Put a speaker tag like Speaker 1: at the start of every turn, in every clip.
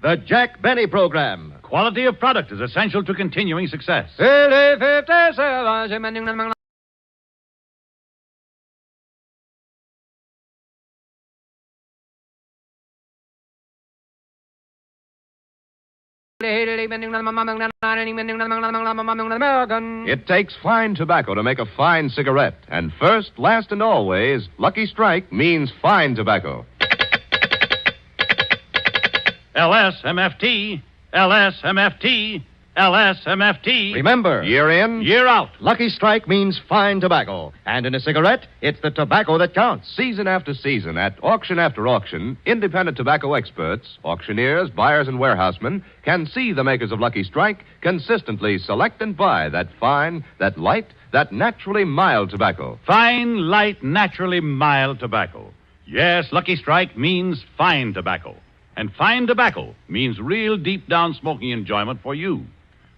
Speaker 1: The Jack Benny Program.
Speaker 2: Quality of product is essential to continuing success.
Speaker 1: It takes fine tobacco to make a fine cigarette. And first, last, and always, Lucky Strike means fine tobacco.
Speaker 2: LSMFT, LSMFT, LSMFT.
Speaker 1: Remember, year in,
Speaker 2: Year out.
Speaker 1: Lucky Strike means fine tobacco. And in a cigarette, it's the tobacco that counts. Season after season, at auction after auction, independent tobacco experts, auctioneers, buyers, and warehousemen can see the makers of Lucky Strike consistently select and buy that fine, that light, that naturally mild tobacco.
Speaker 2: Fine, light, naturally mild tobacco. Yes, Lucky Strike means fine tobacco. And fine tobacco means real deep down smoking enjoyment for you.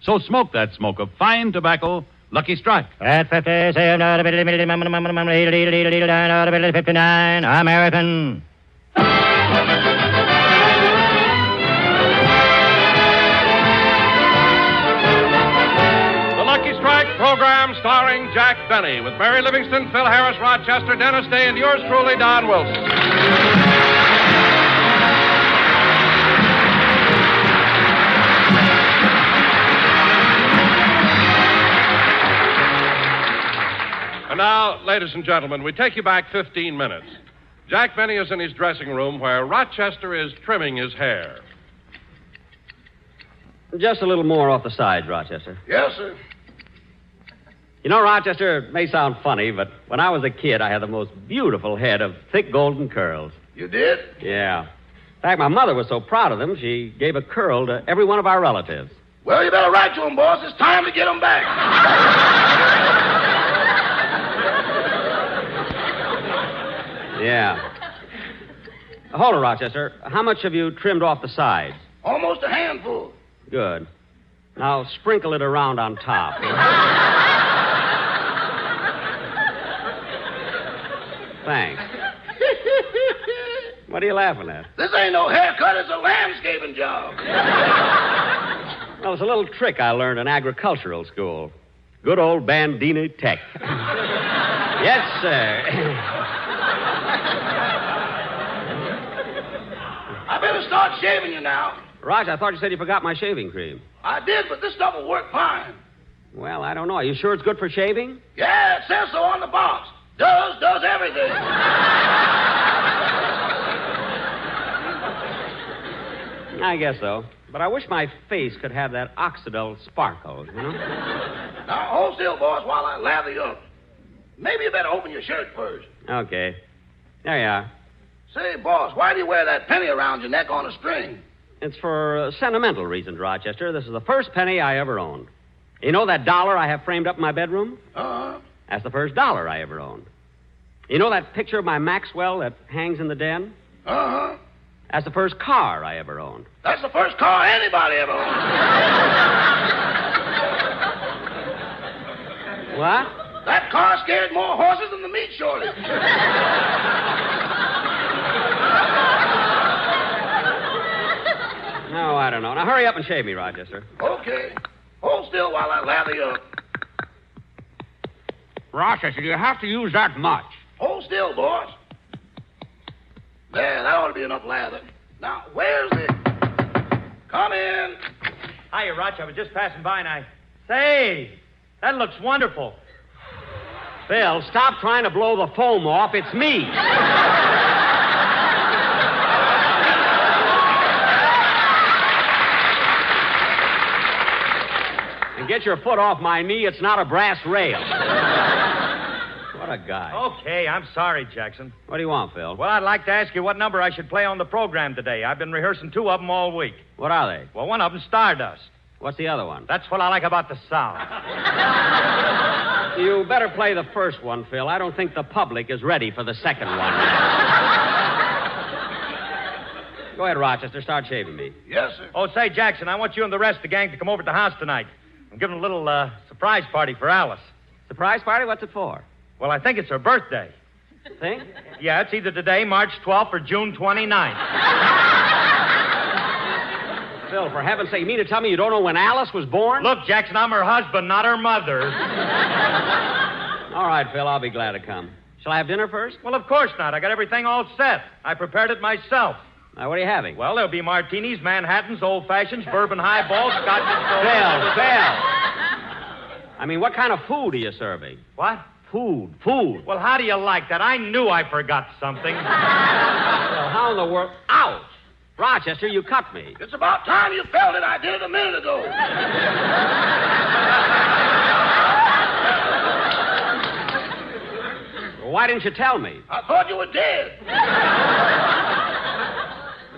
Speaker 2: So smoke that smoke of fine tobacco, Lucky Strike.
Speaker 3: At 57, American.
Speaker 4: The Lucky Strike program starring Jack Benny with Mary Livingston, Phil Harris, Rochester, Dennis Day, and yours truly, Don Wilson. And now, ladies and gentlemen, we take you back 15 minutes. Jack Benny is in his dressing room where Rochester is trimming his hair.
Speaker 5: Just a little more off the sides, Rochester.
Speaker 6: Yes, sir.
Speaker 5: You know, Rochester, it may sound funny, but when I was a kid, I had the most beautiful head of thick golden curls.
Speaker 6: You did?
Speaker 5: Yeah. In fact, my mother was so proud of them, she gave a curl to every one of our relatives.
Speaker 6: Well, you better write to them, boss. It's time to get them back.
Speaker 5: Yeah. Hold it, Rochester. How much have you trimmed off the sides?
Speaker 6: Almost a handful.
Speaker 5: Good. Now sprinkle it around on top. Thanks. What are you laughing at?
Speaker 6: This ain't no haircut. It's a landscaping job.
Speaker 5: Well, it's a little trick I learned in agricultural school. Good old Bandini Tech. Yes, sir.
Speaker 6: I better start shaving you now.
Speaker 5: Raj, I thought you said you forgot my shaving cream.
Speaker 6: I did, but this stuff will work fine.
Speaker 5: Well, I don't know. Are you sure it's good for shaving?
Speaker 6: Yeah, it says so on the box. Does everything.
Speaker 5: I guess so. But I wish my face could have that oxidal sparkle, you know?
Speaker 6: Now, hold still, boss, while I lather you up. Maybe you better open your shirt first.
Speaker 5: Okay. There you are.
Speaker 6: Say, boss, why do you wear that penny around your neck on a string?
Speaker 5: It's for sentimental reasons, Rochester. This is the first penny I ever owned. You know that dollar I have framed up in my bedroom?
Speaker 6: Uh-huh.
Speaker 5: That's the first dollar I ever owned. You know that picture of my Maxwell that hangs in the den?
Speaker 6: Uh-huh.
Speaker 5: That's the first car I ever owned.
Speaker 6: That's the first car anybody ever owned.
Speaker 5: What?
Speaker 6: That car scared more horses than the meat shortage.
Speaker 5: No, I don't know. Now, hurry up and shave me, Rochester.
Speaker 6: Okay. Hold still while I lather you up.
Speaker 7: Rochester, you have to use that much.
Speaker 6: Hold still, boss. There, that ought to be enough lather. Now, where's it? Come in.
Speaker 8: Hiya, Roch. I was just passing by and I... Say, that looks wonderful.
Speaker 5: Phil, stop trying to blow the foam off. It's me. And get your foot off my knee. It's not a brass rail. What a guy.
Speaker 8: Okay, I'm sorry, Jackson.
Speaker 5: What do you want, Phil?
Speaker 8: Well, I'd like to ask you what number I should play on the program today. I've been rehearsing 2 of them all week.
Speaker 5: What are they?
Speaker 8: Well, one of them, Stardust.
Speaker 5: What's the other one?
Speaker 8: That's what I like about the sound.
Speaker 5: You better play the first one, Phil. I don't think the public is ready for the second one. Go ahead, Rochester. Start shaving me.
Speaker 6: Yes, sir.
Speaker 8: Oh, say, Jackson, I want you and the rest of the gang to come over to the house tonight. I'm giving a little surprise party for Alice.
Speaker 5: Surprise party? What's it for?
Speaker 8: Well, I think it's her birthday.
Speaker 5: Think?
Speaker 8: Yeah, it's either today, March 12th, or June 29th.
Speaker 5: Phil, for heaven's sake, you mean to tell me you don't know when Alice was born?
Speaker 8: Look, Jackson, I'm her husband, not her mother.
Speaker 5: All right, Phil, I'll be glad to come. Shall I have dinner first?
Speaker 8: Well, of course not. I got everything all set. I prepared it myself.
Speaker 5: Now, what are you having?
Speaker 8: Well, there'll be martinis, Manhattans, old fashions, bourbon highballs, Scotch and soda.
Speaker 5: Phil. I mean, what kind of food are you serving?
Speaker 8: What?
Speaker 5: Food.
Speaker 8: Well, how do you like that? I knew I forgot something.
Speaker 5: Phil, how in the world? Ouch! Rochester, you cut me.
Speaker 6: It's about time you felt it. I did it a minute ago.
Speaker 5: Well, why didn't you tell me?
Speaker 6: I thought you were dead.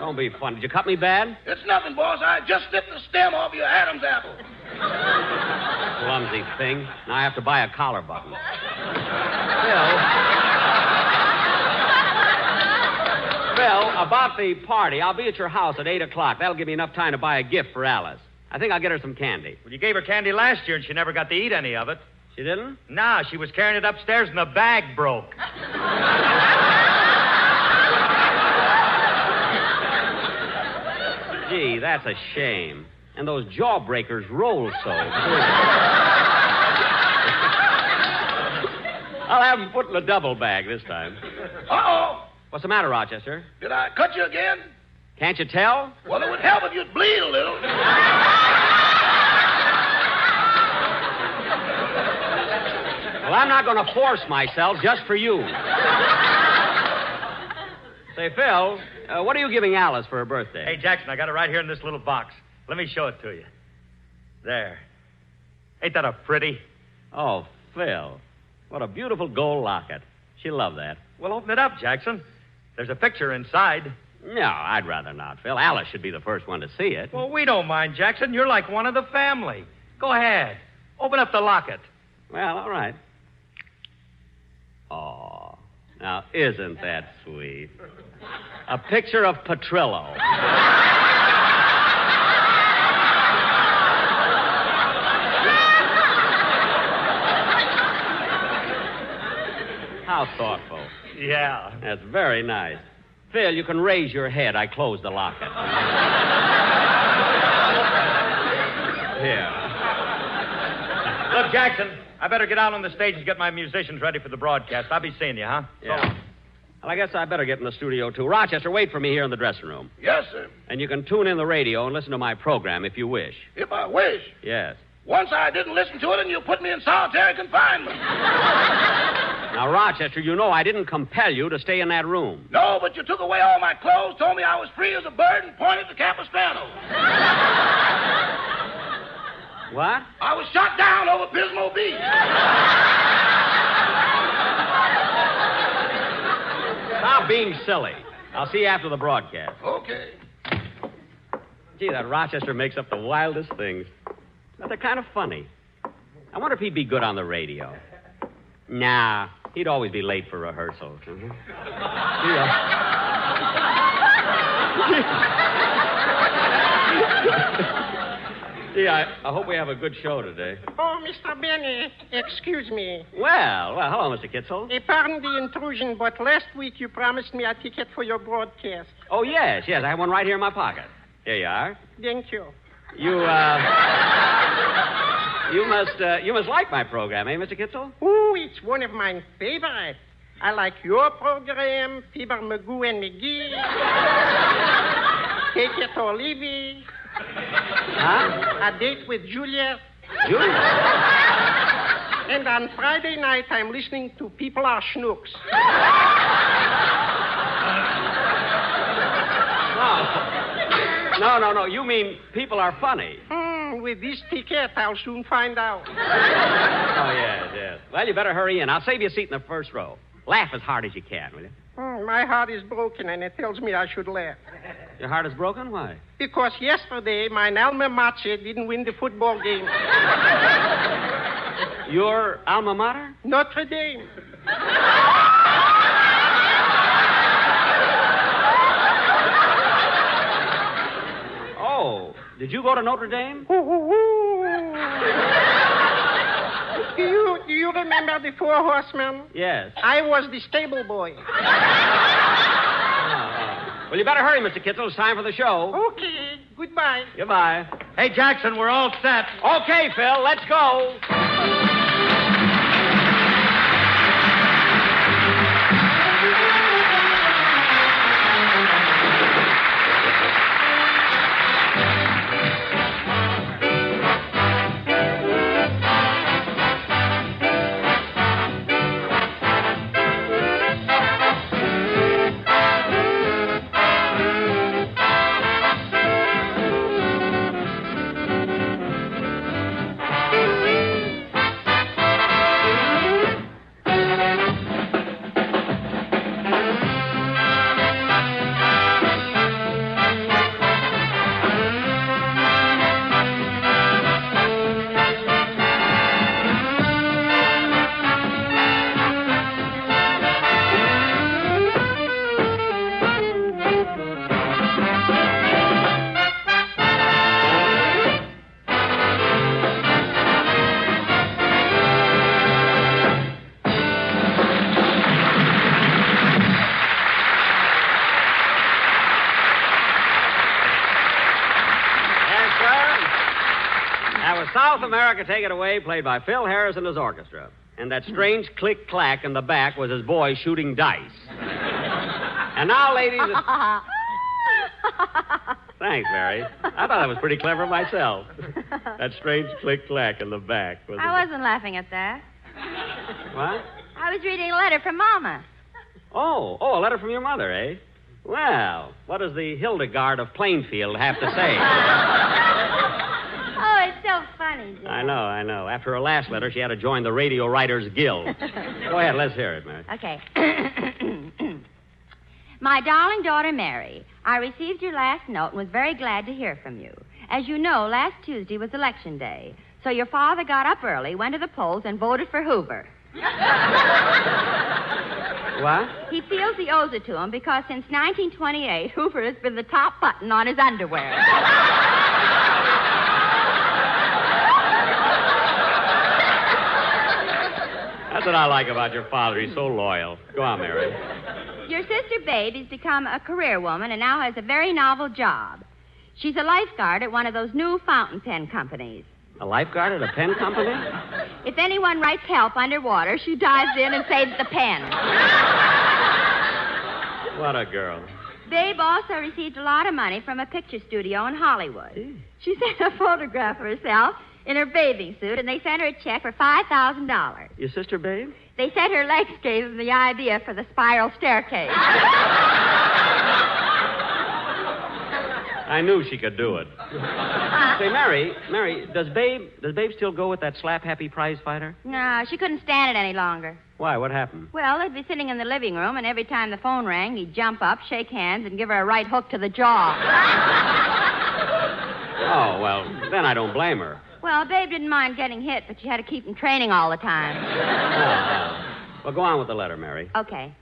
Speaker 5: Don't be funny. Did you cut me bad?
Speaker 6: It's nothing, boss. I just snipped the stem off your Adam's apple.
Speaker 5: Clumsy thing. Now I have to buy a collar button. Phil, about the party, I'll be at your house at 8 o'clock. That'll give me enough time to buy a gift for Alice. I think I'll get her some candy.
Speaker 8: Well, you gave her candy last year, and she never got to eat any of it.
Speaker 5: She didn't?
Speaker 8: No, she was carrying it upstairs, and the bag broke.
Speaker 5: Gee, that's a shame. And those jawbreakers roll so. I'll have them put in a double bag this time.
Speaker 6: Uh-oh.
Speaker 5: What's the matter, Rochester?
Speaker 6: Did I cut you again?
Speaker 5: Can't you tell?
Speaker 6: Well, it would help if you'd bleed a little.
Speaker 5: Well, I'm not going to force myself just for you. Say, Phil, what are you giving Alice for her birthday?
Speaker 8: Hey, Jackson, I got it right here in this little box. Let me show it to you. There. Ain't that a pretty?
Speaker 5: Oh, Phil, what a beautiful gold locket. She'll love that.
Speaker 8: Well, open it up, Jackson. There's a picture inside.
Speaker 5: No, I'd rather not, Phil. Alice should be the first one to see it.
Speaker 8: Well, we don't mind, Jackson. You're like one of the family. Go ahead. Open up the locket.
Speaker 5: Well, all right. Oh, now, isn't that sweet? A picture of Petrillo. How thoughtful.
Speaker 8: Yeah.
Speaker 5: That's very nice. Phil, you can raise your head. I closed the locket. Here.
Speaker 8: Look, Jackson, I better get out on the stage and get my musicians ready for the broadcast. I'll be seeing you, huh?
Speaker 5: Yeah. Well, I guess I better get in the studio, too. Rochester, wait for me here in the dressing room.
Speaker 6: Yes, sir.
Speaker 5: And you can tune in the radio and listen to my program if you wish.
Speaker 6: If I wish.
Speaker 5: Yes.
Speaker 6: Once I didn't listen to it, and you put me in solitary confinement.
Speaker 5: Now, Rochester, you know I didn't compel you to stay in that room.
Speaker 6: No, but you took away all my clothes, told me I was free as a bird, and pointed to Capistrano.
Speaker 5: What?
Speaker 6: I was shot down over Pismo Beach.
Speaker 5: Stop being silly. I'll see you after the broadcast.
Speaker 6: Okay.
Speaker 5: Gee, that Rochester makes up the wildest things. But they're kind of funny. I wonder if he'd be good on the radio. Nah, he'd always be late for rehearsals. Gee, I hope we have a good show today.
Speaker 3: Oh, Mr. Benny, excuse me.
Speaker 5: Well, hello, Mr. Kitzel.
Speaker 3: Pardon the intrusion, but last week you promised me a ticket for your broadcast.
Speaker 5: Oh, yes, I have one right here in my pocket. Here you are.
Speaker 3: Thank you.
Speaker 5: You must like my program, eh, Mr. Kitzel?
Speaker 3: Oh, it's one of my favorites. I like your program, Fibber, Magoo, and McGee. Take it or leave it.
Speaker 5: Huh?
Speaker 3: A date with Juliet.
Speaker 5: Juliet?
Speaker 3: And on Friday night, I'm listening to People Are Schnooks.
Speaker 5: No. You mean people are funny.
Speaker 3: With this ticket, I'll soon find out.
Speaker 5: Oh, yes. Well, you better hurry in. I'll save you a seat in the first row. Laugh as hard as you can, will you?
Speaker 3: My heart is broken, and it tells me I should laugh.
Speaker 5: Your heart is broken? Why?
Speaker 3: Because yesterday, my alma mater didn't win the football game.
Speaker 5: Your alma mater?
Speaker 3: Notre Dame.
Speaker 5: Oh, did you go to Notre Dame?
Speaker 3: Do you remember the Four Horsemen?
Speaker 5: Yes.
Speaker 3: I was the stable boy.
Speaker 5: Well, you better hurry, Mr. Kitzel. It's time for the show.
Speaker 3: Okay. Goodbye.
Speaker 5: Goodbye.
Speaker 8: Hey, Jackson, we're all set.
Speaker 5: Okay, Phil, let's go. South America, Take It Away, played by Phil Harris and his orchestra. And that strange click-clack in the back was his boy shooting dice. And now, ladies... Thanks, Mary. I thought that was pretty clever myself. That strange click-clack in the back was...
Speaker 9: I wasn't laughing at that.
Speaker 5: What?
Speaker 9: I was reading a letter from Mama.
Speaker 5: Oh, a letter from your mother, eh? Well, what does the Hildegard of Plainfield have to say?
Speaker 9: Oh, it's so funny, Jim.
Speaker 5: I know. After her last letter, she had to join the Radio Writers Guild. Go ahead, let's hear it, Mary.
Speaker 9: Okay. My darling daughter, Mary, I received your last note and was very glad to hear from you. As you know, last Tuesday was Election Day, so your father got up early, went to the polls, and voted for Hoover.
Speaker 5: What?
Speaker 9: He feels he owes it to him because since 1928, Hoover has been the top button on his underwear.
Speaker 5: That's what I like about your father. He's so loyal. Go on, Mary.
Speaker 9: Your sister Babe has become a career woman and now has a very novel job. She's a lifeguard at one of those new fountain pen companies.
Speaker 5: A lifeguard at a pen company?
Speaker 9: If anyone writes help underwater, she dives in and saves the pen.
Speaker 5: What a girl.
Speaker 9: Babe also received a lot of money from a picture studio in Hollywood. She sent a photograph of herself in her bathing suit, and they sent her a check for $5,000.
Speaker 5: Your sister, Babe?
Speaker 9: They said her legs gave them the idea for the spiral staircase.
Speaker 5: I knew she could do it. Say, Mary, does Babe still go with that slap-happy prize fighter?
Speaker 9: No, she couldn't stand it any longer.
Speaker 5: Why? What happened?
Speaker 9: Well, they'd be sitting in the living room, and every time the phone rang, he'd jump up, shake hands, and give her a right hook to the jaw.
Speaker 5: Oh, well, then I don't blame her.
Speaker 9: Well, Babe didn't mind getting hit, but she had to keep him training all the time.
Speaker 5: Oh. Well, go on with the letter, Mary.
Speaker 9: Okay.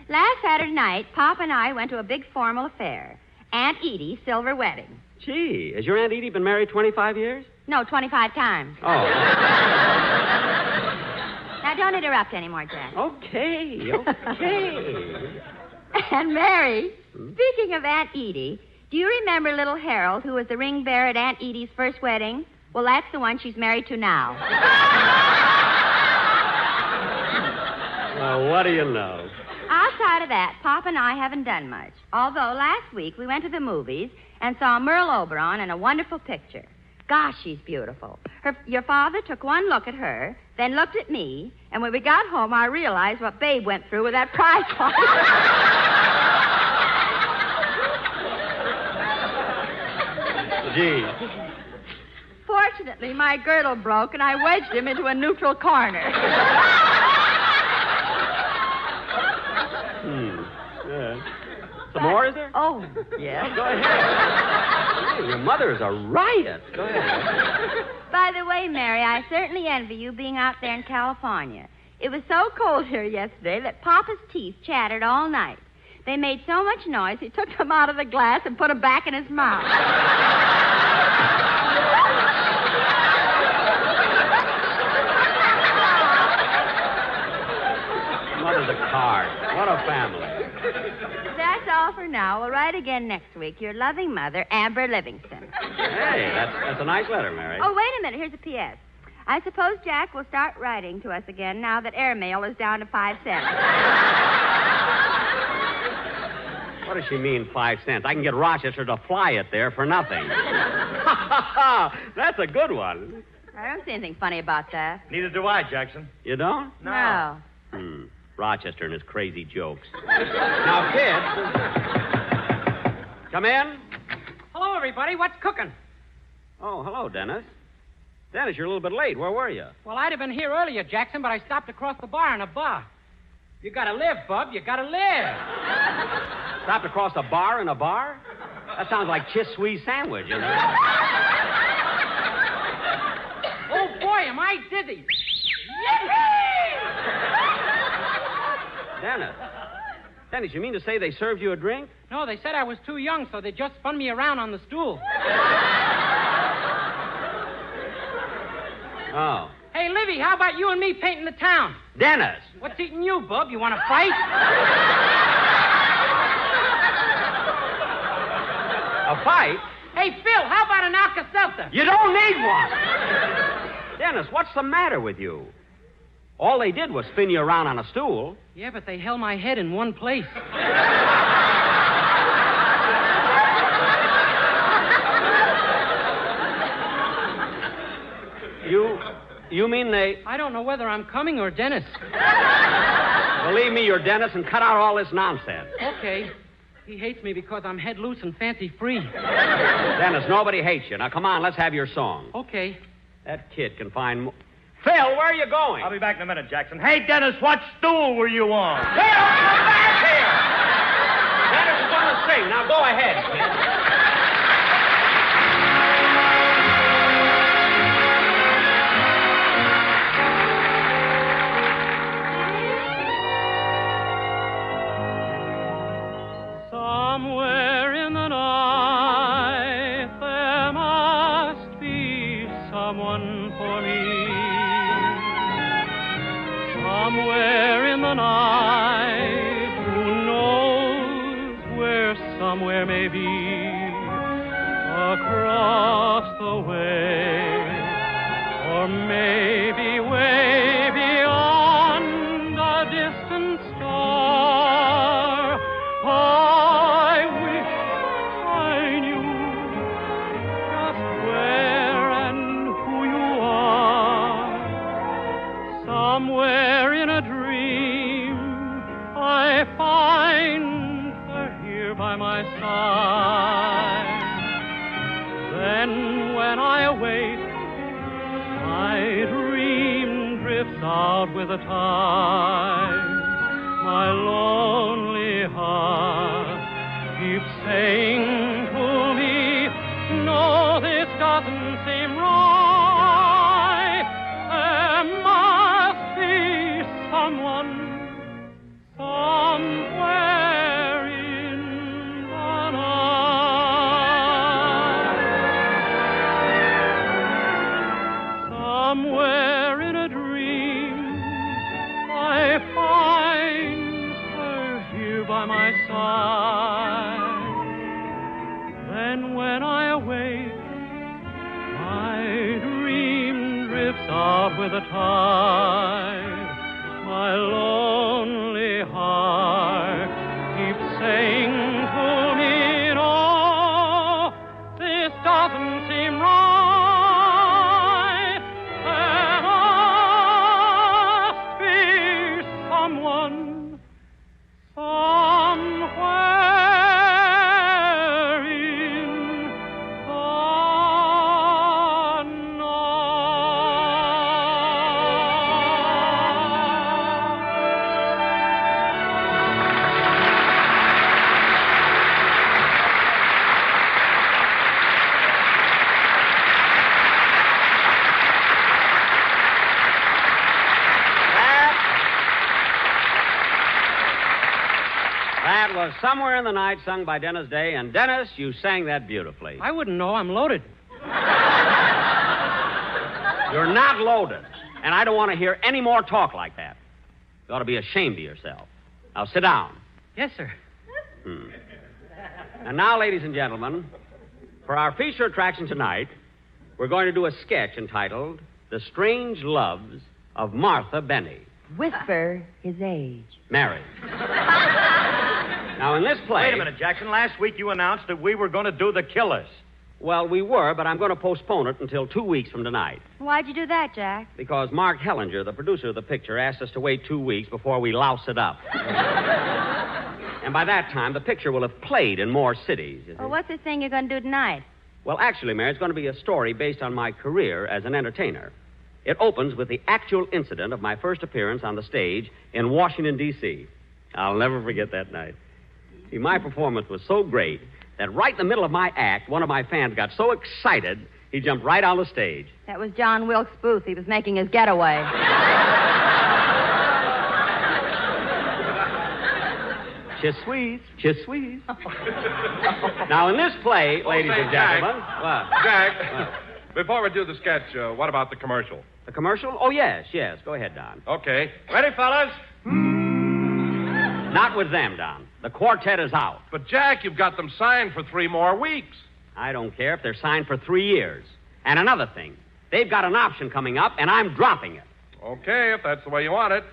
Speaker 9: Last Saturday night, Pop and I went to a big formal affair. Aunt Edie's silver wedding.
Speaker 5: Gee, has your Aunt Edie been married 25 years?
Speaker 9: No, 25 times.
Speaker 5: Oh.
Speaker 9: Now, don't interrupt anymore, Jack.
Speaker 5: Okay.
Speaker 9: And Mary, speaking of Aunt Edie, do you remember little Harold, who was the ring bearer at Aunt Edie's first wedding? Well, that's the one she's married to now.
Speaker 5: Well, what do you know?
Speaker 9: Outside of that, Pop and I haven't done much. Although last week we went to the movies and saw Merle Oberon in a wonderful picture. Gosh, she's beautiful. Your father took one look at her, then looked at me, and when we got home, I realized what Babe went through with that prize fight.
Speaker 5: Gee.
Speaker 9: Fortunately, my girdle broke, and I wedged him into a neutral corner.
Speaker 5: Some more, is there?
Speaker 9: Oh, yes.
Speaker 5: Go ahead. Hey, your mother's a riot. Go ahead.
Speaker 9: By the way, Mary, I certainly envy you being out there in California. It was so cold here yesterday that Papa's teeth chattered all night. They made so much noise, he took them out of the glass and put them back in his mouth.
Speaker 5: Mother's a card. What a family.
Speaker 9: That's all all for now. We'll write again next week. Your loving mother, Amber Livingston.
Speaker 5: Hey, that's a nice letter, Mary.
Speaker 9: Oh, wait a minute. Here's a P.S. I suppose Jack will start writing to us again now that airmail is down to 5 cents.
Speaker 5: What does she mean, 5 cents? I can get Rochester to fly it there for nothing. That's a good one.
Speaker 9: I don't see anything funny about that.
Speaker 8: Neither do I, Jackson.
Speaker 5: You don't?
Speaker 9: No.
Speaker 5: Rochester and his crazy jokes. Now, kids, come in.
Speaker 3: Hello, everybody. What's cooking?
Speaker 5: Oh, hello, Dennis. Dennis, you're a little bit late. Where were you?
Speaker 3: Well, I'd have been here earlier, Jackson, but I stopped across the bar in a bar. You gotta live, Bub. You gotta live.
Speaker 5: Stopped across a bar in a bar? That sounds like Chis Sweet Sandwich, you know?
Speaker 3: Oh, boy, am I dizzy.
Speaker 5: Dennis, you mean to say they served you a drink?
Speaker 3: No, they said I was too young, so they just spun me around on the stool.
Speaker 5: Oh.
Speaker 3: Hey, Livy, how about you and me painting the town?
Speaker 5: Dennis!
Speaker 3: What's eating you, Bub? You want to fight?
Speaker 5: A fight?
Speaker 3: Hey, Phil, how about an Alka-Seltzer?
Speaker 5: You don't need one! Dennis, what's the matter with you? All they did was spin you around on a stool.
Speaker 3: Yeah, but they held my head in one place.
Speaker 5: You mean they...
Speaker 3: I don't know whether I'm coming or Dennis.
Speaker 5: Believe me, you're Dennis, and cut out all this nonsense.
Speaker 3: Okay. He hates me because I'm head loose and fancy free.
Speaker 5: Dennis, nobody hates you. Now, come on, let's have your song.
Speaker 3: Okay.
Speaker 5: That kid can find... Phil, where are you going?
Speaker 8: I'll be back in a minute, Jackson. Hey, Dennis, what stool were you on?
Speaker 5: Phil, come back here! Dennis is going to sing. Now, go ahead, kid.
Speaker 3: Somewhere in the night there must be someone for me. Somewhere in the night, who knows where somewhere may be, across the way, or maybe way beyond a distant star. I wish I knew just where and who you are. Somewhere in a dream I find her here by my side. Then when I awake, my dream drifts out with the tide. My lonely heart keeps saying to me, no, this doesn't seem right. There must be someone somewhere in the night. Somewhere in a dream I find her here by my side. Then when I awake, my dream drifts out with the tide. My lonely heart keeps saying to me, no, this doesn't seem right. There must be someone somewhere in the
Speaker 5: That was Somewhere in the Night, sung by Dennis Day. And, Dennis, you sang that beautifully.
Speaker 3: I wouldn't know. I'm loaded.
Speaker 5: You're not loaded. And I don't want to hear any more talk like that. You ought to be ashamed of yourself. Now, sit down.
Speaker 3: Yes, sir.
Speaker 5: And now, ladies and gentlemen, for our feature attraction tonight, we're going to do a sketch entitled The Strange Loves of Martha Benny.
Speaker 9: Whisper his age.
Speaker 5: Married. Now, in this play...
Speaker 8: Wait a minute, Jackson. Last week you announced that we were going to do The Killers.
Speaker 5: Well, we were, but I'm going to postpone it until 2 weeks from tonight.
Speaker 9: Why'd you do that, Jack?
Speaker 5: Because Mark Hellinger, the producer of the picture, asked us to wait 2 weeks before we louse it up. And by that time, the picture will have played in more cities. You see.
Speaker 9: Well, what's the thing you're going to do tonight?
Speaker 5: Well, actually, Mary, it's going to be a story based on my career as an entertainer. It opens with the actual incident of my first appearance on the stage in Washington, D.C. I'll never forget that night. See, my performance was so great that right in the middle of my act, one of my fans got so excited, he jumped right on the stage.
Speaker 9: That was John Wilkes Booth. He was making his getaway.
Speaker 5: Chesterton, Chesterton. Now, in this play, ladies and gentlemen... What?
Speaker 4: Jack, before we do the sketch, what about the commercial?
Speaker 5: The commercial? Oh, yes. Go ahead, Don.
Speaker 4: Okay. Ready, fellas?
Speaker 5: Not with them, Don. The quartet is out.
Speaker 4: But, Jack, you've got them signed for 3 more weeks.
Speaker 5: I don't care if they're signed for 3 years. And another thing, they've got an option coming up, and I'm dropping it.
Speaker 4: Okay, if that's the way you want it.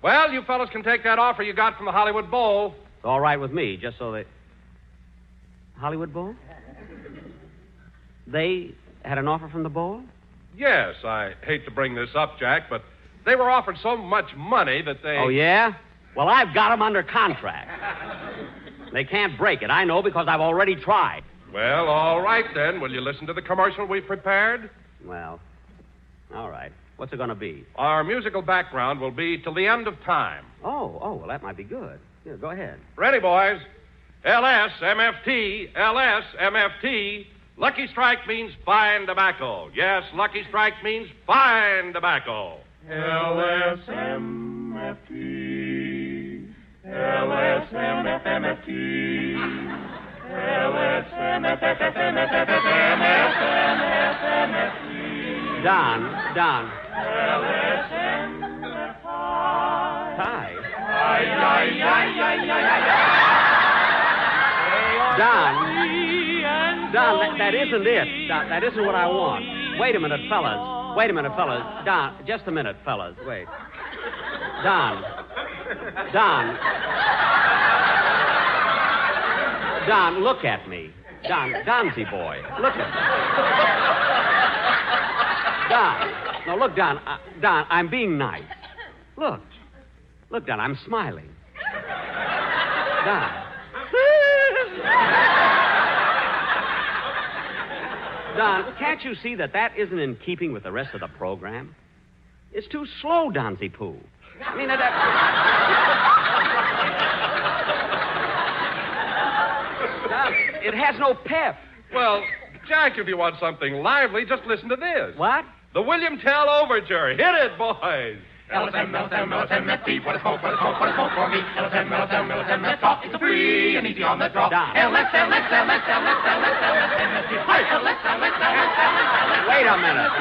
Speaker 4: Well, you fellas can take that offer you got from the Hollywood Bowl.
Speaker 5: It's all right with me, just so they... Hollywood Bowl? They had an offer from the Bowl?
Speaker 4: Yes, I hate to bring this up, Jack, but they were offered so much money that they...
Speaker 5: Oh, yeah? Well, I've got them under contract. They can't break it, I know, because I've already tried.
Speaker 4: Well, all right, then. Will you listen to the commercial we've prepared?
Speaker 5: Well, all right. What's it going to be?
Speaker 4: Our musical background will be Till the End of Time.
Speaker 5: Oh, well, that might be good. Yeah, go ahead.
Speaker 4: Ready, boys? LSMFT, LSMFT. Lucky Strike means fine tobacco. Yes, Lucky Strike means fine tobacco. LSMFT, LSMFT, LSMFT.
Speaker 5: Don. Hi. Don, that isn't it. Don, that isn't what I want. Wait a minute, fellas. Don, just a minute, fellas. Wait. Don. Don, look at me. Donzy boy, look at me. Don. No, look, Don. Don, I'm being nice. Look, Don, I'm smiling. Don. Don, can't you see that isn't in keeping with the rest of the program? It's too slow, Donzy Poo. I mean, Don, it has no pep.
Speaker 4: Well, Jack, if you want something lively, just listen to this.
Speaker 5: What?
Speaker 4: The William Tell Overture. Hit it, boys.
Speaker 6: LSMFT, what a smoke for me. LSM, talk, it's free and easy on the draw.
Speaker 5: Don.
Speaker 6: Wait a minute.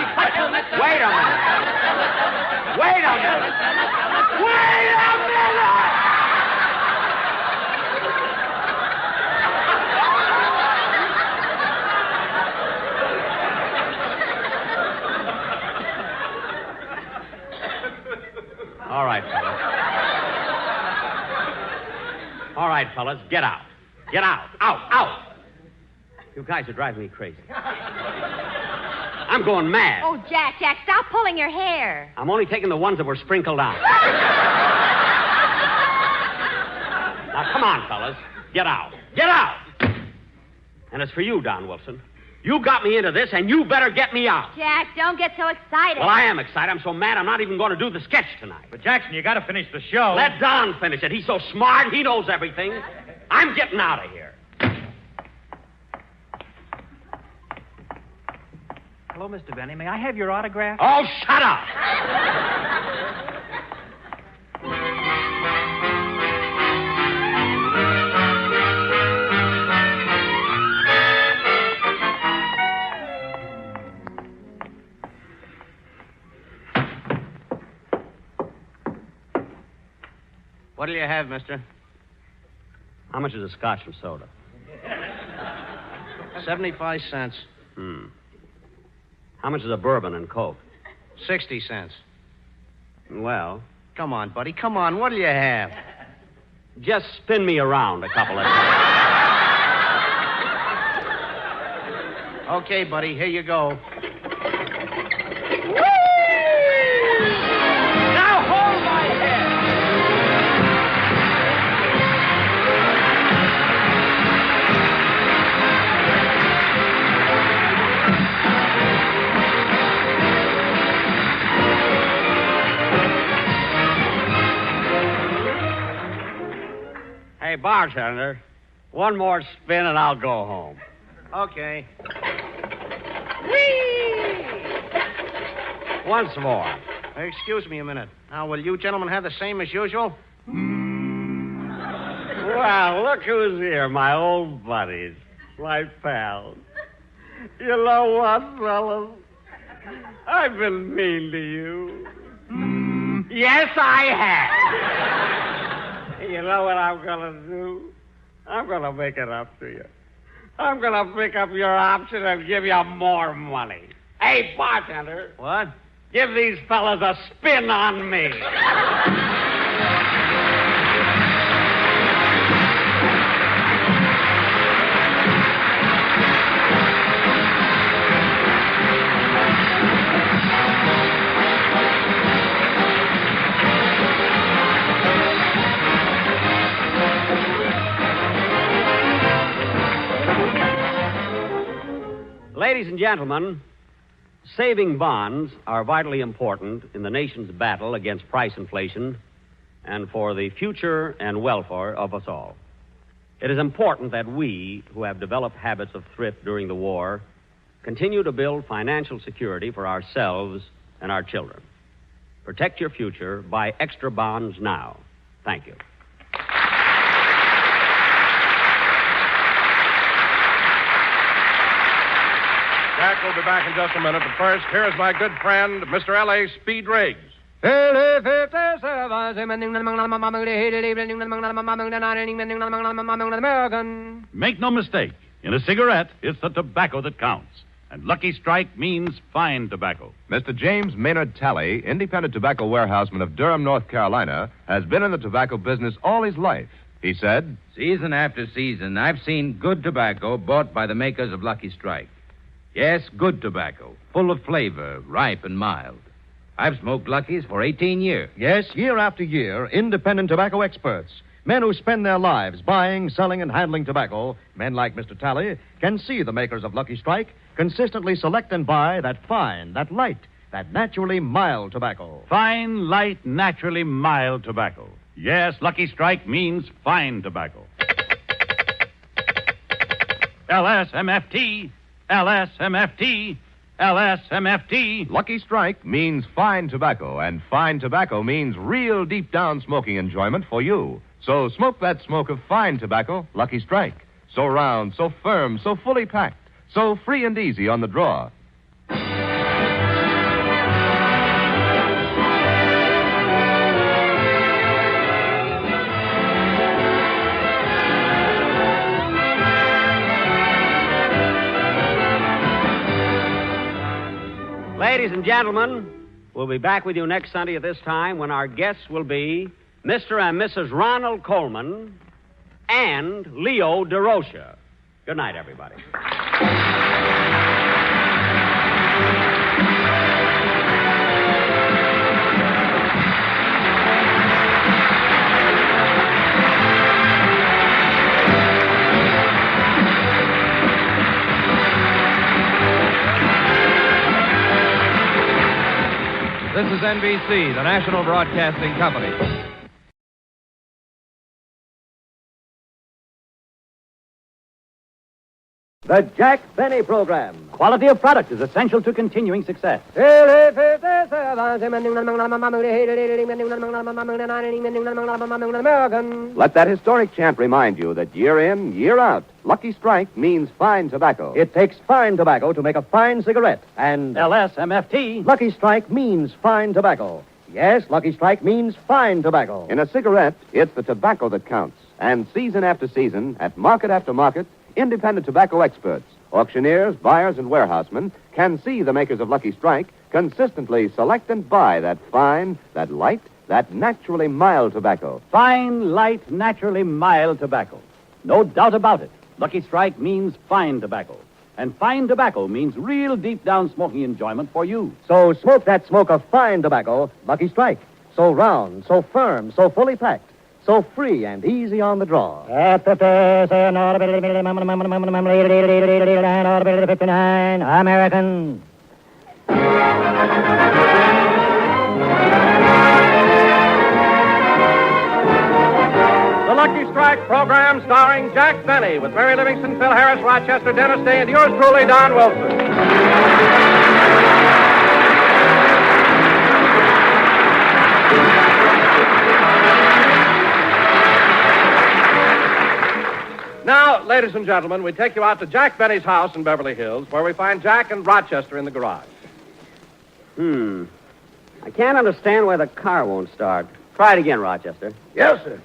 Speaker 5: All right, fellas, get out. Out. You guys are driving me crazy. I'm going mad.
Speaker 9: Oh, Jack, stop pulling your hair.
Speaker 5: I'm only taking the ones that were sprinkled on. Now, come on, fellas. Get out. And it's for you, Don Wilson. You got me into this, and you better get me out.
Speaker 9: Jack, don't get so excited.
Speaker 5: Well, I am excited. I'm so mad I'm not even going to do the sketch tonight.
Speaker 8: But, Jackson, you got to finish the show.
Speaker 5: Let Don finish it. He's so smart. He knows everything. I'm getting out of here.
Speaker 8: Hello, Mr. Benny. May I have your autograph?
Speaker 5: Oh, shut up!
Speaker 10: What'll you have, mister?
Speaker 5: How much is a scotch and soda?
Speaker 10: 75 cents.
Speaker 5: How much is a bourbon and Coke?
Speaker 10: 60 cents.
Speaker 5: Well,
Speaker 10: Come on, buddy. Come on. What'll you have?
Speaker 5: just spin me around a couple of times.
Speaker 10: Okay, buddy. Here you go.
Speaker 7: Now hold my head.
Speaker 5: Hey, bartender, one more spin and I'll go home.
Speaker 10: Okay.
Speaker 5: Once more.
Speaker 10: Excuse me a minute. Now, will you gentlemen have the same as usual?
Speaker 5: Well, look who's here, my old buddies, my pals. You know what, fellas? I've been mean to you. Yes, I have. You know what I'm going to do? I'm going to make it up to you. I'm going to pick up your option and give you more money. Hey, bartender.
Speaker 10: What?
Speaker 5: Give these fellas a spin on me. Ladies and gentlemen, saving bonds are vitally important in the nation's battle against price inflation and for the future and welfare of us all. It is important that we, who have developed habits of thrift during the war, continue to build financial security for ourselves and our children. Protect your future. Buy extra bonds now. Thank you.
Speaker 4: Jack will be back in just a minute, but first, here's my good friend, Mr. L.A. Speed Riggs.
Speaker 2: Make no mistake. In a cigarette, it's the tobacco that counts. And Lucky Strike means fine tobacco.
Speaker 1: Mr. James Maynard Talley, independent tobacco warehouseman of Durham, North Carolina, has been in the tobacco business all his life. He said,
Speaker 11: Season after season, I've seen good tobacco bought by the makers of Lucky Strike. Yes, good tobacco, full of flavor, ripe and mild. I've smoked Luckies for 18 years.
Speaker 12: Yes, year after year, independent tobacco experts, men who spend their lives buying, selling, and handling tobacco, men like Mr. Talley, can see the makers of Lucky Strike consistently select and buy that fine, that light, that naturally mild tobacco.
Speaker 2: Fine, light, naturally mild tobacco. Yes, Lucky Strike means fine tobacco. LSMFT, LSMFT, LSMFT.
Speaker 1: Lucky Strike means fine tobacco, and fine tobacco means real deep down smoking enjoyment for you. So smoke that smoke of fine tobacco, Lucky Strike. So round, so firm, so fully packed, so free and easy on the draw.
Speaker 5: Ladies and gentlemen, we'll be back with you next Sunday at this time when our guests will be Mr. and Mrs. Ronald Coleman and Leo DeRocha. Good night, everybody.
Speaker 13: This is NBC, the National Broadcasting Company.
Speaker 14: The Jack Benny Program.
Speaker 15: Quality of product is essential to continuing success.
Speaker 14: Let that historic chant remind you that year in, year out, Lucky Strike means fine tobacco.
Speaker 12: It takes fine tobacco to make a fine cigarette, and
Speaker 15: LSMFT.
Speaker 12: Lucky Strike means fine tobacco. Yes, Lucky Strike means fine tobacco.
Speaker 14: In a cigarette, it's the tobacco that counts. And season after season, at market after market, independent tobacco experts, Auctioneers, buyers, and warehousemen can see the makers of Lucky Strike consistently select and buy that fine, that light, that naturally mild tobacco.
Speaker 15: Fine, light, naturally mild tobacco. No doubt about it. Lucky Strike means fine tobacco. And fine tobacco means real deep down smoking enjoyment for you.
Speaker 12: So smoke that smoke of fine tobacco, Lucky Strike. So round, so firm, so fully packed, so free and easy on the draw.
Speaker 16: American.
Speaker 4: The Lucky Strike program starring Jack Benny with Mary Livingston, Phil Harris, Rochester, Dennis Day, and yours truly, Don Wilson. Now, ladies and gentlemen, we take you out to Jack Benny's house in Beverly Hills, where we find Jack and Rochester in the garage.
Speaker 5: I can't understand why the car won't start. Try it again, Rochester.
Speaker 10: Yes, sir.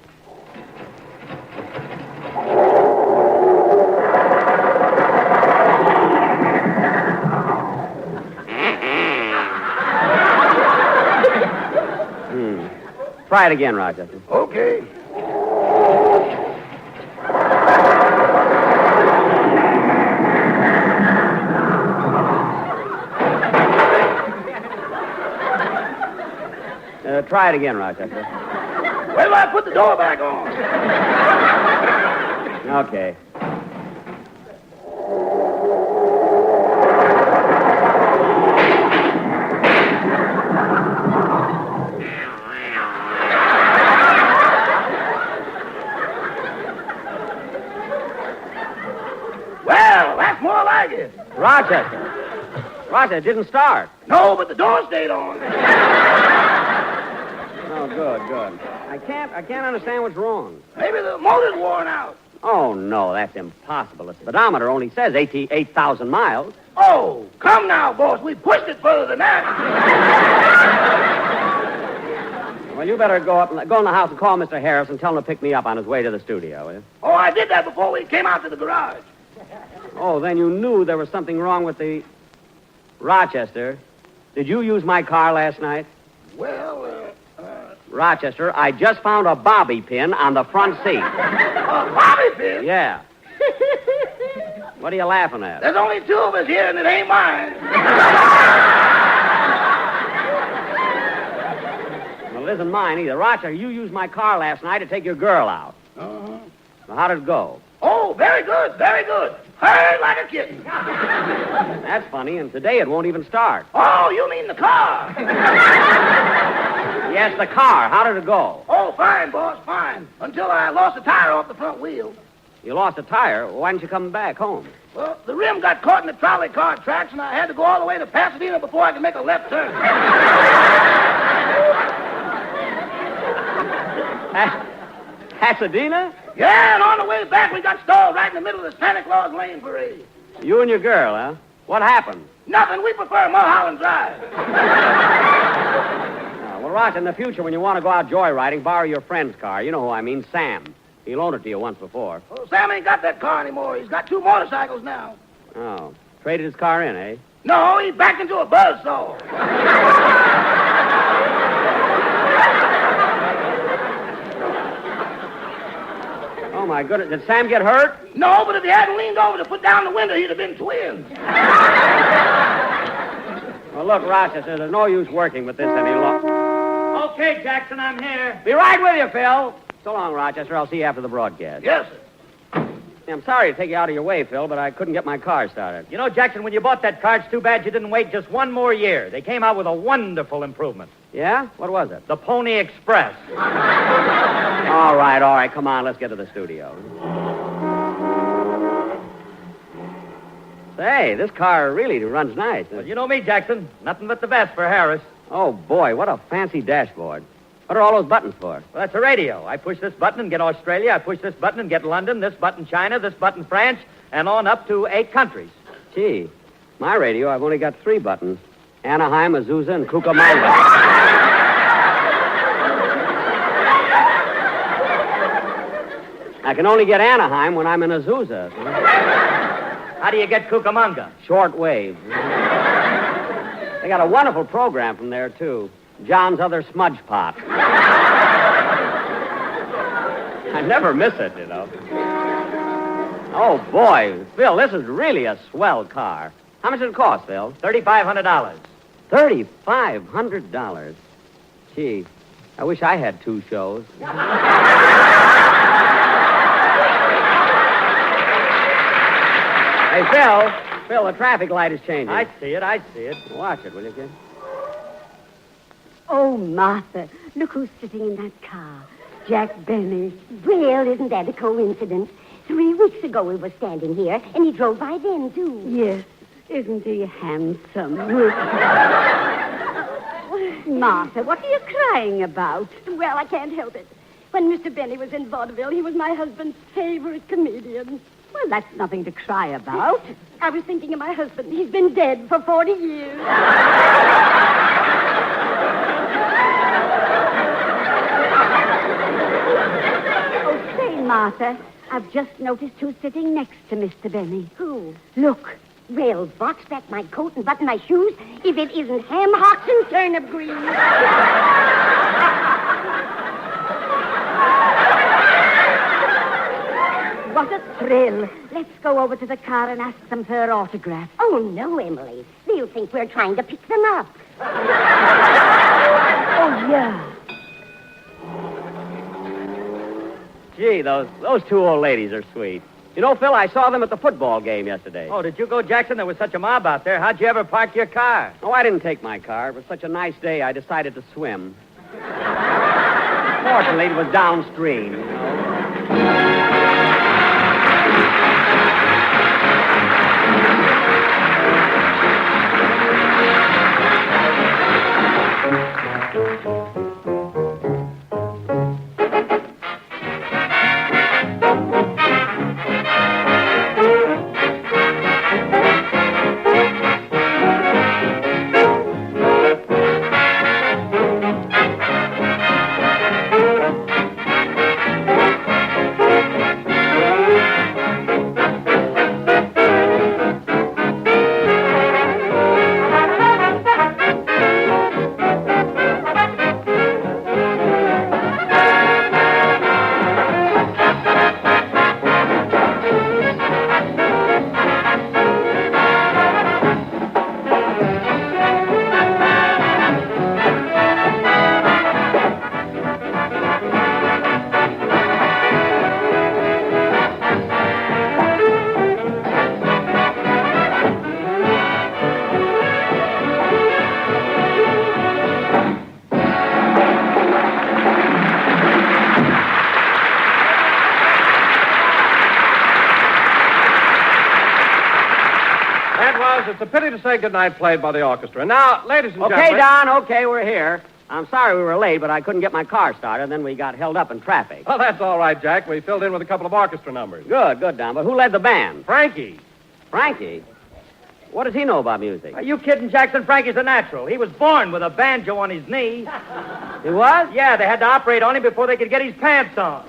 Speaker 5: Try it again, Rochester.
Speaker 10: Okay.
Speaker 5: Try it again, Rochester.
Speaker 10: Where do I put the door back on?
Speaker 5: Okay.
Speaker 10: Well, that's more like it.
Speaker 5: Rochester, it didn't start.
Speaker 10: No, but the door stayed on.
Speaker 5: Oh, good. I can't understand what's wrong.
Speaker 10: Maybe the motor's worn out.
Speaker 5: Oh, no, that's impossible. The speedometer only says 8,000 miles.
Speaker 10: Oh, come now, boss. We pushed it further than that.
Speaker 5: Well, you better go in the house and call Mr. Harris and tell him to pick me up on his way to the studio, will you?
Speaker 10: Oh, I did that before we came out to the garage.
Speaker 5: Oh, then you knew there was something wrong with the... Rochester, did you use my car last night?
Speaker 10: Well,
Speaker 5: Rochester, I just found a bobby pin on the front seat.
Speaker 10: A bobby pin?
Speaker 5: Yeah. What are you laughing at?
Speaker 10: There's only two of us here, and it ain't mine.
Speaker 5: Well, it isn't mine either. Rochester, you used my car last night to take your girl out.
Speaker 10: Uh-huh.
Speaker 5: Well, how did it go?
Speaker 10: Oh, very good, very good. Purred like a kitten.
Speaker 5: That's funny, and today it won't even start.
Speaker 10: Oh, you mean the car?
Speaker 5: Yes, the car. How did it go?
Speaker 10: Oh, fine, boss, fine. Until I lost a tire off the front wheel.
Speaker 5: You lost a tire? Why didn't you come back home?
Speaker 10: Well, the rim got caught in the trolley car tracks, and I had to go all the way to Pasadena before I could make a left turn.
Speaker 5: Pasadena?
Speaker 10: Yeah, and on the way back, we got stalled right in the middle of the Santa Claus Lane parade.
Speaker 5: You and your girl, huh? What happened?
Speaker 10: Nothing. We prefer Mulholland Drive.
Speaker 5: Well, Roch, in the future, when you want to go out joyriding, borrow your friend's car. You know who I mean, Sam. He loaned it to you once before.
Speaker 10: Well, Sam ain't got that car anymore. He's got 2 motorcycles now.
Speaker 5: Oh. Traded his car in, eh?
Speaker 10: No, he backed into a buzzsaw.
Speaker 5: Oh, my goodness. Did Sam get hurt?
Speaker 10: No, but if he hadn't leaned over to put down the window, he'd have been twins.
Speaker 5: Well, look, Rochester, there's no use working with this any longer.
Speaker 8: Okay, Jackson, I'm here.
Speaker 5: Be right with you, Phil. So long, Rochester. I'll see you after the broadcast.
Speaker 10: Yes, sir.
Speaker 5: I'm sorry to take you out of your way, Phil, but I couldn't get my car started.
Speaker 8: You know, Jackson, when you bought that car, it's too bad you didn't wait just one more year. They came out with a wonderful improvement.
Speaker 5: Yeah? What was it?
Speaker 8: The Pony Express.
Speaker 5: All right. Come on, let's get to the studio. Say, this car really runs nice.
Speaker 8: Well, you know me, Jackson. Nothing but the best for Harris.
Speaker 5: Oh, boy, what a fancy dashboard. What are all those buttons for?
Speaker 8: Well, that's a radio. I push this button and get Australia. I push this button and get London, this button China, this button France, and on up to 8 countries.
Speaker 5: Gee, my radio, I've only got 3 buttons. Anaheim, Azusa, and Cucamonga. I can only get Anaheim when I'm in Azusa.
Speaker 8: How do you get Cucamonga?
Speaker 5: Short wave. They got a wonderful program from there, too. John's Other Smudge Pot. I never miss it, you know. Oh, boy. Phil, this is really a swell car. How much did it cost, Phil?
Speaker 8: $3,500.
Speaker 5: $3,500. Gee, I wish I had 2 shows. Hey, Phil, the traffic light is changing.
Speaker 8: I see it.
Speaker 5: Watch it, will you, kid?
Speaker 16: Oh, Martha, look who's sitting in that car. Jack Benny. Well, isn't that a coincidence? 3 weeks ago we were standing here, and he drove by then, too. Yes. Isn't he handsome? Martha, what are you crying about? Well, I can't help it. When Mr. Benny was in vaudeville, he was my husband's favorite comedian. Well, that's nothing to cry about. I was thinking of my husband. He's been dead for 40 years. Oh, say, Martha, I've just noticed who's sitting next to Mr. Benny. Who? Look. Well, box back my coat and button my shoes if it isn't ham hocks and turnip greens. What a thrill. Let's go over to the car and ask them for her autograph. Oh, no, Emily. They'll think we're trying to pick them up. Oh, yeah.
Speaker 5: Gee, those 2 old ladies are sweet. You know, Phil, I saw them at the football game yesterday.
Speaker 8: Oh, did you go, Jackson? There was such a mob out there. How'd you ever park your car?
Speaker 5: Oh, I didn't take my car. It was such a nice day, I decided to swim. Fortunately, it was downstream, you know.
Speaker 4: It's a pity to say goodnight played by the orchestra. Now, ladies and gentlemen...
Speaker 5: Okay, Don, okay, we're here. I'm sorry we were late, but I couldn't get my car started, then we got held up in traffic.
Speaker 4: Well, that's all right, Jack. We filled in with a couple of orchestra numbers.
Speaker 5: Good, Don. But who led the band?
Speaker 4: Frankie.
Speaker 5: Frankie? What does he know about music?
Speaker 8: Are you kidding, Jackson? Frankie's a natural. He was born with a banjo on his knee.
Speaker 5: He was?
Speaker 8: Yeah, they had to operate on him before they could get his pants on.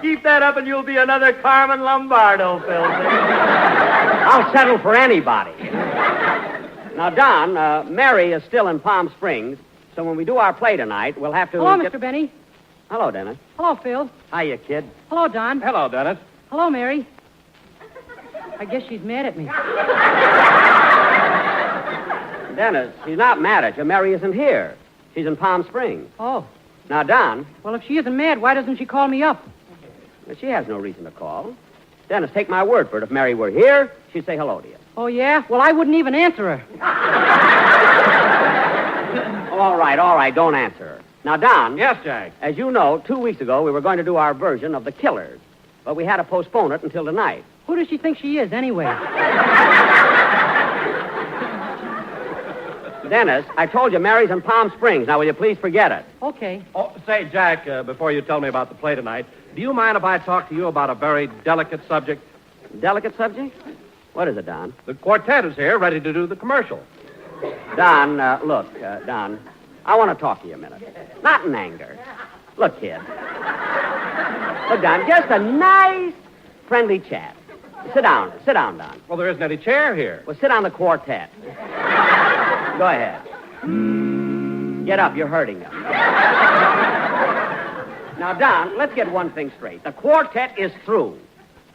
Speaker 8: Keep that up and you'll be another Carmen Lombardo, Phil.
Speaker 5: I'll settle for anybody. Now, Don, Mary is still in Palm Springs, so when we do our play tonight, we'll have to...
Speaker 17: Hello, Mr. Benny.
Speaker 5: Hello, Dennis.
Speaker 17: Hello, Phil.
Speaker 5: Hiya, kid.
Speaker 17: Hello, Don.
Speaker 4: Hello, Dennis.
Speaker 17: Hello, Mary. I guess she's mad at me.
Speaker 5: Dennis, she's not mad at you. Mary isn't here. She's in Palm Springs.
Speaker 17: Oh.
Speaker 5: Now, Don...
Speaker 17: Well, if she isn't mad, why doesn't she call me up?
Speaker 5: Well, she has no reason to call. Dennis, take my word for it. If Mary were here, she'd say hello to you.
Speaker 17: Oh, yeah? Well, I wouldn't even answer her.
Speaker 5: All right. Don't answer her. Now, Don...
Speaker 4: Yes, Jack?
Speaker 5: As you know, 2 weeks ago, we were going to do our version of The Killers, but we had to postpone it until tonight.
Speaker 17: Who does she think she is, anyway?
Speaker 5: Dennis, I told you Mary's in Palm Springs. Now, will you please forget it?
Speaker 17: Okay.
Speaker 4: Oh, say, Jack, before you tell me about the play tonight, do you mind if I talk to you about a very delicate subject?
Speaker 5: Delicate subject? What is it, Don?
Speaker 4: The quartet is here, ready to do the commercial.
Speaker 5: Don, look, Don, I want to talk to you a minute. Not in anger. Look, kid. Look, Don, just a nice, friendly chat. Sit down, Don.
Speaker 4: Well, there isn't any chair here.
Speaker 5: Well, sit on the quartet. Go ahead. Get up, you're hurting them. Now, Don, let's get one thing straight. The quartet is through.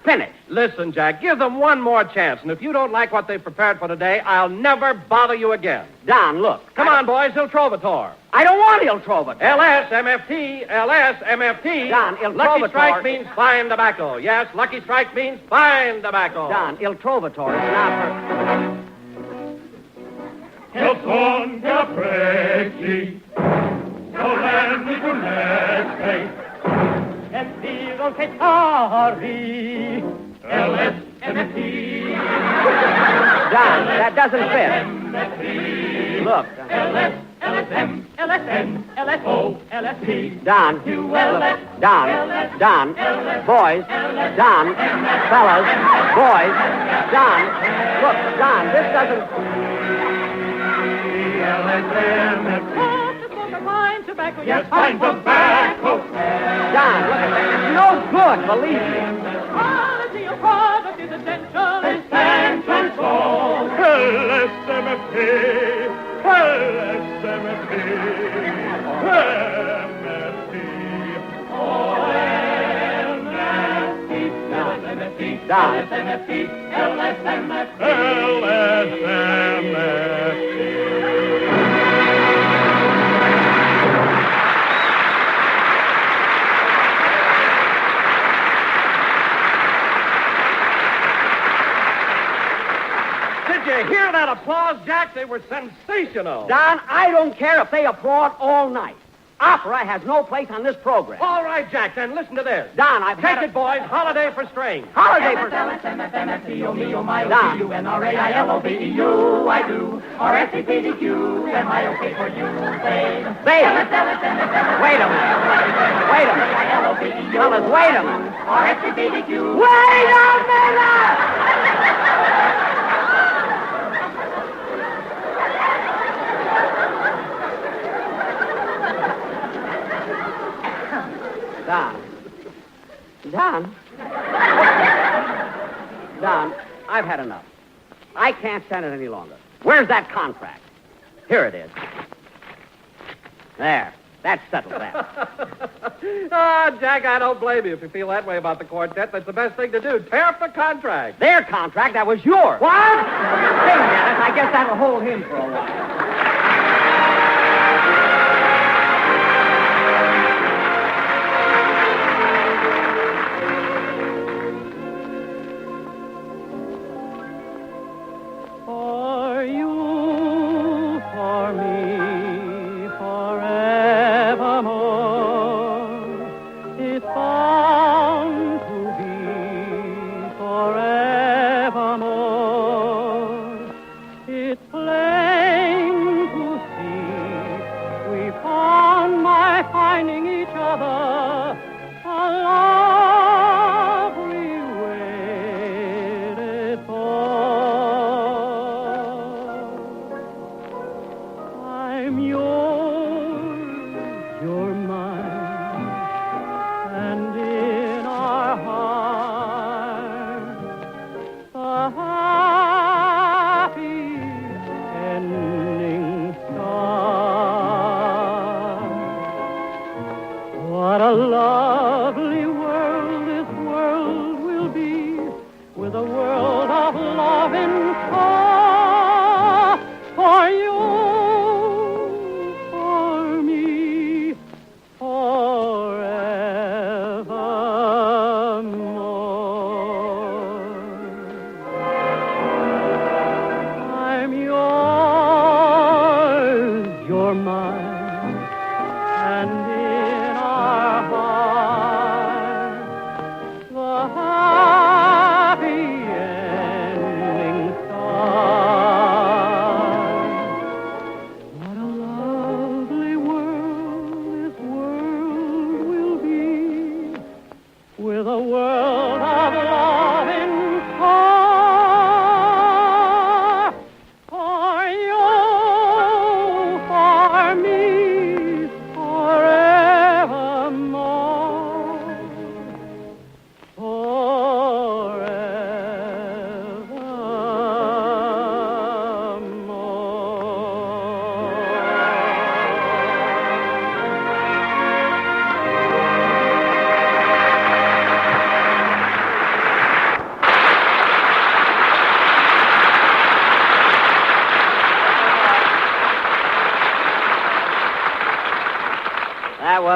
Speaker 5: Finished.
Speaker 4: Listen, Jack, give them one more chance, and if you don't like what they've prepared for today, I'll never bother you again.
Speaker 5: Don, look.
Speaker 4: Come on, boys, Il Trovatore.
Speaker 5: I don't want Il Trovatore.
Speaker 4: LSMFT, LSMFT.
Speaker 5: Don, Il
Speaker 4: Lucky
Speaker 5: Trovatore.
Speaker 4: Strike means fine tobacco. Yes, Lucky Strike means fine tobacco.
Speaker 5: Don, Il Trovatore is not for...
Speaker 6: El son de la preci, solenni funeste,
Speaker 3: et vivo che torri,
Speaker 6: LSMFT.
Speaker 5: Don, that doesn't fit. Look.
Speaker 3: LSM, LSO, LSP.
Speaker 5: Don, look. Don, boys, Don, fellas, boys, Don. Look, Don, this doesn't...
Speaker 3: Fine tobacco,
Speaker 6: yes, fine tobacco.
Speaker 5: Don, look at that. It's no good, believe me.
Speaker 3: Quality of product is essential.
Speaker 6: LSMFT, LSMFT, LSMFT,
Speaker 5: Don.
Speaker 4: Did you hear that applause, Jack? They were sensational.
Speaker 5: Don, I don't care if they applaud all night. Opera has no place on this program.
Speaker 4: All right, Jack, then listen to this.
Speaker 5: Don, I've
Speaker 4: Take
Speaker 5: had
Speaker 4: it, boys. Holiday for Strings.
Speaker 5: Holiday for...
Speaker 3: Don.
Speaker 6: LSMFT, I do. RSCPDQ, MIOK for you, babe.
Speaker 5: Wait a minute. Fellas, wait a minute.
Speaker 6: RSCPDQ.
Speaker 5: Wait a minute! Don, I've had enough. I can't stand it any longer. Where's that contract? Here it is. There. That settles that.
Speaker 4: Jack, I don't blame you if you feel that way about the quartet. That's the best thing to do. Tear up the contract.
Speaker 5: Their contract? That was yours.
Speaker 4: What?
Speaker 5: Hey, Dennis, I guess that'll hold him for a while.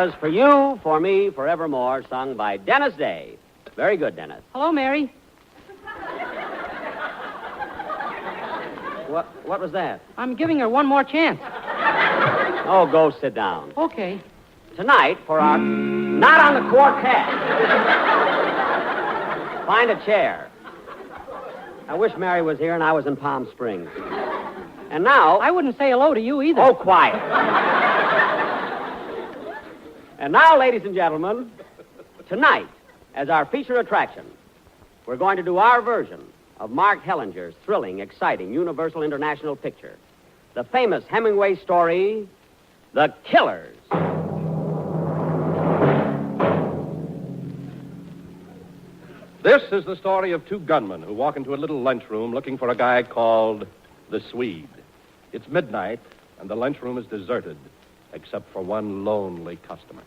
Speaker 5: was For You, For Me, Forevermore, sung by Dennis Day. Very good, Dennis.
Speaker 17: Hello, Mary.
Speaker 5: What was that?
Speaker 17: I'm giving her one more chance.
Speaker 5: Oh, go sit down.
Speaker 17: Okay.
Speaker 5: Tonight, for our... Not on the quartet. Find a chair. I wish Mary was here and I was in Palm Springs. And now...
Speaker 17: I wouldn't say hello to you either.
Speaker 5: Oh, quiet. And now, ladies and gentlemen, tonight, as our feature attraction, we're going to do our version of Mark Hellinger's thrilling, exciting, Universal International picture, the famous Hemingway story, The Killers.
Speaker 4: This is the story of two gunmen who walk into a little lunchroom looking for a guy called the Swede. It's midnight, and the lunchroom is deserted, except for one lonely customer.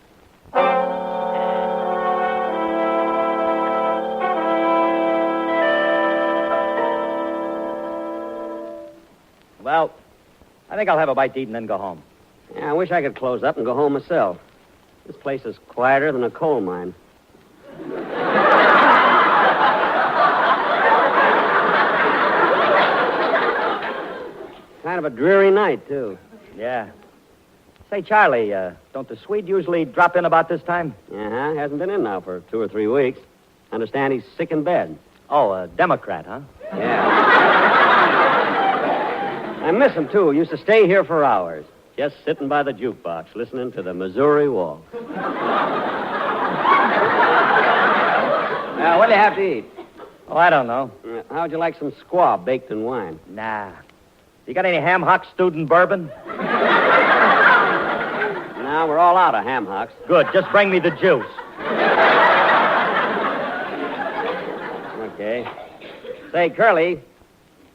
Speaker 8: Well, I think I'll have a bite to eat and then go home.
Speaker 5: Yeah, I wish I could close up and go home myself. This place is quieter than a coal mine. Kind of a dreary night, too.
Speaker 8: Yeah. Say, Charlie, don't the Swede usually drop in about this time?
Speaker 5: Uh-huh. Hasn't been in now for 2 or 3 weeks. Understand he's sick in bed.
Speaker 8: Oh, a Democrat, huh?
Speaker 5: Yeah. I miss him, too. Used to stay here for hours, just sitting by the jukebox, listening to the Missouri Waltz. Now, what do you have to eat?
Speaker 8: Oh, I don't know.
Speaker 5: How'd you like some squaw baked in wine?
Speaker 8: Nah. You got any ham hock stewed in bourbon?
Speaker 5: No, we're all out of ham hocks.
Speaker 8: Good. Just bring me the juice.
Speaker 5: Okay. Say, Curly,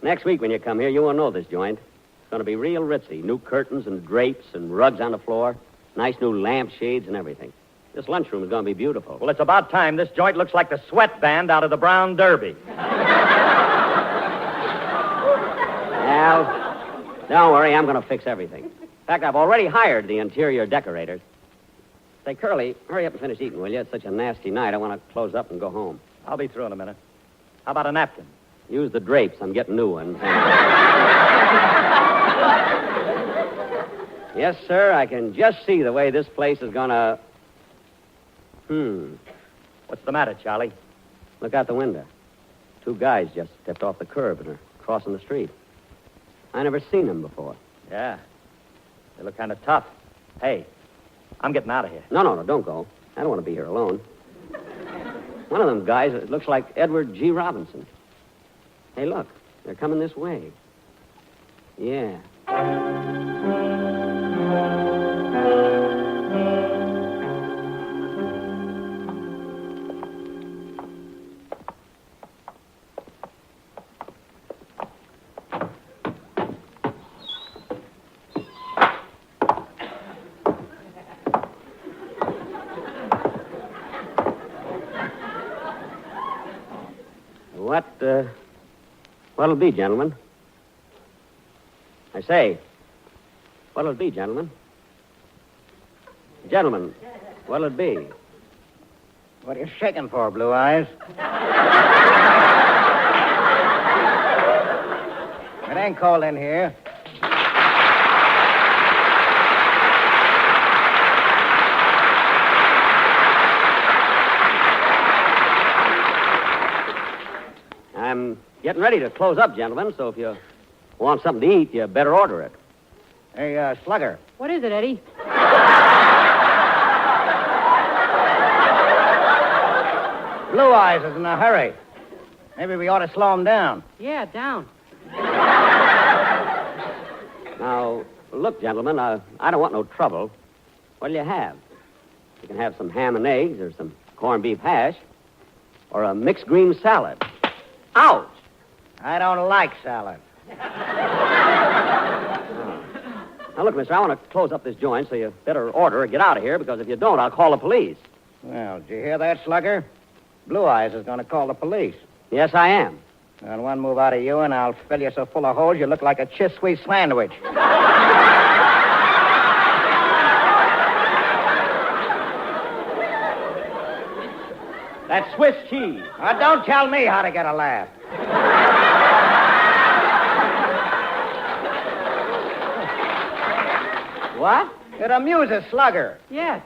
Speaker 5: next week when you come here, you won't know this joint. It's going to be real ritzy. New curtains and drapes and rugs on the floor. Nice new lampshades and everything. This lunchroom is going to be beautiful.
Speaker 8: Well, it's about time. This joint looks like the sweat band out of the Brown Derby.
Speaker 5: Well, don't worry. I'm going to fix everything. In fact, I've already hired the interior decorators. Say, Curly, hurry up and finish eating, will you? It's such a nasty night. I want to close up and go home.
Speaker 8: I'll be through in a minute. How about a napkin?
Speaker 5: Use the drapes. I'm getting new ones. Yes, sir. I can just see the way this place is going to...
Speaker 8: What's the matter, Charlie?
Speaker 5: Look out the window. 2 guys just stepped off the curb and are crossing the street. I never seen them before.
Speaker 8: Yeah. They look kind of tough. Hey, I'm getting out of here.
Speaker 5: No, don't go. I don't want to be here alone. One of them guys, it looks like Edward G. Robinson. Hey, look. They're coming this way. Yeah. What'll it be, gentlemen? I say, what'll it be, gentlemen? Gentlemen, what'll it be?
Speaker 10: What are you shaking for, Blue Eyes? It ain't cold in here.
Speaker 5: I'm getting ready to close up, gentlemen, so if you want something to eat, you better order it.
Speaker 10: Hey, Slugger.
Speaker 17: What is it, Eddie?
Speaker 10: Blue Eyes is in a hurry. Maybe we ought to slow him down.
Speaker 17: Yeah, down.
Speaker 5: Now, look, gentlemen, I don't want no trouble. What'll you have? You can have some ham and eggs or some corned beef hash or a mixed green salad. Ouch!
Speaker 10: I don't like salad.
Speaker 5: Now, look, mister, I want to close up this joint, so you better order or get out of here, because if you don't, I'll call the police.
Speaker 10: Well, did you hear that, Slugger? Blue Eyes is going to call the police.
Speaker 5: Yes, I am.
Speaker 10: And one move out of you, and I'll fill you so full of holes you look like a Chiswee sandwich.
Speaker 15: That's Swiss cheese.
Speaker 10: Don't tell me how to get a laugh.
Speaker 15: What?
Speaker 10: It amuses Slugger.
Speaker 17: Yes.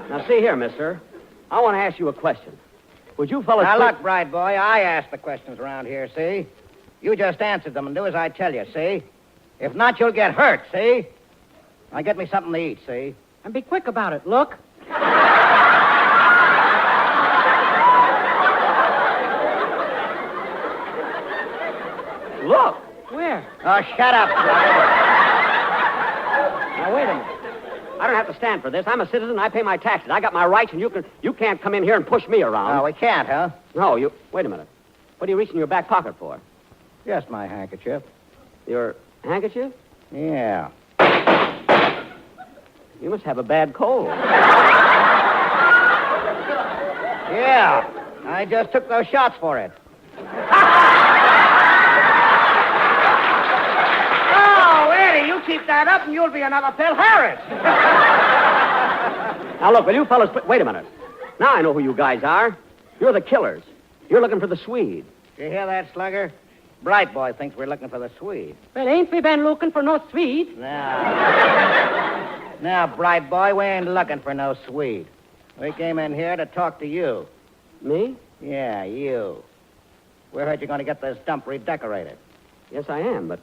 Speaker 15: Now, see here, mister. I want to ask you a question. Would you fellas...
Speaker 10: Now, look, Bright Boy, I ask the questions around here, see? You just answer them and do as I tell you, see? If not, you'll get hurt, see? Now, get me something to eat, see?
Speaker 17: And be quick about it. Look.
Speaker 15: Look.
Speaker 17: Where?
Speaker 10: Oh, shut up, Slugger.
Speaker 15: Now, wait a minute. I don't have to stand for this. I'm a citizen. I pay my taxes. I got my rights, and you can't come in here and push me around.
Speaker 10: Oh, we can't, huh?
Speaker 15: No, you... Wait a minute. What are you reaching in your back pocket for?
Speaker 10: Just my handkerchief.
Speaker 15: Your handkerchief?
Speaker 10: Yeah.
Speaker 15: You must have a bad cold.
Speaker 10: Yeah. I just took those shots for it. Oh, Eddie, you keep that up and you'll be another Phil Harris.
Speaker 15: Now, look, will you fellas... Wait a minute. Now I know who you guys are. You're the killers. You're looking for the Swede.
Speaker 10: You hear that, Slugger? Bright Boy thinks we're looking for the Swede.
Speaker 17: Well, ain't we been looking for no Swede?
Speaker 10: Now, Bright Boy, we ain't looking for no Swede. We came in here to talk to you.
Speaker 15: Me?
Speaker 10: Yeah, you. We heard you're going to get this dump redecorated.
Speaker 15: Yes, I am, but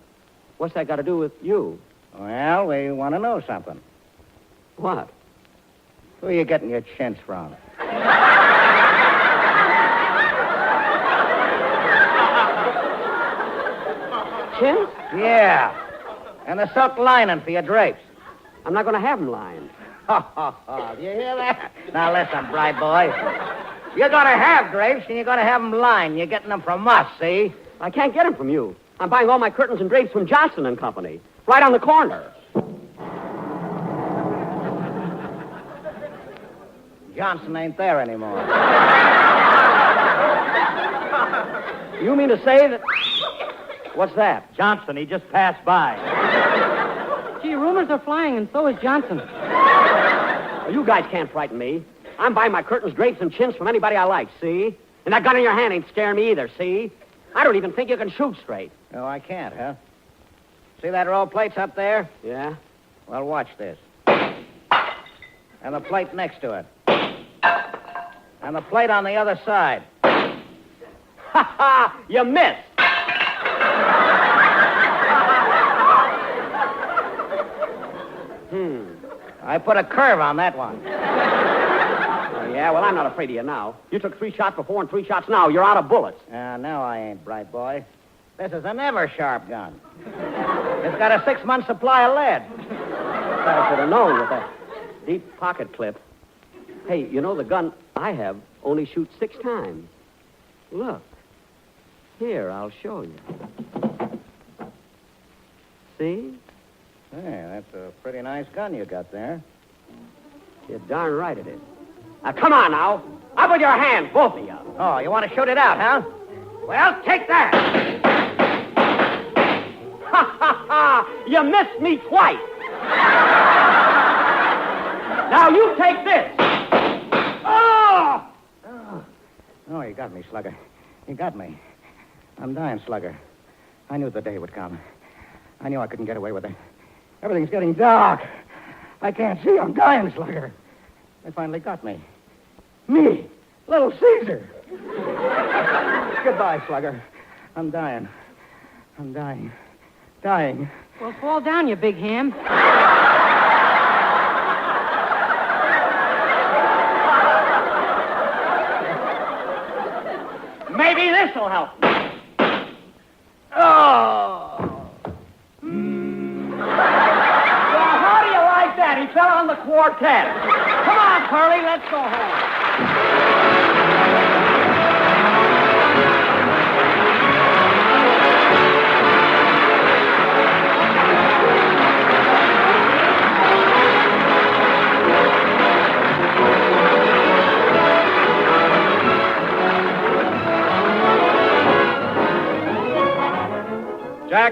Speaker 15: what's that got to do with you?
Speaker 10: Well, we want to know something.
Speaker 15: What?
Speaker 10: Who are you getting your chintz from?
Speaker 15: Chintz?
Speaker 10: Yeah. And the silk lining for your drapes.
Speaker 15: I'm not going to have them lined.
Speaker 10: Do you hear that? Now, listen, Bright Boy. You're going to have drapes, and you're going to have them lined. You're getting them from us, see?
Speaker 15: I can't get them from you. I'm buying all my curtains and drapes from Johnson and Company. Right on the corner.
Speaker 10: Johnson ain't there anymore.
Speaker 15: You mean to say that... What's that?
Speaker 10: Johnson, he just passed by.
Speaker 17: Gee, rumors are flying, and so is Johnson.
Speaker 15: Well, you guys can't frighten me. I'm buying my curtains, drapes, and chintz from anybody I like, see? And that gun in your hand ain't scaring me either, see? I don't even think you can shoot straight.
Speaker 10: Oh, I can't, huh? See that row of plates up there?
Speaker 15: Yeah?
Speaker 10: Well, watch this. And the plate next to it. And the plate on the other side.
Speaker 15: Ha ha! You missed!
Speaker 10: I put a curve on that one.
Speaker 15: Oh, yeah? Well, I'm not afraid of you now. You took 3 shots before and 3 shots now. You're out of bullets.
Speaker 10: No, I ain't, Bright Boy. This is an ever-sharp gun. It's got a 6-month supply of lead.
Speaker 15: I should have known with that deep pocket clip. Hey, you know, the gun I have only shoots 6 times. Look. Here, I'll show you. See?
Speaker 10: Hey, that's a pretty nice gun you got there.
Speaker 15: You're darn right it is. Now, come on now. Up with your hands, both of you.
Speaker 10: Oh, you want to shoot it out, huh? Well, take that.
Speaker 15: Ha, ha, ha. You missed me twice. Now, you take this. Oh!
Speaker 10: Oh, you got me, Slugger. You got me. I'm dying, Slugger. I knew the day would come. I knew I couldn't get away with it. Everything's getting dark. I can't see. I'm dying, Slugger. They finally got me. Me, Little Caesar. Goodbye, Slugger. I'm dying. I'm dying. Dying.
Speaker 17: Well, fall down, you big ham.
Speaker 10: Maybe this will help. Oh!
Speaker 15: Well, how do you like that? He fell on the quartet. Come on, Curly, let's go home.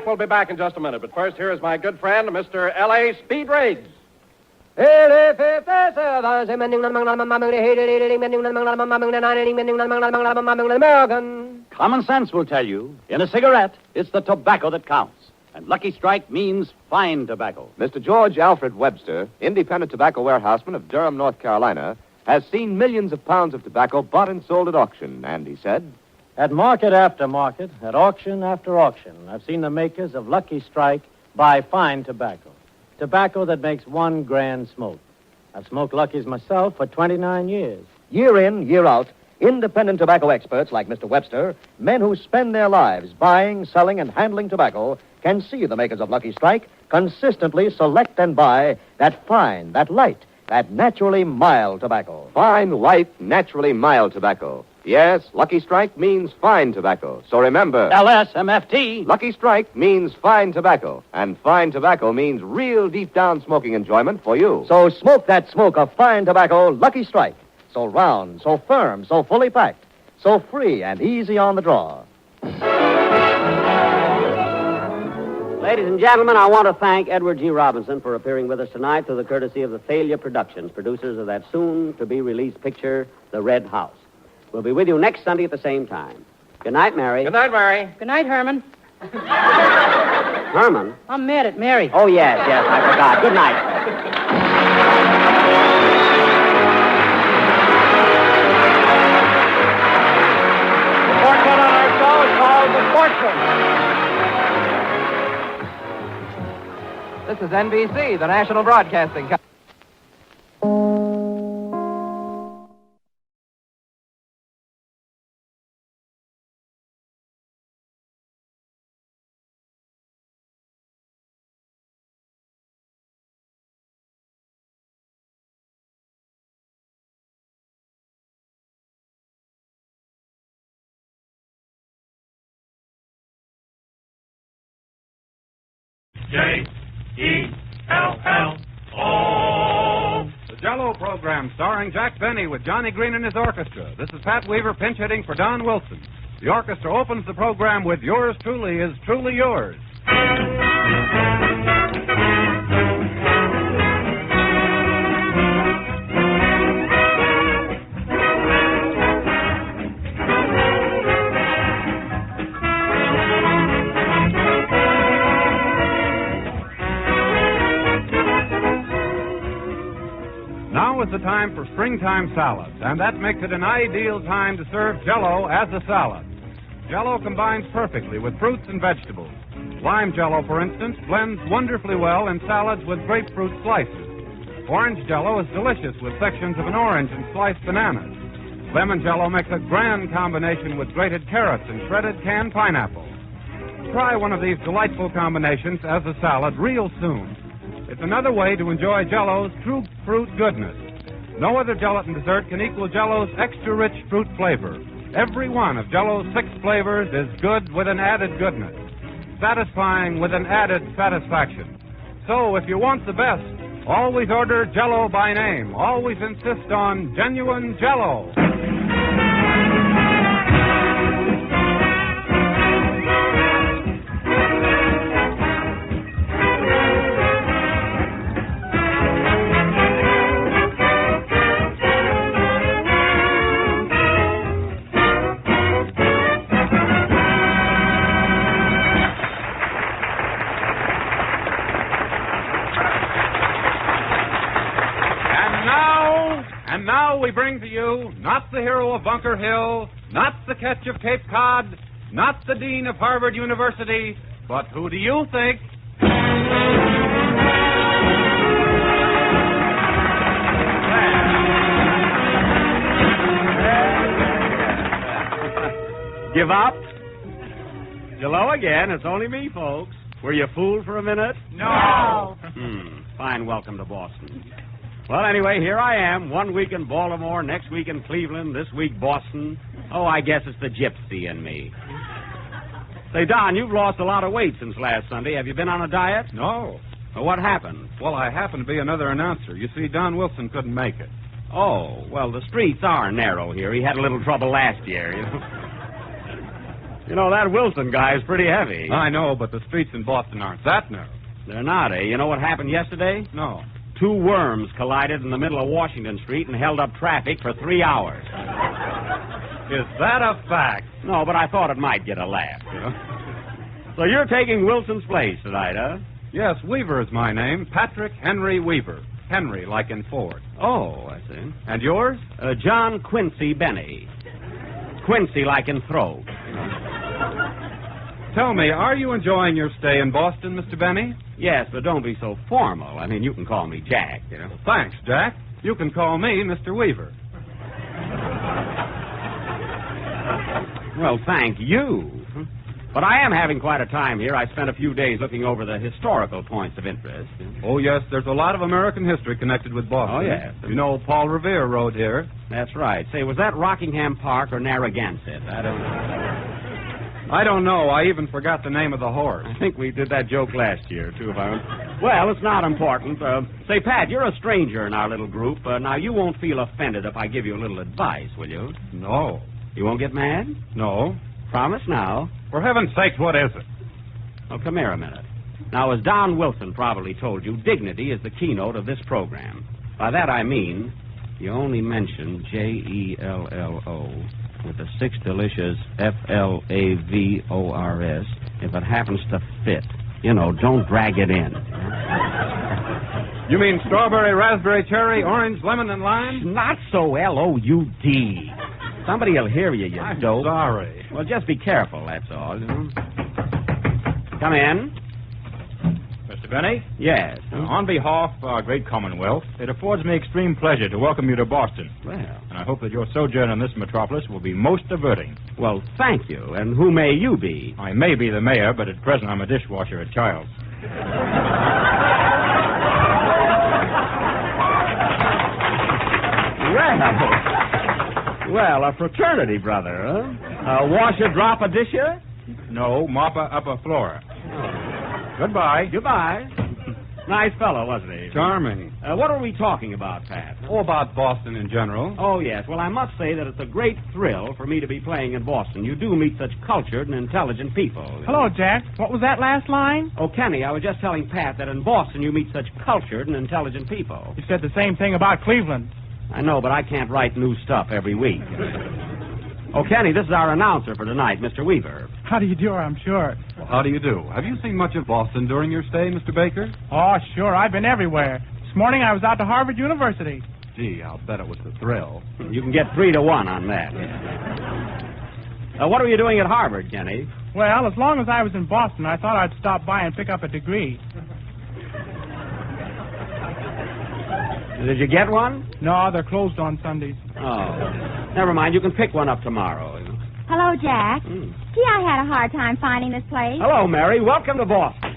Speaker 4: Jack will be back in just a minute, but first, here is my good friend, Mr. L.A. Speed Riggs.
Speaker 18: Common sense will tell you, in a cigarette, it's the tobacco that counts. And Lucky Strike means fine tobacco.
Speaker 14: Mr. George Alfred Webster, independent tobacco warehouseman of Durham, North Carolina, has seen millions of pounds of tobacco bought and sold at auction, and he said,
Speaker 19: At market after market, at auction after auction, I've seen the makers of Lucky Strike buy fine tobacco. Tobacco that makes one grand smoke. I've smoked Lucky's myself for 29 years.
Speaker 12: Year in, year out, independent tobacco experts like Mr. Webster, men who spend their lives buying, selling, and handling tobacco, can see the makers of Lucky Strike consistently select and buy that fine, that light, that naturally mild tobacco.
Speaker 14: Fine, light, naturally mild tobacco. Yes, Lucky Strike means fine tobacco. So remember...
Speaker 18: LSMFT.
Speaker 14: Lucky Strike means fine tobacco. And fine tobacco means real deep-down smoking enjoyment for you.
Speaker 12: So smoke that smoke of fine tobacco, Lucky Strike. So round, so firm, so fully packed, so free and easy on the draw.
Speaker 15: Ladies and gentlemen, I want to thank Edward G. Robinson for appearing with us tonight through the courtesy of the Thalia Productions, producers of that soon-to-be-released picture, The Red House. We'll be with you next Sunday at the same time. Good night, Mary.
Speaker 4: Good night, Mary.
Speaker 17: Good night, Herman.
Speaker 15: Herman?
Speaker 17: I'm mad at Mary.
Speaker 15: Oh, yes, I forgot. Good night.
Speaker 4: The portrait on our show is called The Portrait.
Speaker 13: This is NBC, the National Broadcasting Company.
Speaker 6: J-E-L-L-O.
Speaker 13: The Jell-O program starring Jack Benny with Johnny Green and his orchestra. This is Pat Weaver pinch hitting for Don Wilson. The orchestra opens the program with Yours Truly Is Truly Yours. Now is the time for springtime salads, and that makes it an ideal time to serve Jell-O as a salad. Jell-O combines perfectly with fruits and vegetables. Lime Jell-O, for instance, blends wonderfully well in salads with grapefruit slices. Orange Jell-O is delicious with sections of an orange and sliced bananas. Lemon Jell-O makes a grand combination with grated carrots and shredded canned pineapple. Try one of these delightful combinations as a salad real soon. It's another way to enjoy Jell-O's true fruit goodness. No other gelatin dessert can equal Jell-O's extra-rich fruit flavor. Every one of Jell-O's 6 flavors is good with an added goodness, satisfying with an added satisfaction. So if you want the best, always order Jell-O by name. Always insist on genuine Jell-O. And now we bring to you not the hero of Bunker Hill, not the catch of Cape Cod, not the dean of Harvard University, but who do you think?
Speaker 18: Give up? Hello again. It's only me, folks. Were you fooled for a minute?
Speaker 6: No.
Speaker 18: Fine welcome to Boston. Well, anyway, here I am. 1 week in Baltimore, next week in Cleveland, this week Boston. Oh, I guess it's the gypsy in me. Say, Don, you've lost a lot of weight since last Sunday. Have you been on a diet?
Speaker 13: No.
Speaker 18: Well, what happened?
Speaker 13: Well, I happen to be another announcer. You see, Don Wilson couldn't make it.
Speaker 18: Oh, well, the streets are narrow here. He had a little trouble last year, you know. You know, that Wilson guy is pretty heavy.
Speaker 13: I know, but the streets in Boston aren't that narrow.
Speaker 18: They're not, eh? You know what happened yesterday?
Speaker 13: No.
Speaker 18: 2 worms collided in the middle of Washington Street and held up traffic for 3 hours.
Speaker 13: Is that a fact?
Speaker 18: No, but I thought it might get a laugh, you know. So you're taking Wilson's place tonight, huh?
Speaker 13: Yes, Weaver is my name. Patrick Henry Weaver. Henry, like in Ford.
Speaker 18: Oh, I see.
Speaker 13: And yours?
Speaker 18: John Quincy Benny. Quincy, like in throat.
Speaker 13: Tell me, are you enjoying your stay in Boston, Mr. Benny?
Speaker 18: Yes, but don't be so formal. I mean, you can call me Jack, you know.
Speaker 13: Thanks, Jack. You can call me Mr. Weaver.
Speaker 18: Well, thank you. But I am having quite a time here. I spent a few days looking over the historical points of interest.
Speaker 13: Oh, yes, there's a lot of American history connected with Boston.
Speaker 18: Oh, yes.
Speaker 13: You know, Paul Revere rode here.
Speaker 18: That's right. Say, was that Rockingham Park or Narragansett?
Speaker 13: I don't know. I even forgot the name of the horse.
Speaker 18: I think we did that joke last year, too, if I remember. Well, it's not important. Say, Pat, you're a stranger in our little group. Now, you won't feel offended if I give you a little advice, will you?
Speaker 13: No.
Speaker 18: You won't get mad?
Speaker 13: No.
Speaker 18: Promise now.
Speaker 13: For heaven's sake, what is it?
Speaker 18: Well, come here a minute. Now, as Don Wilson probably told you, dignity is the keynote of this program. By that I mean, you only mention Jello with the 6 delicious FLAVORS if it happens to fit. You know, don't drag it in.
Speaker 13: You mean strawberry, raspberry, cherry, orange, lemon, and lime?
Speaker 18: Not so LOUD. Somebody will hear you, you dope.
Speaker 13: Sorry.
Speaker 18: Well, just be careful, that's all. Come in.
Speaker 20: Mr. Benny?
Speaker 18: Yes.
Speaker 20: On behalf of our great Commonwealth, it affords me extreme pleasure to welcome you to Boston.
Speaker 18: Well.
Speaker 20: And I hope that your sojourn in this metropolis will be most diverting.
Speaker 18: Well, thank you. And who may you be?
Speaker 20: I may be the mayor, but at present I'm a dishwasher at Child's.
Speaker 18: Well, a fraternity brother, huh? Washer, drop a disher?
Speaker 20: No, mopper, upper floor.
Speaker 18: Goodbye. Goodbye. Nice fellow, wasn't he?
Speaker 13: Charming.
Speaker 18: What are we talking about, Pat?
Speaker 13: Oh, about Boston in general.
Speaker 18: Oh, yes. Well, I must say that it's a great thrill for me to be playing in Boston. You do meet such cultured and intelligent people.
Speaker 21: Hello, Jack. What was that last line?
Speaker 18: Oh, Kenny, I was just telling Pat that in Boston you meet such cultured and intelligent people.
Speaker 21: You said the same thing about Cleveland.
Speaker 18: I know, but I can't write new stuff every week. Oh, Kenny, this is our announcer for tonight, Mr. Weaver.
Speaker 21: How do you do, I'm sure.
Speaker 13: Well, how do you do? Have you seen much of Boston during your stay, Mr. Baker?
Speaker 21: Oh, sure. I've been everywhere. This morning I was out to Harvard University.
Speaker 13: Gee, I'll bet it was a thrill.
Speaker 18: You can get 3-1 on that. What were you doing at Harvard, Kenny?
Speaker 21: Well, as long as I was in Boston, I thought I'd stop by and pick up a degree.
Speaker 18: Did you get one?
Speaker 21: No, they're closed on Sundays.
Speaker 18: Oh. Never mind. You can pick one up tomorrow.
Speaker 9: Hello, Jack. Gee, I had a hard time finding this place.
Speaker 18: Hello, Mary. Welcome to Boston.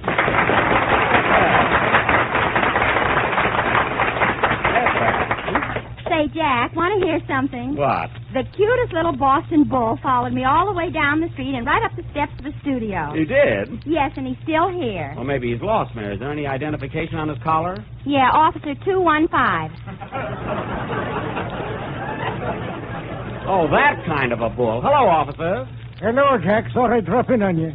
Speaker 9: Say, Jack, want to hear something?
Speaker 18: What?
Speaker 9: The cutest little Boston bull followed me all the way down the street and right up the steps of the studio.
Speaker 18: He did?
Speaker 9: Yes, and he's still here.
Speaker 18: Well, maybe he's lost, Mary. Is there any identification on his collar?
Speaker 9: Yeah, Officer 215.
Speaker 18: Oh, that kind of a bull. Hello, officer.
Speaker 22: Hello, Jack. Thought I'd drop in on you.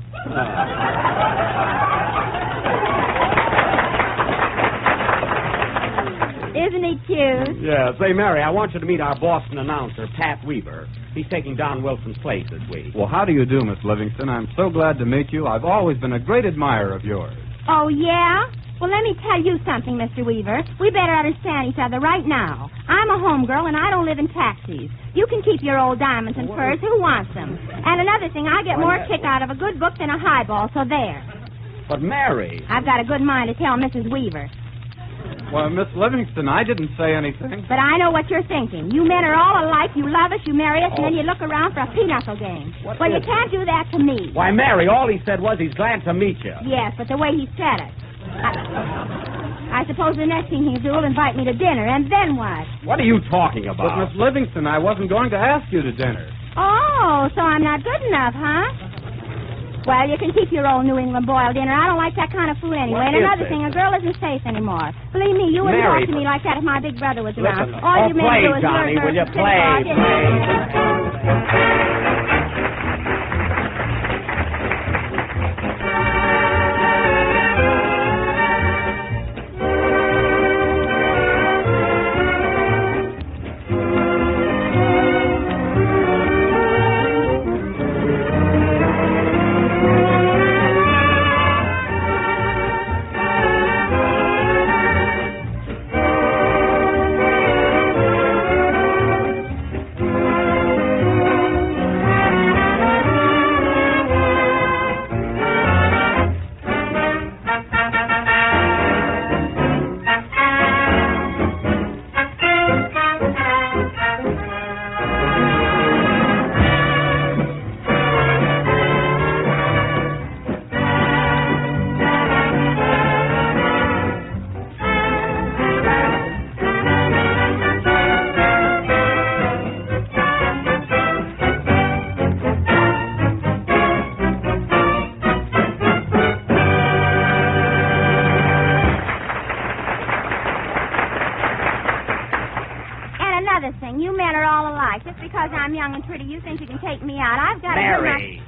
Speaker 9: Isn't he cute?
Speaker 18: Yeah. Say, Mary, I want you to meet our Boston announcer, Pat Weaver. He's taking Don Wilson's place this week.
Speaker 13: Well, how do you do, Miss Livingston? I'm so glad to meet you. I've always been a great admirer of yours.
Speaker 9: Oh, yeah? Well, let me tell you something, Mr. Weaver. We better understand each other right now. I'm a homegirl, and I don't live in taxis. You can keep your old diamonds and furs. Who wants them? And another thing, I get more kick out of a good book than a highball, so there.
Speaker 18: But, Mary...
Speaker 9: I've got a good mind to tell Mrs. Weaver.
Speaker 13: Well, Miss Livingston, I didn't say anything.
Speaker 9: But I know what you're thinking. You men are all alike. You love us, you marry us, and then you look around for a pinochle game. Well, you can't do that to me.
Speaker 18: Why, Mary, all he said was he's glad to meet you.
Speaker 9: Yes, but the way he said it. I suppose the next thing he'll do will invite me to dinner, and then what?
Speaker 18: What are you talking
Speaker 13: But,
Speaker 18: about?
Speaker 13: Miss Livingston, I wasn't going to ask you to dinner.
Speaker 9: Oh, so I'm not good enough, huh? Well, you can keep your old New England boiled dinner. I don't like that kind of food anyway.
Speaker 18: What
Speaker 9: And
Speaker 18: is
Speaker 9: another
Speaker 18: it?
Speaker 9: thing, a girl isn't safe anymore. Believe me, you wouldn't
Speaker 18: Mary,
Speaker 9: talk to me like that if my big brother was around.
Speaker 18: Listen,
Speaker 9: All you men
Speaker 18: play,
Speaker 9: do is
Speaker 18: Johnny,
Speaker 9: murder,
Speaker 18: will you
Speaker 9: sit
Speaker 18: play,
Speaker 9: around, because I'm young and pretty, you think you can take me out. I've got
Speaker 18: Mary.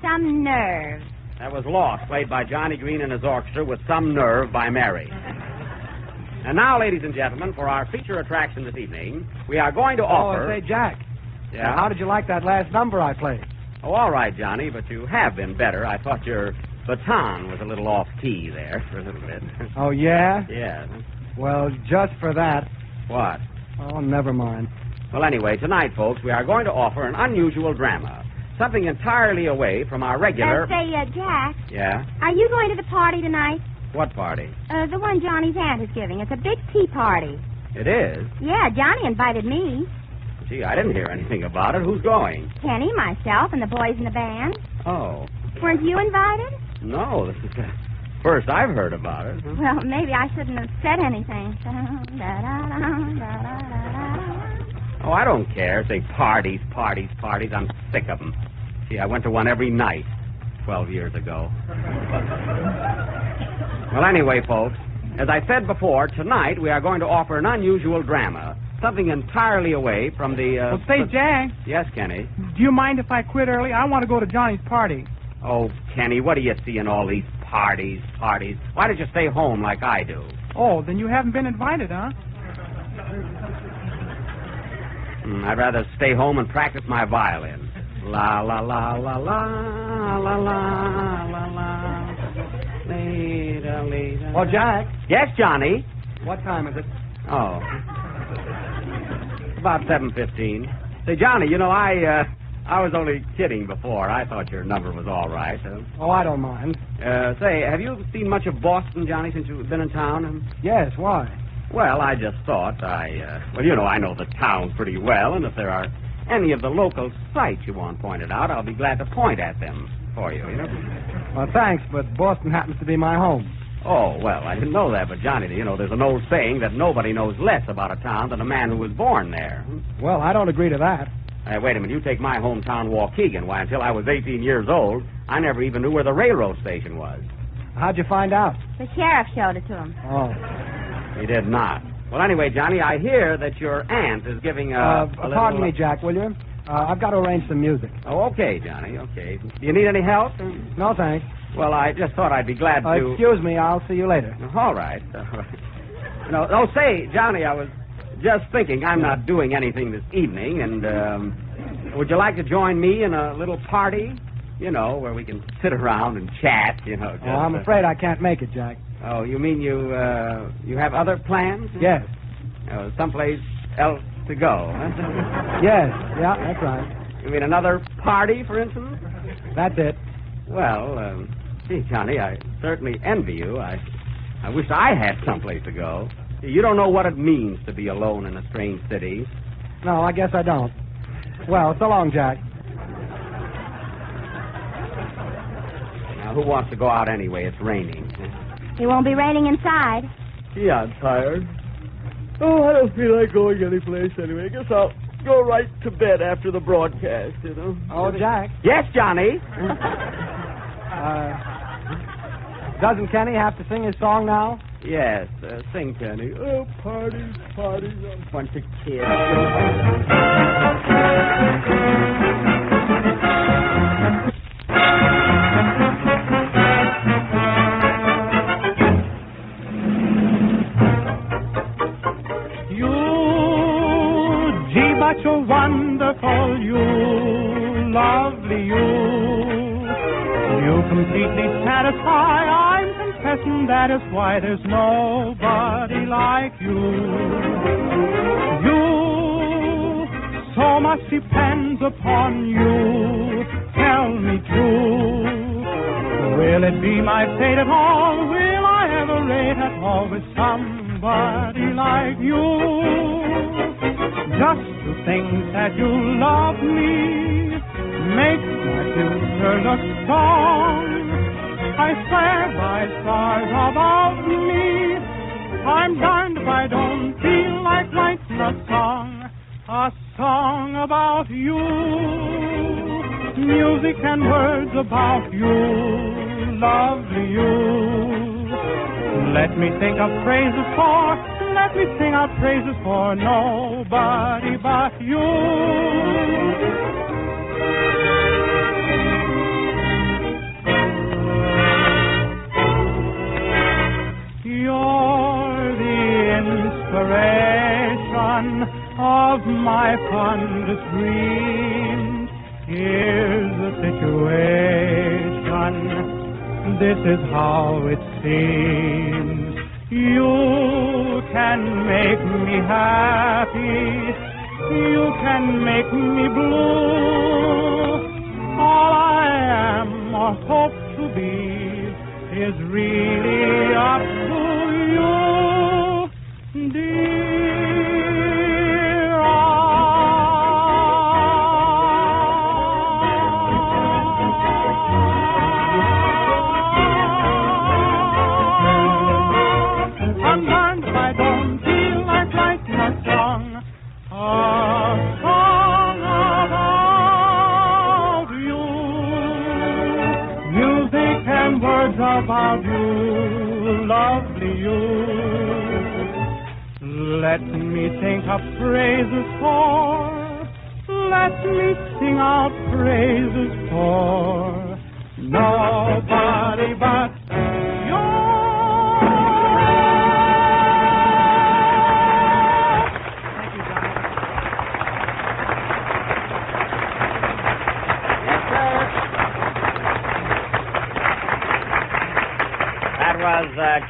Speaker 9: some nerve.
Speaker 18: That was Lost, played by Johnny Green and his orchestra with Some Nerve by Mary. And now, ladies and gentlemen, for our feature attraction this evening, we are going to offer...
Speaker 22: Oh, say, Jack.
Speaker 18: Yeah?
Speaker 22: How did you like that last number I played?
Speaker 18: Oh, all right, Johnny, but you have been better. I thought your baton was a little off-key there for a little bit.
Speaker 22: Oh, yeah?
Speaker 18: Yeah.
Speaker 22: Well, just for that.
Speaker 18: What?
Speaker 22: Oh, never mind.
Speaker 18: Well, anyway, tonight, folks, we are going to offer an unusual drama. Something entirely away from our regular...
Speaker 9: Jack.
Speaker 18: Yeah?
Speaker 9: Are you going to the party tonight?
Speaker 18: What party?
Speaker 9: The one Johnny's aunt is giving. It's a big tea party.
Speaker 18: It is?
Speaker 9: Yeah, Johnny invited me.
Speaker 18: Gee, I didn't hear anything about it. Who's going?
Speaker 9: Kenny, myself, and the boys in the band.
Speaker 18: Oh.
Speaker 9: Weren't you invited?
Speaker 18: No, this is the first I've heard about it.
Speaker 9: Well, maybe I shouldn't have said anything.
Speaker 18: Oh, I don't care. Say parties. I'm sick of them. See, I went to one every night 12 years ago. Well, anyway, folks, as I said before, tonight we are going to offer an unusual drama. Something entirely away from the...
Speaker 21: Well, say, Jack.
Speaker 18: Yes, Kenny?
Speaker 21: Do you mind if I quit early? I want to go to Johnny's party.
Speaker 18: Oh, Kenny, what do you see in all these parties? Why did you stay home like I do?
Speaker 21: Oh, then you haven't been invited, huh?
Speaker 18: I'd rather stay home and practice my violin. La, la, la, la, la, la, la, la, la. Later, later.
Speaker 22: Well, Jack.
Speaker 18: Yes, Johnny?
Speaker 22: What time is it?
Speaker 18: Oh. About 7:15. Say, Johnny, you know, I was only kidding before. I thought your number was all right.
Speaker 22: Oh, I don't mind.
Speaker 18: Say, have you seen much of Boston, Johnny, since you've been in town?
Speaker 22: Yes, why?
Speaker 18: Well, I just thought well, you know, I know the town pretty well, and if there are any of the local sights you want pointed out, I'll be glad to point at them for you, you know.
Speaker 22: Well, thanks, but Boston happens to be my home.
Speaker 18: Oh, well, I didn't know that, but, Johnny, you know, there's an old saying that nobody knows less about a town than a man who was born there.
Speaker 22: Well, I don't agree to that.
Speaker 18: Wait a minute, you take my hometown, Waukegan. Why, until I was 18 years old, I never even knew where the railroad station was.
Speaker 22: How'd you find out?
Speaker 9: The sheriff showed it to him.
Speaker 22: Oh.
Speaker 18: He did not. Well, anyway, Johnny, I hear that your aunt is giving a little...
Speaker 22: Pardon me, Jack, will you? I've got to arrange some music.
Speaker 18: Oh, okay, Johnny, okay. Do you need any help?
Speaker 22: No, thanks.
Speaker 18: Well, I just thought I'd be glad to...
Speaker 22: Excuse me, I'll see you later.
Speaker 18: All right. No, say, Johnny, I was just thinking I'm not doing anything this evening, and would you like to join me in a little party? You know, where we can sit around and chat, you know. Just,
Speaker 22: I'm afraid I can't make it, Jack.
Speaker 18: Oh, you mean you have other plans?
Speaker 22: Yes.
Speaker 18: Someplace else to go, huh?
Speaker 22: Yes, yeah, that's right.
Speaker 18: You mean another party, for instance?
Speaker 22: That's it.
Speaker 18: Well, gee, Johnny, I certainly envy you. I wish I had someplace to go. You don't know what it means to be alone in a strange city.
Speaker 22: No, I guess I don't. Well, so long, Jack.
Speaker 18: Now, who wants to go out anyway? It's raining.
Speaker 9: It won't be raining inside.
Speaker 7: Yeah, I'm tired. Oh, I don't feel like going anyplace anyway. Guess I'll go right to bed after the broadcast, you know.
Speaker 22: Oh, Jack.
Speaker 18: Yes, Johnny.
Speaker 22: Doesn't Kenny have to sing his song now?
Speaker 18: Yes, sing, Kenny.
Speaker 7: Oh, parties, a bunch of kids.
Speaker 21: But you're wonderful, you, lovely you. You completely satisfy, I'm confessing that is why there's nobody like you. You, so much depends upon you, tell me true. Will it be my fate at all, will I ever rate at all with somebody like you? Just to think that you love me makes my future look strong. I swear by stars above me, I'm darned if I don't feel like writing a song about you. Music and words about you, lovely you. Let me think of phrases for, let let me sing out praises for nobody but you. You're the inspiration of my fondest dreams. Here's the situation. This is how it seems. You can make me happy. You can make me blue. All I am or hope to be is really up to you, dear. Sometimes I don't feel like writing a song about you. Music and words about you, lovely you. Let me think of praises for, let me sing out praises for nobody but you.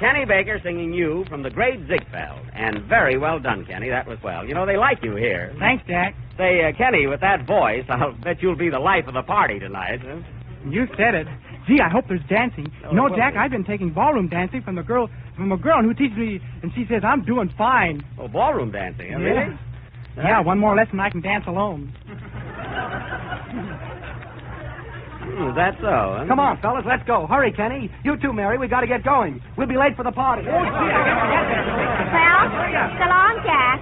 Speaker 5: Kenny Baker singing You from the great Ziegfeld. And very well done, Kenny. That was well. You know, they like you here.
Speaker 21: Thanks, Jack.
Speaker 5: Say, Kenny, with that voice, I'll bet you'll be the life of the party tonight. Huh?
Speaker 21: You said it. Gee, I hope there's dancing. You know, Jack, I've been taking ballroom dancing from a girl who teaches me, and she says I'm doing fine.
Speaker 5: Oh, ballroom dancing, huh?
Speaker 21: Yeah.
Speaker 5: Really?
Speaker 21: Yeah, one more lesson I can dance alone.
Speaker 5: Is that so, huh?
Speaker 22: Come on, fellas, let's go. Hurry, Kenny. You too, Mary. We got to get going. We'll be late for the party.
Speaker 9: Well, so long, Jack.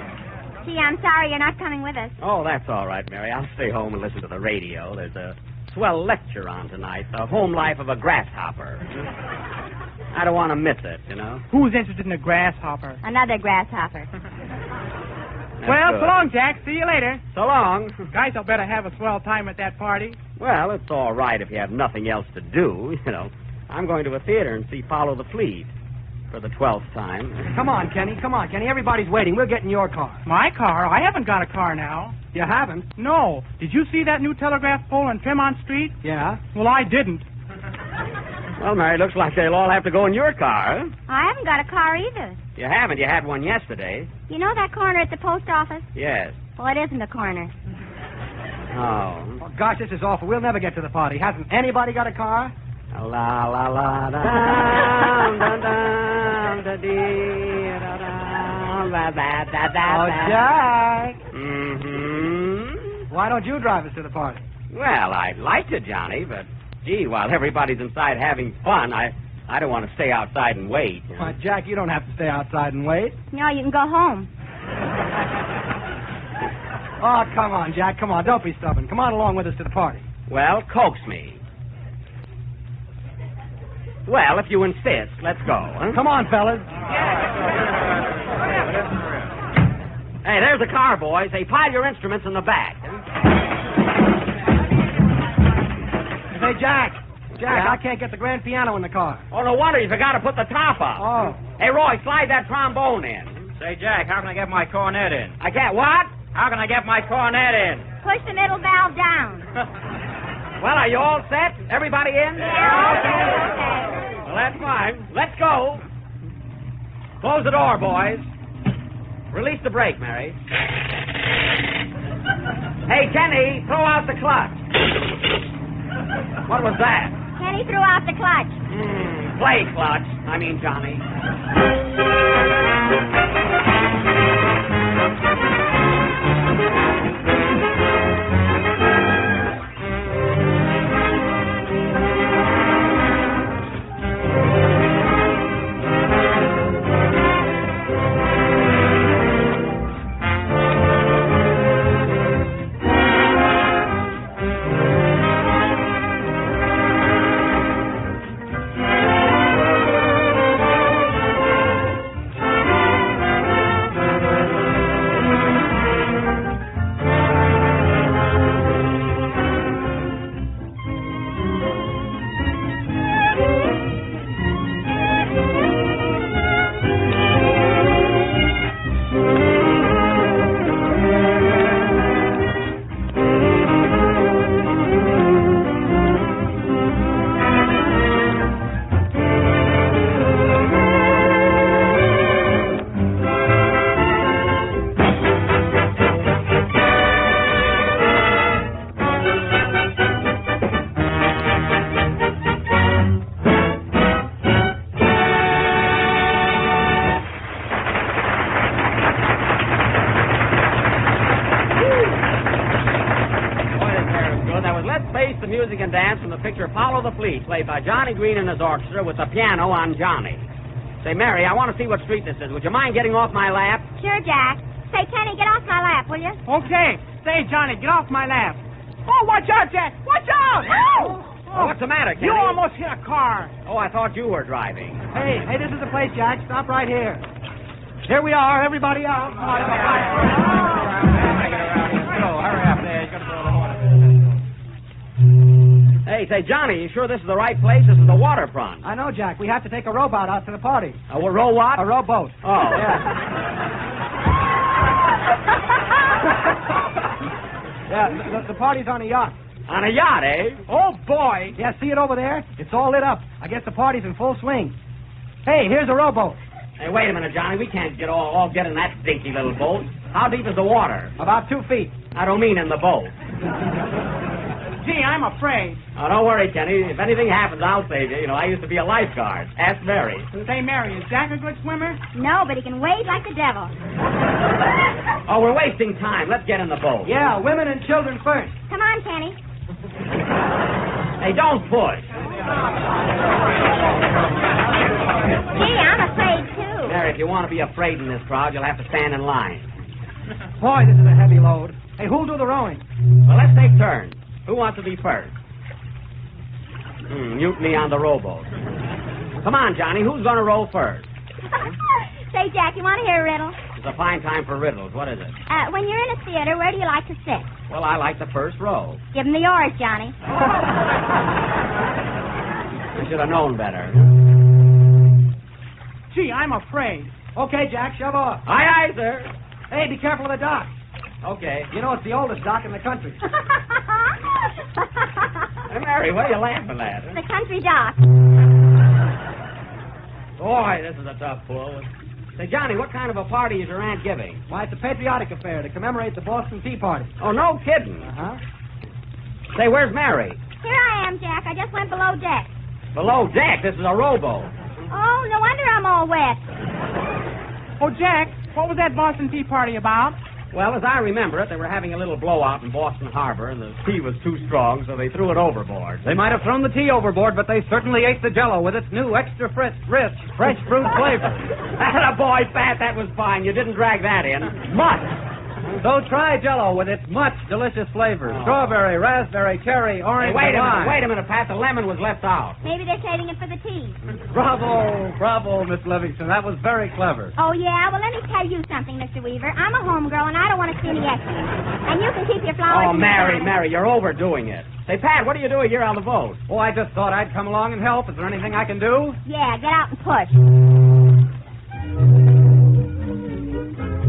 Speaker 9: Gee, I'm sorry you're not coming with us.
Speaker 5: Oh, that's all right, Mary. I'll stay home and listen to the radio. There's a swell lecture on tonight, The Home Life of a Grasshopper. I don't want to miss it, you know.
Speaker 21: Who's interested in a grasshopper?
Speaker 9: Another grasshopper.
Speaker 21: Well,
Speaker 5: good.
Speaker 21: so long, Jack. See you later.
Speaker 5: So long.
Speaker 21: Guys, I'll better have a swell time at that party.
Speaker 5: Well, it's all right if you have nothing else to do, you know. I'm going to a theater and see Follow the Fleet for the 12th time.
Speaker 22: Come on, Kenny. Everybody's waiting. We'll get in your car.
Speaker 21: My car? I haven't got a car now.
Speaker 22: You haven't?
Speaker 21: No. Did you see that new telegraph pole on Tremont Street?
Speaker 22: Yeah.
Speaker 21: Well, I didn't.
Speaker 5: Well, Mary, looks like they'll all have to go in your car, huh?
Speaker 9: I haven't got a car either.
Speaker 5: You haven't. You had one yesterday.
Speaker 9: You know that corner at the post office?
Speaker 5: Yes.
Speaker 9: Well, it isn't a corner.
Speaker 5: Oh.
Speaker 22: Oh, gosh, this is awful. We'll never get to the party. Hasn't anybody got a car?
Speaker 5: La la la da da da dee da da da da da.
Speaker 22: Oh, Jack.
Speaker 5: Mm-hmm.
Speaker 22: Why don't you drive us to the party?
Speaker 5: Well, I'd like to, Johnny, but gee, while everybody's inside having fun, I don't want to stay outside and wait. You know?
Speaker 22: Why, Jack, you don't have to stay outside and wait.
Speaker 9: No, you can go home.
Speaker 22: Oh, come on, Jack. Come on. Don't be stubborn. Come on along with us to the party.
Speaker 5: Well, coax me. Well, if you insist, let's go. Huh?
Speaker 22: Come on, fellas.
Speaker 5: Hey, there's a car, boys. Hey, pile your instruments in the back.
Speaker 22: Hey, Jack.
Speaker 5: Yeah?
Speaker 22: I can't get the grand piano in the car.
Speaker 5: Oh, no wonder you forgot to put the top up.
Speaker 22: Oh.
Speaker 5: Hey, Roy, slide that trombone in.
Speaker 8: Say, Jack, how can I get my cornet in?
Speaker 5: I can't what?
Speaker 8: How can I get my cornet in?
Speaker 9: Push the middle valve down.
Speaker 5: Well, are you all set? Everybody in?
Speaker 9: Yeah, okay.
Speaker 5: Well, that's fine. Let's go. Close the door, boys. Release the brake, Mary. Hey, Kenny, throw out the clutch. What was that?
Speaker 9: Kenny threw out the clutch.
Speaker 5: Play clutch. I mean, Johnny. dance from the picture Follow the Fleet, played by Johnny Green and his orchestra with the piano on Johnny. Say, Mary, I want to see what street this is. Would you mind getting off my lap?
Speaker 9: Sure, Jack. Say, Kenny, get off my lap, will you?
Speaker 22: Okay. Say, Johnny, get off my lap. Oh, watch out, Jack. Watch out.
Speaker 5: Oh, what's the matter, Kenny?
Speaker 22: You almost hit a car.
Speaker 5: Oh, I thought you were driving.
Speaker 22: Hey, this is the place, Jack. Stop right here. Here we are. Everybody out.
Speaker 8: Hurry up there. You're going to throw the horn.
Speaker 5: Hey, say, Johnny, you sure this is the right place? This is the waterfront.
Speaker 22: I know, Jack. We have to take a rowboat out to the party.
Speaker 5: A row what?
Speaker 22: A rowboat.
Speaker 5: Oh.
Speaker 22: Yeah, the party's on a yacht.
Speaker 5: On a yacht, eh?
Speaker 22: Oh, boy. Yeah, see it over there? It's all lit up. I guess the party's in full swing. Hey, here's a rowboat.
Speaker 5: Hey, wait a minute, Johnny. We can't all get in that dinky little boat. How deep is the water?
Speaker 22: About 2 feet.
Speaker 5: I don't mean in the boat.
Speaker 22: Gee, I'm afraid.
Speaker 5: Oh, don't worry, Kenny. If anything happens, I'll save you. You know, I used to be a lifeguard. Ask Mary.
Speaker 22: Say, Mary, is Jack a good swimmer?
Speaker 9: No, but he can wade like the devil.
Speaker 5: Oh, we're wasting time. Let's get in the boat.
Speaker 22: Yeah, women and children first.
Speaker 9: Come on, Kenny.
Speaker 5: Hey, don't push.
Speaker 9: Gee, I'm afraid, too.
Speaker 5: Mary, if you want to be afraid in this crowd, you'll have to stand in line.
Speaker 22: Boy, this is a heavy load. Hey, who'll do the rowing?
Speaker 5: Well, let's take turns. Who wants to be first? Mutiny on the rowboat. Come on, Johnny. Who's going to row first?
Speaker 9: Say, Jack, you want to hear a riddle?
Speaker 5: It's a fine time for riddles. What is it?
Speaker 9: When you're in a theater, where do you like to sit?
Speaker 5: Well, I like the first row.
Speaker 9: Give him the oars, Johnny.
Speaker 5: I should have known better.
Speaker 22: Gee, I'm afraid. Okay, Jack, shove off.
Speaker 5: Aye, aye, sir.
Speaker 22: Hey, be careful of the dock.
Speaker 5: Okay.
Speaker 22: You know, it's the oldest dock in the country.
Speaker 5: Hey, Mary, what are you laughing at?
Speaker 9: The country dock.
Speaker 5: Boy, this is a tough pull. Say, Johnny, what kind of a party is your aunt giving?
Speaker 22: Why, it's a patriotic affair to commemorate the Boston Tea Party.
Speaker 5: Oh, no kidding.
Speaker 22: Uh-huh.
Speaker 5: Say, where's Mary?
Speaker 9: Here I am, Jack. I just went below deck.
Speaker 5: Below deck? This is a rowboat.
Speaker 9: Oh, no wonder I'm all wet.
Speaker 22: Oh, Jack, what was that Boston Tea Party about?
Speaker 5: Well, as I remember it, they were having a little blowout in Boston Harbor, and the tea was too strong, so they threw it overboard.
Speaker 19: They might have thrown the tea overboard, but they certainly ate the Jell-O with its new extra rich fresh fruit flavor.
Speaker 5: Attaboy, Pat, that was fine. You didn't drag that in. Much.
Speaker 19: So try Jell-O with its much delicious flavors. Strawberry, raspberry, cherry, orange,
Speaker 5: Hey,
Speaker 19: and
Speaker 5: wait a minute, Pat. The lemon was left out.
Speaker 9: Maybe they're saving it for the tea.
Speaker 19: Bravo, Miss Livingston. That was very clever.
Speaker 9: Oh, yeah? Well, let me tell you something, Mr. Weaver. I'm a homegirl, and I don't want to see any extras. And you can keep your flowers...
Speaker 5: Oh, Mary, you're overdoing it. Say, Pat, what are you doing here on the boat?
Speaker 19: Oh, I just thought I'd come along and help. Is there anything I can do?
Speaker 9: Yeah, get out and push.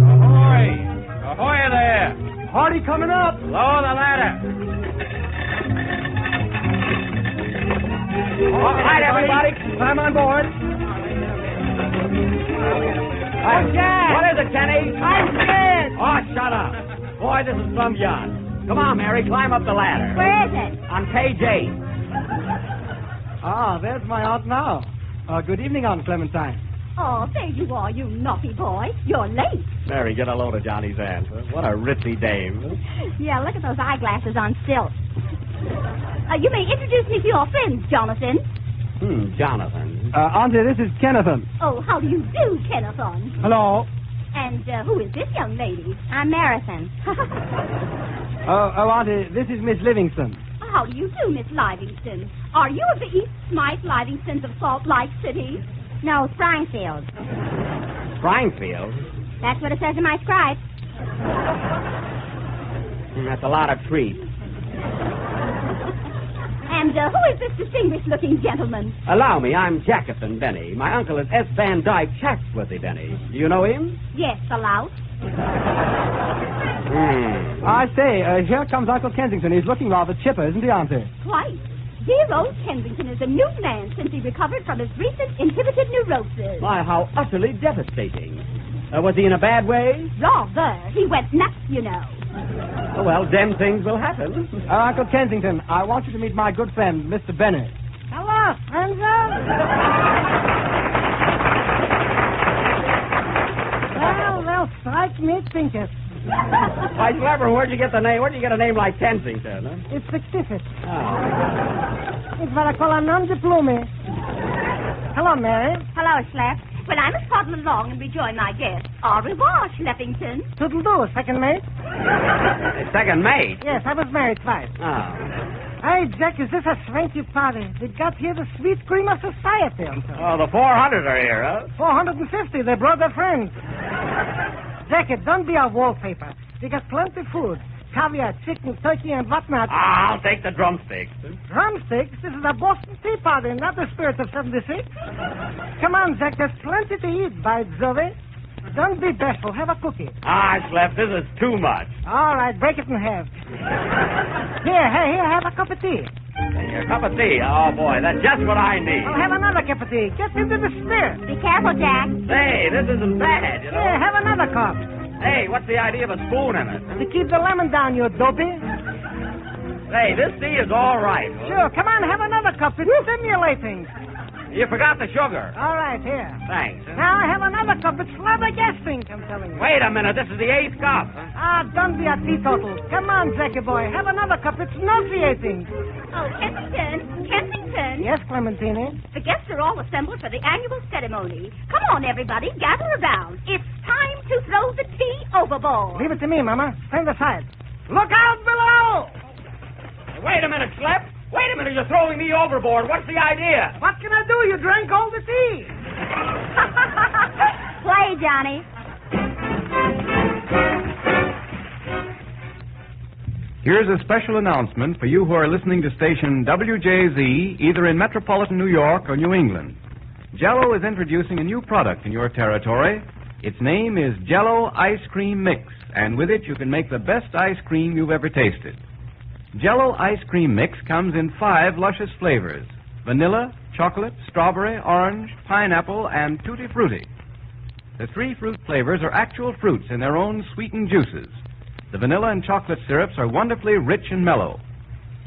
Speaker 8: Ahoy! Ahoy there!
Speaker 19: Party coming up.
Speaker 8: Lower the ladder.
Speaker 19: All right, everybody. Climb on board.
Speaker 5: What is it, Kenny?
Speaker 9: I'm scared.
Speaker 5: Oh, shut up. Boy, this is some yacht. Come on, Mary, climb up the ladder.
Speaker 9: Where is it?
Speaker 5: On page 8.
Speaker 22: Ah, there's my aunt now. Good evening, Aunt Clementine.
Speaker 16: Oh, there you are, you naughty boy. You're late.
Speaker 5: Mary, get a load of Johnny's aunt. What a ritzy dame.
Speaker 16: Yeah, look at those eyeglasses on stilts. You may introduce me to your friends, Jonathan.
Speaker 5: Jonathan.
Speaker 22: Auntie, this is Kennethan.
Speaker 16: Oh, how do you do, Kennethan?
Speaker 22: Hello.
Speaker 16: And who is this young lady?
Speaker 9: I'm Marison.
Speaker 22: Auntie, this is Miss Livingston.
Speaker 16: How do you do, Miss Livingston? Are you of the East Smythe Livingstons of Salt Lake City?
Speaker 9: No, Springfield.
Speaker 5: Springfield?
Speaker 9: That's what it says in my scribe.
Speaker 5: That's a lot of trees.
Speaker 16: And who is this distinguished-looking gentleman?
Speaker 5: Allow me, I'm Jackson Benny. My uncle is S. Van Dyke Chatsworthy Benny. Do you know him?
Speaker 16: Yes, the louse.
Speaker 22: I say, here comes Uncle Kensington. He's looking rather chipper, isn't he, Auntie?
Speaker 16: Quite. Dear old Kensington is a new man since he recovered from his recent inhibited neurosis.
Speaker 5: My, how utterly devastating. Was he in a bad way?
Speaker 16: Rather. He went nuts, you know.
Speaker 5: Oh, well, them things will happen.
Speaker 22: Uncle Kensington, I want you to meet my good friend, Mr. Bennett.
Speaker 16: Hello,
Speaker 22: Well, strike me thinketh.
Speaker 5: Why, Clever, where'd you get the name? Where'd you get a name like Kensington? Huh?
Speaker 2: It's fictitious.
Speaker 5: Oh.
Speaker 2: It's what I call a non-diplomi. Hello, Mary.
Speaker 11: Hello, Slap. Well, I must toddle along and rejoin my guest. Au revoir, Schleppington.
Speaker 2: Toodle-doo, second mate.
Speaker 5: Second mate?
Speaker 2: Yes, I was married twice.
Speaker 5: Oh.
Speaker 2: Hey, Jack, is this a swanky party? They got here the sweet cream of society.
Speaker 5: Oh, the 400 are here, huh?
Speaker 2: 450. They brought their friends. Jack, it don't be a wallpaper. They got plenty food. Caviar, chicken, turkey, and whatnot.
Speaker 5: I'll take the drumsticks.
Speaker 2: Drumsticks? This is a Boston Tea Party, not the Spirit of 76. Come on, Jack, there's plenty to eat, by Jove. Don't be bashful. Have a cookie.
Speaker 5: Slap, this is too much.
Speaker 2: All right, break it in half. Here, have a cup of tea.
Speaker 5: A cup of tea? Oh, boy, that's just what I need.
Speaker 2: I'll have another cup of tea. Get into the spirit.
Speaker 11: Be careful, Jack.
Speaker 5: Say, this isn't bad, you know.
Speaker 2: Here, have another cup.
Speaker 5: Hey, what's the idea of a spoon in it?
Speaker 2: To keep the lemon down, you dopey.
Speaker 5: Hey, this tea is all right.
Speaker 2: Sure, come on, have another cup. It's stimulating.
Speaker 5: You forgot the sugar.
Speaker 2: All right, here.
Speaker 5: Thanks.
Speaker 2: Now I have another cup. It's flabbergasting, I'm telling you.
Speaker 5: Wait a minute, this is the 8th cup.
Speaker 2: Don't be a teetotal. Come on, Jackie boy, have another cup. It's nauseating.
Speaker 11: Oh, Kensington.
Speaker 2: Yes, Clementine?
Speaker 11: The guests are all assembled for the annual ceremony. Come on, everybody, gather around. It's time to throw the tea overboard.
Speaker 2: Leave it to me, Mama. Stand aside. Look out below!
Speaker 5: Wait a minute, Slep. Wait a minute, you're throwing me overboard. What's the idea?
Speaker 2: What can I do? You drank all the tea.
Speaker 11: Play, Johnny.
Speaker 13: Here's a special announcement for you who are listening to station WJZ, either in metropolitan New York or New England. Jell-O is introducing a new product in your territory. Its name is Jell-O Ice Cream Mix, and with it you can make the best ice cream you've ever tasted. Jell-O Ice Cream Mix comes in 5 luscious flavors: vanilla, chocolate, strawberry, orange, pineapple, and tutti frutti. The 3 fruit flavors are actual fruits in their own sweetened juices. The vanilla and chocolate syrups are wonderfully rich and mellow.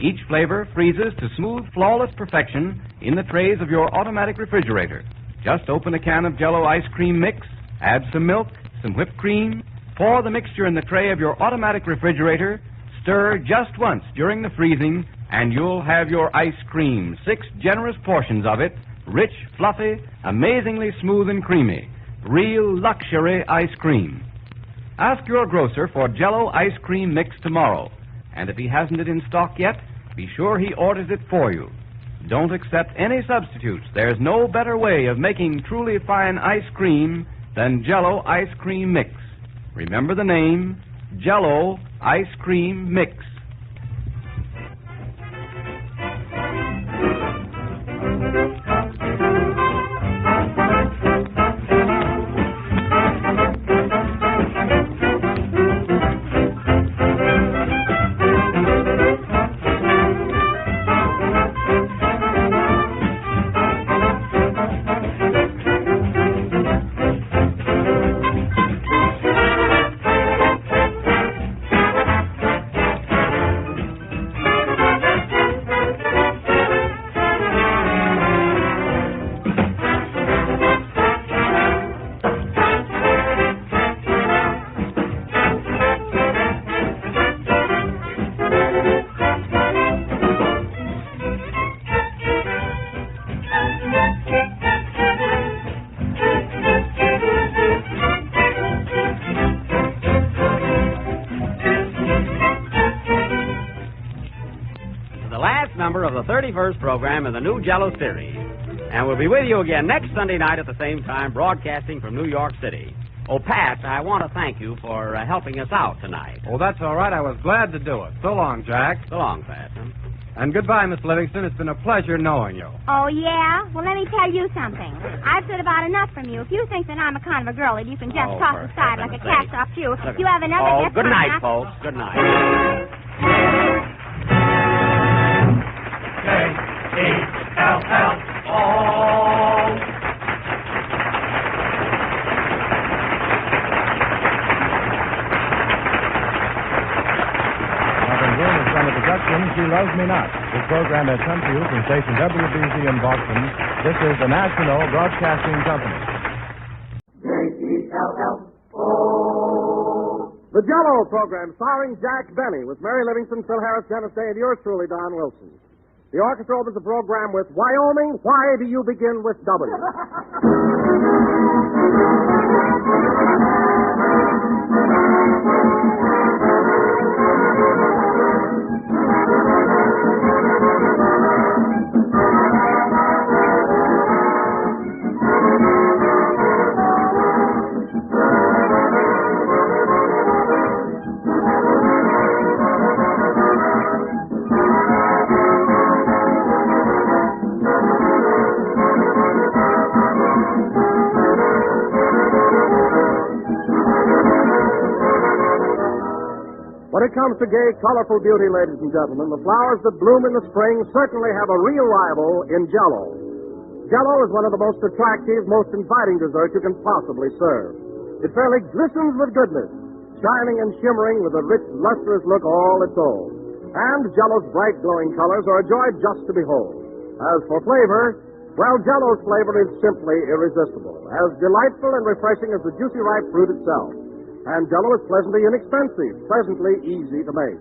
Speaker 13: Each flavor freezes to smooth, flawless perfection in the trays of your automatic refrigerator. Just open a can of Jell-O Ice Cream Mix, add some milk, some whipped cream, pour the mixture in the tray of your automatic refrigerator, stir just once during the freezing, and you'll have your ice cream, 6 generous portions of it, rich, fluffy, amazingly smooth and creamy. Real luxury ice cream. Ask your grocer for Jell-O Ice Cream Mix tomorrow, and if he hasn't it in stock yet, be sure he orders it for you. Don't accept any substitutes. There's no better way of making truly fine ice cream than Jell-O Ice Cream Mix. Remember the name, Jell-O Ice Cream Mix.
Speaker 5: Of the 31st program in the new Jell-O series. And we'll be with you again next Sunday night at the same time, broadcasting from New York City. Oh, Pat, I want to thank you for helping us out tonight.
Speaker 19: Oh, that's all right. I was glad to do it. So long, Jack.
Speaker 5: So long, Pat.
Speaker 19: And goodbye, Miss Livingston. It's been a pleasure knowing you.
Speaker 9: Oh, yeah? Well, let me tell you something. I've said about enough from you. If you think that I'm a kind of a girl that you can just toss aside like a cat's off shoe, you have another guess.
Speaker 5: Good night, folks. Good night.
Speaker 23: She Loves Me Not. This program has come to you from station WBZ in Boston. This is the National Broadcasting Company.
Speaker 6: J-E-L-L-O.
Speaker 1: The Jell-O program, starring Jack Benny, with Mary Livingston, Phil Harris, Dennis Day, and yours truly, Don Wilson. The orchestra opens the program with Wyoming, Why Do You Begin with W? When it comes to gay, colorful beauty, ladies and gentlemen, the flowers that bloom in the spring certainly have a real rival in Jell-O. Jell-O is one of the most attractive, most inviting desserts you can possibly serve. It fairly glistens with goodness, shining and shimmering with a rich, lustrous look all its own. And Jell-O's bright, glowing colors are a joy just to behold. As for flavor, well, Jell-O's flavor is simply irresistible, as delightful and refreshing as the juicy ripe fruit itself. And Jell-O is pleasantly inexpensive, pleasantly easy to make.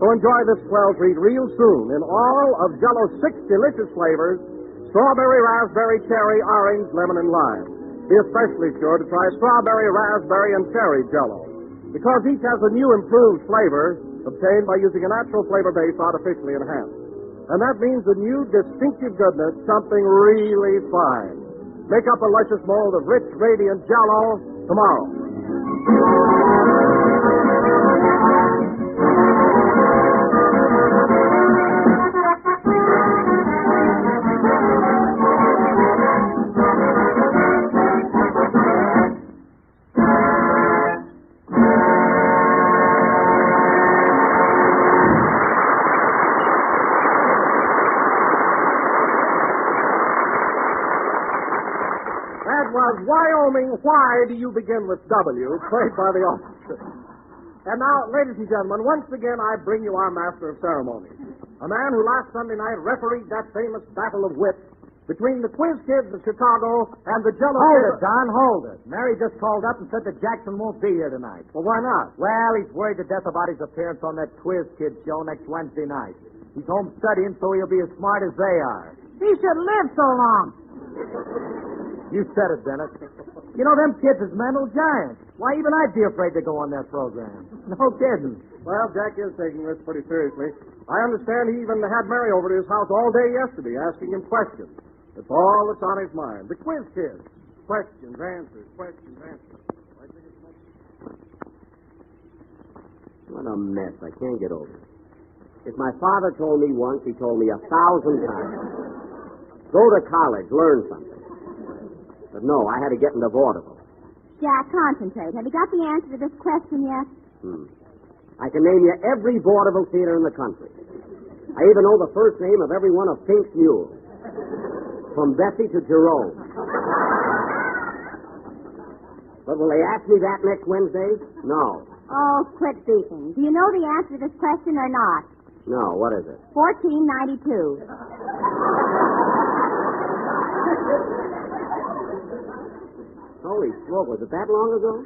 Speaker 1: So enjoy this swell treat real soon in all of Jell-O's 6 delicious flavors: strawberry, raspberry, cherry, orange, lemon, and lime. Be especially sure to try strawberry, raspberry, and cherry Jell-O, because each has a new improved flavor obtained by using a natural flavor base artificially enhanced. And that means a new distinctive goodness, something really fine. Make up a luscious mold of rich, radiant Jell-O tomorrow. Wyoming, Why Do You Begin with W, played by the orchestra. And now, ladies and gentlemen, once again I bring you our master of ceremonies, a man who last Sunday night refereed that famous battle of wits between the Quiz Kids of Chicago and the Jell-O
Speaker 3: Hold
Speaker 1: Kids.
Speaker 3: it, Don, hold it. Mary just called up and said that Jackson won't be here tonight.
Speaker 1: Well, why not?
Speaker 3: Well, he's worried to death about his appearance on that Quiz Kids show next Wednesday night. He's home studying so he'll be as smart as they are.
Speaker 2: He should live so long.
Speaker 3: You said it, Dennis. You know, them kids is mental giants. Why, even I'd be afraid to go on that program. No kidding.
Speaker 1: Well, Jack is taking this pretty seriously. I understand he even had Mary over to his house all day yesterday asking him questions. That's all that's on his mind. The Quiz Kids. Questions, answers, questions, answers.
Speaker 15: What a mess. I can't get over it. If my father told me once, he told me 1,000 times. Go to college, learn something. But no, I had to get into vaudeville.
Speaker 11: Jack, concentrate. Have you got the answer to this question yet?
Speaker 15: I can name you every vaudeville theater in the country. I even know the first name of every one of Pink's mules. From Bessie to Jerome. But will they ask me that next Wednesday? No.
Speaker 11: Oh, quit beefing. Do you know the answer to this question or not?
Speaker 15: No, what is it?
Speaker 11: 1492.
Speaker 15: Holy smoke, was it that long ago?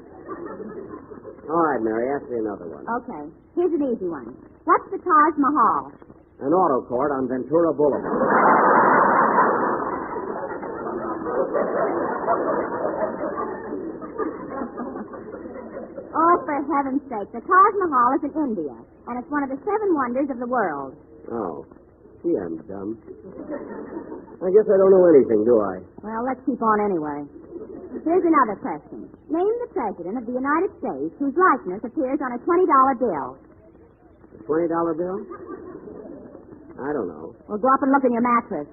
Speaker 15: All right, Mary, ask me another one.
Speaker 11: Okay. Here's an easy one. What's the Taj Mahal?
Speaker 15: An auto court on Ventura Boulevard.
Speaker 11: Oh, for heaven's sake. The Taj Mahal is in India, and it's one of the 7 wonders of the world.
Speaker 15: Oh. Gee, I'm dumb. I guess I don't know anything, do I?
Speaker 11: Well, let's keep on anyway. Here's another question. Name the President of the United States whose likeness appears on a $20 bill.
Speaker 15: A $20 bill? I don't know.
Speaker 11: Well, go up and look in your mattress.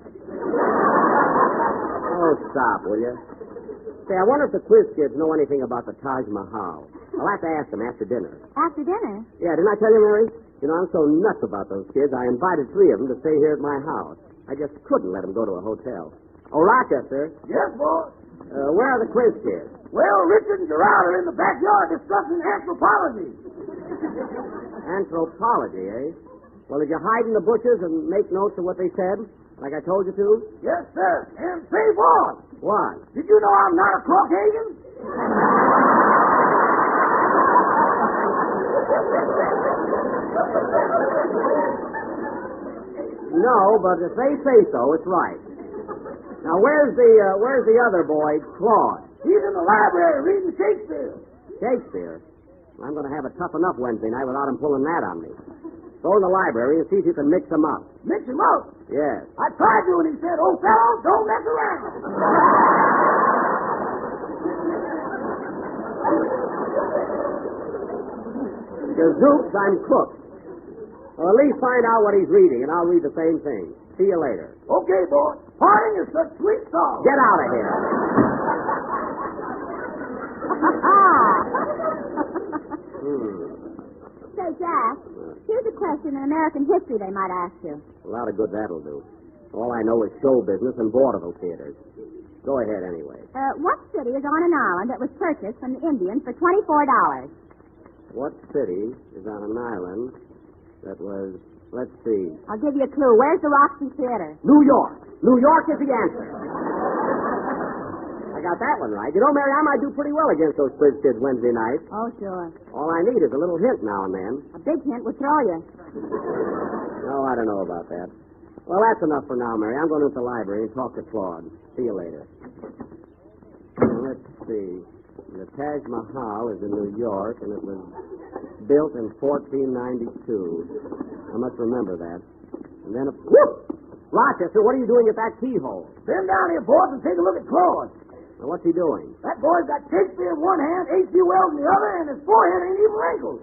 Speaker 15: Oh, stop, will you? Say, I wonder if the Quiz Kids know anything about the Taj Mahal. I'll have to ask them after dinner.
Speaker 11: After dinner?
Speaker 15: Yeah, didn't I tell you, Mary? You know, I'm so nuts about those kids, I invited 3 of them to stay here at my house. I just couldn't let them go to a hotel. Oh, Rochester.
Speaker 2: Yes, boss?
Speaker 15: Where are the Quiz Kids?
Speaker 2: Well, Richard and Gerard are in the backyard discussing anthropology.
Speaker 15: Anthropology, eh? Well, did you hide in the bushes and make notes of what they said, like I told you to?
Speaker 2: Yes, sir. And say, boss.
Speaker 15: What?
Speaker 2: Did you know I'm not a Caucasian?
Speaker 3: No, but if they say so, it's right. Now, where's the other boy, Claude?
Speaker 10: He's in the library reading Shakespeare.
Speaker 3: Shakespeare? I'm going to have a tough enough Wednesday night without him pulling that on me. Go in the library and see if you can mix them up.
Speaker 10: Mix him up?
Speaker 3: Yes.
Speaker 10: I tried to, and he said, "Oh, fellow, don't mess around."
Speaker 3: Gazooks, I'm cooked. Well, at least find out what he's reading, and I'll read the same thing. See you later.
Speaker 10: Okay, boy. Parting is such sweet song.
Speaker 3: Get out of here.
Speaker 11: Say, Jack, here's a question in American history they might ask you.
Speaker 3: A lot of good that'll do. All I know is show business and vaudeville theaters. Go ahead anyway.
Speaker 11: What city is on an island that was purchased from the Indians for $24?
Speaker 3: What city is on an island that was, let's see.
Speaker 11: I'll give you a clue. Where's the Roxy Theater?
Speaker 3: New York. New York is the answer. I got that one right. You know, Mary, I might do pretty well against those quiz kids Wednesday night.
Speaker 11: Oh, sure.
Speaker 3: All I need is a little hint now and then.
Speaker 11: A big hint would throw you.
Speaker 3: No, I don't know about that. Well, that's enough for now, Mary. I'm going to the library and talk to Claude. See you later. Let's see. The Taj Mahal is in New York, and it was built in 1492. I must remember that. And then, whoop! Rochester, what are you doing at that keyhole?
Speaker 10: Bend down here, boys, and take a look at Claude.
Speaker 3: Now, what's he doing?
Speaker 10: That boy's got Shakespeare in one hand, H.G. Wells in the other, and his forehead ain't even wrinkled.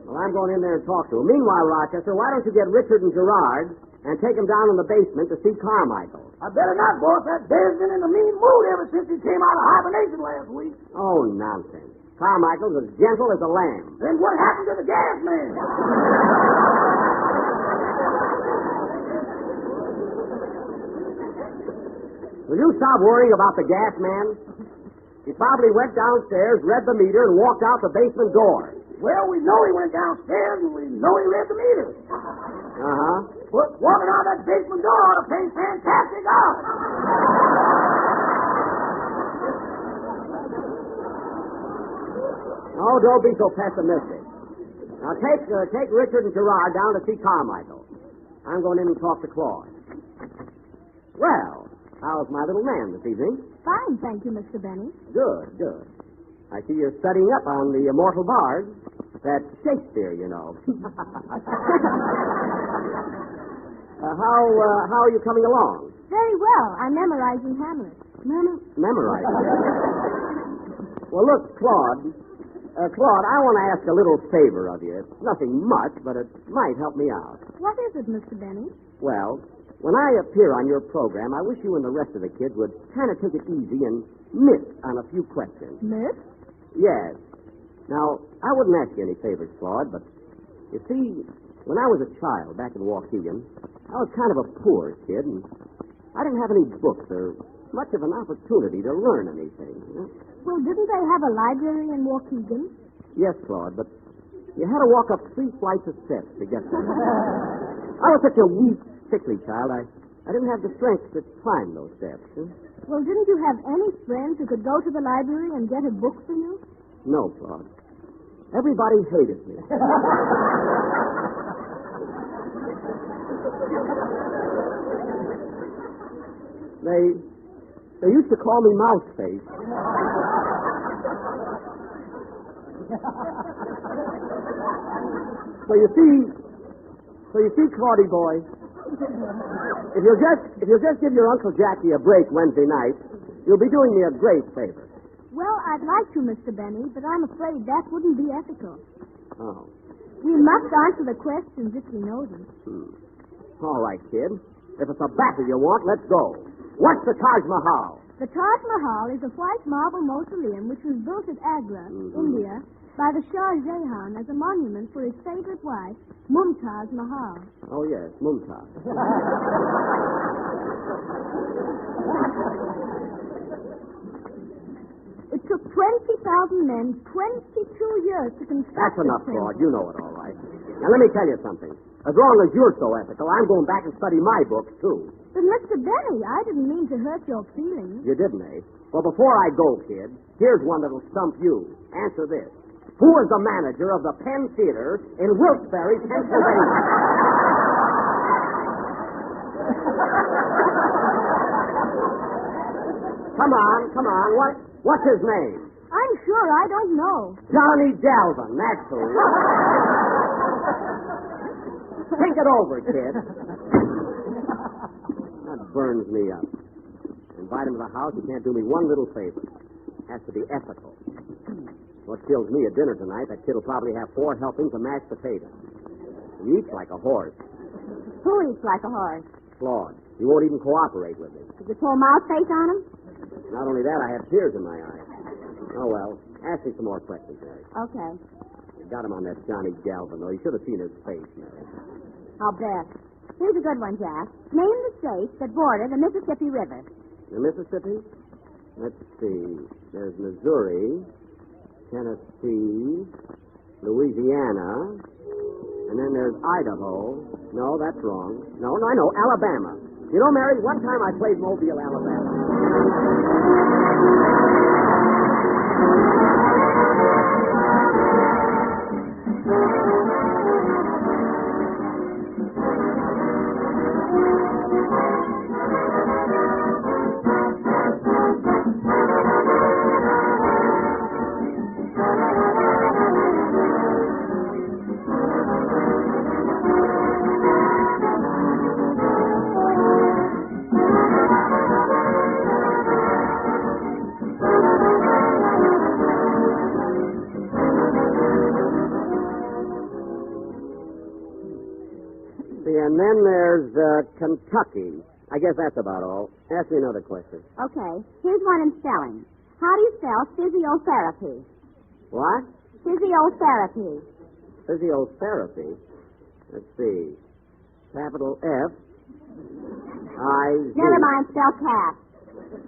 Speaker 3: Well, I'm going in there and talk to him. Meanwhile, Rochester, why don't you get Richard and Gerard and take them down in the basement to see Carmichael?
Speaker 10: I better not, boss. That bear's been in a mean mood ever since he came out of hibernation last week.
Speaker 3: Oh, nonsense. Carmichael's as gentle as a lamb.
Speaker 10: Then what happened to the gas man?
Speaker 3: Will you stop worrying about the gas man? He probably went downstairs, read the meter, and walked out the basement door.
Speaker 10: Well, we know he went downstairs, and we know he read the meter.
Speaker 3: Uh-huh.
Speaker 10: But walking out that basement door ought to pay fantastic odds.
Speaker 3: Oh, don't be so pessimistic. Now, take Richard and Gerard down to see Carmichael. I'm going in and talk to Claude. Well, how's my little man this evening?
Speaker 11: Fine, thank you, Mr. Benny.
Speaker 3: Good, good. I see you're studying up on the immortal bard. That's Shakespeare, you know. How are you coming along?
Speaker 11: Very well. I'm memorizing Hamlet.
Speaker 3: Memorizing? Well, look, Claude, I want to ask a little favor of you. It's nothing much, but it might help me out.
Speaker 11: What is it, Mr. Benny?
Speaker 3: Well, when I appear on your program, I wish you and the rest of the kids would kind of take it easy and miss on a few questions.
Speaker 11: Miss?
Speaker 3: Yes. Now, I wouldn't ask you any favors, Claude, but you see, when I was a child back in Waukegan, I was kind of a poor kid, and I didn't have any books or much of an opportunity to learn anything. You know?
Speaker 11: Well, didn't they have a library in Waukegan?
Speaker 3: Yes, Claude, but you had to walk up 3 flights of steps to get there. I was such a weak, sickly child, I didn't have the strength to climb those steps. Huh?
Speaker 11: Well, didn't you have any friends who could go to the library and get a book for you?
Speaker 3: No, Claude. Everybody hated me. They used to call me Mouseface. So you see, Claudie boy, if you'll just give your Uncle Jackie a break Wednesday night, you'll be doing me a great favor.
Speaker 11: Well, I'd like to, Mr. Benny, but I'm afraid that wouldn't be ethical.
Speaker 3: Oh.
Speaker 11: We must answer the questions if we know them.
Speaker 3: All right, kid. If it's a battle you want, let's go. What's the Taj Mahal?
Speaker 11: The Taj Mahal is a white marble mausoleum which was built at Agra, India, by the Shah Jahan as a monument for his favorite wife, Mumtaz Mahal.
Speaker 3: Oh, yes, Mumtaz.
Speaker 11: It took 20,000 men 22 years to construct.
Speaker 3: That's enough, Claude. You know it all right. Now, let me tell you something. As long as you're so ethical, I'm going back and study my books, too.
Speaker 11: But, Mr. Benny, I didn't mean to hurt your feelings.
Speaker 3: You didn't, eh? Well, before I go, kid, here's one that'll stump you. Answer this. who is the manager of the Penn Theater in Wilkes-Barre, Pennsylvania? Come on. What's his name?
Speaker 11: I'm sure I don't know.
Speaker 3: Johnny Galvin, that's who. Think it over, kid. That burns me up. Invite him to the house, he can't do me one little favor. Has to be ethical. What kills me at dinner tonight, that kid will probably have 4 helpings of mashed potatoes. He eats like a horse.
Speaker 11: Who eats like a horse?
Speaker 3: Claude. He won't even cooperate with me.
Speaker 11: Did you pull mouth face on him?
Speaker 3: Not only that, I have tears in my eyes. Oh, well. Ask me some more questions, Mary.
Speaker 11: Okay.
Speaker 3: You got him on that Johnny Galvin, though. You should have seen his face, Mary.
Speaker 11: I'll bet. Here's a good one, Jack. Name the states that border the Mississippi River.
Speaker 3: The Mississippi? Let's see. There's Missouri, Tennessee, Louisiana, and then there's Idaho. No, that's wrong. No, I know. Alabama. You know, Mary, one time I played Mobile, Alabama. And then there's Kentucky. I guess that's about all. Ask me another question.
Speaker 11: Okay. Here's one in spelling. How do you spell physiotherapy?
Speaker 3: What?
Speaker 11: Physiotherapy.
Speaker 3: Physiotherapy? Let's see. Capital F-I-Z.
Speaker 11: Never mind, spell cat.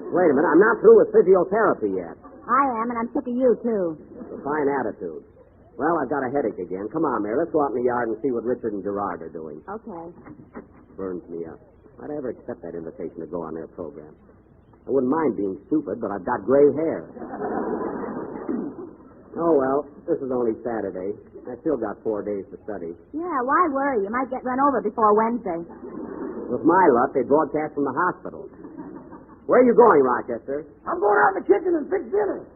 Speaker 3: Wait a minute. I'm not through with physiotherapy yet.
Speaker 11: I am, and I'm sick of you, too.
Speaker 3: A fine attitude. Well, I've got a headache again. Come on, Mary. Let's go out in the yard and see what Richard and Gerard are doing.
Speaker 11: Okay.
Speaker 3: Burns me up. Why'd I ever accept that invitation to go on their program? I wouldn't mind being stupid, but I've got gray hair. Oh, well, this is only Saturday. I still got 4 days to study.
Speaker 11: Yeah, why worry? You might get run over before Wednesday.
Speaker 3: With my luck, they broadcast from the hospital. Where are you going, Rochester?
Speaker 10: I'm going out in the kitchen and fix dinner.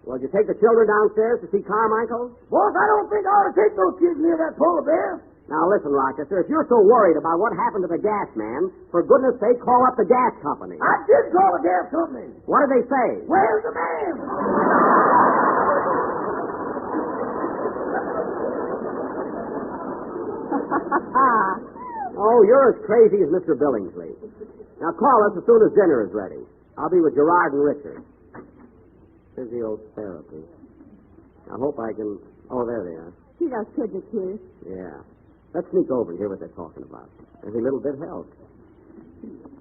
Speaker 3: Well, did you take the children downstairs to see Carmichael?
Speaker 10: Boss, I don't think I ought to take those kids near that polar bear.
Speaker 3: Now, listen, Rochester, if you're so worried about what happened to the gas man, for goodness sake, call up the gas company.
Speaker 10: I did call the gas company.
Speaker 3: What did they say?
Speaker 10: Where's the man?
Speaker 3: Oh, you're as crazy as Mr. Billingsley. Now, call us as soon as dinner is ready. I'll be with Gerard and Richard. Physiotherapy. I hope I can... Oh, there they are.
Speaker 11: See those kids are cute.
Speaker 3: Yeah. Let's sneak over and hear what they're talking about. Every little bit helps.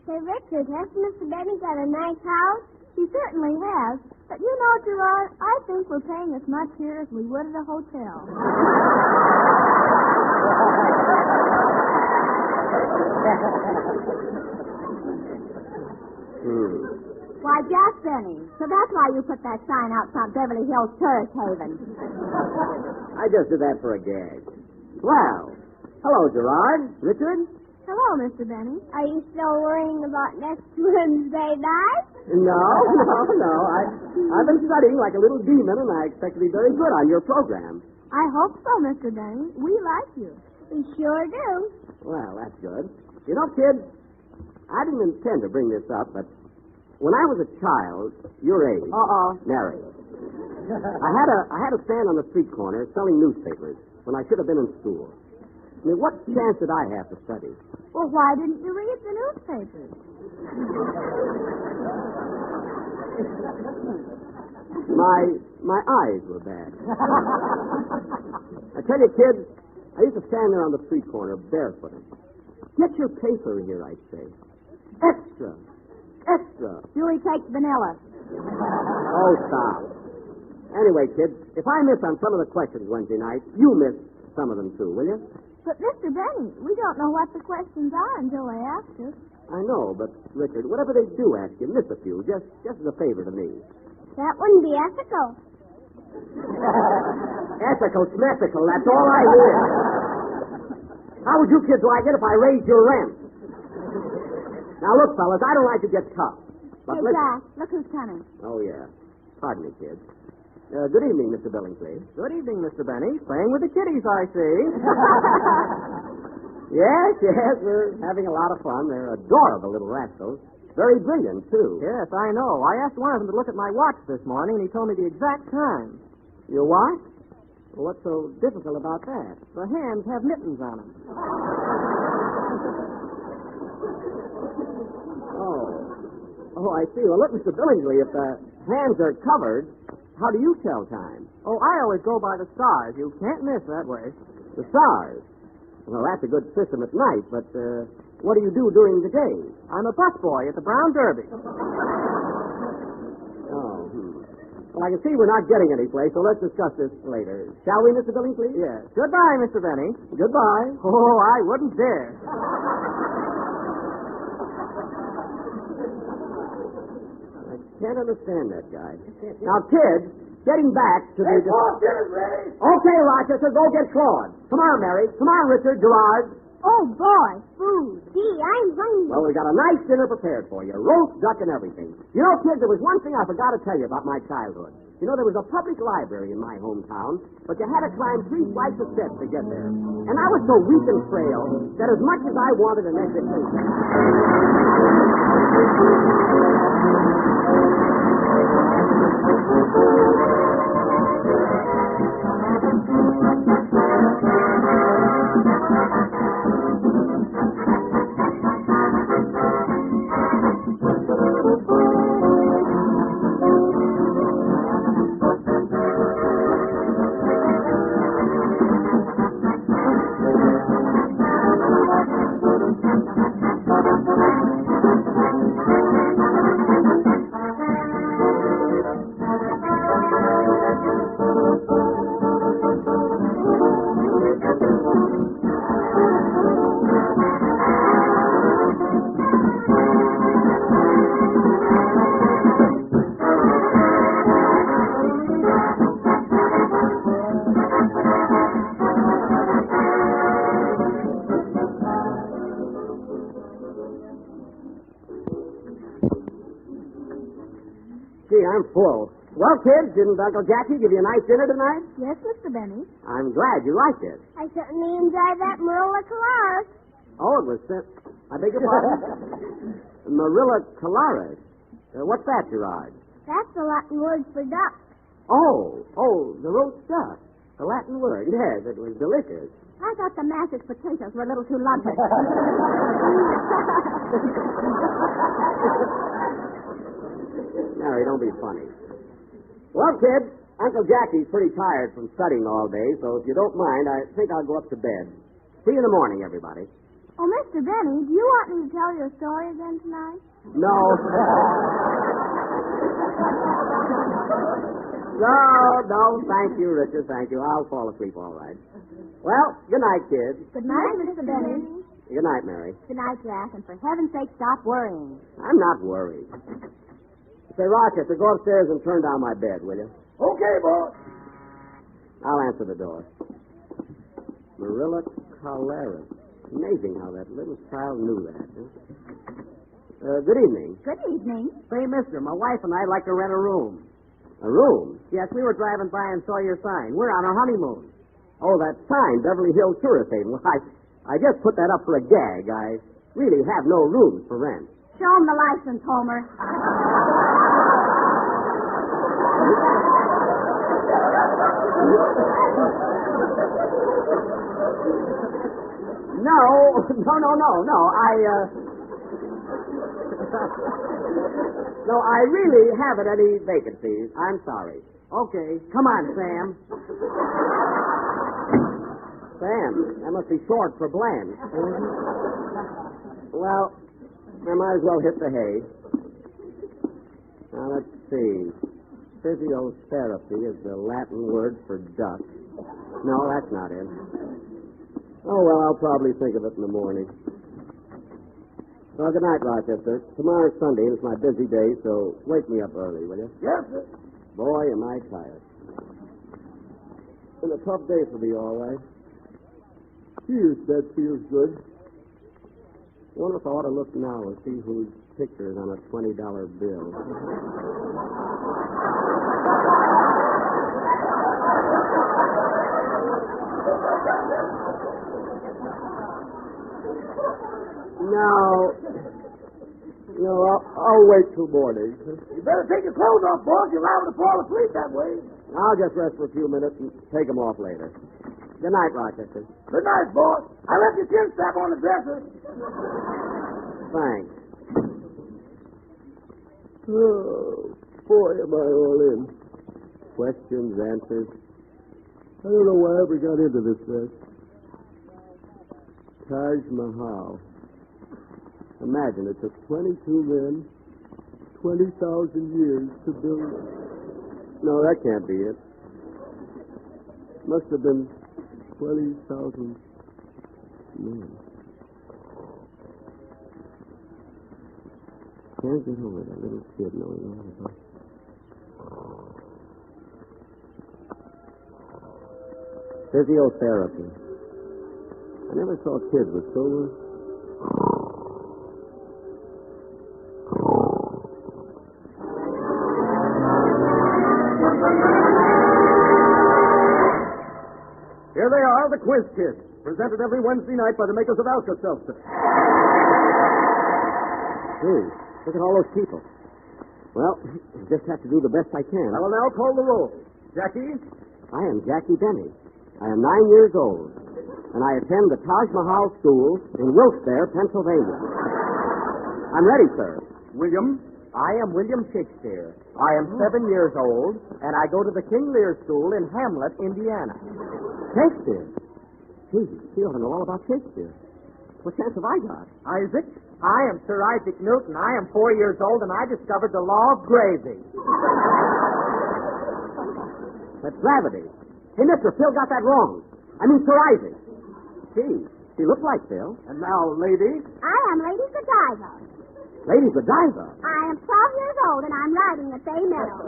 Speaker 11: Say, Richard, hasn't Mr. Benny got a nice house? He certainly has. But you know, Gerard, I think we're paying as much here as we would at a hotel. Why, Jack Benny. So that's why you put that sign out front Beverly Hills Tourist Haven.
Speaker 3: I just did that for a gag. Well, hello, Gerard. Richard?
Speaker 11: Hello, Mr. Benny. Are you still worrying about next Wednesday night?
Speaker 3: No. I've been studying like a little demon, and I expect to be very good on your program.
Speaker 11: I hope so, Mr. Benny. We like you. We sure do.
Speaker 3: Well, that's good. You know, kid, I didn't intend to bring this up, but when I was a child, your age, Mary, I had a stand on the street corner selling newspapers when I should have been in school. I mean, what chance did I have to study?
Speaker 11: Well, why didn't you read the newspapers?
Speaker 3: My eyes were bad. I tell you, kid, I used to stand there on the street corner barefooted. Get your paper here, I'd say. Extra.
Speaker 11: Julie takes vanilla.
Speaker 3: Oh, stop. Anyway, kid, if I miss on some of the questions Wednesday night, you miss some of them too, will you?
Speaker 11: But, Mr. Benny, we don't know what the questions are until they ask us.
Speaker 3: I know, but, Richard, whatever they do ask you, miss a few, just as a favor to me.
Speaker 11: That wouldn't be ethical.
Speaker 3: Ethical, schmethical, that's all I hear. How would you kids like it if I raised your rent? Now, look, fellas, I don't like to get tough. But
Speaker 11: Hey, Jack, look who's coming.
Speaker 3: Oh, yeah. Pardon me, kids. Good evening, Mr. Billingsley. Good evening, Mr. Benny. Playing with the kiddies, I see. Yes, we're having a lot of fun. They're adorable little rascals. Very brilliant, too. Yes, I know. I asked one of them to look at my watch this morning, and he told me the exact time. Your watch? Well, what's so difficult about that? The hands have mittens on them. Oh, I see. Well, look, Mr. Billingsley, if the hands are covered, how do you tell time? Oh, I always go by the stars. You can't miss that way. The stars? Well, that's a good system at night, but what do you do during the day? I'm a busboy at the Brown Derby. Well, I can see we're not getting any place, so let's discuss this later. Shall we, Mr. Billingsley? Yes. Goodbye, Mr. Benny. Goodbye. Oh, I wouldn't dare. Can't understand that guy. Now, kids, getting back to the...
Speaker 10: dinner's ready.
Speaker 3: Okay, Rochester, go get Claude. Come on, Mary. Come on, Richard, Gerard.
Speaker 11: Oh, boy, food. Gee, I'm hungry.
Speaker 3: Well, we got a nice dinner prepared for you. Roast duck and everything. You know, kids, there was one thing I forgot to tell you about my childhood. You know, there was a public library in my hometown, but you had to climb 3 flights of steps to get there. And I was so weak and frail that as much as I wanted an Gee, I'm full. Well, kids, didn't Uncle Jackie give you a nice dinner tonight?
Speaker 11: Yes, Mr. Benny.
Speaker 3: I'm glad you liked it.
Speaker 11: I certainly enjoyed that Marilla Colares.
Speaker 3: Oh, it was... I beg your pardon? Marilla Colares. What's that, Gerard?
Speaker 11: That's the Latin word for duck.
Speaker 3: Oh, the roast duck. The Latin word. Yes, it was delicious.
Speaker 11: I thought the mashed potatoes were a little too lumpy.
Speaker 3: Mary, don't be funny. Well, kids, Uncle Jackie's pretty tired from studying all day, so if you don't mind, I think I'll go up to bed. See you in the morning, everybody.
Speaker 11: Oh, Mr. Benny, do you want me to tell your story again tonight?
Speaker 3: No. No, thank you, Richard, thank you. I'll fall asleep all right. Well, good night, kids.
Speaker 11: Good night, Mr. Benny.
Speaker 3: Good night, Mary.
Speaker 11: Good night, Jack, and for heaven's sake, stop worrying.
Speaker 3: I'm not worried. Say, Rochester, go upstairs and turn down my bed, will you?
Speaker 10: Okay, boss.
Speaker 3: I'll answer the door. Marilla Colares. Amazing how that little child knew that. Huh? Good evening.
Speaker 11: Good evening.
Speaker 3: Say, mister, my wife and I'd like to rent a room. A room? Yes, we were driving by and saw your sign. We're on our honeymoon. Oh, that sign, Beverly Hills Tourist Haven. Well, I just put that up for a gag. I really have no rooms for rent.
Speaker 11: Show him the license, Homer.
Speaker 3: No, I really haven't any vacancies. I'm sorry. Okay, come on, Sam. Sam, that must be short for Bland. Well, I might as well hit the hay. Now, let's see. Physiotherapy is the Latin word for duck. No, that's not it. Oh, well, I'll probably think of it in the morning. Well, good night, Rochester. Tomorrow's Sunday, and it's my busy day, so wake me up early, will you?
Speaker 10: Yes, sir.
Speaker 3: Boy, am I tired. been a tough day for me, all right. Geez, that feels good. I wonder if I ought to look now and see whose picture is on a $20 bill. No, I'll wait till morning.
Speaker 10: You better take your clothes off, boss. You're liable to fall asleep that way.
Speaker 3: I'll just rest for a few minutes and take them off later. Good night, Rochester.
Speaker 10: Good night, boss. I left your chin strap on the dresser.
Speaker 3: Thanks. Oh, boy, am I all in. Questions, answers. I don't know why I ever got into this mess. Taj Mahal. Imagine, it took 22 men, 20,000 years to build it. No, that can't be it. Must have been 20,000 men. Can't get over that little kid knowing all about it. Physiotherapy. I never saw kids with so...
Speaker 1: Here they are, the Quiz Kids, presented every Wednesday night by the makers of Alka-Seltzer.
Speaker 3: Gee, look at all those people. Well, I just have to do the best I can.
Speaker 1: I will now call the roll. Jackie?
Speaker 3: I am Jackie Benny. I am 9 years old, and I attend the Taj Mahal School in Wilkes-Barre, Pennsylvania. I'm ready, sir.
Speaker 1: William?
Speaker 12: I am William Shakespeare. I am 7 years old, and I go to the King Lear School in Hamlet, Indiana.
Speaker 3: Shakespeare? Gee, you ought to know all about Shakespeare. What chance have I got?
Speaker 12: Isaac? I am Sir Isaac Newton. I am 4 years old, and I discovered the law of gravity.
Speaker 3: That's gravity. Hey, mister, Phil got that wrong. I mean, Sir Isaac. Gee, she looks like Phil.
Speaker 1: And now, lady.
Speaker 11: I am Lady Godiva.
Speaker 3: Lady Godiva?
Speaker 11: I am 12 years old, and I'm riding the Fay Meadow.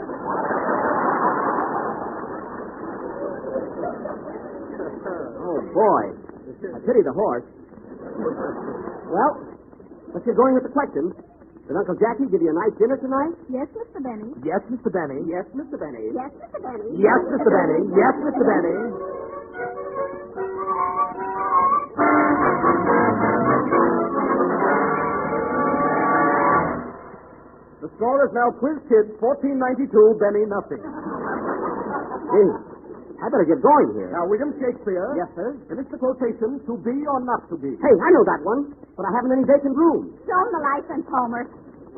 Speaker 3: Oh, boy. I pity the horse. Well, let's get going with the questions. Did Uncle Jackie give you a nice dinner tonight?
Speaker 11: Yes, Mr. Benny.
Speaker 12: Yes, Mr. Benny.
Speaker 3: Yes, Mr. Benny.
Speaker 11: Yes, Mr. Benny.
Speaker 12: Yes, Mr. Benny. Yes, Mr. Benny.
Speaker 1: The score is now Quiz Kids 1492, Benny nothing.
Speaker 3: Gee, I better get going here.
Speaker 1: Now, William Shakespeare.
Speaker 3: Yes, sir?
Speaker 1: Finish the quotation, to be or not to be.
Speaker 3: Hey, I know that one, but I haven't any vacant room.
Speaker 11: Show him the license, Homer.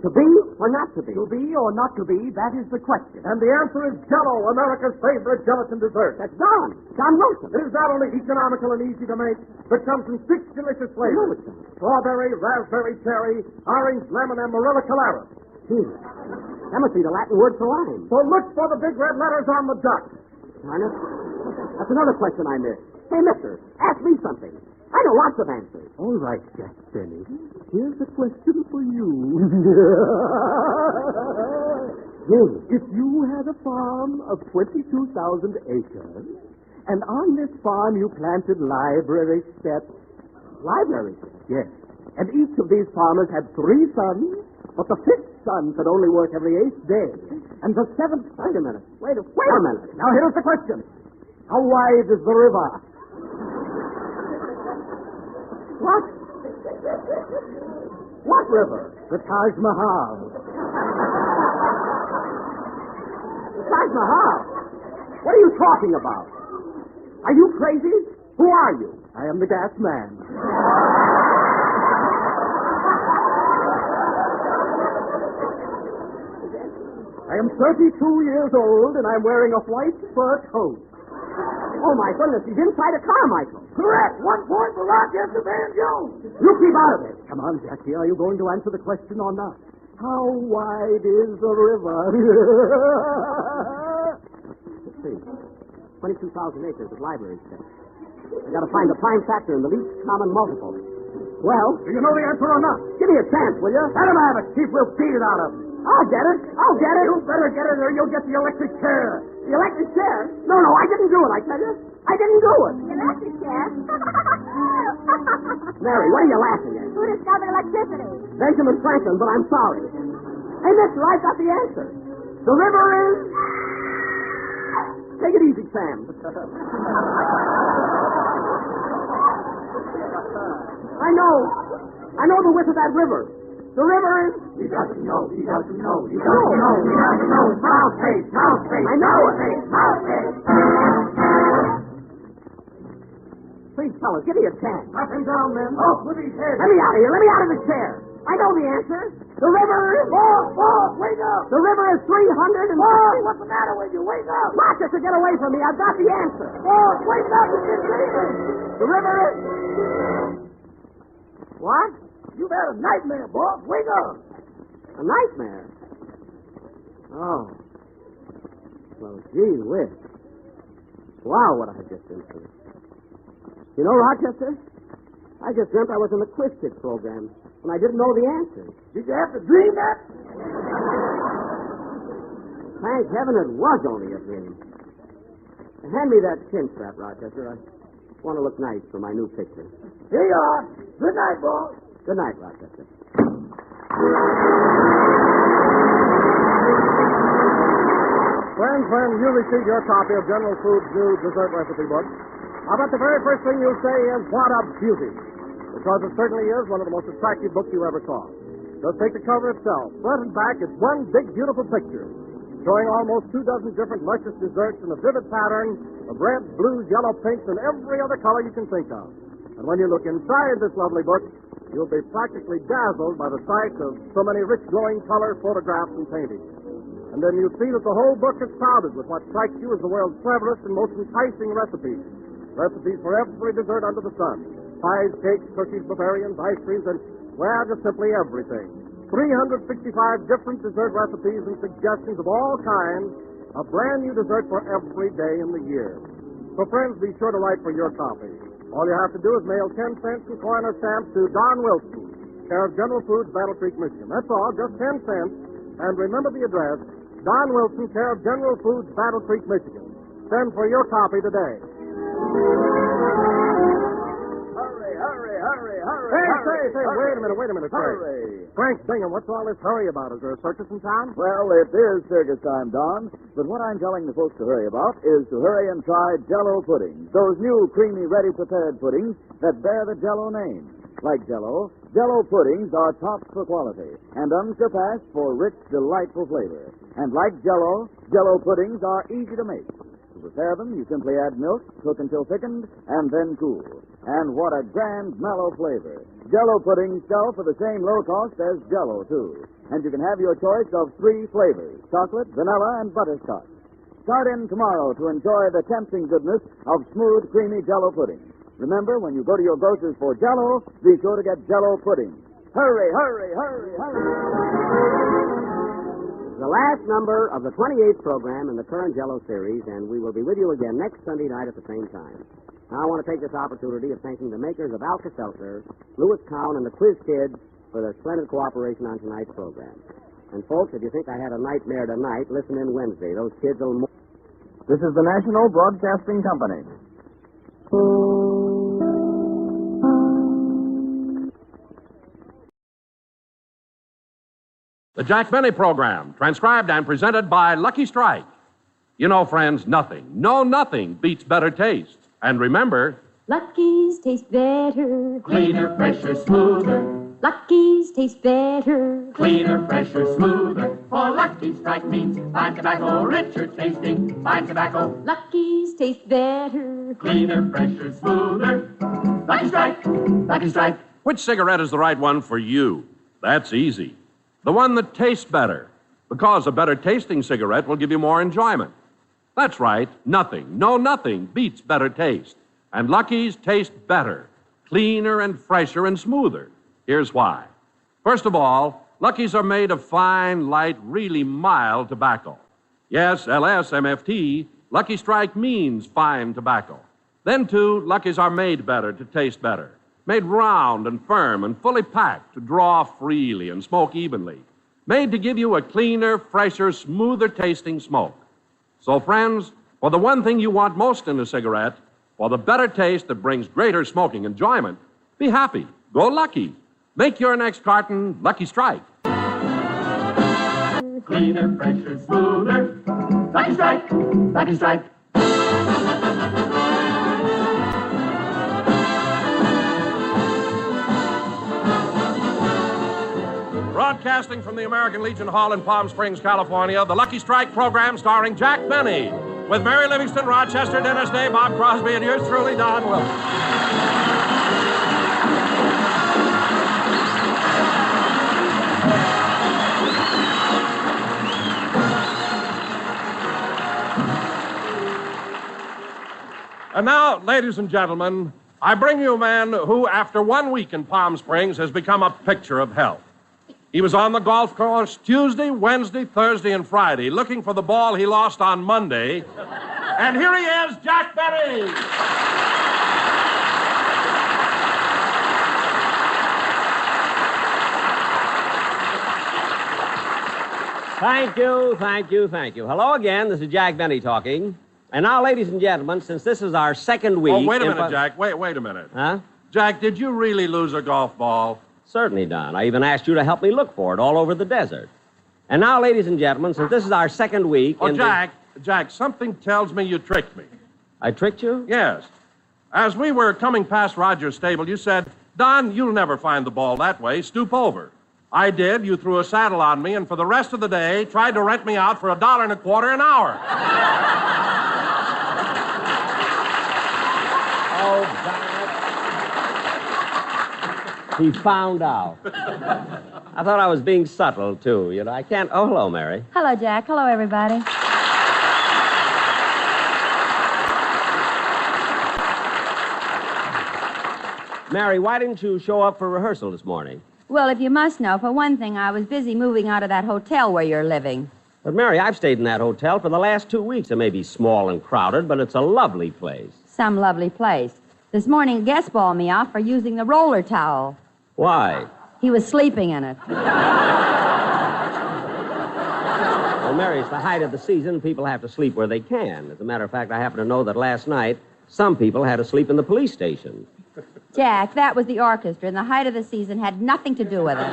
Speaker 3: To be or not to be?
Speaker 12: To be or not to be, that is the question.
Speaker 1: And the answer is Jell-O, America's favorite gelatin dessert.
Speaker 3: That's John Wilson.
Speaker 1: It is not only economical and easy to make, but comes in 6 delicious flavors. Strawberry, raspberry, cherry, orange, lemon, and Marilla Calaris.
Speaker 3: Gee, that must be the Latin word for lime.
Speaker 1: So look for the big red letters on the duck.
Speaker 3: Darn it. That's another question I missed. Hey, mister, ask me something. I know lots of answers.
Speaker 12: All right, Jack Benny. Here's a question for you. If you had a farm of 22,000 acres, and on this farm you planted library steps.
Speaker 3: Library?
Speaker 12: Yes. And each of these farmers had 3 sons, but the 5th son could only work every 8th day. And the 7th...
Speaker 3: Wait a minute. Wait a minute.
Speaker 12: Now, here's the question. How wide is the river?
Speaker 3: What? What river?
Speaker 12: The Taj Mahal.
Speaker 3: The Taj Mahal? What are you talking about? Are you crazy? Who are you?
Speaker 12: I am the gas man. I am 32 years old, and I'm wearing a white fur coat.
Speaker 3: Oh, my goodness, he's inside a Carmichael.
Speaker 10: Correct. 1 point for Rochester Van Jones.
Speaker 3: You keep out of it.
Speaker 12: Come on, Jackie. Are you going to answer the question or not? How wide is the river?
Speaker 3: Let's see. 22,000 acres of library space. I got to find the prime factor in the least common multiple. Well,
Speaker 1: do you know the answer or not?
Speaker 3: Give me a chance, will you?
Speaker 1: Let him have it. Chief will beat it out of him.
Speaker 3: I'll get it.
Speaker 1: You better get it or you'll get the electric chair.
Speaker 3: The electric chair? No, I didn't do it, I tell you. I didn't do it.
Speaker 11: The electric chair?
Speaker 3: Mary, what are you laughing at?
Speaker 11: Who discovered electricity?
Speaker 3: Benjamin Franklin, but I'm sorry. Hey, mister, I've got the answer. The river is... Take it easy, Sam. I know the width of that river. The river is...
Speaker 10: He doesn't know. Mouse face.
Speaker 3: I know it.
Speaker 10: Mouse face.
Speaker 3: Please, fellas, give me a chance.
Speaker 10: Nothing down, men. Off with his head.
Speaker 3: Let me out of here. Let me out of the chair. I know the answer. The river is...
Speaker 10: Boss, wake up.
Speaker 3: The river is 300 and...
Speaker 10: Boss, what's the matter with you? Wake up.
Speaker 3: Rochester, get away from me. I've got the answer.
Speaker 10: Boss, wake up. It's been dreaming.
Speaker 3: The river is... What?
Speaker 10: You've had a nightmare, boss. Wake up.
Speaker 3: A nightmare? Oh. Well, gee whiz. Wow, what I just been through. You know, Rochester, I just dreamt I was in the Quiz Kids program, and I didn't know the answer.
Speaker 10: Did you have to dream that?
Speaker 3: Thank heaven it was only a dream. Hand me that chin strap, Rochester. I want to look nice for my new picture.
Speaker 10: Here you are. Good night, boss.
Speaker 3: Good night, Rochester.
Speaker 1: Friends, when you receive your copy of General Foods' new dessert recipe book, I bet the very first thing you'll say is, what a beauty. Because it certainly is one of the most attractive books you ever saw. Just take the cover itself. Front and back, it's one big, beautiful picture, showing almost 24 different luscious desserts in a vivid pattern of red, blues, yellow, pinks, and every other color you can think of. And when you look inside this lovely book, you'll be practically dazzled by the sight of so many rich, glowing color photographs and paintings. And then you see that the whole book is crowded with what strikes you as the world's cleverest and most enticing recipes. Recipes for every dessert under the sun. Pies, cakes, cookies, Bavarians, ice creams, and, well, just simply everything. 365 different dessert recipes and suggestions of all kinds. A brand new dessert for every day in the year. So, friends, be sure to write for your copy. All you have to do is mail 10 cents and coin or stamps to Don Wilson, care of General Foods, Battle Creek, Michigan. That's all, just 10 cents. And remember the address, Don Wilson, care of General Foods, Battle Creek, Michigan. Send for your copy today. Hey, wait a minute,
Speaker 12: Hurry.
Speaker 1: Frank Bingham, what's all this hurry about? Is there a circus in town?
Speaker 12: Well, it is circus time, Don. But what I'm telling the folks to hurry about is to hurry and try Jell-O puddings. Those new creamy, ready-prepared puddings that bear the Jell-O name. Like Jell-O, Jell-O puddings are tops for quality and unsurpassed for rich, delightful flavor. And like Jell-O, Jell-O puddings are easy to make. To prepare them, you simply add milk, cook until thickened, and then cool. And what a grand, mellow flavor. Jell-O puddings sell for the same low cost as Jell-O, too. And you can have your choice of 3 flavors, chocolate, vanilla, and butterscotch. Start in tomorrow to enjoy the tempting goodness of smooth, creamy Jell-O puddings. Remember, when you go to your grocer's for Jell-O, be sure to get Jell-O pudding. Hurry, hurry, hurry, hurry.
Speaker 3: The last number of the 28th program in the current Jell-O series, and we will be with you again next Sunday night at the same time. Now, I want to take this opportunity of thanking the makers of Alka-Seltzer, Lewis Cowan, and the Quiz Kids for their splendid cooperation on tonight's program. And, folks, if you think I had a nightmare tonight, listen in Wednesday. Those kids will...
Speaker 12: This is the National Broadcasting Company.
Speaker 4: The Jack Benny Program, transcribed and presented by Lucky Strike. You know, friends, nothing beats better taste. And remember...
Speaker 14: Lucky's taste better.
Speaker 6: Cleaner, fresher, smoother.
Speaker 14: Lucky's taste better.
Speaker 6: Cleaner, fresher, smoother. For Lucky Strike means fine tobacco, richer tasting, fine tobacco.
Speaker 14: Lucky's taste better.
Speaker 6: Cleaner, fresher, smoother. Lucky Strike, Lucky Strike.
Speaker 4: Which cigarette is the right one for you? That's easy. The one that tastes better. Because a better tasting cigarette will give you more enjoyment. That's right. Nothing beats better taste. And Lucky's taste better, cleaner and fresher and smoother. Here's why. First of all, Lucky's are made of fine, light, really mild tobacco. Yes, LSMFT, Lucky Strike means fine tobacco. Then, too, Lucky's are made better to taste better. Made round and firm and fully packed to draw freely and smoke evenly. Made to give you a cleaner, fresher, smoother tasting smoke. So, friends, for the one thing you want most in a cigarette, for the better taste that brings greater smoking enjoyment, be happy. Go Lucky. Make your next carton Lucky Strike.
Speaker 6: Cleaner, fresher, smoother. Lucky Strike, Lucky Strike.
Speaker 4: Broadcasting from the American Legion Hall in Palm Springs, California, the Lucky Strike program starring Jack Benny, with Mary Livingston, Rochester, Dennis Day, Bob Crosby, and yours truly, Don Wilson. And now, ladies and gentlemen, I bring you a man who, after 1 week in Palm Springs, has become a picture of health. He was on the golf course Tuesday, Wednesday, Thursday, and Friday, looking for the ball he lost on Monday. And here he is, Jack Benny.
Speaker 15: Thank you, thank you, thank you. Hello again. This is Jack Benny talking. And now, ladies and gentlemen, since this is our second week...
Speaker 4: Oh, wait a minute, Jack. Wait a minute.
Speaker 15: Huh?
Speaker 4: Jack, did you really lose a golf ball?
Speaker 15: Certainly, Don. I even asked you to help me look for it all over the desert. And now, ladies and gentlemen, since this is our second week...
Speaker 4: Oh, Jack, something tells me you tricked me.
Speaker 15: I tricked you?
Speaker 4: Yes. As we were coming past Roger's stable, you said, Don, you'll never find the ball that way. Stoop over. I did. You threw a saddle on me, and for the rest of the day, tried to rent me out for $1.25 an hour.
Speaker 15: Oh, God. He found out. I thought I was being subtle, too. You know, I can't... Oh, hello, Mary.
Speaker 9: Hello, Jack. Hello, everybody.
Speaker 15: Mary, why didn't you show up for rehearsal this morning?
Speaker 9: Well, if you must know, for one thing, I was busy moving out of that hotel where you're living.
Speaker 15: But, Mary, I've stayed in that hotel for the last 2 weeks. It may be small and crowded, but it's a lovely place.
Speaker 9: Some lovely place. This morning, a guest bawled me off for using the roller towel.
Speaker 15: Why?
Speaker 9: He was sleeping in it.
Speaker 15: Well, Mary, it's the height of the season. People have to sleep where they can. As a matter of fact, I happen to know that last night, some people had to sleep in the police station.
Speaker 9: Jack, that was the orchestra, and the height of the season had nothing to do with it.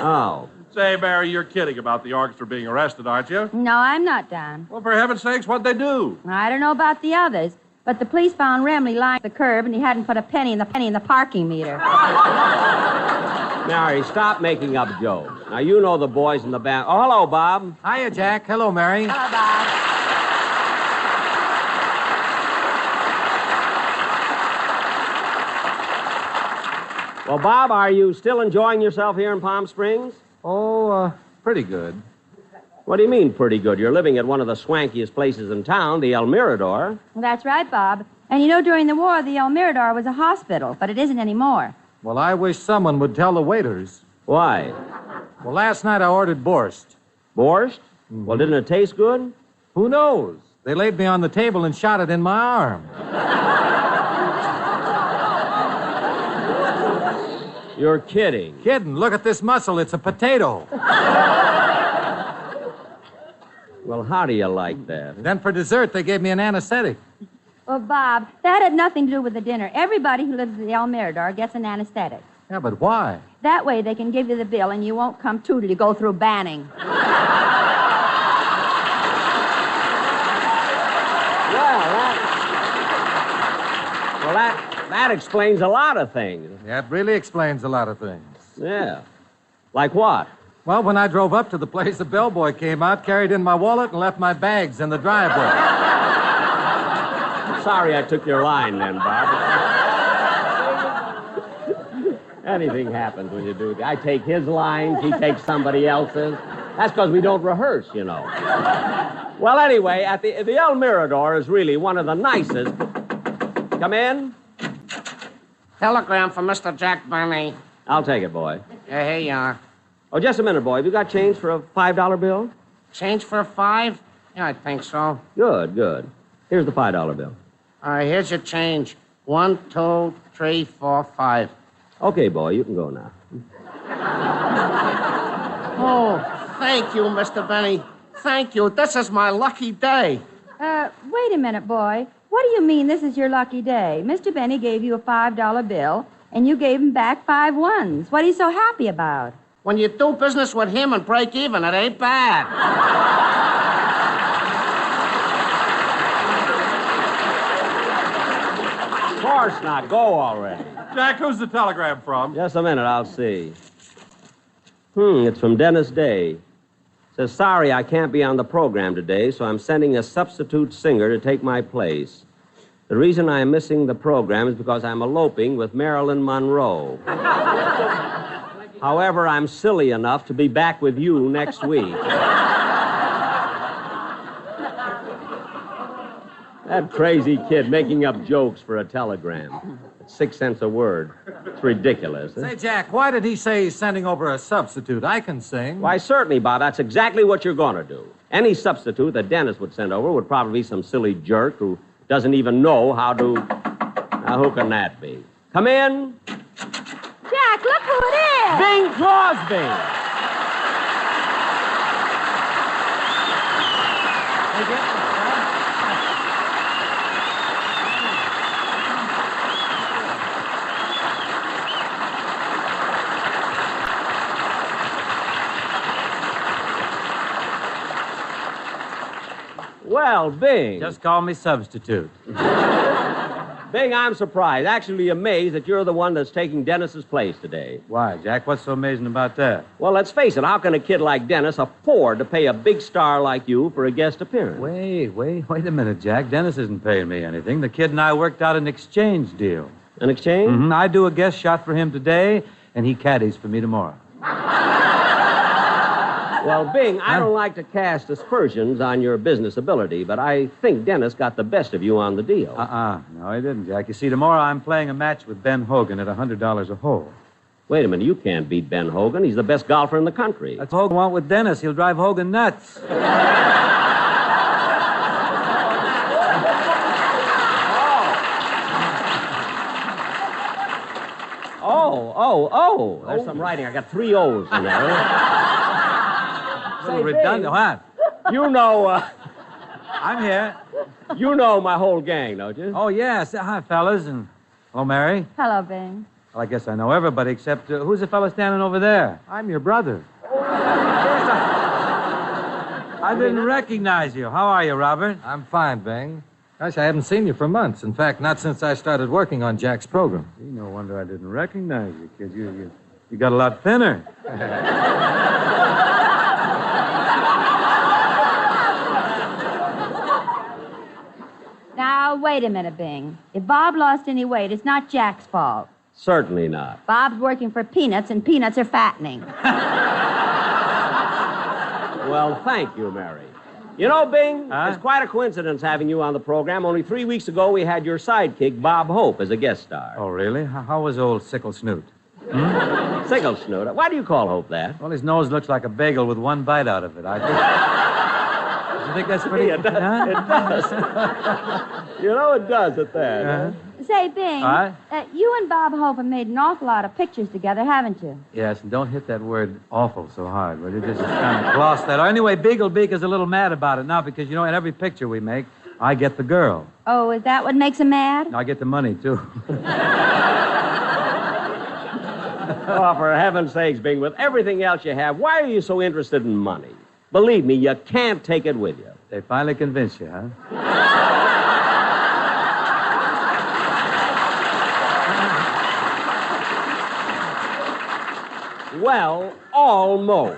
Speaker 15: Oh.
Speaker 4: Say, Mary, you're kidding about the orchestra being arrested, aren't you?
Speaker 9: No, I'm not, Don.
Speaker 4: Well, for heaven's sakes, what'd they do?
Speaker 9: I don't know about the others, but the police found Remley lying at the curb, and he hadn't put a penny in the parking meter.
Speaker 15: Mary, stop making up jokes. Now, you know the boys in the band. Oh, hello, Bob.
Speaker 17: Hiya, Jack. Hello, Mary.
Speaker 9: Hello, Bob.
Speaker 15: Well, Bob, are you still enjoying yourself here in Palm Springs?
Speaker 17: Oh, pretty good.
Speaker 15: What do you mean, pretty good? You're living at one of the swankiest places in town, the El Mirador.
Speaker 9: Well, that's right, Bob. And you know, during the war, the El Mirador was a hospital, but it isn't anymore.
Speaker 17: Well, I wish someone would tell the waiters.
Speaker 15: Why?
Speaker 17: Well, last night I ordered borscht.
Speaker 15: Borscht? Mm-hmm. Well, didn't it taste good?
Speaker 17: Who knows? They laid me on the table and shot it in my arm.
Speaker 15: You're kidding.
Speaker 17: Kidding. Look at this muscle. It's a potato.
Speaker 15: Well, how do you like that?
Speaker 17: Then for dessert, they gave me an anesthetic.
Speaker 9: Well, Bob, that had nothing to do with the dinner. Everybody who lives at the El Mirador gets an anesthetic.
Speaker 17: Yeah, but why?
Speaker 9: That way they can give you the bill and you won't come to till you go through banning.
Speaker 15: That explains a lot of things.
Speaker 17: Yeah, it really explains a lot of things.
Speaker 15: Yeah. Like what?
Speaker 17: Well, when I drove up to the place, the bellboy came out, carried in my wallet, and left my bags in the driveway.
Speaker 15: Sorry I took your line then, Bob. Anything happens when you do that. I take his lines, he takes somebody else's. That's because we don't rehearse, you know. Well, anyway, at the El Mirador is really one of the nicest... Come in.
Speaker 18: Telegram for Mr. Jack Benny.
Speaker 15: I'll take it, boy.
Speaker 18: Yeah, here you are.
Speaker 15: Oh, just a minute, boy. Have you got change for a $5 bill?
Speaker 18: Change for a $5? Yeah, I think so.
Speaker 15: Good, good. Here's the $5 bill.
Speaker 18: All right, here's your change. 1, 2, 3, 4, 5.
Speaker 15: Okay, boy, you can go now.
Speaker 18: Oh, Thank you, Mr. Benny. Thank you. This is my lucky day.
Speaker 9: Wait a minute, boy. What do you mean this is your lucky day? Mr. Benny gave you a $5 bill, and you gave him back 5 ones. What are you so happy about?
Speaker 18: When you do business with him and break even, it ain't bad.
Speaker 15: Of course not. Go already.
Speaker 4: Jack, who's the telegram from?
Speaker 15: Just a minute, I'll see. It's from Dennis Day. Says, sorry, I can't be on the program today, so I'm sending a substitute singer to take my place. The reason I am missing the program is because I'm eloping with Marilyn Monroe. However, I'm silly enough to be back with you next week. That crazy kid making up jokes for a telegram. It's 6 cents a word. It's ridiculous.
Speaker 17: Say, Jack, why did he say he's sending over a substitute? I can sing.
Speaker 15: Why, certainly, Bob. That's exactly what you're going to do. Any substitute that Dennis would send over would probably be some silly jerk who doesn't even know how to... Now, who can that be? Come in.
Speaker 9: Jack, look who it is!
Speaker 15: Bing Crosby! Well, Bing.
Speaker 17: Just call me substitute.
Speaker 15: Bing, I'm surprised, actually amazed that you're the one that's taking Dennis's place today.
Speaker 17: Why, Jack? What's so amazing about that?
Speaker 15: Well, let's face it, how can a kid like Dennis afford to pay a big star like you for a guest appearance?
Speaker 17: Wait a minute, Jack. Dennis isn't paying me anything. The kid and I worked out an exchange deal.
Speaker 15: An exchange?
Speaker 17: Mm-hmm. I do a guest shot for him today, and he caddies for me tomorrow.
Speaker 15: Well, Bing, I don't like to cast aspersions on your business ability, but I think Dennis got the best of you on the deal.
Speaker 17: No, he didn't, Jack. You see, tomorrow I'm playing a match with Ben Hogan at $100 a hole.
Speaker 15: Wait a minute, you can't beat Ben Hogan. He's the best golfer in the country.
Speaker 17: That's what Hogan wants with Dennis. He'll drive Hogan nuts.
Speaker 15: Oh. There's some writing. I got 3 O's in there.
Speaker 17: A little redundant. What?
Speaker 15: You know,
Speaker 17: I'm here.
Speaker 15: You know my whole gang, don't you?
Speaker 17: Oh, yes. Hi, fellas. And hello, Mary.
Speaker 9: Hello, Bing.
Speaker 17: Well, I guess I know everybody except who's the fellow standing over there? I'm your brother. I didn't recognize you. How are you, Robert?
Speaker 7: I'm fine, Bing. Gosh, I haven't seen you for months. In fact, not since I started working on Jack's program.
Speaker 17: Gee, no wonder I didn't recognize you, kid. You got a lot thinner.
Speaker 9: Now, wait a minute, Bing. If Bob lost any weight, it's not Jack's fault.
Speaker 15: Certainly not.
Speaker 9: Bob's working for peanuts, and peanuts are fattening.
Speaker 15: Well, thank you, Mary. You know, Bing, it's quite a coincidence having you on the program. Only 3 weeks ago, we had your sidekick, Bob Hope, as a guest star.
Speaker 17: Oh, really? How was old Sickle Snoot?
Speaker 15: Sickle Snoot? Why do you call Hope that?
Speaker 17: Well, his nose looks like a bagel with one bite out of it. I think that's pretty...
Speaker 15: It does. It does. You know, it does at that.
Speaker 17: Uh-huh.
Speaker 9: Say, Bing, you and Bob Hope have made an awful lot of pictures together, haven't you?
Speaker 17: Yes, and don't hit that word awful so hard, will you? Just kind of gloss that. Anyway, Beaglebeak is a little mad about it now because, you know, in every picture we make, I get the girl.
Speaker 9: Oh, is that what makes him mad?
Speaker 17: I get the money, too.
Speaker 15: Oh, for heaven's sakes, Bing, with everything else you have, why are you so interested in money? Believe me, you can't take it with you.
Speaker 17: They finally convinced you, huh?
Speaker 15: Well, almost.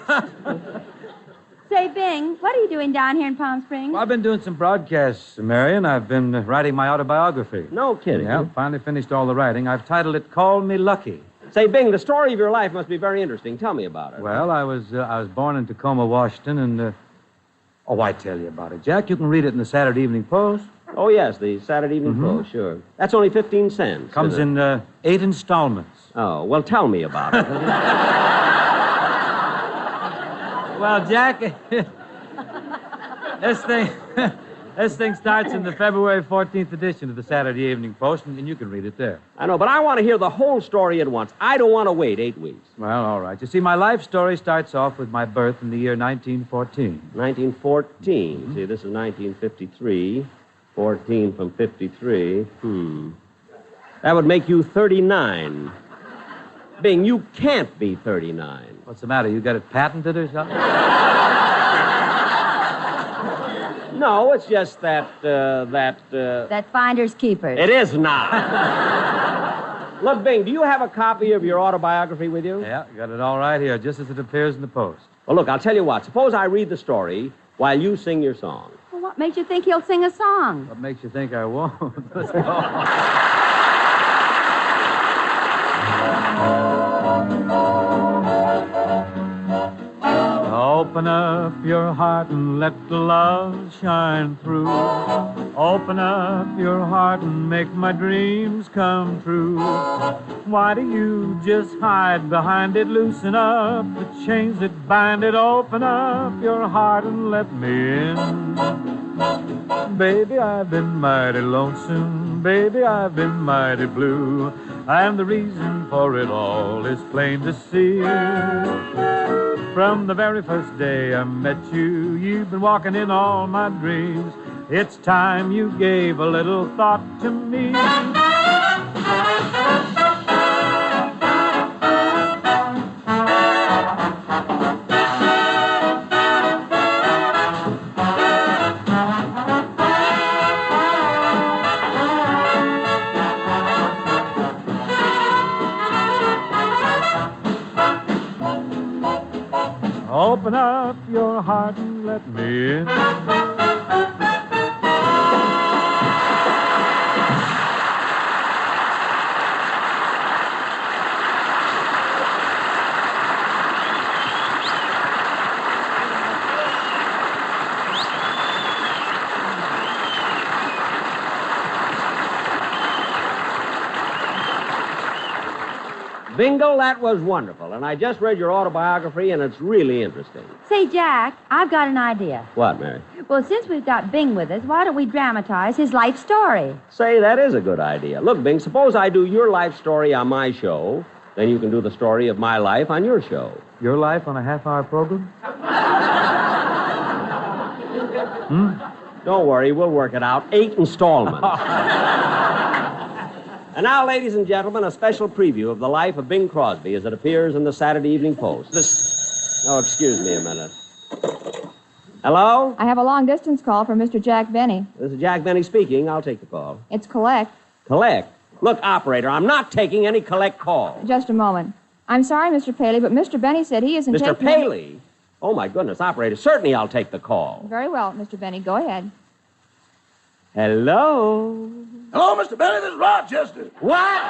Speaker 9: Say, Bing, what are you doing down here in Palm Springs?
Speaker 17: Well, I've been doing some broadcasts, Marion. I've been writing my autobiography.
Speaker 15: No kidding.
Speaker 17: Yeah, finally finished all the writing. I've titled it Call Me Lucky.
Speaker 15: Say, Bing, the story of your life must be very interesting. Tell me about it.
Speaker 17: Well, I was born in Tacoma, Washington, and... I tell you about it, Jack. You can read it in the Saturday Evening Post.
Speaker 15: Oh, yes, the Saturday Evening Post, sure. That's only 15 cents.
Speaker 17: Comes in 8 installments.
Speaker 15: Oh, well, tell me about it.
Speaker 17: Well, Jack, This thing starts in the February 14th edition of the Saturday Evening Post, and you can read it there.
Speaker 15: I know, but I want to hear the whole story at once. I don't want to wait 8 weeks.
Speaker 17: Well, all right. You see, my life story starts off with my birth in the year 1914.
Speaker 15: 1914. Mm-hmm. See, this is 1953. 14 from 53. That would make you 39. Bing, you can't be 39.
Speaker 17: What's the matter? You got it patented or something?
Speaker 15: No, it's just that.
Speaker 9: That finder's keepers.
Speaker 15: It is not. Look, Bing, do you have a copy of your autobiography with you?
Speaker 17: Yeah, got it all right here, just as it appears in the Post.
Speaker 15: Well, look, I'll tell you what. Suppose I read the story while you sing your song.
Speaker 9: Well, what makes you think he'll sing a song?
Speaker 17: What makes you think I won't? Let's go. Open up your heart and let the love shine through. Open up your heart and make my dreams come true. Why do you just hide behind it? Loosen up the chains that bind it. Open up your heart and let me in. Baby, I've been mighty lonesome. Baby, I've been mighty blue. And the reason for it all is plain to see. From the very first day I met you, you've been walking in all my dreams. It's time you gave a little thought to me. Open up your heart and let me in.
Speaker 15: Bingo, that was wonderful. And I just read your autobiography, and it's really interesting.
Speaker 9: Say, Jack, I've got an idea.
Speaker 15: What, Mary?
Speaker 9: Well, since we've got Bing with us, why don't we dramatize his life story?
Speaker 15: Say, that is a good idea. Look, Bing, suppose I do your life story on my show. Then you can do the story of my life on your show.
Speaker 17: Your life on a half-hour program?
Speaker 15: Don't worry, we'll work it out. 8 installments. And now, ladies and gentlemen, a special preview of the life of Bing Crosby as it appears in the Saturday Evening Post. Oh, excuse me a minute. Hello?
Speaker 8: I have a long-distance call from Mr. Jack Benny.
Speaker 15: This is Jack Benny speaking. I'll take the call.
Speaker 8: It's collect.
Speaker 15: Collect? Look, operator, I'm not taking any collect calls.
Speaker 8: Just a moment. I'm sorry, Mr. Paley, but Mr. Benny said he isn't
Speaker 15: Mr.
Speaker 8: taking...
Speaker 15: Paley? Oh, my goodness, operator, certainly I'll take the call.
Speaker 8: Very well, Mr. Benny. Go ahead.
Speaker 15: Hello?
Speaker 10: Hello, Mr. Benny. This is Rochester.
Speaker 15: What?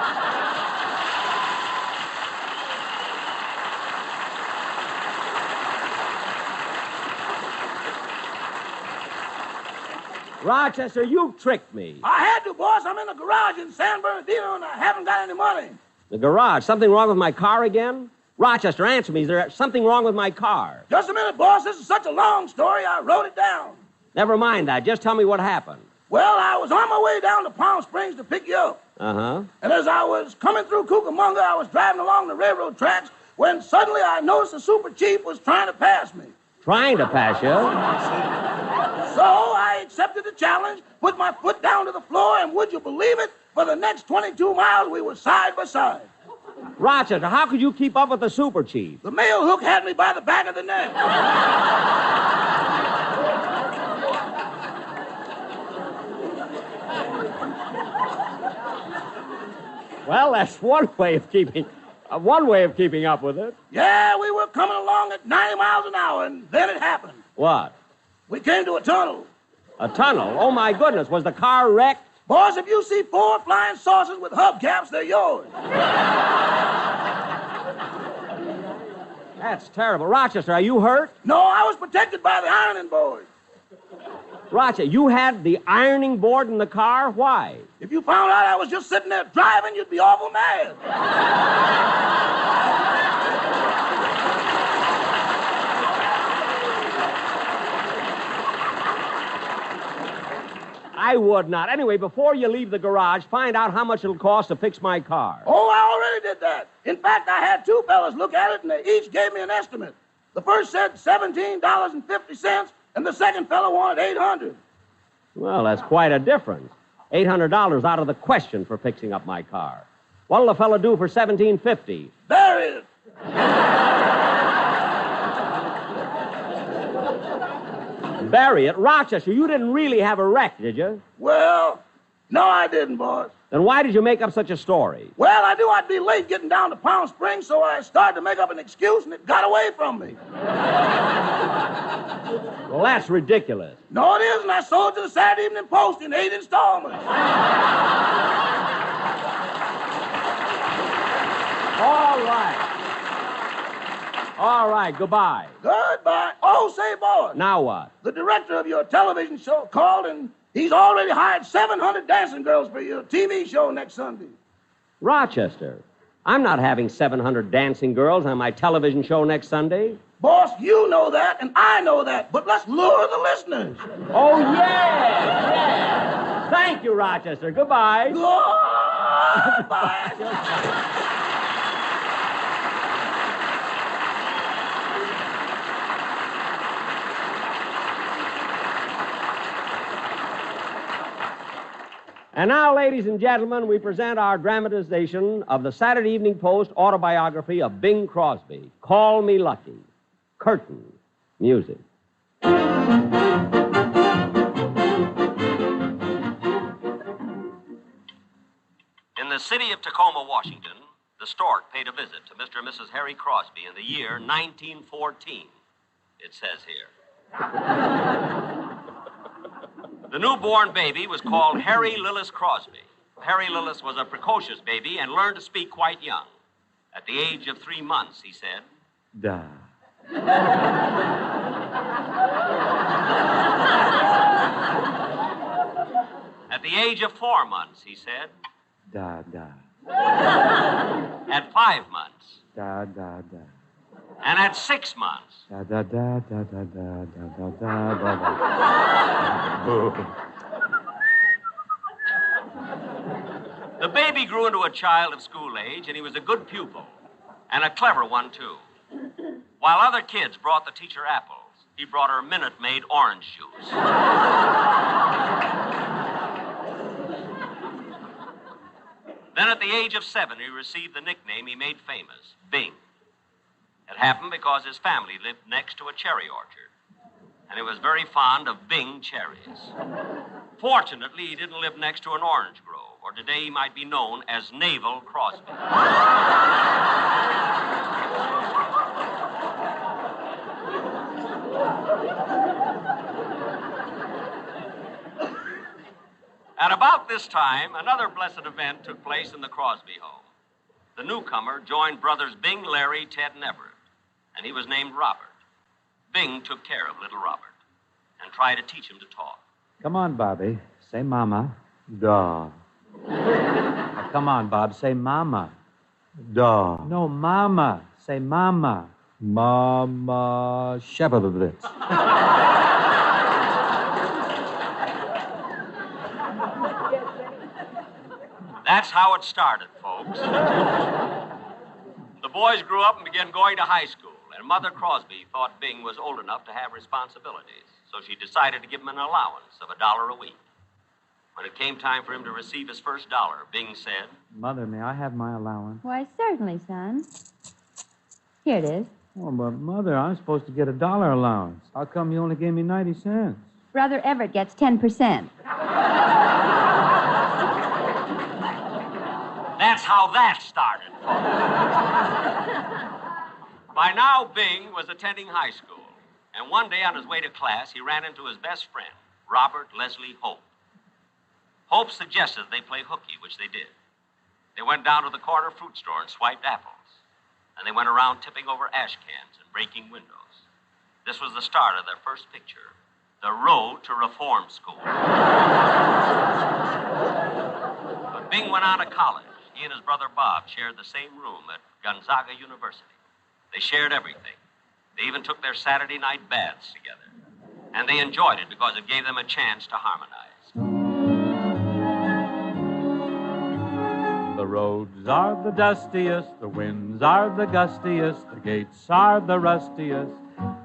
Speaker 15: Rochester, you tricked me.
Speaker 10: I had to, boss. I'm in the garage in San Bernardino, and I haven't got any money.
Speaker 15: The garage? Something wrong with my car again? Rochester, answer me. Is there something wrong with my car?
Speaker 10: Just a minute, boss. This is such a long story, I wrote it down.
Speaker 15: Never mind that. Just tell me what happened.
Speaker 10: Well, I was on my way down to Palm Springs to pick you up.
Speaker 15: Uh-huh.
Speaker 10: And as I was coming through Cucamonga, I was driving along the railroad tracks when suddenly I noticed the super chief was trying to pass me.
Speaker 15: Trying to pass you?
Speaker 10: So I accepted the challenge, put my foot down to the floor, and would you believe it? For the next 22 miles, we were side by side.
Speaker 15: Rochester, how could you keep up with the super chief?
Speaker 10: The mail hook had me by the back of the neck.
Speaker 15: Well, that's one way of keeping up with it.
Speaker 10: Yeah, we were coming along at 90 miles an hour, and then it happened.
Speaker 15: What?
Speaker 10: We came to a tunnel.
Speaker 15: A tunnel? Oh, my goodness. Was the car wrecked?
Speaker 10: Boss, if you see 4 flying saucers with hubcaps, they're yours.
Speaker 15: That's terrible. Rochester, are you hurt?
Speaker 10: No, I was protected by the ironing board.
Speaker 15: Rochester, you had the ironing board in the car? Why?
Speaker 10: If you found out I was just sitting there driving, you'd be awful mad.
Speaker 15: I would not. Anyway, before you leave the garage, find out how much it'll cost to fix my car.
Speaker 10: Oh, I already did that. In fact, I had two fellas look at it, and they each gave me an estimate. The first said $17.50, and the second fellow wanted $800.
Speaker 15: Well, that's quite a difference. $800 out of the question for fixing up my car. What'll the fellow do for $17.50?
Speaker 10: Bury it.
Speaker 15: Bury it? Rochester, you didn't really have a wreck, did you?
Speaker 10: Well, no, I didn't, boss.
Speaker 15: Then why did you make up such a story?
Speaker 10: Well, I knew I'd be late getting down to Palm Springs, so I started to make up an excuse, and it got away from me.
Speaker 15: Well, that's ridiculous.
Speaker 10: No, it isn't. I sold it to the Saturday Evening Post in 8 installments.
Speaker 15: All right, goodbye.
Speaker 10: Goodbye. Oh, say, boss.
Speaker 15: Now what?
Speaker 10: The director of your television show called, and he's already hired 700 dancing girls for your TV show next Sunday.
Speaker 15: Rochester, I'm not having 700 dancing girls on my television show next Sunday.
Speaker 10: Boss, you know that, and I know that, but let's lure the listeners.
Speaker 15: Oh, yeah. Thank you, Rochester. Goodbye.
Speaker 10: Goodbye.
Speaker 15: And now, ladies and gentlemen, we present our dramatization of the Saturday Evening Post autobiography of Bing Crosby, Call Me Lucky. Curtain. Music. In the city of Tacoma, Washington, the stork paid a visit to Mr. and Mrs. Harry Crosby in the year 1914, it says here. The newborn baby was called Harry Lillis Crosby. Harry Lillis was a precocious baby and learned to speak quite young. At the age of 3 months, he said,
Speaker 17: Da.
Speaker 15: At the age of 4 months, he said,
Speaker 17: Da, da.
Speaker 15: At 5 months,
Speaker 17: Da, da, da.
Speaker 15: and at 6 months.
Speaker 17: Da, da, da, da, da, da, da, da, da, da.
Speaker 15: The baby grew into a child of school age, and he was a good pupil, and a clever one, too. While other kids brought the teacher apples, he brought her Minute Maid orange juice. Then at the age of 7, he received the nickname he made famous, Bing. It happened because his family lived next to a cherry orchard, and he was very fond of Bing cherries. Fortunately, he didn't live next to an orange grove, or today he might be known as Naval Crosby. At about this time, another blessed event took place in the Crosby home. The newcomer joined brothers Bing, Larry, Ted, and Everett, and he was named Robert. Bing took care of little Robert and tried to teach him to talk.
Speaker 17: Come on, Bobby. Say mama. Da. Now, come on, Bob. Say mama. Da. No, mama. Say mama. Mama Shepardovitz.
Speaker 15: That's how it started, folks. The boys grew up and began going to high school, and Mother Crosby thought Bing was old enough to have responsibilities, so she decided to give him an allowance of $1 a week. When it came time for him to receive his first dollar, Bing said,
Speaker 17: Mother, may I have my allowance?
Speaker 8: Why, certainly, son. Here it is.
Speaker 17: Oh, but Mother, I'm supposed to get $1 allowance. How come you only gave me 90 cents?
Speaker 8: Brother Everett gets 10%.
Speaker 15: That's how that started, folks. By now, Bing was attending high school, and one day on his way to class, he ran into his best friend, Robert Leslie Hope. Hope suggested they play hooky, which they did. They went down to the corner fruit store and swiped apples, and they went around tipping over ash cans and breaking windows. This was the start of their first picture, The Road to Reform School. But Bing went on to college. He and his brother Bob shared the same room at Gonzaga University. They shared everything. They even took their Saturday night baths together. And they enjoyed it because it gave them a chance to harmonize.
Speaker 17: The roads are the dustiest, the winds are the gustiest, the gates are the rustiest,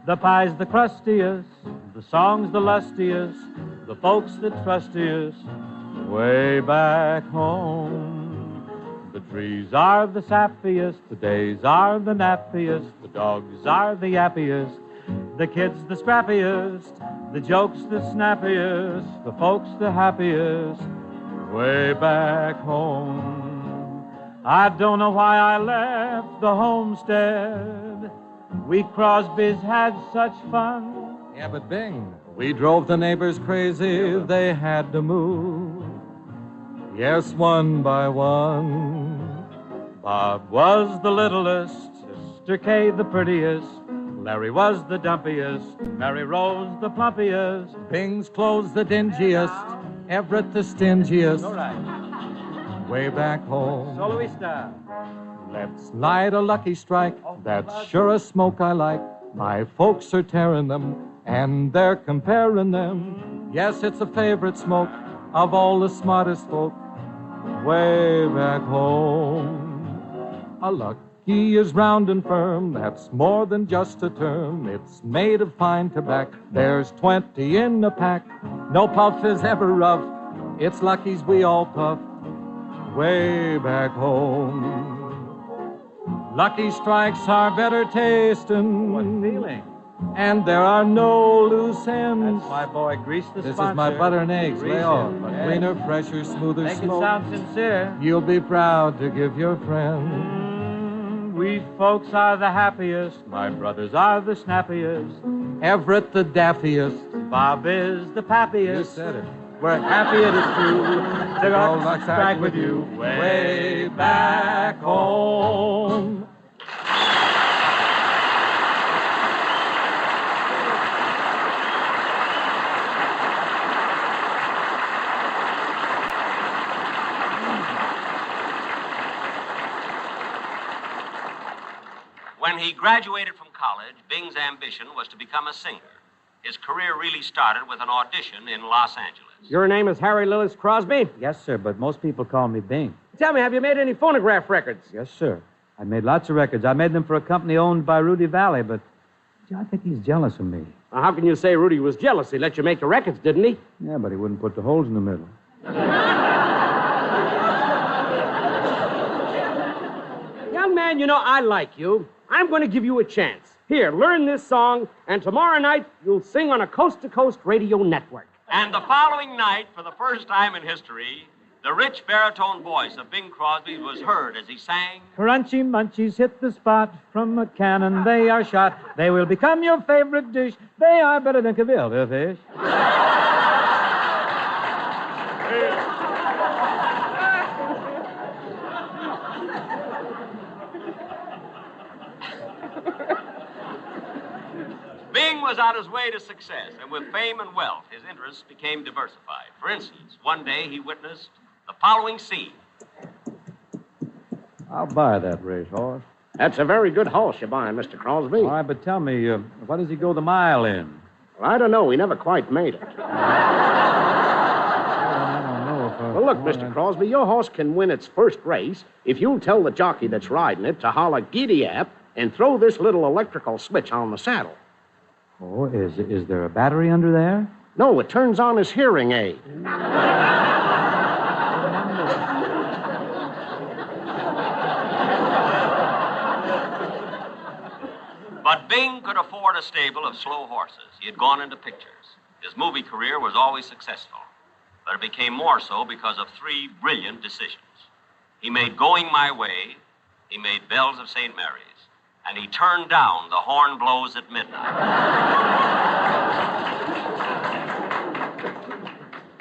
Speaker 17: the pie's the crustiest, the song's the lustiest, the folks the trustiest, way back home. The trees are the sappiest, the days are the nappiest, the dogs are the yappiest, the kids the scrappiest, the jokes the snappiest, the folks the happiest, way back home. I don't know why I left the homestead. We Crosbys had such fun.
Speaker 7: Yeah, but Bing, we drove the neighbors crazy. They had to move. Yes, one by one. Bob was the littlest, Sister Kay the prettiest, Larry was the dumpiest, Mary Rose the plumpiest, Bing's clothes the dingiest, Everett the stingiest.
Speaker 17: All right.
Speaker 7: Way back home.
Speaker 17: Soloista.
Speaker 7: Let's light a lucky strike. That's sure a smoke I like. My folks are tearing them, and they're comparing them. Yes, it's a favorite smoke of all the smartest folk. Way back home. A lucky is round and firm. That's more than just a term. It's made of fine tobacco. There's 20 in a pack. No puff is ever rough. It's Lucky's we all puff. Way back home. Lucky Strikes are better tasting.
Speaker 17: What feeling?
Speaker 7: And there are no loose ends.
Speaker 17: That's my boy, Grease the
Speaker 7: This
Speaker 17: sponsor.
Speaker 7: is my butter and eggs.
Speaker 17: Grease
Speaker 7: Lay off.
Speaker 17: him.
Speaker 7: A
Speaker 17: Yeah.
Speaker 7: cleaner, fresher, smoother
Speaker 17: Make
Speaker 7: smoke.
Speaker 17: it sound sincere.
Speaker 7: You'll be proud to give your friend.
Speaker 17: We folks are the happiest. My brothers are the snappiest.
Speaker 7: Everett the daffiest.
Speaker 17: Bob is the pappiest.
Speaker 7: You said it.
Speaker 17: We're happy it is true to
Speaker 7: Go
Speaker 17: go
Speaker 7: Luck
Speaker 17: strike with you way back home.
Speaker 15: When he graduated from college, Bing's ambition was to become a singer. His career really started with an audition in Los Angeles.
Speaker 16: Your name is Harry Lillis Crosby?
Speaker 17: Yes, sir, but most people call me Bing.
Speaker 16: Tell me, have you made any phonograph records?
Speaker 17: Yes, sir. I made lots of records. I made them for a company owned by Rudy Valley, but gee, I think he's jealous of me.
Speaker 16: Now, how can you say Rudy was jealous? He let you make the records, didn't he?
Speaker 17: Yeah, but he wouldn't put the holes in the middle.
Speaker 16: Young man, you know, I like you. I'm going to give you a chance. Here, learn this song, and tomorrow night you'll sing on a coast-to-coast radio network.
Speaker 15: And the following night, for the first time in history, the rich baritone voice of Bing Crosby was heard as he sang,
Speaker 17: Crunchy munchies hit the spot. From a cannon they are shot. They will become your favorite dish. They are better than Cavill fish.
Speaker 15: Bing was on his way to success, and with fame and wealth, his interests became diversified. For instance, one day he witnessed the following scene.
Speaker 17: I'll buy that racehorse.
Speaker 16: That's a very good horse you're buying, Mr. Crosby.
Speaker 17: All right, but tell me, what does he go the mile in?
Speaker 16: Well, I don't know. He never quite made it.
Speaker 17: I don't know if
Speaker 16: Well, look, Mr. Crosby, your horse can win its first race if you'll tell the jockey that's riding it to holler giddy-ap and throw this little electrical switch on the saddle.
Speaker 17: Oh, is there a battery under there?
Speaker 16: No, it turns on his hearing aid.
Speaker 15: But Bing could afford a stable of slow horses. He had gone into pictures. His movie career was always successful, but it became more so because of three brilliant decisions. He made Going My Way, he made Bells of St. Mary's, and he turned down The Horn Blows at Midnight.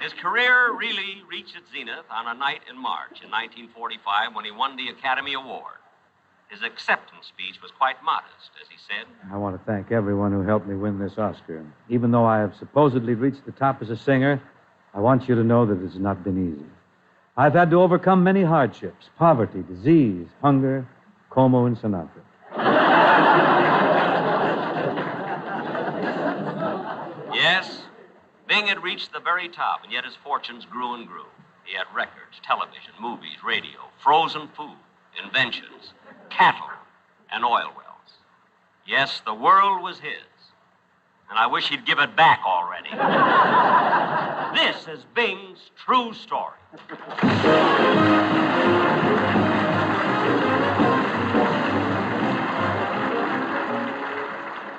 Speaker 15: His career really reached its zenith on a night in March in 1945 when he won the Academy Award. His acceptance speech was quite modest, as he said,
Speaker 17: I want to thank everyone who helped me win this Oscar. Even though I have supposedly reached the top as a singer, I want you to know that it has not been easy. I've had to overcome many hardships, poverty, disease, hunger, Como and Sinatra.
Speaker 15: Yes, Bing had reached the very top, and yet his fortunes grew and grew.
Speaker 20: He had records, television, movies, radio, frozen food, inventions, cattle, and oil wells. Yes, the world was his. And I wish he'd give it back already. This is Bing's True Story.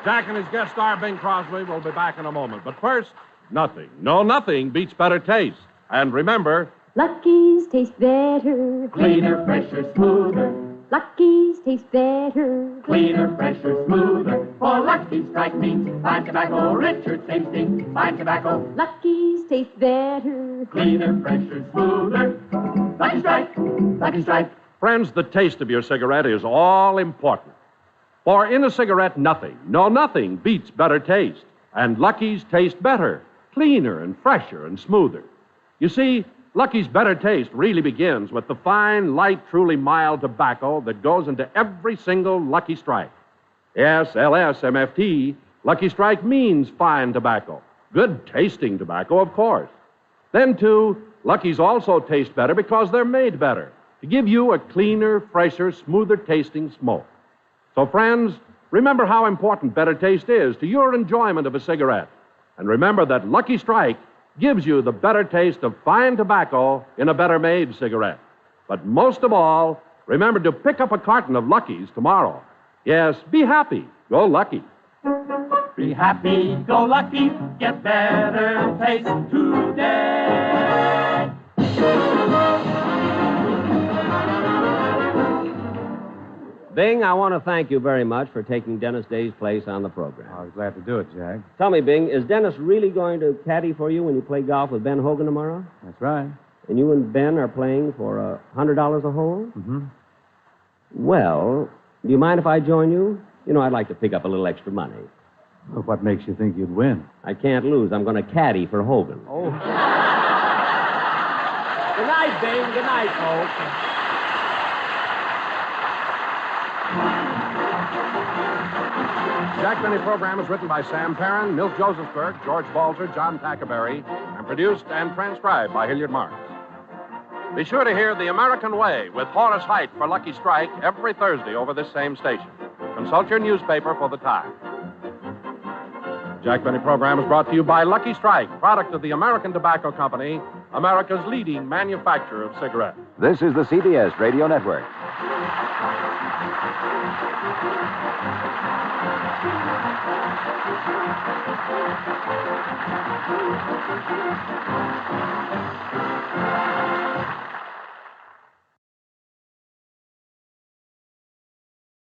Speaker 4: Jack and his guest star, Bing Crosby, will be back in a moment. But first, nothing, nothing beats better taste. And remember,
Speaker 14: Lucky's taste better.
Speaker 6: Cleaner, fresher, smoother.
Speaker 14: Lucky's taste better.
Speaker 6: Cleaner, fresher, smoother. For Lucky Strike means fine tobacco, richer tasting, fine tobacco.
Speaker 14: Lucky's taste better.
Speaker 6: Cleaner, fresher, smoother. Lucky Strike, Lucky Strike.
Speaker 4: friends, the taste of your cigarette is all important. For in a cigarette, nothing beats better taste. And Lucky's taste better, cleaner and fresher and smoother. You see, Lucky's better taste really begins with the fine, light, truly mild tobacco that goes into every single Lucky Strike. Yes, LSMFT, Lucky Strike means fine tobacco. Good tasting tobacco, of course. Then, too, Lucky's also taste better because they're made better, to give you a cleaner, fresher, smoother tasting smoke. So, friends, remember how important better taste is to your enjoyment of a cigarette. And remember that Lucky Strike gives you the better taste of fine tobacco in a better-made cigarette. But most of all, remember to pick up a carton of Lucky's tomorrow. Yes, be happy. Go Lucky.
Speaker 6: Be happy, go Lucky, get better taste today.
Speaker 15: Bing, I want to thank you very much for taking Dennis Day's place on the program.
Speaker 23: I was glad to do it, Jack.
Speaker 15: Tell me, Bing, is Dennis really going to caddy for you when you play golf with Ben Hogan tomorrow?
Speaker 23: That's right.
Speaker 15: And you and Ben are playing for $100 a hole?
Speaker 23: Mm-hmm.
Speaker 15: Well, do you mind if I join you? You know, I'd like to pick up a little extra money.
Speaker 23: Well, what makes you think you'd win?
Speaker 15: I can't lose. I'm going to caddy for Hogan.
Speaker 23: Oh.
Speaker 16: Good night, Bing. Good night, folks.
Speaker 4: Jack Benny program is written by Sam Perrin, Milt Josephsberg, George Balzer, John Tackerberry, and produced and transcribed by Hilliard Marks. Be sure to hear The American Way with Horace Heidt for Lucky Strike every Thursday over this same station. Consult your newspaper for the time. Jack Benny program is brought to you by Lucky Strike, product of the American Tobacco Company, America's leading manufacturer of cigarettes.
Speaker 21: This is the CBS Radio Network.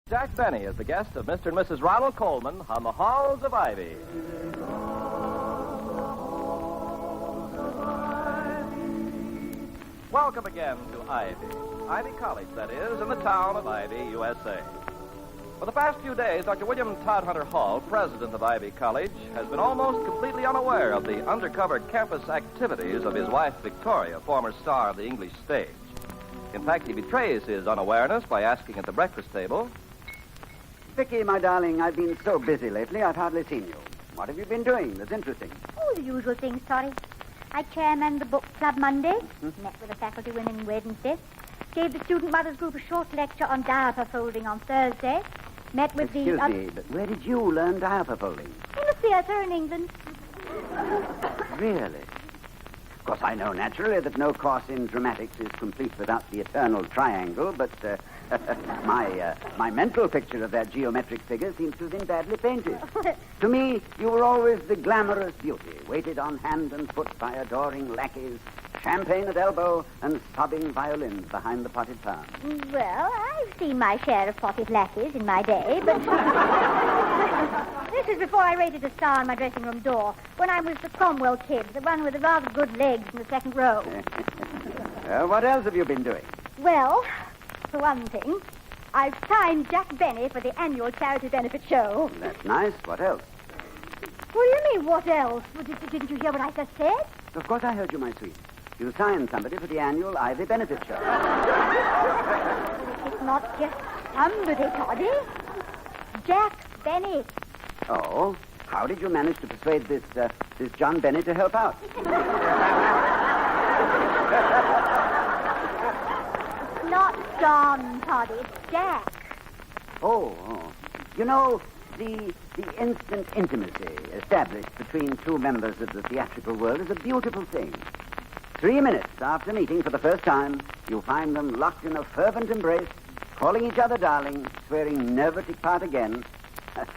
Speaker 21: Jack Benny is the guest of Mr. and Mrs. Ronald Coleman on the Halls of Ivy. Welcome again to Ivy. Ivy College, that is, in the town of Ivy, USA. For the past few days, Dr. William Todhunter Hall, president of Ivy College, has been almost completely unaware of the undercover campus activities of his wife, Victoria, former star of the English stage. In fact, he betrays his unawareness by asking at the breakfast table,
Speaker 22: Vicky, my darling, I've been so busy lately, I've hardly seen you. What have you been doing that's interesting?
Speaker 24: Oh, the usual things, sorry. I chairman the book club Monday, met with the faculty women Wednesday, gave the student mothers group a short lecture on diaper folding on Thursday, met with
Speaker 22: Excuse me, but where did you learn diaper folding?
Speaker 24: in the theatre in England.
Speaker 22: Really? Of course, I know naturally that no course in dramatics is complete without the eternal triangle, but my mental picture of that geometric figure seems to have been badly painted. To me, you were always the glamorous beauty, waited on hand and foot by adoring lackeys, champagne at elbow, and sobbing violins behind the potted palm.
Speaker 24: Well, I've seen my share of potted lackeys in my day, but this is before I rated a star on my dressing room door, when I was the Cromwell kid, the one with the rather good legs in the second row.
Speaker 22: What else have you been doing?
Speaker 24: Well, for one thing, I've signed Jack Benny for the annual charity benefit show.
Speaker 22: That's nice. What else?
Speaker 24: What do you mean, what else? Didn't you hear what I just said?
Speaker 22: Of course I heard you, my sweet. You signed somebody for the annual Ivy benefit show.
Speaker 24: It's not just somebody, Toddy. Jack Benny.
Speaker 22: Oh, how did you manage to persuade this John Benny to help out?
Speaker 24: It's not Don, Toddy. It's Jack.
Speaker 22: Oh. You know, the instant intimacy established between two members of the theatrical world is a beautiful thing. 3 minutes after meeting for the first time, you find them locked in a fervent embrace, calling each other darling, swearing never to part again.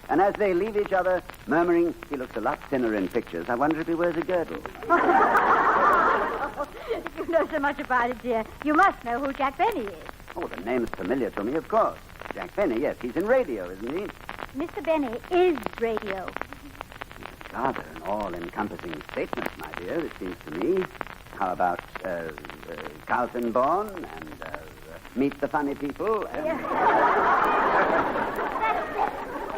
Speaker 22: And as they leave each other, murmuring, he looks a lot thinner in pictures. I wonder if he wears a girdle.
Speaker 24: You know so much about it, dear. You must know who Jack Benny is.
Speaker 22: Oh, the name's familiar to me, of course. Jack Benny, yes, he's in radio, isn't he?
Speaker 24: Mr. Benny is radio.
Speaker 22: Rather an all-encompassing statement, my dear, it seems to me. How about Carlton Bourne and Meet the Funny People and...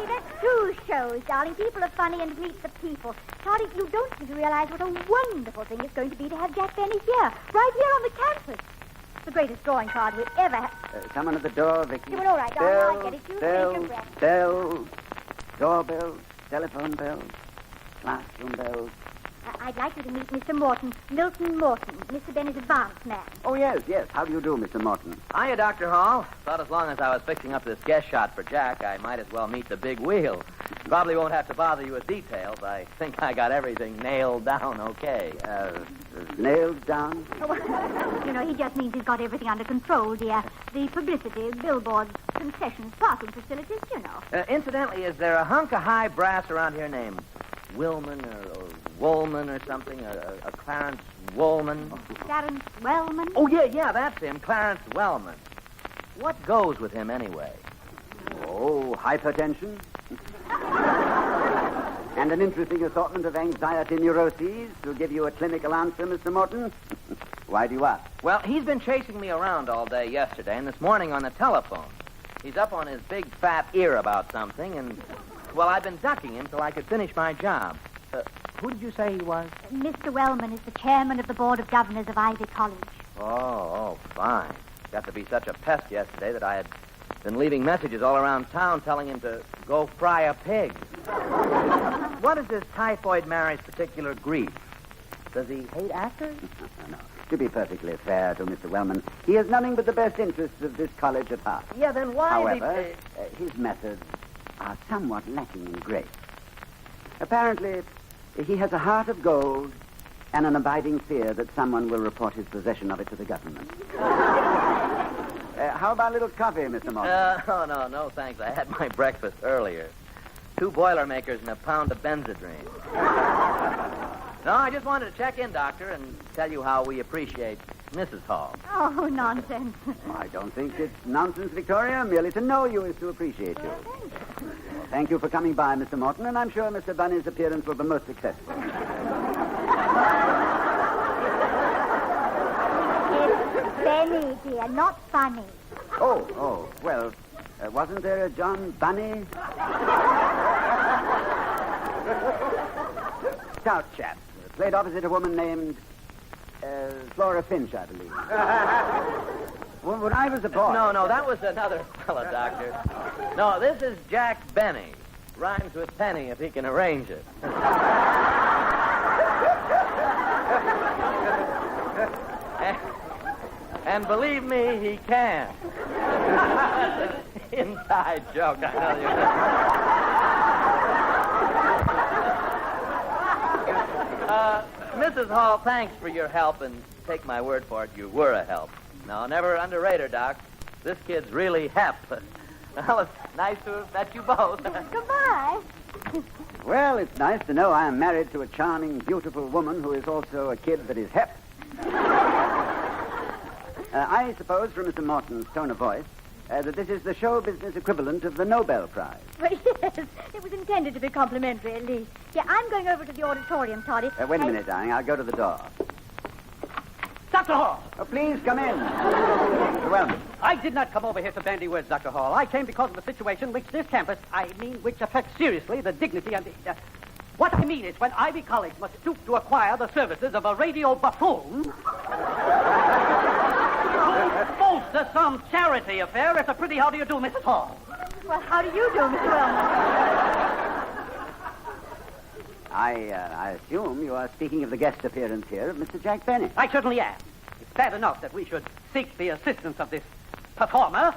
Speaker 24: That's two shows, darling. People are funny and Meet the People. Toddy, you don't seem to realize what a wonderful thing it's going to be to have Jack Benny here, right here on the campus. It's the greatest drawing card we ever had.
Speaker 22: Someone at the door, Vicky.
Speaker 24: You were all right, darling. I get it. You take your breath.
Speaker 22: Bells, doorbells, telephone bells, classroom bells.
Speaker 24: I'd like you to meet Mr. Morton, Milton Morton, Mr. Benny's advance man.
Speaker 22: Oh, yes. How do you do, Mr. Morton?
Speaker 2: Hiya, Dr. Hall. Thought as long as I was fixing up this guest shot for Jack, I might as well meet the big wheel. Probably won't have to bother you with details. I think I got everything nailed down okay.
Speaker 22: Nailed down?
Speaker 24: You know, he just means he's got everything under control, dear. The publicity, billboards, concessions, parking facilities, you know.
Speaker 2: Incidentally, is there a hunk of high brass around here named Willman or Woolman or something? A Clarence Woolman?
Speaker 24: Clarence Wellman?
Speaker 2: Oh, yeah, that's him, Clarence Wellman. What goes with him anyway?
Speaker 22: Oh, hypertension. And an interesting assortment of anxiety neuroses to give you a clinical answer, Mr. Morton. Why do you ask?
Speaker 2: Well, he's been chasing me around all day yesterday and this morning on the telephone. He's up on his big fat ear about something, and, well, I've been ducking him till I could finish my job. Who did you say he was?
Speaker 24: Mr. Wellman is the chairman of the Board of Governors of Ivy College.
Speaker 2: Oh, fine. Got to be such a pest yesterday that I had been leaving messages all around town telling him to go fry a pig. What is this typhoid Mary's particular grief? Does he hate actors?
Speaker 22: No. To be perfectly fair to Mr. Wellman, he has nothing but the best interests of this college at heart.
Speaker 2: Yeah, then why...
Speaker 22: However, his methods are somewhat lacking in grace. Apparently, he has a heart of gold and an abiding fear that someone will report his possession of it to the government. How about a little coffee, Mr. Morton?
Speaker 2: No, thanks. I had my breakfast earlier. 2 Boilermakers and a pound of Benzedrine. No, I just wanted to check in, Doctor, and tell you how we appreciate Mrs. Hall.
Speaker 24: Oh, nonsense.
Speaker 22: I don't think it's nonsense, Victoria. Merely to know you is to appreciate you. Thank you for coming by, Mr. Morton, and I'm sure Mr. Bunny's appearance will be most successful.
Speaker 24: It's Benny, dear, not funny.
Speaker 22: Oh, well, wasn't there a John Bunny? Stout chap. Played opposite a woman named Flora Finch, I believe. Well, when I was a boy...
Speaker 2: No, that was another fella, Doctor. No, this is Jack Benny. Rhymes with Penny if he can arrange it. And believe me, he can. Inside joke, I tell you. Mrs. Hall, thanks for your help, and take my word for it, you were a help. No, never underrate her, Doc. This kid's really hep. Well, it's nice to have met you both.
Speaker 24: Goodbye.
Speaker 22: Well, it's nice to know I am married to a charming, beautiful woman who is also a kid that is hep. I suppose from Mr. Morton's tone of voice that this is the show business equivalent of the Nobel Prize.
Speaker 24: Well, yes, it was intended to be complimentary, at least. Yeah, I'm going over to the auditorium, Toddy.
Speaker 22: Wait a minute, darling. I'll go to the door.
Speaker 5: Dr. Hall!
Speaker 22: Oh, please come in. Mr. Wellman.
Speaker 5: I did not come over here to bandy words, Dr. Hall. I came because of the situation which this campus, which affects seriously the dignity and the... What I mean is when Ivy College must stoop to acquire the services of a radio buffoon... bolster some charity affair. It's a pretty how do you do, Mrs. Hall.
Speaker 24: Well, how do you do, Mr. Wellman?
Speaker 22: I assume you are speaking of the guest appearance here of Mr. Jack Benny.
Speaker 5: I certainly am. bad enough that we should seek the assistance of this performer,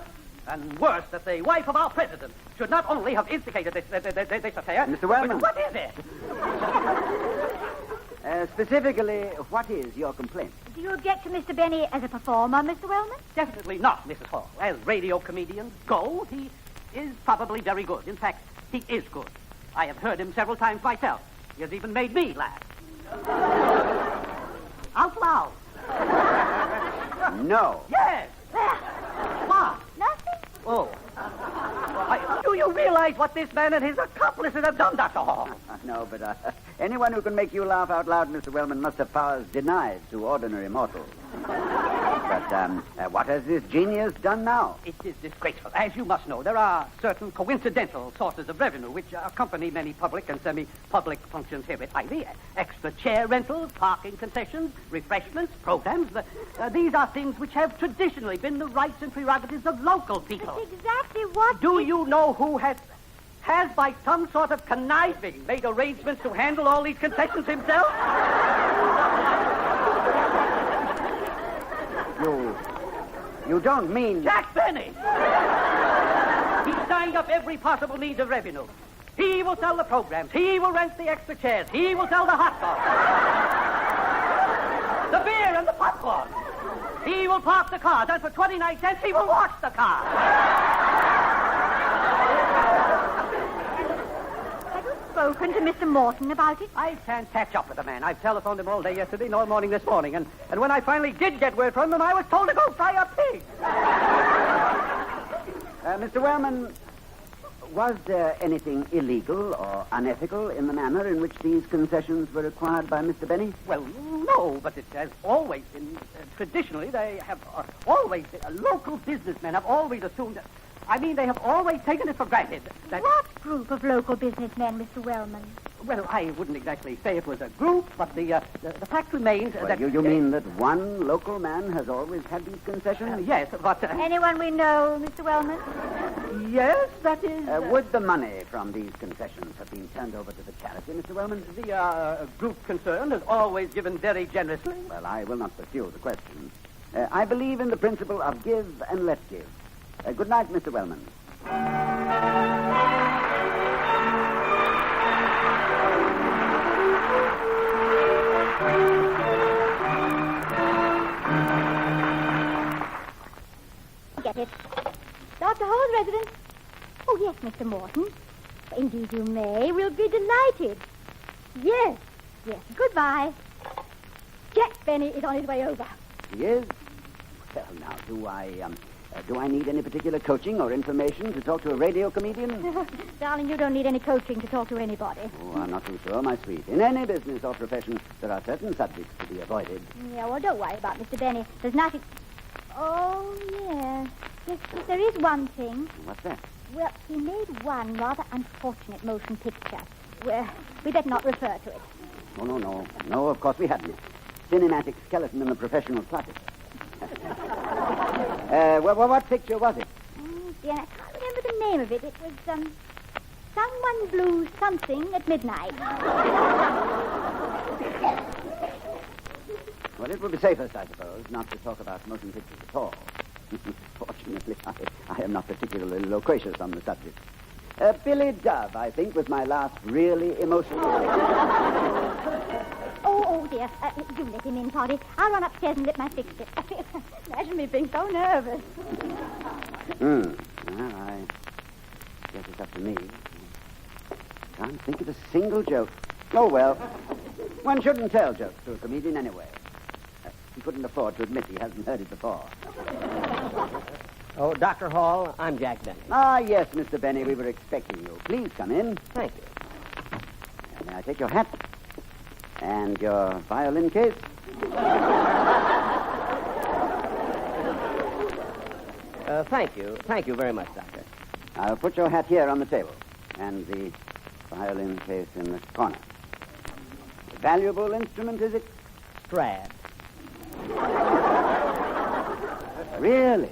Speaker 5: and worse, that the wife of our president should not only have instigated this affair...
Speaker 22: Mr. Wellman.
Speaker 5: But what is it?
Speaker 22: Specifically, what is your complaint?
Speaker 24: Do you object to Mr. Benny as a performer, Mr. Wellman?
Speaker 5: Definitely not, Mrs. Hall. As radio comedians go, he is probably very good. In fact, he is good. I have heard him several times myself. He has even made me laugh. Out loud.
Speaker 22: No.
Speaker 5: Yes. What?
Speaker 24: Nothing.
Speaker 5: Oh. Do you realize what this man and his accomplices have done, Dr. Hall?
Speaker 22: No, but anyone who can make you laugh out loud, Mr. Wellman, must have powers denied to ordinary mortals. But what has this genius done now?
Speaker 5: It is disgraceful. As you must know, there are certain coincidental sources of revenue which accompany many public and semi-public functions here at Ivy. Extra chair rentals, parking concessions, refreshments, programs. These are things which have traditionally been the rights and prerogatives of local people.
Speaker 24: That's exactly what...
Speaker 5: Do you know who has by some sort of conniving made arrangements to handle all these concessions himself?
Speaker 22: You don't mean...
Speaker 5: Jack Benny! He signed up every possible need of revenue. He will sell the programs. He will rent the extra chairs. He will sell the hot dogs. The beer and the popcorn. He will park the cars, and for 29 cents, he will wash the car.
Speaker 24: Have you spoken to Mr. Morton about it?
Speaker 5: I can't catch up with the man. I've telephoned him all day yesterday and all morning this morning, and when I finally did get word from him, I was told to go fry a pig.
Speaker 22: Mr. Wellman, was there anything illegal or unethical in the manner in which these concessions were acquired by Mr. Benny?
Speaker 5: Well, no, but it has always been, traditionally, they have always, local businessmen have always assumed, they have always taken it for granted that...
Speaker 24: What group of local businessmen, Mr. Wellman?
Speaker 5: Well, I wouldn't exactly say it was a group, but the fact remains that...
Speaker 22: You mean that one local man has always had these concessions?
Speaker 5: Yes, but...
Speaker 24: Anyone we know, Mr. Wellman?
Speaker 5: Yes, that is...
Speaker 22: Would the money from these concessions have been turned over to the charity, Mr. Wellman?
Speaker 5: The group concerned has always given very generously.
Speaker 22: Well, I will not pursue the question. I believe in the principle of give and let give. Good night, Mr. Wellman.
Speaker 24: Get it. Dr. Hall's residence. Oh, yes, Mr. Morton. Indeed you may. We'll be delighted. Yes. Goodbye. Jack Benny is on his way over.
Speaker 22: He is? Well, now, do I need any particular coaching or information to talk to a radio comedian?
Speaker 24: Darling, you don't need any coaching to talk to anybody.
Speaker 22: Oh, I'm not too sure, my sweet. In any business or profession, there are certain subjects to be avoided.
Speaker 24: Yeah, well, don't worry about Mr. Benny. There's nothing... Oh, yes. Yes, there is one thing.
Speaker 22: What's that?
Speaker 24: Well, he made one rather unfortunate motion picture. Well, we better not refer to it.
Speaker 22: Oh, no. No, of course we hadn't. Cinematic skeleton in the professional closet. What picture was it?
Speaker 24: Dear, I can't remember the name of it. It was, Someone Blew Something at Midnight.
Speaker 22: Well, it would be safest, I suppose, not to talk about motion pictures at all. Fortunately, I am not particularly loquacious on the subject. Billy Dove, I think, was my last really emotional...
Speaker 24: Oh, dear. You let him in, Toddy. I'll run upstairs and let my fix it. Imagine me being so nervous.
Speaker 22: Well, I guess it's up to me. Can't think of a single joke. Oh, well. One shouldn't tell jokes to a comedian anyway. He couldn't afford to admit he hasn't heard it before.
Speaker 15: Oh, Dr. Hall, I'm Jack Benny.
Speaker 22: Ah, yes, Mr. Benny, we were expecting you. Please come in.
Speaker 15: Thank you.
Speaker 22: May I take your hat? And your violin case?
Speaker 15: Thank you. Thank you very much, Doctor.
Speaker 22: I'll put your hat here on the table. And the violin case in the corner. A valuable instrument, is it?
Speaker 15: Strad.
Speaker 22: Really?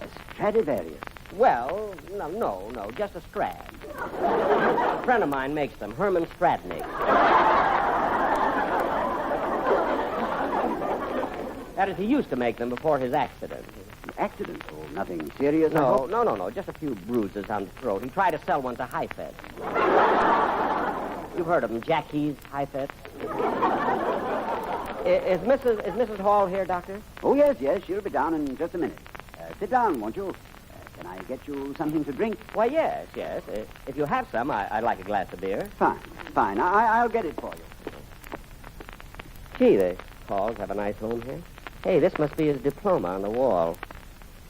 Speaker 22: A Stradivarius?
Speaker 15: Well, no, just a Strad. A friend of mine makes them, Herman Stradnik. That is, he used to make them before his accident.
Speaker 22: Accident? Oh, nothing serious? I
Speaker 15: No,
Speaker 22: hope?
Speaker 15: no. Just a few bruises on the throat. He tried to sell one to Heifetz. You've heard of them, Jackie's Heifetz. Is Mrs. Hall here, Doctor?
Speaker 22: Oh, yes. She'll be down in just a minute. Sit down, won't you? Can I get you something to drink?
Speaker 15: Why, yes. If you have some, I'd like a glass of beer.
Speaker 22: Fine. I'll get it for you.
Speaker 15: Gee, the Halls have a nice home here. Hey, this must be his diploma on the wall.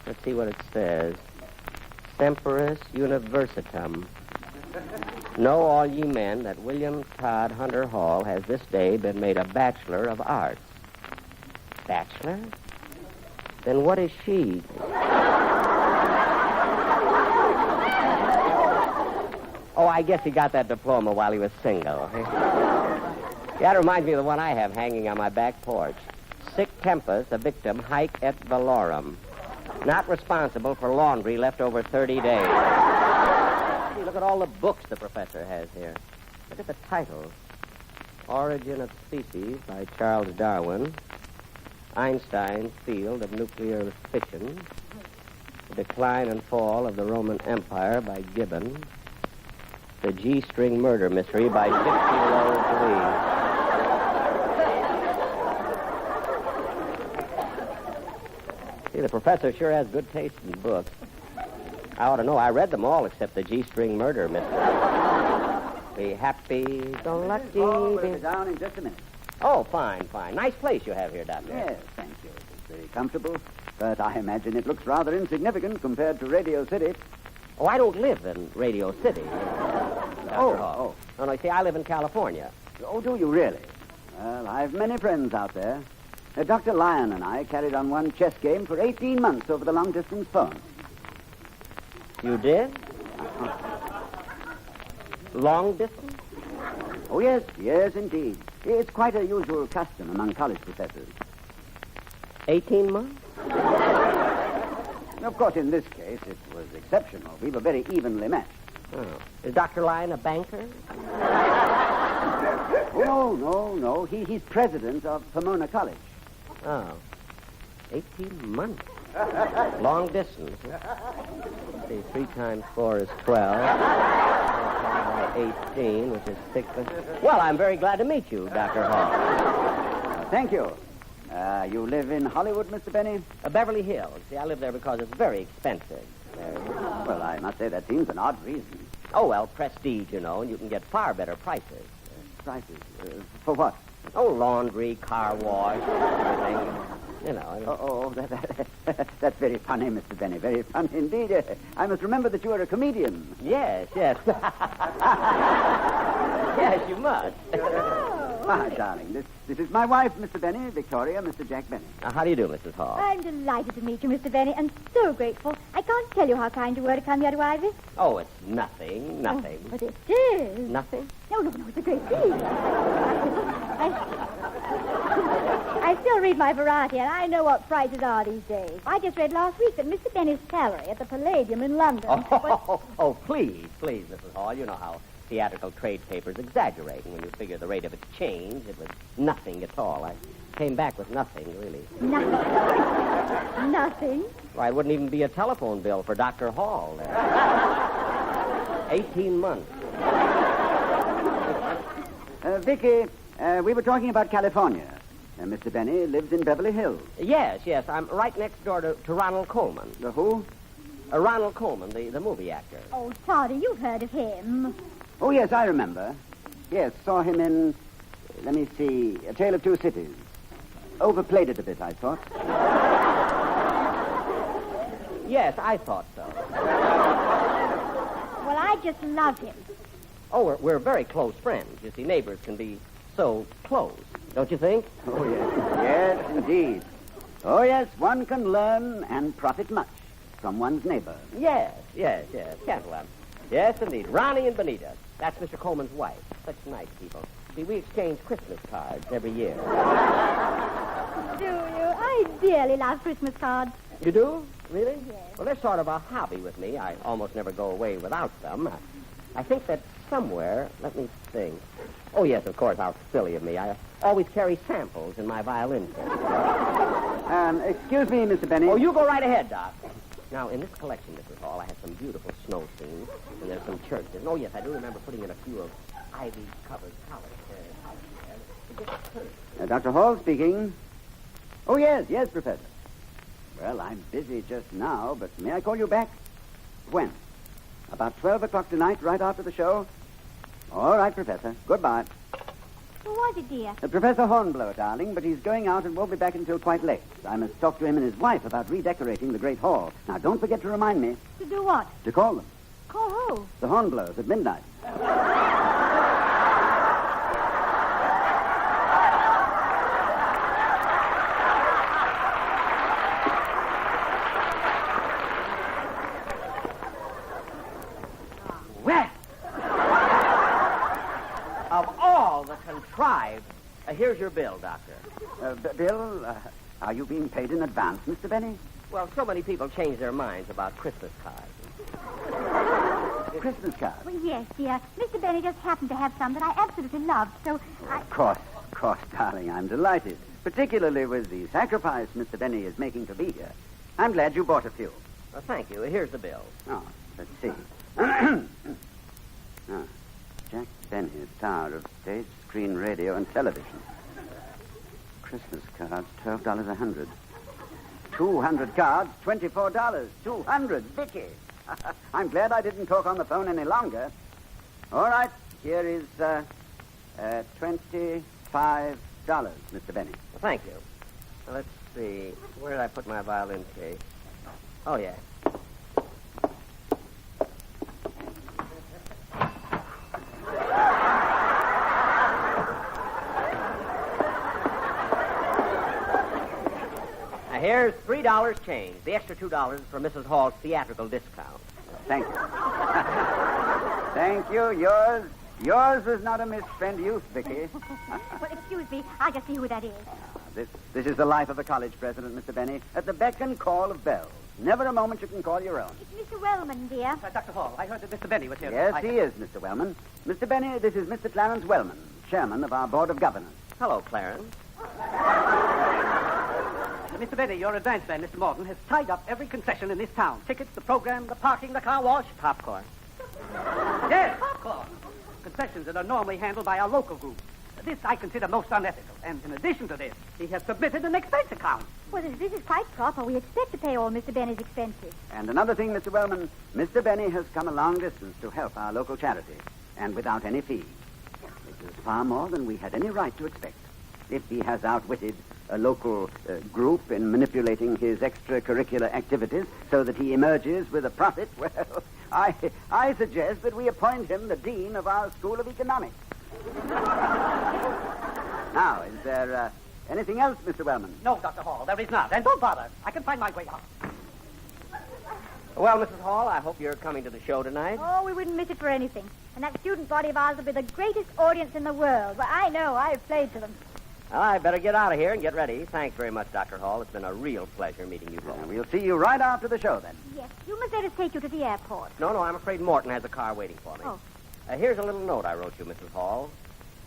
Speaker 15: Let's see what it says. Semperis Universitum. Know all ye men that William Todd Hunter Hall has this day been made a Bachelor of Arts. Bachelor? Then what is she? Oh, I guess he got that diploma while he was single. That reminds me of the one I have hanging on my back porch. Sic tempus, a victim, haec et valorem. Not responsible for laundry left over 30 days. See, look at all the books the professor has here. Look at the title. Origin of Species by Charles Darwin. Einstein's Field of Nuclear Fission. The Decline and Fall of the Roman Empire by Gibbon. The G-String Murder Mystery by Gypsy Rose Lee. See, the professor sure has good taste in books. I ought to know. I read them all except the G-String Murder Mystery. Be happy, go lucky.
Speaker 22: We'll be down in just a minute.
Speaker 15: Oh, fine. Nice place you have here, Doctor.
Speaker 22: Yes, thank you. It's very comfortable, but I imagine it looks rather insignificant compared to Radio City.
Speaker 15: Oh, I don't live in Radio City. Oh. No, see, I live in California.
Speaker 22: Oh, do you really? Well, I've many friends out there. Dr. Lyon and I carried on one chess game for 18 months over the long-distance phone.
Speaker 15: You did? Long distance?
Speaker 22: Oh, yes, indeed. It's quite a usual custom among college professors.
Speaker 15: 18 months?
Speaker 22: Of course, in this case, it was exceptional. We were very evenly matched.
Speaker 15: Oh. Is Dr. Lyon a banker?
Speaker 22: Oh, no. He's president of Pomona College.
Speaker 15: Oh. 18 months. Long distance. Let's see, 3 times 4 is 12. 18, which is 6. Well, I'm very glad to meet you, Dr. Hall.
Speaker 22: Thank you. You live in Hollywood, Mr. Benny?
Speaker 15: Beverly Hills. See, I live there because it's very expensive.
Speaker 22: Well, I must say that seems an odd reason.
Speaker 15: Oh, well, prestige, you know, and you can get far better prices.
Speaker 22: Prices? For what?
Speaker 15: Oh, laundry, car wash, everything. You know.
Speaker 22: That's very funny, Mr. Benny. Very funny indeed. I must remember that you are a comedian.
Speaker 15: Yes. Yes, you must.
Speaker 22: My darling, this is my wife, Mr. Benny, Victoria, Mr. Jack Benny.
Speaker 15: How do you do, Mrs. Hall?
Speaker 24: I'm delighted to meet you, Mr. Benny, and so grateful. I can't tell you how kind you were to come here to Ivy.
Speaker 15: Oh, it's nothing.
Speaker 24: Oh, but it is.
Speaker 15: Nothing?
Speaker 24: No, it's a great deal. I still read my variety, and I know what prices are these days. I just read last week that Mr. Benny's salary at the Palladium in London...
Speaker 15: Please, Mrs. Hall. You know how theatrical trade papers exaggerate, and when you figure the rate of exchange, it was nothing at all. I came back with nothing, really.
Speaker 24: Nothing?
Speaker 15: Why, it wouldn't even be a telephone bill for Dr. Hall. 18 months.
Speaker 22: Vicky, we were talking about California. Mr. Benny lives in Beverly Hills.
Speaker 15: Yes. I'm right next door to Ronald Colman.
Speaker 22: The who?
Speaker 15: Ronald Colman, the movie actor.
Speaker 24: Oh, Toddy, you've heard of him.
Speaker 22: Oh, yes, I remember. Yes, saw him in, let me see, A Tale of Two Cities. Overplayed it a bit, I thought.
Speaker 15: Yes, I thought so.
Speaker 24: Well, I just love him.
Speaker 15: Oh, we're very close friends. You see, neighbors can be so close, don't you think?
Speaker 22: Oh, yes. Yes, indeed. Oh, yes, one can learn and profit much from one's neighbor.
Speaker 15: Yes. Can't one? Yes, indeed. Ronnie and Benita. That's Mr. Coleman's wife. Such nice people. See, we exchange Christmas cards every year.
Speaker 24: Do you? I dearly love Christmas cards.
Speaker 15: You do? Really?
Speaker 24: Yes.
Speaker 15: Well, they're sort of a hobby with me. I almost never go away without them. I think that somewhere, let me think. Oh, yes, of course, how silly of me. I always carry samples in my violin case.
Speaker 22: Excuse me, Mr. Benny.
Speaker 1: Oh, you go right ahead, Doc. Now, in this collection, Mrs. Hall, I have some beautiful snow scenes, and there's some churches. And, oh, yes, I do remember putting in a few of ivy-covered colors.
Speaker 22: Dr. Hall speaking. Oh, yes, Professor. Well, I'm busy just now, but may I call you back? When? About 12 o'clock tonight, right after the show? All right, Professor. Goodbye.
Speaker 24: Who was it, dear?
Speaker 22: Professor Hornblower, darling, but he's going out and won't be back until quite late. I must talk to him and his wife about redecorating the Great Hall. Now, don't forget to remind me.
Speaker 24: To do what?
Speaker 22: To call them.
Speaker 24: Call who?
Speaker 22: The Hornblowers at midnight.
Speaker 1: Well, of all the contrived, here's your bill, Doctor.
Speaker 22: Bill, are you being paid in advance, Mr. Benny?
Speaker 1: Well, so many people change their minds about Christmas cards.
Speaker 22: Christmas cards?
Speaker 24: Well, yes, dear. Mr. Benny just happened to have some that I absolutely loved, so I...
Speaker 22: Of course, darling. I'm delighted. Particularly with the sacrifice Mr. Benny is making to be here. I'm glad you bought a few.
Speaker 1: Well, thank you. Here's the bill.
Speaker 22: Oh, let's see. Jack Benny, star of stage, screen, radio, and television. Christmas cards, $12 a hundred. 200 cards, $24. 200, Vicky. I'm glad I didn't talk on the phone any longer. All right, here is $25, Mr. Benny.
Speaker 1: Well, thank you. Well, let's see. Where did I put my violin case? Oh, yeah. Now, here's $3 change. The extra $2 is for Mrs. Hall's theatrical discount.
Speaker 22: Thank you. Thank you. Yours was not a misspent youth, Vicky.
Speaker 24: Well, excuse me. I'll just see who that is.
Speaker 22: This is the life of a college president, Mr. Benny. At the beck and call of bells. Never a moment you can call your own.
Speaker 24: It's Mr. Wellman, dear.
Speaker 5: Dr. Hall, I heard that Mr. Benny was here.
Speaker 22: Yes, he is, Mr. Wellman. Mr. Benny, this is Mr. Clarence Wellman, chairman of our board of governors.
Speaker 1: Hello, Clarence.
Speaker 5: Mr. Benny, your advance man, Mr. Morton, has tied up every concession in this town. Tickets, the program, the parking, the car wash.
Speaker 1: Popcorn.
Speaker 5: Yes, popcorn. Concessions that are normally handled by our local group. This I consider most unethical. And in addition to this, he has submitted an expense account.
Speaker 24: Well, this is quite proper. We expect to pay all Mr. Benny's expenses.
Speaker 22: And another thing, Mr. Wellman, Mr. Benny has come a long distance to help our local charity, and without any fee. This is far more than we had any right to expect. If he has outwitted a local group in manipulating his extracurricular activities so that he emerges with a profit, well, I suggest that we appoint him the dean of our School of Economics. Now, is there anything else, Mr. Wellman?
Speaker 5: No, Dr. Hall, there is not. And don't bother. I can find my way out.
Speaker 1: Well, Mrs. Hall, I hope you're coming to the show tonight.
Speaker 24: Oh, we wouldn't miss it for anything. And that student body of ours will be the greatest audience in the world. Well, I know. I've played to them.
Speaker 1: Well, I better get out of here and get ready. Thanks very much, Dr. Hall. It's been a real pleasure meeting you both.
Speaker 22: We'll see you right after the show, then.
Speaker 24: Yes. You must let us take you to the airport.
Speaker 1: No, I'm afraid Morton has a car waiting for me.
Speaker 24: Oh.
Speaker 1: Here's a little note I wrote you, Mrs. Hall.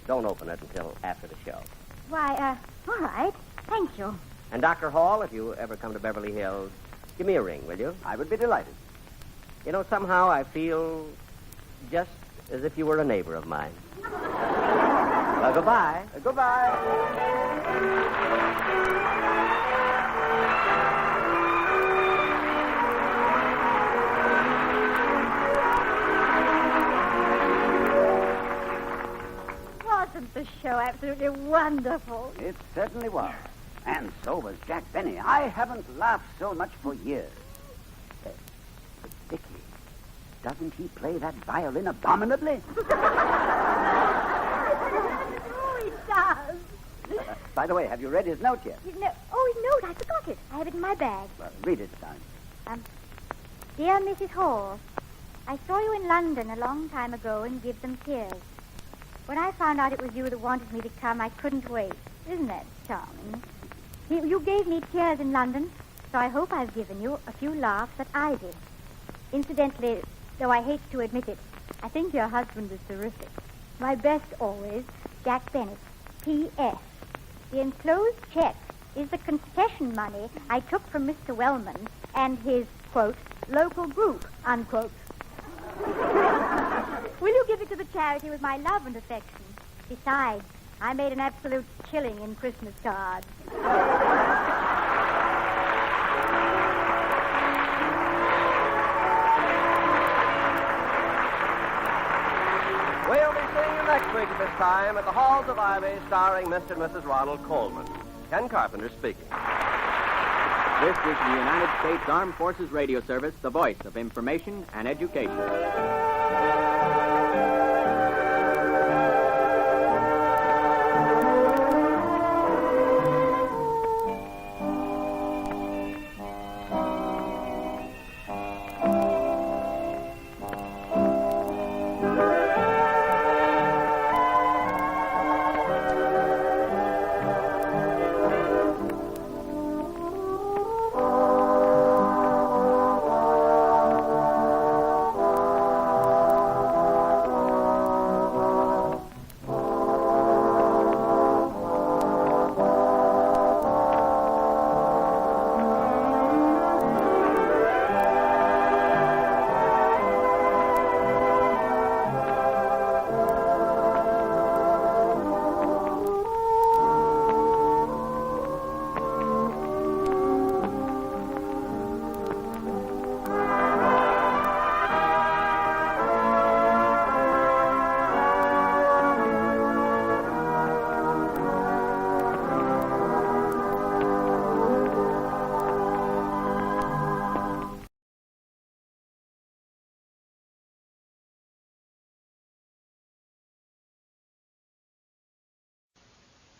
Speaker 1: Don't open it until after the show.
Speaker 24: Why, all right. Thank you.
Speaker 1: And Dr. Hall, if you ever come to Beverly Hills, give me a ring, will you?
Speaker 22: I would be delighted.
Speaker 1: You know, somehow I feel just as if you were a neighbor of mine. Well, goodbye.
Speaker 22: Goodbye.
Speaker 24: Wasn't the show absolutely wonderful?
Speaker 22: It certainly was. And so was Jack Benny. I haven't laughed so much for years. But Vicky, doesn't he play that violin abominably?
Speaker 24: Oh, he does.
Speaker 22: By the way, have you read his note yet?
Speaker 24: His note? I forgot it. I have it in my bag.
Speaker 22: Well, read it, son.
Speaker 24: Dear Mrs. Hall, I saw you in London a long time ago and give them tears. When I found out it was you that wanted me to come, I couldn't wait. Isn't that charming? You gave me tears in London, so I hope I've given you a few laughs that I did. Incidentally, though I hate to admit it, I think your husband is terrific. My best always, Jack Bennett. P.S. The enclosed check is the concession money I took from Mr. Wellman and his, quote, local group, unquote. Will you give it to the charity with my love and affection? Besides, I made an absolute killing in Christmas cards.
Speaker 3: We'll be seeing you next week at this time at the Halls of Ivy, starring Mr. and Mrs. Ronald Coleman. Ken Carpenter speaking.
Speaker 11: This is the United States Armed Forces Radio Service, the voice of information and education.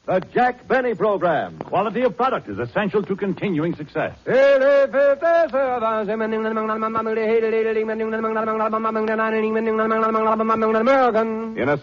Speaker 23: The Jack Benny Program. Quality of product is essential to continuing success.
Speaker 13: In
Speaker 23: a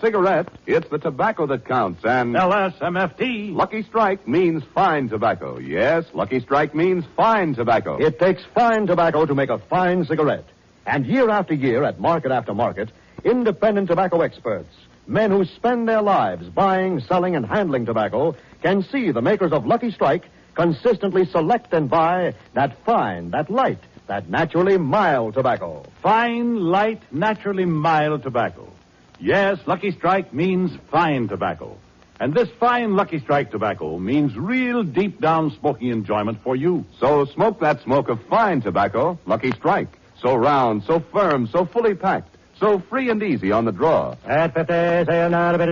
Speaker 23: cigarette, it's the tobacco that counts, and LSMFT. Lucky Strike means fine tobacco. Yes, Lucky Strike means fine tobacco.
Speaker 19: It takes fine tobacco to make a fine cigarette. And year after year, at market after market, independent tobacco experts, men who spend their lives buying, selling, and handling tobacco, can see the makers of Lucky Strike consistently select and buy that fine, that light, that naturally mild tobacco.
Speaker 23: Fine, light, naturally mild tobacco. Yes, Lucky Strike means fine tobacco. And this fine Lucky Strike tobacco means real deep down smoking enjoyment for you.
Speaker 13: So smoke that smoke of fine tobacco, Lucky Strike. So round, so firm, so fully packed. So free and easy on the draw.
Speaker 18: At 50, say not a bit,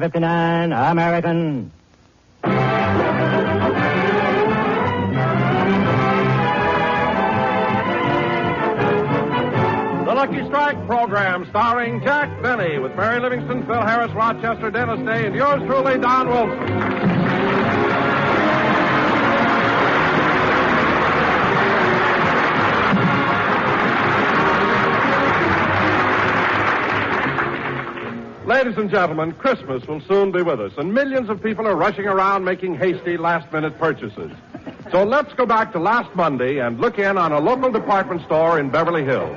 Speaker 18: 59, American.
Speaker 4: The Lucky Strike program starring Jack Benny with Mary Livingston, Phil Harris, Rochester, Dennis Day, and yours truly, Don Wilson. Ladies and gentlemen, Christmas will soon be with us, and millions of people are rushing around making hasty last-minute purchases. So let's go back to last Monday and look in on a local department store in Beverly Hills.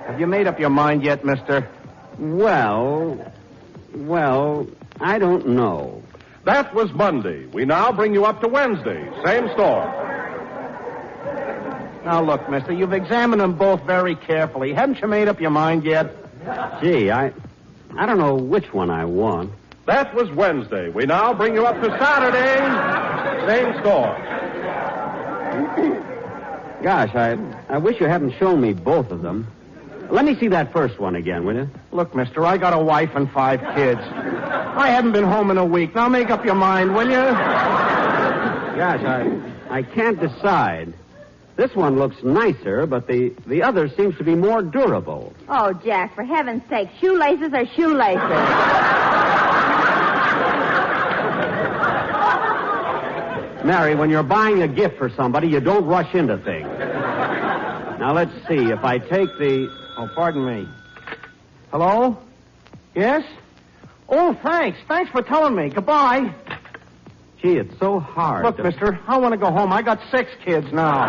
Speaker 18: Have you made up your mind yet, mister?
Speaker 16: Well, I don't know.
Speaker 4: That was Monday. We now bring you up to Wednesday. Same store.
Speaker 18: Now, look, mister, you've examined them both very carefully. Haven't you made up your mind yet?
Speaker 16: Gee, I don't know which one I want.
Speaker 4: That was Wednesday. We now bring you up to Saturday. Same store.
Speaker 16: Gosh, I wish you hadn't shown me both of them. Let me see that first one again, will you?
Speaker 18: Look, mister, I got a wife and 5 kids. I haven't been home in a week. Now make up your mind, will you?
Speaker 16: Gosh, I can't decide. This one looks nicer, but the other seems to be more durable.
Speaker 9: Oh, Jack, for heaven's sake, shoelaces are shoelaces.
Speaker 16: Mary, when you're buying a gift for somebody, you don't rush into things. Now, let's see. If I take the...
Speaker 18: Oh, pardon me. Hello? Yes? Oh, thanks. Thanks for telling me. Goodbye.
Speaker 16: Gee, it's so hard.
Speaker 18: Look, mister, I want to go home. I got 6 kids now.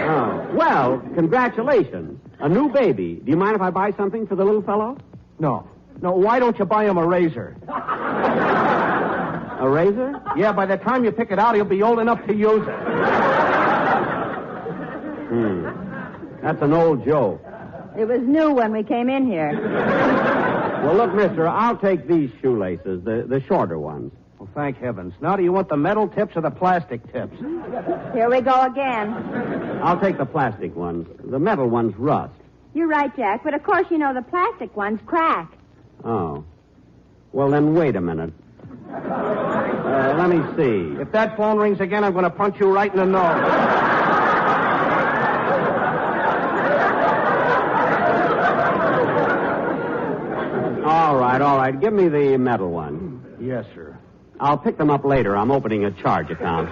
Speaker 16: Oh, well, congratulations.
Speaker 15: A new baby. Do you mind if I buy something for the little fellow?
Speaker 18: No. No, why don't you buy him a razor?
Speaker 15: A razor?
Speaker 18: Yeah, by the time you pick it out, he'll be old enough to use it.
Speaker 15: That's an old joke.
Speaker 9: It was new when we came in here.
Speaker 15: Well, look, mister, I'll take these shoelaces, the shorter ones.
Speaker 18: Well, thank heavens. Now do you want the metal tips or the plastic tips?
Speaker 9: Here we go again.
Speaker 15: I'll take the plastic ones. The metal ones rust.
Speaker 9: You're right, Jack, but of course you know the plastic ones crack.
Speaker 15: Oh. Well, then wait a minute. Let me see.
Speaker 18: If that phone rings again, I'm going to punch you right in the nose.
Speaker 15: All right. Give me the metal one.
Speaker 18: Yes, sir.
Speaker 15: I'll pick them up later. I'm opening a charge account.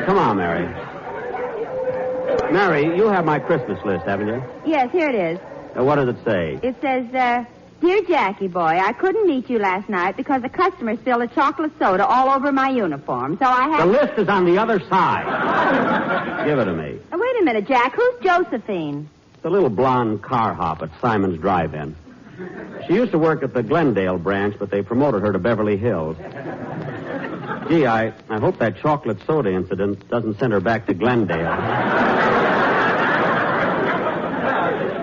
Speaker 15: Come on, Mary. Mary, you have my Christmas list, haven't you?
Speaker 9: Yes, here it is.
Speaker 15: What does it say?
Speaker 9: It says, Dear Jackie boy, I couldn't meet you last night because the customer spilled a chocolate soda all over my uniform, so I had...
Speaker 15: The list is on the other side. Give it to me.
Speaker 9: Wait a minute, Jack. Who's Josephine?
Speaker 15: The little blonde car hop at Simon's Drive-In. She used to work at the Glendale branch, but they promoted her to Beverly Hills. Gee, I hope that chocolate soda incident doesn't send her back to Glendale.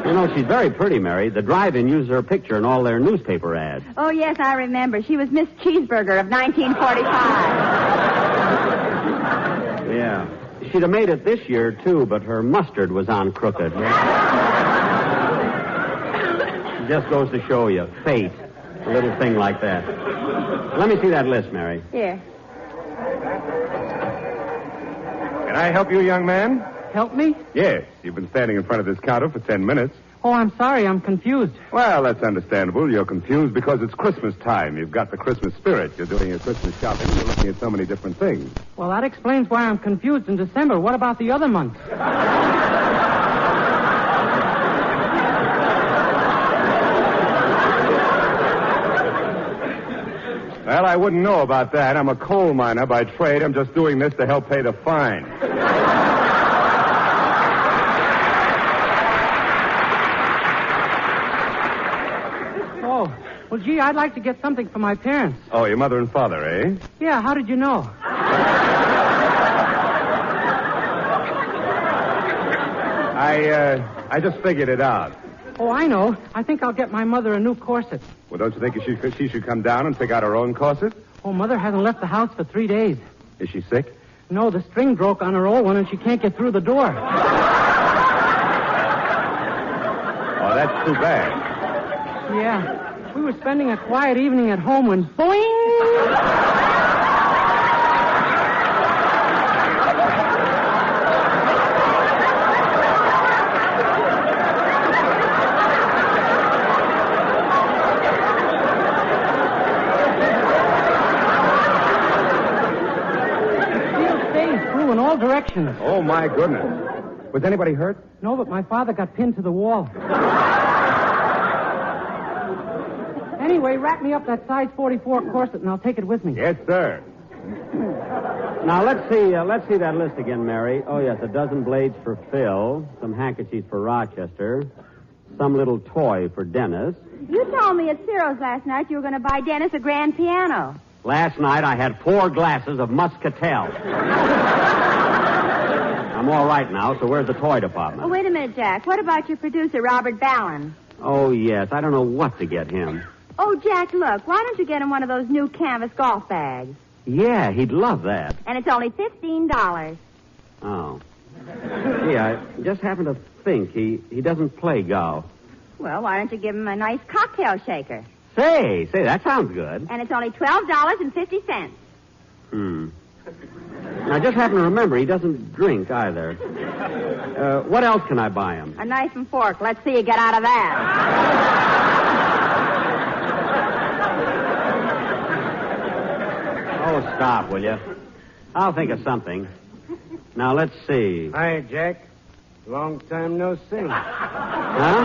Speaker 15: You know, she's very pretty, Mary. The Drive-In uses her picture in all their newspaper ads.
Speaker 9: Oh, yes, I remember. She was Miss Cheeseburger of 1945.
Speaker 15: Yeah. She'd have made it this year, too, but her mustard was on crooked. Just goes to show you. Fate. A little thing like that. Let me see that list, Mary.
Speaker 9: Here.
Speaker 13: Can I help you, young man?
Speaker 7: Help me?
Speaker 13: Yes. You've been standing in front of this counter for 10 minutes.
Speaker 7: Oh, I'm sorry. I'm confused.
Speaker 13: Well, that's understandable. You're confused because it's Christmas time. You've got the Christmas spirit. You're doing your Christmas shopping. You're looking at so many different things.
Speaker 7: Well, that explains why I'm confused in December. What about the other months?
Speaker 13: Well, I wouldn't know about that. I'm a coal miner by trade. I'm just doing this to help pay the fine.
Speaker 7: Oh, well, gee, I'd like to get something for my parents.
Speaker 13: Oh, your mother and father, eh?
Speaker 7: Yeah, how did you know?
Speaker 13: I just figured it out.
Speaker 7: Oh, I know. I think I'll get my mother a new corset.
Speaker 13: Well, don't you think she should come down and pick out her own corset?
Speaker 7: Oh, Mother hasn't left the house for 3 days.
Speaker 13: Is she sick?
Speaker 7: No, the string broke on her old one and she can't get through the door.
Speaker 13: Oh, that's too bad.
Speaker 7: Yeah. We were spending a quiet evening at home when boing! Directions.
Speaker 13: Oh, my goodness. Was anybody hurt?
Speaker 7: No, but my father got pinned to the wall. Anyway, wrap me up that size 44 corset and I'll take it with me.
Speaker 13: Yes, sir.
Speaker 15: Now, let's see that list again, Mary. Oh, yes, a dozen blades for Phil, some handkerchiefs for Rochester, some little toy for Dennis.
Speaker 9: You told me at Ciro's last night you were going to buy Dennis a grand piano.
Speaker 15: Last night I had 4 glasses of Muscatel. I'm all right now, so where's the toy department?
Speaker 9: Oh, wait a minute, Jack. What about your producer, Robert Ballin?
Speaker 15: Oh, yes. I don't know what to get him.
Speaker 9: Oh, Jack, look. Why don't you get him one of those new canvas golf bags?
Speaker 15: Yeah, he'd love that.
Speaker 9: And it's only $15.
Speaker 15: Oh. Gee, I just happened to think he doesn't play golf.
Speaker 9: Well, why don't you give him a nice cocktail shaker?
Speaker 15: Say, that sounds good.
Speaker 9: And it's only $12.50.
Speaker 15: I just happen to remember he doesn't drink either. What else can I buy him?
Speaker 9: A knife and fork. Let's see you get out of that.
Speaker 15: Oh, stop, will you? I'll think of something. Now, let's see.
Speaker 16: Hi, Jack. Long time no see.
Speaker 15: Huh?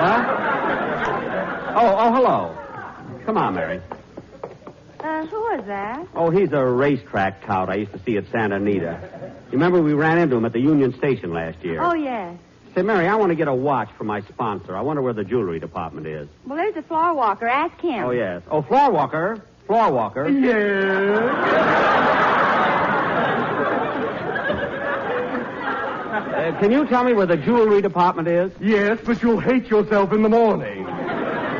Speaker 15: What? Oh, hello. Come on, Mary.
Speaker 9: Who is that?
Speaker 15: Oh, he's a racetrack tout I used to see at Santa Anita. You remember we ran into him at the Union Station last year?
Speaker 9: Oh, yes.
Speaker 15: Say, Mary, I want to get a watch for my sponsor. I wonder where the jewelry department is.
Speaker 9: Well, there's a floor walker. Ask him.
Speaker 15: Oh, yes. Oh, floor walker. Floor walker. Can you tell me where the jewelry department is?
Speaker 8: Yes, but you'll hate yourself in the morning.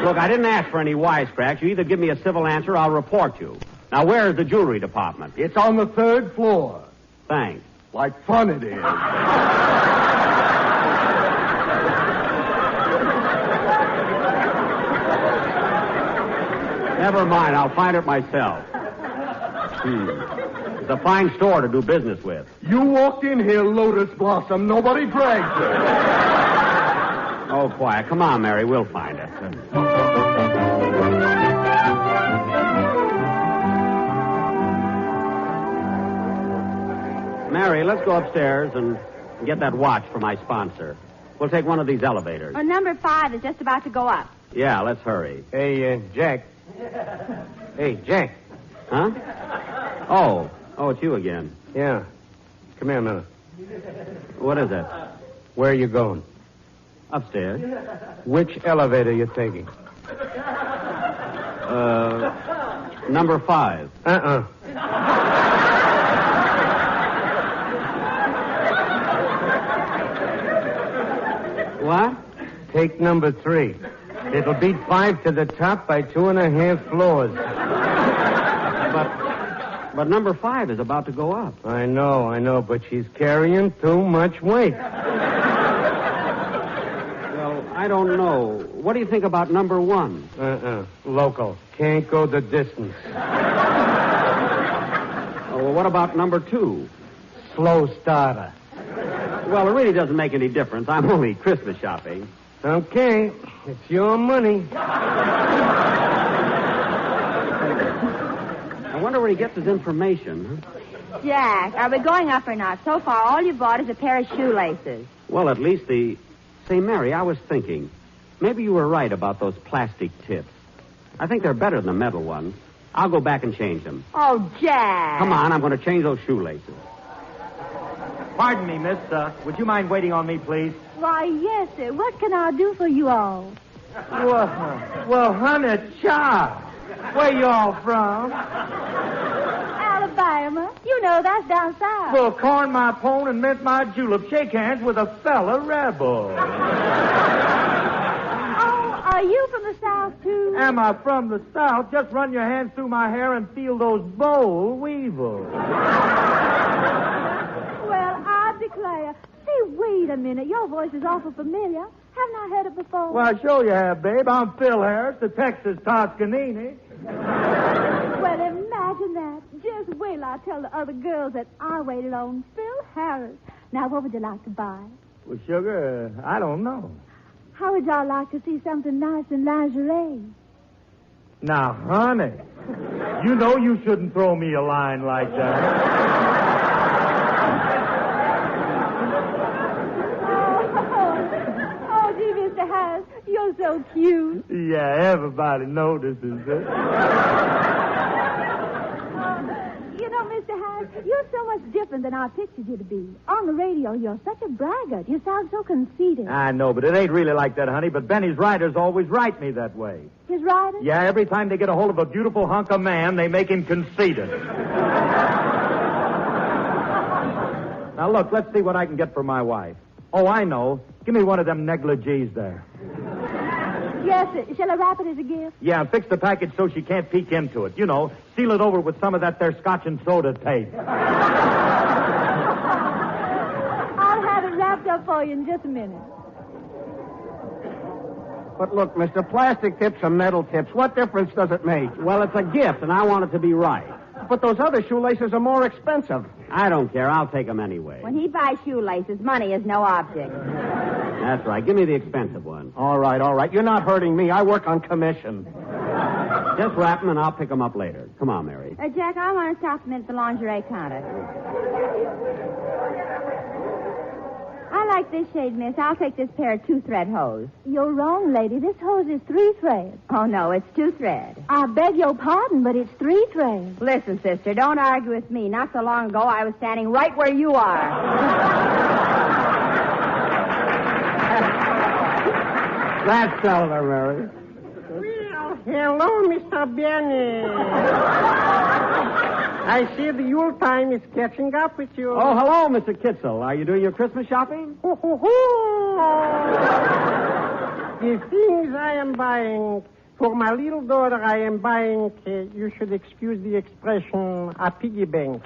Speaker 15: Look, I didn't ask for any wisecracks. You either give me a civil answer or I'll report you. Now, where is the jewelry department?
Speaker 8: It's on the 3rd floor.
Speaker 15: Thanks.
Speaker 8: Like fun it is.
Speaker 15: Never mind. I'll find it myself. It's a fine store to do business with.
Speaker 8: You walked in here, Lotus Blossom. Nobody dragged you.
Speaker 15: Oh, quiet. Come on, Mary. We'll find it. Mary, let's go upstairs and get that watch for my sponsor. We'll take one of these elevators.
Speaker 9: Number 5 is just about to go up.
Speaker 15: Yeah, let's hurry.
Speaker 18: Hey, Jack. Hey, Jack.
Speaker 15: Huh? Oh, it's you again.
Speaker 18: Yeah. Come here a minute.
Speaker 15: What is it?
Speaker 18: Where are you going?
Speaker 15: Upstairs.
Speaker 18: Which elevator are you taking?
Speaker 15: Number 5. What?
Speaker 18: Take number 3. It'll beat 5 to the top by 2.5 floors.
Speaker 15: But number 5 is about to go up.
Speaker 18: I know, but she's carrying too much weight.
Speaker 15: Well, I don't know. What do you think about number 1?
Speaker 18: Local. Can't go the distance.
Speaker 15: Oh, well, what about number 2?
Speaker 18: Slow starter.
Speaker 15: Well, it really doesn't make any difference. I'm only Christmas shopping.
Speaker 18: Okay. It's your money.
Speaker 15: I wonder where he gets his information. Huh?
Speaker 9: Jack, are we going up or not? So far, all you bought is a pair of shoelaces.
Speaker 15: Well, at least the... Say, Mary, I was thinking. Maybe you were right about those plastic tips. I think they're better than the metal ones. I'll go back and change them.
Speaker 9: Oh, Jack.
Speaker 15: Come on, I'm going to change those shoelaces.
Speaker 10: Pardon me, miss. Would you mind waiting on me, please?
Speaker 24: Why, yes, sir. What can I do for you all?
Speaker 10: Well, honey, child. Where you all from?
Speaker 24: Alabama. You know, that's down south.
Speaker 10: Well, corn my pone and mint my julep. Shake hands with a fella rebel.
Speaker 24: Are you from the South, too?
Speaker 10: Am I from the South? Just run your hands through my hair and feel those boll weevils.
Speaker 24: Well, I declare. Say, wait a minute. Your voice is awful familiar. Haven't I heard it before?
Speaker 10: Well, I sure you have, babe. I'm Phil Harris, the Texas Toscanini.
Speaker 24: Well, imagine that. Just wait till I tell the other girls that I waited on Phil Harris. Now, what would you like to buy?
Speaker 10: Well, sugar, I don't know.
Speaker 24: How would y'all like to see something nice in lingerie?
Speaker 10: Now, honey, you know you shouldn't throw me a line like that.
Speaker 24: Oh, gee, Mr. Harris, you're so cute.
Speaker 10: Yeah, everybody notices it.
Speaker 24: You know, Mr. Harris, you're so much different than I pictured you to be. On the radio, you're such a braggart. You sound so conceited.
Speaker 10: I know, but it ain't really like that, honey. But Benny's writers always write me that way.
Speaker 24: His writers?
Speaker 10: Yeah, every time they get a hold of a beautiful hunk of man, they make him conceited. Now, look, let's see what I can get for my wife. Oh, I know. Give me one of them negligees there.
Speaker 24: Yes, sir. Shall I wrap it as a gift?
Speaker 10: Yeah, and fix the package so she can't peek into it. You know, seal it over with some of that there scotch and soda tape.
Speaker 24: I'll have it wrapped up for you in just a minute.
Speaker 18: But look, Mr. Plastic tips or metal tips, what difference does it make?
Speaker 15: Well, it's a gift, and I want it to be right.
Speaker 18: But those other shoelaces are more expensive.
Speaker 15: I don't care. I'll take them anyway.
Speaker 9: When he buys shoelaces, money is no object.
Speaker 15: That's right. Give me the expensive one.
Speaker 18: All right. You're not hurting me. I work on commission.
Speaker 15: Just wrap them, and I'll pick them up later. Come on, Mary.
Speaker 9: Jack, I want to stop a minute at the lingerie counter. I like this shade, miss. I'll take this pair of 2-thread hose.
Speaker 24: You're wrong, lady. This hose is 3 threads.
Speaker 9: Oh, no, it's 2-thread.
Speaker 24: I beg your pardon, but it's 3 threads.
Speaker 9: Listen, sister, don't argue with me. Not so long ago, I was standing right where you are.
Speaker 18: That's Sullivan, Mary.
Speaker 12: Well, hello, Mr. Benny. I see the Yule time is catching up with you.
Speaker 18: Oh, hello, Mr. Kitzel. Are you doing your Christmas shopping?
Speaker 12: The things I am buying, for my little daughter I am buying, you should excuse the expression, a piggy bank.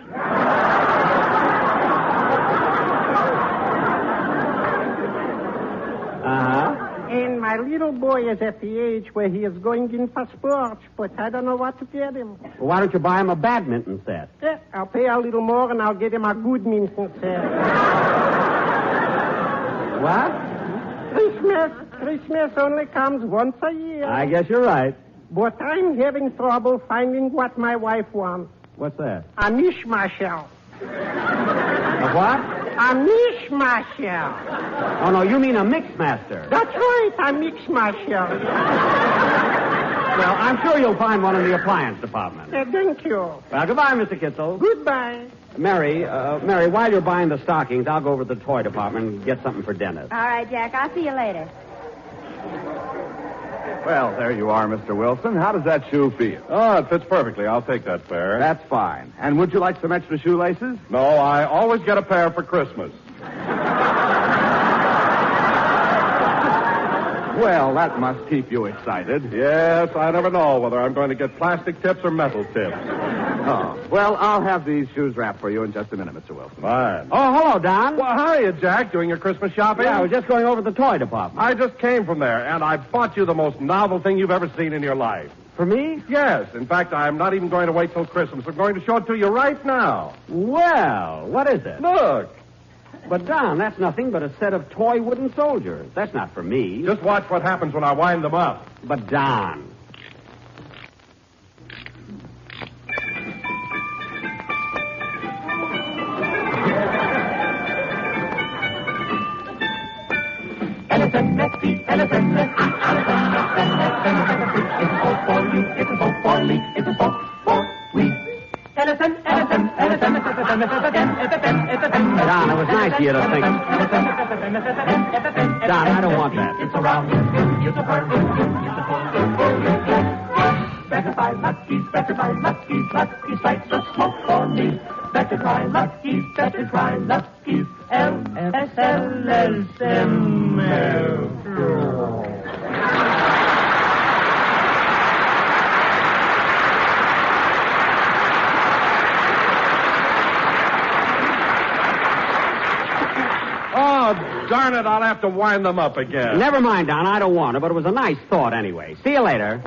Speaker 18: Uh-huh.
Speaker 12: And my little boy is at the age where he is going in for sports, but I don't know what to get him.
Speaker 18: Well, why don't you buy him a badminton set?
Speaker 12: Yeah, I'll pay a little more and I'll get him a good minton set.
Speaker 18: What?
Speaker 12: Christmas only comes once a year.
Speaker 18: I guess you're right.
Speaker 12: But I'm having trouble finding what my wife wants.
Speaker 18: What's that?
Speaker 12: A mishmashel.
Speaker 18: A what?
Speaker 12: A mishmashel.
Speaker 18: Oh, no, you mean a mixmaster.
Speaker 12: That's right, a mixmashel.
Speaker 18: Well, I'm sure you'll find one in the appliance department.
Speaker 12: Thank you.
Speaker 18: Well, goodbye, Mr. Kitzel.
Speaker 12: Goodbye.
Speaker 18: Mary, while you're buying the stockings, I'll go over to the toy department and get something for Dennis.
Speaker 9: All right, Jack. I'll see you later.
Speaker 13: Well, there you are, Mr. Wilson. How does that shoe feel?
Speaker 8: Oh, it fits perfectly. I'll take that pair.
Speaker 13: That's fine. And would you like some extra shoelaces?
Speaker 8: No, I always get a pair for Christmas.
Speaker 13: Well, that must keep you excited.
Speaker 8: Yes, I never know whether I'm going to get plastic tips or metal tips.
Speaker 13: Oh, well, I'll have these shoes wrapped for you in just a minute, Mr. Wilson.
Speaker 8: Fine.
Speaker 18: Oh, hello, Don.
Speaker 8: Well, how are you, Jack? Doing your Christmas shopping?
Speaker 18: Yeah, I was just going over to the toy department.
Speaker 8: I just came from there, and I bought you the most novel thing you've ever seen in your life.
Speaker 18: For me?
Speaker 8: Yes. In fact, I'm not even going to wait till Christmas. I'm going to show it to you right now.
Speaker 18: Well, what is it?
Speaker 8: Look.
Speaker 18: But, Don, that's nothing but a set of toy wooden soldiers. That's not for me.
Speaker 8: Just watch what happens when I wind them up.
Speaker 18: But, Don...
Speaker 6: LSMFT, LSMFT, it's all for you, it's all for me, it's all for we. LSM, LSM, LSM,
Speaker 18: Don, it was nice of you to think. Don, I don't want that.
Speaker 6: It's around, beautiful, better buy Lucky's, Lucky's lights the smoke for me. Better try Lucky's, LSLSM.
Speaker 8: Oh, darn it, I'll have to wind them up again.
Speaker 18: Never mind, Don, I don't want it, but it was a nice thought anyway. See you later.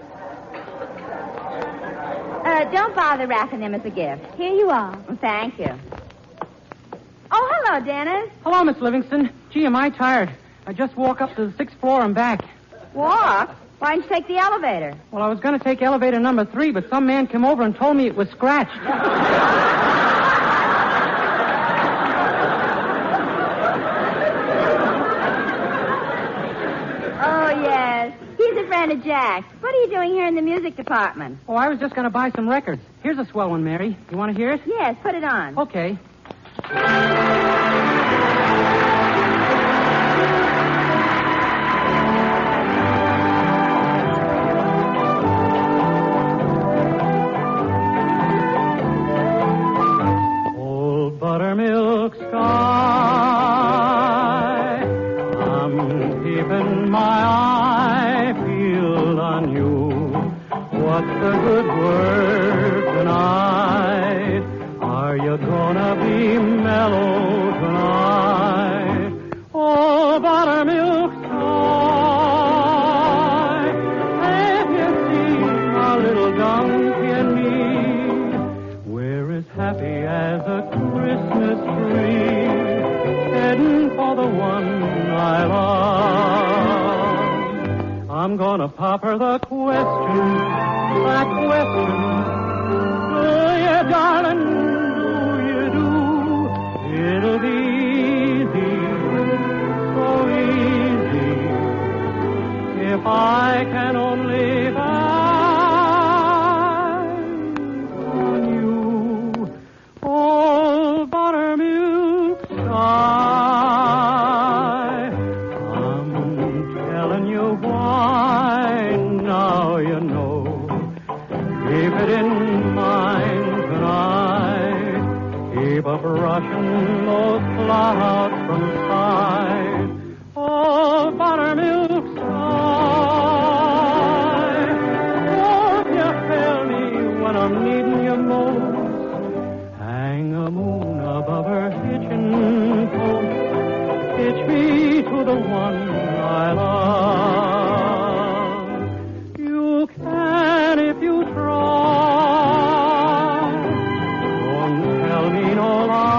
Speaker 9: Don't bother wrapping them as a gift.
Speaker 24: Here you are.
Speaker 9: Well, thank you. Oh, hello, Dennis.
Speaker 7: Hello, Miss Livingston. Gee, am I tired. I just walked up to the 6th floor and back.
Speaker 9: Walk? Why didn't you take the elevator?
Speaker 7: Well, I was going to take elevator number 3, but some man came over and told me it was scratched.
Speaker 9: Oh, yes. He's a friend of Jack's. What are you doing here in the music department?
Speaker 7: Oh, I was just going to buy some records. Here's a swell one, Mary. You want to hear it?
Speaker 9: Yes, put it on.
Speaker 7: Okay. Old buttermilk sky, I'm keeping my eye peeled on you. What's the good word tonight? Are you gonna be mellow tonight? Oh, buttermilk sky, have you seen our little donkey and me? We're as happy as a Christmas tree, heading for the one I love. I'm gonna pop her the question, that question. Do you, darling, do you do? It'll be easy it in mind tonight. Keep a brushing those clouds from sight. Oh, buttermilk sky. Oh, you tell me when I'm needing you most. Hang a moon above her hitching post. Hitch me to the one I love. You can if you try. Don't tell me no lie.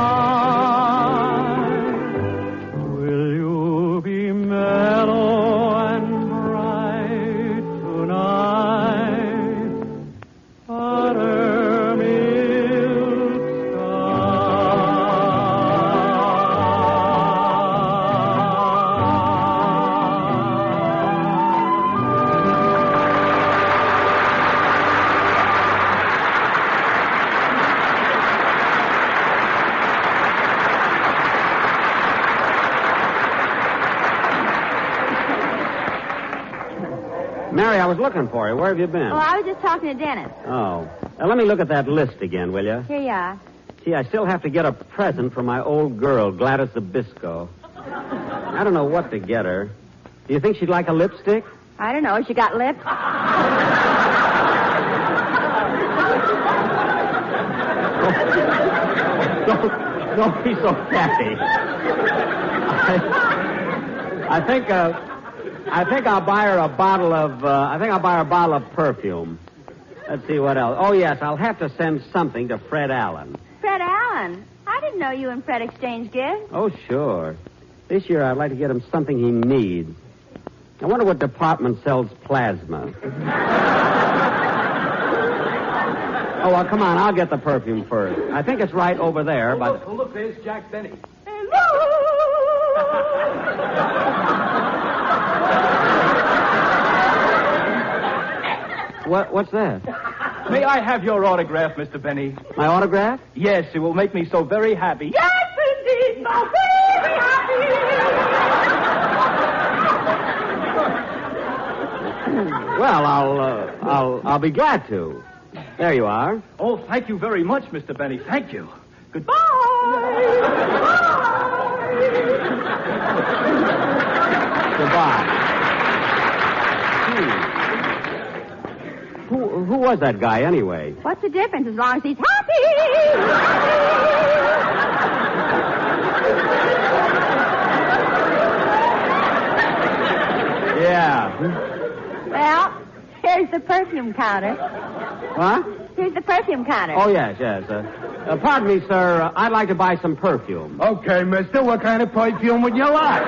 Speaker 7: Will you be mellow and bright tonight? Buttermilk
Speaker 15: Mary, I was looking for you. Where have you been?
Speaker 9: Oh, I was just talking to Dennis.
Speaker 15: Oh. Now, let me look at that list again, will you?
Speaker 9: Here you are.
Speaker 15: Gee, I still have to get a present for my old girl, Gladys Zabisco. I don't know what to get her. Do you think she'd like a lipstick?
Speaker 9: I don't know. She got lips.
Speaker 15: Don't be so catty. I think I'll buy her a bottle of. I think I'll buy her a bottle of perfume. Let's see what else. Oh yes, I'll have to send something to Fred Allen.
Speaker 9: Fred Allen? I didn't know you and Fred exchanged gifts.
Speaker 15: Oh sure. This year I'd like to get him something he needs. I wonder what department sells plasma. Oh well, come on, I'll get the perfume first. I think it's right over there. But
Speaker 14: Look, there's Jack Benny.
Speaker 15: What's that?
Speaker 14: May I have your autograph, Mr. Benny?
Speaker 15: My autograph?
Speaker 14: Yes, it will make me so very happy.
Speaker 6: Yes, indeed, so very happy.
Speaker 15: Well, I'll be glad to. There you are.
Speaker 14: Oh, thank you very much, Mr. Benny. Thank you. Goodbye.
Speaker 15: Goodbye. Who was that guy anyway?
Speaker 9: What's the difference as long as he's happy?
Speaker 15: Yeah.
Speaker 9: Well, here's the perfume counter.
Speaker 15: What?
Speaker 9: Here's the perfume counter.
Speaker 15: Oh, yes. Pardon me, sir. I'd like to buy some perfume.
Speaker 17: Okay, mister. What kind of perfume would you like?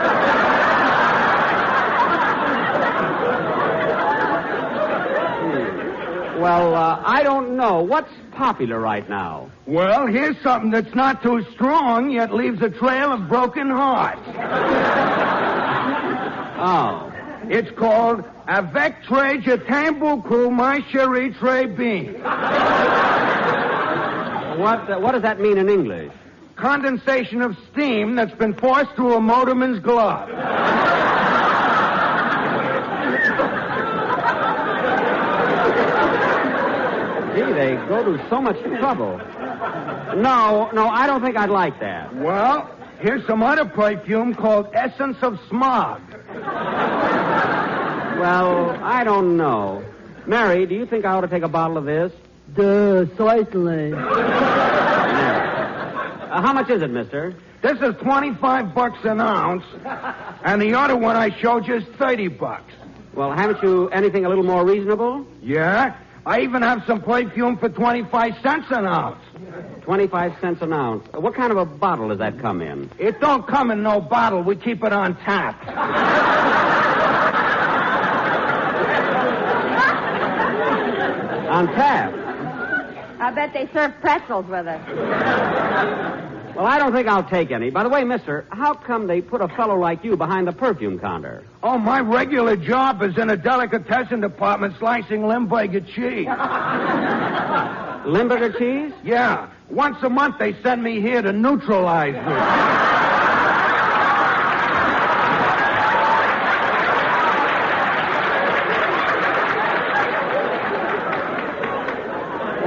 Speaker 15: Well, I don't know. What's popular right now?
Speaker 17: Well, here's something that's not too strong, yet leaves a trail of broken hearts.
Speaker 15: Oh.
Speaker 17: It's called Avec Très Je t'aime beaucoup, my chérie très bien.
Speaker 15: What does that mean in English?
Speaker 17: Condensation of steam that's been forced through a motorman's glove.
Speaker 15: Gee, they go to so much trouble. No, I don't think I'd like that.
Speaker 17: Well, here's some other perfume called Essence of Smog.
Speaker 15: Well, I don't know. Mary, do you think I ought to take a bottle of this?
Speaker 20: Certainly.
Speaker 15: How much is it, mister?
Speaker 17: This is $25 an ounce, and the other one I showed you is $30.
Speaker 15: Well, haven't you anything a little more reasonable?
Speaker 17: Yeah. I even have some perfume for 25 cents an ounce.
Speaker 15: 25 cents an ounce. What kind of a bottle does that come in?
Speaker 17: It don't come in no bottle. We keep it on tap.
Speaker 15: On tap?
Speaker 9: I bet they serve pretzels with it.
Speaker 15: Well, I don't think I'll take any. By the way, mister, how come they put a fellow like you behind the perfume counter?
Speaker 17: Oh, my regular job is in a delicatessen department slicing Limburger cheese.
Speaker 15: Limburger cheese?
Speaker 17: Yeah. Once a month they send me here to neutralize it.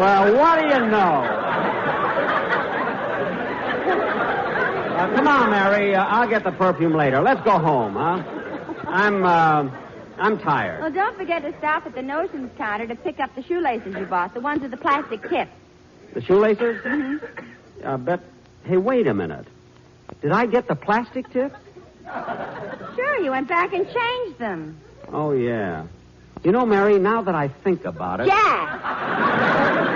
Speaker 15: Well, what do you know? Come on, Mary. I'll get the perfume later. Let's go home, huh? I'm tired.
Speaker 9: Well, don't forget to stop at the notions counter to pick up the shoelaces you bought, the ones with the plastic tips.
Speaker 15: The shoelaces?
Speaker 9: Mm-hmm.
Speaker 15: Hey, wait a minute. Did I get the plastic tips?
Speaker 9: Sure, you went back and changed them.
Speaker 15: Oh, yeah. You know, Mary, now that I think about it...
Speaker 9: Jack!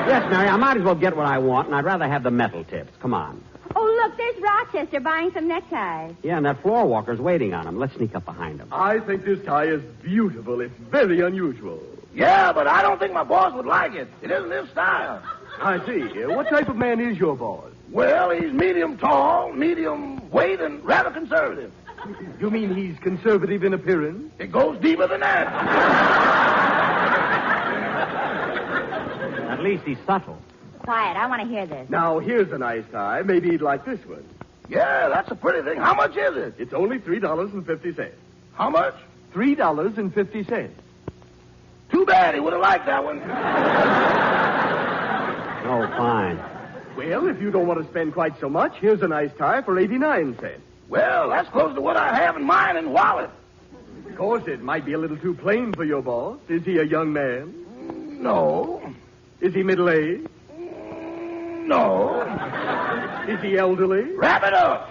Speaker 15: Yes, Mary, I might as well get what I want, and I'd rather have the metal tips. Come on.
Speaker 9: Oh, look, there's Rochester buying some neckties.
Speaker 15: Yeah, and that floor walker's waiting on him. Let's sneak up behind him.
Speaker 1: I think this tie is beautiful. It's very unusual.
Speaker 17: Yeah, but I don't think my boss would like it. It isn't his style.
Speaker 1: I see. What type of man is your boss?
Speaker 17: Well, he's medium tall, medium weight, and rather conservative.
Speaker 1: You mean he's conservative in appearance?
Speaker 17: It goes deeper than that.
Speaker 15: At least he's subtle.
Speaker 9: Quiet, I want to hear this.
Speaker 1: Now, here's a nice tie. Maybe he'd like this one.
Speaker 17: Yeah, that's a pretty thing. How much is it?
Speaker 1: It's only $3.50.
Speaker 17: How much?
Speaker 1: $3.50.
Speaker 17: Too bad. He would have liked that one.
Speaker 15: Oh, fine.
Speaker 1: Well, if you don't want to spend quite so much, here's a nice tie for 89 cents.
Speaker 17: Well, that's close to what I have in mine and wallet.
Speaker 1: Of course, it might be a little too plain for your boss. Is he a young man?
Speaker 17: No.
Speaker 1: Is he middle-aged?
Speaker 17: No.
Speaker 1: Is he elderly?
Speaker 17: Wrap it up.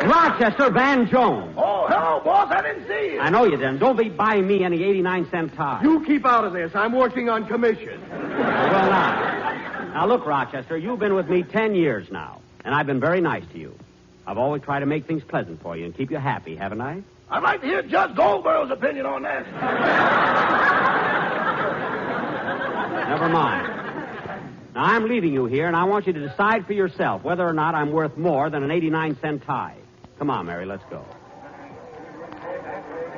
Speaker 15: Rochester Van Jones.
Speaker 17: Oh, hello, boss. I didn't see you.
Speaker 15: I know you didn't. Don't be buying me any 89-cent tie.
Speaker 1: You keep out of this. I'm working on commission.
Speaker 15: Well, now, look, Rochester, you've been with me 10 years now, and I've been very nice to you. I've always tried to make things pleasant for you and keep you happy, haven't I?
Speaker 17: I'd like to hear Judge Goldberg's opinion on that.
Speaker 15: Never mind. Now, I'm leaving you here, and I want you to decide for yourself whether or not I'm worth more than an 89-cent tie. Come on, Mary, let's go.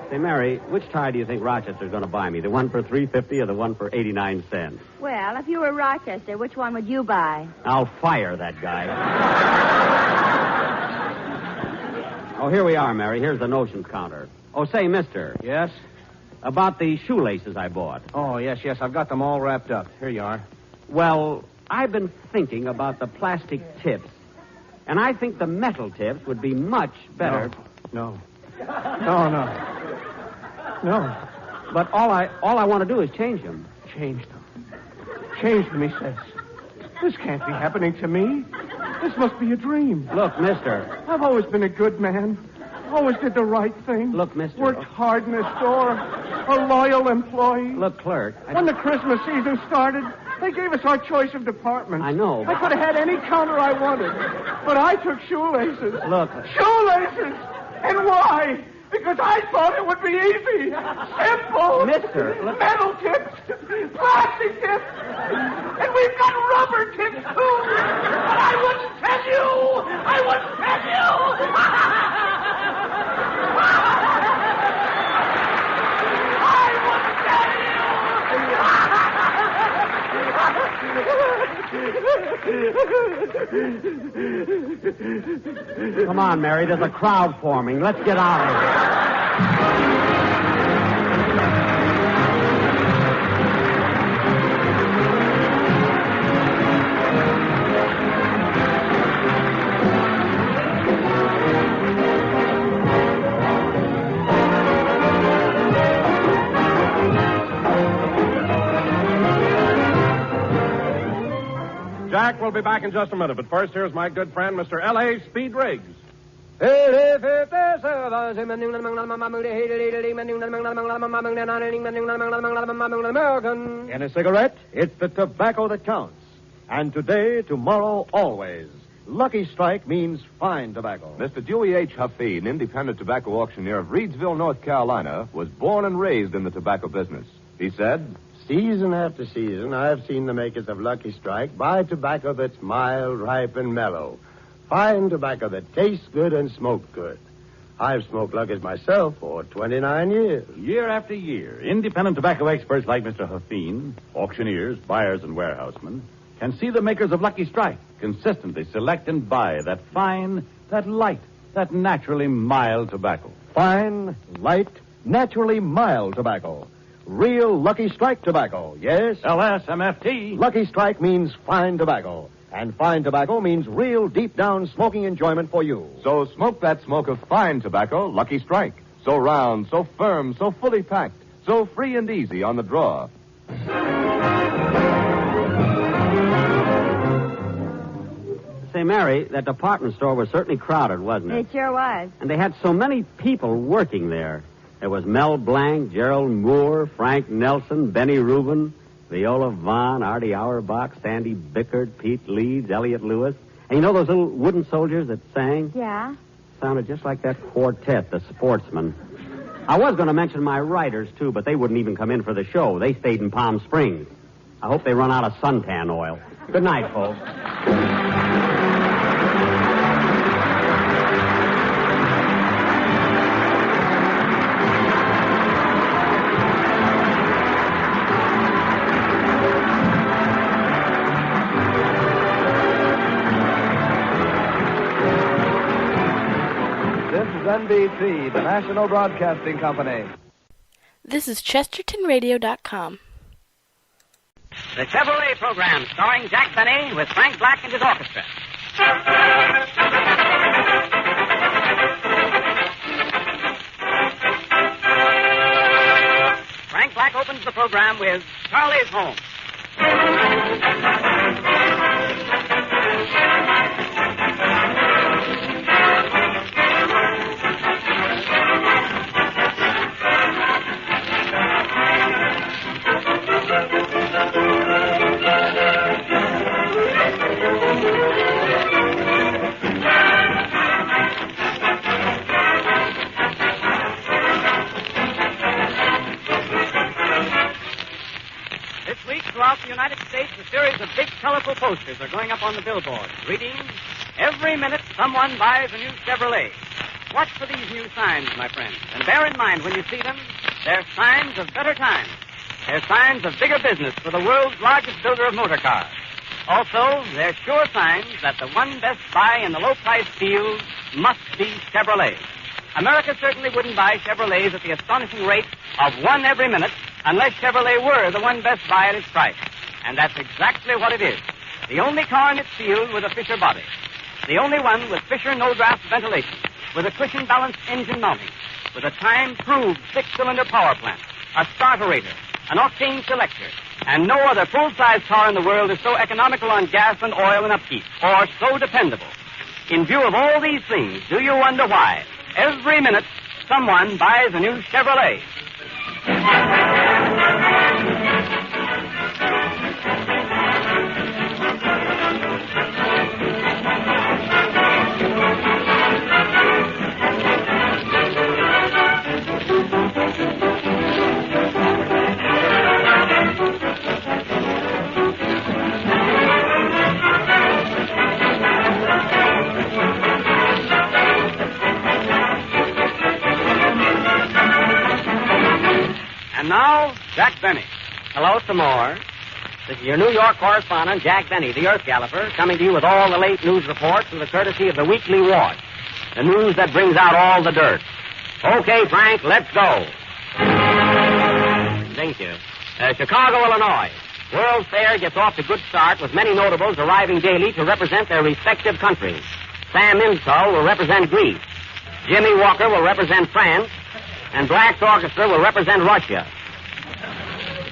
Speaker 15: Say, Mary, which tie do you think Rochester's going to buy me? The one for $3.50 or the one for 89 cents?
Speaker 9: Well, if you were Rochester, which one would you buy?
Speaker 15: I'll fire that guy. Oh, here we are, Mary. Here's the notions counter. Oh, say, mister.
Speaker 18: Yes?
Speaker 15: About the shoelaces I bought.
Speaker 18: Oh, yes. I've got them all wrapped up. Here you are.
Speaker 15: Well, I've been thinking about the plastic tips, and I think the metal tips would be much better.
Speaker 18: No.
Speaker 15: But all I want to do is change them.
Speaker 18: Change them, he says. This can't be happening to me. This must be a dream.
Speaker 15: Look, mister.
Speaker 18: I've always been a good man. Always did the right thing.
Speaker 15: Look, mister.
Speaker 18: Worked hard in the store. A loyal employee.
Speaker 15: Look, clerk.
Speaker 18: When the Christmas season started, they gave us our choice of departments.
Speaker 15: I know.
Speaker 18: I could have had any counter I wanted. But I took shoelaces.
Speaker 15: Look.
Speaker 18: Shoelaces! And why? Because I thought it would be easy. Simple.
Speaker 15: Mister.
Speaker 18: Metal tips. Plastic tips. And we've got rubber tips, too. But I wouldn't tell you.
Speaker 15: Come on, Mary. There's a crowd forming. Let's get out of here.
Speaker 8: Jack will be back in just a minute, but first, here's my good friend, Mr. L.A. Speed Riggs.
Speaker 19: In a cigarette, it's the tobacco that counts. And today, tomorrow, always. Lucky Strike means fine tobacco.
Speaker 13: Mr. Dewey H. Huffey, an independent tobacco auctioneer of Reedsville, North Carolina, was born and raised in the tobacco business. He said,
Speaker 2: "Season after season, I've seen the makers of Lucky Strike buy tobacco that's mild, ripe, and mellow. Fine tobacco that tastes good and smokes good. I've smoked Lucky's myself for 29 years.
Speaker 23: Year after year, independent tobacco experts like Mr. Huffine, auctioneers, buyers, and warehousemen, can see the makers of Lucky Strike consistently select and buy that fine, that light, that naturally mild tobacco.
Speaker 19: Fine, light, naturally mild tobacco. real Lucky Strike tobacco. Yes?
Speaker 23: LSMFT.
Speaker 19: Lucky Strike means fine tobacco. And fine tobacco means real deep-down smoking enjoyment for you.
Speaker 13: So smoke that smoke of fine tobacco, Lucky Strike. So round, so firm, so fully packed, so free and easy on the draw.
Speaker 15: Say, Mary, that department store was certainly crowded, wasn't it?
Speaker 9: It sure was.
Speaker 15: And they had so many people working there. There was Mel Blanc, Gerald Moore, Frank Nelson, Benny Rubin, Viola Vaughn, Artie Auerbach, Sandy Bickert, Pete Leeds, Elliot Lewis. And you know those little wooden soldiers that sang?
Speaker 9: Yeah?
Speaker 15: Sounded just like that quartet, the Sportsmen. I was going to mention my writers, too, but they wouldn't even come in for the show. They stayed in Palm Springs. I hope they run out of suntan oil. Good night, folks.
Speaker 3: NBC, the National Broadcasting Company.
Speaker 5: This is ChestertonRadio.com.
Speaker 15: The Chevrolet program starring Jack Benny with Frank Black and his orchestra. Frank Black opens the program with Charlie's Home. Throughout the United States, a series of big, colorful posters are going up on the billboards, reading, "Every minute someone buys a new Chevrolet." Watch for these new signs, my friends, and bear in mind when you see them, they're signs of better times. They're signs of bigger business for the world's largest builder of motor cars. Also, they're sure signs that the one best buy in the low-price field must be Chevrolet. America certainly wouldn't buy Chevrolets at the astonishing rate of one every minute unless Chevrolet were the one best buy at its price. And that's exactly what it is. The only car in its field with a Fisher body. The only one with Fisher no-draft ventilation, with a cushion-balanced engine mounting, with a time-proved six-cylinder power plant, a starterator, an octane selector, and no other full-size car in the world is so economical on gas and oil and upkeep, or so dependable. In view of all these things, do you wonder why every minute someone buys a new Chevrolet? And now, Jack Benny. Hello some more. This is your New York correspondent, Jack Benny, the Earth Galloper, coming to you with all the late news reports with the courtesy of the Weekly Watch. The news that brings out all the dirt. Okay, Frank, let's go. Thank you. Chicago, Illinois. World's Fair gets off to a good start with many notables arriving daily to represent their respective countries. Sam Insull will represent Greece. Jimmy Walker will represent France. And Black's orchestra will represent Russia.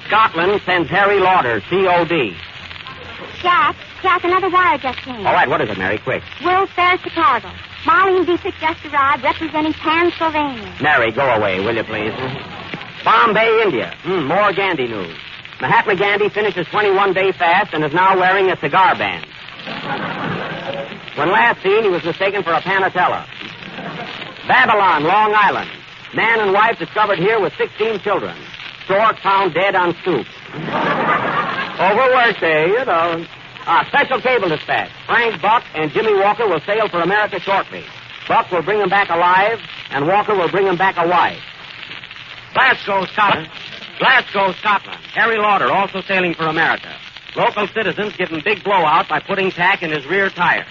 Speaker 15: Scotland sends Harry Lauder, C.O.D.
Speaker 24: Jack, another wire just came.
Speaker 15: All right, what is it, Mary? Quick.
Speaker 24: World's Fair, Chicago. Molly and Dietrich just arrived representing Pennsylvania.
Speaker 15: Mary, go away, will you, please? Bombay, India. More Gandhi news. Mahatma Gandhi finishes 21-day fast and is now wearing a cigar band. When last seen, he was mistaken for a Panatella. Babylon, Long Island. Man and wife discovered here with 16 children. Stork found dead on stoop. Overworked, you know. Special cable dispatch. Frank Buck and Jimmy Walker will sail for America shortly. Buck will bring them back alive, and Walker will bring them back a wife. Glasgow, Scotland. Harry Lauder also sailing for America. Local citizens give him big blowout by putting tack in his rear tire.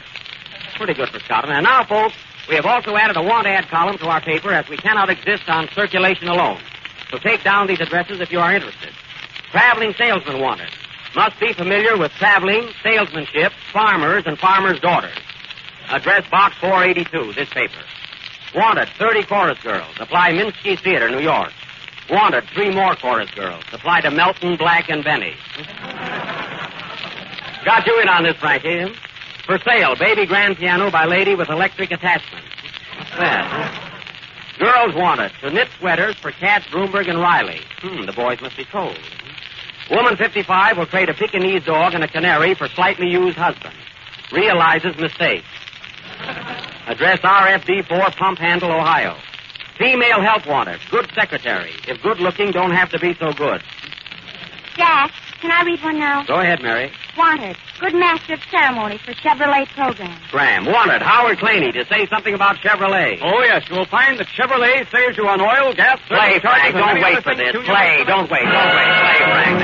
Speaker 15: Pretty good for Scotland. And now, folks, we have also added a want ad column to our paper as we cannot exist on circulation alone. So take down these addresses if you are interested. Traveling salesman wanted. Must be familiar with traveling, salesmanship, farmers, and farmers' daughters. Address Box 482, this paper. Wanted, 30 chorus girls. Apply Minsky Theater, New York. Wanted, 3 more chorus girls. Apply to Melton, Black, and Benny. Got you in on this, Frankie. For sale, baby grand piano by lady with electric attachment. What's that? Girls wanted, to knit sweaters for Katz, Broomberg, and Riley. The boys must be told. Woman 55 will trade a Pekingese dog and a canary for slightly used husband. Realizes mistake. Address RFD 4, Pump Handle, Ohio. Female help wanted. Good secretary. If good looking, don't have to be so good.
Speaker 24: Jack, can I read one now?
Speaker 15: Go ahead, Mary.
Speaker 24: Wanted. Good master of ceremonies for Chevrolet program.
Speaker 15: Graham. Wanted. Howard Claney to say something about Chevrolet.
Speaker 4: Oh, yes. You will find that Chevrolet saves you on oil, gas...
Speaker 15: Play, Frank. Don't wait for this. Play. Don't wait. Play, Frank.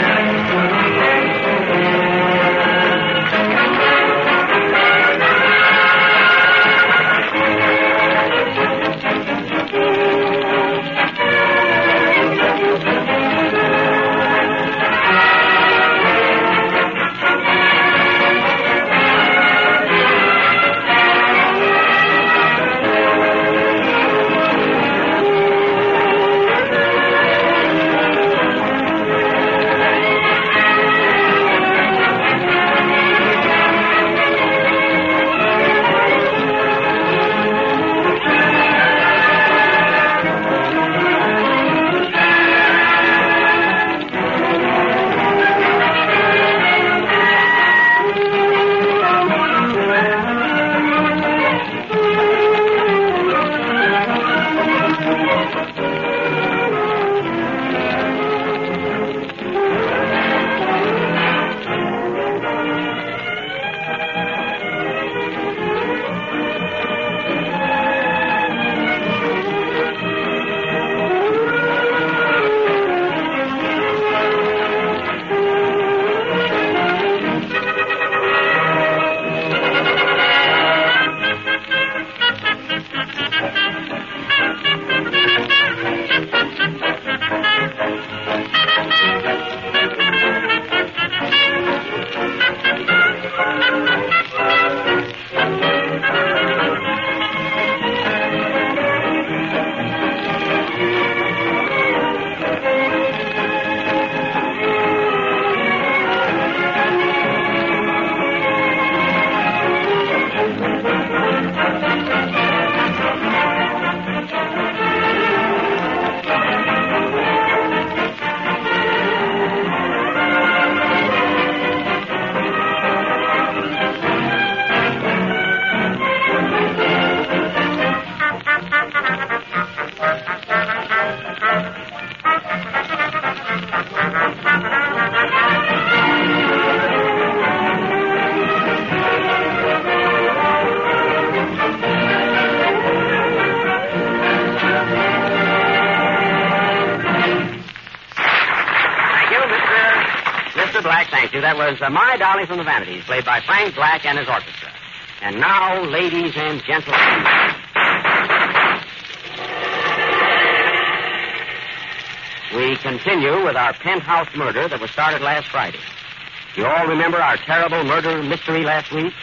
Speaker 15: That was My Darling from the Vanities, played by Frank Black and his orchestra. And now, ladies and gentlemen... We continue with our penthouse murder that was started last Friday. You all remember our terrible murder mystery last week?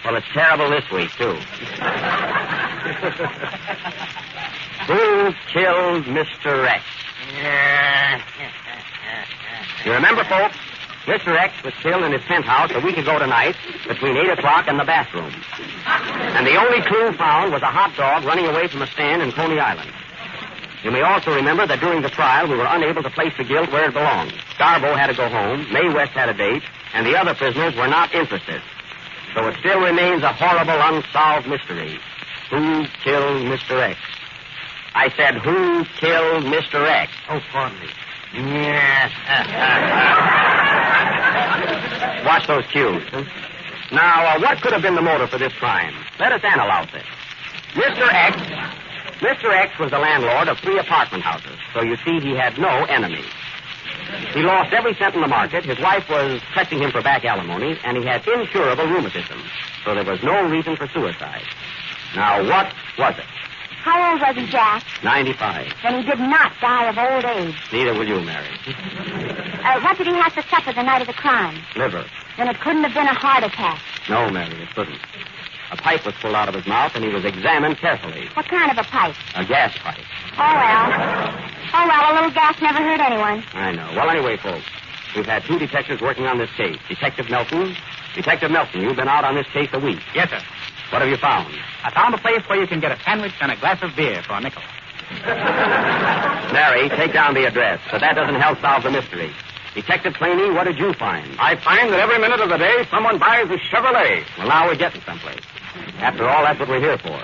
Speaker 15: Well, it's terrible this week, too. Who killed Mr. X? You remember, folks? Mr. X was killed in his penthouse a week ago tonight between 8 o'clock and the bathroom. And the only clue found was a hot dog running away from a stand in Coney Island. You may also remember that during the trial we were unable to place the guilt where it belonged. Garbo had to go home, Mae West had a date, and the other prisoners were not interested. So it still remains a horrible unsolved mystery. Who killed Mr. X? I said, who killed Mr. X? Oh, pardon me. Yeah. Watch those cues. Now, what could have been the motive for this crime? Let us analyze it. Mr. X was the landlord of 3 apartment houses, so you see he had no enemies. He lost every cent in the market, his wife was pressing him for back alimony, and he had incurable rheumatism, so there was no reason for suicide. Now, what was it?
Speaker 24: How old was he, Jack?
Speaker 15: 95.
Speaker 24: Then he did not die of old age.
Speaker 15: Neither will you, Mary.
Speaker 24: What did he have to suffer the night of the crime?
Speaker 15: Liver.
Speaker 24: Then it couldn't have been a heart attack.
Speaker 15: No, Mary, it couldn't. A pipe was pulled out of his mouth, and he was examined carefully.
Speaker 24: What kind of a pipe?
Speaker 15: A gas pipe.
Speaker 24: Oh, well, a little gas never hurt anyone.
Speaker 15: I know. Well, anyway, folks, we've had 2 detectives working on this case. Detective Nelson. Detective Nelson, you've been out on this case a week.
Speaker 11: Yes, sir.
Speaker 15: What have you found?
Speaker 11: I found a place where you can get a sandwich and a glass of beer for a nickel.
Speaker 15: Mary, take down the address, but that doesn't help solve the mystery. Detective Planey, what did you find?
Speaker 4: I find that every minute of the day someone buys a Chevrolet.
Speaker 15: Well, now we're getting someplace. After all, that's what we're here for.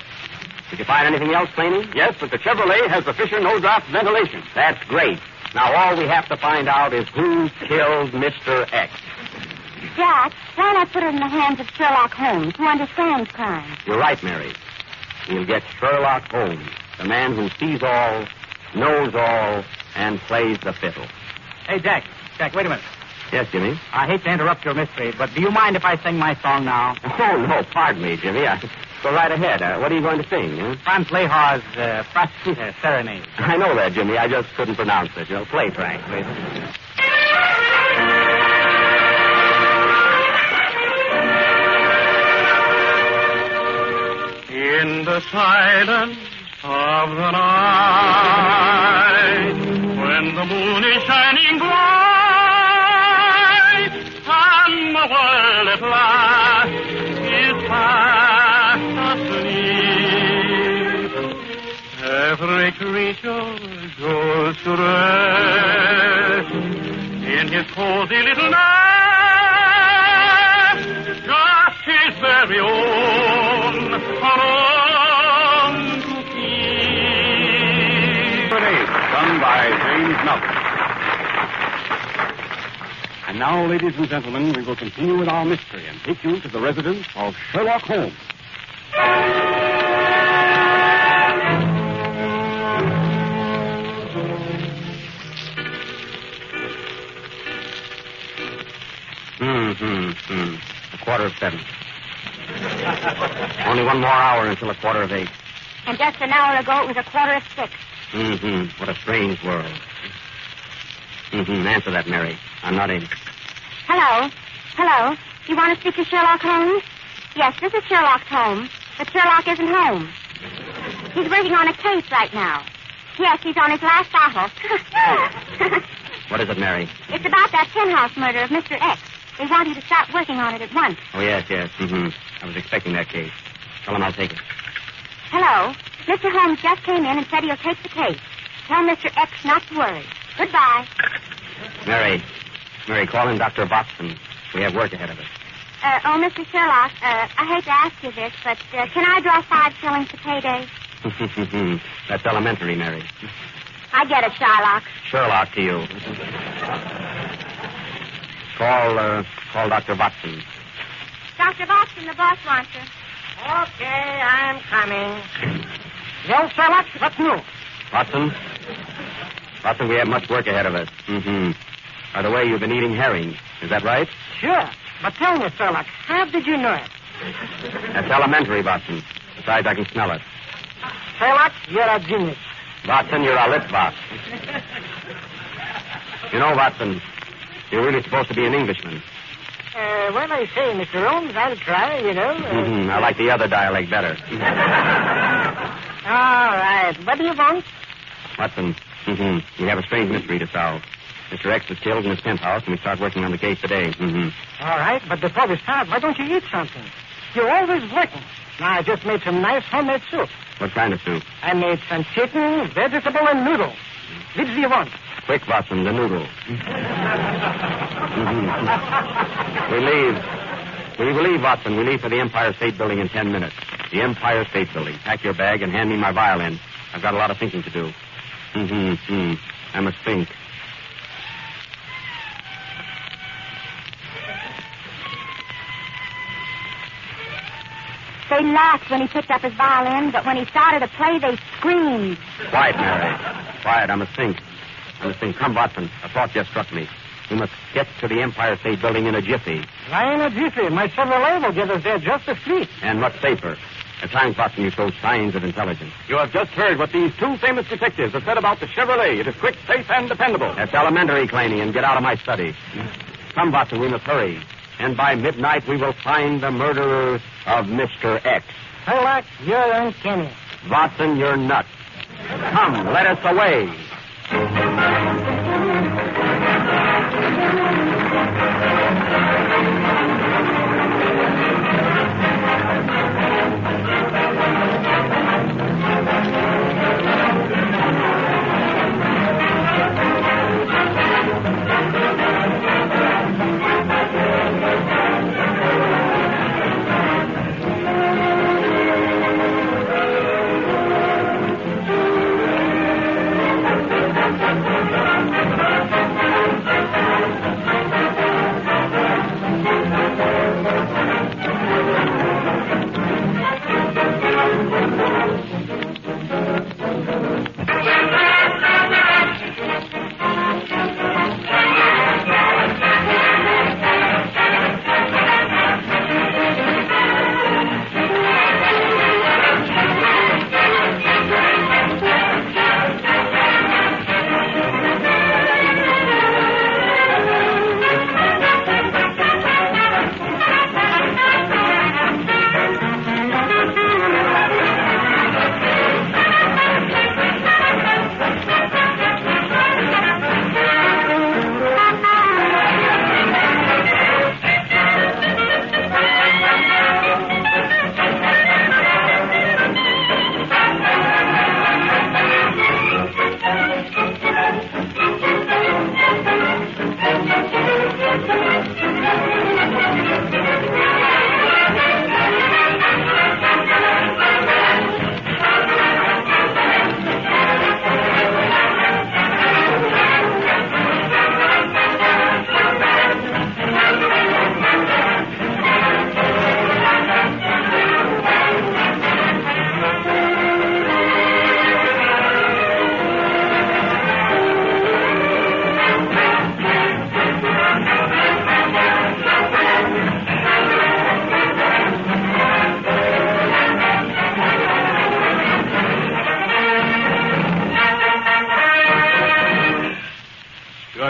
Speaker 15: Did you find anything else, Planey?
Speaker 4: Yes, but the Chevrolet has the Fisher no-drop ventilation.
Speaker 15: That's great. Now all we have to find out is who killed Mr. X.
Speaker 24: Jack, why not put it in the hands of Sherlock Holmes, who understands crime?
Speaker 15: You're right, Mary. We'll get Sherlock Holmes, the man who sees all, knows all, and plays the fiddle.
Speaker 11: Hey, Jack. Jack, wait a minute.
Speaker 15: Yes, Jimmy?
Speaker 11: I hate to interrupt your mystery, but do you mind if I sing my song now?
Speaker 15: Oh, no, pardon me, Jimmy. Go right ahead. What are you going to sing?
Speaker 11: Franz Lehar's Prostituta Serenade.
Speaker 15: I know that, Jimmy. I just couldn't pronounce it. Play, Frank, please.
Speaker 18: In the silence of the night, when the moon is shining bright, and the world at last is fast asleep, every creature goes to rest in his cozy little nest, just his very own to keep.
Speaker 4: Done by James Melton. And now, ladies and gentlemen, we will continue with our mystery and take you to the residence of Sherlock Holmes.
Speaker 15: A 7:15. Only 1 more hour until 7:15.
Speaker 24: And just an hour ago, it was 6:15.
Speaker 15: What a strange world. Answer that, Mary. I'm not in.
Speaker 24: Hello? Hello? You want to speak to Sherlock Holmes? Yes, this is Sherlock Holmes, but Sherlock isn't home. He's working on a case right now. Yes, he's on his last bottle.
Speaker 15: What is it, Mary?
Speaker 24: It's about that penthouse murder of Mr. X. They want you to start working on it at once.
Speaker 15: Oh, yes. I was expecting that case. Tell him I'll take it.
Speaker 24: Hello? Mr. Holmes just came in and said he'll take the case. Tell Mr. X not to worry. Goodbye.
Speaker 15: Mary, call in Dr. Watson. We have work ahead of us.
Speaker 24: Mr. Sherlock, I hate to ask you this, but can I draw 5 shillings to payday?
Speaker 15: That's elementary, Mary.
Speaker 24: I get it, Sherlock.
Speaker 15: Sherlock to you. Call Dr. Watson.
Speaker 24: Dr. Watson, the boss wants you.
Speaker 12: Okay, I'm coming.
Speaker 24: Well, Sherlock, what's new?
Speaker 15: Watson, we have much work ahead of us. By the way, you've been eating herring. Is that right?
Speaker 12: Sure. But tell me, Sherlock, how did you know it?
Speaker 15: That's elementary, Watson. Besides, I can smell it.
Speaker 12: Sherlock, you're a genius.
Speaker 15: Watson, you're a lip box. You know, Watson, you're really supposed to be an Englishman.
Speaker 12: Well, I say, Mr. Holmes, I'll try, you know.
Speaker 15: I like the other dialect better.
Speaker 12: All right. What do you want?
Speaker 15: Watson, we have a strange mystery to solve. Mr. X was killed in his penthouse, and we start working on the case today.
Speaker 12: All right, but before we start, why don't you eat something? You're always working. Now, I just made some nice homemade soup.
Speaker 15: What kind of soup?
Speaker 12: I made some chicken, vegetable, and noodle. Which do you want?
Speaker 15: Quick, Watson, the noodle. We leave, Watson. We leave for the Empire State Building in 10 minutes. The Empire State Building. Pack your bag and hand me my violin. I've got a lot of thinking to do. I must think.
Speaker 24: They laughed when he picked up his violin, but when he started to play, they screamed.
Speaker 15: Quiet, Mary. Quiet. I must think. Come, Watson. A thought just struck me. We must get to the Empire State Building in a jiffy.
Speaker 12: Why in a jiffy? My Chevrolet will get us there just as sweet.
Speaker 15: And what's safer? At times, Watson, you show signs of intelligence. You have just heard what these two famous detectives have said about the Chevrolet. It is quick, safe, and dependable. That's elementary, Claney, and get out of my study. Come, Watson, we must hurry. And by midnight, we will find the murderer of Mr. X.
Speaker 12: Sherlock, you're uncanny.
Speaker 15: Watson, you're nuts. Come, let us away.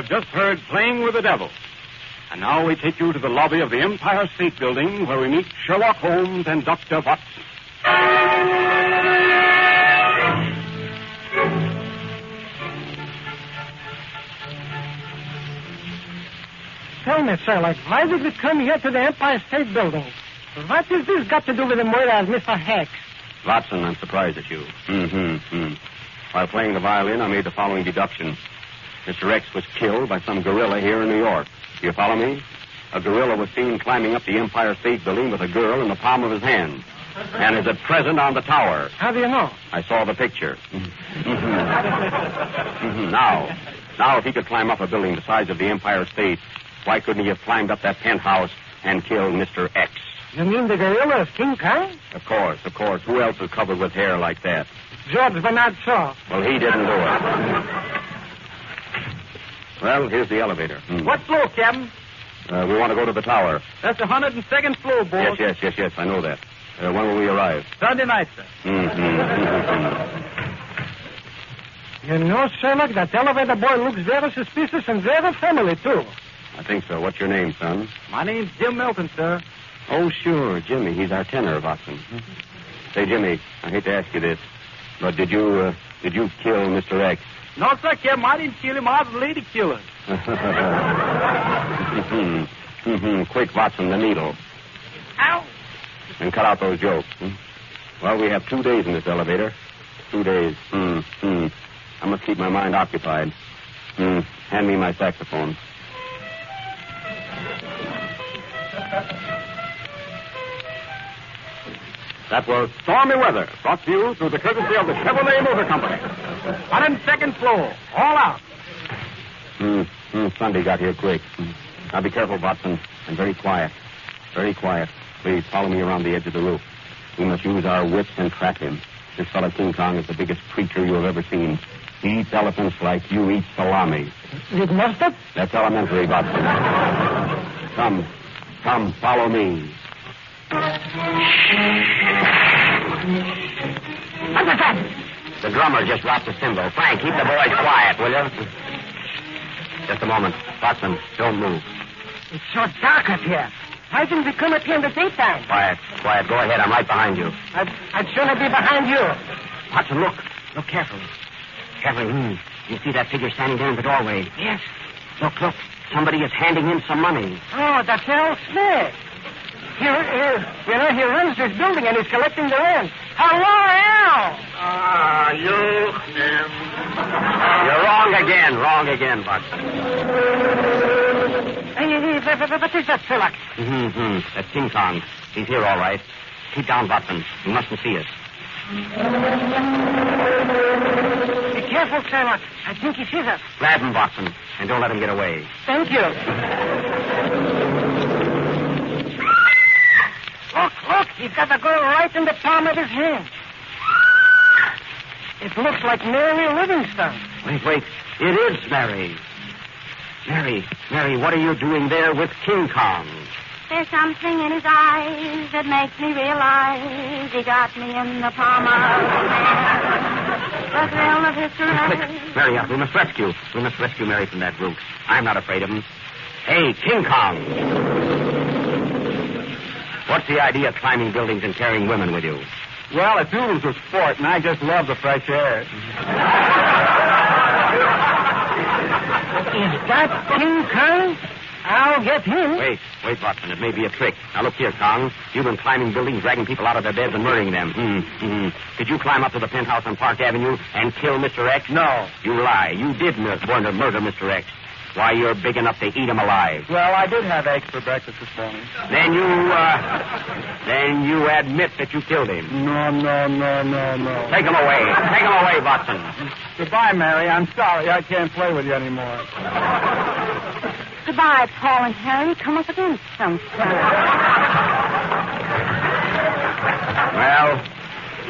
Speaker 4: Just heard Playing with the Devil. And now we take you to the lobby of the Empire State Building where we meet Sherlock Holmes and Dr. Watson.
Speaker 12: Tell me, Sherlock, why did we come here to the Empire State Building? What has this got to do with the murder of Mr. Hex?
Speaker 15: Watson, I'm surprised at you. While playing the violin, I made the following deduction. Mr. X was killed by some gorilla here in New York. Do you follow me? A gorilla was seen climbing up the Empire State Building with a girl in the palm of his hand. And is at present on the tower.
Speaker 12: How do you know?
Speaker 15: I saw the picture. Now, if he could climb up a building the size of the Empire State, why couldn't he have climbed up that penthouse and killed Mr. X?
Speaker 12: You mean the gorilla is King Kong?
Speaker 15: Of course. Who else is covered with hair like that?
Speaker 12: George Bernard Shaw.
Speaker 15: Well, he didn't do it. Well, here's the elevator.
Speaker 11: What floor, Captain?
Speaker 15: We want to go to the tower.
Speaker 11: That's the 102nd floor, boss.
Speaker 15: Yes, I know that. When will we arrive?
Speaker 11: Sunday night, sir.
Speaker 12: You know, Sherlock, that elevator boy looks very suspicious and very friendly, too.
Speaker 15: I think so. What's your name, son?
Speaker 11: My name's Jim Milton, sir.
Speaker 15: Oh, sure, Jimmy. He's our tenor, Watson. Say, Jimmy, I hate to ask you this, but did you kill Mr. X?
Speaker 11: No, sir, Captain. I didn't kill him. I was a lady killer.
Speaker 15: Quick, Watson, the needle.
Speaker 11: Ow!
Speaker 15: And cut out those jokes. Well, we have 2 days in this elevator. 2 days. I must keep my mind occupied. Hand me my saxophone. That was Stormy Weather, brought to you through the courtesy of the Chevrolet Motor Company.
Speaker 11: 102nd floor. All out.
Speaker 15: Sunday got here quick. Now be careful, Watson, and very quiet. Very quiet. Please follow me around the edge of the roof. We must use our wits and trap him. This fellow King Kong is the biggest creature you have ever seen. He eats elephants like you eat salami.
Speaker 12: With mustard?
Speaker 15: That's elementary, Watson. Come, follow me. What was that? The drummer just dropped the cymbal. Frank, keep the boys quiet, will you? Just a moment. Watson, don't move.
Speaker 18: It's so dark up here. Why didn't we come up here in the daytime?
Speaker 15: Quiet. Go ahead. I'm right behind you.
Speaker 18: I'd sooner be behind you.
Speaker 15: Watson, look. Look carefully. Carefully. You see that figure standing there in the doorway?
Speaker 18: Yes.
Speaker 15: Look. Somebody is handing him some money.
Speaker 18: Oh, that's Al Smith. He runs this building and he's collecting the rent. Hello, Al.
Speaker 15: You're wrong again, Watson.
Speaker 18: What is that, Philip?
Speaker 15: That's King Kong. He's here, all right. Keep down, Watson. He mustn't see us.
Speaker 18: Be careful, Philip. I think he sees us.
Speaker 15: Grab him, Watson, and don't let him get away.
Speaker 18: Thank you. Look. He's got the girl right in the palm of his hand. It looks like Mary Livingstone.
Speaker 15: Wait. It is Mary. Mary, what are you doing there with King Kong?
Speaker 9: There's something in his eyes that makes me realize he got me in the palm of his hand. The thrill of his
Speaker 15: Quick, Mary, we must rescue. We must rescue Mary from that brute. I'm not afraid of him. Hey, King Kong. What's the idea of climbing buildings and carrying women with you?
Speaker 4: Well, it's oodles of sport, and I just love the fresh air.
Speaker 18: Is that King Kong? I'll get him.
Speaker 15: Wait, Watson. It may be a trick. Now, look here, Kong. You've been climbing buildings, dragging people out of their beds and murdering them. Did you climb up to the penthouse on Park Avenue and kill Mr. X?
Speaker 4: No.
Speaker 15: You lie. You did murder Mr. X. Why, you're big enough to eat him alive.
Speaker 4: Well, I did have eggs for breakfast this morning.
Speaker 15: Then you admit that you killed him.
Speaker 4: No.
Speaker 15: Take him away, Watson.
Speaker 4: Goodbye, Mary. I'm sorry. I can't play with you anymore.
Speaker 9: Goodbye, Paul and Harry. Come up again sometime.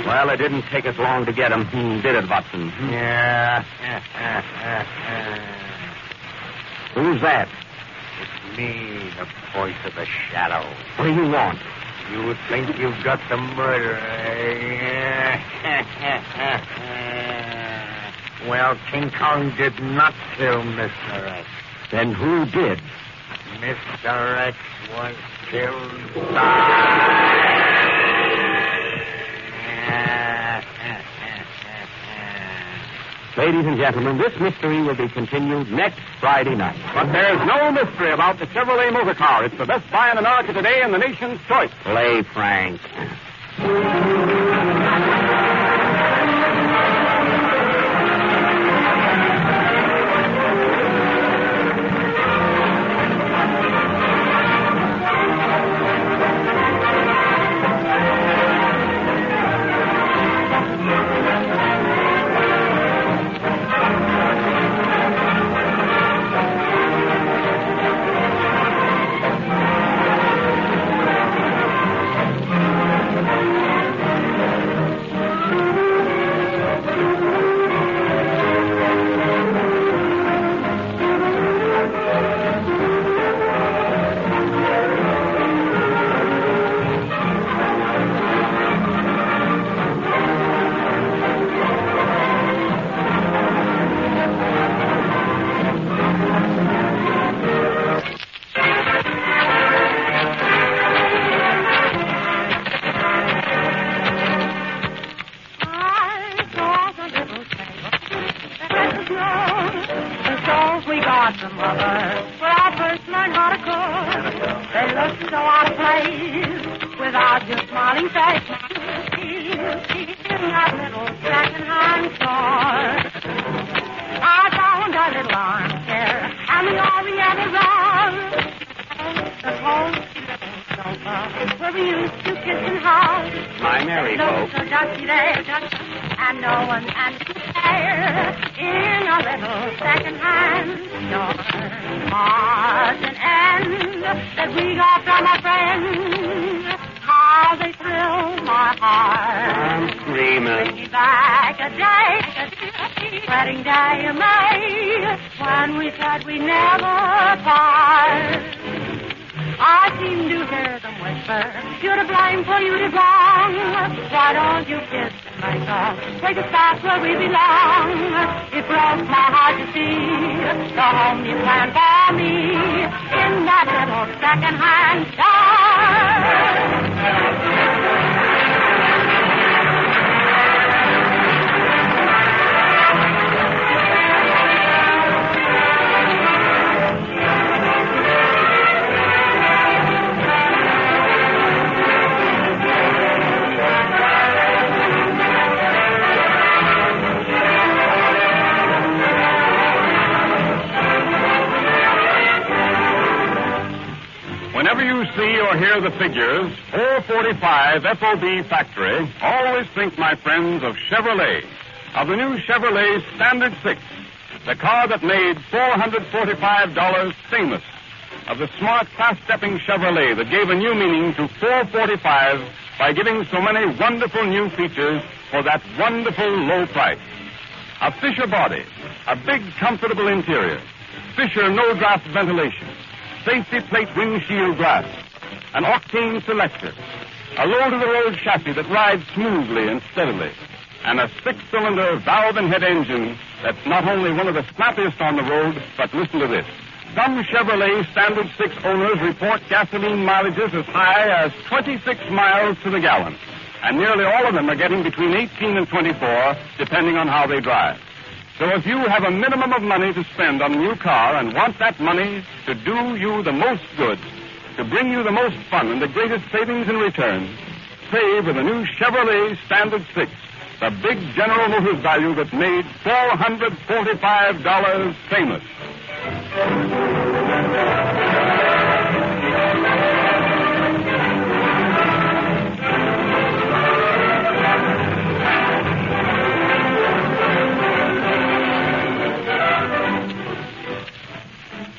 Speaker 15: Well, it didn't take us long to get him, did it, Watson?
Speaker 17: Yeah.
Speaker 15: Who's that?
Speaker 17: It's me, the voice of the shadow.
Speaker 15: What do you want?
Speaker 17: You think you've got the murderer, Well, King Kong did not kill Mr. X.
Speaker 15: Then who did?
Speaker 17: Mr. X was killed
Speaker 15: Ladies and gentlemen, this mystery will be continued next Friday night.
Speaker 4: But there's no mystery about the Chevrolet motor car. It's the best buy in America today and the nation's choice.
Speaker 15: Play, Frank.
Speaker 9: You're to blame for you to wrong.
Speaker 10: Why don't you kiss me, my God? Take us back where we belong. It broke my heart to see the home you planned for me in that little second-hand store.
Speaker 4: Whenever you see or hear the figures 445 FOB Factory, always think, my friends, of Chevrolet, of the new Chevrolet Standard 6, the car that made $445 famous, of the smart, fast-stepping Chevrolet that gave a new meaning to 445 by giving so many wonderful new features for that wonderful low price. A Fisher body, a big, comfortable interior, Fisher no-draft ventilation, safety plate windshield glass, an octane selector, a low-to-the-road chassis that rides smoothly and steadily, and a six-cylinder valve and head engine that's not only one of the snappiest on the road, but listen to this. Some Chevrolet Standard 6 owners report gasoline mileages as high as 26 miles to the gallon, and nearly all of them are getting between 18 and 24, depending on how they drive. So if you have a minimum of money to spend on a new car and want that money to do you the most good, to bring you the most fun and the greatest savings in return, save with a new Chevrolet Standard 6, the big General Motors value that made $445 famous.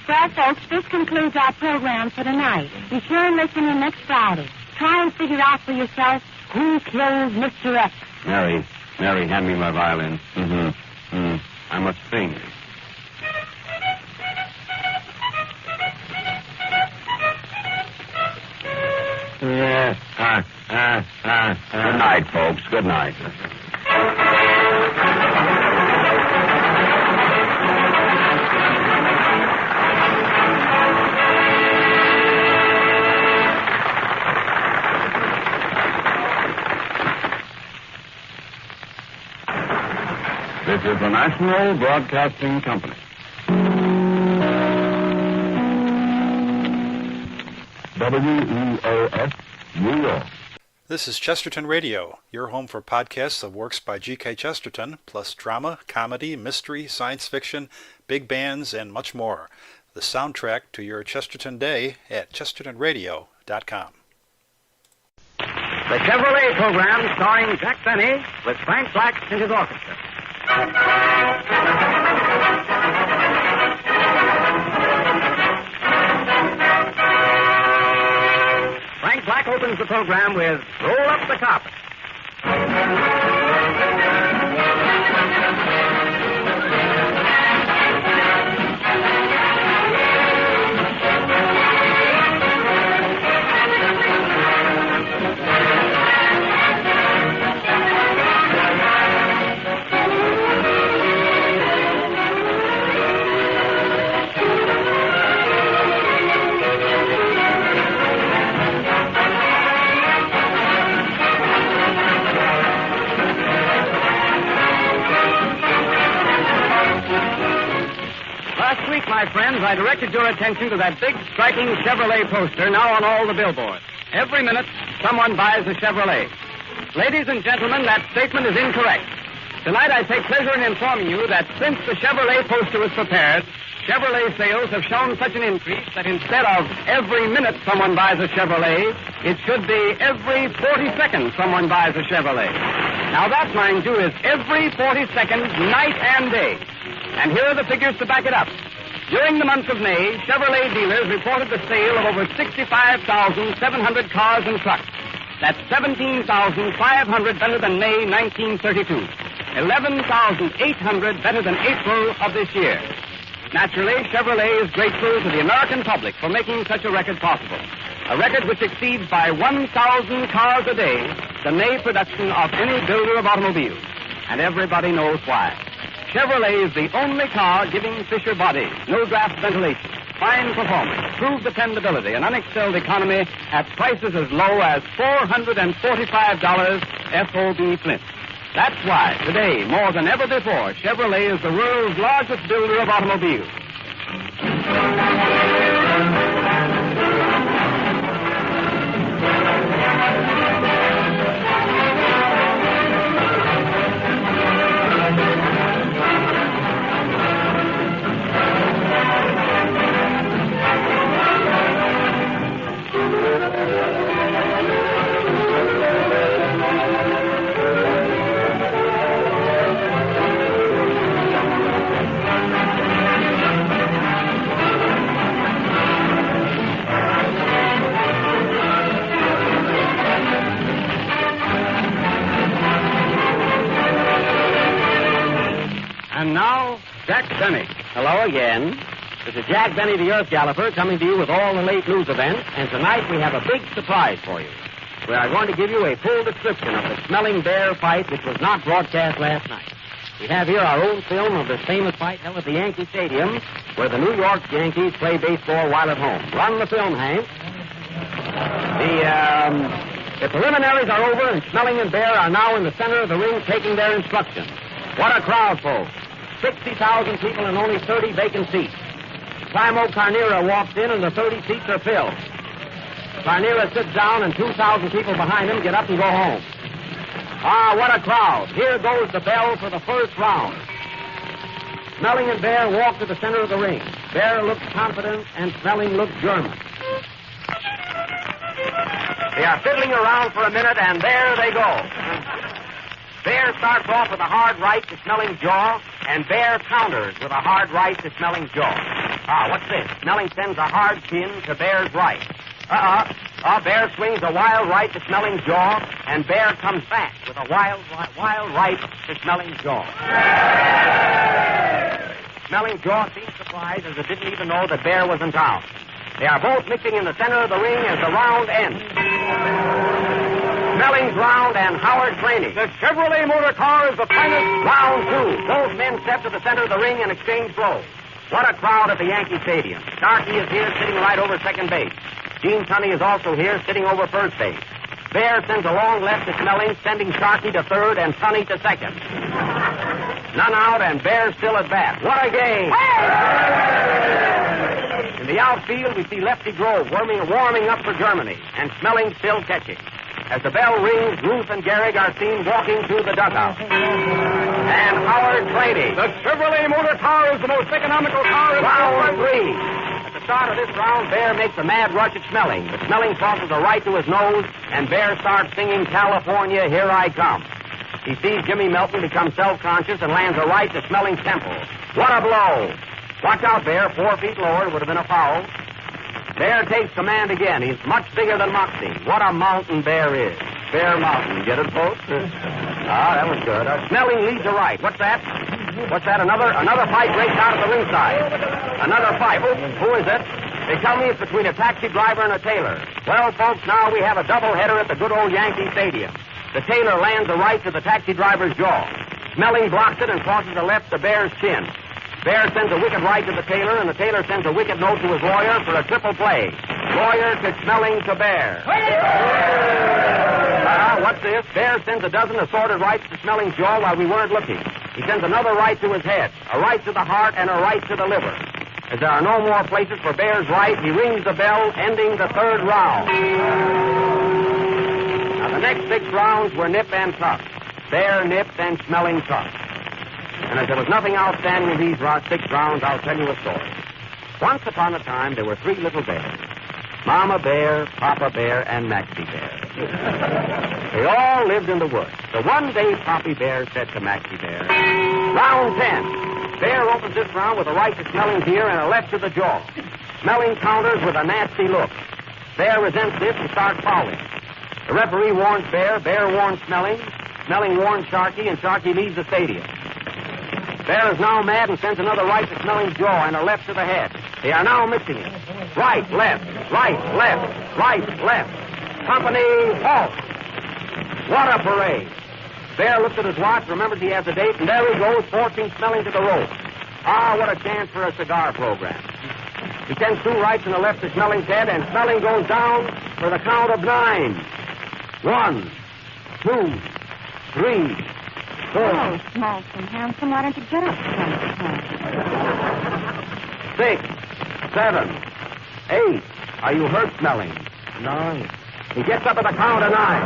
Speaker 10: Well, folks, this concludes our program for tonight. Be sure and listen in next Friday. Try and figure out for yourself who killed Mr. X.
Speaker 4: Mary, hand me my violin. I must sing. Good night, folks. Good night. This is the National Broadcasting Company. WEOS, New York.
Speaker 16: This is Chesterton Radio, your home for podcasts of works by G.K. Chesterton, plus drama, comedy, mystery, science fiction, big bands, and much more. The soundtrack to your Chesterton day at chestertonradio.com.
Speaker 15: The Chevrolet program starring Jack Benny with Frank Black and his orchestra. Frank Black opens the program with Roll Up the Carpet. Last week, my friends, I directed your attention to that big, striking Chevrolet poster now on all the billboards. Every minute, someone buys a Chevrolet. Ladies and gentlemen, that statement is incorrect. Tonight, I take pleasure in informing you that since the Chevrolet poster was prepared, Chevrolet sales have shown such an increase that instead of every minute someone buys a Chevrolet, it should be every 40 seconds someone buys a Chevrolet. Now that, mind you, is every 40 seconds, night and day. And here are the figures to back it up. During the month of May, Chevrolet dealers reported the sale of over 65,700 cars and trucks. That's 17,500 better than May 1932. 11,800 better than April of this year. Naturally, Chevrolet is grateful to the American public for making such a record possible. A record which exceeds by 1,000 cars a day the May production of any builder of automobiles. And everybody knows why. Chevrolet is the only car giving Fisher body, no draft ventilation, fine performance, proved dependability, and unexcelled economy at prices as low as $445 FOB Flint. That's why, today, more than ever before, Chevrolet is the world's largest builder of automobiles. And now, Jack Benny. Hello again. This is Jack Benny, the Earth Galloper, coming to you with all the late news events. And tonight we have a big surprise for you. We are going to give you a full description of the smelling bear fight which was not broadcast last night. We have here our own film of this famous fight held at the Yankee Stadium, where the New York Yankees play baseball while at home. Run the film, Hank. The preliminaries are over, and Smelling and Bear are now in the center of the ring taking their instructions. What a crowd, folks. 60,000 people and only 30 vacant seats. Primo Carnera walks in and the 30 seats are filled. Carnera sits down and 2,000 people behind him get up and go home. Ah, what a crowd. Here goes the bell for the first round. Smelling and Bear walk to the center of the ring. Bear looks confident and Smelling looks German. They are fiddling around for a minute and there they go. Bear starts off with a hard right to Smelling's jaw, and Bear counters with a hard right to Smelling's jaw. Ah, what's this? Smelling sends a hard chin to Bear's right. Bear swings a wild right to Smelling's jaw, and Bear comes back with a wild right to Smelling's jaw. Smelling's jaw seemed surprised as it didn't even know that Bear was in town. They are both mixing in the center of the ring as the round ends. Smelling's round and Howard training. The Chevrolet motor car is the finest. Round two. Both men step to the center of the ring and exchange blows. What a crowd at the Yankee Stadium. Starkey is here sitting right over second base. Gene Tunney is also here sitting over first base. Bear sends a long left to Smelling, sending Starkey to third and Tunney to second. None out and Bear still at bat. What a game. In the outfield, we see Lefty Grove warming up for Germany, and Smelling still catching. As the bell rings, Ruth and Gehrig are seen walking through the dugout. And Howard trading.
Speaker 18: The Chevrolet motor car is the most economical car in the world.
Speaker 15: Round three. At the start of this round, Bear makes a mad rush at Smelling, but Smelling tosses a right to his nose, and Bear starts singing California, Here I Come. He sees Jimmy Melton become self-conscious and lands a right to Smelling's temple. What a blow. Watch out, Bear. 4 feet lower. It would have been a foul. Bear takes command again. He's much bigger than Moxie. What a mountain Bear is. Bear Mountain. Get it, folks? That was good. Smelling leads a right. What's that? Another fight breaks out at the ringside. Another fight. Who is it? They tell me it's between a taxi driver and a tailor. Well, folks, now we have a doubleheader at the good old Yankee Stadium. The tailor lands a right to the taxi driver's jaw. Smelling blocks it and crosses a left to Bear's chin. Bear sends a wicked right to the tailor, and the tailor sends a wicked note to his lawyer for a triple play. Lawyer to Smelling to Bear. What's this? Bear sends a dozen assorted rights to Smelling's jaw while we weren't looking. He sends another right to his head, a right to the heart, and a right to the liver. As there are no more places for Bear's right, he rings the bell, ending the third round. Now, the next 6 rounds were nip and tuck. Bear nipped and Smelling tucked. And as there was nothing outstanding in these 6 rounds, I'll tell you a story. Once upon a time, there were 3 little bears. Mama Bear, Papa Bear, and Maxie Bear. They all lived in the woods. So one day, Poppy Bear said to Maxie Bear, Round 10. Bear opens this round with a right to Smelling's ear and a left to the jaw. Smelling counters with a nasty look. Bear resents this and starts fouling. The referee warns Bear, Bear warns Smelling, Smelling warns Sharkey, and Sharkey leaves the stadium. Bear is now mad and sends another right to Smelling's jaw and a left to the head. They are now mixing it. Right, left, right, left, right, left. Company, halt. What a parade. Bear looked at his watch, remembers he has a date, and there he goes, forcing Smelling to the rope. Ah, what a chance for a cigar program. He sends 2 rights and a left to Smelling's head, and Smelling goes down for the count of 9. 1, 2, 3, 4.
Speaker 6: Oh, small and handsome, why don't you get up?
Speaker 15: 6, 7, 8. Are you hurt, Smelling? 9. He gets up at the count of 9.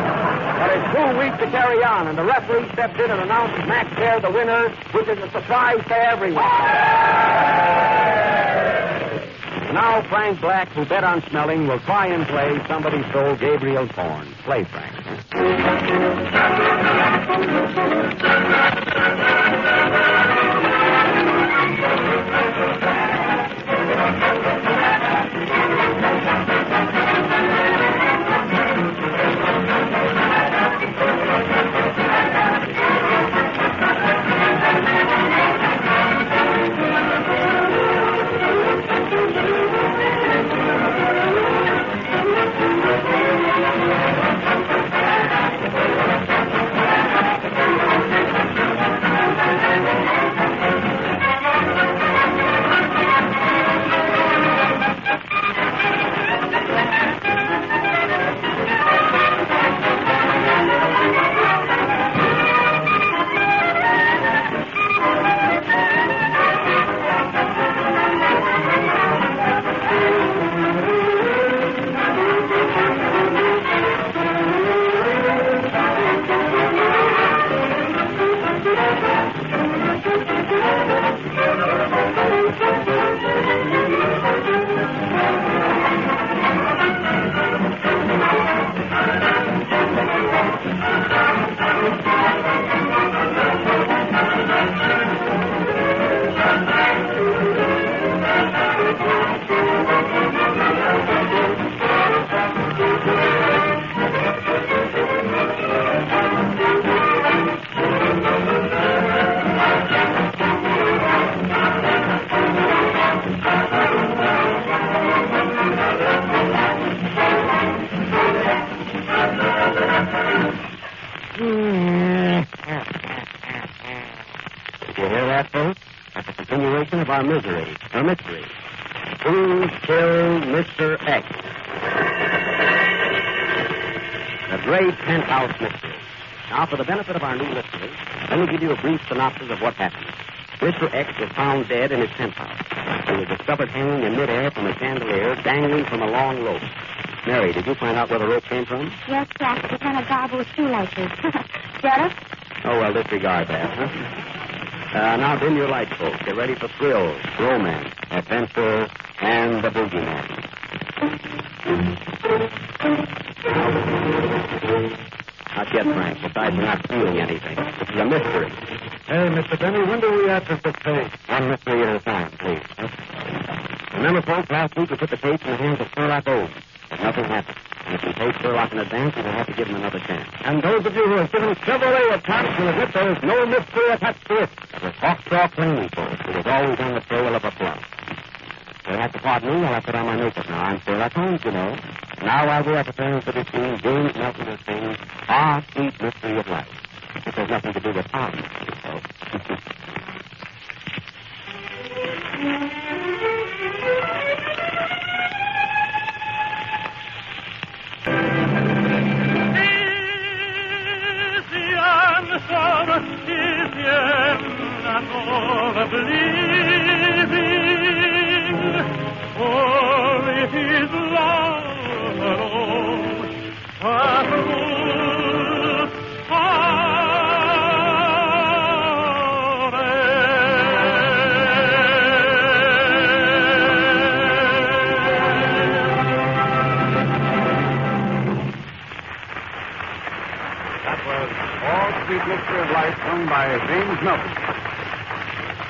Speaker 15: But it's too weak to carry on, and the referee steps in and announces Max Baer the winner, which is a surprise to everyone. Now Frank Black, who bet on Smelling, will try and play Somebody Stole Gabriel's Horn. Play, Frank. Of our misery, or mystery. Who killed Mr. X? The great penthouse mystery. Now, for the benefit of our new listeners, let me give you a brief synopsis of what happened. Mr. X was found dead in his penthouse. He was discovered hanging in midair from a chandelier, dangling from a long rope. Mary, did you find out where the rope came from?
Speaker 6: Yes, Jack. It was on a garble with shoelaces. Get it?
Speaker 15: Oh, well, disregard that, huh? Now dim your lights, folks. Get ready for thrills, romance, adventure, and the boogeyman. Not yet, Frank. Besides, we're not feeling anything. This is a mystery.
Speaker 2: Hey, Mr. Benny, when do we answer this case?
Speaker 15: One mystery at a time, please. Remember, folks, last week we put the case in the hands of Sherlock Holmes, but nothing happened. And if we pay Sherlock in advance, we will have to give him another chance.
Speaker 2: And those of you who have given Chevrolet a chance will admit there is no mystery attached to it.
Speaker 15: It was Hawkshaw plainly, folks. It was always on the trail of a plum. You'll have to pardon me while I put on my makeup now. I'm Sherlock Holmes, you know. Now, while we are preparing for this scene, James Nelson will sing Our Sweet Mystery of Life. It has nothing to do with our mystery, folks.
Speaker 18: For it is love alone that rules
Speaker 4: That was All Sweet Mystery of Life, sung by James Nelson.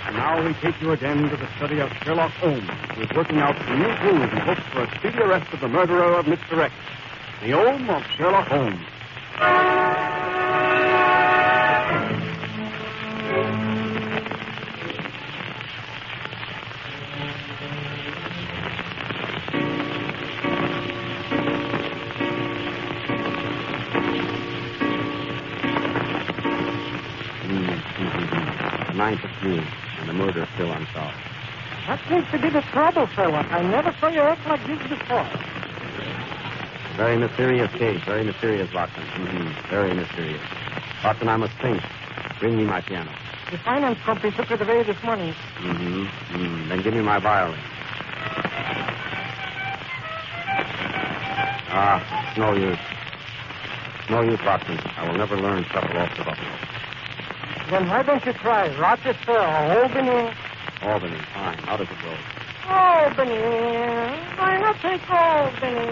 Speaker 4: And now we take you again to the study of Sherlock Holmes, who is working out some new clues in hopes for a speedy arrest of the murderer of Mr. X. The Home of Sherlock Holmes.
Speaker 15: see. And the murder's still unsolved.
Speaker 12: That seems to be the trouble, Sherlock. I never saw you act like this before.
Speaker 15: Very mysterious case. Very mysterious, Watson. Mm-hmm. Very mysterious. Watson, I must think. Bring me my piano.
Speaker 12: The finance company took it away this morning.
Speaker 15: Mm-hmm. Then give me my violin. It's no use. No use, Watson. I will never learn shuffle off the buffalo.
Speaker 12: Then why don't you try Rochester or Albany?
Speaker 15: Albany, fine. How does it go?
Speaker 12: Albany. Why not take Albany?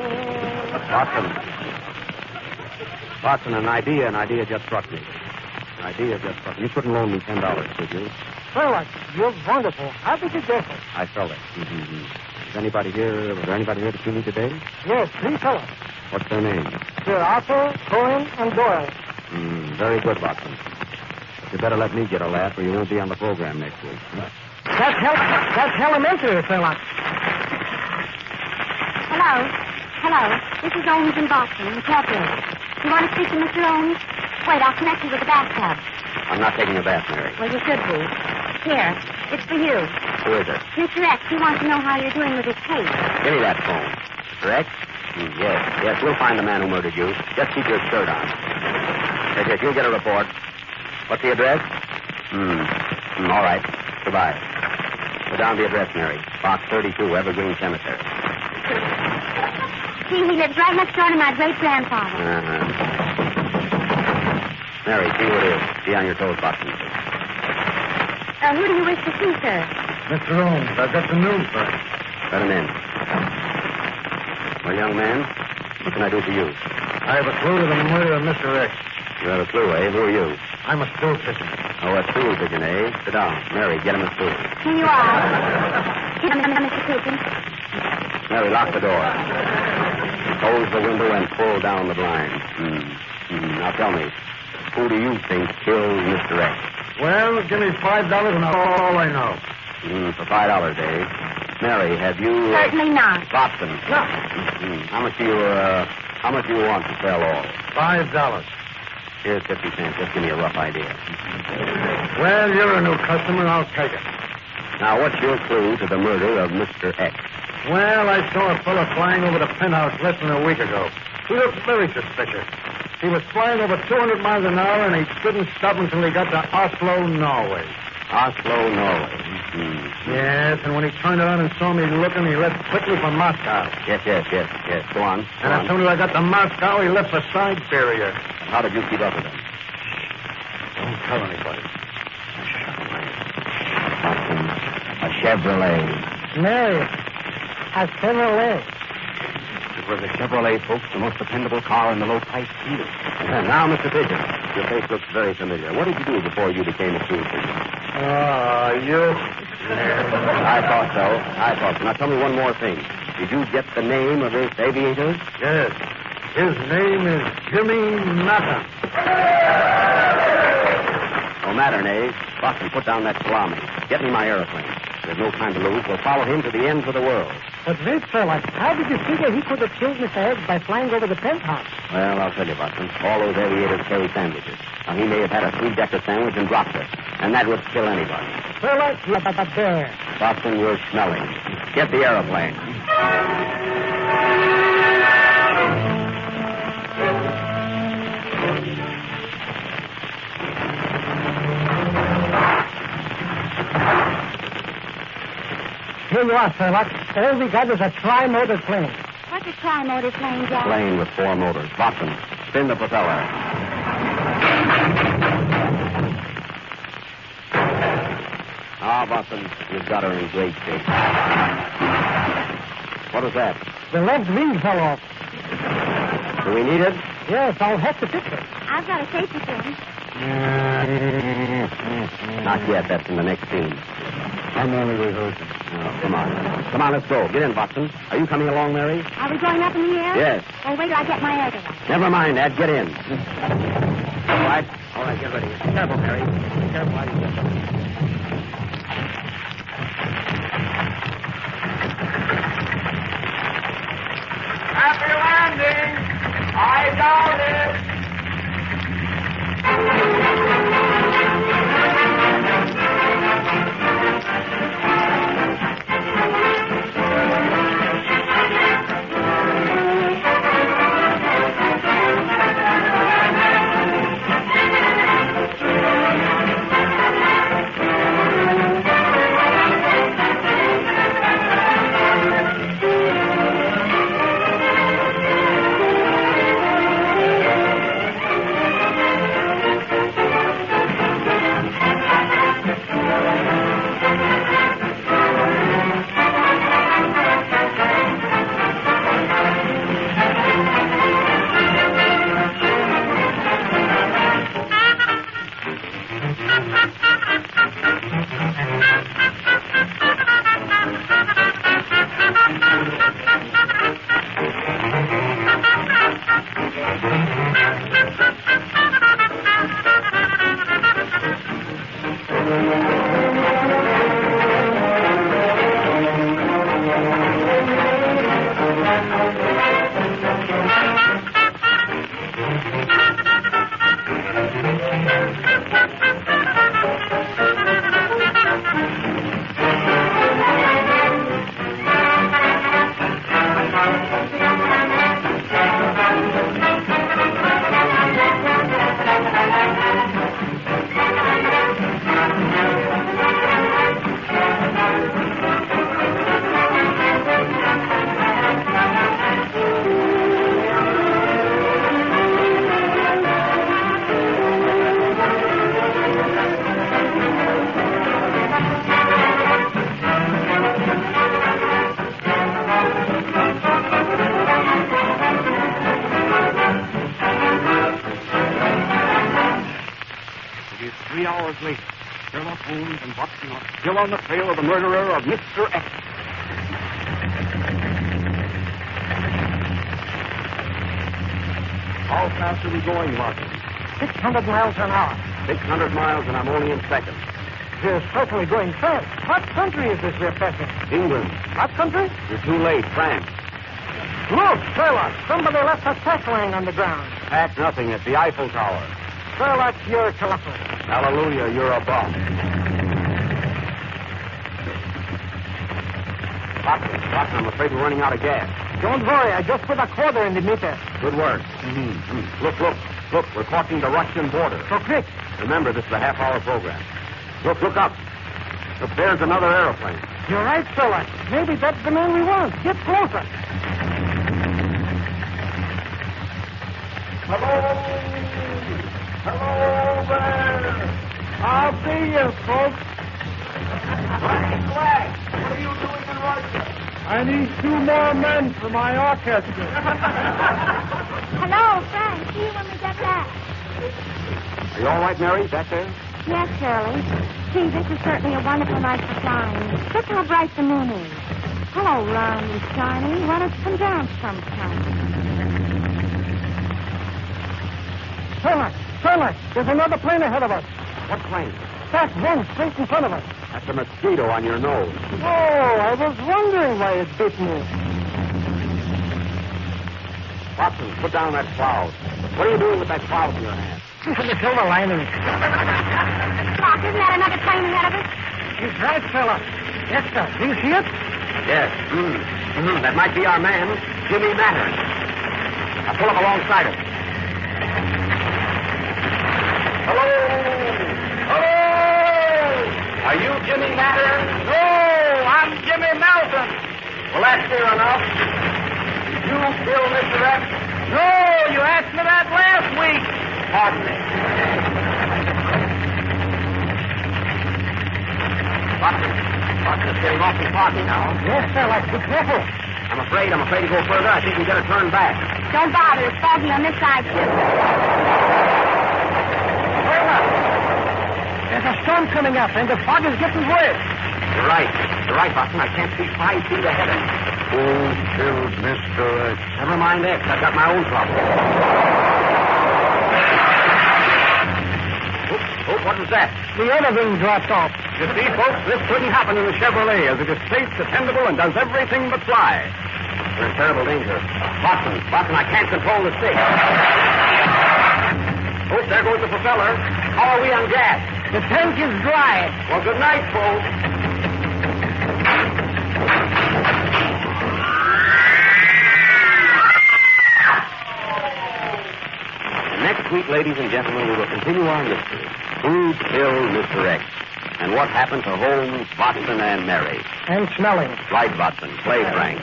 Speaker 15: Watson, an idea just struck me. You couldn't loan me $10, could you?
Speaker 12: Sherlock, you're wonderful. How did you guess it?
Speaker 15: I felt it. Mm-hmm. Was there anybody here to see me today?
Speaker 12: Yes, 3 fellows.
Speaker 15: What's their names?
Speaker 12: Sir Arthur, Cohen, and Doyle.
Speaker 15: Very good, Watson. But you better let me get a laugh or you won't be on the program next week.
Speaker 12: That's elementary, Sherlock.
Speaker 6: Hello. This is Owens in Boston, in Calcutta. You want to speak to Mr. Owens? Wait, I'll connect you with the bathtub.
Speaker 15: I'm not taking a bath, Mary.
Speaker 6: Well, you should be. Here, it's for you.
Speaker 15: Who is it?
Speaker 6: Mr. X, he wants to know how you're doing with his case.
Speaker 15: Give me that phone. Mr. X? Yes, we'll find the man who murdered you. Just keep your shirt on. Yes, you'll get a report. What's the address? All right. Goodbye. Put down the address, Mary. Box 32, Evergreen Cemetery.
Speaker 6: See, he lives right next door to my great-grandfather.
Speaker 15: Mary, see who it is. Be on your toes, Watson.
Speaker 6: Who do you wish to see, sir?
Speaker 17: Mr. Holmes, I've got some news for you.
Speaker 15: Let him in. Well, young man, what can I do for you?
Speaker 17: I have a clue to the murder of Mr. X.
Speaker 15: You have a clue, eh? Who are you?
Speaker 17: I'm a stool pigeon.
Speaker 15: Oh, a stool pigeon, eh? Sit down. Mary, get him a stool.
Speaker 6: Here you are. Mr. Pigeon.
Speaker 15: Mary, lock the door. Close the window and pull down the blinds. Now tell me, who do you think killed Mr. X?
Speaker 17: Well, give me $5 and all I know.
Speaker 15: For $5, eh? Mary, have you...
Speaker 6: Certainly not.
Speaker 15: Watson.
Speaker 6: No.
Speaker 15: How much do you want to sell all?
Speaker 17: $5.
Speaker 15: Here's 50 cents. Just give me a rough idea.
Speaker 17: Well, you're a new customer. I'll take it.
Speaker 15: Now, what's your clue to the murder of Mr. X?
Speaker 17: Well, I saw a fellow flying over the penthouse less than a week ago. He looked very suspicious. He was flying over 200 miles an hour, and he didn't stop until he got to Oslo, Norway.
Speaker 15: Oslo, Norway.
Speaker 17: Yes, and when he turned around and saw me looking, he left quickly for Moscow.
Speaker 15: Yes. Go on.
Speaker 17: And as soon as I got to Moscow, he left for Siberia.
Speaker 15: How did you keep up with him?
Speaker 17: Don't tell anybody.
Speaker 15: A Chevrolet.
Speaker 12: Mary, a Chevrolet.
Speaker 15: It was a Chevrolet, folks, the most dependable car in the low-price field. Now, Mr. Pigeon, your face looks very familiar. What did you do before you became a stool pigeon?
Speaker 17: You...
Speaker 15: I thought so. Now, tell me one more thing. Did you get the name of this aviator?
Speaker 17: Yes. His name is Jimmy Mattern.
Speaker 15: Oh, Mattern, eh? Watson, put down that salami. Get me my aeroplane. There's no time to lose. We'll follow him to the ends of the world.
Speaker 12: But wait, Sherlock, how did you figure he could have killed Mr. X by flying over the penthouse?
Speaker 15: Well, I'll tell you, Watson. All those aviators carry sandwiches. Now, he may have had a 3-decker sandwich and dropped it. And that would kill anybody.
Speaker 12: Sherlock, you're a bear.
Speaker 15: Watson, you're smelling. Get the aeroplane.
Speaker 12: Here you are, Sherlock. All we got is a tri-motor plane.
Speaker 6: What's a tri-motor plane, Jack?
Speaker 15: Plane with 4 motors. Watson, spin the propeller. Watson, you've got her in great shape. What was that?
Speaker 12: The left wing fell off.
Speaker 15: Do we need it?
Speaker 12: Yes, I'll have to fix it.
Speaker 6: I've got a safety pin.
Speaker 15: Not yet. That's in the next scene.
Speaker 17: I'm only rehearsing.
Speaker 15: Oh, come on, let's go. Get in, Watson. Are you coming along, Mary?
Speaker 6: Are we going up in the air?
Speaker 15: Yes.
Speaker 6: Well, wait till I get my air device.
Speaker 15: Never mind, Ed. Get in. All right, get ready. Be careful, Mary. Be careful how you get them.
Speaker 18: Happy landing! I doubt it!
Speaker 17: 3 hours later, Sherlock Holmes and Watson are still on the trail of the murderer of Mr. X. How fast are we going, Watson?
Speaker 12: 600 miles an hour.
Speaker 17: 600 miles, and I'm only in second.
Speaker 12: We're certainly going fast. What country is this we're passing?
Speaker 17: England.
Speaker 12: What country?
Speaker 17: You're too late. France.
Speaker 12: Look, Sherlock, somebody left a pack lying on the ground.
Speaker 17: Pack nothing. It's the Eiffel Tower.
Speaker 12: Sherlock, you're telephone.
Speaker 17: Hallelujah, you're a bum. Watson, I'm afraid we're running out of gas.
Speaker 12: Don't worry, I just put a quarter in the meter.
Speaker 17: Good work. Look, we're crossing the Russian border.
Speaker 12: So quick.
Speaker 17: Remember, this is a half-hour program. Look up. Look, there's another airplane.
Speaker 12: You're right, Sherlock. Maybe that's the man we want. Get closer.
Speaker 18: Hello there. I'll see you, folks. Frank Black, what are you doing in Russia? I need 2 more men for my orchestra.
Speaker 24: Hello, Frank. See you when we get back.
Speaker 17: Are you all right, Mary? Back there?
Speaker 6: Yes, Shirley. Gee, this is certainly a wonderful night for flying. Look how bright the moon is. Hello, round and shiny. Why don't you come down sometime?
Speaker 12: Sherlock, there's another plane ahead of us.
Speaker 17: What plane?
Speaker 12: That one straight in front of us.
Speaker 17: That's a mosquito on your nose.
Speaker 12: Oh, I was wondering why it bit me.
Speaker 17: Watson, put down that cloud. What are you doing with that cloud in your hand?
Speaker 12: The silver lining.
Speaker 6: Doc, isn't that another plane ahead of us?
Speaker 12: He's right, Sherlock. Yes, sir. Do you see it?
Speaker 17: Yes. That might be our man, Jimmy Mattern. Now pull up alongside him. Hello! Are you Jimmy Mattern?
Speaker 18: No, I'm Jimmy Melton.
Speaker 17: Well, that's clear enough. Did you kill Mr. X?
Speaker 18: No, you asked me that last week.
Speaker 17: Pardon me. Watson is getting awfully foggy now.
Speaker 12: Yes, Sherlock. Be careful.
Speaker 17: I'm afraid to go further. I think we better turn back.
Speaker 6: Don't bother. It's foggy on this side, too.
Speaker 12: There's a storm coming up, and the fog is getting worse.
Speaker 17: You're right, Watson. I can't see 5 feet ahead of me.
Speaker 2: Who killed Mr. X?
Speaker 17: Never mind X. I've got my own problem. What was that?
Speaker 12: The other wing dropped off.
Speaker 17: You see, folks, this couldn't happen in the Chevrolet, as it is safe, dependable, and does everything but fly. We're in terrible danger. Watson, I can't control the stick. Oh, there goes the propeller. How are we on gas?
Speaker 12: The tank is dry.
Speaker 17: Well, good night, folks. Next week, ladies and gentlemen, we will continue our mystery. Who killed Mr. X? And what happened to Holmes, Watson, and Mary?
Speaker 12: And Snelling.
Speaker 17: Right, Watson. Play, Frank.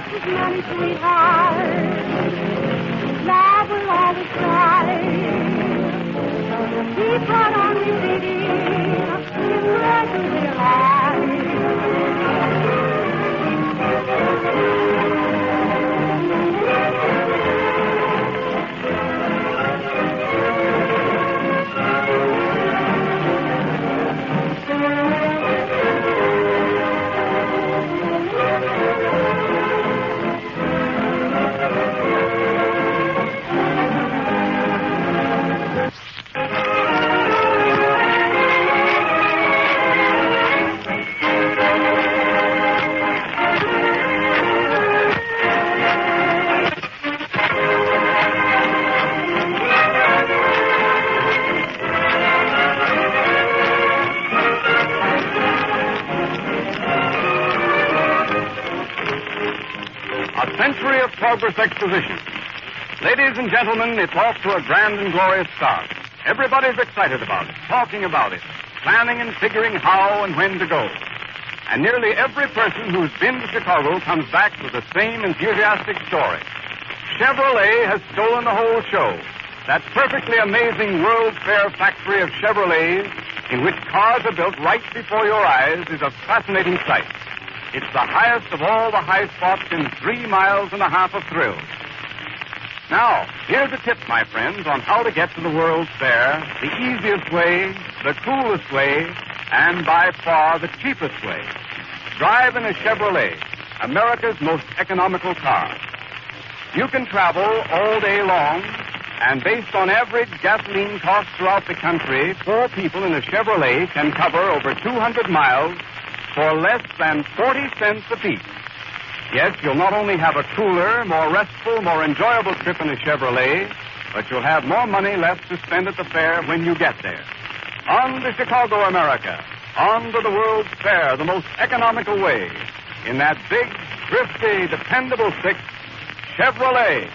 Speaker 10: just as many sweethearts. Love will always try. Keep right on repeating, it's great to be alive.
Speaker 4: Century of Progress Exposition. Ladies and gentlemen, it's off to a grand and glorious start. Everybody's excited about it, talking about it, planning and figuring how and when to go. And nearly every person who's been to Chicago comes back with the same enthusiastic story. Chevrolet has stolen the whole show. That perfectly amazing World's Fair factory of Chevrolets, in which cars are built right before your eyes, is a fascinating sight. It's the highest of all the high spots in 3.5 miles of thrill. Now, here's a tip, my friends, on how to get to the World's Fair, the easiest way, the coolest way, and by far the cheapest way. Drive in a Chevrolet, America's most economical car. You can travel all day long, and based on average gasoline costs throughout the country, 4 people in a Chevrolet can cover over 200 miles for less than 40 cents apiece. Yes, you'll not only have a cooler, more restful, more enjoyable trip in a Chevrolet, but you'll have more money left to spend at the fair when you get there. On to Chicago, America. On to the World's Fair, the most economical way. In that big, thrifty, dependable 6, Chevrolet.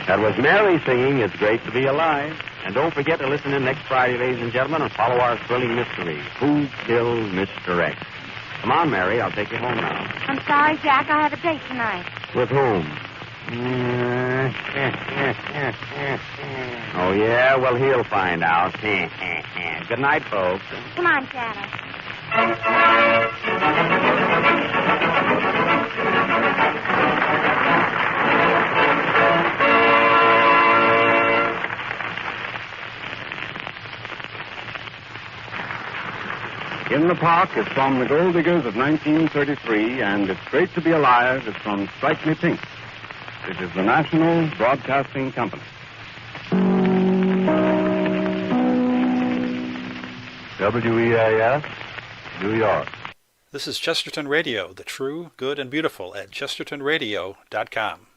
Speaker 15: That was Mary singing It's Great to Be Alive. And don't forget to listen in next Friday, ladies and gentlemen, and follow our thrilling mystery, Who Killed Mr. X? Come on, Mary, I'll take you home now.
Speaker 6: I'm sorry, Jack. I have a date tonight.
Speaker 15: With whom? Oh, yeah? Well, he'll find out. Good night, folks.
Speaker 6: Come on, Shadow.
Speaker 4: In the Park is from The Gold Diggers of 1933, and It's Great to Be Alive is from Strike Me Pink. This is the National Broadcasting Company.
Speaker 13: WEAF, New York.
Speaker 16: This is Chesterton Radio, the true, good, and beautiful at chestertonradio.com.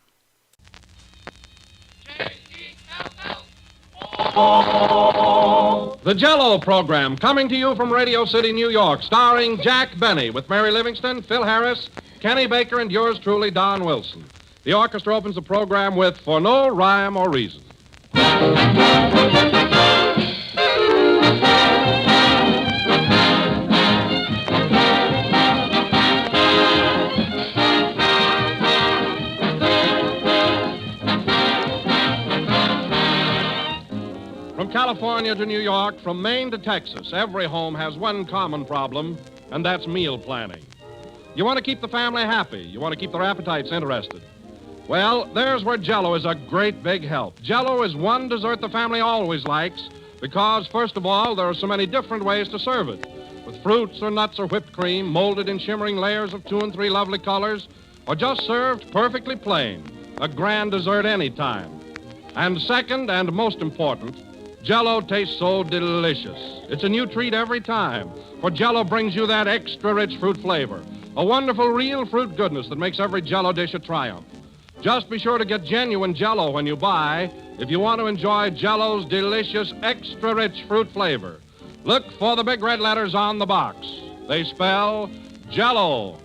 Speaker 8: The Jell-O program, coming to you from Radio City, New York, starring Jack Benny with Mary Livingston, Phil Harris, Kenny Baker, and yours truly, Don Wilson. The orchestra opens the program with For No Rhyme or Reason. From California to New York, from Maine to Texas, every home has one common problem, and that's meal planning. You want to keep the family happy. You want to keep their appetites interested. Well, there's where Jell-O is a great big help. Jell-O is one dessert the family always likes because, first of all, there are so many different ways to serve it. With fruits or nuts or whipped cream, molded in shimmering layers of 2 and 3 lovely colors, or just served perfectly plain. A grand dessert any time. And second, and most important, Jell-O tastes so delicious. It's a new treat every time, for Jell-O brings you that extra rich fruit flavor, a wonderful real fruit goodness that makes every Jell-O dish a triumph. Just be sure to get genuine Jell-O when you buy if you want to enjoy Jell-O's delicious extra rich fruit flavor. Look for the big red letters on the box. They spell Jell-O.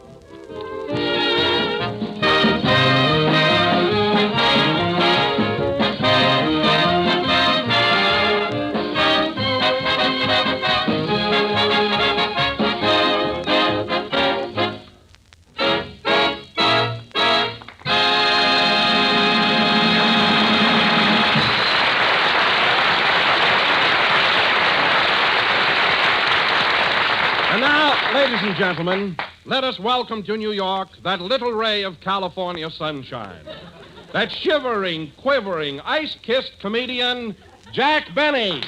Speaker 8: Ladies and gentlemen, let us welcome to New York that little ray of California sunshine. That shivering, quivering, ice-kissed comedian, Jack Benny.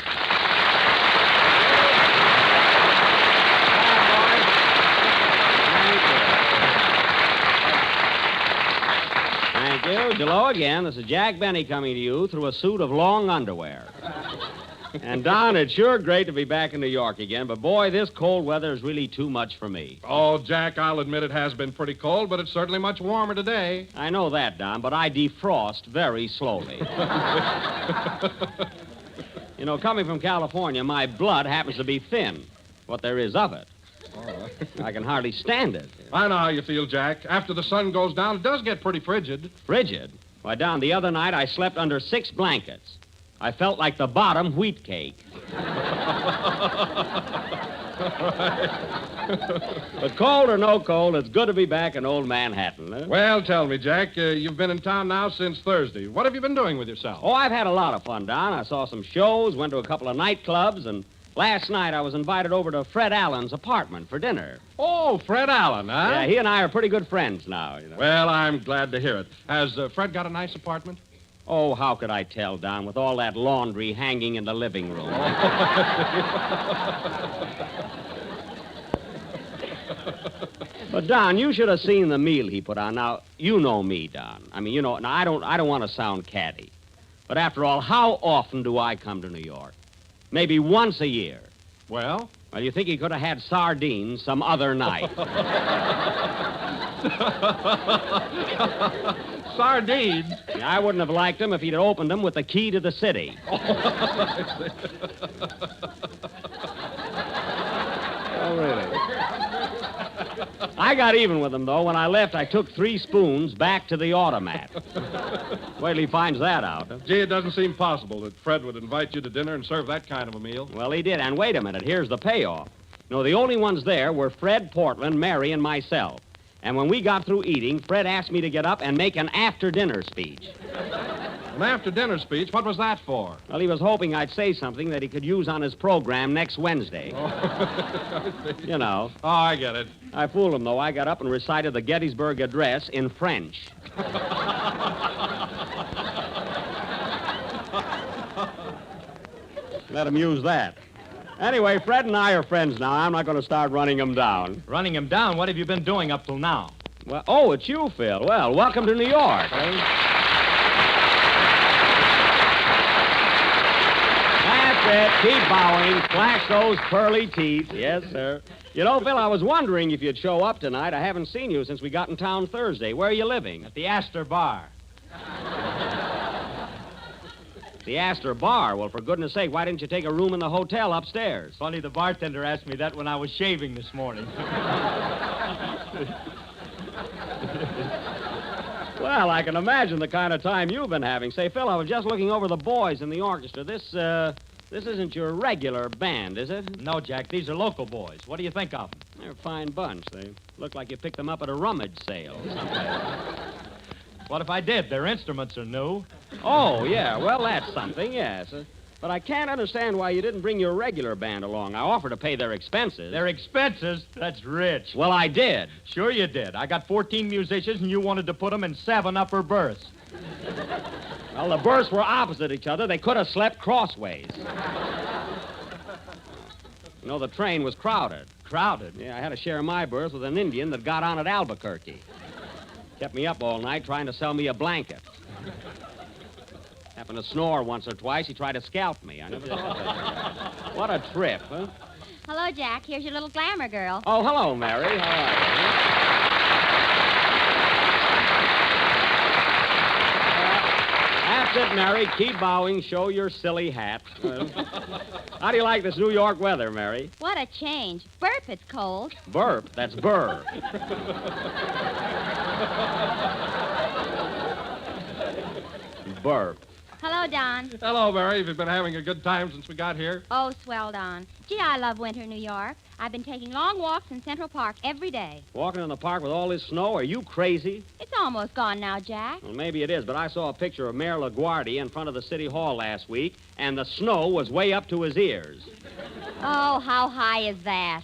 Speaker 15: Thank you. Hello again. This is Jack Benny coming to you through a suit of long underwear. And, Don, it's sure great to be back in New York again, but, boy, this cold weather is really too much for me.
Speaker 8: Oh, Jack, I'll admit it has been pretty cold, but it's certainly much warmer today.
Speaker 15: I know that, Don, but I defrost very slowly. You know, coming from California, my blood happens to be thin, what there is of it. Oh. I can hardly stand it.
Speaker 8: I know how you feel, Jack. After the sun goes down, it does get pretty frigid.
Speaker 15: Frigid? Why, Don, the other night I slept under 6 blankets. I felt like the bottom wheat cake. But cold or no cold, it's good to be back in old Manhattan. Huh?
Speaker 8: Well, tell me, Jack, you've been in town now since Thursday. What have you been doing with yourself?
Speaker 15: Oh, I've had a lot of fun, Don. I saw some shows, went to a couple of nightclubs, and last night I was invited over to Fred Allen's apartment for dinner.
Speaker 8: Oh, Fred Allen, huh?
Speaker 15: Yeah, he and I are pretty good friends now. You know.
Speaker 8: Well, I'm glad to hear it. Has Fred got a nice apartment?
Speaker 15: Oh, how could I tell, Don, with all that laundry hanging in the living room? But, Don, you should have seen the meal he put on. Now, you know me, Don. I mean, you know, now, I don't want to sound catty. But after all, how often do I come to New York? Maybe once a year.
Speaker 8: Well?
Speaker 15: Well, you think he could have had sardines some other night.
Speaker 8: Sardines?
Speaker 15: Yeah, I wouldn't have liked them if he'd opened them with the key to the city. Oh, really? I got even with him, though. When I left, I took 3 spoons back to the automat. Wait till he finds that out. Huh?
Speaker 8: Gee, it doesn't seem possible that Fred would invite you to dinner and serve that kind of a meal.
Speaker 15: Well, he did. And wait a minute. Here's the payoff. No, the only ones there were Fred, Portland, Mary, and myself. And when we got through eating, Fred asked me to get up and make an after-dinner speech.
Speaker 8: An after-dinner speech? What was that for?
Speaker 15: Well, he was hoping I'd say something that he could use on his program next Wednesday.
Speaker 8: Oh.
Speaker 15: You know.
Speaker 8: Oh, I get it.
Speaker 15: I fooled him, though. I got up and recited the Gettysburg Address in French. Let him use that. Anyway, Fred and I are friends now. I'm not going to start running him down.
Speaker 7: Running him down? What have you been doing up till now?
Speaker 15: Well, oh, it's you, Phil. Well, welcome to New York. That's it. Keep bowing. Flash those pearly teeth. Yes, sir. You know, Phil, I was wondering if you'd show up tonight. I haven't seen you since we got in town Thursday. Where are you living?
Speaker 7: At the Astor Bar.
Speaker 15: The Astor Bar? Well, for goodness sake, why didn't you take a room in the hotel upstairs?
Speaker 7: Funny, the bartender asked me that when I was shaving this morning.
Speaker 15: Well, I can imagine the kind of time you've been having. Say, Phil, I was just looking over the boys in the orchestra. This isn't your regular band, is it?
Speaker 7: No, Jack, these are local boys. What do you think of them?
Speaker 15: They're a fine bunch. They look like you picked them up at a rummage sale.
Speaker 7: What if I did? Their instruments are new.
Speaker 15: Oh, yeah. Well, that's something, yes. But I can't understand why you didn't bring your regular band along. I offered to pay their expenses.
Speaker 7: Their expenses? That's rich.
Speaker 15: Well, I did.
Speaker 7: Sure you did. I got 14 musicians, and you wanted to put them in 7 upper berths.
Speaker 15: Well, the berths were opposite each other. They could have slept crossways. You know, the train was crowded.
Speaker 7: Crowded?
Speaker 15: Yeah, I had to share my berth with an Indian that got on at Albuquerque. Kept me up all night trying to sell me a blanket. Happened to snore once or twice. He tried to scalp me. I never thought of that. What a trip, huh?
Speaker 9: Hello, Jack. Here's your little glamour girl.
Speaker 15: Oh, hello, Mary. How are you? That's it, Mary. Keep bowing. Show your silly hat. How do you like this New York weather, Mary?
Speaker 9: What a change. Burp, it's cold.
Speaker 15: Burp? That's burr. Burp.
Speaker 9: Hello, Don.
Speaker 8: Hello, Mary. Have you been having a good time since we got here?
Speaker 9: Oh, swell, Don. Gee, I love winter New York. I've been taking long walks in Central Park every day.
Speaker 15: Walking in the park with all this snow? Are you crazy?
Speaker 9: It's almost gone now, Jack.
Speaker 15: Well, maybe it is, but I saw a picture of Mayor LaGuardia in front of the City Hall last week, and the snow was way up to his ears.
Speaker 9: Oh, how high is that?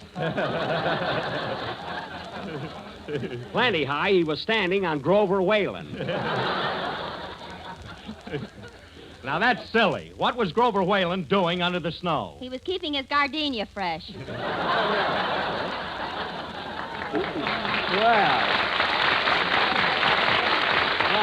Speaker 15: Plenty high. He was standing on Grover Whalen.
Speaker 7: Now, that's silly. What was Grover Whalen doing under the snow?
Speaker 9: He was keeping his gardenia fresh.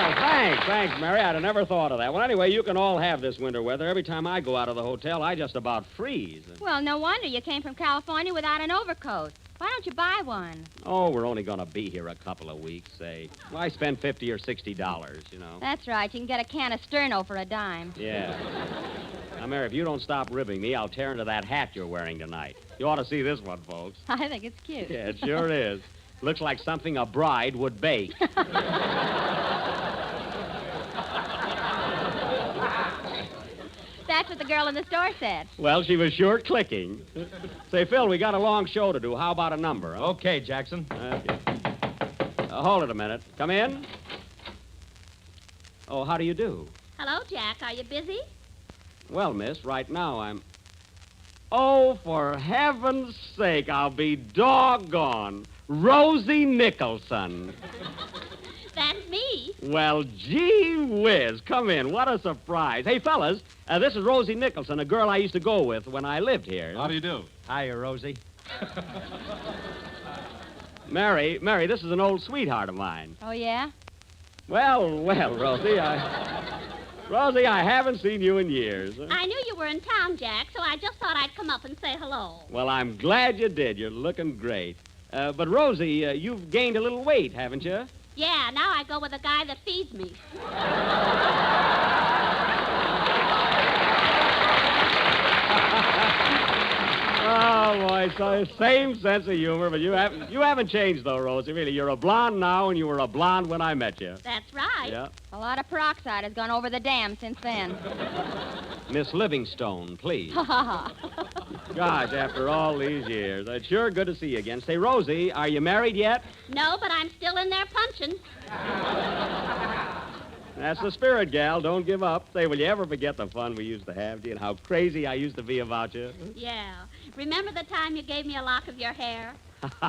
Speaker 15: Well, thanks, Mary. I'd have never thought of that. Well, anyway, you can all have this winter weather. Every time I go out of the hotel, I just about freeze.
Speaker 9: Well, no wonder you came from California without an overcoat. Why don't you buy one?
Speaker 15: Oh, we're only going to be here a couple of weeks, say. Well, I spend $50 or $60, you know.
Speaker 9: That's right. You can get a can of Sterno for a dime.
Speaker 15: Yeah. Now, Mary, if you don't stop ribbing me, I'll tear into that hat you're wearing tonight. You ought to see this one, folks.
Speaker 9: I think it's cute.
Speaker 15: Yeah, it sure is. Looks like something a bride would bake.
Speaker 9: That's what the girl in the store said.
Speaker 15: Well, she was sure clicking. Say, Phil, we got a long show to do. How about a number? Huh?
Speaker 7: Okay, Jackson.
Speaker 15: Okay. Hold it a minute. Come in. Oh, how do you do?
Speaker 9: Hello, Jack. Are you busy?
Speaker 15: Well, miss, right now I'm... Oh, for heaven's sake, I'll be doggone. Rosie Nicholson.
Speaker 9: That's me.
Speaker 15: Well, gee whiz. Come in. What a surprise. Hey, fellas, this is Rosie Nicholson, a girl I used to go with when I lived here.
Speaker 8: How do you do?
Speaker 7: Hiya, Rosie.
Speaker 15: Mary, this is an old sweetheart of mine.
Speaker 9: Oh, yeah?
Speaker 15: Well, Rosie, Rosie, I haven't seen you in years.
Speaker 14: I knew you were in town, Jack, so I just thought I'd come up and say hello.
Speaker 15: Well, I'm glad you did. You're looking great. But, Rosie, you've gained a little weight, haven't you?
Speaker 14: Yeah, now I go with a guy that feeds me.
Speaker 15: Oh, boy, so same sense of humor, but you haven't changed, though, Rosie, really. You're a blonde now, and you were a blonde when I met you.
Speaker 14: That's right.
Speaker 15: Yeah.
Speaker 9: A lot of peroxide has gone over the dam since then.
Speaker 15: Miss Livingstone, please.
Speaker 9: Ha, ha, ha.
Speaker 15: Gosh, after all these years, it's sure good to see you again. Say, Rosie, are you married yet?
Speaker 14: No, but I'm still in there punching.
Speaker 15: That's the spirit, gal. Don't give up. Say, will you ever forget the fun we used to have, and how crazy I used to be about you?
Speaker 14: Yeah. Remember the time you gave me a lock of your hair?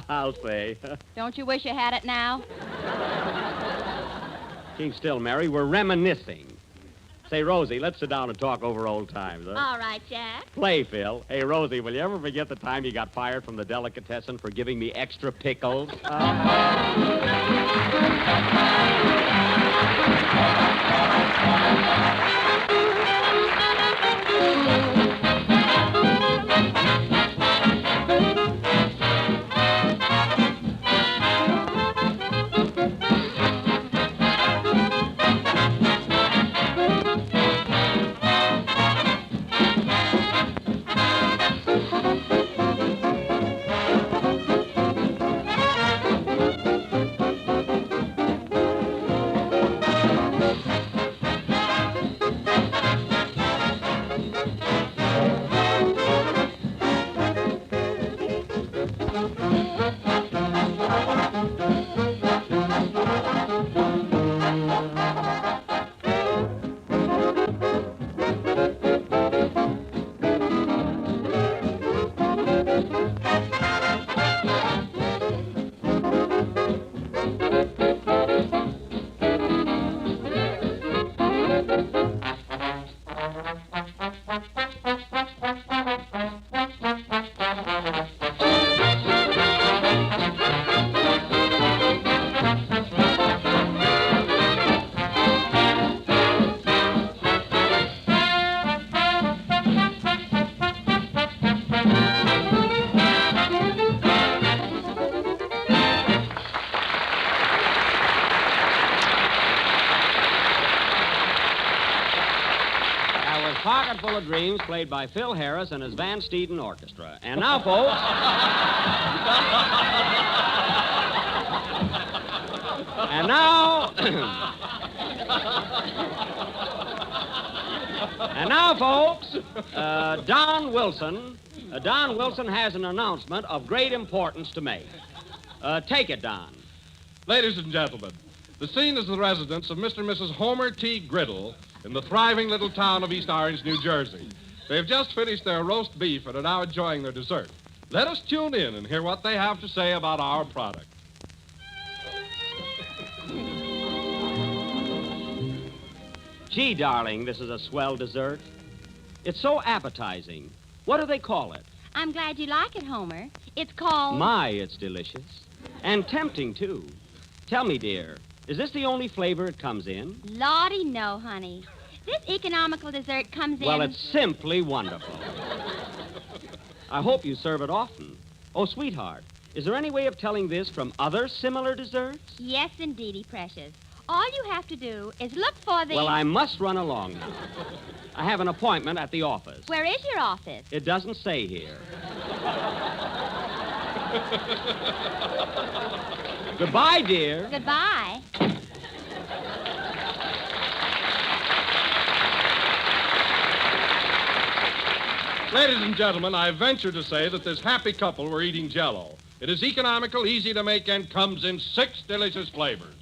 Speaker 15: I'll say.
Speaker 9: Don't you wish you had it now?
Speaker 15: Keep still, Mary. We're reminiscing. Say, Rosie, let's sit down and talk over old times, huh?
Speaker 14: All right, Jack.
Speaker 15: Play, Phil. Hey, Rosie, will you ever forget the time you got fired from the delicatessen for giving me extra pickles? Full of Dreams, played by Phil Harris and his Van Steeden Orchestra. And now, folks... and now... and now, folks, Don Wilson... Don Wilson has an announcement of great importance to make. Take it, Don.
Speaker 8: Ladies and gentlemen, the scene is the residence of Mr. and Mrs. Homer T. Griddle in the thriving little town of East Orange, New Jersey. They've just finished their roast beef and are now enjoying their dessert. Let us tune in and hear what they have to say about our product.
Speaker 15: Gee, darling, this is a swell dessert. It's so appetizing. What do they call it?
Speaker 9: I'm glad you like it, Homer. It's called...
Speaker 15: My, it's delicious. And tempting, too. Tell me, dear, is this the only flavor it comes in?
Speaker 9: Lordy, no, honey. This economical dessert comes in...
Speaker 15: Well, it's simply wonderful. I hope you serve it often. Oh, sweetheart, is there any way of telling this from other similar desserts?
Speaker 9: Yes, indeedy, precious. All you have to do is look for the...
Speaker 15: Well, I must run along now. I have an appointment at the office.
Speaker 9: Where is your office?
Speaker 15: It doesn't say here. Goodbye, dear.
Speaker 9: Goodbye.
Speaker 8: Ladies and gentlemen, I venture to say that this happy couple were eating Jell-O. It is economical, easy to make, and comes in 6 delicious flavors.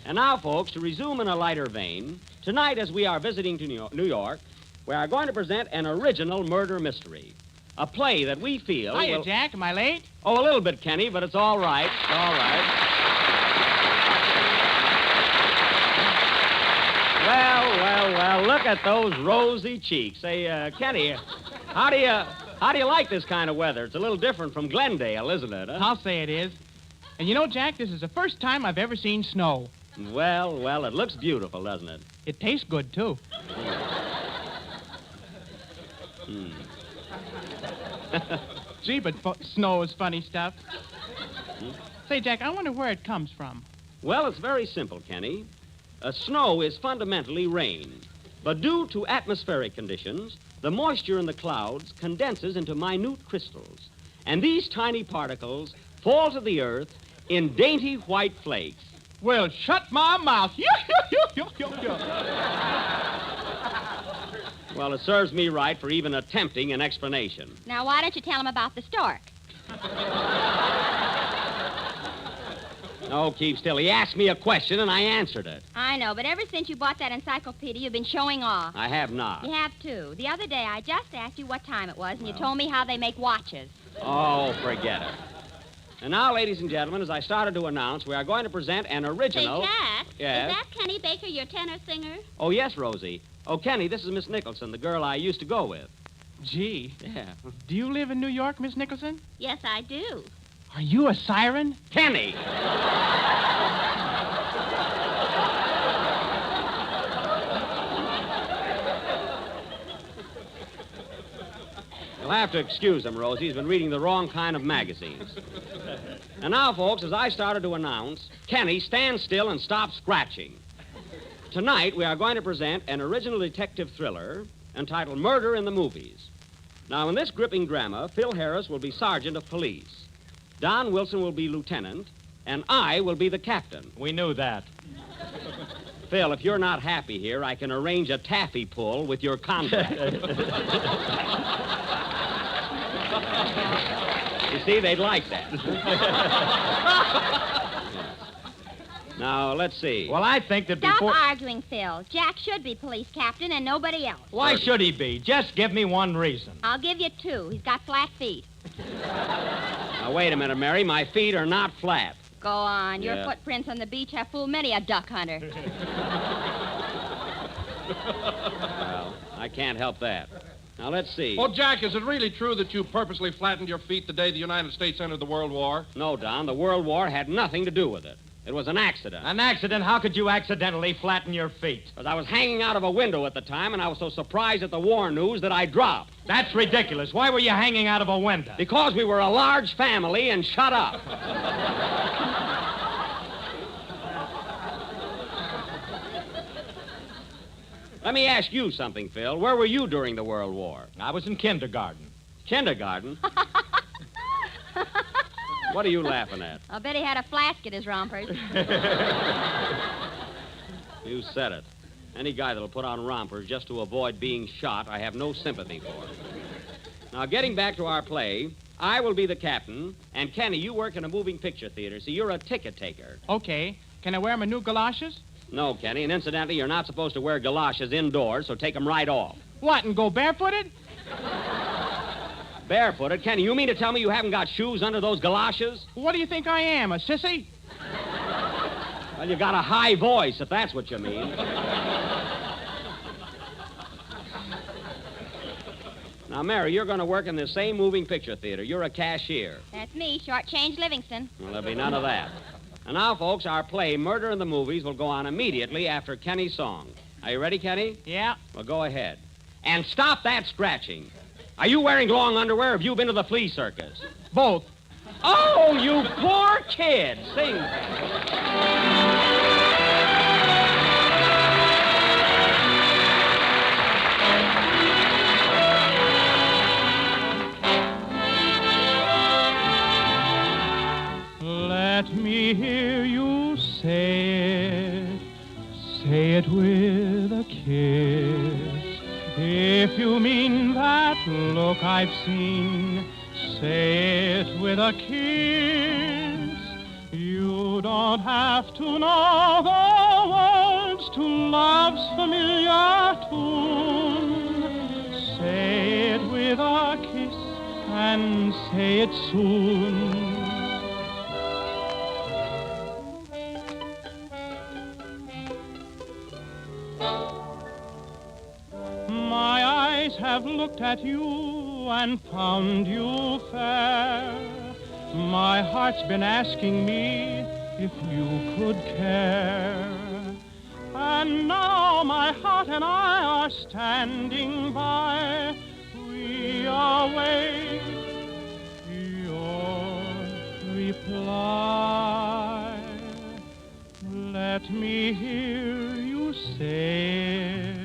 Speaker 15: And now, folks, to resume in a lighter vein, tonight as we are visiting to New York, we are going to present an original murder mystery. A play that we feel...
Speaker 1: Hiya, Jack. Am I late?
Speaker 15: Oh, a little bit, Kenny, but it's all right. It's all right. Well, look at those rosy cheeks. Say, Kenny, how do you like this kind of weather? It's a little different from Glendale, isn't it? Huh?
Speaker 1: I'll say it is. And you know, Jack, this is the first time I've ever seen snow.
Speaker 15: Well, it looks beautiful, doesn't it?
Speaker 1: It tastes good, too. Gee, but snow is funny stuff. Say, Jack, I wonder where it comes from.
Speaker 15: Well, it's very simple, Kenny. Snow is fundamentally rain. But due to atmospheric conditions, the moisture in the clouds condenses into minute crystals. And these tiny particles fall to the earth in dainty white flakes.
Speaker 1: Well, shut my mouth.
Speaker 15: Well, it serves me right for even attempting an explanation.
Speaker 9: Now, why don't you tell him about the stork?
Speaker 15: No, keep still. He asked me a question, and I answered it.
Speaker 9: I know, but ever since you bought that encyclopedia, you've been showing off.
Speaker 15: I have not.
Speaker 9: You have, too. The other day, I just asked you what time it was, and you told me how they make watches.
Speaker 15: Oh, forget it. And now, ladies and gentlemen, as I started to announce, we are going to present an original...
Speaker 14: Say, Jack,
Speaker 15: Yes?
Speaker 14: is that Kenny Baker, your tenor singer?
Speaker 15: Oh, yes, Rosie. Oh, Kenny, this is Miss Nicholson, the girl I used to go with.
Speaker 1: Gee.
Speaker 15: Yeah.
Speaker 1: Do you live in New York, Miss Nicholson?
Speaker 14: Yes, I do.
Speaker 1: Are you a siren?
Speaker 15: Kenny! You'll have to excuse him, Rosie. He's been reading the wrong kind of magazines. And now, folks, as I started to announce, Kenny, stand still and stop scratching. Tonight, we are going to present an original detective thriller entitled Murder in the Movies. Now, in this gripping drama, Phil Harris will be sergeant of police. Don Wilson will be lieutenant, and I will be the captain.
Speaker 7: We knew that.
Speaker 15: Phil, if you're not happy here, I can arrange a taffy pull with your contract. You see, they'd like that. Now, let's see.
Speaker 7: Well, I think that
Speaker 9: Stop
Speaker 7: before...
Speaker 9: arguing, Phil. Jack should be police captain and nobody else.
Speaker 7: Why should he be? Just give me one reason.
Speaker 9: I'll give you 2. He's got flat feet.
Speaker 15: Now, wait a minute, Mary. My feet are not flat.
Speaker 9: Go on. Your
Speaker 15: Yeah.
Speaker 9: footprints on the beach have fooled many a duck hunter.
Speaker 15: Well, I can't help that. Now, let's see.
Speaker 8: Oh, Jack, is it really true that you purposely flattened your feet the day the United States entered the World War?
Speaker 15: No, Don. The World War had nothing to do with it. It was an accident.
Speaker 7: An accident? How could you accidentally flatten your feet?
Speaker 15: Because I was hanging out of a window at the time, and I was so surprised at the war news that I dropped.
Speaker 7: That's ridiculous. Why were you hanging out of a window?
Speaker 15: Because we were a large family, and shut up. Let me ask you something, Phil. Where were you during the World War?
Speaker 7: I was in kindergarten.
Speaker 15: Kindergarten? What are you laughing at?
Speaker 9: I'll bet he had a flask at his rompers.
Speaker 15: You said it. Any guy that'll put on rompers just to avoid being shot, I have no sympathy for. Now, getting back to our play, I will be the captain, and Kenny, you work in a moving picture theater, so you're a ticket taker.
Speaker 1: Okay. Can I wear my new galoshes?
Speaker 15: No, Kenny, and incidentally, you're not supposed to wear galoshes indoors, so take them right off.
Speaker 1: What, and go barefooted?
Speaker 15: Barefooted? Kenny, you mean to tell me you haven't got shoes under those galoshes?
Speaker 1: What do you think I am, a sissy?
Speaker 15: Well, you got a high voice, if that's what you mean. Now, Mary, you're going to work in the same moving picture theater. You're a cashier.
Speaker 9: That's me, Shortchange Livingston.
Speaker 15: Well, there'll be none of that. And now, folks, our play, Murder in the Movies, will go on immediately after Kenny's song. Are you ready, Kenny?
Speaker 1: Yeah.
Speaker 15: Well, go ahead. And stop that scratching. Are you wearing long underwear or have you been to the flea circus?
Speaker 1: Both.
Speaker 15: Oh, you poor kid. Sing.
Speaker 1: Let me hear you say it with a kiss. If you mean that look I've seen, say it with a kiss. You don't have to know the words to love's familiar tune. Say it with a kiss and say it soon. My eyes have looked at you and found you fair. My heart's been asking me if you could care. And now my heart and I are standing by. We await your reply. Let me hear you say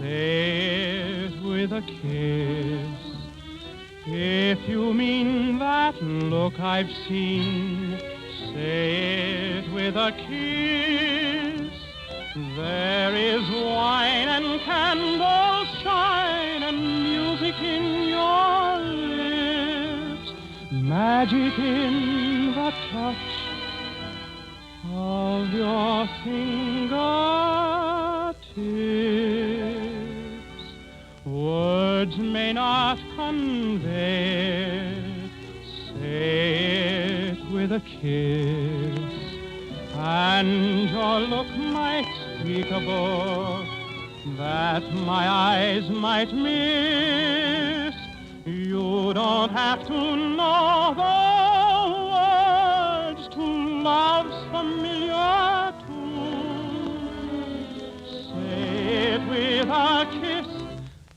Speaker 1: it with a kiss. If you mean that look I've seen, say it with a kiss. There is wine and candles shine and music in your lips, magic in the touch of your fingertips. Words may not convey, say it with a kiss, and your look might speak a book that my eyes might miss. You don't have to know the words to love's familiar tune. Say it with a kiss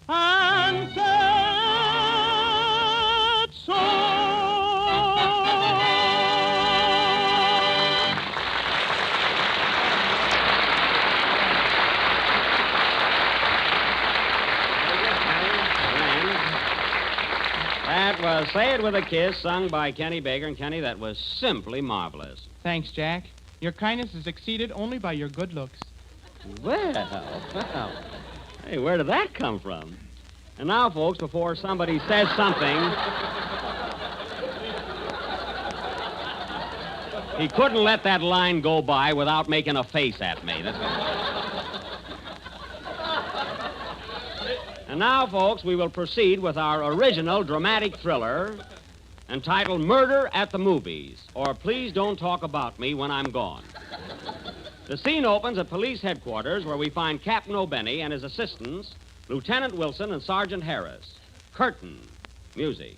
Speaker 1: and say it so.
Speaker 15: That was Say It With a Kiss, sung by Kenny Baker. And Kenny, that was simply marvelous.
Speaker 1: Thanks, Jack. Your kindness is exceeded only by your good looks.
Speaker 15: Well. Hey, where did that come from? And now, folks, before somebody says something, he couldn't let that line go by without making a face at me. And now, folks, we will proceed with our original dramatic thriller entitled Murder at the Movies, or Please Don't Talk About Me When I'm Gone. The scene opens at police headquarters where we find Captain O'Benny and his assistants, Lieutenant Wilson and Sergeant Harris. Curtain. Music.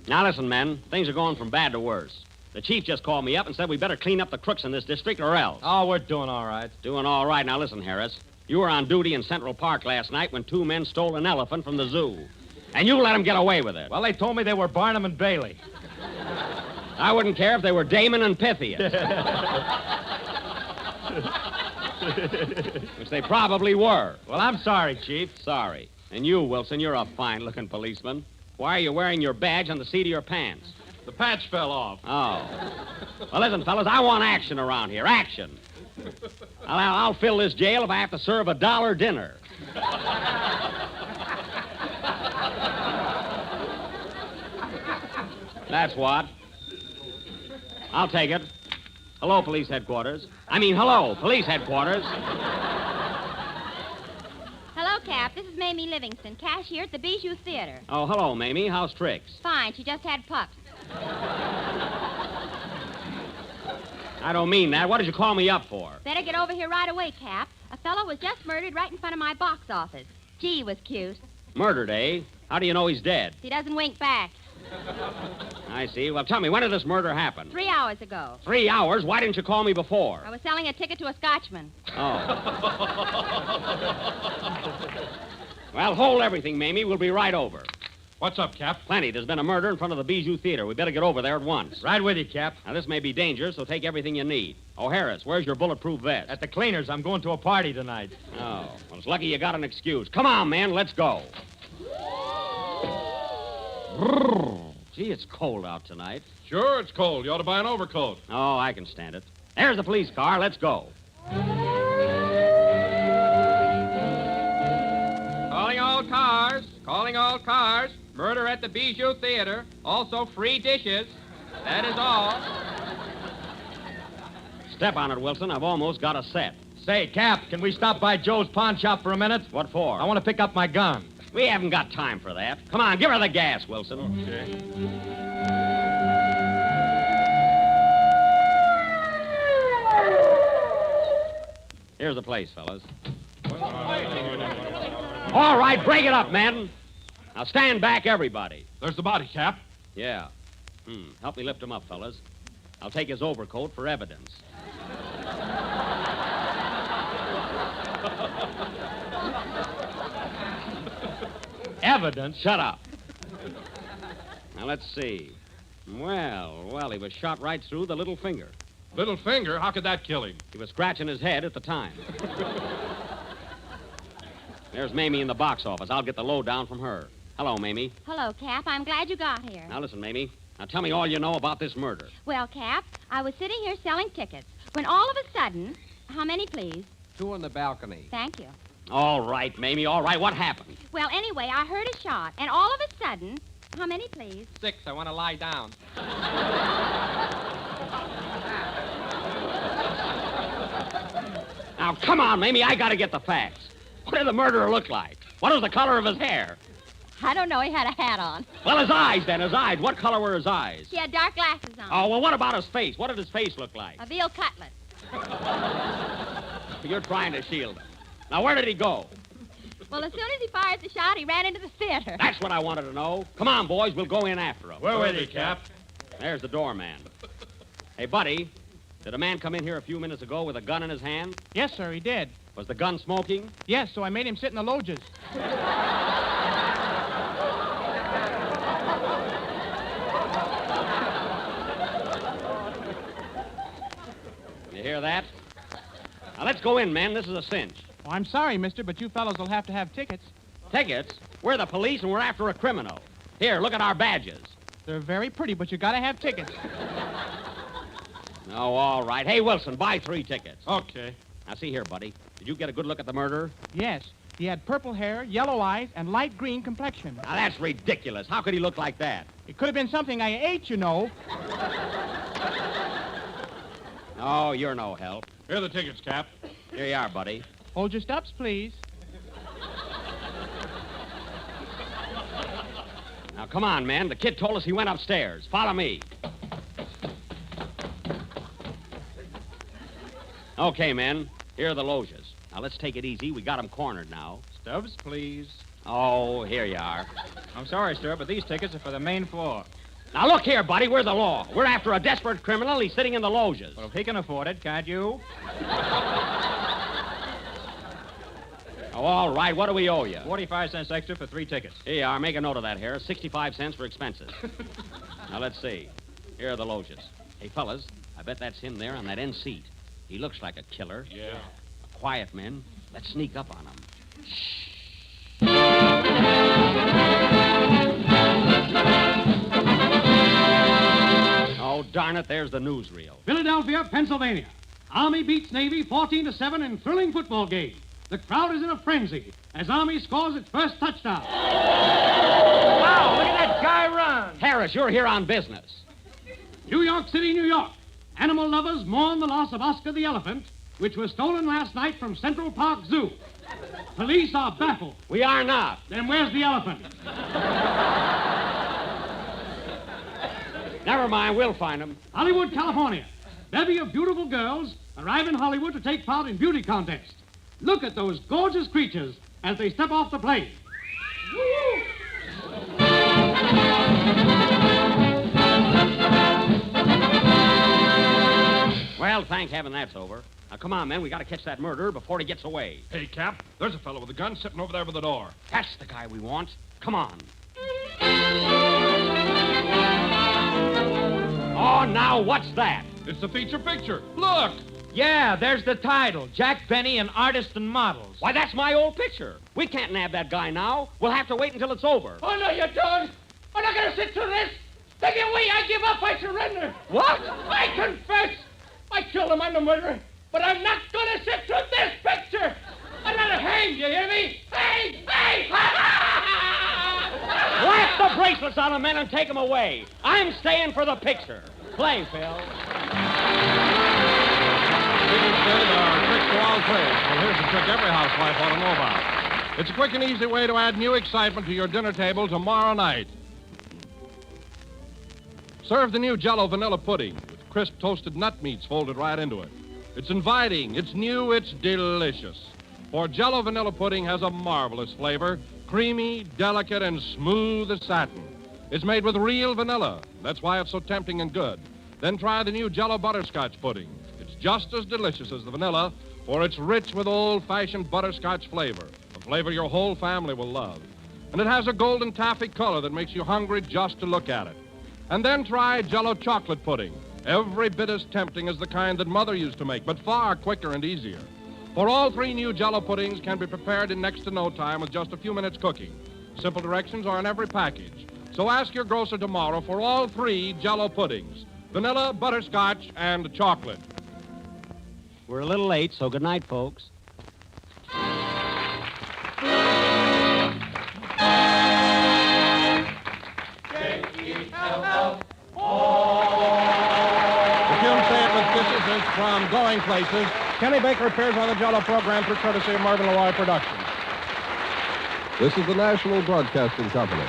Speaker 15: Now listen, men. Things are going from bad to worse. The chief just called me up and said we better clean up the crooks in this district or else.
Speaker 7: Oh, we're doing all right.
Speaker 15: Doing all right. Now listen, Harris. You were on duty in Central Park last night when two men stole an elephant from the zoo. And you let them get away with it.
Speaker 7: Well, they told me they were Barnum and Bailey.
Speaker 20: I wouldn't care if they were Damon and Pythias. Which they probably were.
Speaker 7: Well, I'm sorry, Chief.
Speaker 20: Sorry. And you, Wilson, you're a fine-looking policeman. Why are you wearing your badge on the seat of your pants?
Speaker 7: The patch fell off.
Speaker 20: Oh. Well, listen, fellas, I want action around here. Action. I'll fill this jail if I have to serve $1 dinner. That's what. I'll take it. Hello, police headquarters. Hello, police headquarters.
Speaker 9: Hello, Cap. This is Mamie Livingston, cashier at the Bijou Theater.
Speaker 20: Oh, hello, Mamie. How's Trix?
Speaker 9: Fine. She just had pups.
Speaker 20: I don't mean that. What did you call me up for?
Speaker 9: Better get over here right away, Cap. A fellow was just murdered right in front of my box office. Gee, he was cute.
Speaker 20: Murdered, eh? How do you know he's dead?
Speaker 9: He doesn't wink back.
Speaker 20: I see. Well, tell me, when did this murder happen?
Speaker 9: 3 hours ago.
Speaker 20: 3 hours? Why didn't you call me before?
Speaker 9: I was selling a ticket to a Scotchman.
Speaker 20: Oh. Well, hold everything, Mamie. We'll be right over.
Speaker 7: What's up, Cap?
Speaker 20: Plenty. There's been a murder in front of the Bijou Theater. We better get over there at once.
Speaker 7: Right with you, Cap.
Speaker 20: Now, this may be dangerous, so take everything you need. Oh, Harris, where's your bulletproof vest?
Speaker 7: At the cleaners. I'm going to a party tonight.
Speaker 20: Oh. Well, it's lucky you got an excuse. Come on, man. Let's go. Gee, it's cold out tonight.
Speaker 8: Sure, it's cold. You ought to buy an overcoat.
Speaker 20: Oh, I can stand it. There's the police car. Let's go.
Speaker 21: Calling all cars. Calling all cars. Murder at the Bijou Theater. Also free dishes. That is all.
Speaker 20: Step on it, Wilson. I've almost got a set.
Speaker 7: Say, Cap, can we stop by Joe's pawn shop for a minute?
Speaker 20: What for?
Speaker 7: I want to pick up my gun.
Speaker 20: We haven't got time for that. Come on, give her the gas, Wilson.
Speaker 8: Okay.
Speaker 20: Here's the place, fellas. All right, break it up, men. Now stand back, everybody.
Speaker 8: There's the body, Cap.
Speaker 20: Yeah. Help me lift him up, fellas. I'll take his overcoat for evidence.
Speaker 7: Evidence?
Speaker 20: Shut up. Now, let's see. Well, he was shot right through the little finger.
Speaker 8: Little finger? How could that kill him?
Speaker 20: He was scratching his head at the time. There's Mamie in the box office. I'll get the lowdown from her. Hello, Mamie.
Speaker 9: Hello, Cap. I'm glad you got here.
Speaker 20: Now, listen, Mamie. Now, tell me all you know about this murder.
Speaker 9: Well, Cap, I was sitting here selling tickets when all of a sudden... How many, please?
Speaker 11: 2 on the balcony.
Speaker 9: Thank you.
Speaker 20: All right, Mamie, all right. What happened?
Speaker 9: Well, anyway, I heard a shot, and all of a sudden... How many, please?
Speaker 11: 6. I want to lie down.
Speaker 20: Now, come on, Mamie. I got to get the facts. What did the murderer look like? What was the color of his hair?
Speaker 9: I don't know. He had a hat on.
Speaker 20: Well, his eyes, then. His eyes. What color were his eyes?
Speaker 9: He had dark glasses on.
Speaker 20: Oh, well, what about his face? What did his face look like?
Speaker 9: A veal cutlet.
Speaker 20: You're trying to shield him. Now, where did he go?
Speaker 9: Well, as soon as he fired the shot, he ran into the theater.
Speaker 20: That's what I wanted to know. Come on, boys. We'll go in after him.
Speaker 7: We're with you, Cap.
Speaker 20: There's the doorman. Hey, Buddy, did a man come in here a few minutes ago with a gun in his hand?
Speaker 1: Yes, sir, he did.
Speaker 20: Was the gun smoking?
Speaker 1: Yes, so I made him sit in the loges.
Speaker 20: You hear that? Now, let's go in, men. This is a cinch.
Speaker 1: Oh, I'm sorry, mister, but you fellows will have to have tickets.
Speaker 20: Tickets? We're the police, and we're after a criminal. Here, look at our badges.
Speaker 1: They're very pretty, but you gotta have tickets.
Speaker 20: Oh, all right. Hey, Wilson, buy 3 tickets.
Speaker 8: Okay.
Speaker 20: Now, see here, buddy. Did you get a good look at the murderer?
Speaker 1: Yes. He had purple hair, yellow eyes, and light green complexion.
Speaker 20: Now, that's ridiculous. How could he look like that?
Speaker 1: It could have been something I ate, you know.
Speaker 20: Oh, you're no help.
Speaker 8: Here are the tickets, Cap.
Speaker 20: Here you are, buddy.
Speaker 1: Hold your stops, please.
Speaker 20: Now, come on, man. The kid told us he went upstairs. Follow me. Okay, men. Here are the loges. Now, let's take it easy. We got them cornered now.
Speaker 11: Stubs, please.
Speaker 20: Oh, here you are.
Speaker 11: I'm sorry, sir, but these tickets are for the main floor.
Speaker 20: Now, look here, buddy. We're the law. We're after a desperate criminal. He's sitting in the loges.
Speaker 11: Well, if he can afford it, can't you?
Speaker 20: Oh, all right. What do we owe you?
Speaker 11: 45 cents extra for 3 tickets.
Speaker 20: Here you are. Make a note of that, Harris. 65 cents for expenses. Now, let's see. Here are the loges. Hey, fellas, I bet that's him there on that end seat. He looks like a killer.
Speaker 7: Yeah.
Speaker 20: Quiet, men. Let's sneak up on him. Oh, darn it, there's the newsreel.
Speaker 3: Philadelphia, Pennsylvania. Army beats Navy 14-7 in thrilling football game. The crowd is in a frenzy as Army scores its first touchdown.
Speaker 21: Wow, look at that guy run.
Speaker 20: Harris, you're here on business.
Speaker 3: New York City, New York. Animal lovers mourn the loss of Oscar the elephant, which was stolen last night from Central Park Zoo. Police are baffled.
Speaker 20: We are not.
Speaker 3: Then where's the elephant?
Speaker 20: Never mind, we'll find him.
Speaker 3: Hollywood, California. Bevy of beautiful girls arrive in Hollywood to take part in beauty contest. Look at those gorgeous creatures as they step off the plane.
Speaker 20: Well, thank heaven that's over. Now, come on, men. We got to catch that murderer before he gets away.
Speaker 8: Hey, Cap, there's a fellow with a gun sitting over there by the door.
Speaker 20: That's the guy we want. Come on. Oh, now what's that?
Speaker 8: It's the feature picture. Look!
Speaker 21: Yeah, there's the title. Jack Benny and Artists and Models.
Speaker 20: Why, that's my old picture. We can't nab that guy now. We'll have to wait until it's over.
Speaker 18: Oh, no, you don't. I'm not going to sit through this. Take it away. I give up. I surrender.
Speaker 20: What?
Speaker 18: I confess. I killed him. I'm the murderer. But I'm not going to sit through this picture. I'm not hanged, you hear me? Hang!
Speaker 20: Slap the bracelets on him, men, and take him away. I'm staying for the picture. Play, Phil.
Speaker 8: People say there are tricks to all trades. Well, here's a trick every housewife ought to know about. It's a quick and easy way to add new excitement to your dinner table tomorrow night. Serve the new Jell-O vanilla pudding with crisp toasted nut meats folded right into it. It's inviting, it's new, it's delicious. For Jell-O vanilla pudding has a marvelous flavor, creamy, delicate, and smooth as satin. It's made with real vanilla. That's why it's so tempting and good. Then try the new Jell-O butterscotch pudding. It's just as delicious as the vanilla, for it's rich with old-fashioned butterscotch flavor, a flavor your whole family will love. And it has a golden taffy color that makes you hungry just to look at it. And then try Jell-O chocolate pudding. Every bit as tempting as the kind that Mother used to make, but far quicker and easier. For all three new Jell-O puddings can be prepared in next to no time with just a few minutes cooking. Simple directions are in every package. So ask your grocer tomorrow for all three Jell-O puddings. Vanilla, butterscotch, and chocolate.
Speaker 15: We're a little late, so good night, folks.
Speaker 8: From Going Places, Kenny Baker appears on the Jell-O program through courtesy of Marvin Loy Productions.
Speaker 13: This is the National Broadcasting Company.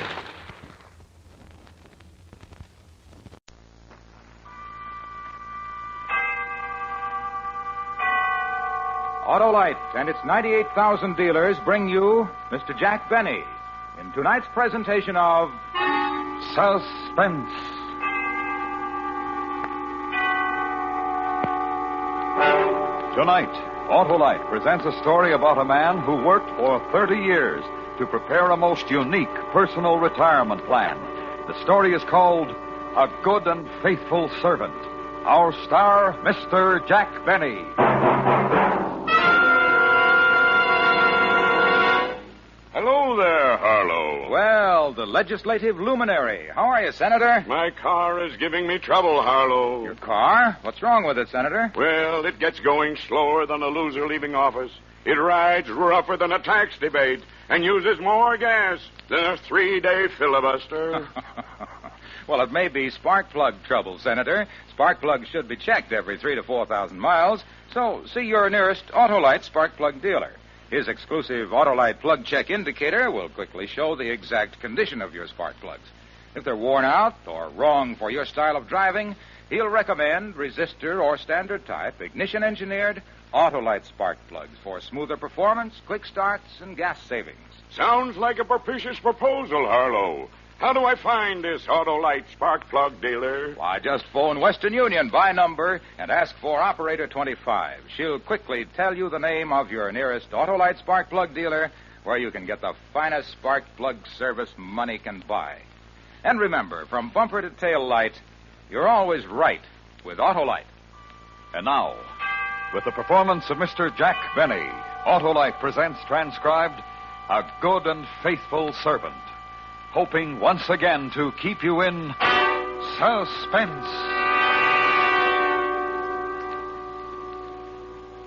Speaker 19: Autolite and its 98,000 dealers bring you Mr. Jack Benny in tonight's presentation of Suspense. Tonight, Autolite presents a story about a man who worked for 30 years to prepare a most unique personal retirement plan. The story is called A Good and Faithful Servant. Our star, Mr. Jack Benny.
Speaker 22: Hello there, Harlow.
Speaker 19: Well, the legislative luminary. How are you, Senator?
Speaker 22: My car is giving me trouble, Harlow.
Speaker 19: Your car? What's wrong with it, Senator?
Speaker 22: Well, it gets going slower than a loser leaving office. It rides rougher than a tax debate and uses more gas than a 3-day filibuster.
Speaker 19: Well, it may be spark plug trouble, Senator. Spark plugs should be checked every 3,000 to 4,000 miles, so see your nearest Autolite spark plug dealer. His exclusive Autolite plug check indicator will quickly show the exact condition of your spark plugs. If they're worn out or wrong for your style of driving, he'll recommend resistor or standard type, ignition engineered Autolite spark plugs for smoother performance, quick starts, and gas savings.
Speaker 22: Sounds like a propitious proposal, Harlow. How do I find this Autolite spark plug dealer?
Speaker 19: Why, just phone Western Union by number and ask for Operator 25. She'll quickly tell you the name of your nearest Autolite spark plug dealer where you can get the finest spark plug service money can buy. And remember, from bumper to tail light, You're always right with Autolite.
Speaker 2: And now, with the performance of Mr. Jack Benny, Autolite presents transcribed A Good and Faithful Servant, hoping once again to keep you in suspense.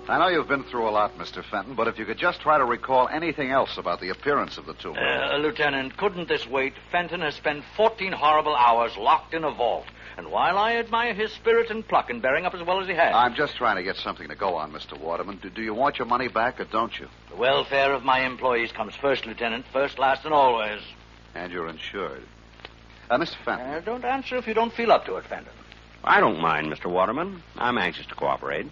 Speaker 5: I know you've been through a lot, Mr. Fenton, but if you could just try to recall anything else about the appearance of the two men.
Speaker 23: Lieutenant, couldn't this wait? Fenton has spent 14 horrible hours locked in a vault. And while I admire his spirit and pluck in bearing up as well as he has...
Speaker 5: I'm just trying to get something to go on, Mr. Waterman. Do you want your money back or don't you?
Speaker 23: The welfare of my employees comes first, Lieutenant. First, last, and always.
Speaker 5: And you're insured. Mr. Fenton.
Speaker 23: Don't answer if you don't feel up to it, Fenton.
Speaker 20: I don't mind, Mr. Waterman. I'm anxious to cooperate.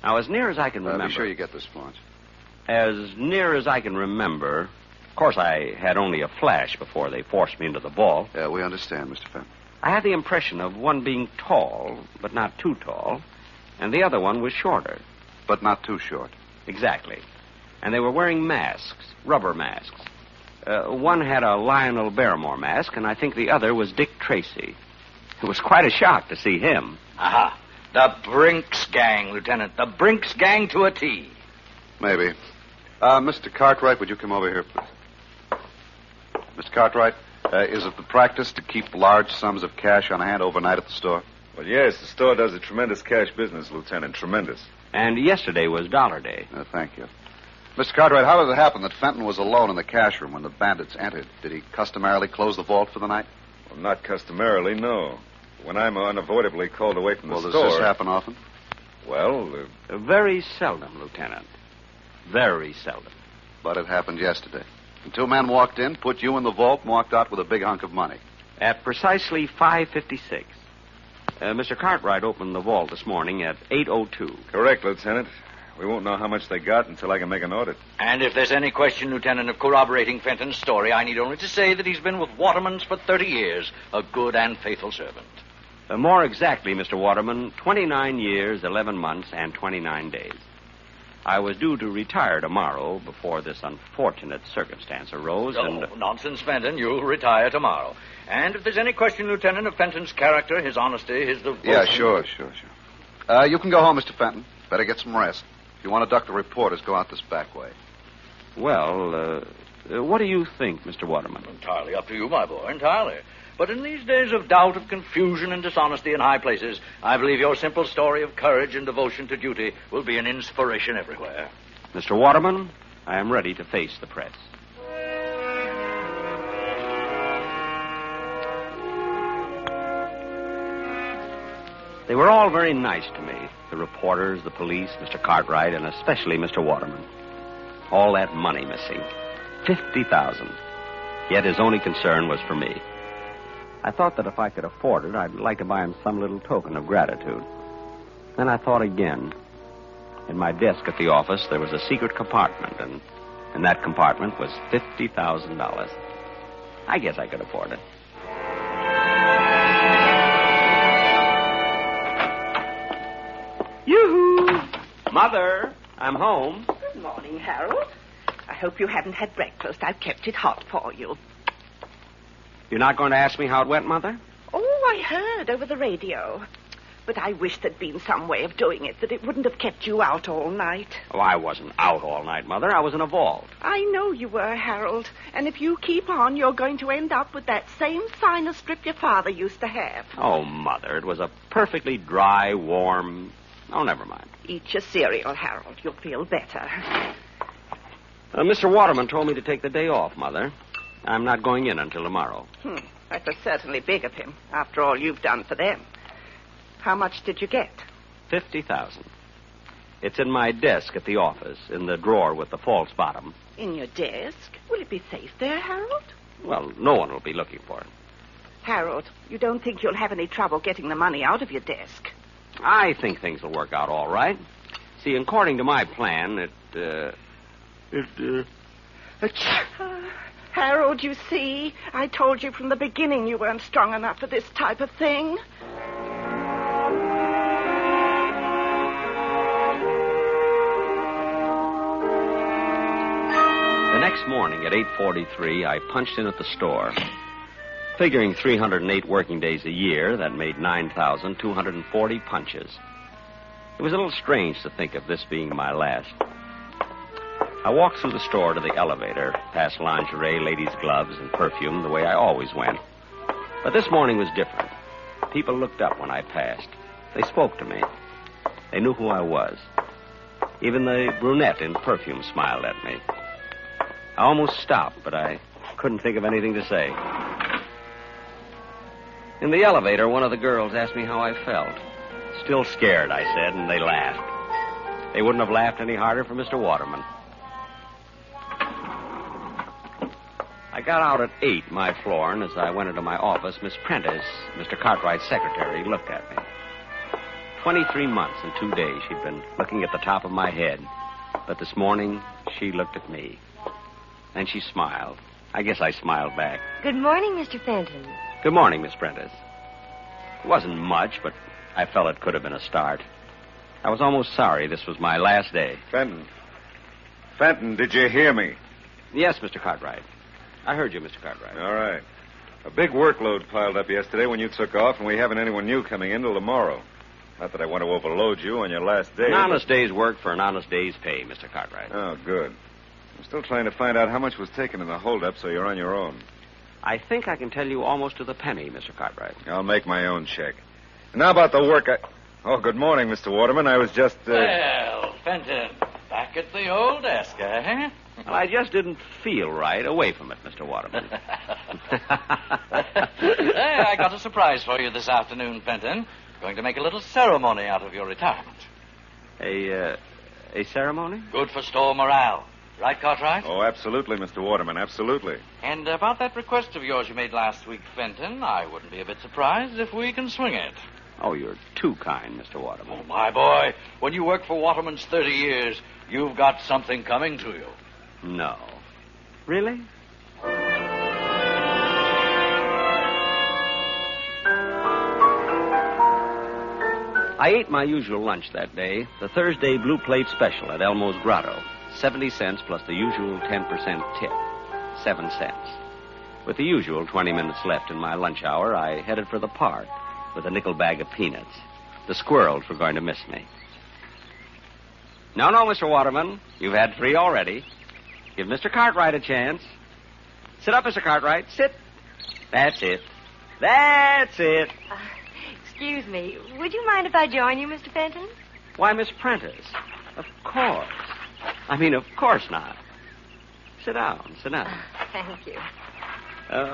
Speaker 20: Now, as near as I can remember...
Speaker 5: Be sure you get this, Florence.
Speaker 20: As near as I can remember... Of course, I had only a flash before they forced me into the vault.
Speaker 5: Yeah, we understand, Mr. Fenton.
Speaker 20: I had the impression of one being tall, but not too tall, and the other one was shorter.
Speaker 5: But not too short.
Speaker 20: Exactly. And they were wearing masks, rubber masks. One had a Lionel Barrymore mask, and I think the other was Dick Tracy. It was quite a shock to see him.
Speaker 23: Aha. The Brinks Gang, Lieutenant. The Brinks Gang to a T.
Speaker 5: Maybe. Mr. Cartwright, would you come over here, please? Mr. Cartwright? Is it the practice to keep large sums of cash on hand overnight at the store?
Speaker 24: Well, yes, the store does a tremendous cash business, Lieutenant. Tremendous.
Speaker 20: And yesterday was Dollar Day.
Speaker 5: Thank you. Mr. Cartwright, how did it happen that Fenton was alone in the cash room when the bandits entered? Did he customarily close the vault for the night?
Speaker 24: Well, not customarily, no. When I'm unavoidably called away from the store...
Speaker 5: Well, does this happen often?
Speaker 24: Well,
Speaker 20: very seldom, Lieutenant. Very seldom.
Speaker 5: But it happened yesterday. And two men walked in, put you in the vault, and walked out with a big hunk of money.
Speaker 20: At precisely 5:56. Mr. Cartwright opened the vault this morning at 8:02.
Speaker 24: Correct, Lieutenant. We won't know how much they got until I can make an audit.
Speaker 23: And if there's any question, Lieutenant, of corroborating Fenton's story, I need only to say that he's been with Waterman's for 30 years, a good and faithful servant.
Speaker 20: More exactly, Mr. Waterman, 29 years, 11 months, and 29 days. I was due to retire tomorrow before this unfortunate circumstance arose,
Speaker 23: and... nonsense, Fenton. You'll retire tomorrow. And if there's any question, Lieutenant, of Fenton's character, his honesty, his devotion...
Speaker 5: Yeah, sure. You can go home, Mr. Fenton. Better get some rest. If you want to duck the reporters, go out this back way.
Speaker 20: Well, what do you think, Mr. Waterman?
Speaker 23: Entirely up to you, my boy, entirely. But in these days of doubt, of confusion, and dishonesty in high places, I believe your simple story of courage and devotion to duty will be an inspiration everywhere.
Speaker 20: Mr. Waterman, I am ready to face the press. They were all very nice to me. The reporters, the police, Mr. Cartwright, and especially Mr. Waterman. All that money missing. $50,000. Yet his only concern was for me. I thought that if I could afford it, I'd like to buy him some little token of gratitude. Then I thought again. In my desk at the office, there was a secret compartment, and in that compartment was $50,000. I guess I could afford it. Yoo-hoo! Mother, I'm home.
Speaker 25: Good morning, Harold. I hope you haven't had breakfast. I've kept it hot for you.
Speaker 20: You're not going to ask me how it went, Mother?
Speaker 25: Oh, I heard over the radio. But I wish there'd been some way of doing it that it wouldn't have kept you out all night.
Speaker 20: Oh, I wasn't out all night, Mother. I was in a vault.
Speaker 25: I know you were, Harold. And if you keep on, you're going to end up with that same sinus strip your father used to have.
Speaker 20: Oh, Mother, it was a perfectly dry, warm... Oh, never mind.
Speaker 25: Eat your cereal, Harold. You'll feel better.
Speaker 20: Mr. Waterman told me to take the day off, Mother. I'm not going in until tomorrow.
Speaker 25: That was certainly big of him, after all you've done for them. How much did you get?
Speaker 20: $50,000. It's in my desk at the office, in the drawer with the false bottom.
Speaker 25: In your desk? Will it be safe there, Harold?
Speaker 20: Well, no one will be looking for it.
Speaker 25: Harold, you don't think you'll have any trouble getting the money out of your desk?
Speaker 20: I think things will work out all right. See, according to my plan,
Speaker 25: Harold, you see, I told you from the beginning you weren't strong enough for this type of thing.
Speaker 20: The next morning at 8:43, I punched in at the store. Figuring 308 working days a year, that made 9,240 punches. It was a little strange to think of this being my last. I walked through the store to the elevator, past lingerie, ladies' gloves, and perfume the way I always went. But this morning was different. People looked up when I passed. They spoke to me. They knew who I was. Even the brunette in perfume smiled at me. I almost stopped, but I couldn't think of anything to say. In the elevator, one of the girls asked me how I felt. Still scared, I said, and they laughed. They wouldn't have laughed any harder for Mr. Waterman. I got out at 8, my floor, and as I went into my office, Miss Prentice, Mr. Cartwright's secretary, looked at me. 23 months and 2 days she'd been looking at the top of my head. But this morning, she looked at me. And she smiled. I guess I smiled back.
Speaker 4: Good morning, Mr. Fenton.
Speaker 20: Good morning, Miss Prentice. It wasn't much, but I felt it could have been a start. I was almost sorry this was my last day.
Speaker 24: Fenton, did you hear me?
Speaker 20: Yes, Mr. Cartwright. I heard you, Mr. Cartwright.
Speaker 24: All right. A big workload piled up yesterday when you took off, and we haven't anyone new coming in till tomorrow. Not that I want to overload you on your last day.
Speaker 20: An honest day's work for an honest day's pay, Mr. Cartwright.
Speaker 24: Oh, good. I'm still trying to find out how much was taken in the holdup, so you're on your own.
Speaker 20: I think I can tell you almost to the penny, Mr. Cartwright.
Speaker 24: I'll make my own check. And now about the work Oh, good morning, Mr. Waterman. I was just,
Speaker 23: Well, Fenton, back at the old desk, eh?
Speaker 20: Well, I just didn't feel right away from it, Mr. Waterman.
Speaker 23: Hey, I got a surprise for you this afternoon, Fenton. Going to make a little ceremony out of your retirement.
Speaker 20: A ceremony?
Speaker 23: Good for store morale. Right, Cartwright?
Speaker 24: Oh, absolutely, Mr. Waterman, absolutely.
Speaker 23: And about that request of yours you made last week, Fenton, I wouldn't be a bit surprised if we can swing it.
Speaker 20: Oh, you're too kind, Mr. Waterman.
Speaker 23: Oh, my boy, when you work for Waterman's 30 years, you've got something coming to you.
Speaker 20: No. Really? I ate my usual lunch that day, the Thursday Blue Plate Special at Elmo's Grotto. 70 cents plus the usual 10% tip. 7 cents. With the usual 20 minutes left in my lunch hour, I headed for the park with a nickel bag of peanuts. The squirrels were going to miss me. No, Mr. Waterman. You've had 3 already. Give Mr. Cartwright a chance. Sit up, Mr. Cartwright. Sit. That's it. That's it.
Speaker 4: Excuse me. Would you mind if I join you, Mr. Fenton?
Speaker 20: Why, Miss Prentice. Of course. Of course not. Sit down.
Speaker 4: Thank you.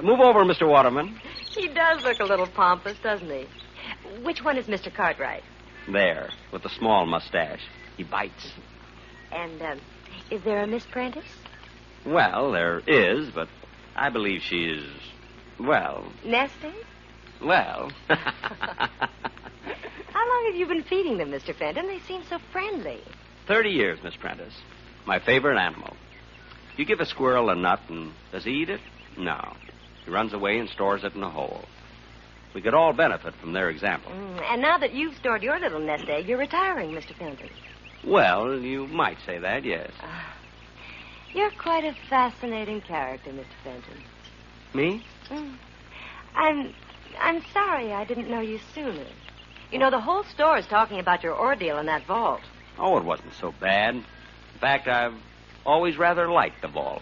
Speaker 20: Move over, Mr. Waterman.
Speaker 4: He does look a little pompous, doesn't he? Which one is Mr. Cartwright?
Speaker 20: There, with the small mustache. He bites.
Speaker 4: And, is there a Miss Prentice?
Speaker 20: Well, there is, but I believe she is,
Speaker 4: Nesting?
Speaker 20: Well.
Speaker 4: How long have you been feeding them, Mr. Fenton? They seem so friendly.
Speaker 20: 30 years, Miss Prentice. My favorite animal. You give a squirrel a nut, and does he eat it? No. He runs away and stores it in a hole. We could all benefit from their example.
Speaker 4: And now that you've stored your little nest egg, you're retiring, Mr. Fenton.
Speaker 20: Well, you might say that, yes.
Speaker 4: You're quite a fascinating character, Mr. Fenton.
Speaker 20: Me?
Speaker 4: I'm sorry I didn't know you sooner. You know, the whole store is talking about your ordeal in that vault.
Speaker 20: Oh, it wasn't so bad. In fact, I've always rather liked the vault.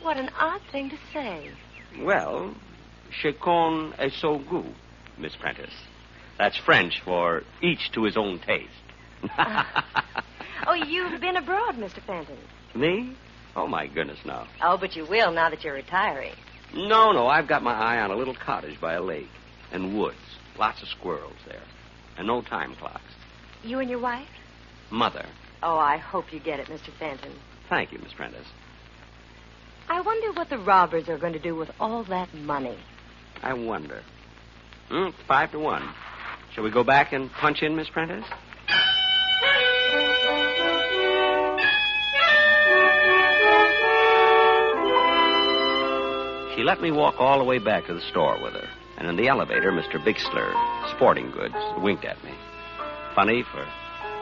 Speaker 4: What an odd thing to say.
Speaker 20: Well, chacun est son goût, Miss Prentice. That's French for each to his own taste.
Speaker 4: Oh, you've been abroad, Mr. Fenton.
Speaker 20: Me? Oh, my goodness, no.
Speaker 4: Oh, but you will now that you're retiring.
Speaker 20: No, I've got my eye on a little cottage by a lake. And woods. Lots of squirrels there. And no time clocks.
Speaker 4: You and your wife?
Speaker 20: Mother.
Speaker 4: Oh, I hope you get it, Mr. Fenton.
Speaker 20: Thank you, Miss Prentice.
Speaker 4: I wonder what the robbers are going to do with all that money.
Speaker 20: I wonder. 5 to 1. Shall we go back and punch in, Miss Prentice? She let me walk all the way back to the store with her. And in the elevator, Mr. Bixler, Sporting Goods, winked at me. Funny, for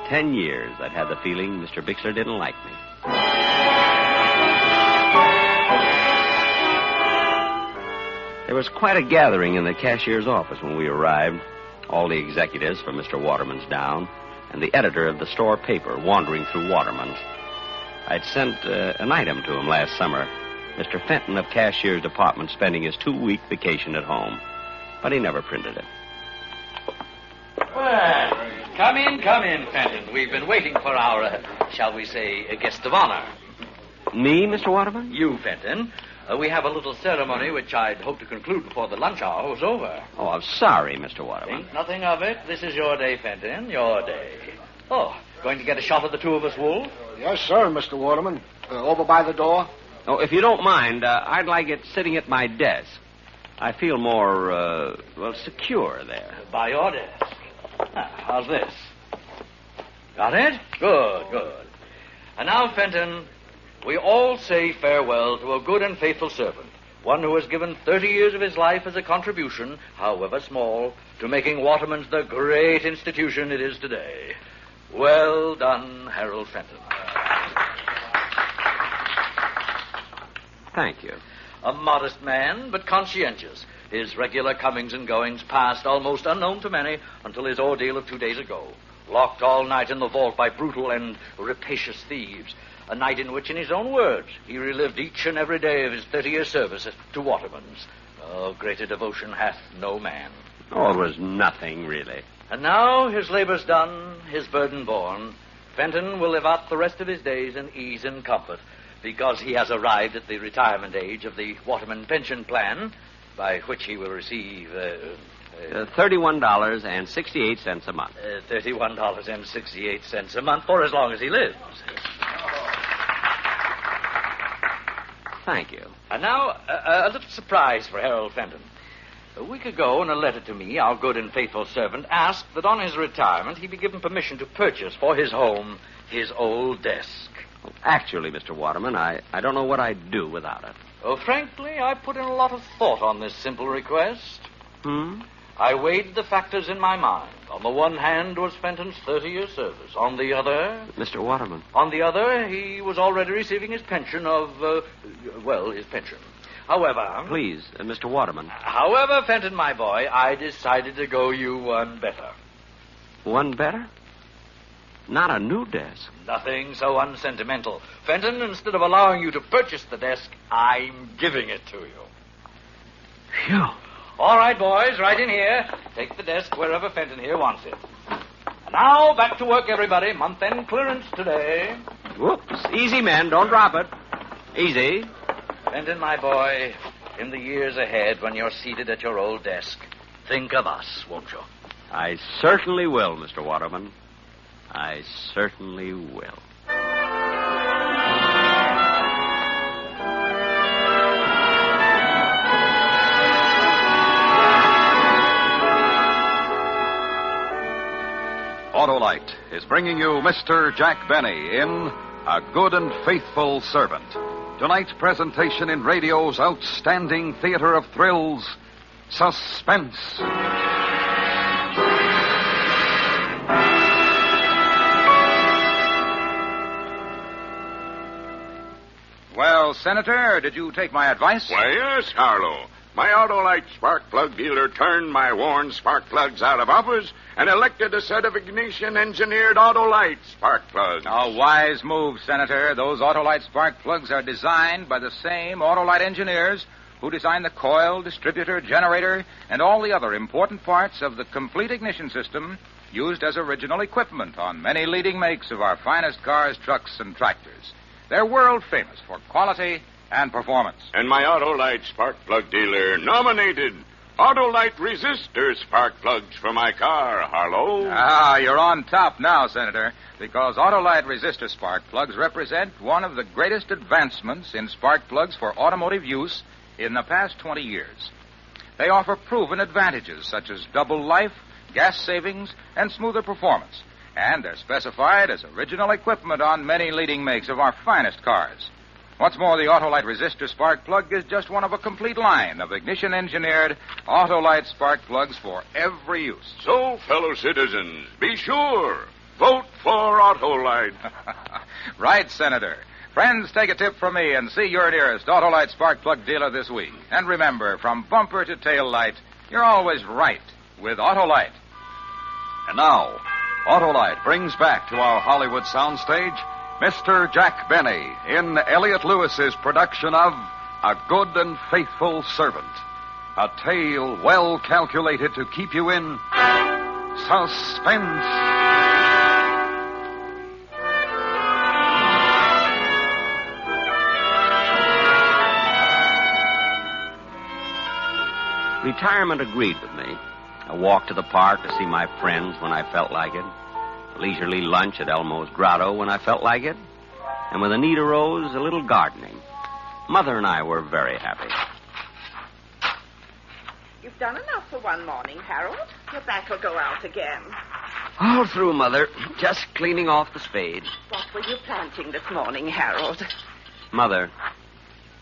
Speaker 20: 10 years I'd had the feeling Mr. Bixler didn't like me. There was quite a gathering in the cashier's office when we arrived. All the executives from Mr. Waterman's down, and the editor of the store paper wandering through Waterman's. I'd sent an item to him last summer. Mr. Fenton of Cashier's Department spending his 2-week vacation at home. But he never printed it.
Speaker 23: Well, come in, Fenton. We've been waiting for our, shall we say, guest of honor.
Speaker 20: Me, Mr. Waterman?
Speaker 23: You, Fenton. We have a little ceremony which I'd hope to conclude before the lunch hour was over.
Speaker 20: Oh, I'm sorry, Mr. Waterman.
Speaker 23: Think nothing of it. This is your day, Fenton, your day. Oh, going to get a shot of the two of us, Wolf?
Speaker 6: Yes, sir, Mr. Waterman. Over by the door?
Speaker 20: Oh, if you don't mind, I'd like it sitting at my desk. I feel more, secure there.
Speaker 23: By your desk. How's this? Got it? Good. And now, Fenton, we all say farewell to a good and faithful servant, one who has given 30 years of his life as a contribution, however small, to making Waterman's the great institution it is today. Well done, Harold Fenton.
Speaker 20: Thank you.
Speaker 23: A modest man, but conscientious. His regular comings and goings passed almost unknown to many until his ordeal of 2 days ago. Locked all night in the vault by brutal and rapacious thieves. A night in which, in his own words, he relived each and every day of his 30-year service to Waterman's. Oh, greater devotion hath no man.
Speaker 20: Oh, it was nothing, really.
Speaker 23: And now, his labor's done, his burden borne, Fenton will live out the rest of his days in ease and comfort, because he has arrived at the retirement age of the Waterman pension plan, by which he will receive...
Speaker 20: $31.68 a month.
Speaker 23: $31.68 a month for as long as he lives.
Speaker 20: Thank you.
Speaker 23: And now, a little surprise for Harold Fenton. A week ago, in a letter to me, our good and faithful servant asked that on his retirement he be given permission to purchase for his home his old desk.
Speaker 20: Actually, Mr. Waterman, I don't know what I'd do without it.
Speaker 23: Oh, frankly, I put in a lot of thought on this simple request. I weighed the factors in my mind. On the one hand was Fenton's 30-year service. On the other...
Speaker 20: Mr. Waterman.
Speaker 23: On the other, he was already receiving his pension of, his pension. However...
Speaker 20: Please, Mr. Waterman.
Speaker 23: However, Fenton, my boy, I decided to go you one better.
Speaker 20: One better? Not a new desk.
Speaker 23: Nothing so unsentimental. Fenton, instead of allowing you to purchase the desk, I'm giving it to you.
Speaker 20: Phew.
Speaker 23: All right, boys, right in here. Take the desk wherever Fenton here wants it. And now, back to work, everybody. Month-end clearance today.
Speaker 20: Whoops. Easy, men. Don't drop it. Easy.
Speaker 23: Fenton, my boy, in the years ahead, when you're seated at your old desk, think of us, won't you?
Speaker 20: I certainly will, Mr. Waterman. I certainly will.
Speaker 2: Autolite is bringing you Mr. Jack Benny in A Good and Faithful Servant. Tonight's presentation in radio's outstanding theater of thrills, Suspense.
Speaker 19: Well, Senator, did you take my advice?
Speaker 22: Why, yes, Harlow. My Autolite spark plug dealer turned my worn spark plugs out of office and elected a set of ignition-engineered Autolite spark plugs.
Speaker 19: A wise move, Senator. Those Autolite spark plugs are designed by the same Autolite engineers who designed the coil, distributor, generator, and all the other important parts of the complete ignition system used as original equipment on many leading makes of our finest cars, trucks, and tractors. They're world famous for quality and performance.
Speaker 22: And my Autolite spark plug dealer nominated Autolite resistor spark plugs for my car, Harlow.
Speaker 19: Ah, you're on top now, Senator, because Autolite resistor spark plugs represent one of the greatest advancements in spark plugs for automotive use in the past 20 years. They offer proven advantages such as double life, gas savings, and smoother performance. And they're specified as original equipment on many leading makes of our finest cars. What's more, the Autolite resistor spark plug is just one of a complete line of ignition-engineered Autolite spark plugs for every use.
Speaker 22: So, fellow citizens, be sure, vote for Autolite.
Speaker 19: Right, Senator. Friends, take a tip from me and see your nearest Autolite spark plug dealer this week. And remember, from bumper to tail light, you're always right with Autolite.
Speaker 2: And now, Autolite brings back to our Hollywood soundstage Mr. Jack Benny in Elliot Lewis's production of A Good and Faithful Servant. A tale well calculated to keep you in suspense.
Speaker 20: Retirement agreed with me. A walk to the park to see my friends when I felt like it. A leisurely lunch at Elmo's Grotto when I felt like it. And when the need arose, a little gardening. Mother and I were very happy.
Speaker 25: You've done enough for one morning, Harold. Your back will go out again.
Speaker 20: All through, Mother. Just cleaning off the spade.
Speaker 25: What were you planting this morning, Harold?
Speaker 20: Mother,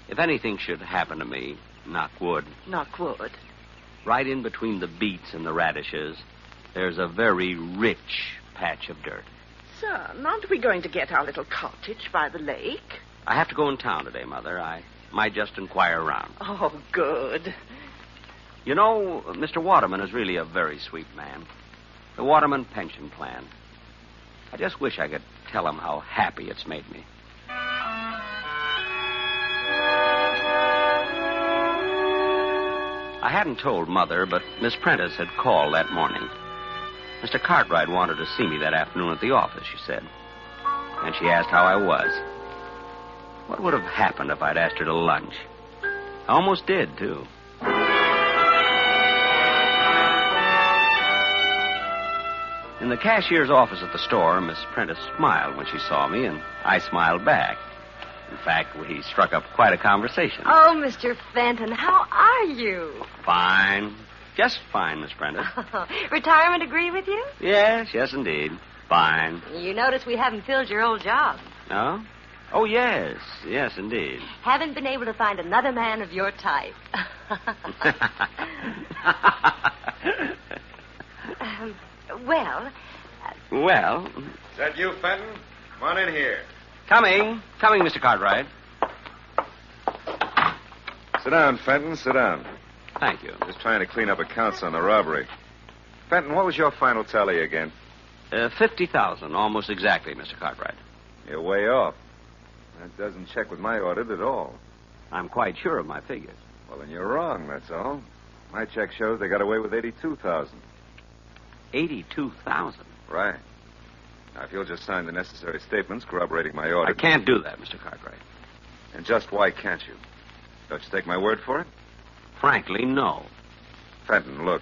Speaker 20: if anything should happen to me, knock wood.
Speaker 25: Knock wood.
Speaker 20: Right in between the beets and the radishes, there's a very rich patch of dirt.
Speaker 25: Son, aren't we going to get our little cottage by the lake?
Speaker 20: I have to go in town today, Mother. I might just inquire around.
Speaker 25: Oh, good.
Speaker 20: You know, Mr. Waterman is really a very sweet man. The Waterman pension plan. I just wish I could tell him how happy it's made me. I hadn't told Mother, but Miss Prentice had called that morning. Mr. Cartwright wanted to see me that afternoon at the office, she said. And she asked how I was. What would have happened if I'd asked her to lunch? I almost did, too. In the cashier's office at the store, Miss Prentice smiled when she saw me, and I smiled back. In fact, we struck up quite a conversation.
Speaker 4: Oh, Mr. Fenton, how are you?
Speaker 20: Fine. Just fine, Miss Prentice.
Speaker 4: Retirement agree with you?
Speaker 20: Yes, indeed. Fine.
Speaker 4: You notice we haven't filled your old job.
Speaker 20: No? Oh, yes, indeed.
Speaker 4: Haven't been able to find another man of your type. Well...
Speaker 20: Well...
Speaker 24: Is that you, Fenton? Come on in here.
Speaker 20: Coming, Mr. Cartwright.
Speaker 24: Sit down, Fenton, sit down.
Speaker 20: Thank you.
Speaker 24: Just trying to clean up accounts on the robbery. Fenton, what was your final tally again?
Speaker 20: 50,000, almost exactly, Mr. Cartwright.
Speaker 24: You're way off. That doesn't check with my audit at all.
Speaker 20: I'm quite sure of my figures.
Speaker 24: Well, then you're wrong, that's all. My check shows they got away with 82,000.
Speaker 20: 82,000?
Speaker 24: Right. Now, if you'll just sign the necessary statements corroborating my audit...
Speaker 20: I can't do that, Mr. Cartwright.
Speaker 24: And just why can't you? Don't you take my word for it?
Speaker 20: Frankly, no.
Speaker 24: Fenton, look.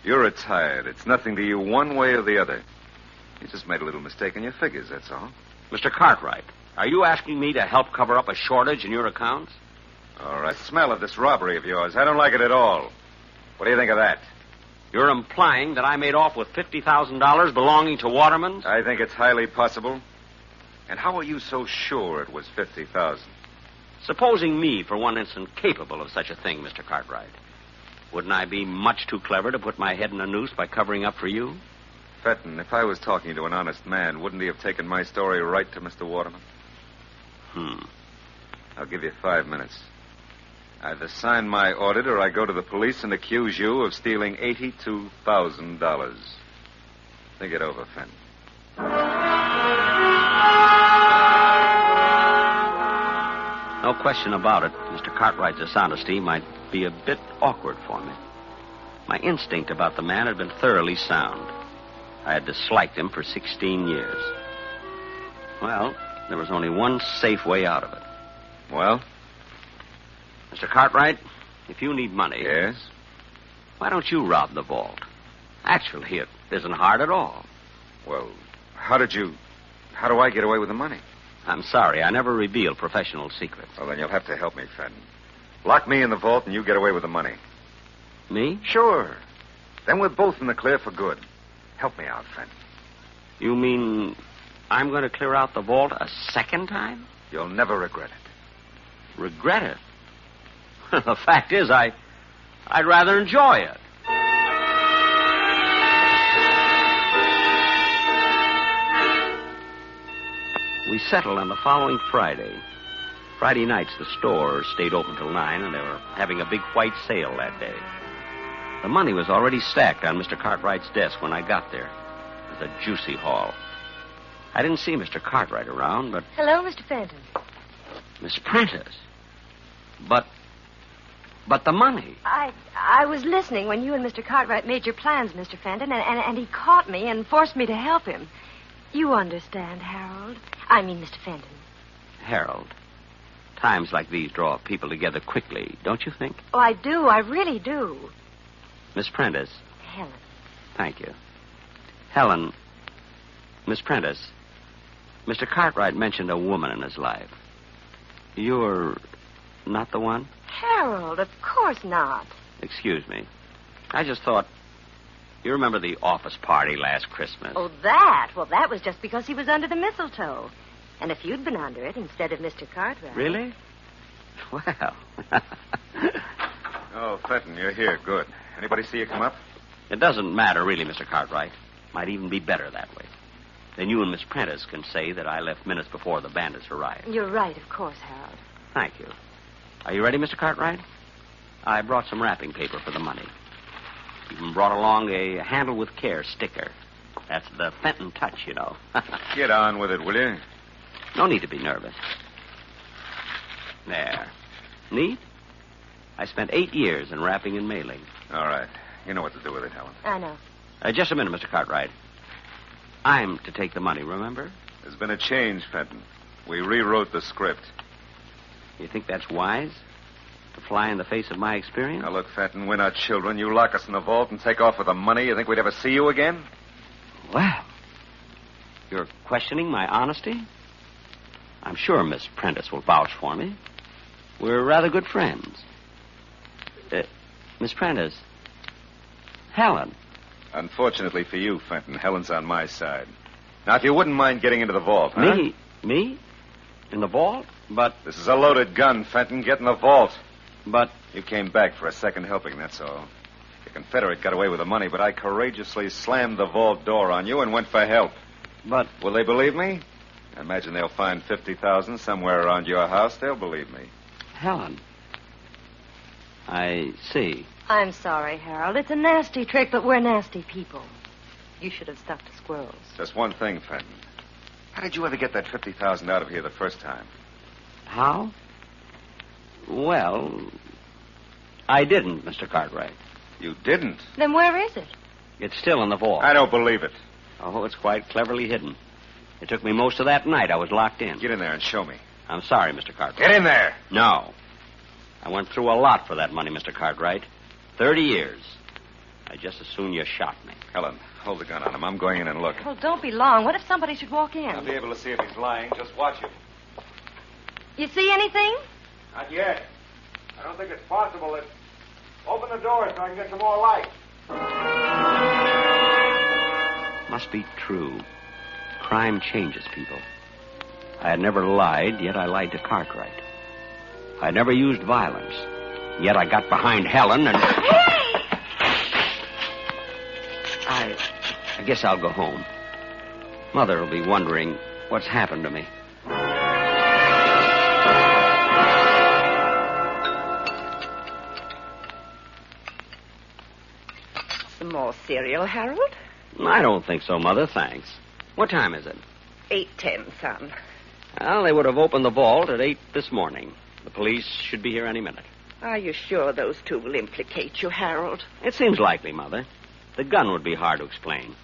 Speaker 24: You're retired. It's nothing to you one way or the other. You just made a little mistake in your figures, that's all.
Speaker 20: Mr. Cartwright, are you asking me to help cover up a shortage in your accounts?
Speaker 24: All right. Smell of this robbery of yours. I don't like it at all. What do you think of that?
Speaker 20: You're implying that I made off with $50,000 belonging to Waterman's?
Speaker 24: I think it's highly possible. And how are you so sure it was 50,000?
Speaker 20: Supposing me, for one instant, capable of such a thing, Mr. Cartwright, wouldn't I be much too clever to put my head in a noose by covering up for you?
Speaker 24: Fenton, if I was talking to an honest man, wouldn't he have taken my story right to Mr. Waterman? I'll give you 5 minutes. Either sign my audit or I go to the police and accuse you of stealing $82,000. Think it over, Fenton.
Speaker 20: No question about it, Mr. Cartwright's dishonesty might be a bit awkward for me. My instinct about the man had been thoroughly sound. I had disliked him for 16 years. Well, there was only one safe way out of it.
Speaker 24: Well?
Speaker 20: Mr. Cartwright, if you need money...
Speaker 24: Yes?
Speaker 20: Why don't you rob the vault? Actually, it isn't hard at all.
Speaker 24: Well, how do I get away with the money?
Speaker 20: I'm sorry, I never reveal professional secrets.
Speaker 24: Well, then you'll have to help me, Fenton. Lock me in the vault and you get away with the money.
Speaker 20: Me?
Speaker 24: Sure. Then we're both in the clear for good. Help me out, Fenton.
Speaker 20: You mean I'm going to clear out the vault a second time?
Speaker 24: You'll never regret it.
Speaker 20: Regret it? The fact is, I'd rather enjoy it. We settled on the following Friday. Friday nights, the store stayed open till 9, and they were having a big white sale that day. The money was already stacked on Mr. Cartwright's desk when I got there. It was a juicy haul. I didn't see Mr. Cartwright around, but...
Speaker 4: Hello, Mr. Fenton.
Speaker 20: Miss Prentice. But the money.
Speaker 4: I was listening when you and Mr. Cartwright made your plans, Mr. Fenton, and he caught me and forced me to help him. You understand, Harold. I mean, Mr. Fenton.
Speaker 20: Harold, times like these draw people together quickly, don't you think?
Speaker 4: Oh, I do. I really do.
Speaker 20: Miss Prentice.
Speaker 4: Helen.
Speaker 20: Thank you. Helen, Miss Prentice, Mr. Cartwright mentioned a woman in his life. You're not the one?
Speaker 4: Harold, of course not.
Speaker 20: Excuse me. I just thought... You remember the office party last Christmas?
Speaker 4: Oh, that? Well, that was just because he was under the mistletoe. And if you'd been under it instead of Mr. Cartwright...
Speaker 20: Really? Well...
Speaker 24: Oh, Fenton, you're here. Good. Anybody see you come up?
Speaker 20: It doesn't matter, really, Mr. Cartwright. Might even be better that way. Then you and Miss Prentice can say that I left minutes before the bandits arrived.
Speaker 4: You're right, of course, Harold.
Speaker 20: Thank you. Are you ready, Mr. Cartwright? I brought some wrapping paper for the money. Even brought along a handle with care sticker. That's the Fenton touch, you know.
Speaker 24: Get on with it, will you?
Speaker 20: No need to be nervous. There. Neat? I spent 8 years in wrapping and mailing.
Speaker 24: All right. You know what to do with it, Helen.
Speaker 4: I know.
Speaker 20: Just a minute, Mr. Cartwright. I'm to take the money, remember?
Speaker 24: There's been a change, Fenton. We rewrote the script.
Speaker 20: You think that's wise? To fly in the face of my experience?
Speaker 24: Now, look, Fenton, we're not children. You lock us in the vault and take off with the money. You think we'd ever see you again?
Speaker 20: Well, you're questioning my honesty? I'm sure Miss Prentice will vouch for me. We're rather good friends. Miss Prentice. Helen.
Speaker 24: Unfortunately for you, Fenton, Helen's on my side. Now, if you wouldn't mind getting into the vault, huh?
Speaker 20: Me? In the vault? But...
Speaker 24: This is a loaded gun, Fenton. Get in the vault.
Speaker 20: But...
Speaker 24: You came back for a second helping, that's all. The Confederate got away with the money, but I courageously slammed the vault door on you and went for help.
Speaker 20: But...
Speaker 24: Will they believe me? I imagine they'll find $50,000 somewhere around your house. They'll believe me.
Speaker 20: Helen. I see.
Speaker 4: I'm sorry, Harold. It's a nasty trick, but we're nasty people. You should have stuck to squirrels.
Speaker 24: Just one thing, Fenton. How did you ever get that $50,000 out of here the first time?
Speaker 20: How? Well, I didn't, Mr. Cartwright.
Speaker 24: You didn't?
Speaker 4: Then where is it?
Speaker 20: It's still in the vault.
Speaker 24: I don't believe it.
Speaker 20: Oh, it's quite cleverly hidden. It took me most of that night. I was locked in.
Speaker 24: Get in there and show me.
Speaker 20: I'm sorry, Mr. Cartwright.
Speaker 24: Get in there.
Speaker 20: No. I went through a lot for that money, Mr. Cartwright. 30 years. I'd just as soon you shot me.
Speaker 24: Helen, hold the gun on him. I'm going in and look.
Speaker 4: Well, don't be long. What if somebody should walk in?
Speaker 24: I'll be able to see if he's lying. Just watch him.
Speaker 4: You see anything?
Speaker 6: Not yet. I don't think it's possible that... Open the door so I can get some more light.
Speaker 20: Must be true. Crime changes people. I had never lied, yet I lied to Cartwright. I never used violence, yet I got behind Helen and...
Speaker 4: Hey!
Speaker 20: I guess I'll go home. Mother will be wondering what's happened to me.
Speaker 25: Some more cereal, Harold?
Speaker 20: I don't think so, Mother, thanks. What time is it?
Speaker 25: 8:10, son.
Speaker 20: Well, they would have opened the vault at 8 this morning. The police should be here any minute.
Speaker 25: Are you sure those two will implicate you, Harold?
Speaker 20: It seems likely, Mother. The gun would be hard to explain.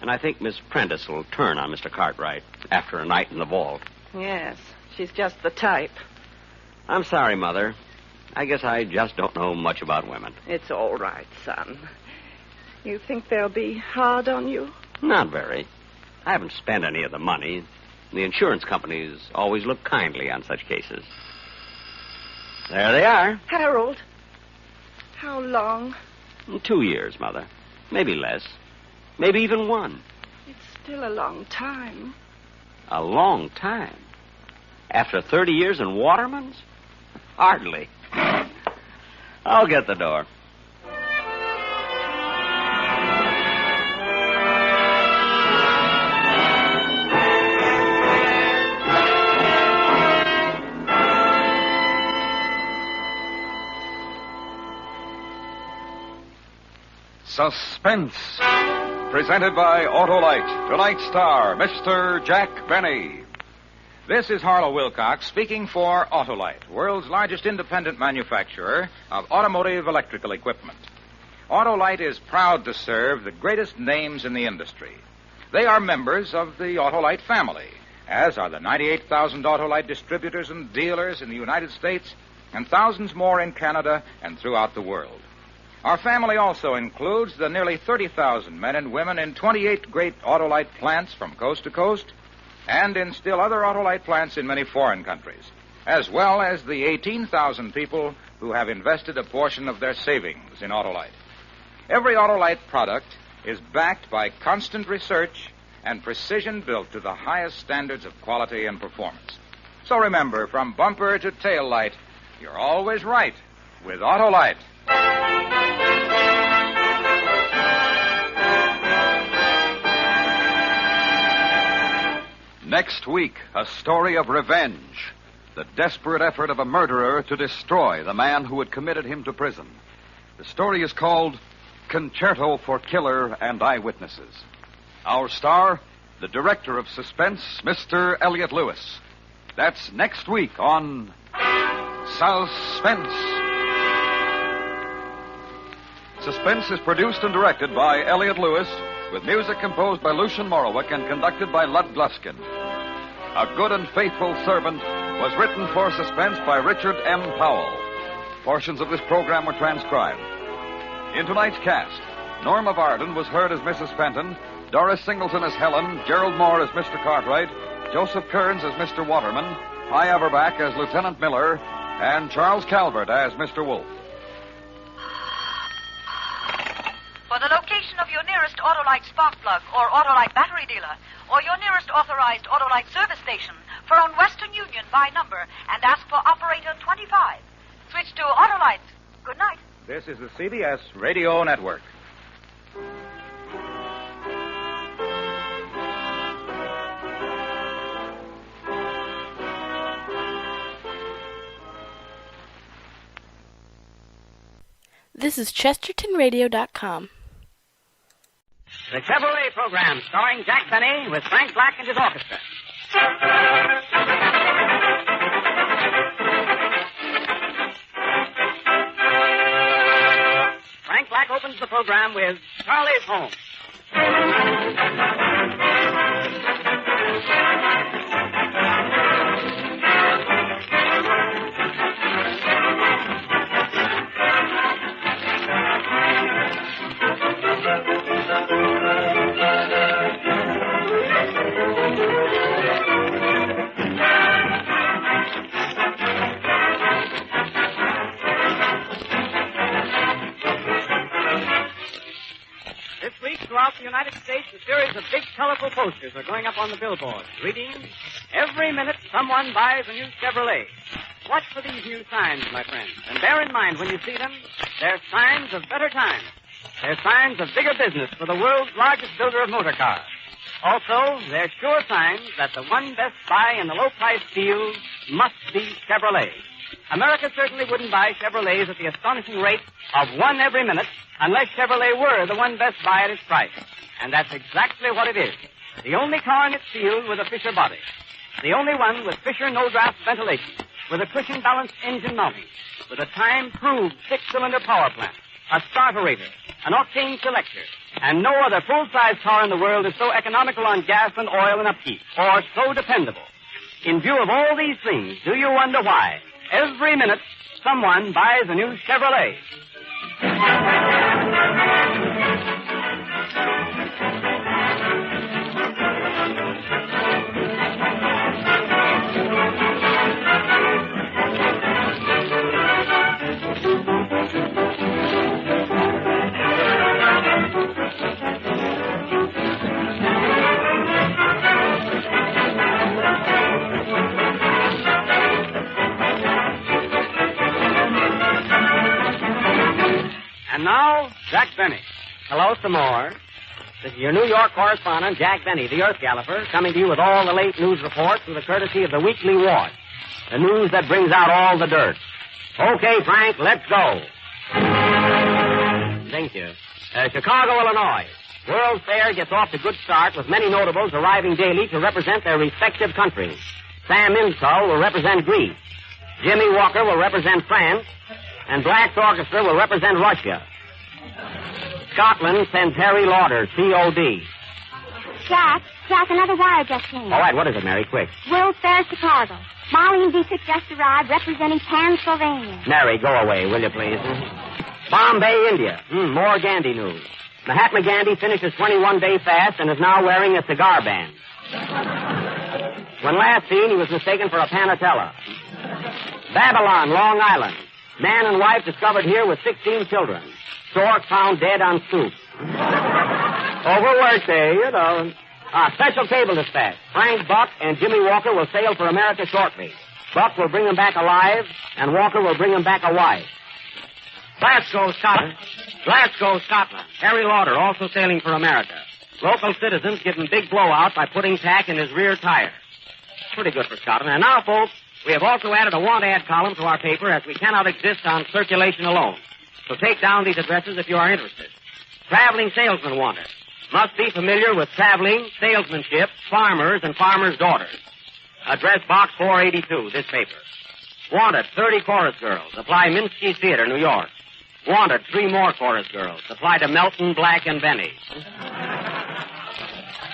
Speaker 20: And I think Miss Prentice will turn on Mr. Cartwright after a night in the vault.
Speaker 25: Yes, she's just the type.
Speaker 20: I'm sorry, Mother. I guess I just don't know much about women.
Speaker 25: It's all right, son. You think they'll be hard on you?
Speaker 20: Not very. I haven't spent any of the money. The insurance companies always look kindly on such cases. There they are.
Speaker 25: Harold, how long?
Speaker 20: 2 years, Mother. Maybe less. Maybe even 1.
Speaker 25: It's still a long time.
Speaker 20: A long time? After 30 years in Waterman's? Hardly. I'll get the door.
Speaker 2: Suspense. Presented by Autolite. Tonight's star, Mr. Jack Benny.
Speaker 19: This is Harlow Wilcox speaking for Autolite, world's largest independent manufacturer of automotive electrical equipment. Autolite is proud to serve the greatest names in the industry. They are members of the Autolite family, as are the 98,000 Autolite distributors and dealers in the United States and thousands more in Canada and throughout the world. Our family also includes the nearly 30,000 men and women in 28 great Autolite plants from coast to coast and in still other Autolite plants in many foreign countries, as well as the 18,000 people who have invested a portion of their savings in Autolite. Every Autolite product is backed by constant research and precision built to the highest standards of quality and performance. So remember, from bumper to tail light, you're always right with Autolite.
Speaker 2: Next week, a story of revenge. The desperate effort of a murderer to destroy the man who had committed him to prison. The story is called Concerto for Killer and Eyewitnesses. Our star, the director of suspense, Mr. Elliot Lewis. That's next week on Suspense. Suspense is produced and directed by Elliot Lewis, with music composed by Lucian Morowick and conducted by Lud Gluskin. A Good and Faithful Servant was written for Suspense by Richard M. Powell. Portions of this program were transcribed. In tonight's cast, Norma Varden was heard as Mrs. Fenton, Doris Singleton as Helen, Gerald Moore as Mr. Cartwright, Joseph Kearns as Mr. Waterman, Hy Averback as Lieutenant Miller, and Charles Calvert as Mr. Wolfe.
Speaker 10: For the location of your nearest Autolite spark plug or Autolite battery dealer, or your nearest authorized Autolite service station, phone Western Union by number and ask for operator 25. Switch to Autolite. Good night.
Speaker 19: This is the CBS Radio Network.
Speaker 12: This is ChestertonRadio.com.
Speaker 15: The Chevrolet program starring Jack Benny with Frank Black and his orchestra. Frank Black opens the program with Charlie's Home. Throughout the United States, a series of big, colorful posters are going up on the billboards, reading, "Every minute someone buys a new Chevrolet." Watch for these new signs, my friends, and bear in mind when you see them, they're signs of better times. They're signs of bigger business for the world's largest builder of motor cars. Also, they're sure signs that the one best buy in the low-price field must be Chevrolet. America certainly wouldn't buy Chevrolets at the astonishing rate of one every minute unless Chevrolet were the one best buy at its price. And that's exactly what it is. The only car in its field with a Fisher body. The only one with Fisher no-draft ventilation, with a cushion-balanced engine mounting, with a time-proved six-cylinder power plant, a starterator, an octane selector, and no other full-size car in the world is so economical on gas and oil and upkeep, or so dependable. In view of all these things, do you wonder why every minute someone buys a new Chevrolet? And now, Jack Benny. Hello, some more. This is your New York correspondent, Jack Benny, the Earth Galloper, coming to you with all the late news reports with the courtesy of the Weekly Watch. The news that brings out all the dirt. Okay, Frank, let's go. Thank you. Chicago, Illinois. World Fair gets off to a good start with many notables arriving daily to represent their respective countries. Sam Insull will represent Greece. Jimmy Walker will represent France. And Black's Orchestra will represent Russia. Scotland sends Harry Lauder, C.O.D.
Speaker 1: Jack, another wire just came.
Speaker 15: All right, what is it, Mary? Quick.
Speaker 1: World Fair, Chicago. Molly and Dietrich just arrived representing Pennsylvania.
Speaker 15: Mary, go away, will you, please? Bombay, India. More Gandhi news. Mahatma Gandhi finished his 21-day fast and is now wearing a cigar band. When last seen, he was mistaken for a Panatella. Babylon, Long Island. Man and wife discovered here with 16 children. Stork found dead on stoop. Overworked day, you know. Special cable dispatch. Frank Buck and Jimmy Walker will sail for America shortly. Buck will bring them back alive, and Walker will bring them back a wife. Glasgow, Scotland. Harry Lauder also sailing for America. Local citizens give him big blowout by putting tack in his rear tire. Pretty good for Scotland. And now, folks, we have also added a want ad column to our paper as we cannot exist on circulation alone. So take down these addresses if you are interested. Traveling salesman wanted. Must be familiar with traveling, salesmanship, farmers, and farmers' daughters. Address Box 482, this paper. Wanted 30 chorus girls. Apply Minsky Theater, New York. Wanted 3 more chorus girls. Apply to Melton, Black, and Benny.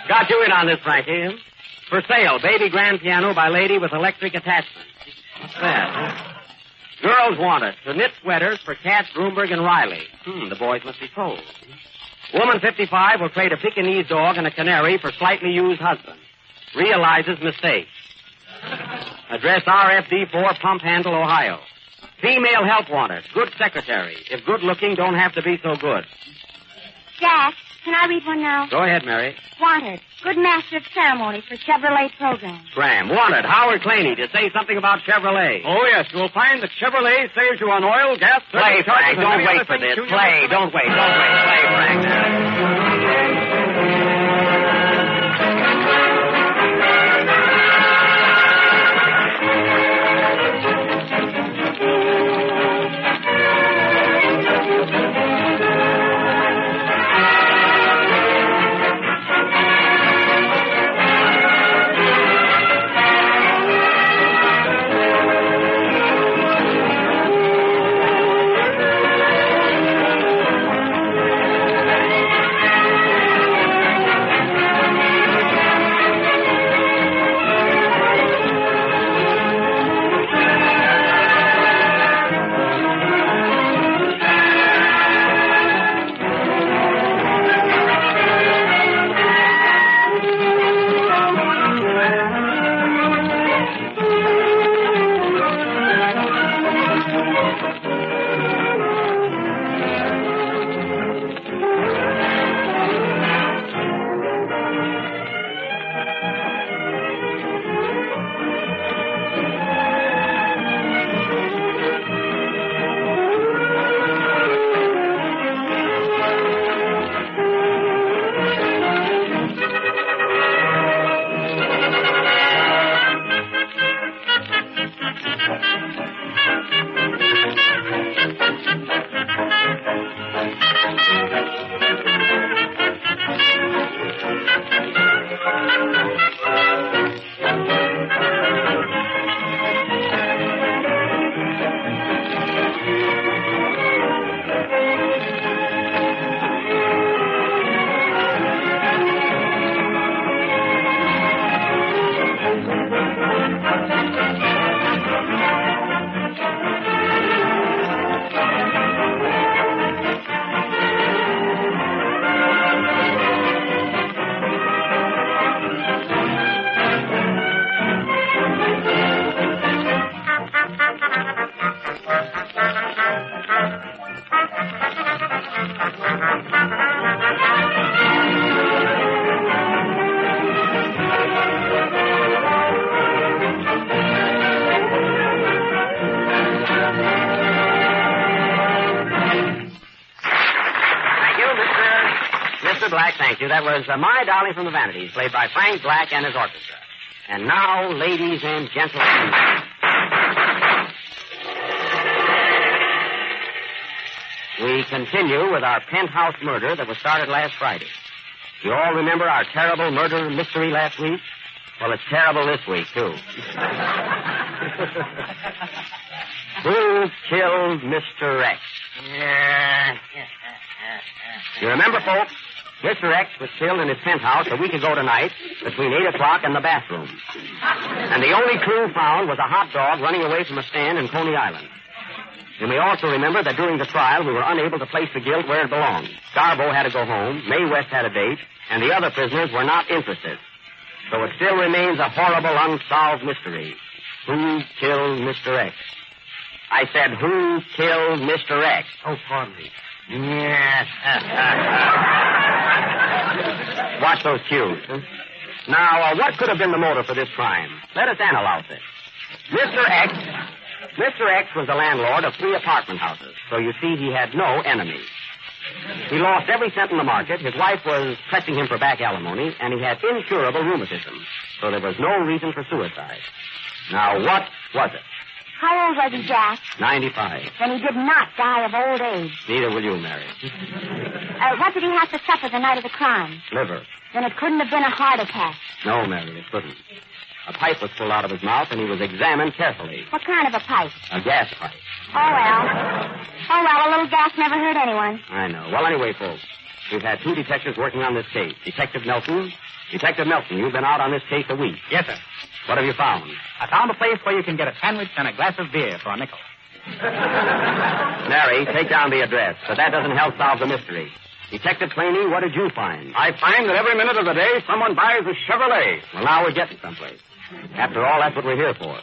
Speaker 15: Got you in on this, Frankie. For sale, baby grand piano by lady with electric attachment. What's that? Girls wanted to knit sweaters for Katz, Broomberg, and Riley. The boys must be told. Woman 55 will trade a Pekingese dog and a canary for slightly used husband. Realizes mistake. Address RFD 4, Pump Handle, Ohio. Female help wanted. Good secretary. If good looking, don't have to be so good.
Speaker 1: Jack, can I read one now?
Speaker 15: Go ahead, Mary.
Speaker 1: Wanted. Good master of ceremony for Chevrolet program.
Speaker 15: Graham. Wanted. Howard Claney to say something about Chevrolet.
Speaker 11: Oh, yes. You'll find that Chevrolet saves you on oil, gas...
Speaker 15: Play, Frank. Don't wait for this. Play. Don't wait. Play, Frank. Black, thank you. That was My Darling from the Vanities, played by Frank Black and his orchestra. And now, ladies and gentlemen... we continue with our penthouse murder that was started last Friday. You all remember our terrible murder mystery last week? Well, it's terrible this week, too. Who killed Mr. X? You remember, folks? Mr. X was killed in his penthouse a week ago tonight between 8 o'clock and the bathroom. And the only clue found was a hot dog running away from a stand in Coney Island. And we also remember that during the trial, we were unable to place the guilt where it belonged. Garbo had to go home, Mae West had a date, and the other prisoners were not interested. So it still remains a horrible, unsolved mystery. Who killed Mr. X? I said, who killed Mr. X?
Speaker 11: Oh, pardon me.
Speaker 15: Yes. Watch those cues. Huh? Now, what could have been the motive for this crime? Let us analyze it. Mr. X was the landlord of 3 apartment houses, so you see he had no enemies. He lost every cent in the market, his wife was pressing him for back alimony, and he had incurable rheumatism, so there was no reason for suicide. Now, what was it?
Speaker 1: How old was he, Jack?
Speaker 15: 95.
Speaker 1: Then he did not die of old age.
Speaker 15: Neither will you, Mary.
Speaker 1: What did he have to suffer the night of the crime?
Speaker 15: Liver.
Speaker 1: Then it couldn't have been a heart attack.
Speaker 15: No, Mary, it couldn't. A pipe was pulled out of his mouth, and he was examined carefully.
Speaker 1: What kind of a pipe?
Speaker 15: A gas pipe.
Speaker 1: Oh, well, a little gas never hurt anyone.
Speaker 15: I know. Well, anyway, folks, we've had 2 detectives working on this case. Detective Nelson. Detective Nelson, you've been out on this case a week.
Speaker 11: Yes, sir.
Speaker 15: What have you found?
Speaker 11: I found a place where you can get a sandwich and a glass of beer for a nickel.
Speaker 15: Mary, take down the address, but that doesn't help solve the mystery. Detective Planey, what did you find?
Speaker 7: I find that every minute of the day someone buys a Chevrolet.
Speaker 15: Well, now we're getting someplace. After all, that's what we're here for.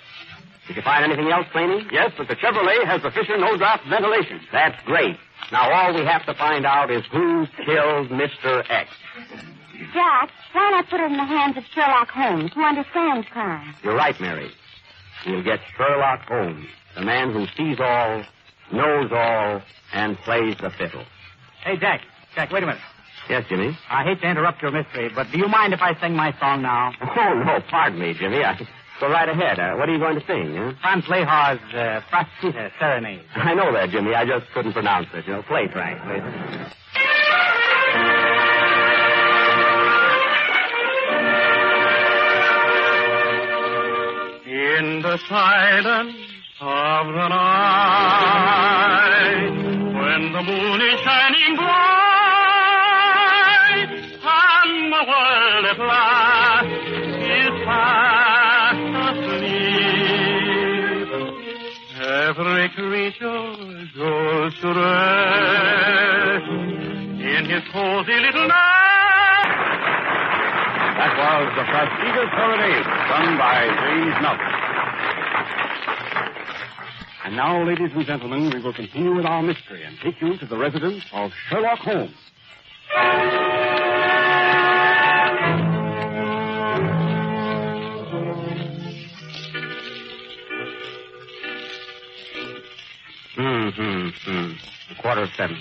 Speaker 15: Did you find anything else, Planey?
Speaker 7: Yes, but the Chevrolet has the Fisher no-drop ventilation.
Speaker 15: That's great. Now all we have to find out is who killed Mr. X.
Speaker 1: Jack, why not put it in the hands of Sherlock Holmes, who understands crime?
Speaker 15: You're right, Mary. We'll get Sherlock Holmes, the man who sees all, knows all, and plays the fiddle.
Speaker 11: Hey, Jack, wait a minute.
Speaker 15: Yes, Jimmy?
Speaker 11: I hate to interrupt your mystery, but do you mind if I sing my song now?
Speaker 15: Oh, no, pardon me, Jimmy. Go right ahead. What are you going to sing, huh?
Speaker 11: Franz Lehar's Frostita Serenade.
Speaker 15: I know that, Jimmy. I just couldn't pronounce it. Play, Frank, please.
Speaker 18: In the silence of the night, when the moon is shining bright, and the world at last is fast asleep, every creature goes to rest in his cozy little nest.
Speaker 7: That was the Frostita Serenade, sung by James Melton. And now, ladies and gentlemen, we will continue with our mystery and take you to the residence of Sherlock Holmes.
Speaker 15: A 7:15.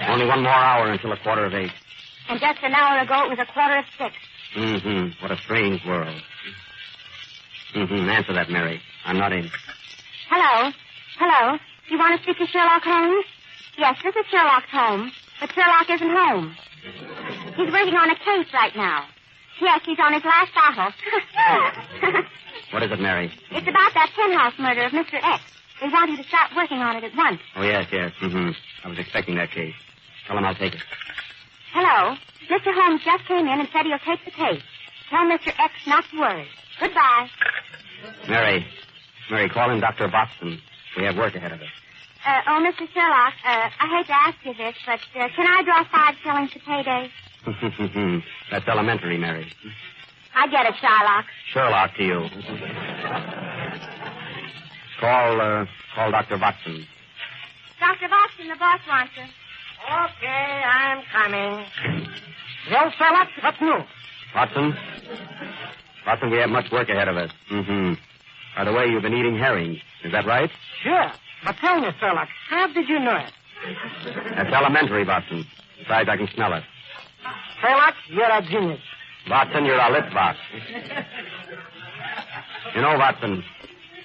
Speaker 15: Only 1 more hour until 7:15.
Speaker 1: And just an hour ago, it was 6:15.
Speaker 15: What a strange world. Answer that, Mary. I'm not in.
Speaker 1: Hello? You want to speak to Sherlock Holmes? Yes, this is Sherlock's home, but Sherlock isn't home. He's working on a case right now. Yes, he's on his last battle.
Speaker 15: What is it, Mary?
Speaker 1: It's about that penthouse murder of Mr. X. They want you to start working on it at once.
Speaker 15: Oh, yes. I was expecting that case. Tell him I'll take it.
Speaker 1: Hello. Mr. Holmes just came in and said he'll take the case. Tell Mr. X not to worry. Goodbye.
Speaker 15: Mary, call in Dr. Boston. We have work ahead of us.
Speaker 1: Mr. Sherlock, I hate to ask you this, but can I draw 5 shillings to payday?
Speaker 15: That's elementary, Mary.
Speaker 1: I get it, Sherlock.
Speaker 15: Sherlock to you. Call Dr. Watson.
Speaker 1: Dr. Watson, the boss wants you.
Speaker 11: Okay, I'm coming. Well, Sherlock, what's new?
Speaker 15: Watson, we have much work ahead of us. By the way, you've been eating herring. Is that right?
Speaker 11: Sure. But tell me, Sherlock, how did you know it?
Speaker 15: That's elementary, Watson. Besides, I can smell it.
Speaker 11: Sherlock, you're a genius.
Speaker 15: Watson, you're a litbox. You know, Watson,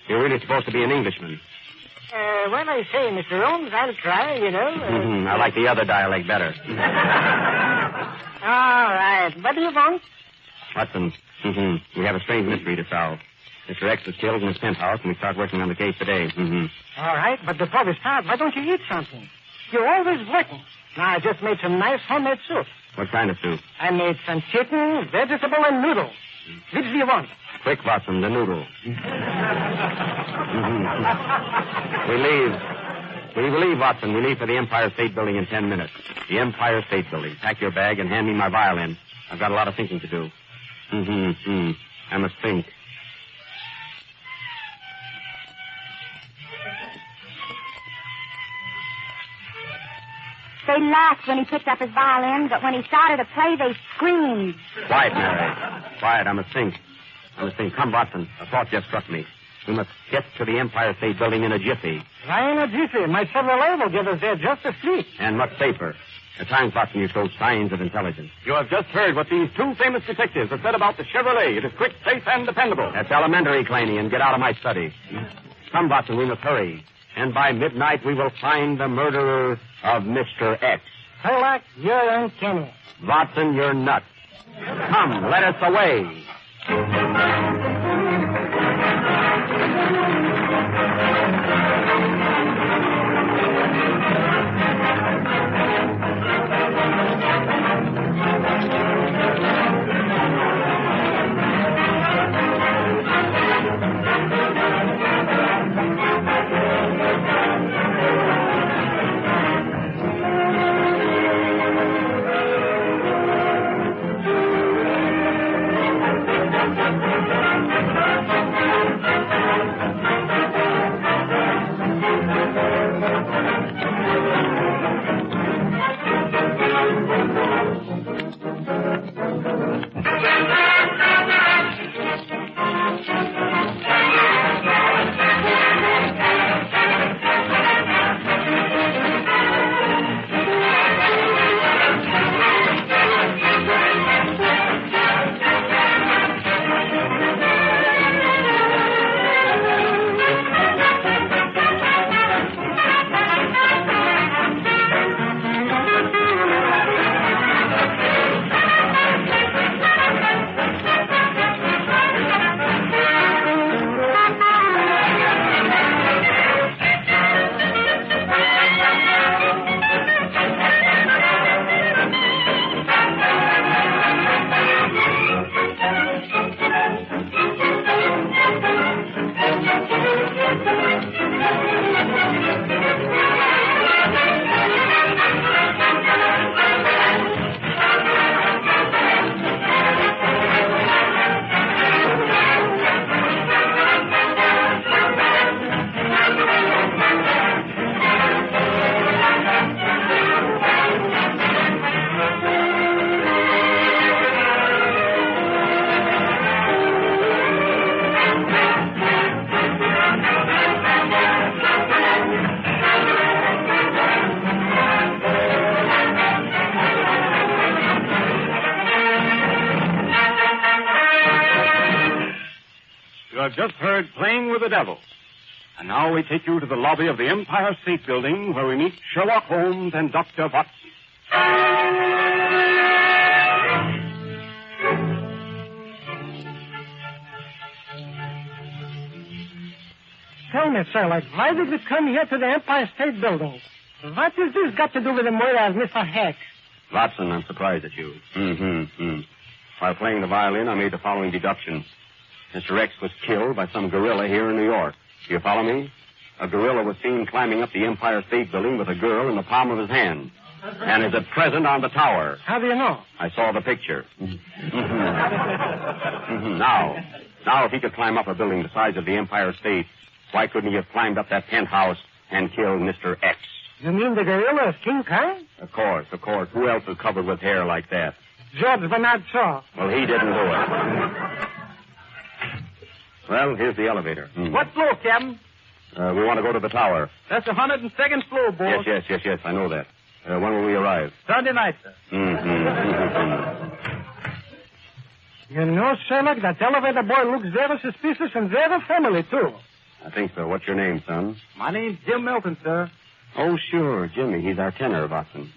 Speaker 15: you're really supposed to be an Englishman.
Speaker 11: Well, I say, Mr. Holmes, I'll try, you know.
Speaker 15: I like the other dialect better.
Speaker 11: All right. What do you want?
Speaker 15: Watson, we have a strange mystery to solve. Mr. X was killed in his penthouse, and we start working on the case today.
Speaker 11: All right, but before we start, why don't you eat something? You're always working. Now, I just made some nice homemade soup.
Speaker 15: What kind of soup?
Speaker 11: I made some chicken, vegetable, and noodle. Which do you want?
Speaker 15: Quick, Watson, the noodle. We leave, Watson. We leave for the Empire State Building in 10 minutes. The Empire State Building. Pack your bag and hand me my violin. I've got a lot of thinking to do. I must think.
Speaker 1: They laughed when he picked up his violin, but when he started to play, they screamed.
Speaker 15: Quiet, Mary. Quiet, I must think. Come, Watson. A thought just struck me. We must get to the Empire State Building in a jiffy.
Speaker 11: Why in a jiffy? My Chevrolet will get us there just as sleep.
Speaker 15: And much safer. At times, Watson, you show signs of intelligence.
Speaker 13: You have just heard what these two famous detectives have said about the Chevrolet. It is quick, safe, and dependable.
Speaker 15: That's elementary, Claney, and get out of my study. Come, Watson, we must hurry. And by midnight, we will find the murderer of Mr. X.
Speaker 11: Sherlock, you're uncanny.
Speaker 15: Watson, you're nuts. Come, let us away.
Speaker 7: Just heard Playing with the Devil. And now we take you to the lobby of the Empire State Building where we meet Sherlock Holmes and Dr. Watson.
Speaker 11: Tell me, Sherlock, why did we come here to the Empire State Building? What has this got to do with the murder of Mr. Hex?
Speaker 15: Watson, I'm surprised at you. While playing the violin, I made the following deductions. Mr. X was killed by some gorilla here in New York. Do you follow me? A gorilla was seen climbing up the Empire State Building with a girl in the palm of his hand. And is at present on the tower.
Speaker 11: How do you know?
Speaker 15: I saw the picture. Now, if he could climb up a building the size of the Empire State, why couldn't he have climbed up that penthouse and killed Mr. X?
Speaker 11: You mean the gorilla is King Kong?
Speaker 15: Of course. Who else is covered with hair like that?
Speaker 11: George Bernard Shaw.
Speaker 15: Well, he didn't do it. Well, here's the elevator.
Speaker 11: What floor, Captain?
Speaker 15: We want to go to the tower.
Speaker 11: That's the 102nd floor, boss.
Speaker 15: Yes, I know that. When will we arrive?
Speaker 11: Sunday night, sir. You know, Sherlock, that elevator boy looks very suspicious and very friendly, too.
Speaker 15: I think so. What's your name, son?
Speaker 3: My name's Jim Milton, sir.
Speaker 15: Oh, sure, Jimmy. He's our tenor, Watson.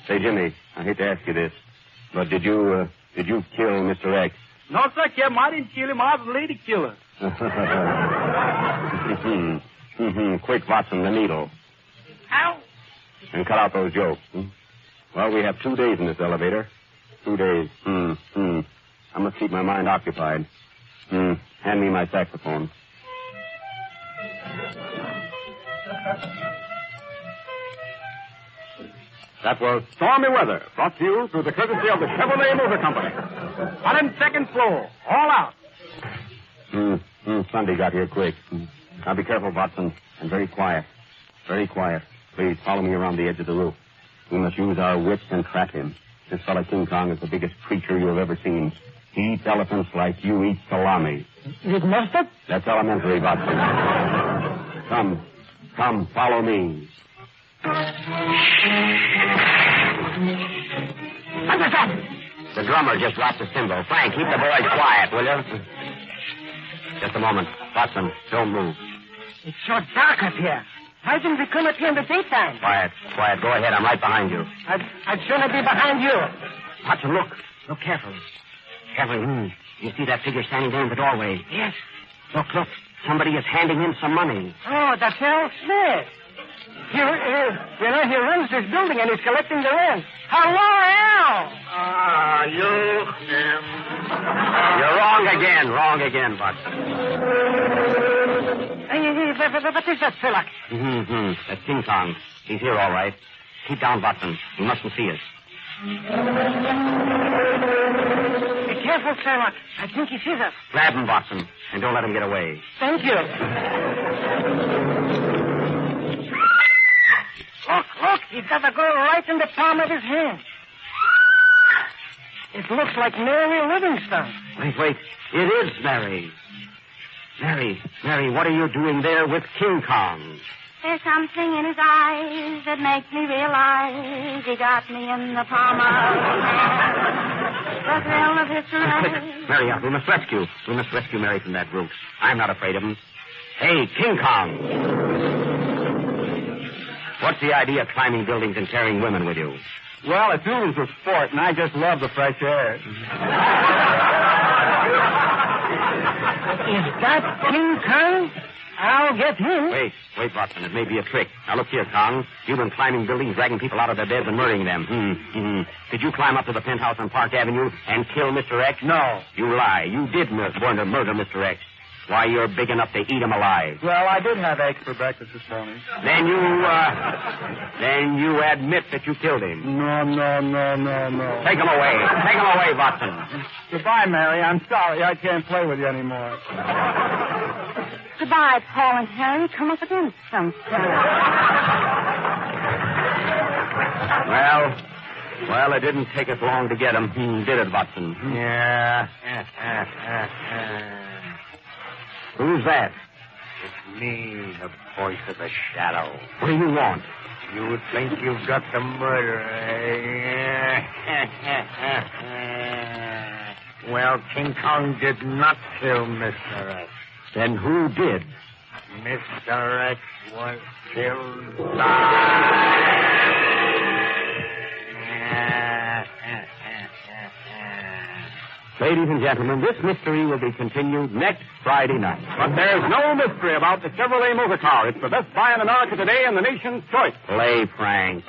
Speaker 15: Say, Jimmy, I hate to ask you this, but did you kill Mr. X?
Speaker 3: No, sir, Captain. I didn't kill him. I was a lady killer.
Speaker 15: Quick, Watson, the needle.
Speaker 3: Ow!
Speaker 15: And cut out those jokes. Well, we have 2 days in this elevator. 2 days. I must keep my mind occupied. Hand me my saxophone.
Speaker 7: That was Stormy Weather, brought to you through the courtesy of the Chevrolet Motor Company. 102nd floor, all out.
Speaker 15: Sunday got here quick. Now be careful, Watson, and very quiet. Very quiet. Please, follow me around the edge of the roof. We must use our wits and trap him. This fellow King Kong is the biggest creature you have ever seen. He eats elephants like you eat salami.
Speaker 11: With mustard?
Speaker 15: That's elementary, Watson. Come, follow me. The drummer just dropped the cymbal. Frank, keep the boys quiet, will you? Just a moment. Watson, don't move.
Speaker 11: It's so dark up here. Why didn't we come up here in the daytime?
Speaker 15: Quiet. Go ahead. I'm right behind you.
Speaker 11: I'd sooner be behind you.
Speaker 15: Watson, look. Look carefully. Carefully. You see that figure standing there in the doorway?
Speaker 11: Yes.
Speaker 15: Look. Somebody is handing him some money.
Speaker 11: Oh, that's Al Smith. He runs this building and he's collecting the rent. Hello, Al.
Speaker 18: You.
Speaker 15: You're wrong again, Watson.
Speaker 11: What is that, Philip?
Speaker 15: That's King Kong. He's here, all right. Keep down, Watson. He mustn't see us.
Speaker 11: Be careful, Philip. I think he sees us.
Speaker 15: Grab him, Watson, and don't let him get away.
Speaker 11: Thank you. Look, he's got the girl right in the palm of his hand. It looks like Mary Livingstone.
Speaker 15: Wait. It is Mary. Mary, what are you doing there with King Kong?
Speaker 1: There's something in his eyes that makes me realize he got me in the palm of his hand. The thrill of his caress.
Speaker 15: Mary, we must rescue Mary from that brute. I'm not afraid of him. Hey, King Kong. What's the idea of climbing buildings and carrying women with you?
Speaker 3: Well, it's always a sport, and I just love the fresh air.
Speaker 11: Is that King Kong? I'll get him.
Speaker 15: Wait, Watson. It may be a trick. Now, look here, Kong. You've been climbing buildings, dragging people out of their beds and murdering them. Did you climb up to the penthouse on Park Avenue and kill Mr. X?
Speaker 3: No.
Speaker 15: You lie. You did want to murder Mr. X. Why, you're big enough to eat him alive.
Speaker 3: Well, I did have eggs for breakfast this morning.
Speaker 15: Then you admit that you killed him.
Speaker 3: No.
Speaker 15: Take him away, Watson.
Speaker 3: Goodbye, Mary. I'm sorry. I can't play with you anymore.
Speaker 1: Goodbye, Paul and Harry. Come up against some.
Speaker 15: Well, it didn't take us long to get him, did it, Watson?
Speaker 18: Yeah.
Speaker 15: Who's that?
Speaker 18: It's me, the voice of the shadow.
Speaker 15: What do you want?
Speaker 18: You think you've got the murderer, eh? Well, King Kong did not kill Mr. X.
Speaker 15: Then who did?
Speaker 18: Mr. X was killed
Speaker 15: Ladies and gentlemen, this mystery will be continued next Friday night.
Speaker 7: But there's no mystery about the Chevrolet motor car. It's the best buy in America today and the nation's choice.
Speaker 15: Play, Frank.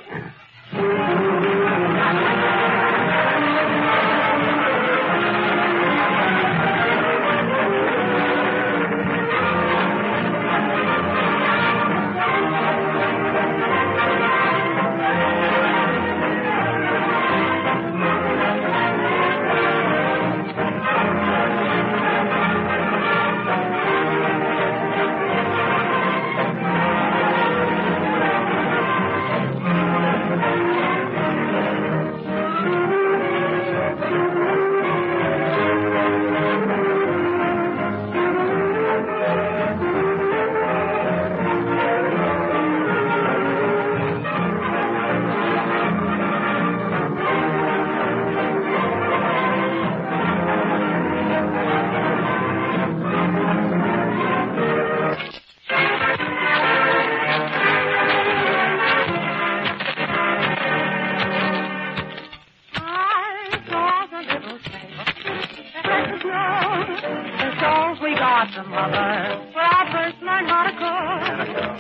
Speaker 9: about the mother where I first learned how to cook.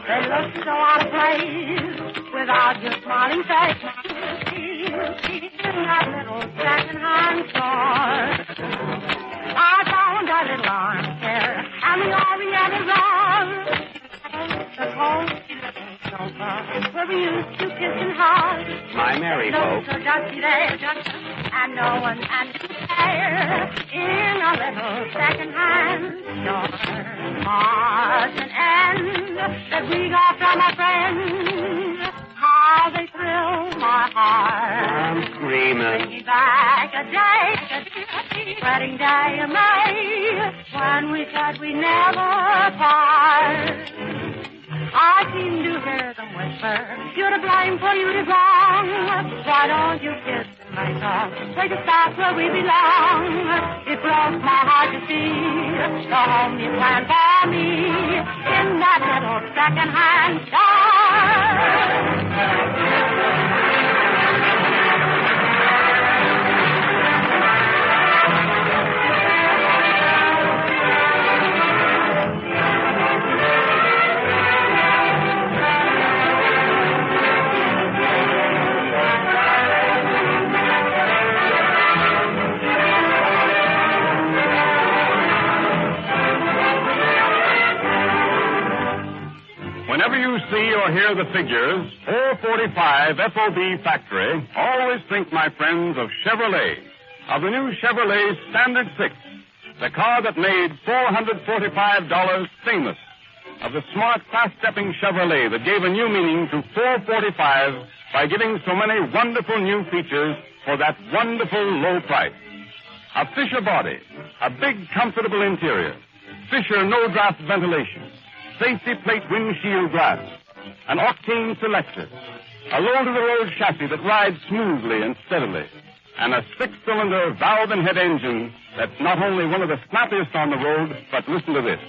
Speaker 9: They look so out of place without your smiling face. In that little second-hand store, I found a little armchair and the oriental rug. The cold sofa where we used to kiss and hug.
Speaker 15: My merry folks.
Speaker 9: So dusty there, and no one can compare in a little second-hand store. Odds and ends that we got from a friend. How they thrill my heart.
Speaker 15: I'm screaming.
Speaker 9: Thinking back a day, wedding day of May, when we said we never part. I seem to hear them whisper, you're to blame for you did wrong. Why don't you kiss and make up? Take us back where we belong. It broke my heart to see the home you planned for me in that little second-hand store.
Speaker 7: Whenever you see or hear the figures 445 FOB Factory, always think, my friends, of Chevrolet, of the new Chevrolet Standard 6, the car that made $445 famous, of the smart, fast-stepping Chevrolet that gave a new meaning to 445 by giving so many wonderful new features for that wonderful low price. A Fisher body, a big, comfortable interior, Fisher no-draft ventilation, safety plate windshield glass, an octane selector, a low-to-the-road chassis that rides smoothly and steadily, and a six-cylinder valve and head engine that's not only one of the snappiest on the road, but listen to this.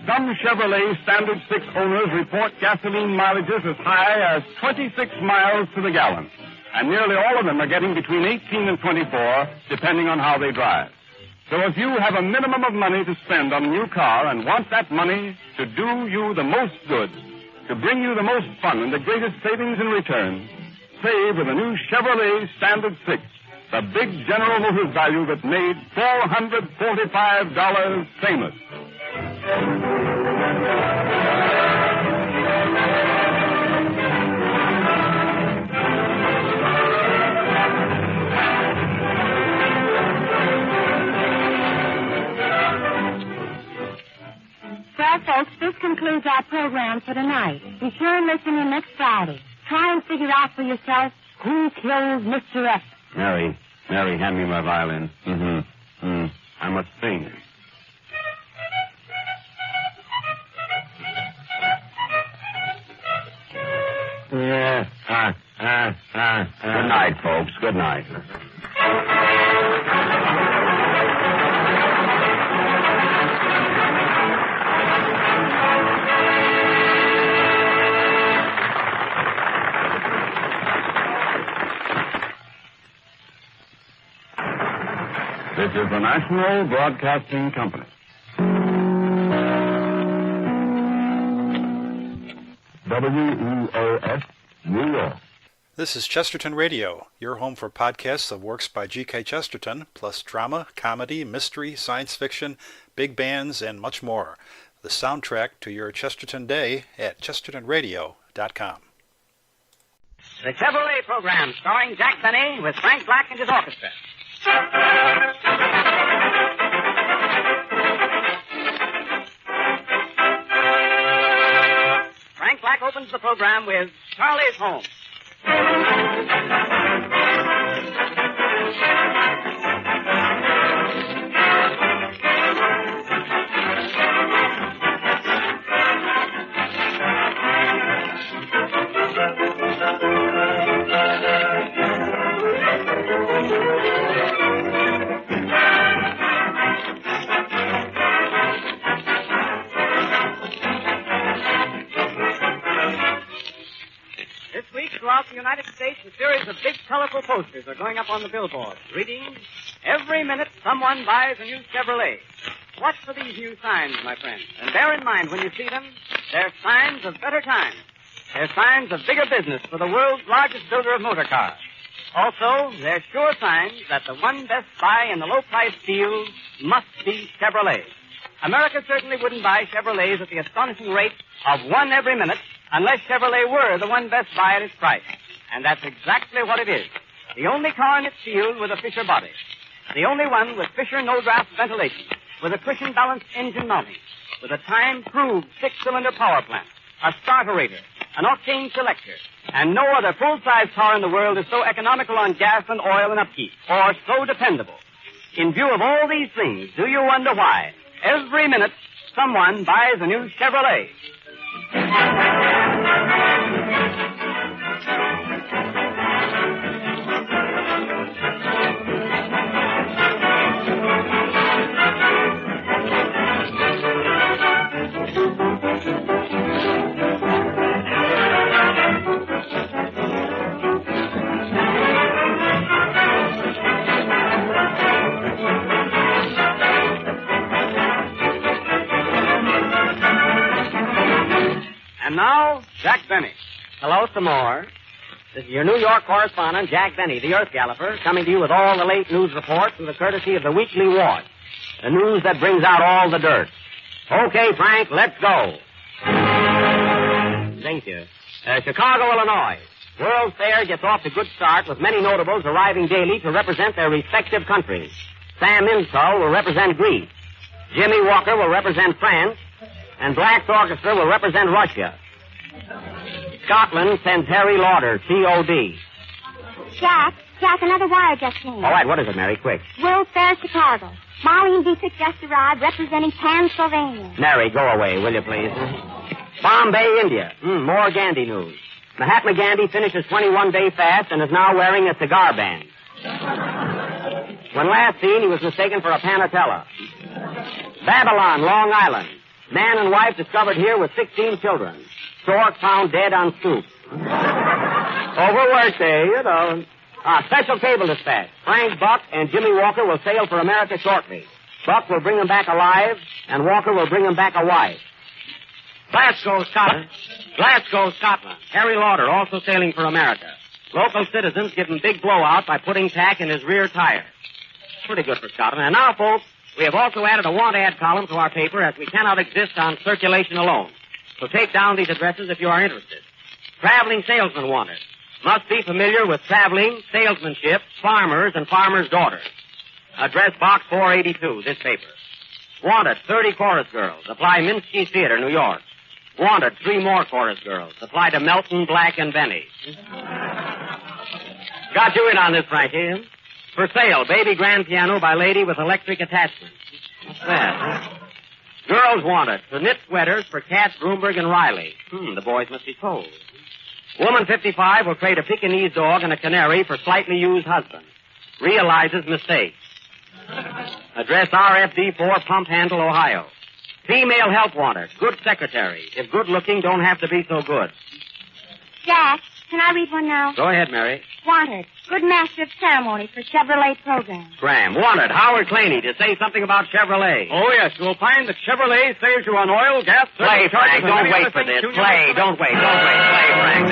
Speaker 7: Some Chevrolet Standard 6 owners report gasoline mileages as high as 26 miles to the gallon, and nearly all of them are getting between 18 and 24, depending on how they drive. So if you have a minimum of money to spend on a new car and want that money to do you the most good, to bring you the most fun and the greatest savings in return, save with a new Chevrolet Standard 6, the big General Motors value that made $445 famous.
Speaker 1: Well, folks, this concludes our program for tonight. Be sure and listen in next Friday. Try and figure out for yourself who killed Mr. F.
Speaker 15: Mary, hand me my violin. I must sing. Good night, folks. Good night.
Speaker 7: This is the National Broadcasting Company.
Speaker 14: WEOS, New York.
Speaker 16: This is Chesterton Radio, your home for podcasts of works by G.K. Chesterton, plus drama, comedy, mystery, science fiction, big bands, and much more. The soundtrack to your Chesterton day at chestertonradio.com.
Speaker 15: The Chevrolet program starring Jack Benny with Frank Black and his orchestra. Frank Black opens the program with Charlie's Home. Throughout the United States, a series of big, colorful posters are going up on the billboards, reading, "Every minute someone buys a new Chevrolet." Watch for these new signs, my friend. And bear in mind when you see them, they're signs of better times. They're signs of bigger business for the world's largest builder of motor cars. Also, they're sure signs that the one best buy in the low-price field must be Chevrolet. America certainly wouldn't buy Chevrolets at the astonishing rate of one every minute unless Chevrolet were the one best buy at its price. And that's exactly what it is. The only car in its field with a Fisher body. The only one with Fisher no-draft ventilation, with a cushion-balanced engine mounting, with a time-proved six-cylinder power plant, a starterator, an octane selector, and no other full-size car in the world is so economical on gas and oil and upkeep, or so dependable. In view of all these things, do you wonder why every minute someone buys a new Chevrolet? And now, Jack Benny. Hello, some more. This is your New York correspondent, Jack Benny, the Earth Galloper, coming to you with all the late news reports from the courtesy of the Weekly Watch. The news that brings out all the dirt. Okay, Frank, let's go. Thank you. Chicago, Illinois. World Fair gets off to a good start with many notables arriving daily to represent their respective countries. Sam Insull will represent Greece. Jimmy Walker will represent France. And Black's Orchestra will represent Russia. Scotland sends Harry Lauder, C.O.D.
Speaker 1: Jack, another wire just came.
Speaker 15: All right, what is it, Mary? Quick.
Speaker 1: World Fair, Chicago. Molly and Dietrich just arrived representing Pennsylvania.
Speaker 15: Mary, go away, will you, please? Bombay, India. More Gandhi news. Mahatma Gandhi finishes 21-day fast and is now wearing a cigar band. When last seen, he was mistaken for a Panatella. Babylon, Long Island. Man and wife discovered here with 16 children. Stork found dead on stoop. Overworked, you know. Special cable dispatch. Frank Buck and Jimmy Walker will sail for America shortly. Buck will bring them back alive, and Walker will bring them back a wife. Glasgow, Scotland. Harry Lauder also sailing for America. Local citizens give him big blowout by putting tack in his rear tire. Pretty good for Scotland. And now, folks, we have also added a want ad column to our paper as we cannot exist on circulation alone. So take down these addresses if you are interested. Traveling salesman wanted. Must be familiar with traveling, salesmanship, farmers, and farmers' daughters. Address Box 482, this paper. Wanted 30 chorus girls. Apply Minsky Theater, New York. Wanted 3 more chorus girls. Apply to Melton, Black, and Benny. Got you in on this, Frankie. For sale, baby grand piano by lady with electric attachment. What's that? Girls wanted to knit sweaters for Katz, Broomberg, and Riley. The boys must be told. Woman 55 will trade a Pekingese dog and a canary for slightly used husband. Realizes mistake. Address RFD 4, Pump Handle, Ohio. Female help wanted. Good secretary. If good looking, don't have to be so good.
Speaker 1: Jack, can I read one now?
Speaker 15: Go ahead, Mary.
Speaker 1: Wanted. Good master of ceremony for Chevrolet program.
Speaker 15: Graham. Wanted. Howard Claney to say something about Chevrolet.
Speaker 3: Oh, yes. You'll find that Chevrolet saves you on oil, gas...
Speaker 15: Play, Frank. Don't wait for this. Play. Don't wait. Play, Frank.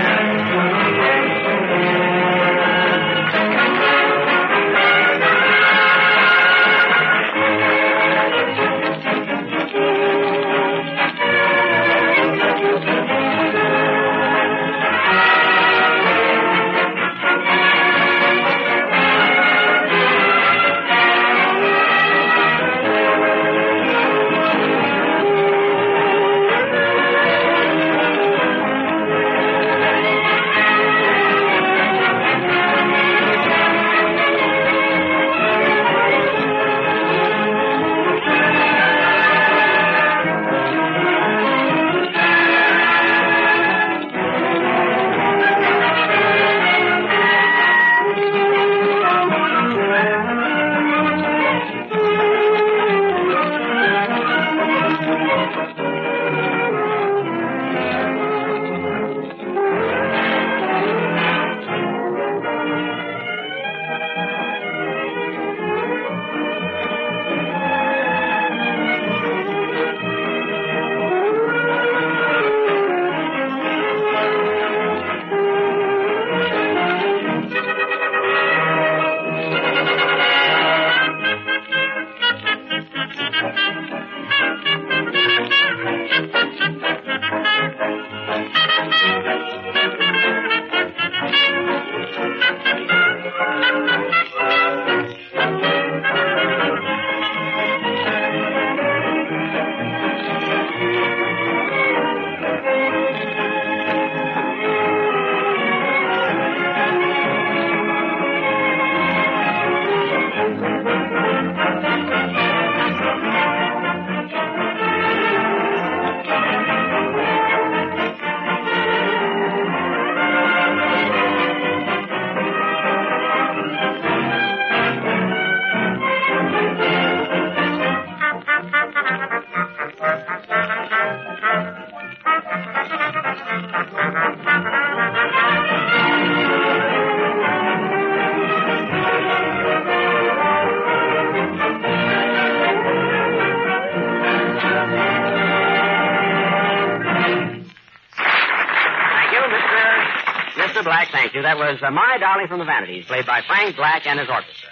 Speaker 15: Black, thank you. That was My Darling from the Vanities, played by Frank Black and his orchestra.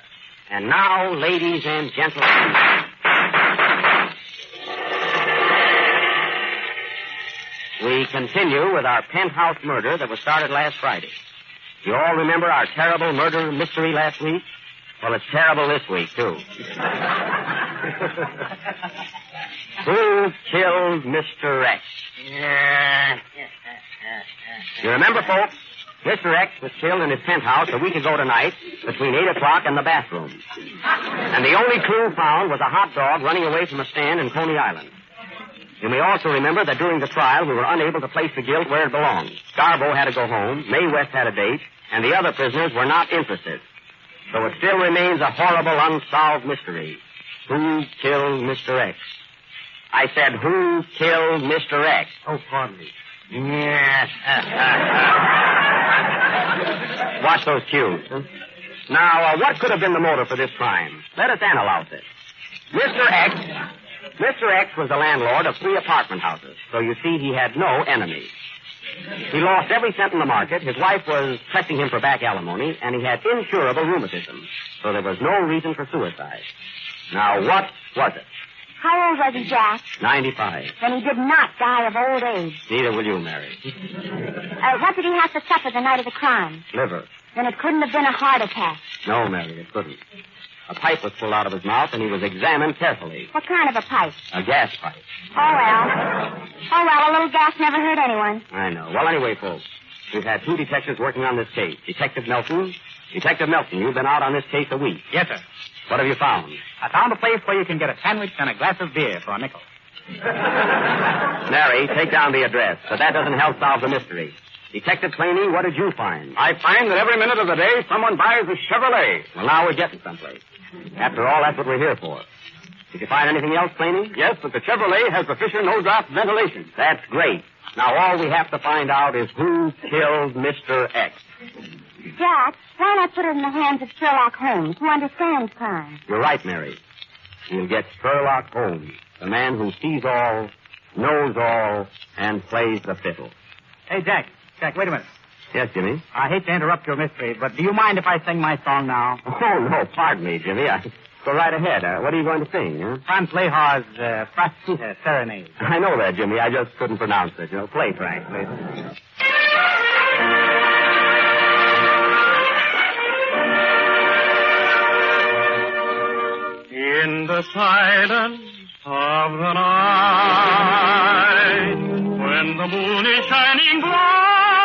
Speaker 15: And now, ladies and gentlemen, we continue with our penthouse murder that was started last Friday. You all remember our terrible murder mystery last week? Well, it's terrible this week, too. Who killed Mr. X? You remember, folks? Mr. X was killed in his penthouse a week ago tonight between 8 o'clock and the bathroom. And the only clue found was a hot dog running away from a stand in Coney Island. You may also remember that during the trial we were unable to place the guilt where it belonged. Garbo had to go home, Mae West had a date, and the other prisoners were not interested. So it still remains a horrible unsolved mystery. Who killed Mr. X? I said, who killed Mr. X?
Speaker 3: Oh, pardon me.
Speaker 15: Yes. Watch those cues. Now, what could have been the motive for this crime? Let us analyze it. Mr. X was the landlord of 3 apartment houses, so you see he had no enemies. He lost every cent in the market, his wife was pressing him for back alimony, and he had incurable rheumatism, so there was no reason for suicide. Now, what was it?
Speaker 1: How old was he, Jack?
Speaker 15: 95.
Speaker 1: Then he did not die of old age.
Speaker 15: Neither will you, Mary.
Speaker 1: What did he have to suffer the night of the crime?
Speaker 15: Liver.
Speaker 1: Then it couldn't have been a heart attack.
Speaker 15: No, Mary, it couldn't. A pipe was pulled out of his mouth, and he was examined carefully.
Speaker 1: What kind of a pipe?
Speaker 15: A gas pipe.
Speaker 1: Oh, well, a little gas never hurt anyone.
Speaker 15: I know. Well, anyway, folks, we've had 2 detectives working on this case. Detective Nelson. Detective Nelson, you've been out on this case a week.
Speaker 5: Yes, sir.
Speaker 15: What have you found?
Speaker 5: I found a place where you can get a sandwich and a glass of beer for a nickel.
Speaker 15: Mary, take down the address, but that doesn't help solve the mystery. Detective Claney, what did you find?
Speaker 7: I find that every minute of the day someone buys a Chevrolet.
Speaker 15: Well, now we're getting someplace. After all, that's what we're here for. Did you find anything else, Claney?
Speaker 7: Yes, but the Chevrolet has the Fisher no-drop ventilation.
Speaker 15: That's great. Now all we have to find out is who killed Mr. X.
Speaker 1: Jack, why not put it in the hands of Sherlock Holmes, who understands crime?
Speaker 15: You're right, Mary. We'll get Sherlock Holmes, the man who sees all, knows all, and plays the fiddle.
Speaker 5: Hey, Jack, wait a minute.
Speaker 15: Yes, Jimmy?
Speaker 5: I hate to interrupt your mystery, but do you mind if I sing my song now?
Speaker 15: Oh, no, pardon me, Jimmy. Go right ahead. What are you going to sing, huh?
Speaker 5: Franz Lehar's Serenade.
Speaker 15: I know that, Jimmy. I just couldn't pronounce it. Play, Frank, please.
Speaker 18: In the silence of the night, when the moon is shining bright,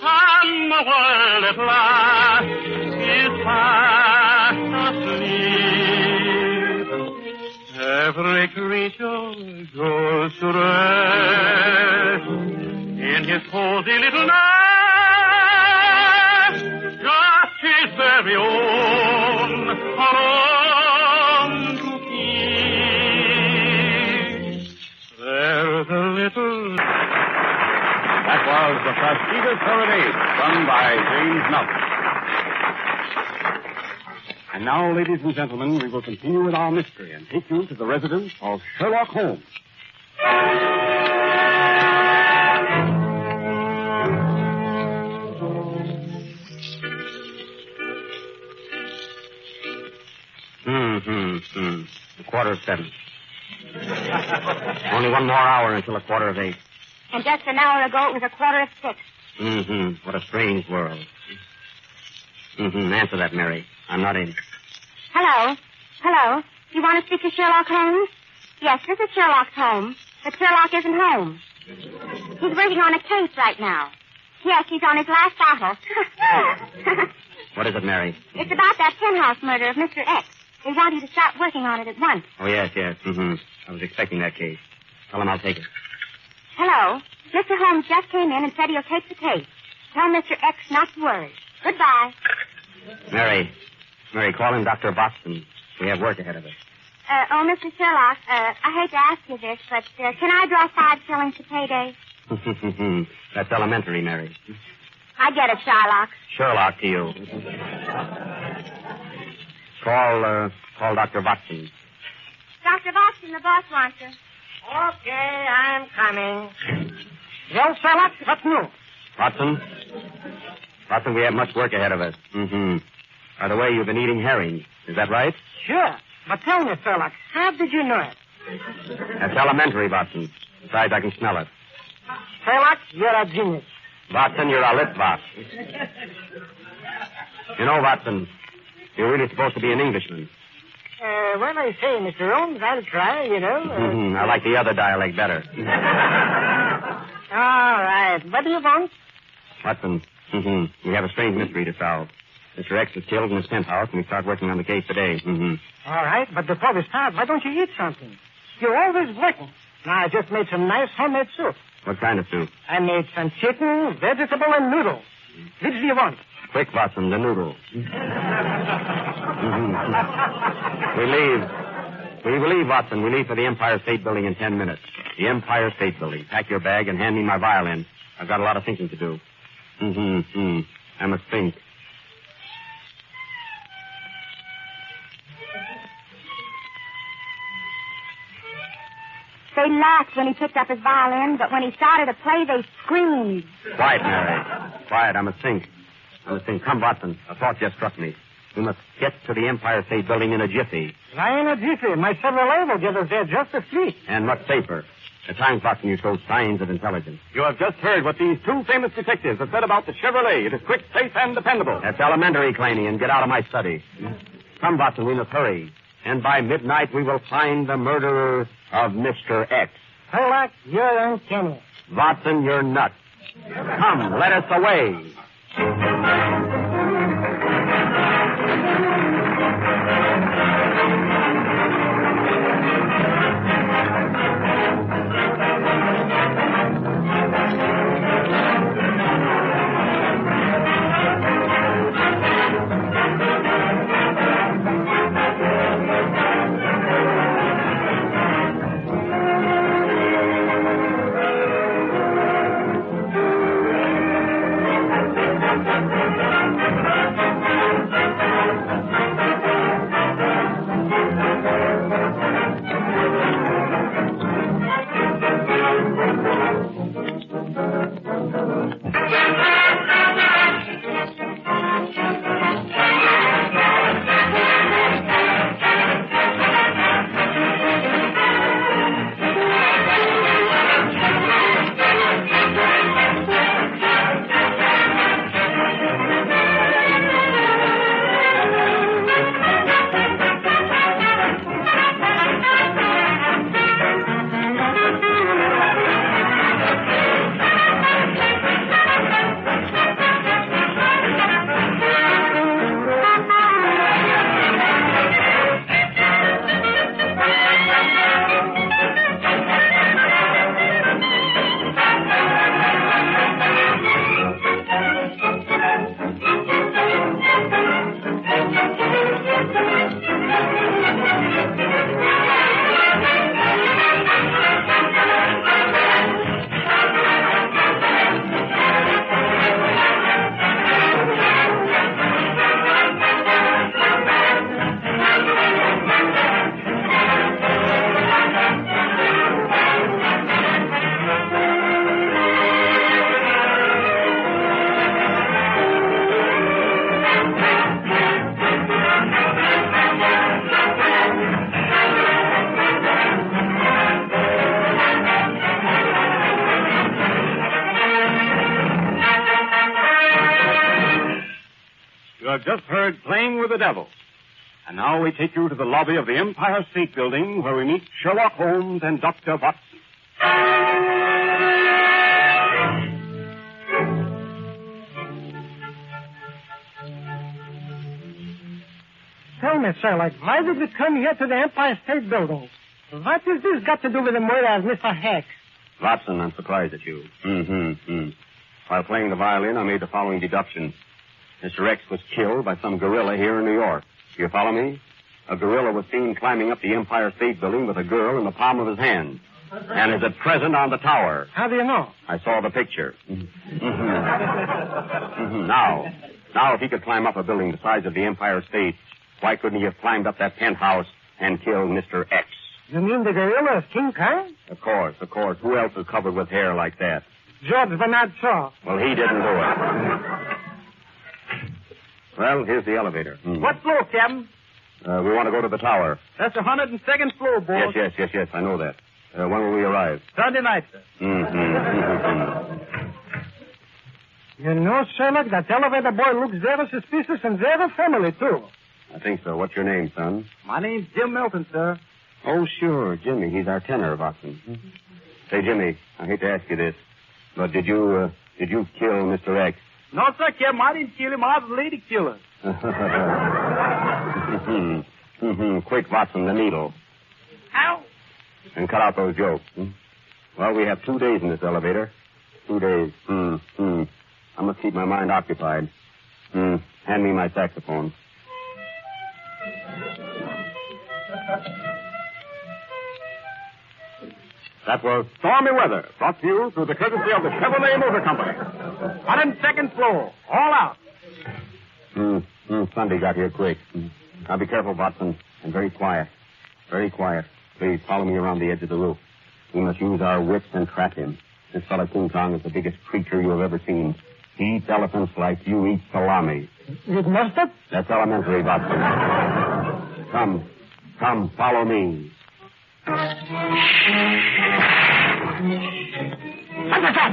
Speaker 18: and the world at last is fast asleep, every creature goes to rest in his cozy little nest, just his very own, alone to keep. There's a little...
Speaker 7: That was The Fastidious Serenade, sung by James Melton. And now, ladies and gentlemen, we will continue with our mystery and take you to the residence of Sherlock Holmes.
Speaker 15: A 7:15. Only one more hour until 7:15.
Speaker 1: And just an hour ago, it was 6:15.
Speaker 15: What a strange world. Answer that, Mary. I'm not in.
Speaker 1: Hello? You want to speak to Sherlock Holmes? Yes, this is Sherlock's home, but Sherlock isn't home. He's working on a case right now. Yes, he's on his last bottle.
Speaker 15: What is it, Mary?
Speaker 1: It's about that penthouse murder of Mr. X. They want you to start working on it at once.
Speaker 15: Oh, yes. I was expecting that case. Tell him I'll take it.
Speaker 1: Hello? Mr. Holmes just came in and said he'll take the case. Tell Mr. X not to worry. Goodbye.
Speaker 15: Mary, call him Dr. Boston. We have work ahead of us.
Speaker 1: Mr. Sherlock, I hate to ask you this, but can I draw 5 shillings to payday?
Speaker 15: That's elementary, Mary.
Speaker 1: I get it, Sherlock.
Speaker 15: Sherlock to you. Call Dr. Watson.
Speaker 1: Dr. Watson, the boss wants you.
Speaker 11: Okay, I'm coming. Well, Sherlock, what's new?
Speaker 15: Watson, we have much work ahead of us. By the way, you've been eating herring. Is that right?
Speaker 11: Sure. But tell me, Sherlock, how did you know it?
Speaker 15: That's elementary, Watson. Besides, I can smell it.
Speaker 11: Sherlock, you're a genius.
Speaker 15: Watson, you're a litvot. You know, Watson, you're really supposed to be an Englishman.
Speaker 11: Well, I say, Mr. Holmes, I'll try, you know.
Speaker 15: I like the other dialect better.
Speaker 11: All right. What do you want?
Speaker 15: Watson, we have a strange mystery to solve. Mr. X was killed in his penthouse, and we start working on the case today.
Speaker 11: All right, but before we start, why don't you eat something? You're always working. Now, I just made some nice homemade soup.
Speaker 15: What kind of soup?
Speaker 11: I made some chicken, vegetable, and noodle. Which do you want?
Speaker 15: Quick, Watson, the noodle. We leave, Watson. We leave for the Empire State Building in 10 minutes. The Empire State Building. Pack your bag and hand me my violin. I've got a lot of thinking to do. I must think.
Speaker 1: They laughed when he picked up his violin, but when he started to play, they screamed.
Speaker 15: Quiet, Mary. Quiet. I must think. Come, Watson. A thought just struck me. We must get to the Empire State Building in a jiffy.
Speaker 11: Why in a jiffy? My Chevrolet will get us there just as sweet.
Speaker 15: And much safer. At times, Watson, you show signs of intelligence.
Speaker 7: You have just heard what these 2 famous detectives have said about the Chevrolet. It is quick, safe, and dependable.
Speaker 15: That's elementary, Claney, and get out of my study. Come, Watson, we must hurry. And by midnight, we will find the murderer of Mr. X.
Speaker 11: Sherlock, you're uncanny.
Speaker 15: Watson, you're nuts. Come, let us away.
Speaker 7: have just heard Playing with the Devil. And now we take you to the lobby of the Empire State Building, where we meet Sherlock Holmes and Dr. Watson.
Speaker 11: Tell me, Sherlock, why did we come here to the Empire State Building? What has this got to do with the murder of Mr. Hex?
Speaker 15: Watson, I'm surprised at you. While playing the violin, I made the following deduction. Mr. X was killed by some gorilla here in New York. Do you follow me? A gorilla was seen climbing up the Empire State Building with a girl in the palm of his hand. And is at present on the tower.
Speaker 11: How do you know?
Speaker 15: I saw the picture. Now, if he could climb up a building the size of the Empire State, why couldn't he have climbed up that penthouse and killed Mr. X?
Speaker 11: You mean the gorilla is King Kong?
Speaker 15: Of course. Who else is covered with hair like that?
Speaker 11: George Bernard Shaw.
Speaker 15: Well, he didn't do it. Well, here's the elevator.
Speaker 11: What floor, Captain?
Speaker 15: We want to go to the tower.
Speaker 11: That's 102nd floor, boss.
Speaker 15: Yes, I know that. When will we arrive?
Speaker 11: Sunday night, sir. You know, Sherlock, that elevator boy looks very suspicious and very friendly, too.
Speaker 15: I think so. What's your name, son?
Speaker 11: My name's Jim Milton, sir.
Speaker 15: Oh, sure, Jimmy. He's our tenor, Watson. Say, Jimmy, I hate to ask you this, but did you kill Mr. X?
Speaker 11: No, sir, Captain. I didn't kill him. I was the lady killer.
Speaker 15: Quick, Watson, the needle.
Speaker 11: Ow!
Speaker 15: And cut out those jokes. Well, we have 2 days in this elevator. 2 days. I must keep my mind occupied. Hand me my saxophone. That was Stormy Weather, brought to you through the courtesy of the Chevrolet Motor Company.
Speaker 11: 102nd floor. All out.
Speaker 15: Sunday got here quick. Now be careful, Watson, and very quiet. Very quiet. Please follow me around the edge of the roof. We must use our wits and trap him. This fellow King Kong is the biggest creature you have ever seen. He eats elephants like you eat salami.
Speaker 11: With mustard?
Speaker 15: That's elementary, Watson. Come, follow me. What's that?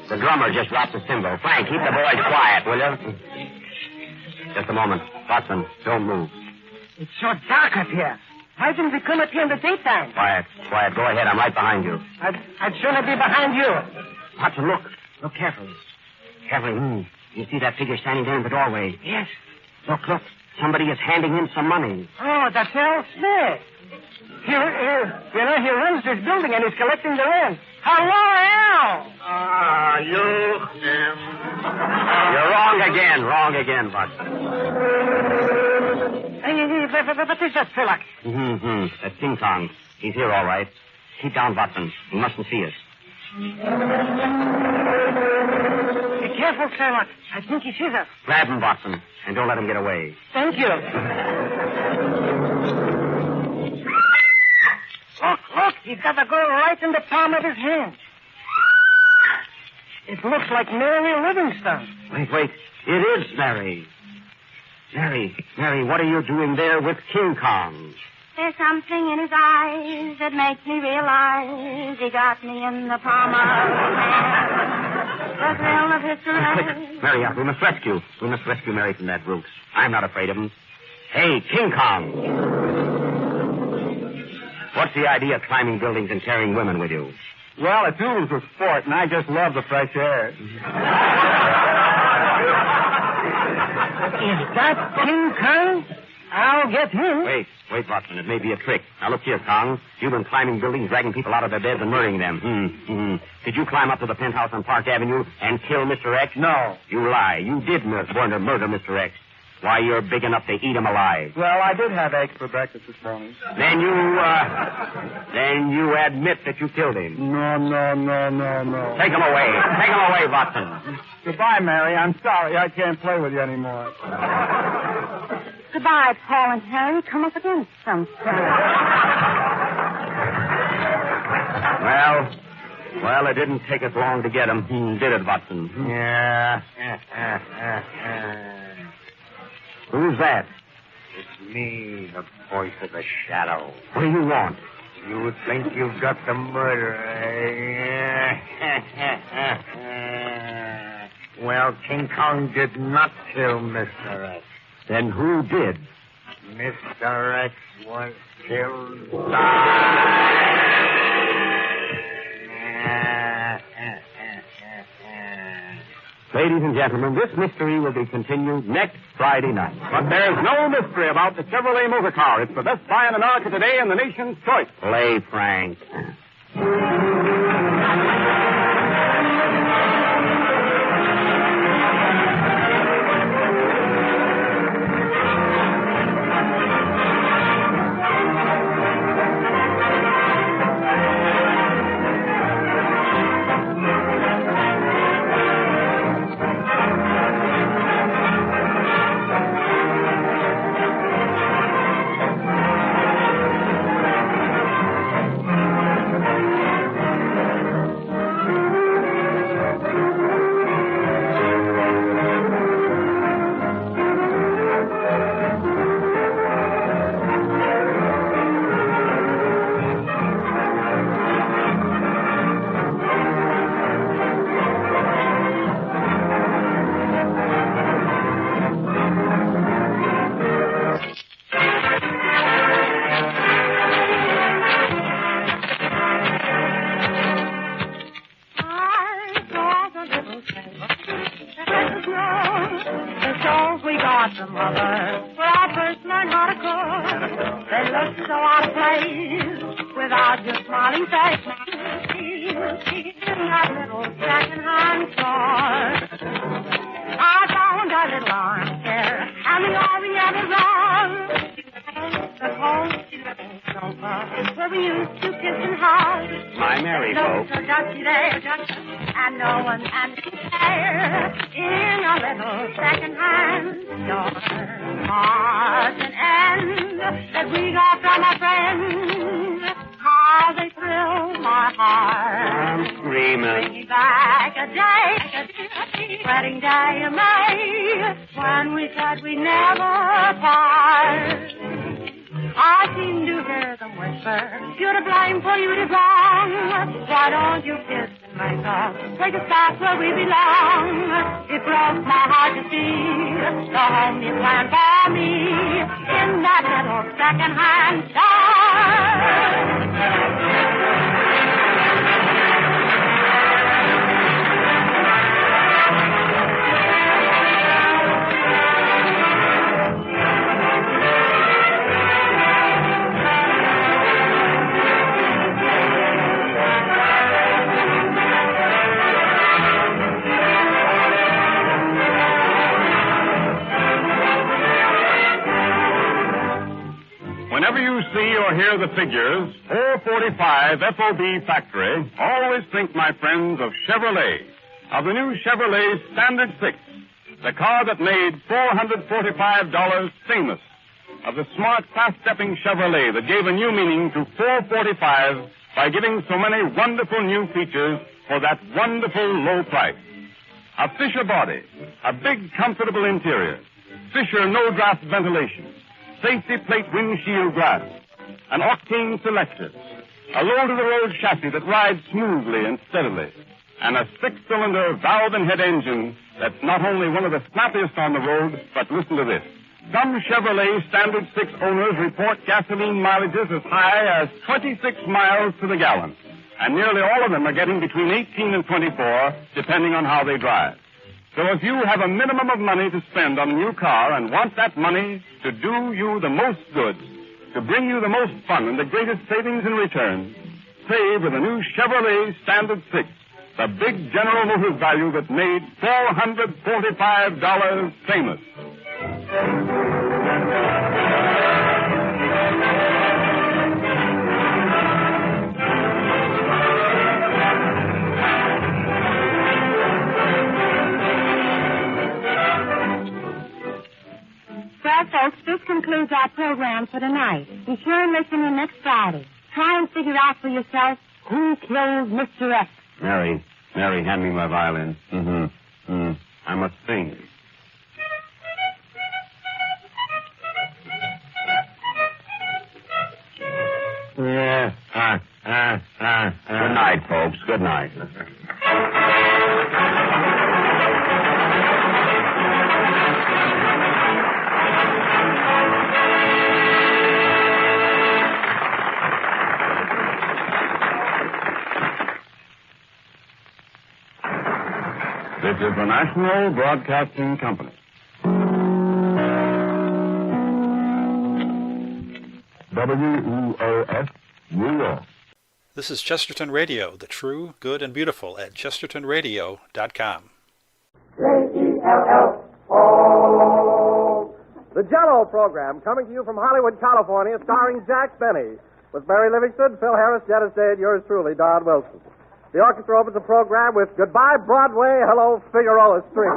Speaker 15: The drummer just dropped the cymbal. Frank, keep the boys quiet, will you? Just a moment. Watson, don't move.
Speaker 11: It's so dark up here. Why didn't we come up here in the daytime?
Speaker 15: Quiet. Go ahead. I'm right behind you.
Speaker 11: I'd sooner be behind you.
Speaker 15: Watson, look. Look carefully. Carefully. You see that figure standing there in the doorway?
Speaker 11: Yes.
Speaker 15: Look. Somebody is handing him some money.
Speaker 11: Oh, that's Al Smith. He runs this building and he's collecting the rent. Hello, Al.
Speaker 15: You're wrong again, Watson.
Speaker 11: What is that, Philip?
Speaker 15: That's King Kong. He's here, all right. Keep down, Watson. He mustn't see us.
Speaker 11: Be careful, Sherlock. I think he sees us.
Speaker 15: Grab him, Watson, and don't let him get away.
Speaker 11: Thank you. Look, he's got the girl right in the palm of his hand. It looks like Mary Livingstone.
Speaker 15: Wait. It is Mary. Mary, what are you doing there with King Kong?
Speaker 1: There's something in his eyes that makes me realize he got me in the palm of his hand. The thrill of his caress.
Speaker 15: Mary, we must rescue Mary from that roof. I'm not afraid of him. Hey, King Kong. What's the idea of climbing buildings and carrying women with you?
Speaker 3: Well, it's oodles of sport, and I just love the fresh air.
Speaker 11: Is that King Kong? I'll get him.
Speaker 15: Wait, Watson. It may be a trick. Now, look here, Kong. You've been climbing buildings, dragging people out of their beds and murdering them. Did you climb up to the penthouse on Park Avenue and kill Mr. X?
Speaker 3: No.
Speaker 15: You lie. You did murder Mr. X. Why, you're big enough to eat him alive.
Speaker 3: Well, I did have eggs for breakfast this morning.
Speaker 15: Then you admit that you killed him.
Speaker 3: No.
Speaker 15: Take him away, Watson.
Speaker 3: Goodbye, Mary. I'm sorry. I can't play with you anymore.
Speaker 1: Goodbye, Paul and Harry. Come up again sometime.
Speaker 15: Well, it didn't take us long to get him, did it, Watson?
Speaker 3: Yeah.
Speaker 15: Who's that?
Speaker 8: It's me, the voice of the shadow.
Speaker 15: What do you want?
Speaker 8: You think you've got the murderer, eh? Well, King Kong did not kill Mr. X.
Speaker 15: Then who did?
Speaker 8: Mr. X was killed.
Speaker 15: Ladies and gentlemen, this mystery will be continued next Friday night.
Speaker 7: But there's no mystery about the Chevrolet motor car. It's the best buy in America today and the nation's choice.
Speaker 15: Play, Frank.
Speaker 9: the mother where I first learned how to cook. They looked so out of place without your smiling face. In that little second-hand store, I found a little armchair and the Oriental rug. The cold sofa where we used to kiss and hug.
Speaker 20: My Mary,
Speaker 9: Looked
Speaker 20: folks.
Speaker 9: so dusty there, and no one answered there in a little second-hand store. Heart and end that we got from a friend. How they thrill my heart.
Speaker 20: I'm screaming.
Speaker 9: Bringing back a day, wedding day of May, when we said we'd never part. I seem to hear them whisper, you're to blame for you did wrong. Why don't you kiss and make up, take us back where we belong. It broke my heart to see the home you planned for me in that little second-hand store.
Speaker 7: Whenever you see or hear the figures 445 FOB Factory, always think, my friends, of Chevrolet, of the new Chevrolet Standard 6, the car that made $445 famous, of the smart, fast-stepping Chevrolet that gave a new meaning to 445 by giving so many wonderful new features for that wonderful low price. A Fisher body, a big, comfortable interior, Fisher no-draft ventilation, safety plate windshield glass, an octane selector, a low-to-the-road chassis that rides smoothly and steadily, and a six-cylinder valve and head engine that's not only one of the snappiest on the road, but listen to this. Some Chevrolet Standard 6 owners report gasoline mileages as high as 26 miles to the gallon, and nearly all of them are getting between 18 and 24, depending on how they drive. So if you have a minimum of money to spend on a new car and want that money to do you the most good, to bring you the most fun and the greatest savings in return, save with a new Chevrolet Standard 6, the big General Motors value that made $445 famous.
Speaker 1: Well, folks, this concludes our program for tonight. Be sure and listen in next Friday. Try and figure out for yourself who killed Mr. X.
Speaker 13: Mary, hand me my violin. I must sing. Yeah. Good night, folks. Good night. This is the National Broadcasting Company. WEOF, New York.
Speaker 16: This is Chesterton Radio, the true, good, and beautiful at chestertonradio.com.
Speaker 14: J-E-L-L-O. The Jell-O program, coming to you from Hollywood, California, starring Jack Benny, with Mary Livingston, Phil Harris, Dennis Day, and yours truly, Don Wilson. The orchestra opens the program with Goodbye Broadway, Hello Figueroa Street.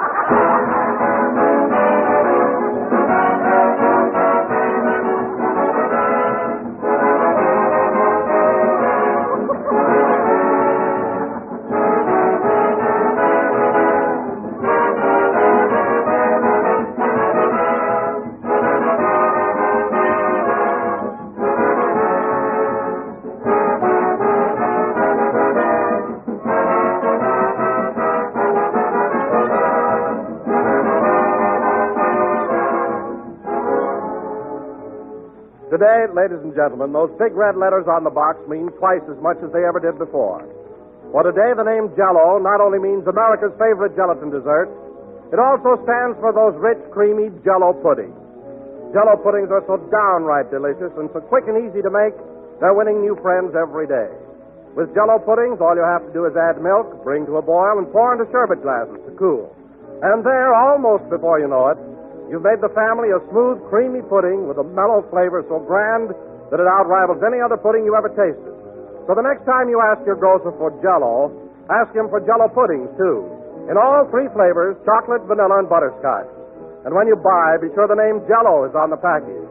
Speaker 14: Today, ladies and gentlemen, those big red letters on the box mean twice as much as they ever did before. For today, the name Jell-O not only means America's favorite gelatin dessert, It also stands for those rich, creamy Jell-O puddings. Jell-O puddings are so downright delicious and so quick and easy to make, they're winning new friends every day. With Jell-O puddings, all you have to do is add milk, bring to a boil, and pour into sherbet glasses to cool. And there, almost before you know it, you've made the family a smooth, creamy pudding with a mellow flavor so grand that it outrivals any other pudding you ever tasted. So the next time you ask your grocer for Jell-O, ask him for Jell-O puddings, too. In all three flavors, chocolate, vanilla, and butterscotch. And when you buy, be sure the name Jell-O is on the package.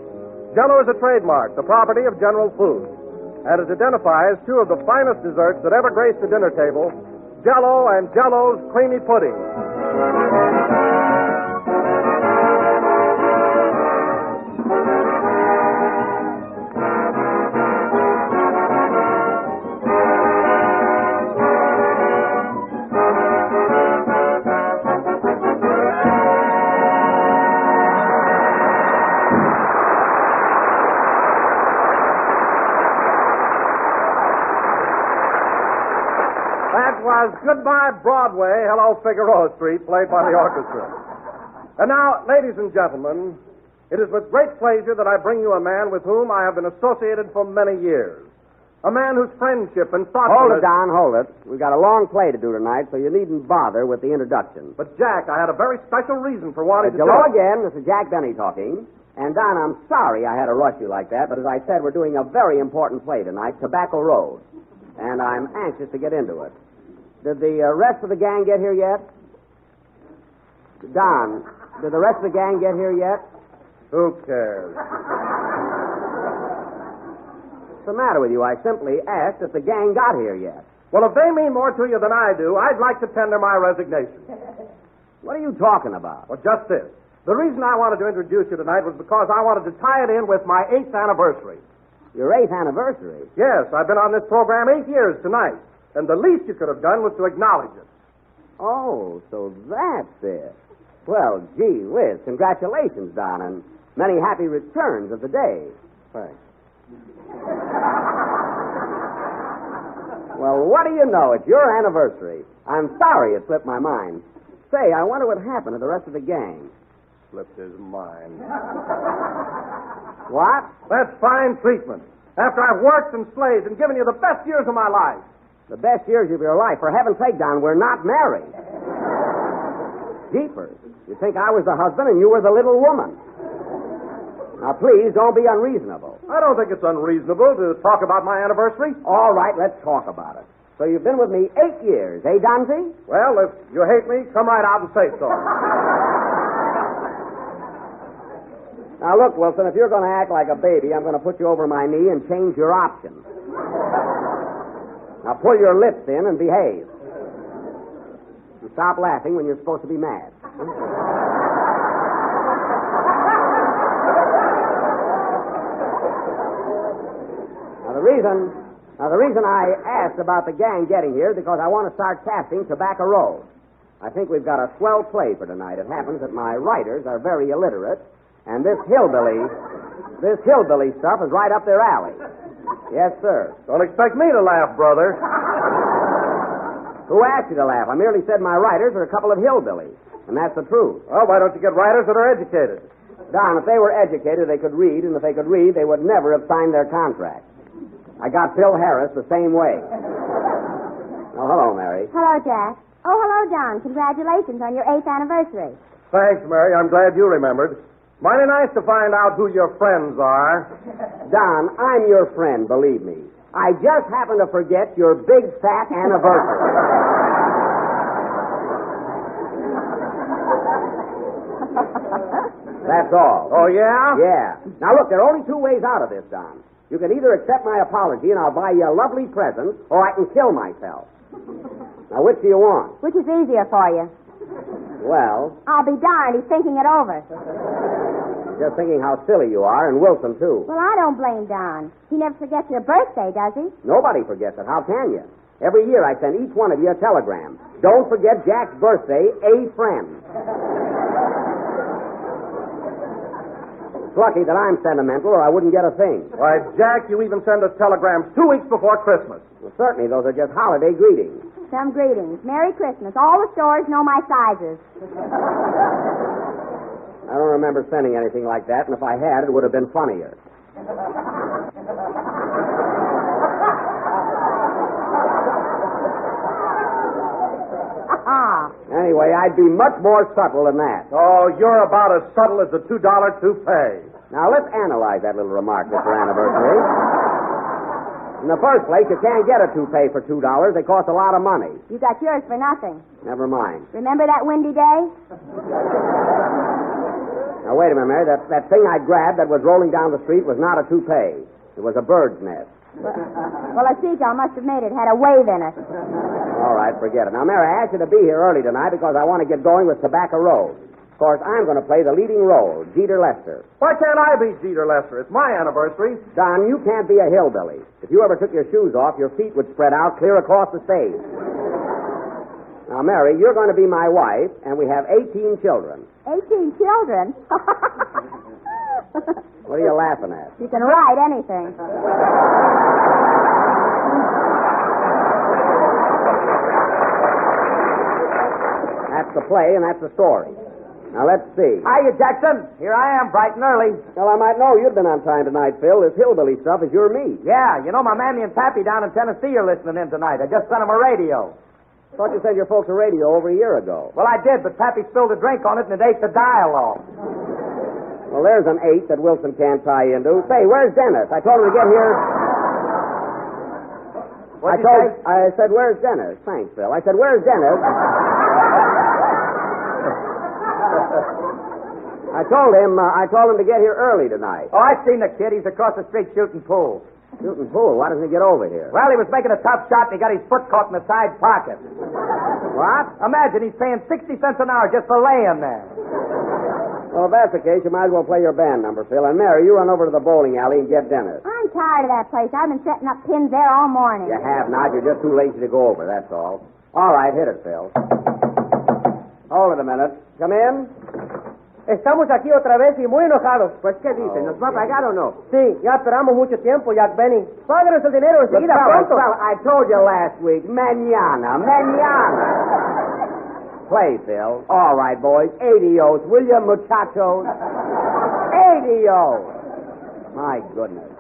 Speaker 14: Jell-O is a trademark, the property of General Foods. And it identifies two of the finest desserts that ever graced the dinner table, Jell-O and Jell-O's creamy pudding. Goodbye, Broadway, Hello, Figueroa Street, played by the orchestra. And now, ladies and gentlemen, it is with great pleasure that I bring you a man with whom I have been associated for many years. A man whose friendship and thoughtfulness...
Speaker 15: Hold it, Don, hold it. We've got a long play to do tonight, so you needn't bother with the introduction.
Speaker 14: But, Jack, I had a very special reason for wanting to...
Speaker 15: Hello again, this is Jack Benny talking. And, Don, I'm sorry I had to rush you like that, but as I said, we're doing a very important play tonight, Tobacco Road. And I'm anxious to get into it. Did the rest of the gang get here yet? Don, did the rest of the gang get here yet?
Speaker 14: Who cares?
Speaker 15: What's the matter with you? I simply asked if the gang got here yet.
Speaker 14: Well, if they mean more to you than I do, I'd like to tender my resignation.
Speaker 15: What are you talking about?
Speaker 14: Well, just this. The reason I wanted to introduce you tonight was because I wanted to tie it in with my 8th anniversary.
Speaker 15: Your 8th anniversary?
Speaker 14: Yes, I've been on this program 8 years tonight. And the least you could have done was to acknowledge it.
Speaker 15: Oh, so that's it. Well, gee whiz, congratulations, Don, and many happy returns of the day.
Speaker 14: Thanks.
Speaker 15: Well, what do you know? It's your anniversary. I'm sorry it slipped my mind. Say, I wonder what happened to the rest of the gang.
Speaker 14: Slipped his mind.
Speaker 15: What?
Speaker 14: That's fine treatment. After I've worked and slaved and given you the best years of my life.
Speaker 15: The best years of your life. For heaven's sake, Don, we're not married. Jeepers. You think I was the husband and you were the little woman. Now, please, don't be unreasonable.
Speaker 14: I don't think it's unreasonable to talk about my anniversary.
Speaker 15: All right, let's talk about it. So you've been with me 8 years, eh, Donzie?
Speaker 14: Well, if you hate me, come right out and say so.
Speaker 15: Now, look, Wilson, if you're going to act like a baby, I'm going to put you over my knee and change your option. Now, pull your lips in and behave. And stop laughing when you're supposed to be mad. Now, the reason I asked about the gang getting here is because I want to start casting Tobacco Road. I think we've got a swell play for tonight. It happens that my writers are very illiterate, and this hillbilly stuff is right up their alley. Yes, sir.
Speaker 14: Don't expect me to laugh, brother.
Speaker 15: Who asked you to laugh? I merely said my writers are a couple of hillbillies, and that's the truth.
Speaker 14: Well, why don't you get writers that are educated?
Speaker 15: Don, if they were educated, they could read, and if they could read, they would never have signed their contract. I got Phil Harris the same way. Oh, hello, Mary.
Speaker 1: Hello, Jack. Oh, hello, Don. Congratulations on your 8th anniversary.
Speaker 14: Thanks, Mary. I'm glad you remembered. Mighty nice to find out who your friends are.
Speaker 15: Don, I'm your friend, believe me. I just happened to forget your big, fat anniversary. That's all.
Speaker 14: Oh, yeah?
Speaker 15: Yeah. Now, look, there are only 2 ways out of this, Don. You can either accept my apology and I'll buy you a lovely present, or I can kill myself. Now, which do you want?
Speaker 1: Which is easier for you?
Speaker 15: Well...
Speaker 1: I'll be darned, he's thinking it over.
Speaker 15: Just thinking how silly you are, and Wilson, too.
Speaker 1: Well, I don't blame Don. He never forgets your birthday, does he?
Speaker 15: Nobody forgets it. How can you? Every year I send each one of you a telegram. Don't forget Jack's birthday, a friend. It's lucky that I'm sentimental, or I wouldn't get a thing.
Speaker 14: Why, Jack, you even send us telegrams 2 weeks before Christmas.
Speaker 15: Well, certainly, those are just holiday greetings.
Speaker 1: Some greetings. Merry Christmas. All the stores know my sizes.
Speaker 15: I don't remember sending anything like that, and if I had, it would have been funnier. Anyway, I'd be much more subtle than that.
Speaker 14: Oh, you're about as subtle as a $2 toupee.
Speaker 15: Now, let's analyze that little remark, Mr. Anniversary. In the first place, you can't get a toupee for $2. They cost a lot of money.
Speaker 1: You got yours for nothing.
Speaker 15: Never mind.
Speaker 1: Remember that windy day?
Speaker 15: Now, wait a minute, Mary. That thing I grabbed that was rolling down the street was not a toupee. It was a bird's nest.
Speaker 1: Well, a seagull must have made it. Had a wave in it.
Speaker 15: All right, forget it. Now, Mary, I asked you to be here early tonight because I want to get going with Tobacco Road. Of course, I'm going to play the leading role, Jeter Lester.
Speaker 14: Why can't I be Jeter Lester? It's my anniversary.
Speaker 15: Don, you can't be a hillbilly. If you ever took your shoes off, your feet would spread out clear across the stage. Now, Mary, you're going to be my wife, and we have 18 children.
Speaker 1: 18 children?
Speaker 15: What are you laughing at?
Speaker 1: You can write anything.
Speaker 15: That's the play, and that's the story. Now, let's see.
Speaker 5: Hiya, Jackson. Here I am, bright and early.
Speaker 15: Well, I might know you'd been on time tonight, Phil. This hillbilly stuff is your meat.
Speaker 5: Yeah, you know my Mammy and Pappy down in Tennessee are listening in tonight. I just sent them a radio.
Speaker 15: Thought you sent your folks a radio over a year ago.
Speaker 5: Well, I did, but Pappy spilled a drink on it and it ate the dial off.
Speaker 15: Well, there's an 8 that Wilson can't tie into. Say, where's Dennis? I told him to get here.
Speaker 5: What'd you say?
Speaker 15: I said, where's Dennis? Thanks, Phil. I said, where's Dennis? I told him to get here early tonight.
Speaker 5: Oh, I seen the kid. He's across the street shooting pool.
Speaker 15: Shooting pool? Why doesn't he get over here?
Speaker 5: Well, he was making a tough shot and he got his foot caught in the side pocket.
Speaker 15: What?
Speaker 5: Imagine he's paying 60 cents an hour just for laying there.
Speaker 15: Well, if that's the case, you might as well play your band number, Phil. And Mary, you run over to the bowling alley and get Dennis.
Speaker 1: I'm tired of that place. I've been setting up pins there all morning.
Speaker 15: You have not. You're just too lazy to go over, that's all. All right, hit it, Phil. Hold it a minute. Come in.
Speaker 11: Estamos aquí otra vez y muy enojados.
Speaker 15: Pues, ¿qué dicen? ¿Nos va a pagar o no?
Speaker 11: Sí, ya esperamos mucho tiempo, Jack Benny. Páganos el dinero enseguida, pronto.
Speaker 15: Well, I told you last week. Mañana. Play, Phil. All right, boys. 80-os, will you, muchachos? 80-os. My goodness.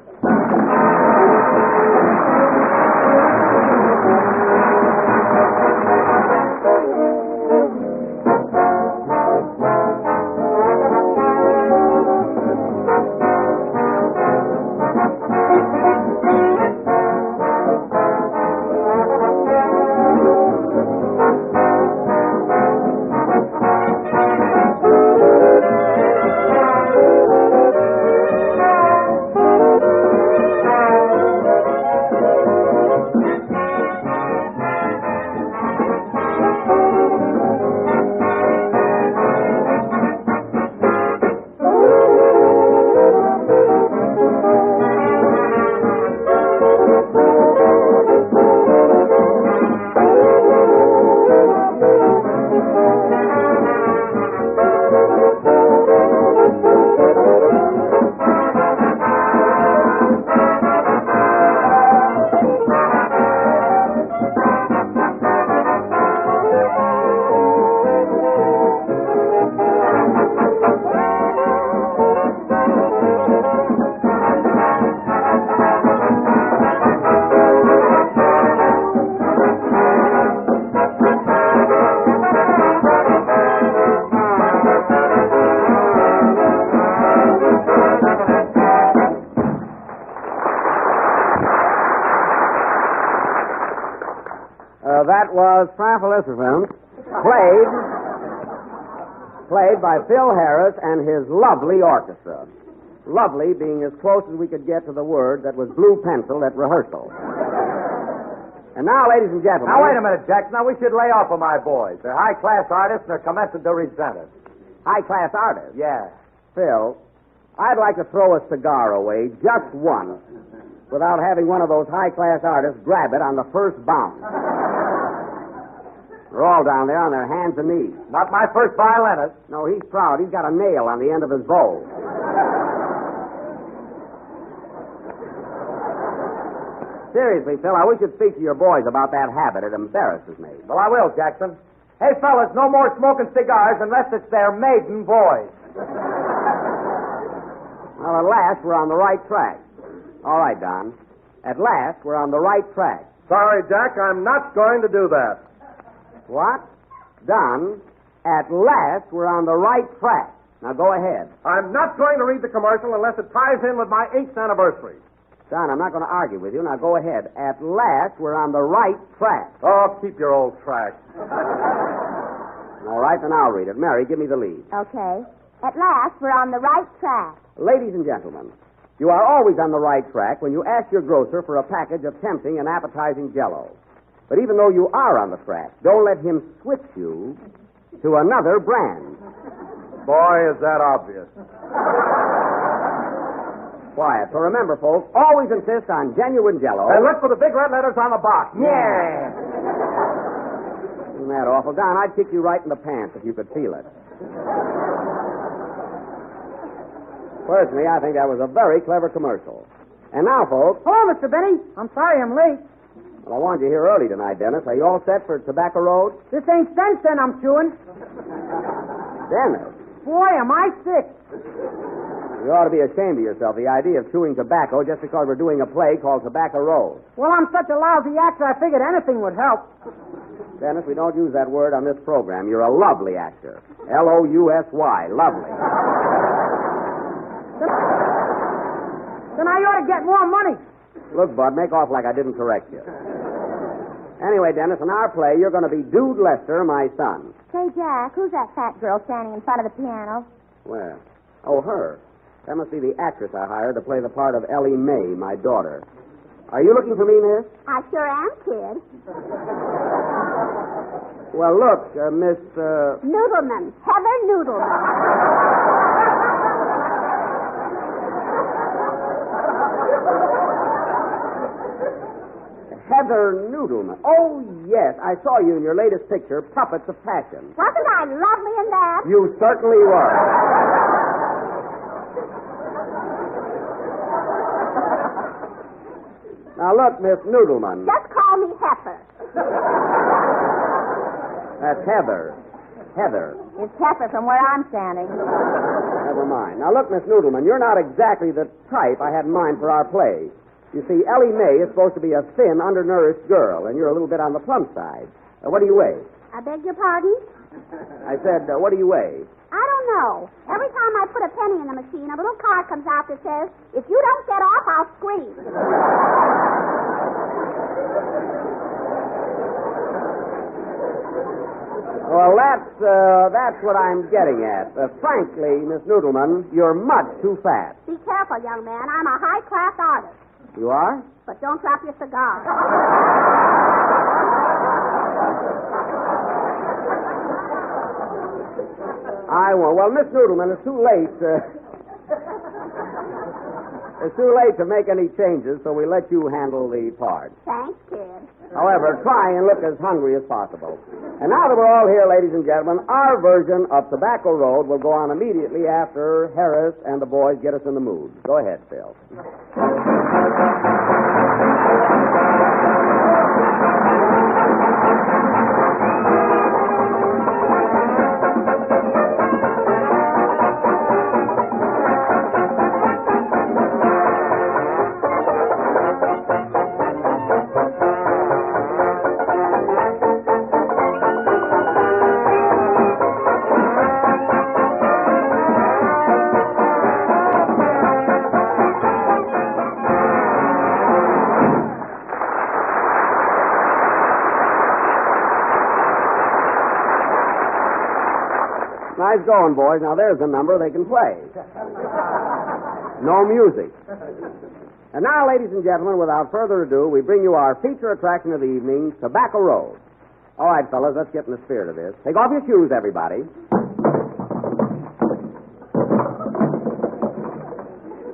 Speaker 15: That was Trifle-Isservant, played by Phil Harris and his lovely orchestra. Lovely being as close as we could get to the word that was blue pencil at rehearsal. And now, ladies and gentlemen...
Speaker 5: Now, wait a minute, Jackson. Now, we should lay off of my boys. They're high-class artists and they're commencing to resent us.
Speaker 15: High-class artists?
Speaker 5: Yeah.
Speaker 15: Phil, I'd like to throw a cigar away just once without having one of those high-class artists grab it on the first bounce. They're all down there on their hands and knees.
Speaker 5: Not my first violinist.
Speaker 15: No, he's proud. He's got a nail on the end of his bow. Seriously, Phil, I wish you'd speak to your boys about that habit. It embarrasses me.
Speaker 5: Well, I will, Jackson. Hey, fellas, no more smoking cigars unless it's their maiden voice.
Speaker 15: Well, at last, we're on the right track. All right, Don. At last, we're on the right track.
Speaker 14: Sorry, Jack, I'm not going to do that.
Speaker 15: What? Don, at last, we're on the right track. Now, go ahead.
Speaker 14: I'm not going to read the commercial unless it ties in with my 8th anniversary.
Speaker 15: Don, I'm not going to argue with you. Now, go ahead. At last, we're on the right track.
Speaker 14: Oh, keep your old track.
Speaker 15: All right, then I'll read it. Mary, give me the lead.
Speaker 1: Okay. At last, we're on the right track.
Speaker 15: Ladies and gentlemen, you are always on the right track when you ask your grocer for a package of tempting and appetizing Jell-O. But even though you are on the track, don't let him switch you to another brand.
Speaker 14: Boy, is that obvious.
Speaker 15: Quiet. So remember, folks, always insist on genuine Jell-O.
Speaker 5: And look for the big red letters on the box.
Speaker 15: Yeah. Isn't that awful? Don, I'd kick you right in the pants if you could feel it. Personally, I think that was a very clever commercial. And now, folks...
Speaker 11: Hello, Mr. Benny. I'm sorry I'm late.
Speaker 15: Well, I wanted you here early tonight, Dennis. Are you all set for Tobacco Road?
Speaker 11: This ain't Stenson I'm chewing.
Speaker 15: Dennis?
Speaker 11: Boy, am I sick.
Speaker 15: You ought to be ashamed of yourself, the idea of chewing tobacco just because we're doing a play called Tobacco Road.
Speaker 11: Well, I'm such a lousy actor, I figured anything would help.
Speaker 15: Dennis, we don't use that word on this program. You're a lovely actor. Lousy. Lovely.
Speaker 11: Then I ought to get more money.
Speaker 15: Look, Bud, make off like I didn't correct you. Anyway, Dennis, in our play, you're going to be Dude Lester, my son.
Speaker 1: Say, Jack, who's that fat girl standing in front of the piano?
Speaker 15: Where? Oh, her. That must be the actress I hired to play the part of Ellie Mae, my daughter. Are you looking for me, miss?
Speaker 1: I sure am, kid.
Speaker 15: Well, look, Miss...
Speaker 1: Noodleman. Heather Noodleman.
Speaker 15: Heather Noodleman. Oh, yes. I saw you in your latest picture, Puppets of Passion.
Speaker 1: Wasn't I lovely in that?
Speaker 15: You certainly were. Now, look, Miss Noodleman.
Speaker 1: Just call me Heifer.
Speaker 15: That's Heather. Heather.
Speaker 1: It's Heifer from where I'm standing.
Speaker 15: Never mind. Now, look, Miss Noodleman, you're not exactly the type I had in mind for our play. You see, Ellie Mae is supposed to be a thin, undernourished girl, and you're a little bit on the plump side. What do you weigh?
Speaker 1: I beg your pardon?
Speaker 15: I said, what do you weigh?
Speaker 1: I don't know. Every time I put a penny in the machine, a little card comes out that says, if you don't get off, I'll scream.
Speaker 15: Well, that's what I'm getting at. Frankly, Miss Noodleman, you're much too fat.
Speaker 1: Be careful, young man. I'm a high-class artist.
Speaker 15: You are?
Speaker 1: But don't drop your cigar.
Speaker 15: I won't. Well, Miss Noodleman, it's too late. It's too late to make any changes, so we let you handle the part.
Speaker 1: Thanks, kid.
Speaker 15: However, try and look as hungry as possible. And now that we're all here, ladies and gentlemen, our version of Tobacco Road will go on immediately after Harris and the boys get us in the mood. Go ahead, Phil. Nice going, boys. Now, there's a number they can play. No music. And now, ladies and gentlemen, without further ado, we bring you our feature attraction of the evening, Tobacco Road. All right, fellas, let's get in the spirit of this. Take off your shoes, everybody.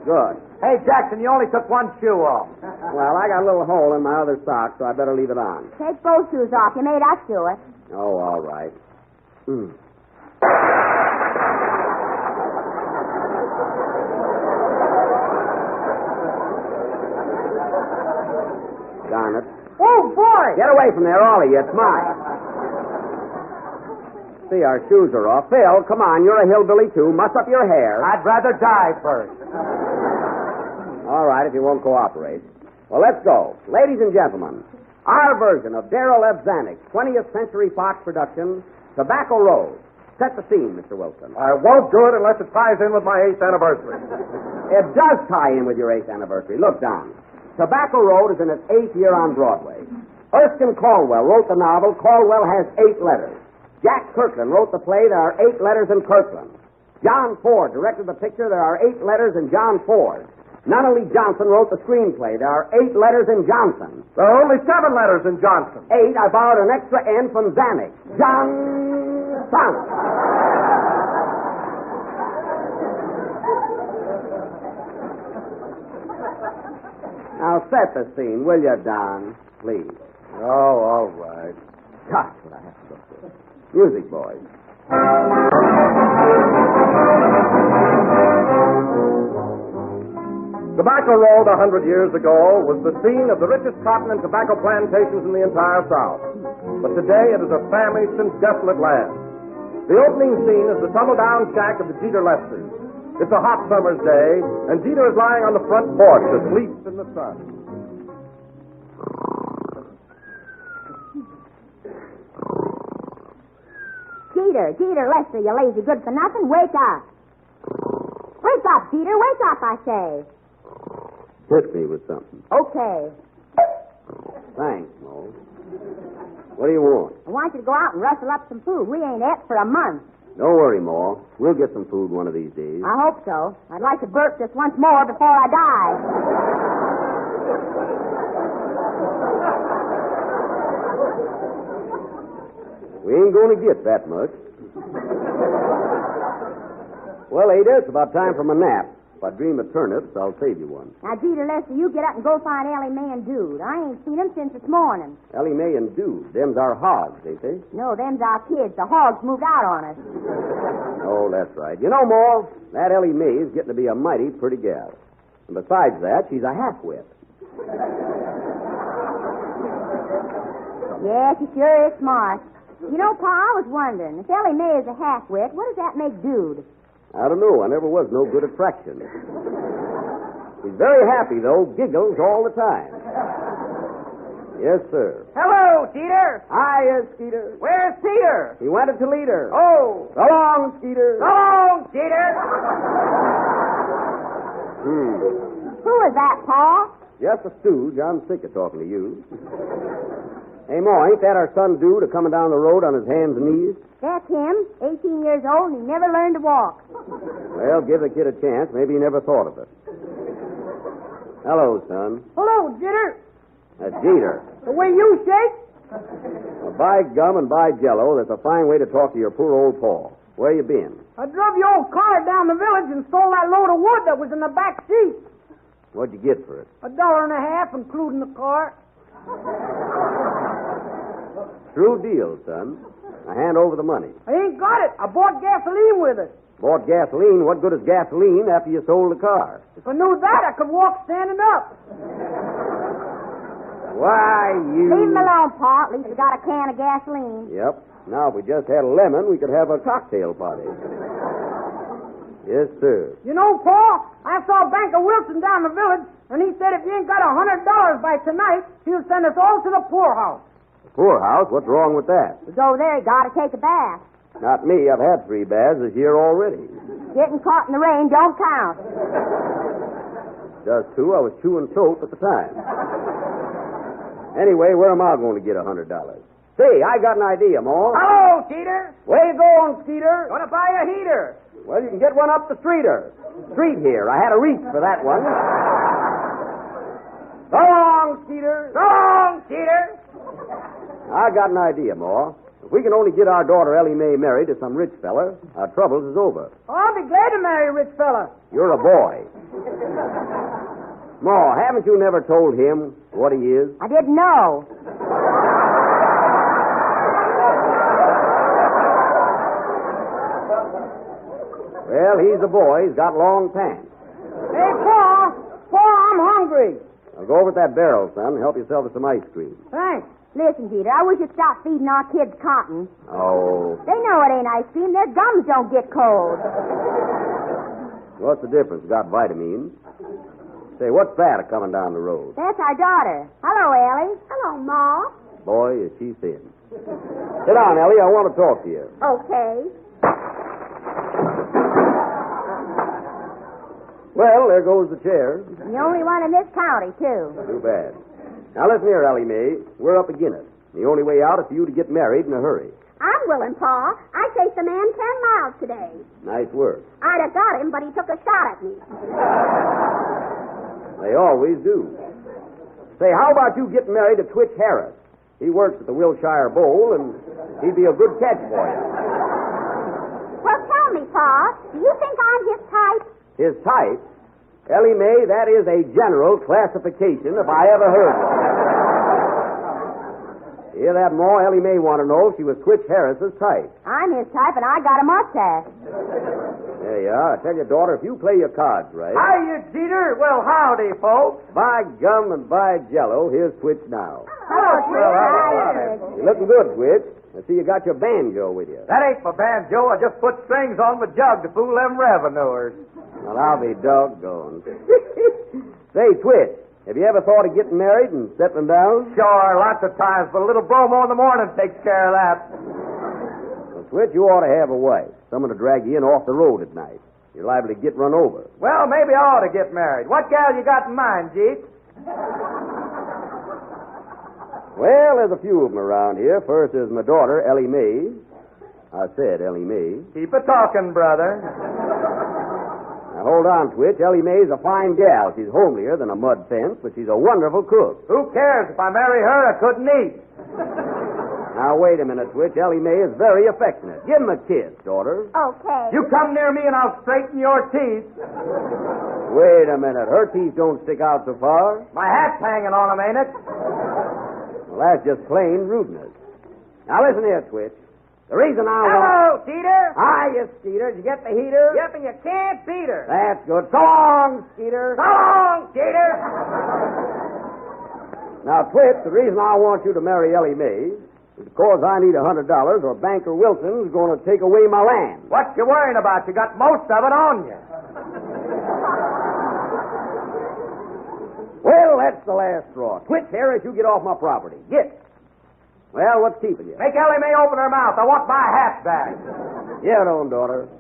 Speaker 15: Good.
Speaker 5: Hey, Jackson, you only took one shoe off.
Speaker 15: Well, I got a little hole in my other sock, so I better leave it on.
Speaker 1: Take both shoes off. You made us do it.
Speaker 15: Oh, all right. Darn it.
Speaker 17: Oh, boy!
Speaker 15: Get away from there, all of you. It's mine. See, our shoes are off. Phil, come on. You're a hillbilly, too. Muss up your hair.
Speaker 5: I'd rather die first.
Speaker 15: All right, if you won't cooperate. Well, let's go. Ladies and gentlemen, our version of Darrell F. Zanuck's 20th Century Fox production, Tobacco Road. Set the scene, Mr. Wilson.
Speaker 14: I won't do it unless it ties in with my 8th anniversary.
Speaker 15: It does tie in with your 8th anniversary. Look, Don. Tobacco Road is in its 8th year on Broadway. Erskine Caldwell wrote the novel. Caldwell has 8 letters. Jack Kirkland wrote the play. There are 8 letters in Kirkland. John Ford directed the picture. There are 8 letters in John Ford. Nunnally Johnson wrote the screenplay. There are 8 letters in Johnson.
Speaker 14: There are only 7 letters in Johnson.
Speaker 15: 8. I borrowed an extra N from Zanuck. Johnson. Now set the scene, will you, Don? Please.
Speaker 14: Oh, all right.
Speaker 15: Gosh, what I have to go through. Music, boys.
Speaker 14: Tobacco Road 100 years ago was the scene of the richest cotton and tobacco plantations in the entire South. But today it is a famished and desolate land. The opening scene is the tumble-down shack of the Jeter Lesters. It's a hot summer's day, and Jeter is lying on the front porch asleep in the sun.
Speaker 1: Jeter, Lester, you lazy good-for-nothing, wake up. Wake up, Jeter, wake up, I say.
Speaker 15: Hit me with something.
Speaker 1: Okay.
Speaker 15: Thanks, Mo. What do you want?
Speaker 1: I want you to go out and rustle up some food. We ain't ate for a month.
Speaker 15: Don't worry, Ma. We'll get some food one of these days.
Speaker 1: I hope so. I'd like to burp just once more before I die.
Speaker 15: We ain't going to get that much. Well, Ada, it's about time for my nap. If I dream of turnips, I'll save you one.
Speaker 1: Now, Jeter, Lester, you get up and go find Ellie Mae and Dude. I ain't seen them since this morning.
Speaker 15: Ellie Mae and Dude, them's our hogs, ain't they?
Speaker 1: No, them's our kids. The hogs moved out on us.
Speaker 15: Oh, that's right. You know, Ma, that Ellie Mae is getting to be a mighty pretty gal. And besides that, she's a half-wit.
Speaker 1: Yes, she sure is smart. You know, Pa, I was wondering, if Ellie Mae is a half-wit, what does that make Dude?
Speaker 15: I don't know. I never was no good at fractions. He's very happy, though. Giggles all the time. Yes, sir.
Speaker 17: Hello, Jeter.
Speaker 15: Hiya, Skeeter.
Speaker 17: Where's Peter?
Speaker 15: He went to Toledo.
Speaker 17: Oh.
Speaker 15: So long, Skeeter.
Speaker 17: So long, Jeter.
Speaker 1: Who is that, Pa?
Speaker 15: Just a stooge. I'm sick of talking to you. Hey, Ma, ain't that our son Dude coming down the road on his hands and knees?
Speaker 1: That's him, 18 years old, and he never learned to walk.
Speaker 15: Well, give the kid a chance. Maybe he never thought of it. Hello, son.
Speaker 17: Hello, Jeter.
Speaker 15: That's Jeter.
Speaker 17: The way you shake?
Speaker 15: Well, by gum and by jello, that's a fine way to talk to your poor old pa. Where you been?
Speaker 17: I drove your old car down the village and stole that load of wood that was in the back seat.
Speaker 15: What'd you get for it?
Speaker 17: $1.50, including the car.
Speaker 15: True deal, son. Now hand over the money.
Speaker 17: I ain't got it. I bought gasoline with it.
Speaker 15: Bought gasoline? What good is gasoline after you sold the car?
Speaker 17: If I knew that, I could walk standing up.
Speaker 15: Why, you...
Speaker 1: Leave him alone, Pa. At least we got a can of gasoline.
Speaker 15: Yep. Now, if we just had a lemon, we could have a cocktail party. Yes, sir.
Speaker 17: You know, Pa, I saw Banker Wilson down the village, and he said if you ain't got $100 by tonight, he'll send us all to the poorhouse.
Speaker 15: Poorhouse? What's wrong with that?
Speaker 1: We go there, you gotta take a bath.
Speaker 15: Not me. I've had 3 baths this year already.
Speaker 1: Getting caught in the rain don't count.
Speaker 15: Just 2. I was chewing soap at the time. Anyway, where am I going to get $100? Say, I got an idea, Ma.
Speaker 17: Hello, Skeeter.
Speaker 15: Where you going, Skeeter?
Speaker 17: Gonna buy a heater.
Speaker 15: Well, you can get one up the streeter. Street here. I had a reach for that one. So long, Skeeter.
Speaker 17: So long, Skeeter.
Speaker 15: I got an idea, Ma. If we can only get our daughter Ellie Mae married to some rich fella, our troubles is over.
Speaker 17: I'll be glad to marry a rich fella.
Speaker 15: You're a boy. Ma, haven't you never told him what he is?
Speaker 1: I didn't know.
Speaker 15: Well, he's a boy. He's got long pants.
Speaker 17: Hey, Pa, I'm hungry.
Speaker 15: Now go over to that barrel, son, and help yourself to some ice cream.
Speaker 1: Thanks. Listen, Jeter, I wish you'd stop feeding our kids cotton.
Speaker 15: Oh.
Speaker 1: They know it ain't ice cream. Their gums don't get cold.
Speaker 15: What's the difference? Got vitamins. Say, what's that coming down the road?
Speaker 1: That's our daughter. Hello, Ellie. Hello, Ma.
Speaker 15: Boy, is she thin. Sit down, Ellie. I want to talk to you.
Speaker 1: Okay.
Speaker 15: Well, there goes the chair.
Speaker 1: The only one in this county, too.
Speaker 15: Too bad. Now, listen here, Ellie Mae. We're up against it. The only way out is for you to get married in a hurry.
Speaker 1: I'm willing, Pa. I chased a man 10 miles today.
Speaker 15: Nice work.
Speaker 1: I'd have got him, but he took a shot at me.
Speaker 15: They always do. Say, how about you getting married to Twitch Harris? He works at the Wilshire Bowl, and he'd be a good catch for you.
Speaker 1: Well, tell me, Pa, do you think I'm his type?
Speaker 15: His type? Ellie Mae, that is a general classification if I ever heard one. Hear that, Ma? Ellie Mae want to know if she was Twitch Harris's type.
Speaker 1: I'm his type, and I got a mustache.
Speaker 15: There you are. I tell you, daughter, if you play your cards right...
Speaker 5: Hiya, Jeter. Well, howdy, folks.
Speaker 15: By gum and by jello, here's Twitch now.
Speaker 1: Hello, Twitch.
Speaker 15: You're looking good, Twitch. I see you got your banjo with you.
Speaker 5: That ain't my banjo. I just put strings on my jug to fool them revenuers.
Speaker 15: Well, I'll be doggone. Say, Twitch, have you ever thought of getting married and settling down?
Speaker 5: Sure, lots of times, but a little bromo in the morning takes care of that.
Speaker 15: Well, Twitch, you ought to have a wife. Someone to drag you in off the road at night. You're liable to get run over.
Speaker 5: Well, maybe I ought to get married. What gal you got in mind, Jeep?
Speaker 15: Well, there's a few of them around here. First is my daughter, Ellie Mae. I said Ellie Mae.
Speaker 5: Keep a talking, brother.
Speaker 15: Now, hold on, Twitch. Ellie Mae's a fine gal. She's homelier than a mud fence, but she's a wonderful cook.
Speaker 5: Who cares? If I marry her, I couldn't eat.
Speaker 15: Now, wait a minute, Twitch. Ellie Mae is very affectionate. Give him a kiss, daughter.
Speaker 1: Okay.
Speaker 5: You come near me and I'll straighten your teeth.
Speaker 15: Wait a minute. Her teeth don't stick out so far.
Speaker 5: My hat's hanging on them, ain't it?
Speaker 15: Well, that's just plain rudeness. Now, listen here, Twitch. The reason I want...
Speaker 5: Hello, Skeeter.
Speaker 15: Hiya, Skeeter. Did you get the heater?
Speaker 5: Yep, and you can't beat her.
Speaker 15: That's good. So long, Skeeter.
Speaker 5: So long, Skeeter.
Speaker 15: Now, Twitch, the reason I want you to marry Ellie Mae is because I need $100 or Banker Wilson's going to take away my land.
Speaker 5: What you worrying about? You got most of it on you.
Speaker 15: Well, that's the last straw. Twitch, Harris, you get off my property. Get. Well, what's keeping you?
Speaker 5: Make Ellie Mae open her mouth. I want my hat back.
Speaker 15: Yeah, on, daughter.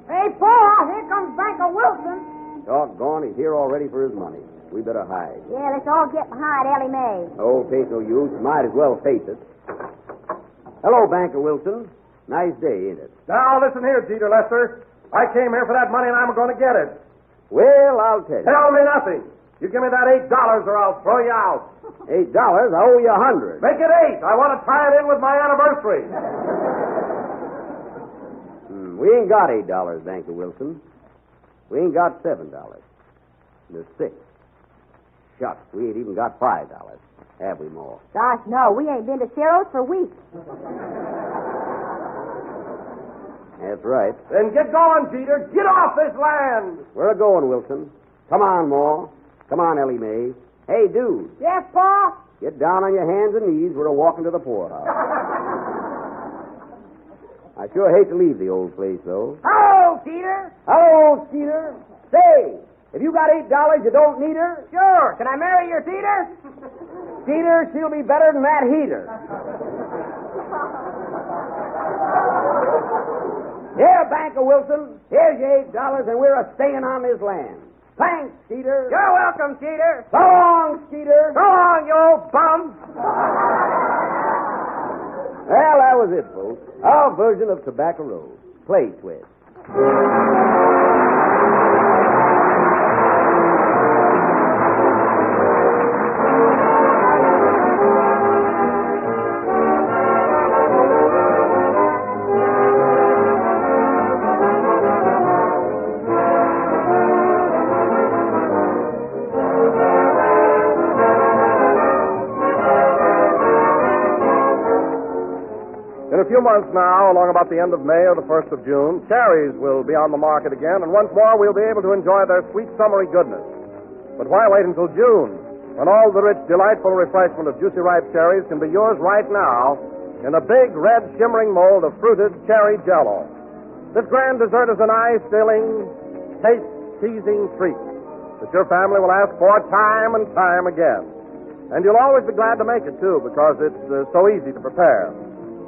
Speaker 17: Hey, Pa, here comes Banker Wilson.
Speaker 15: Doggone, he's here already for his money. We better hide.
Speaker 1: Yeah, let's all get behind Ellie Mae.
Speaker 15: Oh, ain't no use. Might as well face it. Hello, Banker Wilson. Nice day, ain't it?
Speaker 14: Now, listen here, Jeter Lester. I came here for that money, and I'm going to get it.
Speaker 15: Well, I'll tell you.
Speaker 14: Tell me nothing. You give me that $8 or I'll throw you out.
Speaker 15: $8? I owe you $100.
Speaker 14: Make it 8. I want to tie it in with my anniversary.
Speaker 15: We ain't got $8, Banker Wilson. We ain't got $7. There's 6. Shucks, we ain't even got $5. Have we, more?
Speaker 1: Gosh, no. We ain't been to Ciro's for weeks.
Speaker 15: That's right.
Speaker 14: Then get going, Jeter. Get off this land.
Speaker 15: Where are going, Wilson? Come on, Moore. Come on, Ellie Mae. Hey, dude.
Speaker 17: Yes, Pa?
Speaker 15: Get down on your hands and knees. We're walking to the poorhouse. I sure hate to leave the old place, though.
Speaker 17: Hello, Peter.
Speaker 15: Hello, Skeeter. Say, if you got $8, you don't need her?
Speaker 17: Sure. Can I marry your Peter?
Speaker 15: Skeeter, she'll be better than that heater. Here, Banker Wilson. Here's your $8, and we're a-staying on this land. Thanks, Skeeter.
Speaker 17: You're welcome, Peter.
Speaker 15: So long, Skeeter.
Speaker 17: So long, you old bum.
Speaker 15: Well, that was it, folks. Our version of Tobacco Road. Play Twist.
Speaker 14: In a few months now, along about the end of May or the 1st of June, cherries will be on the market again, and once more we'll be able to enjoy their sweet summery goodness. But why wait until June, when all the rich, delightful refreshment of juicy ripe cherries can be yours right now in a big, red, shimmering mold of fruited cherry jello? This grand dessert is an eye-filling, taste-teasing treat that your family will ask for time and time again. And you'll always be glad to make it, too, because it's so easy to prepare.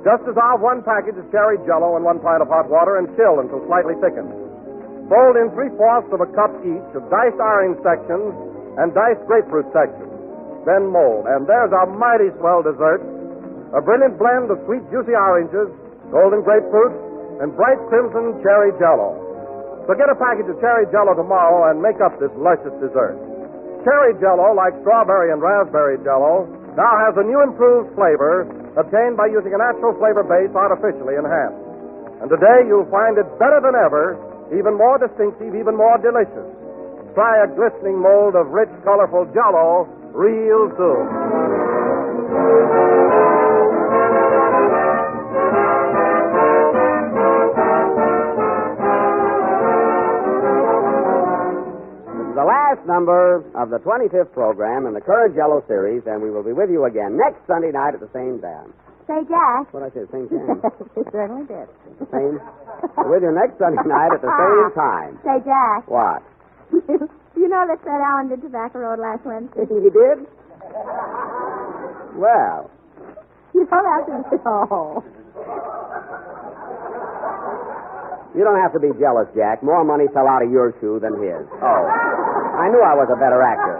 Speaker 14: Just dissolve 1 package of cherry jello in 1 pint of hot water and chill until slightly thickened. Fold in 3/4 of a cup each of diced orange sections and diced grapefruit sections. Then mold. And there's a mighty swell dessert. A brilliant blend of sweet, juicy oranges, golden grapefruit, and bright crimson cherry jello. So get a package of cherry jello tomorrow and make up this luscious dessert. Cherry jello, like strawberry and raspberry jello, now has a new improved flavor obtained by using a natural flavor base artificially enhanced. And today you'll find it better than ever, even more distinctive, even more delicious. Try a glistening mold of rich, colorful jello real soon.
Speaker 15: The last number of the 25th program in the current Jello series, and we will be with you again next Sunday night at the same time.
Speaker 1: Say, Jack.
Speaker 15: What did I say, same time?
Speaker 1: You certainly did.
Speaker 15: Same. We're with you next Sunday night at the same time.
Speaker 1: Say, Jack.
Speaker 15: What?
Speaker 1: You know that Fred Allen did Tobacco Road last Wednesday?
Speaker 15: He did? Well.
Speaker 1: You don't have to... Oh.
Speaker 15: You don't have to be jealous, Jack. More money fell out of your shoe than his. Oh. I knew I was a better actor.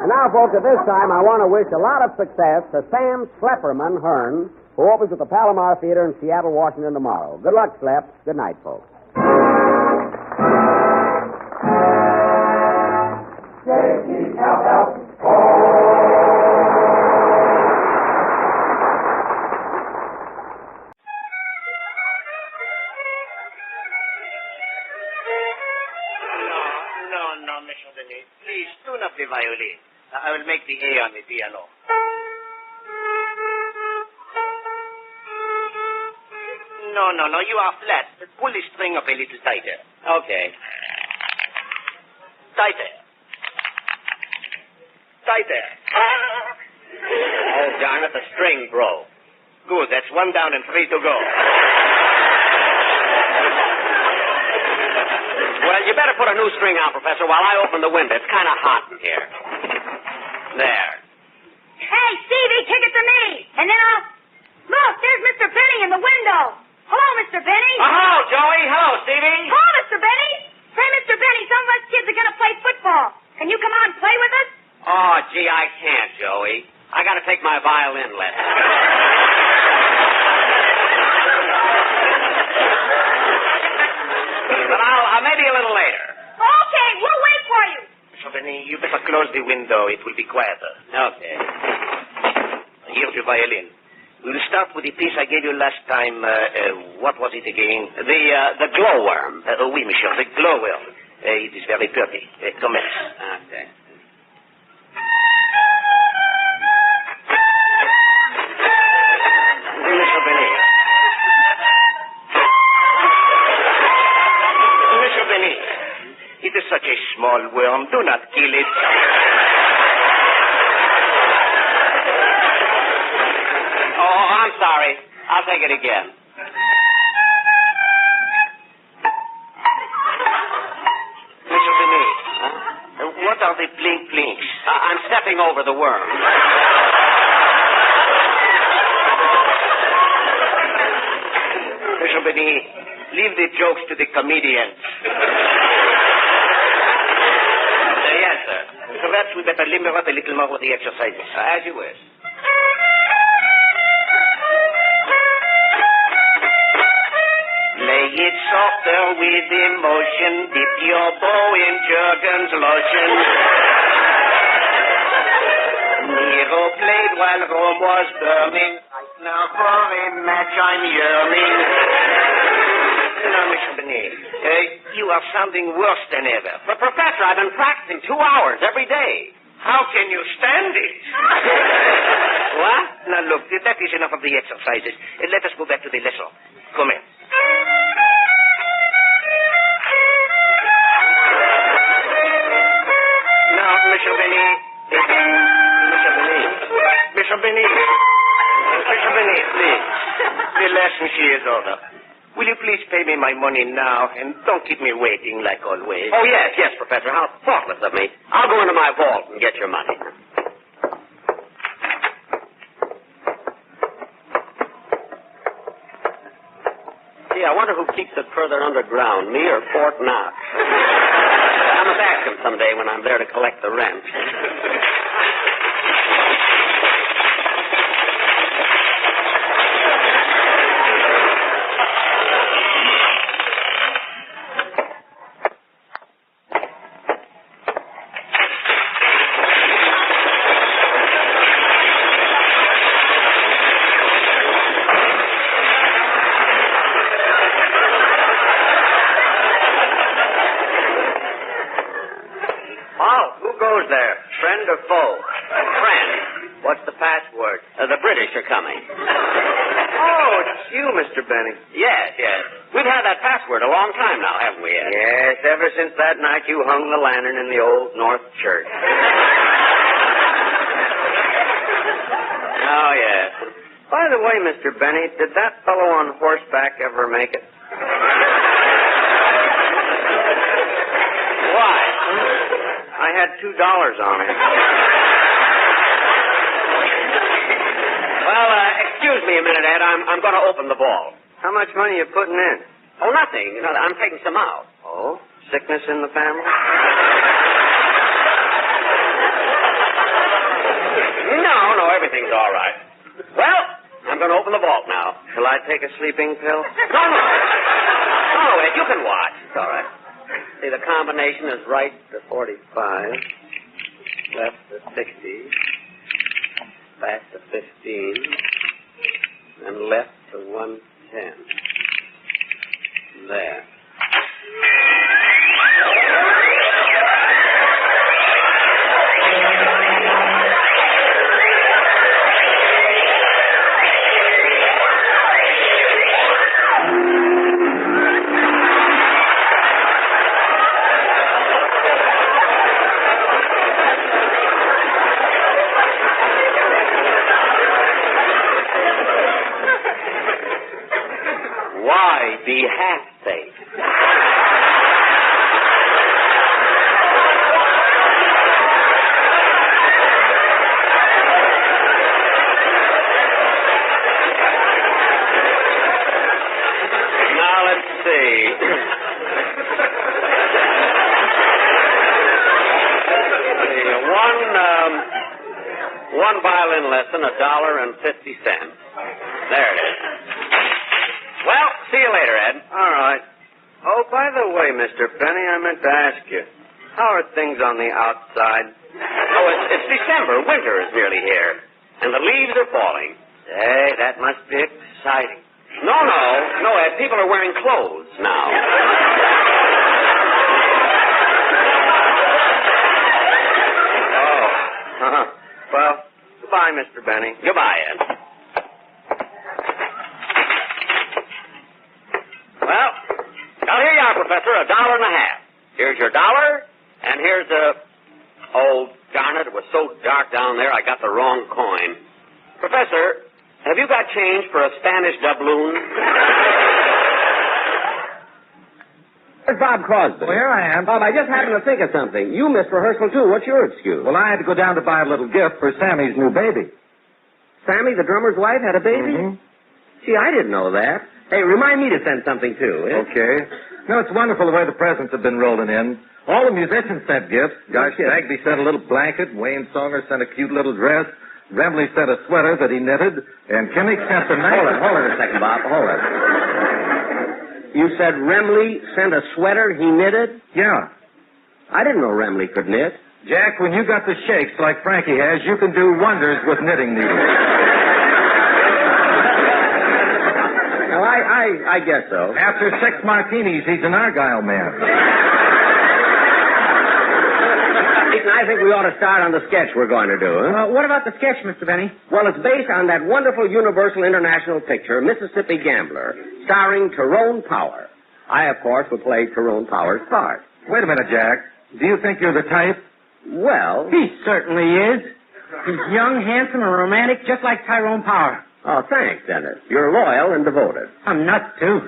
Speaker 15: And now, folks, at this time, I want to wish a lot of success to Sam Schlepperman Hearn, who opens at the Palomar Theater in Seattle, Washington tomorrow. Good luck, Slep. Good night, folks.
Speaker 6: No, Mr. Benny. Please, tune up the violin. I will make the A on the piano. No, you are flat. Pull the string up a little tighter. Okay. Tighter. Oh, darn it, the string broke. Good, that's 1 down and 3 to go.
Speaker 15: Well, you better put a new string on, Professor, while I open the window. It's kind of hot in here. There.
Speaker 17: Hey, Stevie, kick it to me. And then I'll... Look, there's Mr. Benny in the window. Hello, Mr. Benny.
Speaker 15: Oh, hello, Joey. Hello, Stevie.
Speaker 17: Hello, Mr. Benny. Say, Mr. Benny, some of us kids are going to play football. Can you come out and play with us?
Speaker 15: Oh, gee, I can't, Joey. I got to take my violin lesson. But I'll maybe a little later.
Speaker 17: Okay, we'll wait for you.
Speaker 6: Mr. Benny, you better close the window. It will be quieter.
Speaker 15: Okay.
Speaker 6: Here's your violin. We'll start with the piece I gave you last time. What was it again?
Speaker 15: The glowworm.
Speaker 6: Oui, monsieur, the glowworm. It is very pretty. Commence.
Speaker 15: Okay.
Speaker 6: Mr. Benny. Mr. Benny, it is such a small worm. Do not kill it.
Speaker 15: Oh, I'm sorry. I'll take it again.
Speaker 6: Mr. Benny, what are the blink-blinks?
Speaker 15: I'm stepping over the worm.
Speaker 6: Mr. Benny, leave the jokes to the comedians. Yes, sir. Perhaps we better limber up a little more with the exercises.
Speaker 15: As you wish.
Speaker 6: Lay it softer with emotion. Dip your bow in Jergens lotion. Nero played while Rome was burning. Now for a match I'm yearning. Now, Mr. Benny, you are sounding worse than ever.
Speaker 15: But, Professor, I've been practicing 2 hours every day.
Speaker 6: How can you stand it? What? Now, look, that is enough of the exercises. Let us go back to the lesson. Come in. Now, Mr. Mr. Benny. Mr. Benny, please. The lesson she is over. Will you please pay me my money now, and don't keep me waiting like always?
Speaker 15: Oh, yes, Professor. How thoughtless of me. I'll go into my vault and get your money. Gee, I wonder who keeps it further underground, me or Fort Knox? I must ask him someday when I'm there to collect the rent. The British are coming.
Speaker 6: Oh, it's you, Mr. Benny.
Speaker 15: Yes. We've had that password a long time now, haven't we, Ed?
Speaker 6: Yes, ever since that night you hung the lantern in the old North Church.
Speaker 15: Oh, yes.
Speaker 6: By the way, Mr. Benny, did that fellow on horseback ever make it?
Speaker 15: Why?
Speaker 6: I had $2 on him.
Speaker 15: Well, excuse me a minute, Ed. I'm going to open the vault.
Speaker 6: How much money are you putting in?
Speaker 15: Oh, nothing. I'm taking some out.
Speaker 6: Oh? Sickness in the family?
Speaker 15: No, everything's all right. Well, I'm going to open the vault now.
Speaker 6: Shall I take a sleeping pill?
Speaker 15: No, Ed, you can watch.
Speaker 6: It's all right.
Speaker 15: See, the combination is right
Speaker 6: to 45, left to 60, back to 15, and left to 110. There.
Speaker 15: Why be half-baked? Now, let's see. One violin lesson, $1.50. There it is. Well, see you later, Ed.
Speaker 6: All right. Oh, by the way, Mr. Penny, I meant to ask you, how are things on the outside?
Speaker 15: Oh, it's December. Winter is nearly here. And the leaves are falling.
Speaker 6: Hey, that must be exciting.
Speaker 15: No, Ed. People are wearing clothes now.
Speaker 6: Oh. Well, goodbye, Mr. Benny.
Speaker 15: Goodbye, Ed. Well, here you are, Professor, $1.50. Here's your $1, and here's oh, darn it, it was so dark down there, I got the wrong coin. Professor, have you got change for a Spanish doubloon?
Speaker 4: Where's Bob Crosby?
Speaker 5: Well, here I am.
Speaker 4: Bob, I just happened to think of something. You missed rehearsal, too. What's your excuse?
Speaker 5: Well, I had to go down to buy a little gift for Sammy's new baby.
Speaker 4: Sammy, the drummer's wife, had a baby?
Speaker 5: Mm-hmm.
Speaker 4: Gee, I didn't know that. Hey, remind me to send something, too. Eh?
Speaker 5: Okay. No, it's wonderful the way the presents have been rolling in. All the musicians sent gifts. Josh Bagby sent a little blanket. Wayne Songer sent a cute little dress. Remley sent a sweater that he knitted. And Kimmick sent a knife.
Speaker 4: Hold it a second, Bob. Hold it. You said Remley sent a sweater he knitted?
Speaker 5: Yeah.
Speaker 4: I didn't know Remley could knit.
Speaker 5: Jack, when you got the shakes like Frankie has, you can do wonders with knitting needles.
Speaker 4: Well, I guess so.
Speaker 5: After 6 martinis, he's an Argyle man.
Speaker 4: I think we ought to start on the sketch we're going to do. Huh?
Speaker 17: What about the sketch, Mr. Benny?
Speaker 4: Well, it's based on that wonderful Universal International picture, Mississippi Gambler, starring Tyrone Power. I, of course, will play Tyrone Power's part.
Speaker 5: Wait a minute, Jack. Do you think you're the type?
Speaker 4: Well...
Speaker 17: He certainly is. He's young, handsome, and romantic, just like Tyrone Power.
Speaker 4: Oh, thanks, Dennis. You're loyal and devoted.
Speaker 17: I'm nuts, too.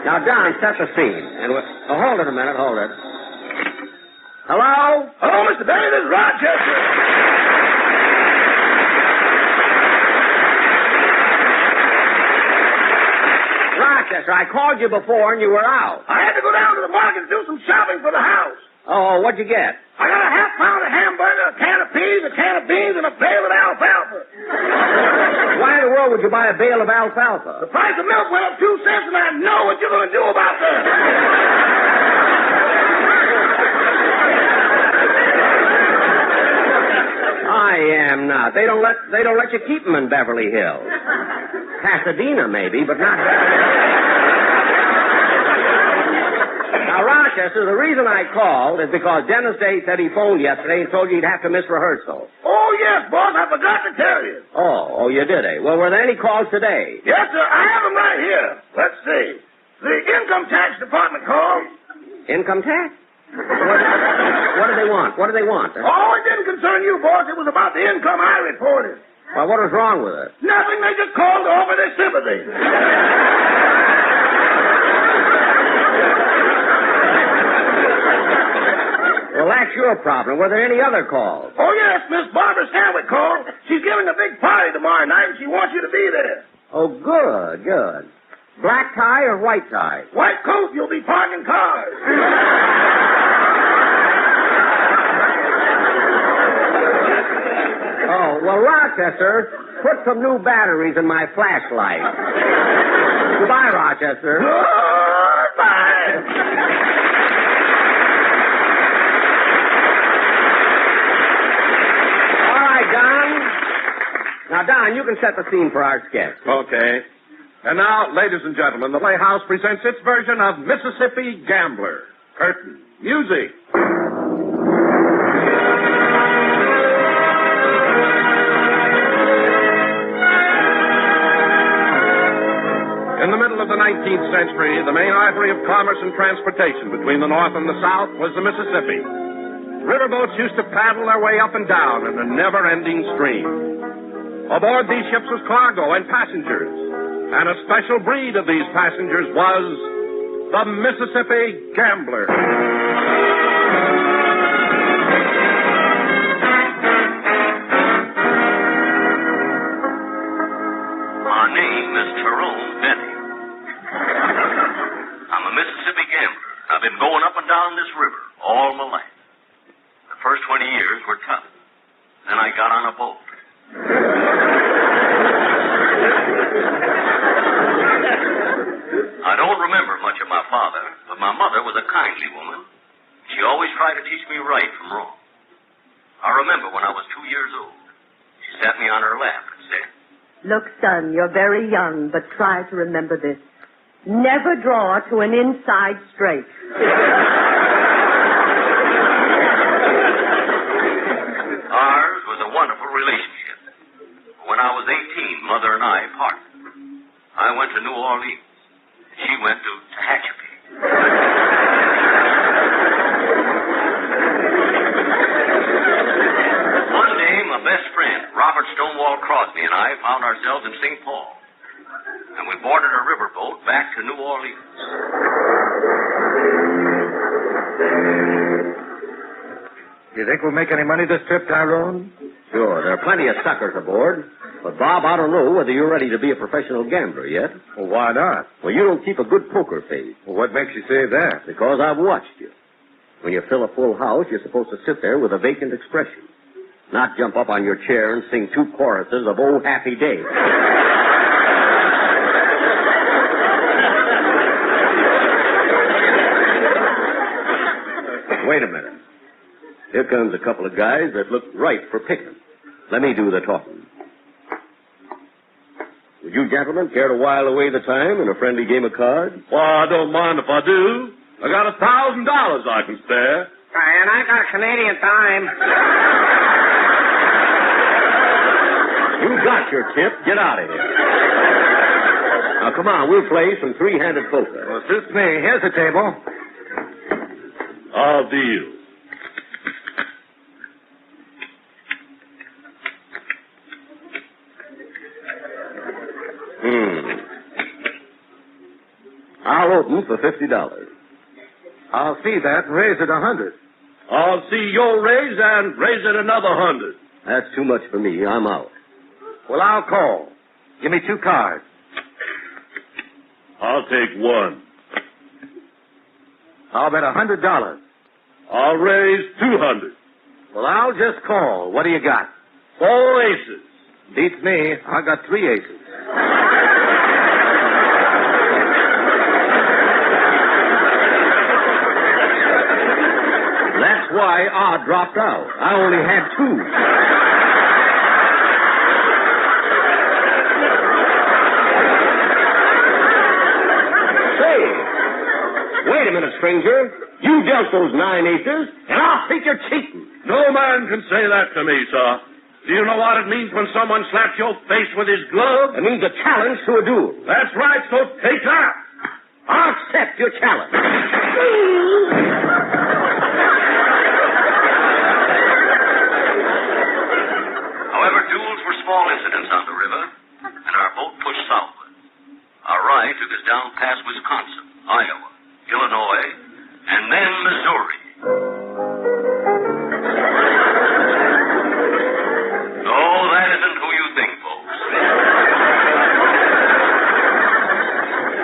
Speaker 4: Now, Don, set the scene. And hold it a minute, hold it. Hello?
Speaker 18: Hello, Mr. Benny. This is Rochester.
Speaker 4: Rochester, I called you before and you were out.
Speaker 18: I had to go down to the market to do some shopping for the house.
Speaker 4: Oh, what'd you get?
Speaker 18: I got a half-pound of hamburger, a can of peas, a can of beans, and a bale of alfalfa.
Speaker 4: Why in the world would you buy a bale of alfalfa?
Speaker 18: The price of milk went up 2 cents, and I know what you're going to do about that.
Speaker 4: I am not. They don't let you keep them in Beverly Hills. Pasadena, maybe, but not Beverly. Now, Rochester, the reason I called is because Dennis Day said he phoned yesterday and told you he'd have to miss rehearsal.
Speaker 18: Oh, yes, boss. I forgot to tell you.
Speaker 4: Oh, you did, eh? Well, were there any calls today?
Speaker 18: Yes, sir. I have them right here. Let's see. The income tax department called.
Speaker 4: Income tax? What do they want? What do they want?
Speaker 18: Oh, it didn't concern you, boss. It was about the income I reported.
Speaker 4: Well, what was wrong with it?
Speaker 18: Nothing. They just called to offer their sympathy.
Speaker 4: Well, that's your problem. Were there any other calls?
Speaker 18: Oh, yes. Miss Barbara Stanwyck called. She's giving a big party tomorrow night, and she wants you to be there.
Speaker 4: Oh, good, good. Black tie or white tie?
Speaker 18: White coat. You'll be parking cars.
Speaker 4: Oh, well, Rochester, put some new batteries in my flashlight. Goodbye, Rochester.
Speaker 18: Goodbye.
Speaker 4: Now, Don, you can set the scene for our sketch.
Speaker 13: Okay. And now, ladies and gentlemen, the Playhouse presents its version of Mississippi Gambler. Curtain. Music. In the middle of the 19th century, the main artery of commerce and transportation between the North and the South was the Mississippi. Riverboats used to paddle their way up and down in a never-ending stream. Aboard these ships was cargo and passengers, and a special breed of these passengers was the Mississippi Gambler.
Speaker 21: My name is Tyrone Benny. I'm a Mississippi gambler. I've been going up and down this river all my life. The first 20 years were tough. Then I got on a boat. I don't remember much of my father, but my mother was a kindly woman. She always tried to teach me right from wrong. I remember when I was 2 years old, she sat me on her lap and said,
Speaker 22: "Look, son, you're very young, but try to remember this. Never draw to an inside straight."
Speaker 21: Ours was a wonderful relationship. When I was 18, Mother and I parted. I went to New Orleans. She went to Tehachapi. One day, my best friend, Robert Stonewall Crosby, and I found ourselves in St. Paul. And we boarded a riverboat back to New Orleans.
Speaker 5: You think we'll make any money this trip, Tyrone?
Speaker 4: Sure. There are plenty of suckers aboard. But, Bob, I don't know whether you're ready to be a professional gambler yet.
Speaker 5: Well, why not?
Speaker 4: Well, you don't keep a good poker face.
Speaker 5: Well, what makes you say that?
Speaker 4: Because I've watched you. When you fill a full house, you're supposed to sit there with a vacant expression. Not jump up on your chair and sing 2 choruses of Oh Happy Day. Wait a minute. Here comes a couple of guys that look right for picking. Let me do the talking. Would you gentlemen care to while away the time in a friendly game of cards?
Speaker 18: Well, I don't mind if I do. I got $1,000 I can spare.
Speaker 17: And I got Canadian time.
Speaker 4: You got your tip. Get out of here. Now, come on, we'll play some three-handed poker.
Speaker 5: Well, suits me. Here's the table.
Speaker 2: I'll deal.
Speaker 4: I'll open for $50.
Speaker 5: I'll see that and raise it 100.
Speaker 2: I'll see your raise and raise it another 100.
Speaker 4: That's too much for me. I'm out.
Speaker 5: Well, I'll call. Give me 2 cards.
Speaker 2: I'll take 1.
Speaker 5: I'll bet $100.
Speaker 2: I'll raise 200.
Speaker 5: Well, I'll just call. What do you got?
Speaker 2: 4 aces.
Speaker 5: Beats me. I got 3 aces.
Speaker 4: That's why I dropped out. I only had 2. Wait a minute, stranger. You dealt those 9 aces, and I'll think you're cheating.
Speaker 2: No man can say that to me, sir. Do you know what it means when someone slaps your face with his glove?
Speaker 4: It means a challenge to a duel.
Speaker 2: That's right, so take that.
Speaker 4: I'll accept your challenge.
Speaker 21: However, duels were small incidents on the river, and our boat pushed southward. Our ride took us down past Wisconsin, Iowa, Illinois, and then Missouri. No, that isn't who you think, folks.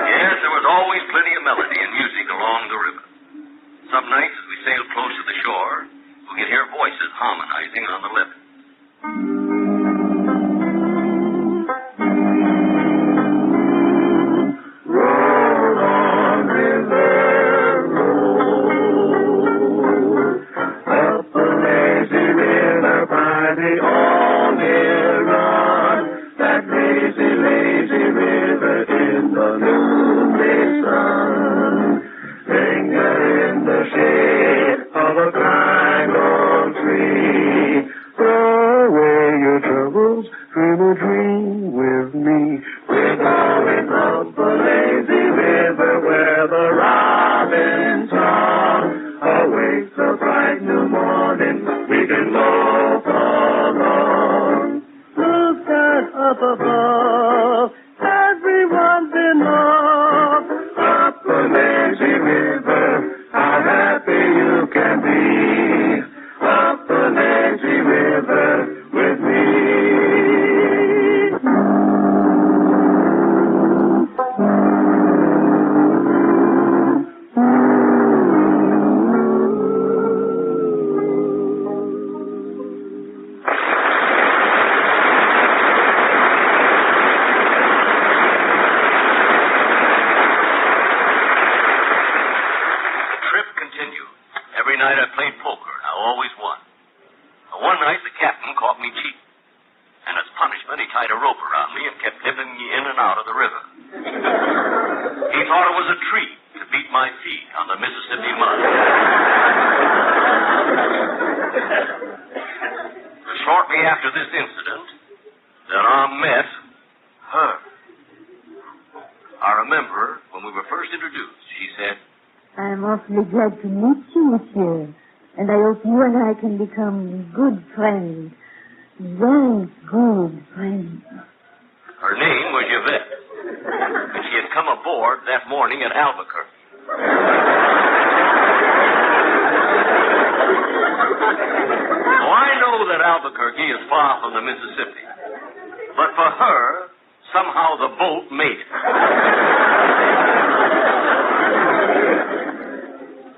Speaker 21: Yes, there was always plenty of melody and music along the river. Some nights, as we sailed close to the shore, we could hear voices harmonizing on the levee.
Speaker 10: Glad to meet you, monsieur. And I hope you and I can become good friends. Very good friends.
Speaker 21: Her name was Yvette. And she had come aboard that morning at Albuquerque. Oh, I know that Albuquerque is far from the Mississippi. But for her, somehow the boat made it.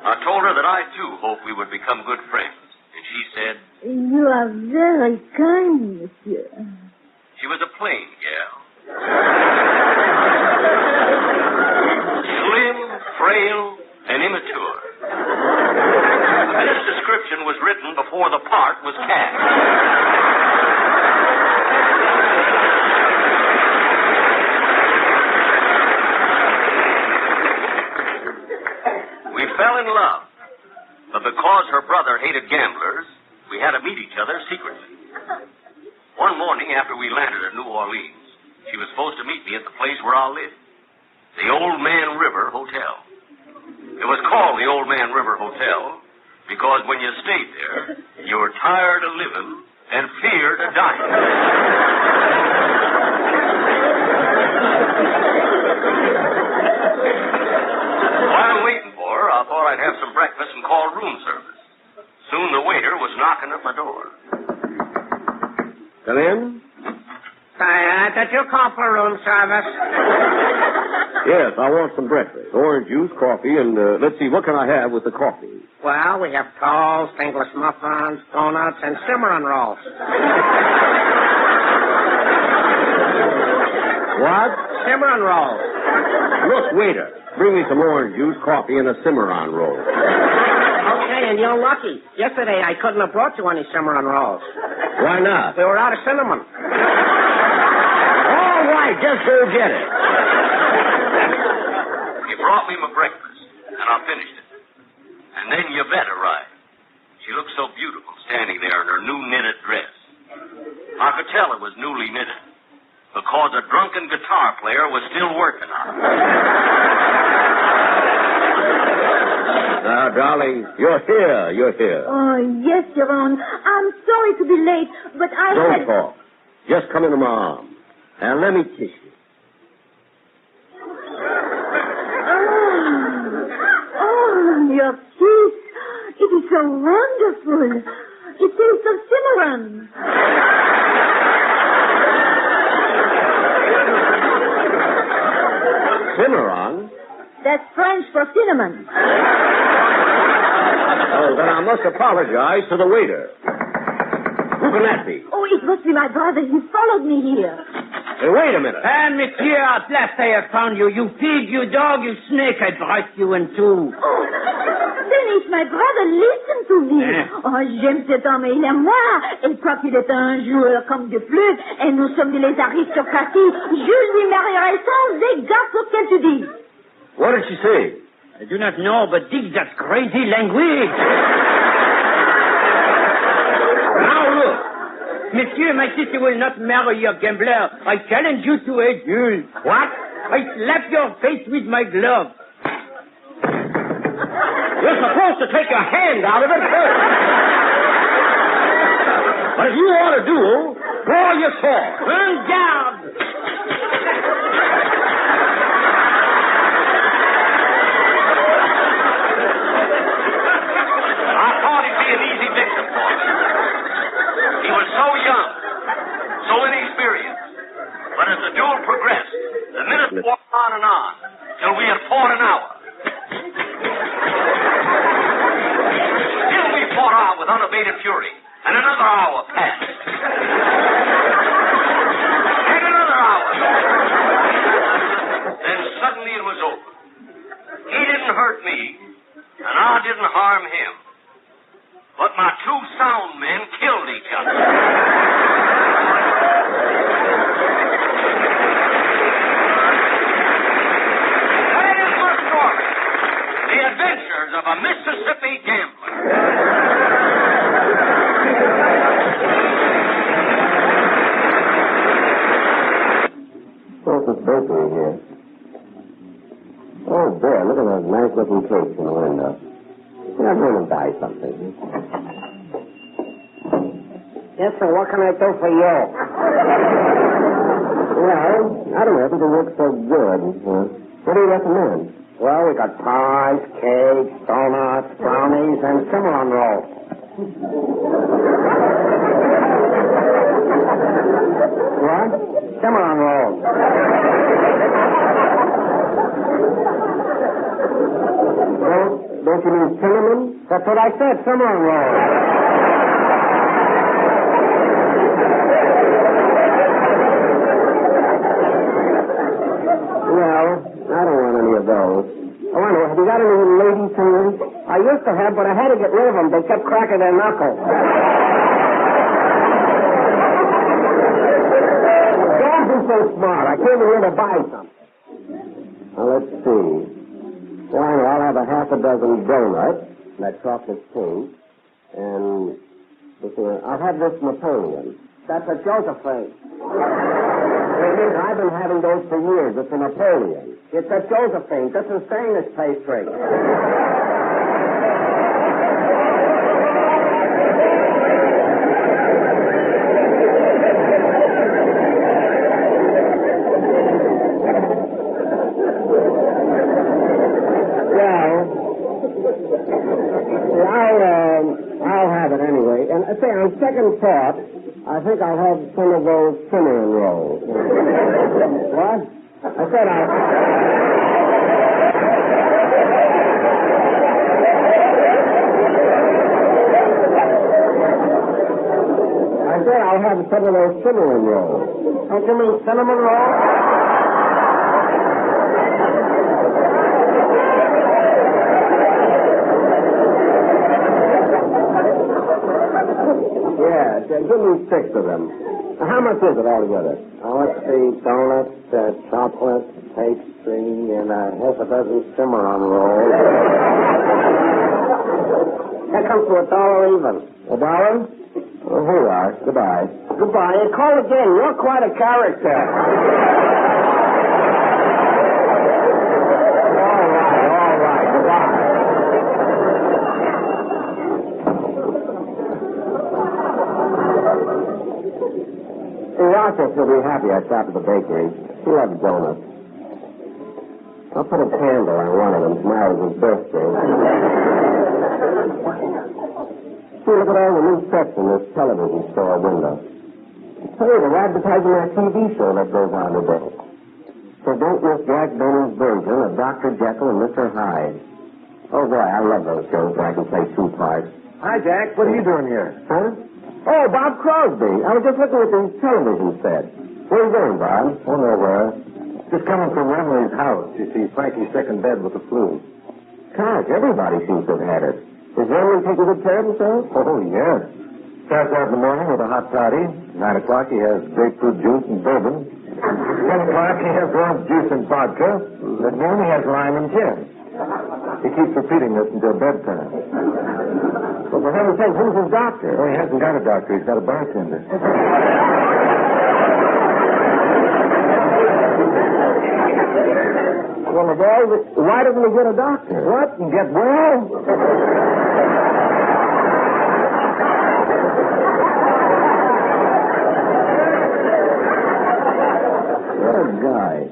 Speaker 21: I told her that I, too, hoped we would become good friends. And she said...
Speaker 10: You are very kind, monsieur.
Speaker 21: She was a plain gal. Slim, frail, and immature. This description was written before the part was cast. We fell in love, but because her brother hated gamblers, we had to meet each other secretly. One morning after we landed at New Orleans, she was supposed to meet me at the place where I lived. the Old Man River Hotel. It was called the Old Man River Hotel because when you stayed there, you were tired of living and feared of dying. While waiting for her, I thought I'd have some breakfast and call room service. Soon the waiter was knocking at my door.
Speaker 4: Come in?
Speaker 6: Did you call for room service?
Speaker 4: Yes, I want some breakfast. Orange juice, coffee, and let's see, what can I have with the coffee?
Speaker 6: Well, we have toast, English muffins, donuts, and Cimarron rolls.
Speaker 4: What?
Speaker 6: Cimarron rolls.
Speaker 4: Look, waiter, bring me some orange juice, coffee, and a Cimarron roll.
Speaker 6: Okay, and you're lucky. Yesterday I couldn't have brought you any Cimarron rolls.
Speaker 4: Why not?
Speaker 6: We were out of cinnamon.
Speaker 4: All right, just go get it.
Speaker 21: He brought me my breakfast, and I finished it. And then Yvette arrived. She looked so beautiful standing there in her new knitted dress. I could tell it was newly knitted because a drunken guitar player was still working on it.
Speaker 4: Now, darling, you're here.
Speaker 10: Oh, yes, Your Honor. I'm sorry to be late, but
Speaker 4: Don't talk. Just come into my arms. And let me kiss you.
Speaker 10: Oh, your kiss. It is so wonderful. It tastes of cinnamon.
Speaker 4: Cimarron?
Speaker 10: That's French for cinnamon.
Speaker 4: Oh, then I must apologize to the waiter. Who can that be?
Speaker 10: Oh, it must be my brother. He followed me here.
Speaker 4: Hey, wait a minute.
Speaker 12: Monsieur, at last I have found you. You pig, you dog, you snake. I brought you in two.
Speaker 10: Oh, Dennis, my brother, listen to me. Oh, j'aime cet homme, il aime moi. Il croit qu'il est un joueur comme de flûte, et nous sommes des aristocraties. Je lui marierai sans égard pour qu'elle te dise.
Speaker 4: What did she say?
Speaker 12: I do not know, but dig that crazy language. Now look. Monsieur, my sister will not marry your gambler. I challenge you to a duel. What? I slap your face with my glove.
Speaker 4: You're supposed to take your hand out of it first. But if you want a duel, draw your sword.
Speaker 12: En garde!
Speaker 21: I thought he'd be an easy victim for me. He was so young, so inexperienced. But as the duel progressed, the minutes walked on and on, till we had fought an hour. Still we fought on with unabated fury, and another hour passed. And another hour. Then suddenly it was over. He didn't hurt me, and I didn't harm him. But my two sound men killed each other. That is my story. The adventures of a Mississippi gambler.
Speaker 4: What's this bakery here? Oh, there, look at those nice-looking cakes in the window. I'm going to buy something.
Speaker 6: Yes, sir, what can I do for you?
Speaker 4: Well, I don't know if it works so good. What do you recommend?
Speaker 6: Well, we got pies, cakes, donuts, brownies, and Cimarron rolls.
Speaker 4: What?
Speaker 6: Cimarron rolls.
Speaker 4: Don't you mean cinnamon?
Speaker 6: That's what I said, Cimarron rolls.
Speaker 4: Well, I don't want any of those. Oh, I know. Have you got any lady fingers?
Speaker 6: I used to have, but I had to get rid of them. They kept cracking their knuckles.
Speaker 4: Don't be so smart. I came in here to buy something. Well, let's see. Well, I know. I'll have a half a dozen donuts, that chocolate cake, and I'll have this Napoleon.
Speaker 6: That's a Josephine.
Speaker 4: I've been having those for years. It's a Napoleon. It's a Josephine. This is stainless pastry. I'll have it anyway. And say, on second thought, I think I'll have some of those cinnamon rolls. What? I said I'll have some of those cinnamon rolls. Don't you mean cinnamon rolls? Give me 6 of them. How much is it altogether? Let's see, donuts, chocolate, pastry, and half a dozen cinnamon rolls. That comes to $1 even. $1? Well, here you are. Goodbye. Goodbye. And call again. You're quite a character. All right. Goodbye. Rochester will be happy I stopped at the bakery. She loves donuts. I'll put a candle on one of them tomorrow is his birthday. See, look at all the new sets in this television store window. Hey, they're advertising that TV show that goes on today. So don't miss Jack Benny's version of Dr. Jekyll and Mr. Hyde. Oh, boy, I love those shows where I can play 2 parts. Hi, Jack. What are you doing here? Huh? Oh, Bob Crosby. I was just looking at the television set. Where are you going, Bob? Oh, nowhere. Just coming from Remley's house. You see, Frankie's sick in bed with the flu. Gosh, everybody seems to have had it. Is Remley taking good care of himself? Oh, yes. Starts out in the morning with a hot toddy. 9 o'clock, he has grapefruit juice and bourbon. 10 o'clock, he has orange juice and vodka. At noon, he has lime and gin. He keeps repeating this until bedtime. Well, for heaven's sake, who's his doctor? Oh, he hasn't got a doctor. He's got a bartender. Well, the boy, why doesn't he get a doctor? What? And get well? What a guy.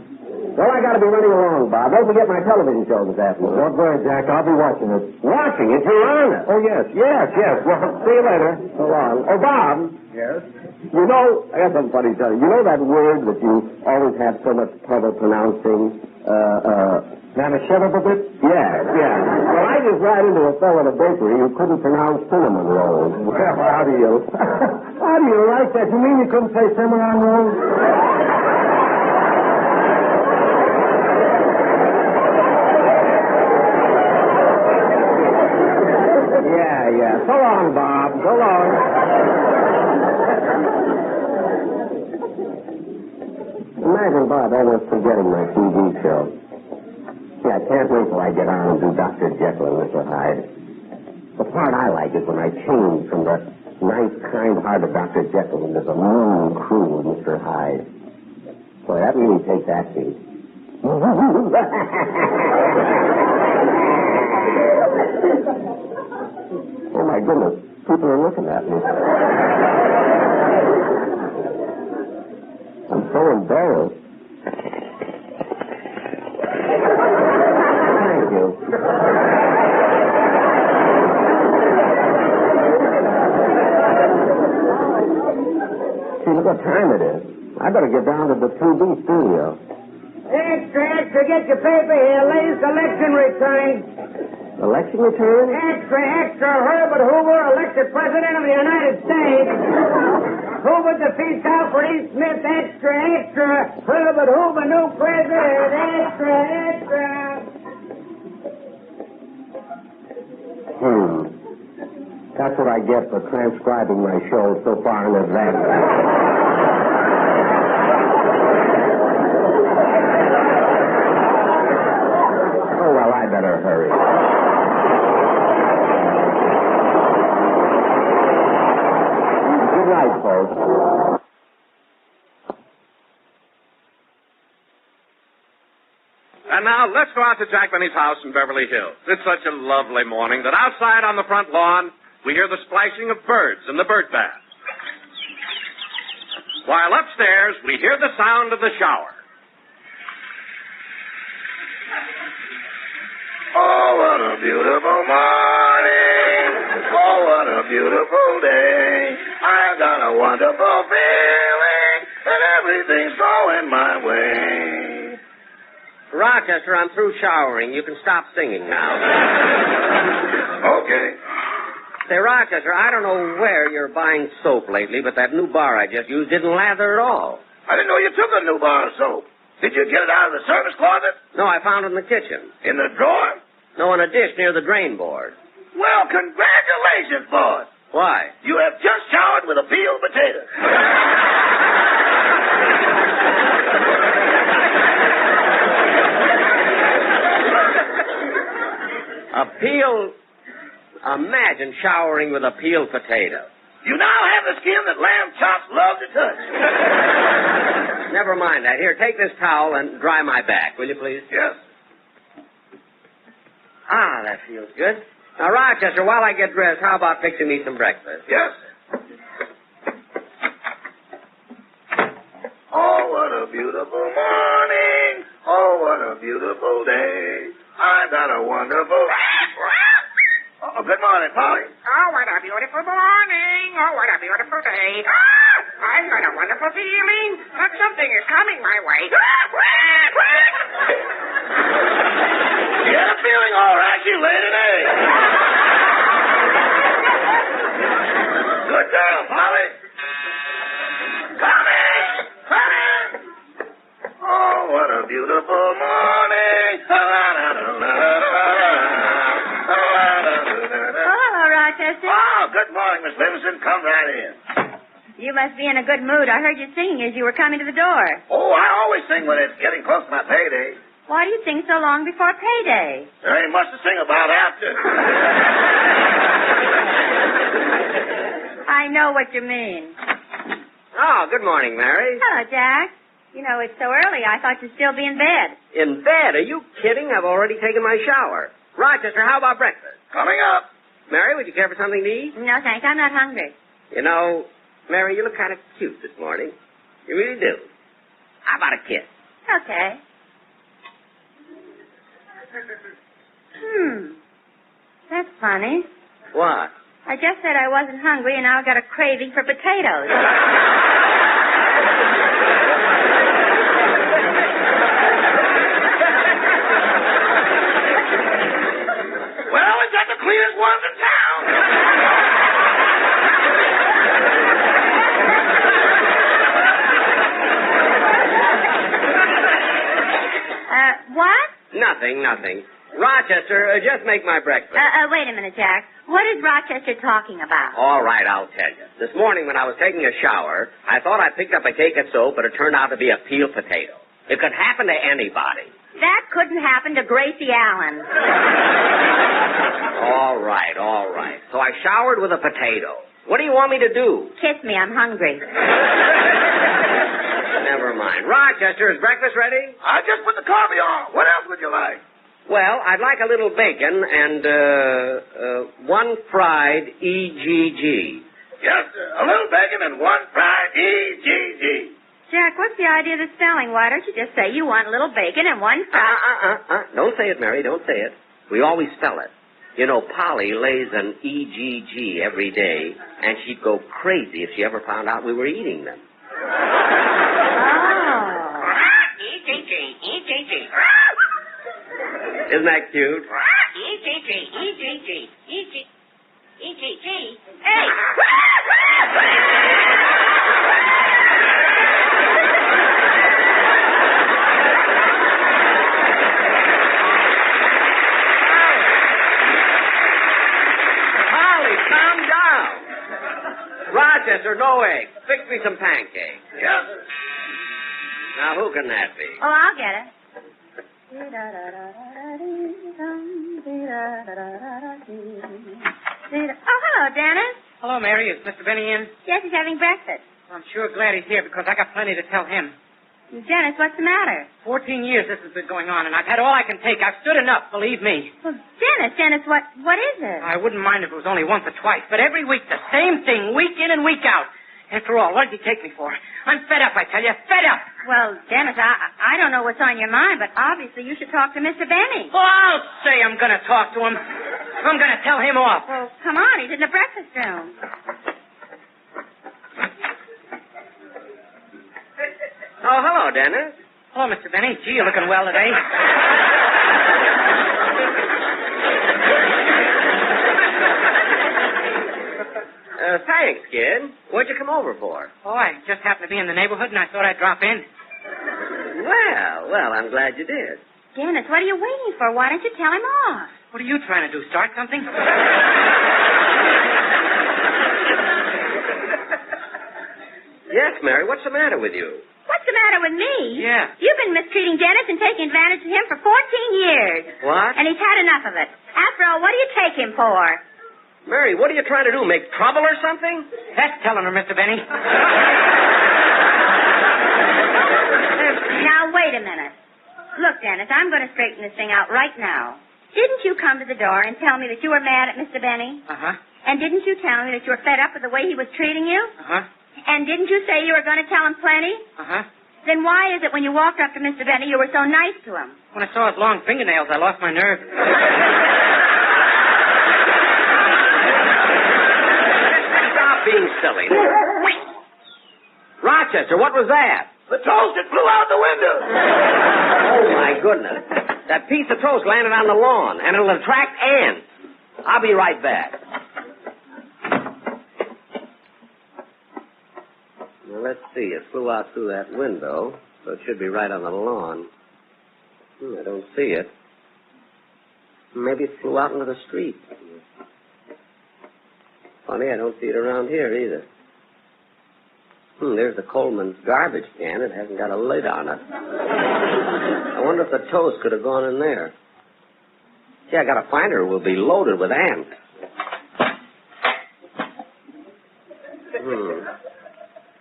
Speaker 4: Well, I got to be running along, Bob. Don't forget my television show this afternoon. Don't worry, Jack. I'll be watching it. Watching it? You're on it. Oh, yes. Well, see you later. So long. Oh, Bob. Yes? You know, I got something funny to tell you. You know that word that you always have so much trouble pronouncing? Manischewitz? Yeah. Well, I just ran into a fellow at a bakery who couldn't pronounce cinnamon rolls. Well, how do you like that? You mean you couldn't say cinnamon rolls? Yeah. So long, Bob. So long. Imagine Bob almost forgetting my TV show. See, I can't wait till I get on and do Dr. Jekyll and Mr. Hyde. The part I like is when I change from the nice, kind-hearted Dr. Jekyll into the mean, cruel Mr. Hyde. Boy, that really takes acting. Oh, my goodness. People are looking at me. I'm so embarrassed. Thank you. See, look what time it is. I better get down to the 2B studio.
Speaker 17: Extra, get your paper here. Latest election return.
Speaker 4: Election return?
Speaker 17: Extra. Herbert Hoover elected president of the United States. Hoover defeats Alfred E. Smith. Extra. Herbert Hoover, new president. Extra.
Speaker 4: That's what I get for transcribing my show so far in advance. Oh, well, I better hurry. Good night, folks.
Speaker 13: And now, let's go out to Jack Benny's house in Beverly Hills. It's such a lovely morning that outside on the front lawn, we hear the splashing of birds in the bird bath. While upstairs, we hear the sound of the shower.
Speaker 3: Oh, what a beautiful morning. Oh, what a beautiful day. I've got a wonderful feeling that everything's going my way.
Speaker 6: Rochester, I'm through showering. You can stop singing now.
Speaker 3: Okay.
Speaker 6: Say, Rochester, I don't know where you're buying soap lately, but that new bar I just used didn't lather at all.
Speaker 3: I didn't know you took a new bar of soap. Did you get it out of the service closet?
Speaker 6: No, I found it in the kitchen.
Speaker 3: In the drawer?
Speaker 6: No, in a dish near the drain board.
Speaker 3: Well, congratulations, boss.
Speaker 6: Why?
Speaker 3: You have just showered with a peeled potato.
Speaker 6: A peeled... Imagine showering with a peeled potato.
Speaker 3: You now have the skin that lamb chops love to touch.
Speaker 6: Never mind that. Here, take this towel and dry my back, will you please?
Speaker 3: Yes.
Speaker 6: Ah, that feels good. Now, Rochester, while I get dressed, how about fixing me some breakfast?
Speaker 3: Yes. Oh, what a beautiful morning. Oh, what a beautiful day. I've got a wonderful... Oh, good morning, Polly.
Speaker 19: Oh, what a beautiful morning. Oh, what a beautiful day. Ah, I've got a wonderful feeling that something is coming my way.
Speaker 3: You had a feeling all right. You laid an egg. Good girl, Polly. Coming. Coming. Oh, what a beautiful morning.
Speaker 10: Hello, Rochester.
Speaker 3: Oh, good morning, Miss Livingston. Come right in.
Speaker 10: You must be in a good mood. I heard you singing as you were coming to the door.
Speaker 3: Oh, I always sing when it's getting close to my payday.
Speaker 10: Why do you sing so long before payday?
Speaker 3: There ain't much to sing about after.
Speaker 10: I know what you mean.
Speaker 6: Oh, good morning, Mary.
Speaker 10: Hello, Jack. You know, it's so early, I thought you'd still be in bed.
Speaker 6: In bed? Are you kidding? I've already taken my shower. Rochester, how about breakfast?
Speaker 3: Coming up.
Speaker 6: Mary, would you care for something to eat?
Speaker 10: No, thanks. I'm not hungry.
Speaker 6: You know, Mary, you look kind of cute this morning. You really do. How about a kiss?
Speaker 10: Okay. That's funny.
Speaker 6: What?
Speaker 10: I just said I wasn't hungry, and now I've got a craving for potatoes.
Speaker 3: Well, we've got the cleanest ones in town.
Speaker 10: What?
Speaker 6: Nothing. Rochester, just make my breakfast.
Speaker 10: Wait a minute, Jack. What is Rochester talking about?
Speaker 6: All right, I'll tell you. This morning when I was taking a shower, I thought I picked up a cake of soap, but it turned out to be a peeled potato. It could happen to anybody.
Speaker 10: That couldn't happen to Gracie Allen.
Speaker 6: All right. So I showered with a potato. What do you want me to do?
Speaker 10: Kiss me, I'm hungry.
Speaker 6: Never mind. Rochester, is breakfast ready?
Speaker 3: I just put the coffee on. What else would you like?
Speaker 6: Well, I'd like a little bacon and one fried EGG.
Speaker 3: Yes, sir. A little bacon and one fried EGG.
Speaker 10: Jack, what's the idea of the spelling? Why don't you just say you want a little bacon and one fried...
Speaker 6: Don't say it, Mary. Don't say it. We always spell it. You know, Polly lays an EGG every day, and she'd go crazy if she ever found out we were eating them.
Speaker 19: EGG.
Speaker 6: Isn't that cute?
Speaker 19: EGG. Hey!
Speaker 6: Polly, calm down. Rochester, no eggs. Fix me some pancakes.
Speaker 3: Yes.
Speaker 6: Now, who can that be?
Speaker 10: Oh, I'll get it. Oh, hello, Dennis.
Speaker 12: Hello, Mary. Is Mr. Benny in?
Speaker 10: Yes, he's having breakfast.
Speaker 12: Well, I'm sure glad he's here because I got plenty to tell him.
Speaker 1: Dennis, what's the matter?
Speaker 12: 14 years this has been going on, and I've had all I can take. I've stood enough, believe me.
Speaker 1: Well, Dennis, what is it?
Speaker 12: I wouldn't mind if it was only once or twice, but every week the same thing, week in and week out. After all, what did he take me for? I'm fed up, I tell you, fed up.
Speaker 1: Well, Dennis, I don't know what's on your mind, but obviously you should talk to Mr. Benny.
Speaker 12: Oh, I'll say I'm going to talk to him. I'm going to tell him off.
Speaker 1: Well, come on, he's in the breakfast room.
Speaker 12: Oh, hello, Dennis. Hello, Mr. Benny. Gee, you're looking well today.
Speaker 8: Thanks, kid. What'd you come over for?
Speaker 12: Oh, I just happened to be in the neighborhood, and I thought I'd drop in.
Speaker 8: Well, I'm glad you did.
Speaker 1: Dennis, what are you waiting for? Why don't you tell him off?
Speaker 12: What are you trying to do, start something?
Speaker 8: Yes, Mary, what's the matter with you?
Speaker 1: What's the matter with me?
Speaker 12: Yeah.
Speaker 1: You've been mistreating Dennis and taking advantage of him for 14 years.
Speaker 8: What?
Speaker 1: And he's had enough of it. After all, what do you take him for?
Speaker 8: Mary, what are you trying to do, make trouble or something?
Speaker 12: That's telling her, Mr. Benny.
Speaker 1: Now, wait a minute. Look, Dennis, I'm going to straighten this thing out right now. Didn't you come to the door and tell me that you were mad at Mr. Benny?
Speaker 12: Uh-huh.
Speaker 1: And didn't you tell me that you were fed up with the way he was treating you?
Speaker 12: Uh-huh.
Speaker 1: And didn't you say you were going to tell him plenty?
Speaker 12: Uh-huh.
Speaker 1: Then why is it when you walked up to Mr. Benny you were so nice to him?
Speaker 12: When I saw his long fingernails, I lost my nerve.
Speaker 8: Stop being silly. Rochester, what was that?
Speaker 3: The toast, it flew out the window.
Speaker 8: Oh, my goodness. That piece of toast landed on the lawn, and it'll attract ants. I'll be right back. Well, let's see. It flew out through that window, so it should be right on the lawn. I don't see it. Maybe it flew out into the street. Funny, I don't see it around here either. There's the Coleman's garbage can. It hasn't got a lid on it. I wonder if the toast could have gone in there. Gee, I gotta find her. It will be loaded with ants.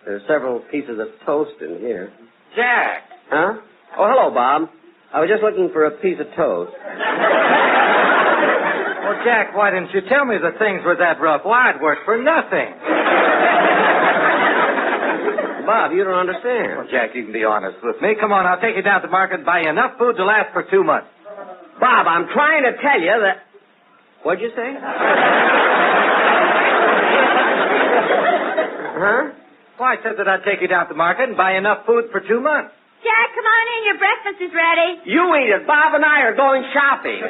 Speaker 8: There's several pieces of toast in here.
Speaker 12: Jack.
Speaker 8: Huh? Oh, hello, Bob. I was just looking for a piece of toast.
Speaker 5: Well, Jack, why didn't you tell me that things were that rough? Why, I'd work for nothing.
Speaker 8: Bob, you don't understand.
Speaker 5: Well, Jack, you can be honest with me. Come on, I'll take you down to the market and buy you enough food to last for 2 months.
Speaker 8: Bob, I'm trying to tell you that... What'd you say? Huh?
Speaker 5: Well, I said that I'd take you down to the market and buy enough food for 2 months.
Speaker 1: Jack, come on in. Your breakfast is ready.
Speaker 8: You eat it. Bob and I are going shopping.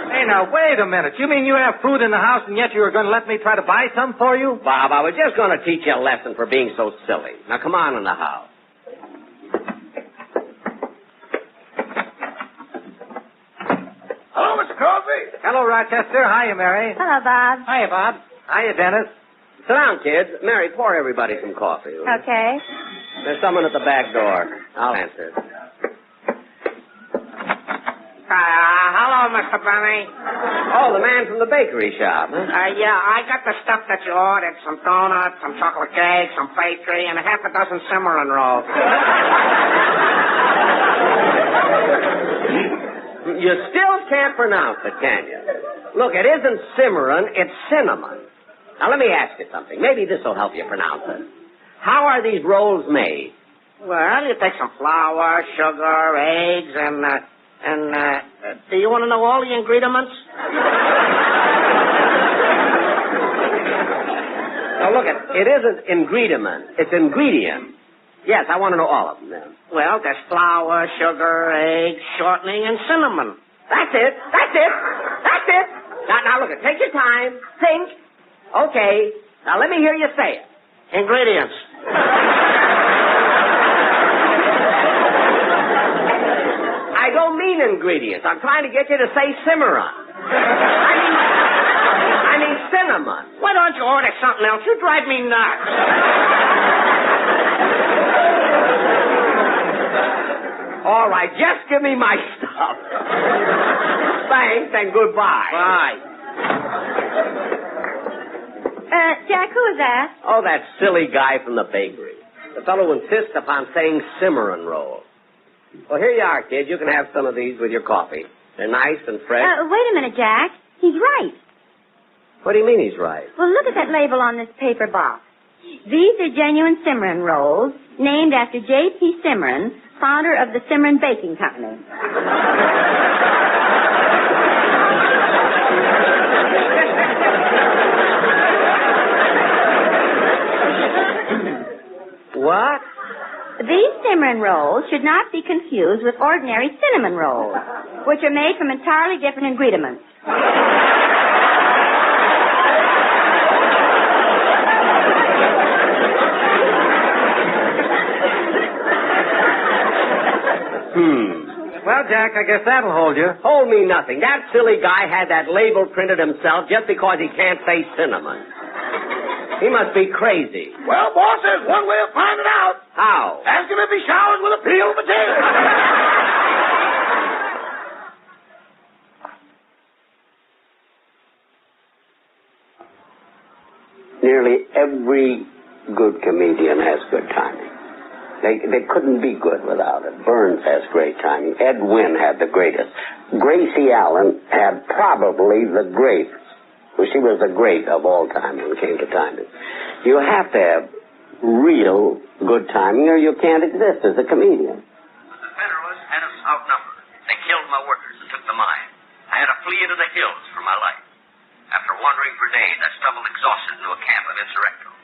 Speaker 5: Hey, now, wait a minute. You mean you have food in the house and yet you were going to let me try to buy some for you?
Speaker 8: Bob, I was just going to teach you a lesson for being so silly. Now, come on in the house.
Speaker 3: Hello, Mr. Crosby.
Speaker 5: Hello, Rochester. Hiya, Mary.
Speaker 1: Hello, Bob.
Speaker 12: Hiya, Bob.
Speaker 8: Hiya, Dennis. Sit down, kids. Mary, pour everybody some coffee.
Speaker 1: Okay.
Speaker 8: There's someone at the back door. I'll answer.
Speaker 6: Hello, Mr. Benny.
Speaker 8: Oh, the man from the bakery shop, huh?
Speaker 6: Yeah, I got the stuff that you ordered. Some donuts, some chocolate cake, some pastry, and a half a dozen cimarron rolls.
Speaker 8: You still can't pronounce it, can you? Look, it isn't cimarron, it's cinnamon. Now, let me ask you something. Maybe this will help you pronounce it. How are these rolls made?
Speaker 6: Well, you take some flour, sugar, eggs, and do you want to know all the ingredients?
Speaker 8: Now, look, it isn't ingredient. It's ingredient. Yes, I want to know all of them, then.
Speaker 6: Well, there's flour, sugar, eggs, shortening, and cinnamon.
Speaker 8: That's it. That's it. That's it. Now, look, take your time. Think. Okay. Now, let me hear you say it.
Speaker 6: Ingredients.
Speaker 8: I don't mean ingredients. I'm trying to get you to say cimarron. I mean cinnamon.
Speaker 6: Why don't you order something else? You drive me nuts.
Speaker 8: All right, just give me my stuff. Thanks and goodbye.
Speaker 6: Bye.
Speaker 10: Jack, who is that?
Speaker 8: Oh, that silly guy from the bakery. The fellow who insists upon saying cimarron roll. Well, here you are, kid. You can have some of these with your coffee. They're nice and fresh.
Speaker 10: Wait a minute, Jack. He's right.
Speaker 8: What do you mean he's right?
Speaker 10: Well, look at that label on this paper box. These are genuine Cimarron rolls, named after J.P. Cimarron, founder of the Cimarron Baking Company.
Speaker 8: What?
Speaker 10: These Cimarron rolls should not be confused with ordinary cinnamon rolls, which are made from entirely different ingredients.
Speaker 5: Well, Jack, I guess that'll hold you.
Speaker 8: Hold me nothing. That silly guy had that label printed himself just because he can't say cinnamon. He must be crazy.
Speaker 3: Well, boss, there's one way of finding out.
Speaker 8: How?
Speaker 3: Ask him if he showers with a peeled potato.
Speaker 9: Nearly every good comedian has good timing. They couldn't be good without it. Burns has great timing. Ed Wynn had the greatest. Gracie Allen had probably the greatest. Well, she was the great of all time when it came to timing. You have to have real good timing or you can't exist as a comedian.
Speaker 21: The Federalists had us outnumbered. They killed my workers and took the mine. I had to flee into the hills for my life. After wandering for days, I stumbled exhausted into a camp of insurrectos.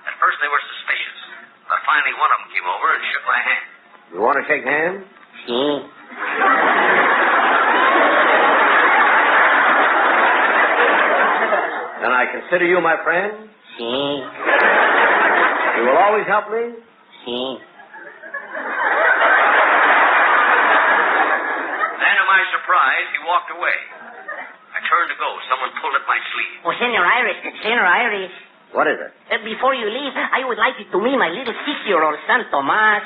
Speaker 21: At first they were suspicious. But finally, one of them came over and shook my hand.
Speaker 8: You want to shake hands? Then I consider you my friend? You will always help me?
Speaker 21: Then, to my surprise, he walked away. I turned to go. Someone pulled at my sleeve.
Speaker 20: Oh, Senor Iris.
Speaker 8: What is it?
Speaker 20: Before you leave, I would like you to meet my little 6-year-old son, Tomas.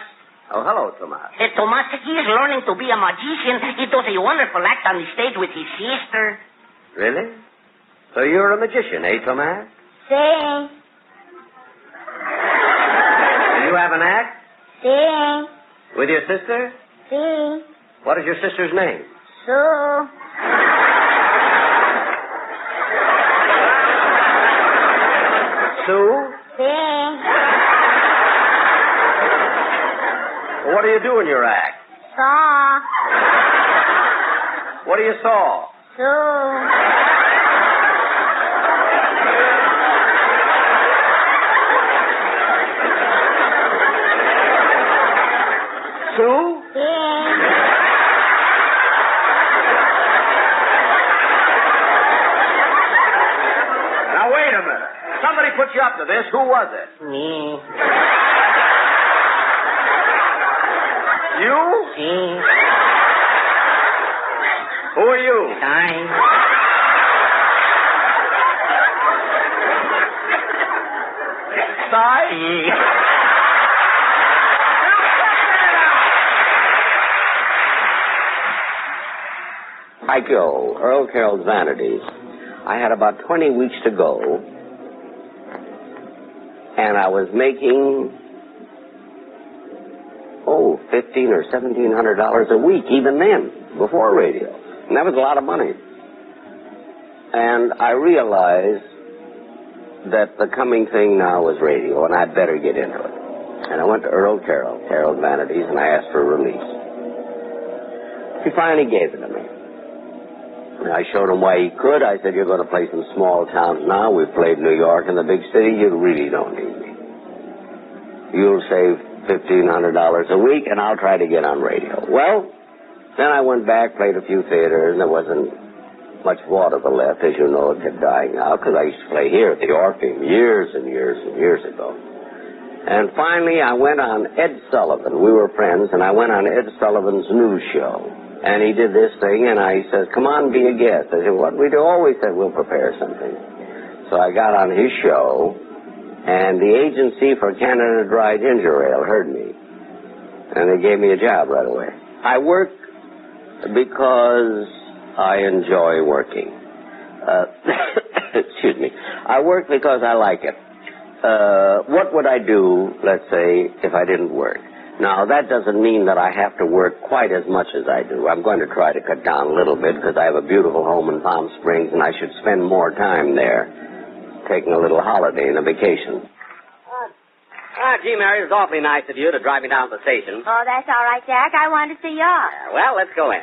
Speaker 8: Oh, hello, Tomas.
Speaker 20: Tomas, he is learning to be a magician. He does a wonderful act on the stage with his sister.
Speaker 8: Really? So you're a magician, eh, Tomas?
Speaker 20: Sí.
Speaker 8: Do you have an act?
Speaker 20: Sí.
Speaker 8: With your sister?
Speaker 20: Sí.
Speaker 8: What is your sister's name?
Speaker 20: Sue.
Speaker 8: Sue?
Speaker 20: Sí.
Speaker 8: What do you do in your act?
Speaker 20: Saw.
Speaker 8: What do you saw?
Speaker 20: Sue.
Speaker 8: Sue? Now, wait a minute. Somebody put you up to this. Who was it?
Speaker 20: Me.
Speaker 8: You?
Speaker 20: Sí.
Speaker 8: Who are you?
Speaker 20: I.
Speaker 9: Like Joe, Earl Carroll's Vanities. I had about 20 weeks to go, and I was making, $1,500 or $1,700 a week, even then, before radio. And that was a lot of money. And I realized that the coming thing now was radio, and I'd better get into it. And I went to Earl Carroll, Carroll's Vanities, and I asked for a release. He finally gave it to me. And I showed him why he could. I said, you're going to play some small towns now. We've played New York and the big city. You really don't need me. You'll save $1,500 a week, and I'll try to get on radio. Well, then I went back, played a few theaters, and there wasn't much vaudeville left. As you know, it kept dying out, because I used to play here at the Orpheum years and years and years ago. And finally, I went on Ed Sullivan. We were friends, and I went on Ed Sullivan's news show. And he did this thing, and he says, come on, be a guest. I said, what we do? Always said, we'll prepare something. So I got on his show, and the agency for Canada Dry Ginger Ale heard me. And they gave me a job right away. I work because I enjoy working. Excuse me. I work because I like it. What would I do, let's say, if I didn't work? Now, that doesn't mean that I have to work quite as much as I do. I'm going to try to cut down a little bit because I have a beautiful home in Palm Springs and I should spend more time there, taking a little holiday and a vacation.
Speaker 8: Gee, Mary, it was awfully nice of you to drive me down to the station.
Speaker 1: Oh, that's all right, Jack. I wanted to see yours.
Speaker 8: Well, let's go in.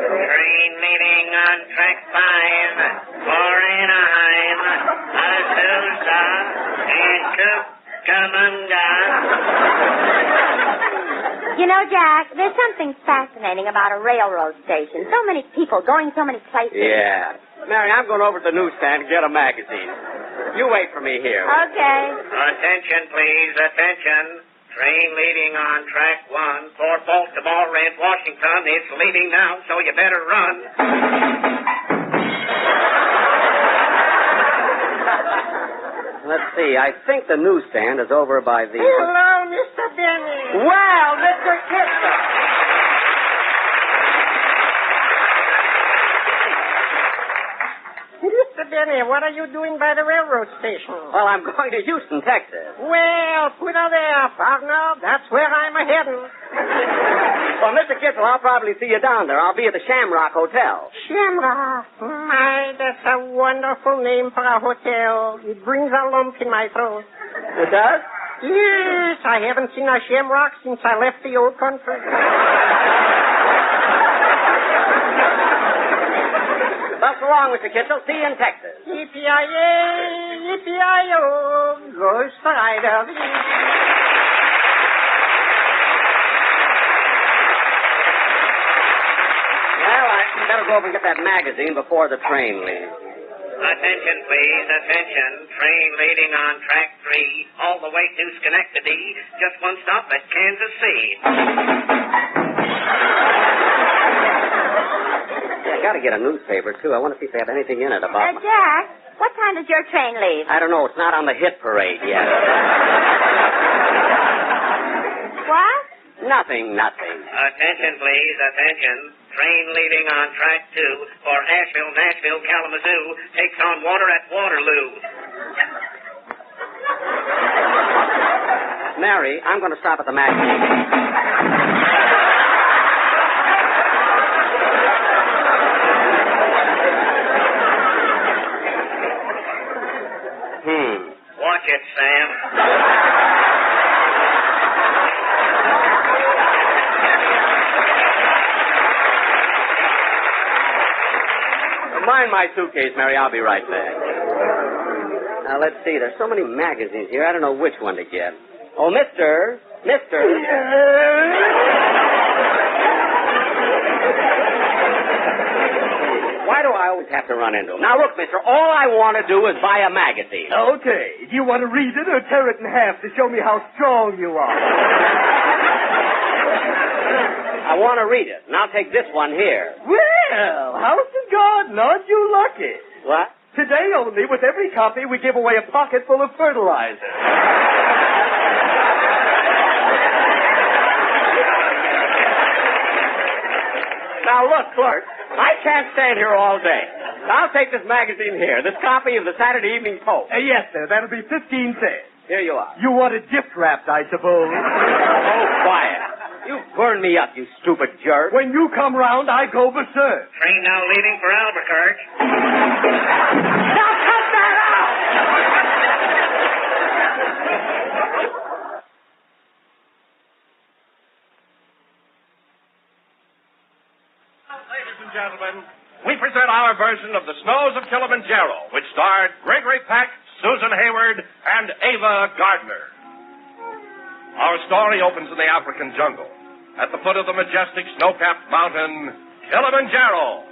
Speaker 6: Train leading on track 5 for Anaheim. Azusa and Cucamonga.
Speaker 1: You know, Jack, there's something fascinating about a railroad station. So many people going so many places.
Speaker 8: Yeah. Mary, I'm going over to the newsstand to get a magazine. You wait for me here.
Speaker 1: Okay.
Speaker 6: Attention, please. Attention. Train leading on track 1 for Baltimore and Washington. It's leaving now, so you better run.
Speaker 8: Let's see. I think the newsstand is over by the...
Speaker 19: Hello, Mr. Benny.
Speaker 8: Well, Mr. Kistler.
Speaker 19: Mr. Benny, what are you doing by the railroad station?
Speaker 8: Well, I'm going to Houston, Texas.
Speaker 19: Well, put her there, partner. That's where I'm a-heading.
Speaker 8: Well, Mr. Kistler, I'll probably see you down there. I'll be at the Shamrock Hotel.
Speaker 19: Shamrock. My, that's a wonderful name for a hotel. It brings a lump in my throat.
Speaker 8: It does?
Speaker 19: Yes, I haven't seen a Shamrock since I left the old country.
Speaker 8: Well, so long, Mr. Kitchell. See you in Texas.
Speaker 19: Yippee-yi-yay, yippee-yi-yo, Ghost Rider.
Speaker 8: Well, I better go over and get that magazine before the train leaves.
Speaker 6: Attention, please. Attention. Train leading on track 3 all the way to Schenectady. Just one stop at Kansas City.
Speaker 8: I got to get a newspaper, too. I want to see if they have anything in it about...
Speaker 1: Jack, what time does your train leave?
Speaker 8: I don't know. It's not on the hit parade yet.
Speaker 1: What?
Speaker 8: Nothing.
Speaker 6: Attention, please. Attention. Train leaving on track 2 for Asheville, Nashville, Kalamazoo takes on water at Waterloo.
Speaker 8: Mary, I'm going to stop at the magazine.
Speaker 6: Watch it, Sam.
Speaker 8: Mind my suitcase, Mary. I'll be right back. Now, let's see. There's so many magazines here. I don't know which one to get. Oh, Mister. Why do I always have to run into him? Now, look, mister, all I want to do is buy a magazine.
Speaker 18: Okay. Do you want to read it or tear it in half to show me how strong you are?
Speaker 8: I want to read it, and I'll take this one here.
Speaker 18: Well, house and garden, aren't you lucky?
Speaker 8: What?
Speaker 18: Today only, with every copy, we give away a pocket full of fertilizer.
Speaker 8: Now, look, clerk, I can't stand here all day. I'll take this magazine here, this copy of the Saturday Evening Post.
Speaker 18: Yes, sir. That'll be 15 cents.
Speaker 8: Here you are.
Speaker 18: You want it gift-wrapped, I suppose.
Speaker 8: Oh, quiet. You burn me up, you stupid jerk.
Speaker 18: When you come round, I go berserk.
Speaker 6: Train now leaving for Albuquerque.
Speaker 8: Now cut that out!
Speaker 13: Ladies and gentlemen, we present our version of The Snows of Kilimanjaro, which starred Gregory Peck, Susan Hayward, and Ava Gardner. Our story opens in the African jungle, at the foot of the majestic snow-capped mountain, Kilimanjaro.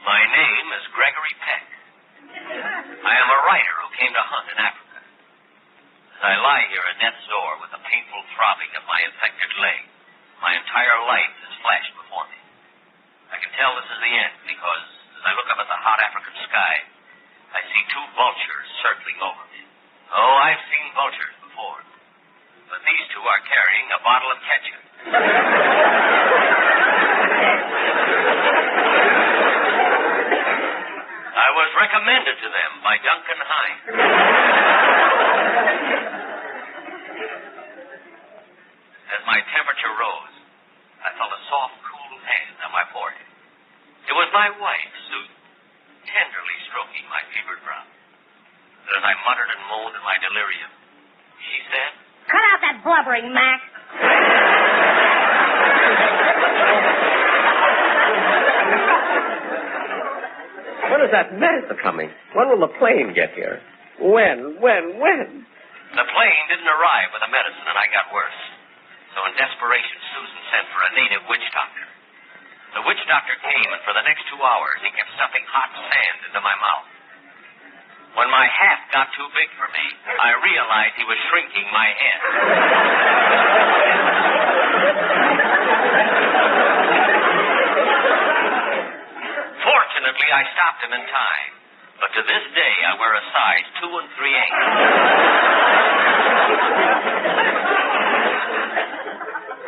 Speaker 21: My name is Gregory Peck. I am a writer who came to hunt in Africa. As I lie here at death's door with the painful throbbing of my infected leg, my entire life has flashed before me. I can tell this is the end because as I look up at the hot African sky, I see two vultures circling over me. Oh, I've seen vultures before. But these two are carrying a bottle of ketchup. I was recommended to them by Duncan Hine. As my temperature rose, I felt a soft, cool hand on my forehead. It was my wife, Susan, tenderly stroking my fevered brow. But as I muttered and moaned in my delirium, she said,
Speaker 1: "Cut out that blubbering, Mac."
Speaker 8: When is that medicine coming? When will the plane get here? When?
Speaker 21: The plane didn't arrive with the medicine, and I got worse. So in desperation, Susan sent for a native witch doctor. The witch doctor came, and for the next 2 hours, he kept stuffing hot sand into my mouth. When my hat got too big for me, I realized he was shrinking my head. Fortunately, I stopped him in time. But to this day, I wear a size 2 3/8.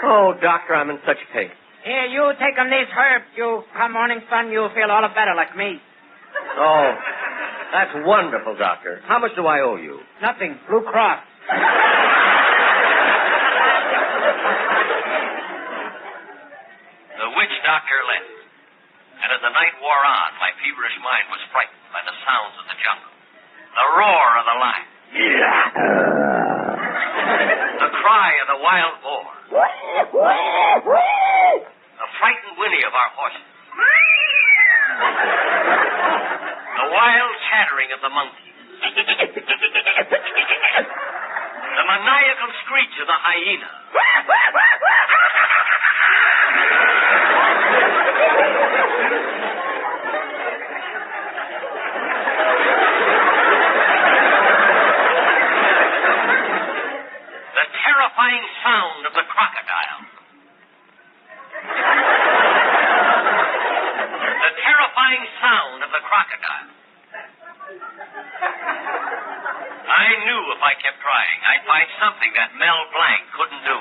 Speaker 8: Oh, doctor, I'm in such pain.
Speaker 12: Here, you take on these herbs. You come morning sun, you'll feel all better like me.
Speaker 8: Oh, that's wonderful, doctor. How much do I owe you?
Speaker 12: Nothing. Blue Cross.
Speaker 21: The witch doctor left. And as the night wore on, my feverish mind was frightened by the sounds of the jungle. The roar of the lion. The cry of the wild boar. The frightened whinny of our horses. The wild chattering of the monkeys. The maniacal screech of the hyena. The terrifying sound of the crocodile. The terrifying sound of the crocodile. I knew if I kept trying, I'd find something that Mel Blanc couldn't do.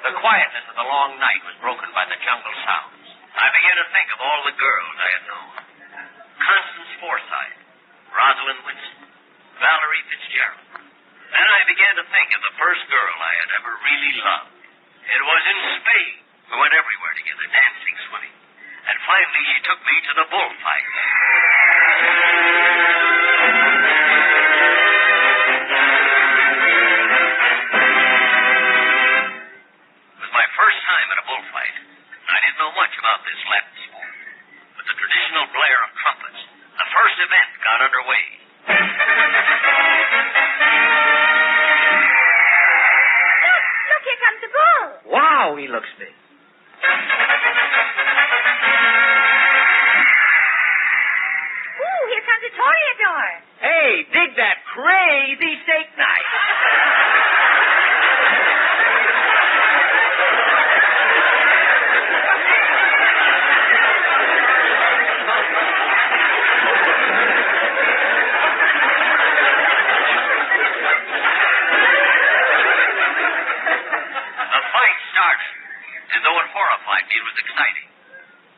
Speaker 21: The quietness of the long night was broken by the jungle sounds. I began to think of all the girls I had known. Constance Forsythe, Rosalind Winston, Valerie Fitzgerald. Then I began to think of the first girl I had ever really loved. It was in Spain. We went everywhere together, dancing, swimming. And finally she took me to the bullfight. It was my first time at a bullfight. I didn't know much about this Latin sport. But the traditional blare of trumpets, the first event got underway.
Speaker 1: Look, here comes the bull.
Speaker 8: Wow, he looks big.
Speaker 1: Ooh, here comes the toreador.
Speaker 8: Hey, dig that crazy steak knife.
Speaker 21: It was exciting.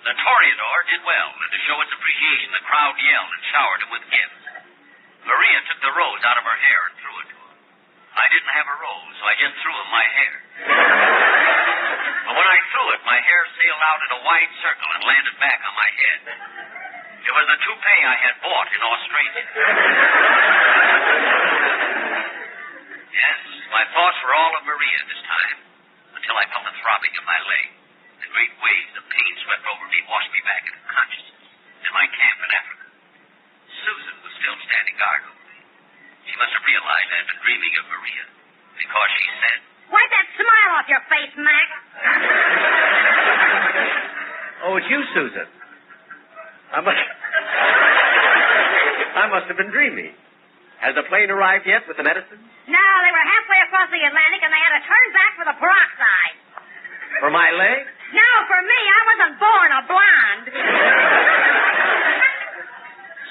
Speaker 21: The toreador did well, and to show its appreciation, the crowd yelled and showered him with gifts. Maria took the rose out of her hair and threw it to him. I didn't have a rose, so I just threw him my hair. But when I threw it, my hair sailed out in a wide circle and landed back on my head. It was the toupee I had bought in Australia. Yes, my thoughts were all of Maria this time, until I felt the throbbing of my leg. The great waves of pain swept over me and washed me back into consciousness in my camp in Africa. Susan was still standing guard over me. She must have realized I had been dreaming of Maria, because she said,
Speaker 1: "Wipe that smile off your face, Mac."
Speaker 8: Oh, it's you, Susan. I must have been dreaming. Has the plane arrived yet with the medicine?
Speaker 1: No, they were halfway across the Atlantic and they had to turn back for the peroxide.
Speaker 8: For my leg?
Speaker 1: No, for me. I wasn't born a blonde.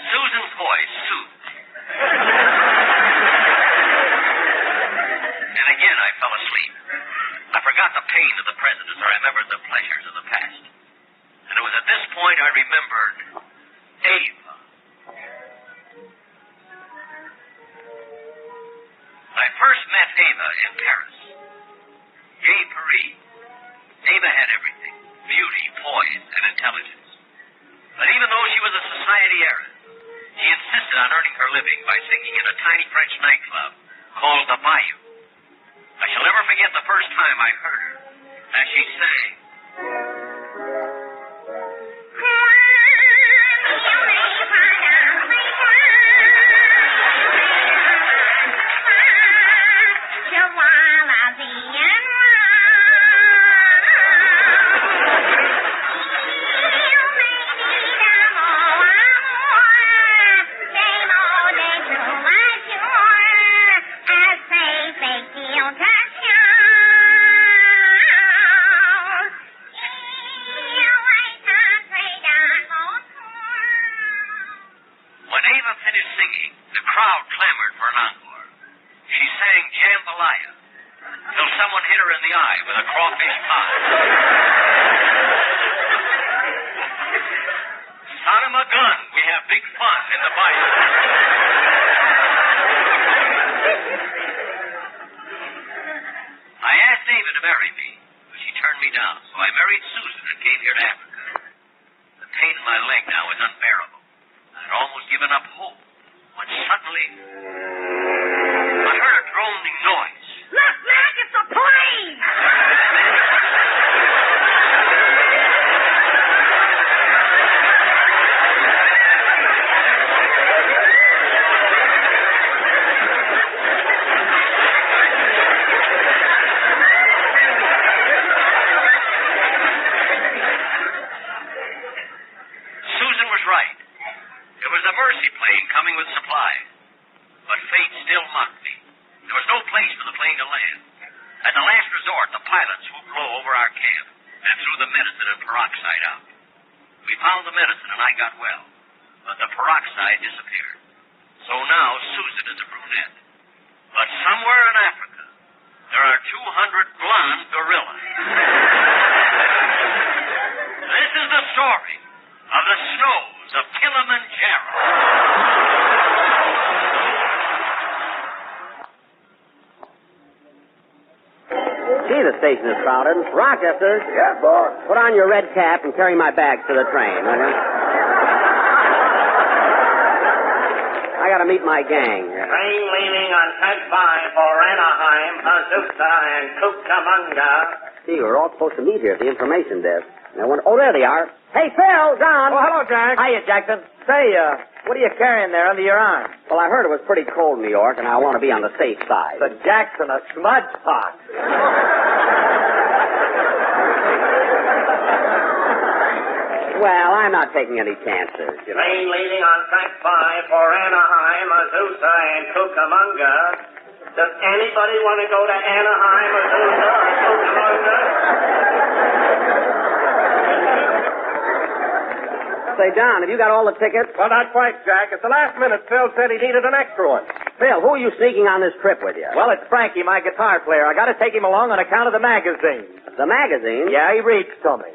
Speaker 21: Susan's voice soothed. And again I fell asleep. I forgot the pain of the present as I remembered the pleasures of the past. And it was at this point I remembered Ava. I first met Ava in Paris. Gay Paris. Ava had everything. Beauty, poise, and intelligence. But even though she was a society heiress, she insisted on earning her living by singing in a tiny French nightclub called the Bayou. I shall never forget the first time I heard her as she sang.
Speaker 8: Rochester.
Speaker 3: Yeah, boss.
Speaker 8: Put on your red cap and carry my bags to the train, will you? I gotta meet my gang.
Speaker 6: Train leaving on track 5 for Anaheim, Azusa, and Cucamonga.
Speaker 8: See, we're all supposed to meet here at the information desk. Oh, there they are. Hey, Phil, John.
Speaker 14: Oh, hello, Jack.
Speaker 8: Hiya, Jackson.
Speaker 14: Say, what are you carrying there under your arm?
Speaker 8: Well, I heard it was pretty cold in New York, and I want to be on the safe side.
Speaker 14: The Jackson, a smudge pot.
Speaker 8: Well, I'm not taking any chances.
Speaker 6: Train leaving on track 5 for Anaheim, Azusa, and Cucamonga. Does anybody want to go to Anaheim, Azusa, or Cucamonga?
Speaker 8: Say, Don, have you got all the tickets?
Speaker 14: Well, not quite, Jack. At the last minute, Phil said he needed an extra one.
Speaker 8: Phil, who are you sneaking on this trip with you?
Speaker 14: Well, it's Frankie, my guitar player. I got to take him along on account of the magazine.
Speaker 8: The magazine?
Speaker 14: Yeah, he reads to me.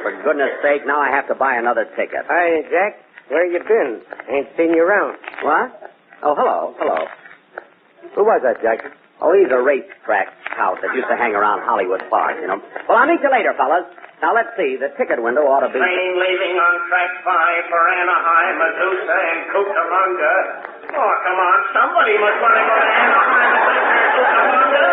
Speaker 8: For goodness sake, now I have to buy another ticket.
Speaker 17: Hi, Jack. Where you been? Ain't seen you around.
Speaker 8: What? Oh, hello.
Speaker 17: Who was that, Jackson?
Speaker 8: Oh, he's a racetrack scout that used to hang around Hollywood Park, you know. Well, I'll meet you later, fellas. Now, let's see. The ticket window ought to be...
Speaker 6: Train leaving on track 5 for Anaheim, Azusa, and Cucamonga. Oh, come on. Somebody must want to go to Anaheim, Azusa, and Cucamonga.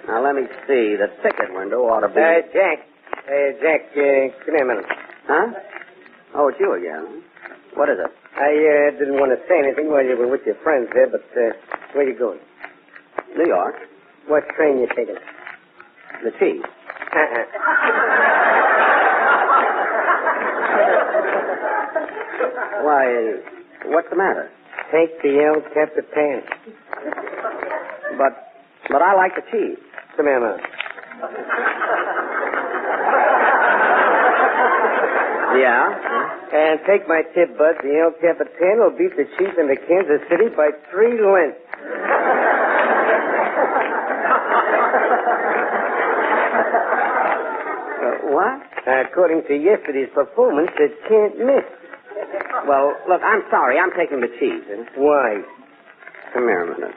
Speaker 8: Now, let me see. The ticket window ought to be...
Speaker 17: Jack. Jack, come here a minute.
Speaker 8: Huh? Oh, it's you again. What is it?
Speaker 17: I didn't want to say anything while you were with your friends there, but where you going?
Speaker 8: New York. What train you taking? The T. Why, what's the matter?
Speaker 12: Take the El Capitan.
Speaker 8: But I like the cheese.
Speaker 12: Come here now.
Speaker 8: Yeah?
Speaker 12: And take my tip, Bud. The El Capitan will beat the Chief into Kansas City by 3 lengths.
Speaker 8: What?
Speaker 12: According to yesterday's performance, it can't miss.
Speaker 8: Well, look, I'm sorry. I'm taking the cheese.
Speaker 12: Why?
Speaker 8: Come here a minute.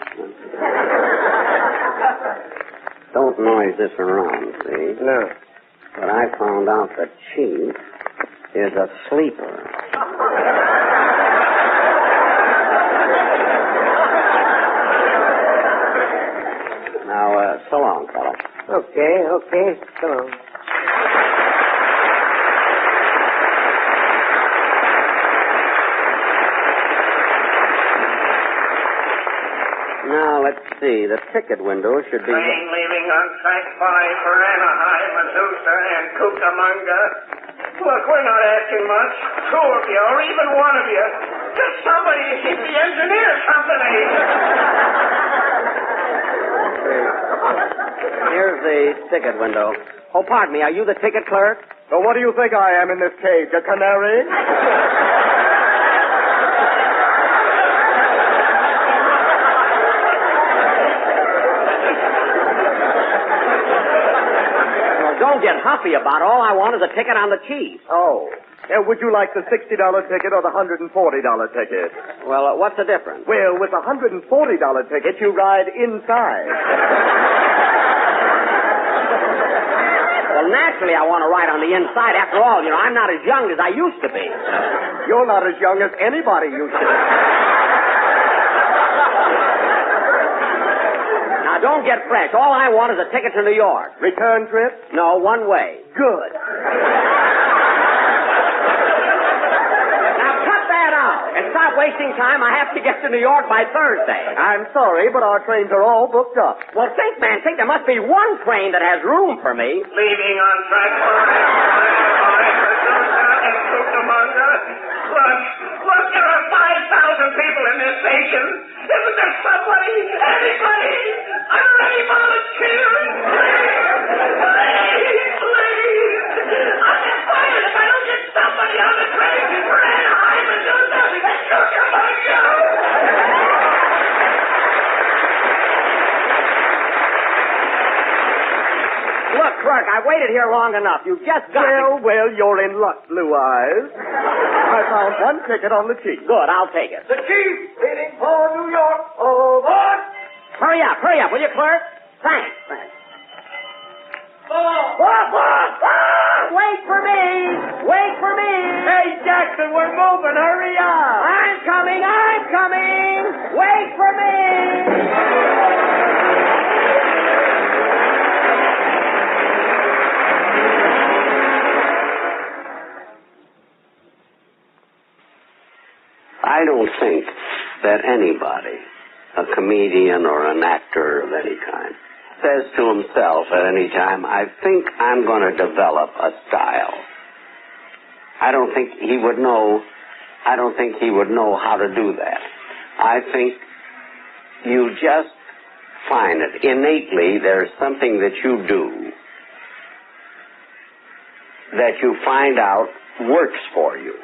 Speaker 8: Don't noise this around, see?
Speaker 12: No.
Speaker 8: But I found out that cheese is a sleeper. Now, so long, fella.
Speaker 12: Okay. So long.
Speaker 8: Now, let's see. The ticket window should be...
Speaker 6: Train leaving on track 5 for Anaheim, Azusa, and Cucamonga. Look, we're not asking much. 2 of you, or even 1 of you. Just somebody to keep the engineer company.
Speaker 8: Here's the ticket window. Oh, pardon me. Are you the ticket clerk?
Speaker 14: So what do you think I am in this cage, a canary?
Speaker 8: Don't get huffy about it. All I want is a ticket on the cheese.
Speaker 14: Oh. Would you like the $60 ticket or the $140 ticket?
Speaker 8: Well, what's the difference?
Speaker 14: Well, with the $140 ticket, you ride inside.
Speaker 8: Well, naturally, I want to ride on the inside. After all, I'm not as young as I used to be.
Speaker 14: You're not as young as anybody used to be.
Speaker 8: Now, don't get fresh. All I want is a ticket to New York.
Speaker 14: Return trip?
Speaker 8: No, one way.
Speaker 14: Good.
Speaker 8: Now, cut that out and stop wasting time. I have to get to New York by Thursday.
Speaker 14: I'm sorry, but our trains are all booked up.
Speaker 8: Well, think, man. Think there must be one train that has room for me.
Speaker 6: Leaving on track 5 for Azusa and Cucamonga. Look, there are 5,000 people in this station. Isn't there somebody, anybody, a ready volunteer? Please. I'll get fired if I don't get somebody on the train for Anaheim, Azusa, and Cucamonga.
Speaker 8: Look, clerk, I've waited here long enough. You've just got
Speaker 14: Well, you're in luck, Blue Eyes. I found one ticket on the cheap.
Speaker 8: Good, I'll take it.
Speaker 14: The Chief, leaving for New York. Over.
Speaker 8: Hurry up, will you, clerk? Thanks. Wait for me.
Speaker 12: Hey, Jackson, we're moving. Hurry up.
Speaker 8: I'm coming. Wait for me. I don't think that anybody, a comedian or an actor of any kind, says to himself at any time, I think I'm going to develop a style. I don't think he would know how to do that. I think you just find it. Innately, there's something that you do that you find out works for you.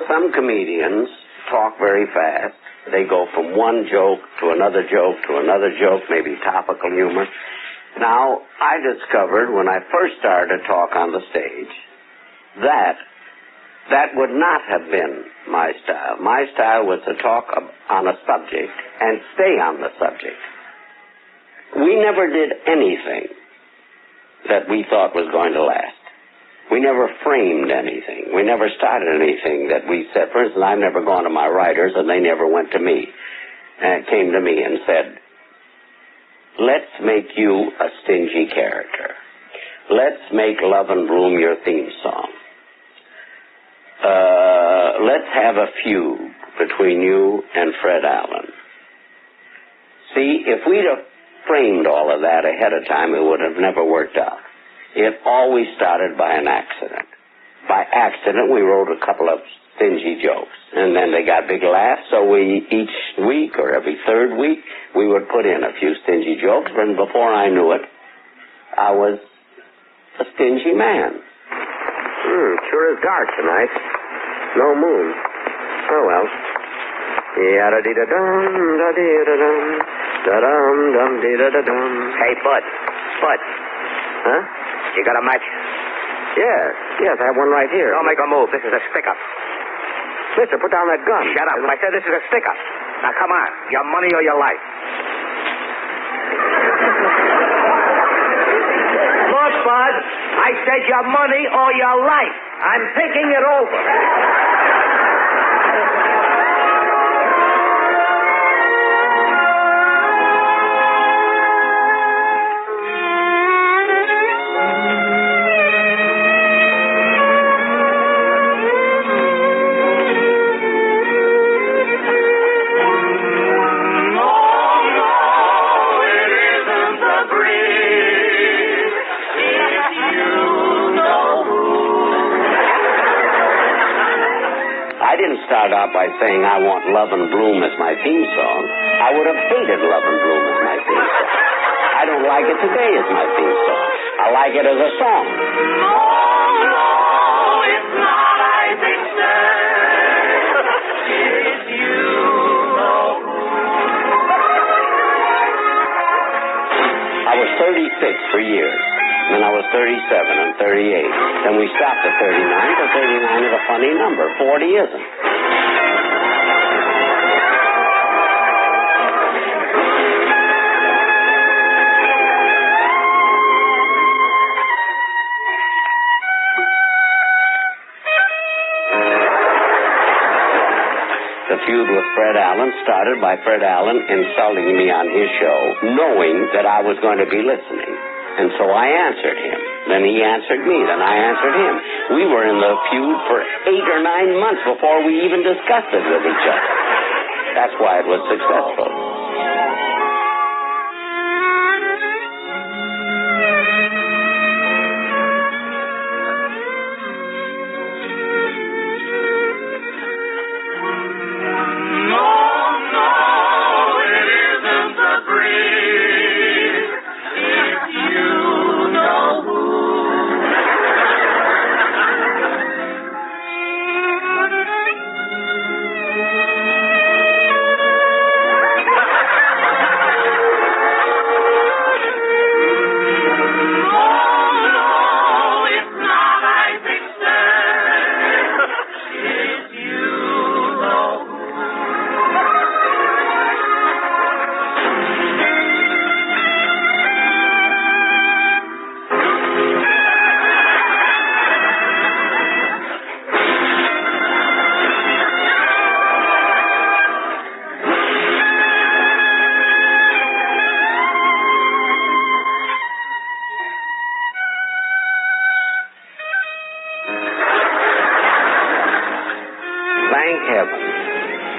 Speaker 8: Some comedians talk very fast. They go from one joke to another joke to another joke, maybe topical humor. Now, I discovered when I first started to talk on the stage that would not have been my style. My style was to talk on a subject and stay on the subject. We never did anything that we thought was going to last. We never framed anything. We never started anything that we said. For instance, I've never gone to my writers, and they never went to me and came to me and said, let's make you a stingy character. Let's make Love and Bloom your theme song. Let's have a feud between you and Fred Allen. See, if we'd have
Speaker 9: framed all of that ahead of time, it would have never worked out. It always started by an accident. By accident, we wrote a couple of stingy jokes, and then they got big laughs, so each week or every third week, we would put in a few stingy jokes, and before I knew it, I was a stingy man.
Speaker 4: Sure is dark tonight. No moon. Oh, well. Yada-dee-da-dum, da-dee-da-dum, da-dum, dum-dee-da-da-dum.
Speaker 7: Hey, Bud.
Speaker 4: Huh?
Speaker 7: You got a match?
Speaker 4: Yes, I have one right here.
Speaker 7: Don't make a move. This is a stick-up.
Speaker 4: Mister, put down that gun.
Speaker 7: Shut up. I said this is a stick-up. Now, come on. Your money or your life? Look, Bud. I said your money or your life. I'm thinking it over.
Speaker 9: Start out by saying I want Love and Bloom as my theme song. I would have hated Love and Bloom as my theme song. I don't like it today as my theme song. I like it as a song.
Speaker 3: No, it's not, I think, sir. It's you.
Speaker 9: I was 36 for years. Then I was 37 and 38. Then we stopped at 39, but 39 is a funny number. 40 isn't. The feud with Fred Allen started by Fred Allen insulting me on his show, knowing that I was going to be listening. And so I answered him. Then he answered me. Then I answered him. We were in the feud for 8 or 9 months before we even discussed it with each other. That's why it was successful.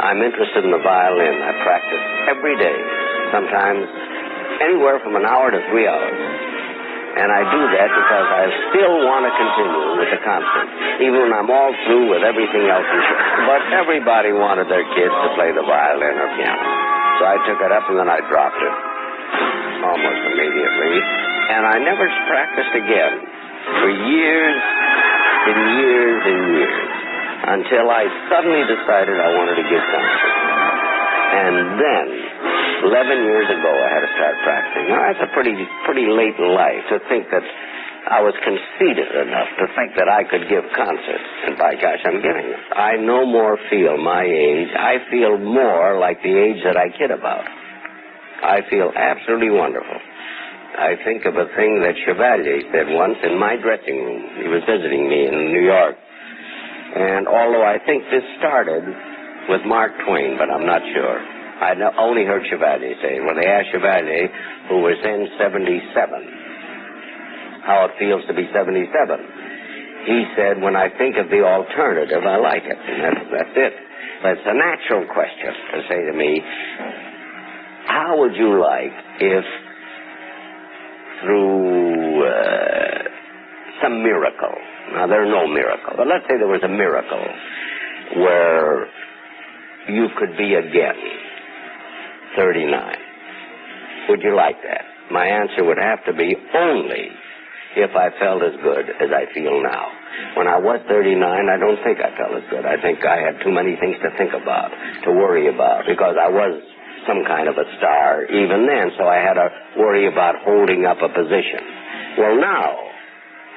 Speaker 9: I'm interested in the violin. I practice every day, sometimes anywhere from an hour to 3 hours. And I do that because I still want to continue with the concert, even when I'm all through with everything else. But everybody wanted their kids to play the violin or piano. So I took it up and then I dropped it almost immediately. And I never practiced again for years and years and years, until I suddenly decided I wanted to give concerts. And then, 11 years ago, I had to start practicing. Now, that's a pretty late in life to think that I was conceited enough to think that I could give concerts. And by gosh, I'm giving them. I no more feel my age. I feel more like the age that I kid about. I feel absolutely wonderful. I think of a thing that Chevalier said once in my dressing room. He was visiting me in New York. And although I think this started with Mark Twain, but I'm not sure. I only heard Chevalier say it. When they asked Chevalier, who was then 77, how it feels to be 77, he said, when I think of the alternative, I like it. And that's it. But it's a natural question to say to me, how would you like if through some miracle. Now, there's no miracle, but let's say there was a miracle where you could be again 39. Would you like that? My answer would have to be only if I felt as good as I feel now. When I was 39, I don't think I felt as good. I think I had too many things to think about, to worry about, because I was some kind of a star even then, so I had to worry about holding up a position. Well, now,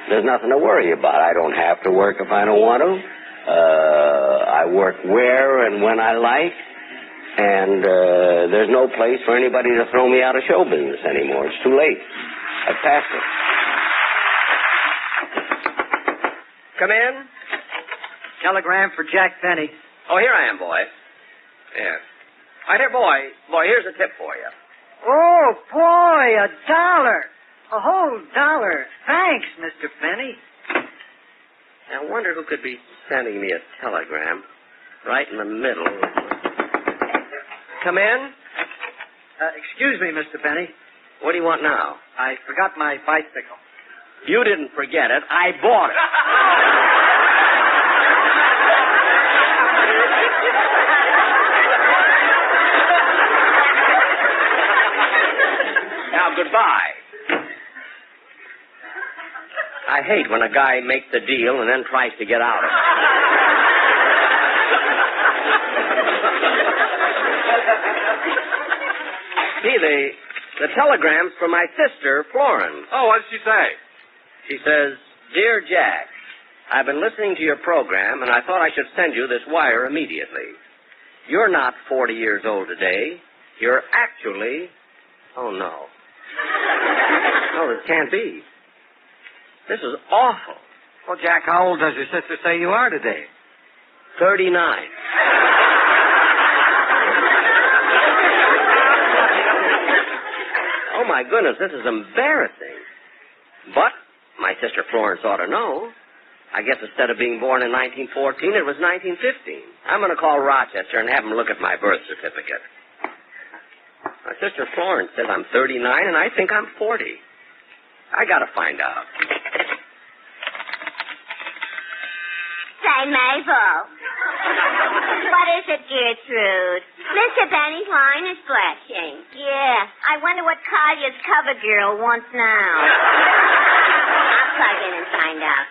Speaker 9: there's nothing to worry about. I don't have to work if I don't want to. I work where and when I like, and there's no place for anybody to throw me out of show business anymore. It's too late. I passed it.
Speaker 11: Come in. Telegram for Jack Benny.
Speaker 6: Oh, here I am, boy. Yeah. Right here, boy. Boy, here's a tip for you.
Speaker 11: Oh, boy, $1. A whole $1. Thanks, Mr. Benny.
Speaker 6: I wonder who could be sending me a telegram right in the middle. Come in.
Speaker 11: Excuse me, Mr. Benny.
Speaker 6: What do you want now?
Speaker 11: I forgot my bicycle.
Speaker 6: You didn't forget it. I bought it. Now, goodbye. I hate when a guy makes a deal and then tries to get out of it. See, the telegram's from my sister, Florence.
Speaker 13: Oh, what did she say?
Speaker 6: She says, Dear Jack, I've been listening to your program, and I thought I should send you this wire immediately. You're not 40 years old today. You're actually... Oh, no. No, this can't be. This is awful.
Speaker 11: Well, Jack, how old does your sister say you are today?
Speaker 6: 39. Oh, my goodness, this is embarrassing. But my sister Florence ought to know. I guess instead of being born in 1914, it was 1915. I'm going to call Rochester and have them look at my birth certificate. My sister Florence says I'm 39, and I think I'm 40. I got to find out.
Speaker 1: Say, Mabel. What is it, Gertrude? Mr. Benny's line is flashing. Yeah. I wonder what Collier's cover girl wants now. I'll plug in and find out.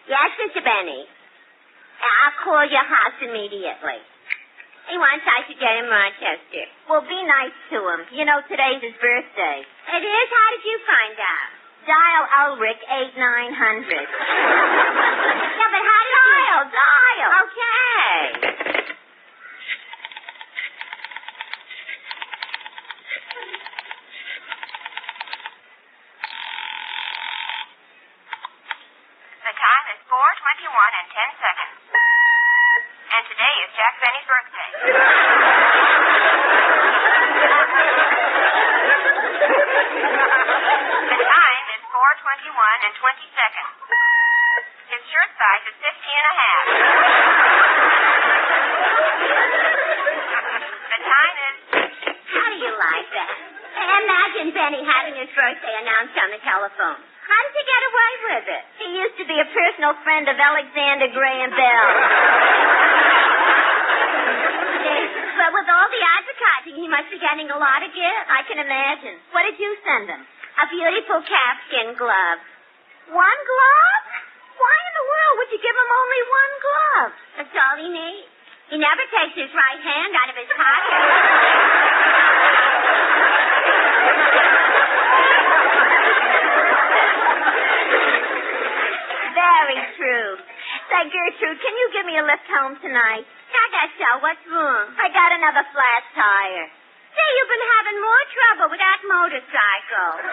Speaker 1: Yes, Mr. Benny. I'll call your house immediately. He wants I to get him Rochester. Well, be nice to him. You know, today's his birthday. It is? How did you find out? Dial Ulrich 8900. Yeah, but how did you... Dial. Okay.
Speaker 16: The time is 4:21 and 10 seconds. And today is Jack Benny's birthday. The time is 4:21 and 20 seconds. His shirt size is 50 and a half. The time is...
Speaker 1: How do you like that? Imagine Benny having his birthday announced on the telephone. How did he get away with it? He used to be a personal friend of Alexander Graham Bell. But with all the advertising, he must be getting a lot of gifts. I can imagine. What did you send him? A beautiful calfskin glove. One glove? Why in the world would you give him only one glove? That's all he needs. He never takes his right hand out of his pocket. Very true. Say, Gertrude, can you give me a lift home tonight? I guess so. What's wrong? I got another flat tire. Say, you've been having more trouble with that motorcycle.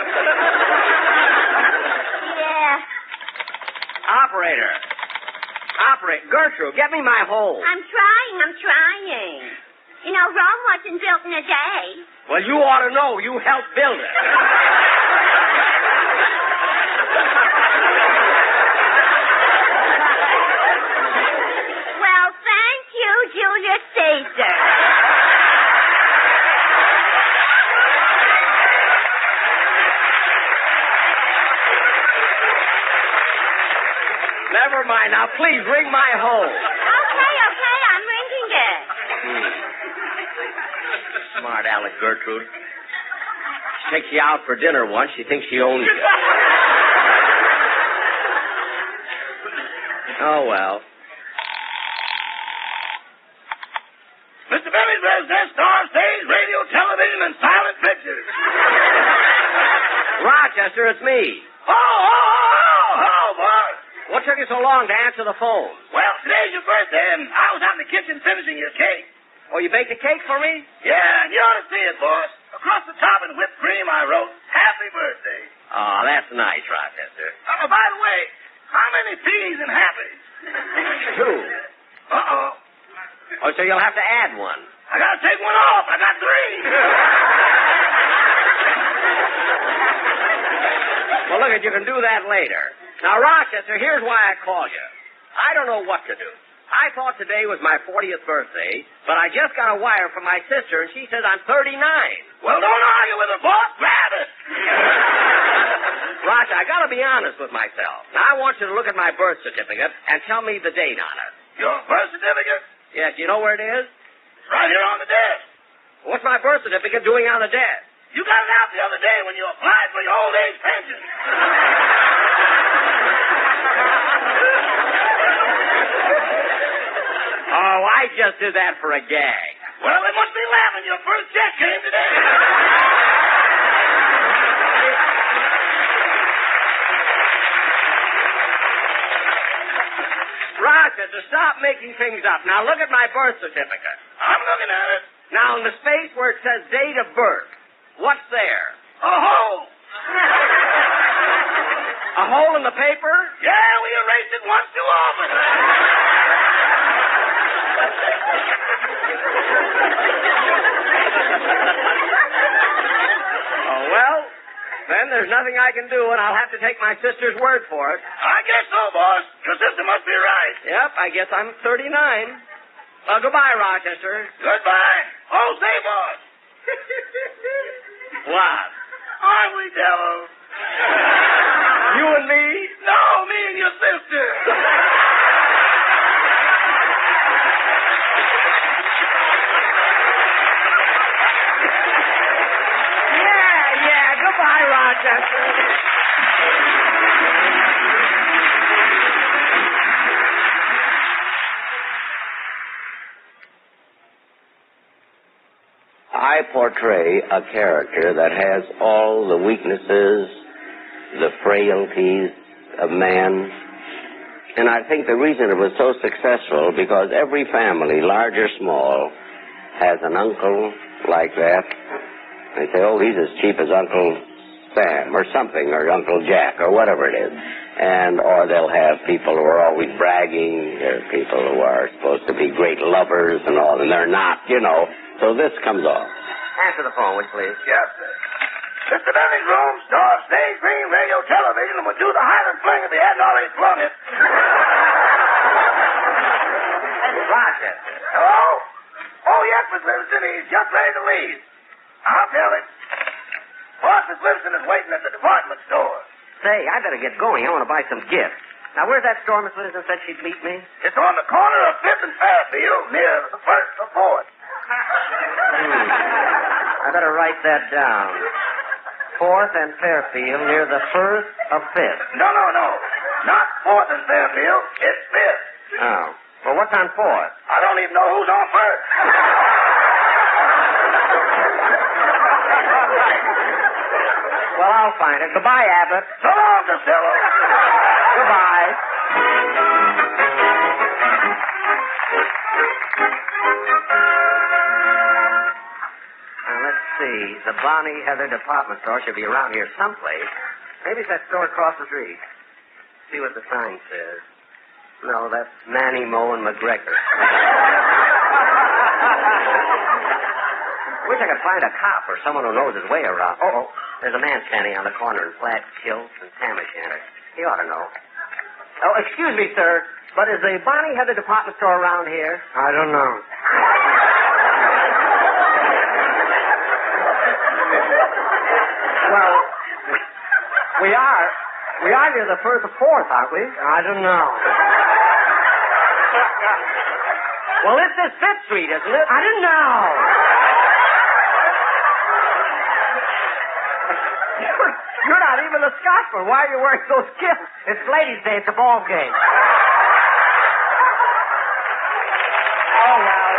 Speaker 1: Yeah.
Speaker 6: Operator. Gertrude, get me my hole.
Speaker 1: I'm trying. You know, Rome wasn't built in a day.
Speaker 6: Well, you ought to know. You helped build it.
Speaker 1: Well, thank you, Julius Caesar.
Speaker 7: never mind. Now, please ring my home.
Speaker 16: Okay, I'm ringing it.
Speaker 7: Smart aleck, Gertrude. She takes you out for dinner once. She thinks she owns you. Oh, well.
Speaker 3: Mr. Benny's residence, star, stage, radio, television, and silent pictures.
Speaker 7: Rochester, it's me.
Speaker 3: Hello, boss.
Speaker 7: What took you so long to answer the phone?
Speaker 3: Well, today's your birthday, and I was out in the kitchen finishing your cake.
Speaker 7: Oh, you baked a cake for me?
Speaker 3: Yeah, and you ought to see it, boss. Across the top in whipped cream, I wrote, Happy Birthday.
Speaker 7: Oh, that's nice, Rochester.
Speaker 3: By the way, how many P's in happy?
Speaker 7: 2.
Speaker 3: Uh-oh.
Speaker 7: Oh, so you'll have to add one.
Speaker 3: I gotta take one off. I got 3.
Speaker 7: Well, look, you can do that later. Now, Rochester, here's why I called you. I don't know what to do. I thought today was my 40th birthday, but I just got a wire from my sister, and she says I'm 39.
Speaker 3: Well, don't argue with her, boss. Grab it.
Speaker 7: Roger, I gotta be honest with myself. Now, I want you to look at my birth certificate and tell me the date on it.
Speaker 3: Your birth certificate?
Speaker 7: Yes, you know where it is?
Speaker 3: It's right here on the desk.
Speaker 7: What's my birth certificate doing on the desk?
Speaker 3: You got it out the other day when you applied for your old age pension.
Speaker 7: Oh, I just did that for a gag.
Speaker 3: Well, they must be laughing. Your first check came today.
Speaker 7: Rochester, stop making things up. Now, look at my birth certificate.
Speaker 3: I'm looking at it.
Speaker 7: Now, in the space where it says date of birth, what's there?
Speaker 3: A hole.
Speaker 7: A hole in the paper?
Speaker 3: Yeah, we erased it once too often.
Speaker 7: Oh, well, then there's nothing I can do, and I'll have to take my sister's word for it.
Speaker 3: I guess so, boss. Your sister must be right.
Speaker 7: Yep, I guess I'm 39. Goodbye, Rochester.
Speaker 3: Goodbye. Oh, say, boss.
Speaker 7: What?
Speaker 3: Aren't we devils?
Speaker 7: You and me?
Speaker 3: No, me and your sister.
Speaker 7: Yeah. Goodbye, Rochester.
Speaker 9: I portray a character that has all the weaknesses, the frailties of man. And I think the reason it was so successful, because every family, large or small, has an uncle like that. They say, oh, he's as cheap as Uncle Sam or something, or Uncle Jack, or whatever it is. Or they'll have people who are always bragging. There are people who are supposed to be great lovers and all, and they're not, you know. So this comes off.
Speaker 7: Answer the phone, would you, please?
Speaker 3: Yes, sir. Mr. Benny's room, star, stage, screen, radio, television, and would do the Highland fling if he hadn't already flung it.
Speaker 7: Rochester.
Speaker 3: Hello? Oh, yes, Miss Livingston. He's just ready to leave. I'll tell him. Boss, Miss Livingston is waiting at the department store.
Speaker 7: Say, I better get going. I want to buy some gifts. Now, where's that store Miss Livingston said she'd meet me?
Speaker 3: It's on the corner of 5th and Fairfield, near the 1st or 4th.
Speaker 7: I better write that down. 4th and Fairfield, near the 1st of 5th.
Speaker 3: No. Not 4th and Fairfield. It's 5th.
Speaker 7: Oh. Well, what's on 4th?
Speaker 3: I don't even know who's on 1st.
Speaker 7: Well, I'll find it. Goodbye, Abbott.
Speaker 3: So long, Costello.
Speaker 7: Goodbye. Now, let's see. The Bonnie Heather department store should be around here someplace. Maybe it's that store across the street. See what the sign says. No, that's Manny, Moe, and McGregor. Wish I could find a cop or someone who knows his way around. Oh, there's a man standing on the corner in plaid kilts and tam o' shanters. He ought to know. Oh, excuse me, sir, but is the Bonnie Heather department store around here? I don't know. Well, we are either the first or fourth, aren't we?
Speaker 12: I don't know.
Speaker 7: Well, this is 5th Street, isn't it?
Speaker 12: I don't know.
Speaker 7: You're not even a Scotsman. Why are you wearing those kilts?
Speaker 12: It's Ladies' Day at the ball game.
Speaker 7: Oh, well.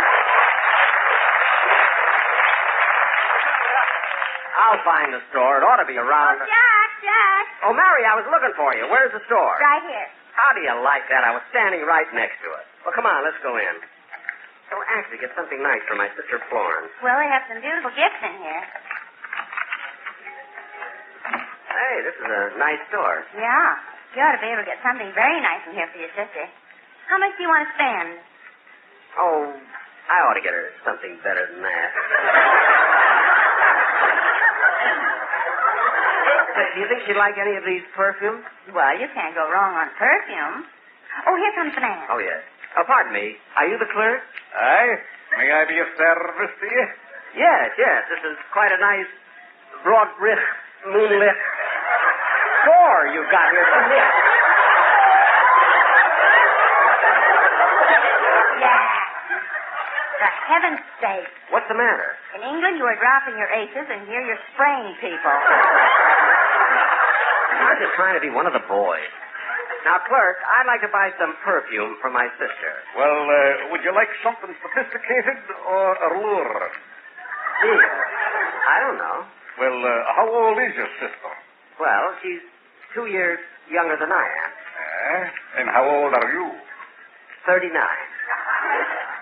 Speaker 7: I'll find the store. It ought to be around.
Speaker 1: Oh, Jack.
Speaker 7: Oh, Mary, I was looking for you. Where's the store?
Speaker 1: Right here.
Speaker 7: How do you like that? I was standing right next to it. Well, come on, let's go in. I'll actually get something nice for my sister Florence.
Speaker 1: Well, they have some beautiful gifts in here.
Speaker 7: Hey, this is a nice store.
Speaker 1: Yeah. You ought to be able to get something very nice in here for your sister. How much do you want to spend?
Speaker 7: Oh, I ought to get her something better than that. Do you think she'd like any of these perfumes?
Speaker 1: Well, you can't go wrong on perfume. Oh, here comes the man.
Speaker 7: Oh, yes. Oh, pardon me. Are you the clerk?
Speaker 5: Aye. May I be of service to you?
Speaker 7: Yes. This is quite a nice, broad-brick, moonlit store you've got here for me.
Speaker 1: Yeah. For heaven's sake.
Speaker 7: What's the matter?
Speaker 1: In England, you are dropping your aces, and here you're spraying people.
Speaker 7: I'm just trying to be one of the boys. Now, clerk, I'd like to buy some perfume for my sister.
Speaker 5: Well, would you like something sophisticated or allure?
Speaker 7: Dear, I don't know.
Speaker 5: Well, how old is your sister?
Speaker 7: Well, she's 2 years younger than I am.
Speaker 5: And how old are you?
Speaker 7: 39.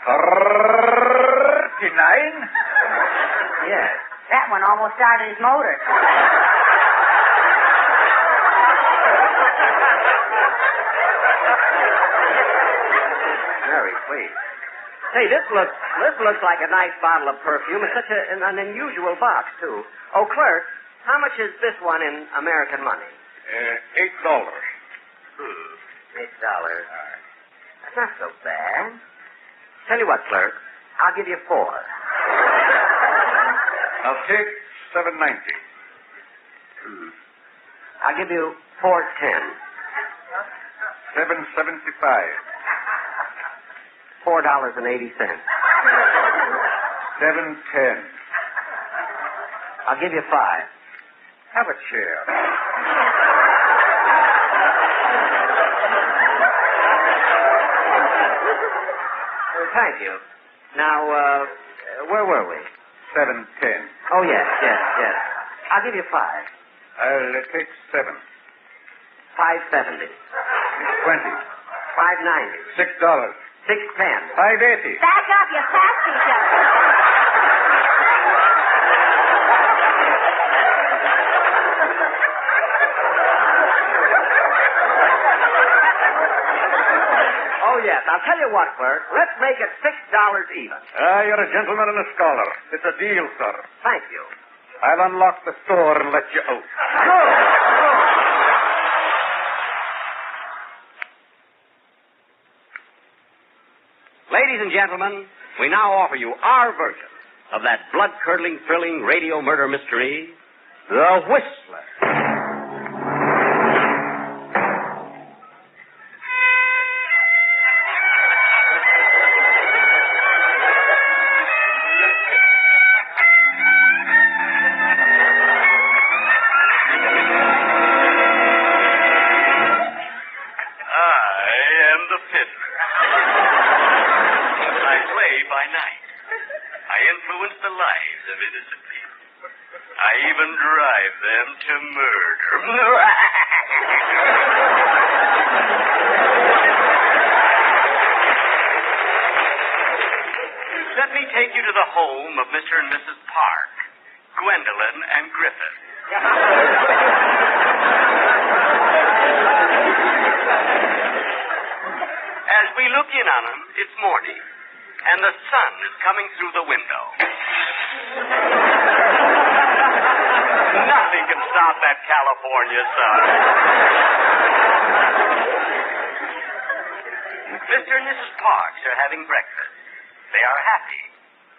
Speaker 5: 39?
Speaker 7: Yes.
Speaker 1: That one almost started his motor.
Speaker 7: Mary, please. Hey, this looks like a nice bottle of perfume. It's such an unusual box, too. Oh, clerk, how much is this one in American money?
Speaker 5: $8.
Speaker 7: $8. That's not so bad. Tell you what, clerk, I'll give you 4.
Speaker 5: I'll take $7.90.
Speaker 7: I'll give you $4.10.
Speaker 5: $7.75.
Speaker 7: $4.80.
Speaker 5: $7.10.
Speaker 7: I'll give you 5.
Speaker 5: Have a chair.
Speaker 7: Thank you. Now, where were we?
Speaker 5: $7.10.
Speaker 7: Oh, yes. I'll give you 5.
Speaker 5: I'll take 7.
Speaker 7: $5.70.
Speaker 5: $20.
Speaker 7: $5.90.
Speaker 5: $6.
Speaker 7: $6.10.
Speaker 5: $5.80.
Speaker 1: Back up, you fast each other.
Speaker 7: Oh, yes. I'll tell you what, clerk. Let's make it $6 even.
Speaker 5: You're a gentleman and a scholar. It's a deal, sir.
Speaker 7: Thank you.
Speaker 5: I'll unlock the store and let you out.
Speaker 7: Good. Ladies and gentlemen, we now offer you our version of that blood-curdling, thrilling radio murder mystery, The Whistler.
Speaker 21: Let me take you to the home of Mr. and Mrs. Park, Gwendolyn and Griffith. As we look in on them, it's morning, and the sun is coming through the window. Nothing can stop that California sun. Mr. and Mrs. Parks are having breakfast. They are happy,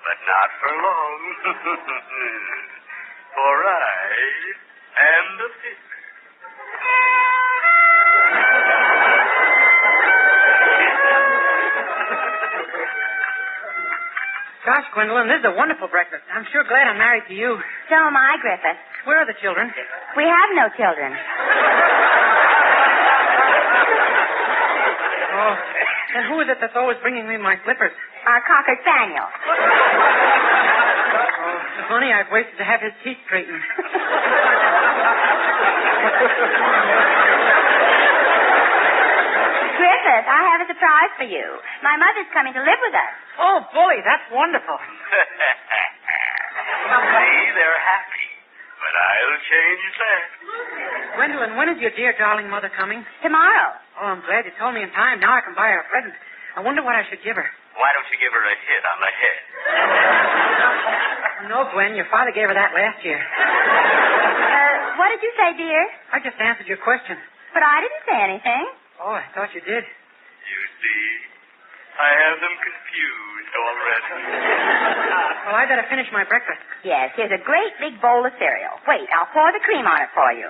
Speaker 21: but not for long. For I am the fiddler.
Speaker 11: Gwendolyn. This is a wonderful breakfast. I'm sure glad I'm married to you.
Speaker 1: So am I, Griffith.
Speaker 11: Where are the children?
Speaker 1: We have no children.
Speaker 11: Oh, and who is it that's always bringing me my slippers?
Speaker 1: Our Cocker Spaniel.
Speaker 11: Oh, honey, I've waited to have his teeth straightened.
Speaker 1: Griffith, I have a surprise for you. My mother's coming to live with us.
Speaker 11: Oh, bully, that's wonderful.
Speaker 21: See, they're happy. But I'll change that.
Speaker 11: Gwendolyn, when is your dear darling mother coming?
Speaker 1: Tomorrow.
Speaker 11: Oh, I'm glad you told me in time. Now I can buy her a present. I wonder what I should give her.
Speaker 21: Why don't you give her a hit on the head?
Speaker 11: No, Gwen, your father gave her that last year.
Speaker 1: What did you say, dear?
Speaker 11: I just answered your question.
Speaker 1: But I didn't say anything.
Speaker 11: Oh, I thought you did.
Speaker 21: You see, I have them confused already.
Speaker 11: Well, I better finish my breakfast.
Speaker 1: Yes, here's a great big bowl of cereal. Wait, I'll pour the cream on it for you.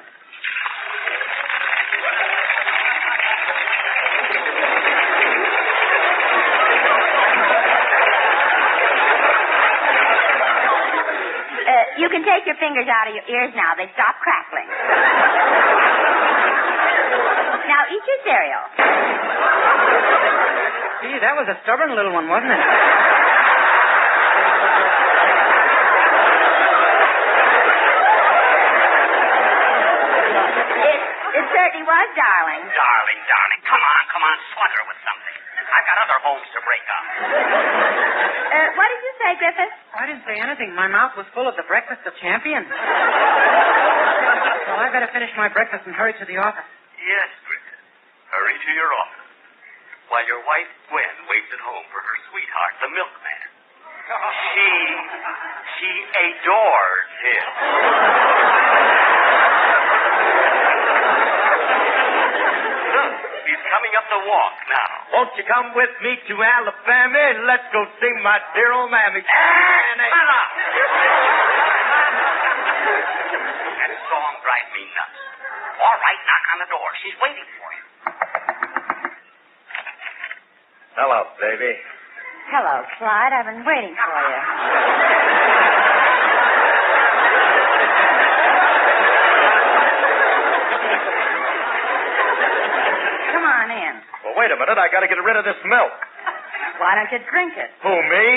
Speaker 1: You can take your fingers out of your ears now. They stop crackling. Now eat your cereal.
Speaker 11: Gee, that was a stubborn little one, wasn't it?
Speaker 1: It certainly was, darling.
Speaker 21: Darling. Come on, smother her with something. I've got other homes to break up.
Speaker 1: What did you say, Griffith?
Speaker 11: I didn't say anything. My mouth was full of the breakfast of champions. Well, I better finish my breakfast and hurry to the office.
Speaker 21: Yes, Griffith. Hurry to your office. While your wife, Gwen, waits at home for her sweetheart, the milkman. She adores him. Look, he's coming up the walk now.
Speaker 15: Won't you come with me to Alabama and let's go see my dear old mammy?
Speaker 21: Shut up! That song drives me nuts. All right, knock on the door. She's waiting for you.
Speaker 15: Hello, baby.
Speaker 1: Hello, Clyde. I've been waiting for you. Come on in.
Speaker 15: Well, wait a minute. I got to get rid of this milk.
Speaker 1: Why don't you drink it?
Speaker 15: Who, me?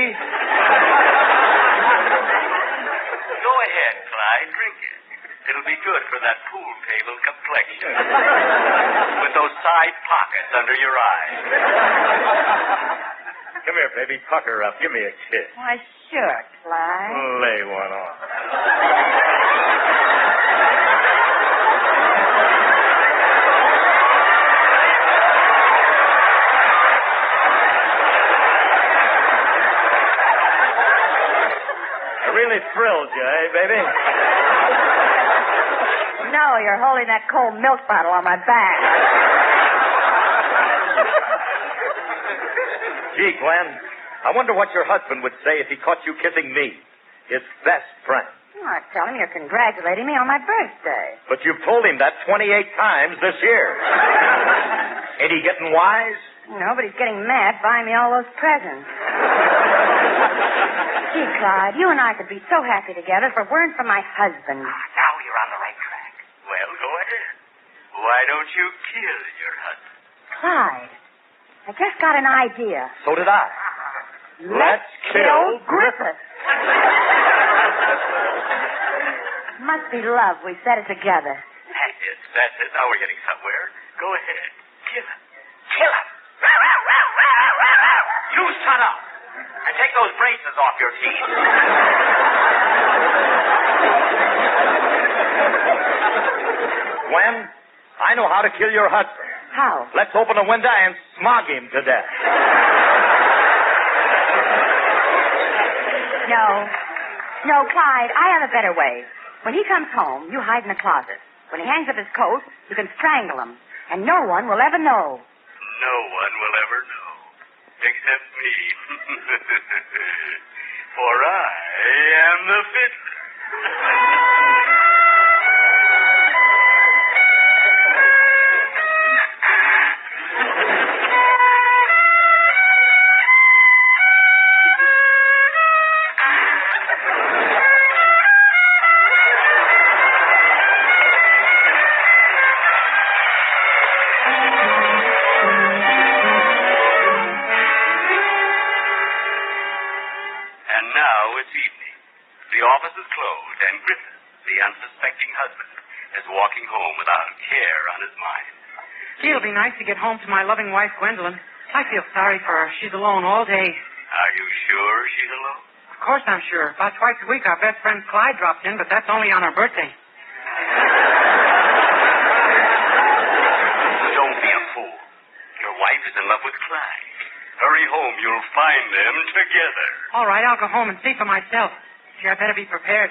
Speaker 21: Go ahead, Clyde. Drink it. It'll be good for that pool table complexion. With those side pockets under your eyes.
Speaker 15: Come here, baby. Pucker up. Give me a kiss.
Speaker 1: Why, sure, Clyde.
Speaker 15: Lay one on. It really thrills you, eh, baby?
Speaker 1: No, you're holding that cold milk bottle on my back.
Speaker 15: Gee, Gwen, I wonder what your husband would say if he caught you kissing me, his best friend.
Speaker 1: Oh, I tell him you're congratulating me on my birthday.
Speaker 15: But you've told him that 28 times this year. Ain't he getting wise?
Speaker 1: No, but he's getting mad buying me all those presents. Gee, Clyde, you and I could be so happy together if it weren't for my husband.
Speaker 21: Now you're on the right track. Well, go ahead. Why don't you kill your husband?
Speaker 1: Clyde, I just got an idea.
Speaker 15: So did I.
Speaker 1: Let's kill Griffith. Must be love we set it together.
Speaker 21: That's it. Now we're getting somewhere. Go ahead. Kill him. Kill him. You shut up. And take those braces off your teeth.
Speaker 15: Gwen, I know how to kill your husband.
Speaker 1: How?
Speaker 15: Let's open a window and smog him to death.
Speaker 1: No, Clyde, I have a better way. When he comes home, you hide in the closet. When he hangs up his coat, you can strangle him. And no one will ever know.
Speaker 21: No one will ever know. Except me. For I am the fiddler. is closed, and Griffith, the unsuspecting husband, is walking home without a care on his mind.
Speaker 2: Gee, it'll be nice to get home to my loving wife, Gwendolyn. I feel sorry for her. She's alone all day.
Speaker 21: Are you sure she's alone?
Speaker 2: Of course I'm sure. About twice a week, our best friend Clyde drops in, but that's only on her birthday.
Speaker 21: Don't be a fool. Your wife is in love with Clyde. Hurry home. You'll find them together.
Speaker 2: All right, I'll go home and see for myself. Gee, I better be prepared.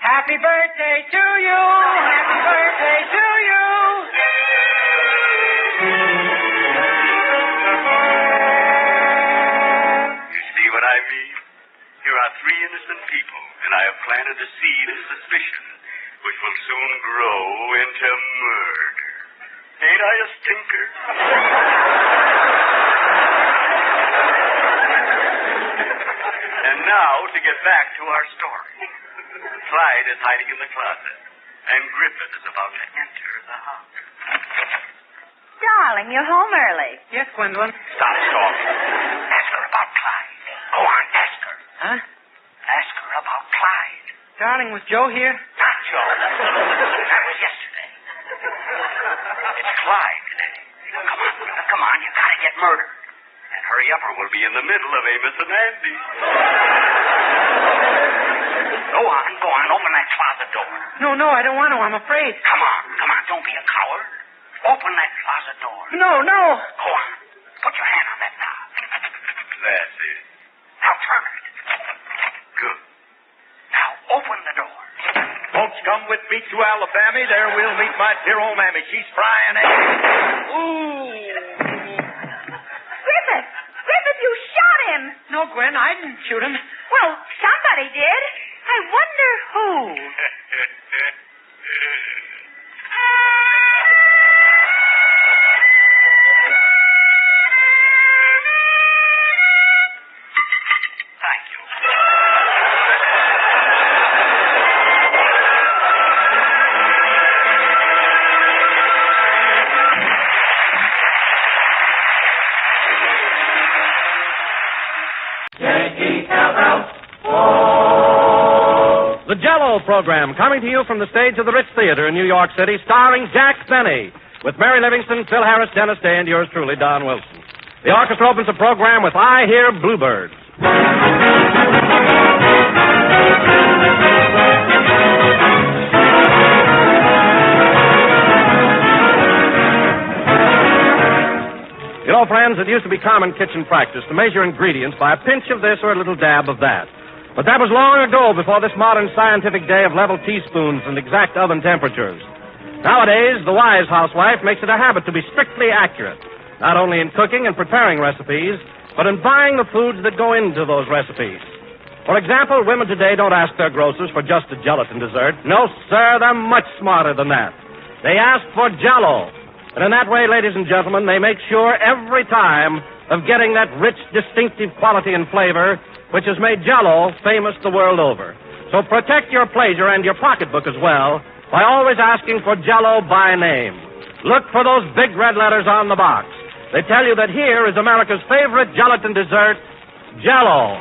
Speaker 2: Happy birthday to you! Happy birthday to you!
Speaker 21: You see what I mean? Here are three innocent people, and I have planted a seed of suspicion, which will soon grow into murder. Ain't I a stinker? And now, to get back to our story. Clyde is hiding in the closet, and Griffith is about to enter the house.
Speaker 16: Darling, you're home early.
Speaker 2: Yes, Gwendolyn.
Speaker 21: Stop stalking. Ask her about Clyde. Go on, ask her.
Speaker 2: Huh?
Speaker 21: Ask her about Clyde.
Speaker 2: Darling, was Joe here?
Speaker 21: Not Joe. That was yesterday. It's Clyde today. Come on, you gotta get murdered. And hurry up or we'll be in the middle of Amos and Andy. Go on, open that closet door.
Speaker 2: No, I don't want to. I'm afraid.
Speaker 21: Come on, don't be a coward. Open that closet door.
Speaker 2: No.
Speaker 21: Go on, put your hand on that knob. That's it. Now turn it. Good. Now open the door.
Speaker 15: Folks, come with me to Alabama. There we'll meet my dear old mammy. She's frying eggs. Ooh.
Speaker 16: Griffith, you shot him.
Speaker 2: No, Gwen, I didn't shoot him.
Speaker 16: Well, somebody did. I wonder who.
Speaker 21: Thank you.
Speaker 14: The Jell-O program, coming to you from the stage of the Ritz Theater in New York City, starring Jack Benny, with Mary Livingston, Phil Harris, Dennis Day, and yours truly, Don Wilson. The orchestra opens the program with I Hear Bluebirds. You know, friends, it used to be common kitchen practice to measure ingredients by a pinch of this or a little dab of that. But that was long ago, before this modern scientific day of level teaspoons and exact oven temperatures. Nowadays, the wise housewife makes it a habit to be strictly accurate, not only in cooking and preparing recipes, but in buying the foods that go into those recipes. For example, women today don't ask their grocers for just a gelatin dessert. No, sir, they're much smarter than that. They ask for Jell-O. And in that way, ladies and gentlemen, they make sure every time of getting that rich, distinctive quality and flavor which has made Jell-O famous the world over. So protect your pleasure and your pocketbook as well by always asking for Jell-O by name. Look for those big red letters on the box. They tell you that here is America's favorite gelatin dessert, Jell-O.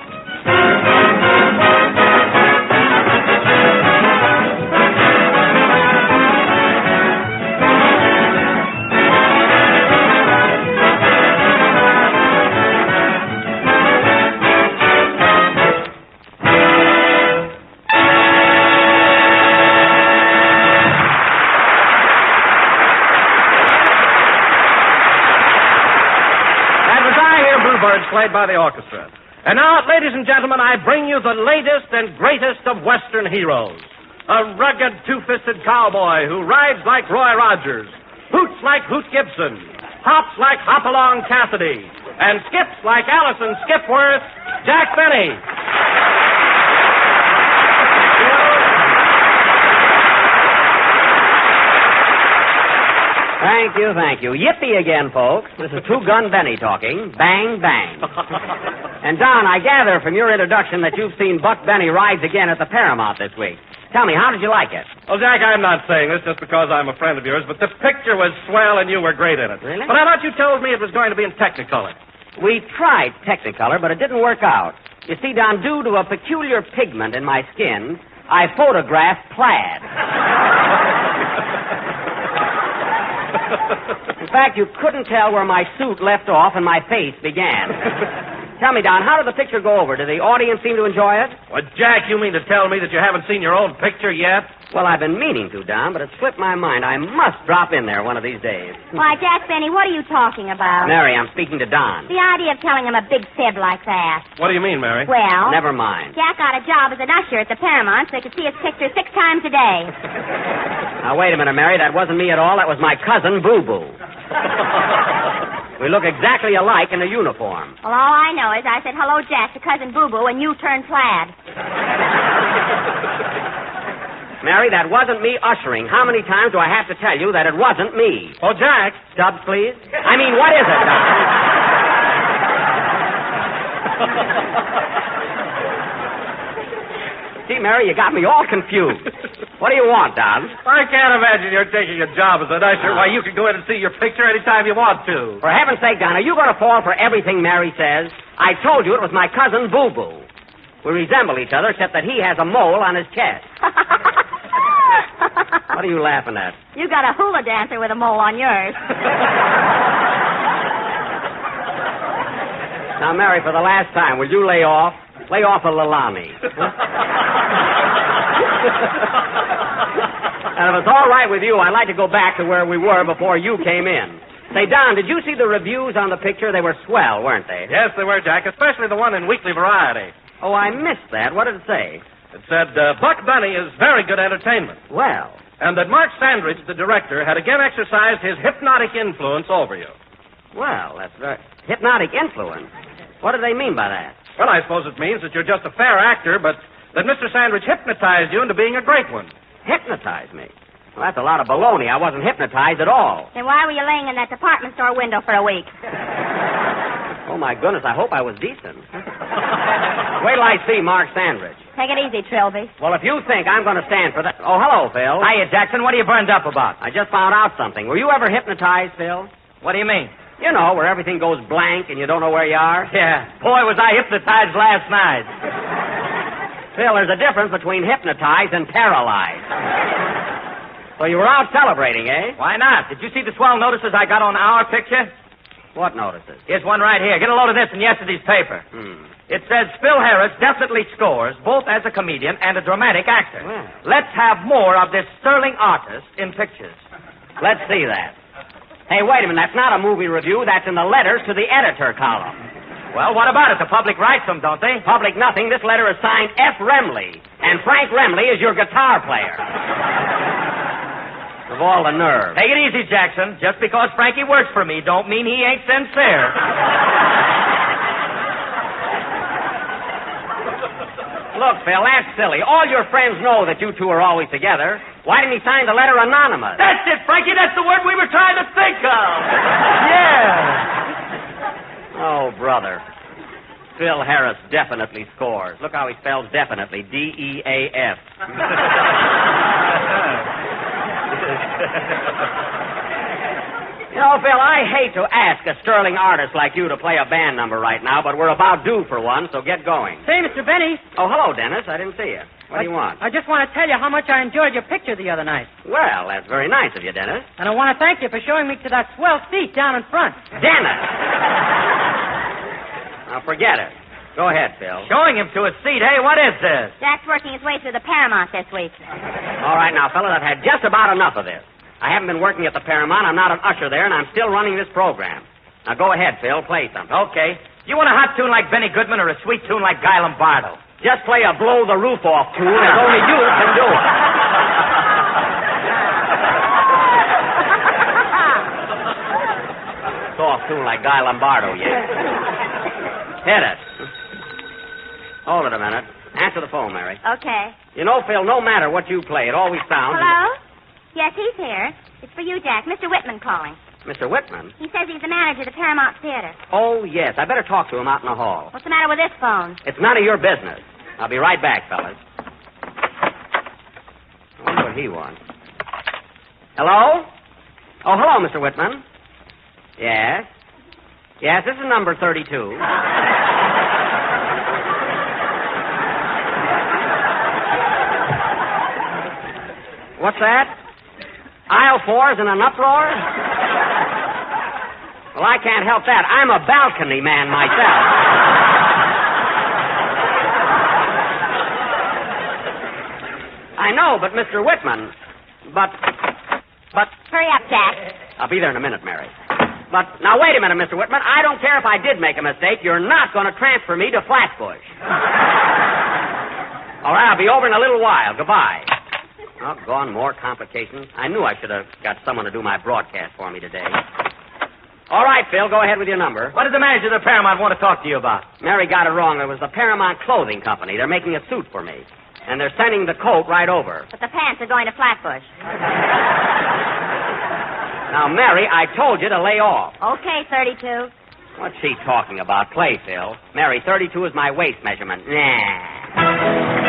Speaker 14: Played by the orchestra. And now, ladies and gentlemen, I bring you the latest and greatest of Western heroes. A rugged, two-fisted cowboy who rides like Roy Rogers, hoots like Hoot Gibson, hops like Hopalong Cassidy, and skips like Allison Skipworth, Jack Benny.
Speaker 22: Thank you. Yippee again, folks. This is Two Gun Benny talking. Bang, bang. And, Don, I gather from your introduction that you've seen Buck Benny rides again at the Paramount this week. Tell me, how did you like it?
Speaker 14: Well, Jack, I'm not saying this just because I'm a friend of yours, but the picture was swell and you were great in it.
Speaker 22: Really?
Speaker 14: But I thought you told me it was going to be in Technicolor.
Speaker 22: We tried Technicolor, but it didn't work out. You see, Don, due to a peculiar pigment in my skin, I photographed plaid. In fact, you couldn't tell where my suit left off and my face began. Tell me, Don, how did the picture go over? Did the audience seem to enjoy it?
Speaker 10: Well, Jack, you mean to tell me that you haven't seen your own picture yet?
Speaker 22: Well, I've been meaning to, Don, but it slipped my mind. I must drop in there one of these days.
Speaker 1: Why, Jack Benny, what are you talking about?
Speaker 22: Mary, I'm speaking to Don.
Speaker 1: The idea of telling him a big fib like that.
Speaker 10: What do you mean, Mary?
Speaker 1: Well...
Speaker 22: Never mind.
Speaker 1: Jack got a job as an usher at the Paramount so he could see his picture 6 times a day.
Speaker 22: Now, wait a minute, Mary. That wasn't me at all. That was my cousin, Boo Boo. We look exactly alike in a uniform.
Speaker 1: Well, all I know is I said hello, Jack, to Cousin Boo Boo, and you turned plaid.
Speaker 22: Mary, that wasn't me ushering. How many times do I have to tell you that it wasn't me?
Speaker 10: Oh, Jack.
Speaker 22: Stubbs, please. I mean, what is it, Don? See, Mary, you got me all confused. What do you want, Don?
Speaker 10: I can't imagine you're taking a job as an usher. Why, you can go in and see your picture anytime you want to.
Speaker 22: For heaven's sake, Don, are you going to fall for everything Mary says? I told you it was my cousin Boo Boo. We resemble each other, except that he has a mole on his chest. What are you laughing at?
Speaker 1: You got a hula dancer with a mole on yours.
Speaker 22: Now, Mary, for the last time, will you lay off? Lay off a Lalani. And if it's all right with you, I'd like to go back to where we were before you came in. Say, Don, did you see the reviews on the picture? They were swell, weren't they?
Speaker 10: Yes, they were, Jack, especially the one in Weekly Variety.
Speaker 22: Oh, I missed that. What did it say?
Speaker 10: It said, Buck Bunny is very good entertainment.
Speaker 22: Well.
Speaker 10: And that Mark Sandridge, the director, had again exercised his hypnotic influence over you.
Speaker 22: Well, that's very... Hypnotic influence? What do they mean by that?
Speaker 10: Well, I suppose it means that you're just a fair actor, but that Mr. Sandridge hypnotized you into being a great one.
Speaker 22: Hypnotized me? Well, that's a lot of baloney. I wasn't hypnotized at all.
Speaker 1: Then why were you laying in that department store window for a week?
Speaker 22: Oh, my goodness, I hope I was decent. Wait till I see Mark Sandridge.
Speaker 1: Take it easy, Trilby.
Speaker 22: Well, if you think I'm going to stand for that... Oh, hello, Phil.
Speaker 2: Hiya, Jackson. What are you burned up about?
Speaker 22: I just found out something. Were you ever hypnotized, Phil?
Speaker 2: What do you mean?
Speaker 22: You know, where everything goes blank and you don't know where you are.
Speaker 2: Yeah. Boy, was I hypnotized last night.
Speaker 22: Phil, there's a difference between hypnotized and paralyzed. So you were out celebrating, eh?
Speaker 2: Why not? Did you see the swell notices I got on our picture?
Speaker 22: What notices?
Speaker 2: Here's one right here. Get a load of this in yesterday's paper. It says, Phil Harris definitely scores, both as a comedian and a dramatic actor.
Speaker 22: Well.
Speaker 2: Let's have more of this sterling artist in pictures.
Speaker 22: Let's see that. Hey, wait a minute. That's not a movie review. That's in the letters to the editor column.
Speaker 2: Well, what about it? The public writes them, don't they?
Speaker 22: Public nothing. This letter is signed F. Remley. And Frank Remley is your guitar player. Of all the nerve.
Speaker 2: Take it easy, Jackson. Just because Frankie works for me don't mean he ain't sincere.
Speaker 22: Look, Phil, that's silly. All your friends know that you two are always together. Why didn't he sign the letter anonymous?
Speaker 2: That's it, Frankie. That's the word we were trying to think of. Yeah.
Speaker 22: Oh, brother. Phil Harris definitely scores. Look how he spells definitely. D-E-A-F. You know, Phil, I hate to ask a sterling artist like you to play a band number right now, but we're about due for one, so get going.
Speaker 11: Say, Mr. Benny.
Speaker 22: Oh, hello, Dennis. I didn't see you. What do you want?
Speaker 11: I just want to tell you how much I enjoyed your picture the other night.
Speaker 22: Well, that's very nice of you, Dennis.
Speaker 11: And I want to thank you for showing me to that swell seat down in front.
Speaker 22: Dennis! Now, forget it. Go ahead, Phil.
Speaker 2: Showing him to his seat. Hey, what is this?
Speaker 1: Jack's working his way through the Paramount this week.
Speaker 22: All right, now, fellas, I've had just about enough of this. I haven't been working at the Paramount. I'm not an usher there, and I'm still running this program. Now, go ahead, Phil. Play something.
Speaker 2: Okay. You want a hot tune like Benny Goodman or a sweet tune like Guy Lombardo?
Speaker 22: Just play a blow-the-roof-off tune, as only you can do it. Soft tune like Guy Lombardo, yeah. Hit it. Hold it a minute. Answer the phone, Mary.
Speaker 1: Okay.
Speaker 22: You know, Phil, no matter what you play, it always sounds...
Speaker 1: Hello? Yes, he's here. It's for you, Jack. Mr. Whitman calling.
Speaker 22: Mr. Whitman?
Speaker 1: He says he's the manager of the Paramount Theater.
Speaker 22: Oh, yes. I better talk to him out in the hall.
Speaker 1: What's the matter with this phone?
Speaker 22: It's none of your business. I'll be right back, fellas. I wonder what he wants. Hello? Oh, hello, Mr. Whitman. Yes? Yes, this is number 32. What's that? Aisle 4's in an uproar? Well, I can't help that. I'm a balcony man myself. I know, but Mr. Whitman, but...
Speaker 1: Hurry up, Jack.
Speaker 22: I'll be there in a minute, Mary. But, now, wait a minute, Mr. Whitman. I don't care if I did make a mistake. You're not going to transfer me to Flatbush. All right, I'll be over in a little while. Goodbye. Oh, gone, more complications. I knew I should have got someone to do my broadcast for me today. All right, Phil, go ahead with your number.
Speaker 10: What did the manager of the Paramount want to talk to you about?
Speaker 22: Mary got it wrong. It was the Paramount Clothing Company. They're making a suit for me. And they're sending the coat right over.
Speaker 1: But the pants are going to Flatbush.
Speaker 22: Now, Mary, I told you to lay off.
Speaker 1: Okay, 32.
Speaker 22: What's she talking about? Play, Phil. Mary, 32 is my waist measurement. Nah.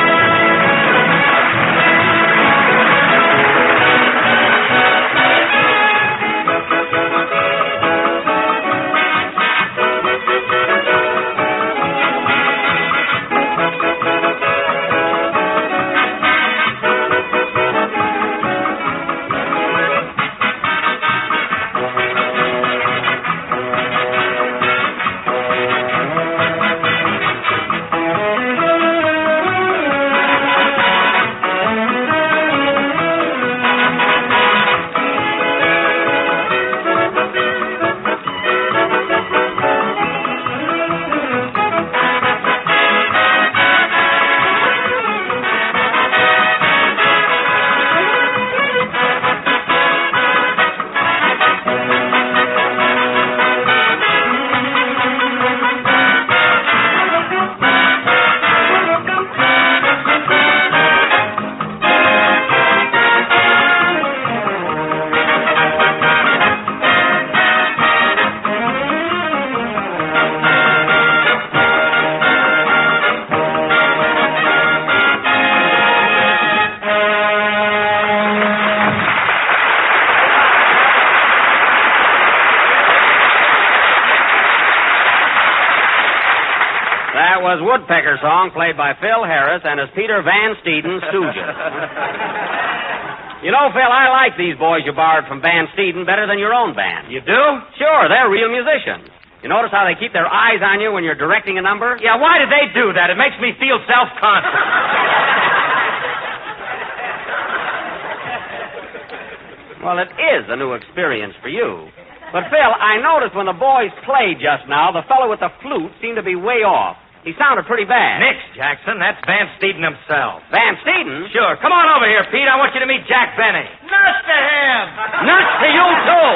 Speaker 22: Woodpecker song played by Phil Harris and his Peter Van Steeden Stooges. You know, Phil, I like these boys you borrowed from Van Steeden better than your own band.
Speaker 10: You do?
Speaker 22: Sure, they're real musicians. You notice how they keep their eyes on you when you're directing a number?
Speaker 10: Yeah, why do they do that? It makes me feel self-conscious.
Speaker 22: Well, it is a new experience for you. But, Phil, I noticed when the boys played just now, the fellow with the flute seemed to be way off. He sounded pretty bad.
Speaker 10: Nix, Jackson. That's Van Steeden himself.
Speaker 22: Van Steeden?
Speaker 10: Sure. Come on over here, Pete. I want you to meet Jack Benny.
Speaker 11: Nuts to him.
Speaker 22: Nuts to you, too.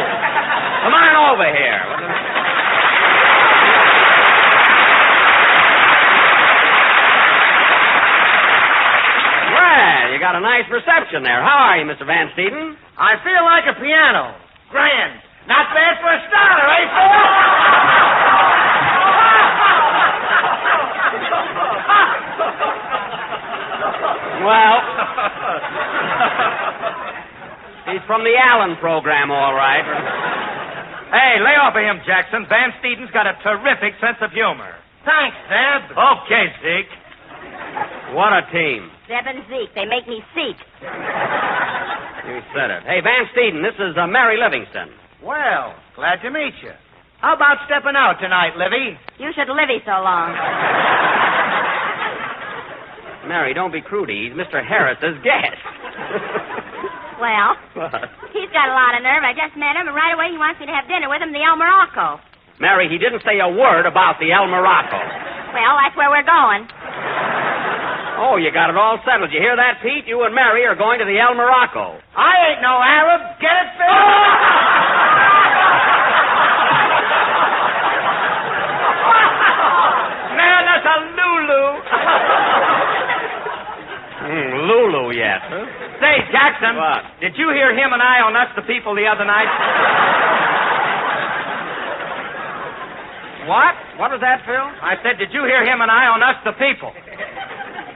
Speaker 22: Come on over here. Well, you got a nice reception there. How are you, Mr. Van Steeden?
Speaker 11: I feel like a piano. Grand. Not bad for a starter, eh, Phil?
Speaker 22: Well, he's from the Allen program, all right.
Speaker 10: Hey, lay off of him, Jackson. Van Steeden's got a terrific sense of humor.
Speaker 11: Thanks, Zeb.
Speaker 10: Okay, Zeke.
Speaker 22: What a team.
Speaker 1: Zeb and Zeke, they make me seek.
Speaker 22: You said it. Hey, Van Steeden, this is Mary Livingston.
Speaker 11: Well, glad to meet you. How about stepping out tonight, Livy?
Speaker 1: You should Livy so long.
Speaker 22: Mary, don't be crudy. He's Mr. Harris's guest.
Speaker 1: Well,
Speaker 22: What?
Speaker 1: he's got a lot of nerve. I just met him, and right away he wants me to have dinner with him in the El Morocco.
Speaker 22: Mary, he didn't say a word about the El Morocco.
Speaker 1: Well, that's where we're going.
Speaker 22: Oh, you got it all settled. You hear that, Pete? You and Mary are going to the El Morocco.
Speaker 11: I ain't no Arab. Get it, Phil?
Speaker 10: Man, that's a Lulu.
Speaker 22: Lulu, yes. Huh?
Speaker 10: Say, Jackson.
Speaker 22: What?
Speaker 10: Did you hear him and I on Us the People the other night?
Speaker 22: What? What was that, Phil?
Speaker 10: I said, did you hear him and I on Us the People?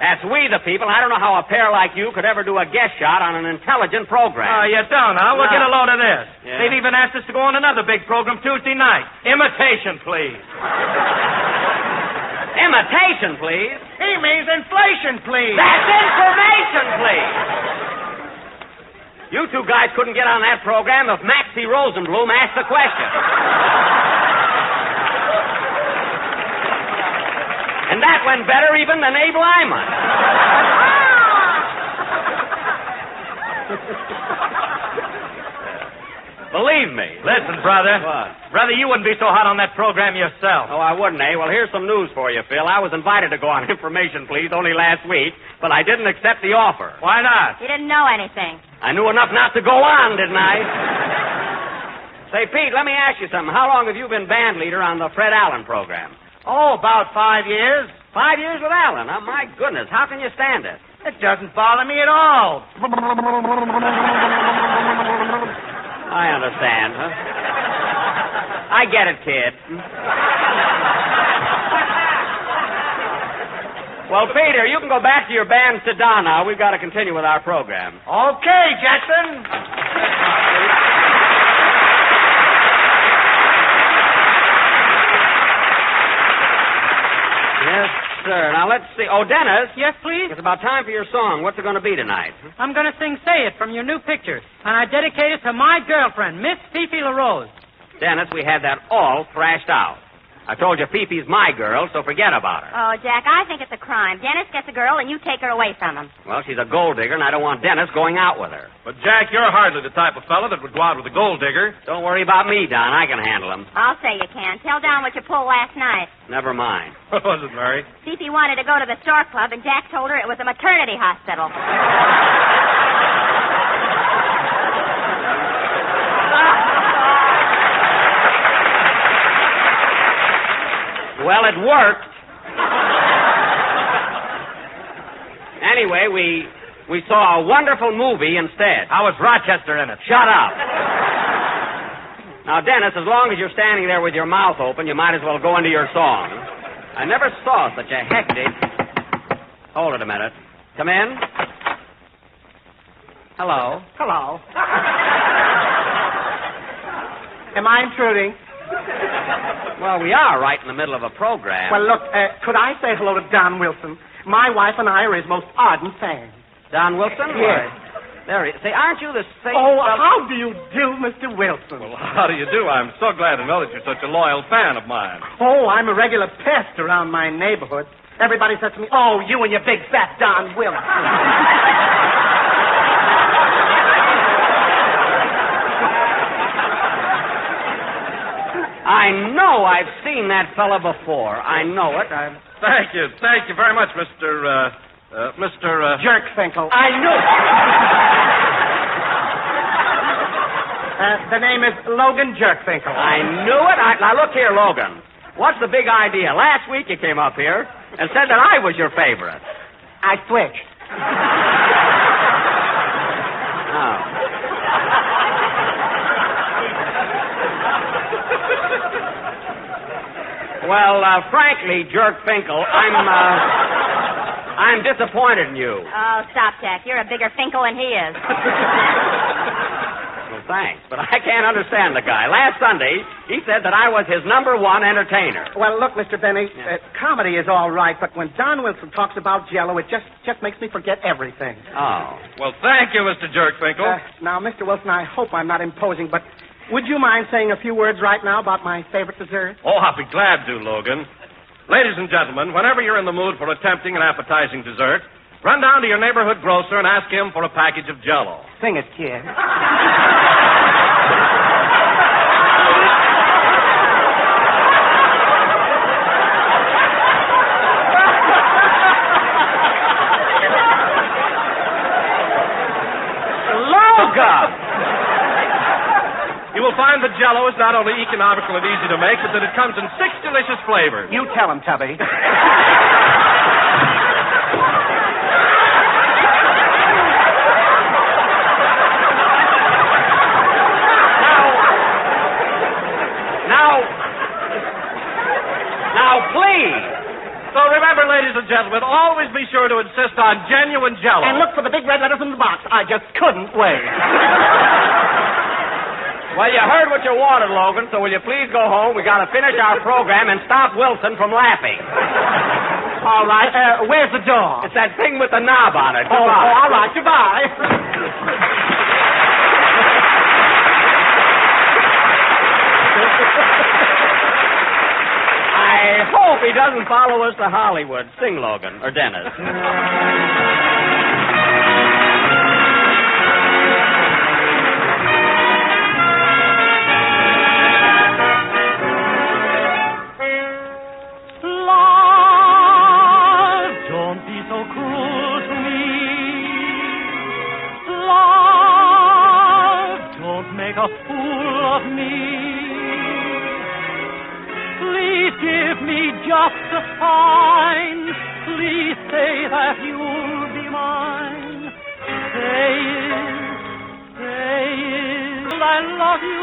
Speaker 22: That's We the People. I don't know how a pair like you could ever do a guest shot on an intelligent program.
Speaker 10: Oh, you don't, huh? Well,
Speaker 22: No.
Speaker 10: get a load of this.
Speaker 22: Yeah.
Speaker 10: They've even asked us to go on another big program Tuesday night. Imitation, please.
Speaker 22: Imitation, please.
Speaker 11: He means inflation, please.
Speaker 22: That's information, please. You two guys couldn't get on that program if Maxie Rosenblum asked the question. And that went better even than Abe Lyman. Believe me.
Speaker 10: Listen, brother.
Speaker 22: What?
Speaker 10: Brother, you wouldn't be so hot on that program yourself.
Speaker 22: Oh, I wouldn't, eh? Well, here's some news for you, Phil. I was invited to go on Information Please only last week, but I didn't accept the offer.
Speaker 10: Why not?
Speaker 1: You didn't know anything.
Speaker 22: I knew enough not to go on, didn't I? Say, Pete, let me ask you something. How long have you been band leader on the Fred Allen program?
Speaker 10: Oh, about 5 years.
Speaker 22: 5 years with Allen? Oh, my goodness. How can you stand it?
Speaker 10: It doesn't bother me at all.
Speaker 22: I understand, huh? I get it, kid. Well, Peter, you can go back to your band, sit down now. We've got to continue with our program.
Speaker 10: Okay, Jackson.
Speaker 22: Yes, sir. Now, let's see. Oh, Dennis.
Speaker 11: Yes, please?
Speaker 22: It's about time for your song. What's it going to be tonight?
Speaker 11: I'm going to sing Say It from your new picture, and I dedicate it to my girlfriend, Miss Fifi LaRose.
Speaker 22: Dennis, we had that all thrashed out. I told you Fifi's my girl, so forget about her.
Speaker 1: Oh, Jack, I think it's a crime. Dennis gets a girl, and you take her away from him.
Speaker 22: Well, she's a gold digger, and I don't want Dennis going out with her.
Speaker 10: But, Jack, you're hardly the type of fellow that would go out with a gold digger.
Speaker 22: Don't worry about me, Don. I can handle him.
Speaker 1: I'll say you can. Tell Don what you pulled last night.
Speaker 22: Never mind.
Speaker 10: What was it, Mary?
Speaker 1: Fifi wanted to go to the Stork Club, and Jack told her it was a maternity hospital.
Speaker 22: Well, it worked. Anyway, we saw a wonderful movie instead.
Speaker 10: How was Rochester in it?
Speaker 22: Shut up. Now, Dennis, as long as you're standing there with your mouth open, you might as well go into your song. I never saw such a hectic... Hold it a minute. Come in. Hello.
Speaker 11: Hello. Am I intruding?
Speaker 22: Well, we are right in the middle of a program.
Speaker 11: Well, look, could I say hello to Don Wilson? My wife and I are his most ardent fans.
Speaker 22: Don Wilson?
Speaker 11: Yes.
Speaker 22: There he is. Say, aren't you the same...
Speaker 11: Oh, how do you do, Mr. Wilson?
Speaker 10: Well, how do you do? I'm so glad to know that you're such a loyal fan of mine.
Speaker 11: Oh, I'm a regular pest around my neighborhood. Everybody says to me, oh, you and your big fat Don Wilson.
Speaker 22: I know I've seen that fella before. I know it.
Speaker 10: Thank you. Thank you very much, Mr.
Speaker 11: Jerkfinkel.
Speaker 22: I knew it.
Speaker 11: The name is Logan Jerkfinkel.
Speaker 22: I knew it. Now, look here, Logan. What's the big idea? Last week you came up here and said that I was your favorite.
Speaker 11: I switched.
Speaker 22: Oh. Well, frankly, Jerkfinkel, I'm disappointed in you.
Speaker 1: Oh, stop, Jack. You're a bigger Finkel than he is.
Speaker 22: Well, thanks, but I can't understand the guy. Last Sunday, he said that I was his #1 entertainer.
Speaker 11: Well, look, Mr. Benny, comedy is all right, but when Don Wilson talks about Jell-O, it just makes me forget everything.
Speaker 22: Oh.
Speaker 10: Well, thank you, Mr. Jerkfinkel.
Speaker 11: Now, Mr. Wilson, I hope I'm not imposing, but would you mind saying a few words right now about my favorite dessert?
Speaker 10: Oh, I'll be glad to, Logan. Ladies and gentlemen, whenever you're in the mood for a tempting and appetizing dessert, run down to your neighborhood grocer and ask him for a package of Jell-O.
Speaker 11: Sing it, kid.
Speaker 22: Logan!
Speaker 10: You will find that Jell-O is not only economical and easy to make, but that it comes in 6 delicious flavors.
Speaker 11: You tell him, Tubby.
Speaker 22: Now, please.
Speaker 10: So remember, ladies and gentlemen, always be sure to insist on genuine Jell-O.
Speaker 11: And look for the big red letters in the box. I just couldn't wait.
Speaker 22: Well, you heard what you wanted, Logan, so will you please go home? We got to finish our program and stop Wilson from laughing.
Speaker 11: All right. Where's the door?
Speaker 22: It's that thing with the knob on it.
Speaker 11: Oh, all right. Goodbye.
Speaker 22: Hope he doesn't follow us to Hollywood. Sing, Logan, or Dennis.
Speaker 19: Love, don't be so cruel to me. Love, don't make a fool of me. Please give me just a sign. Please say that you'll be mine. Say it, I love you.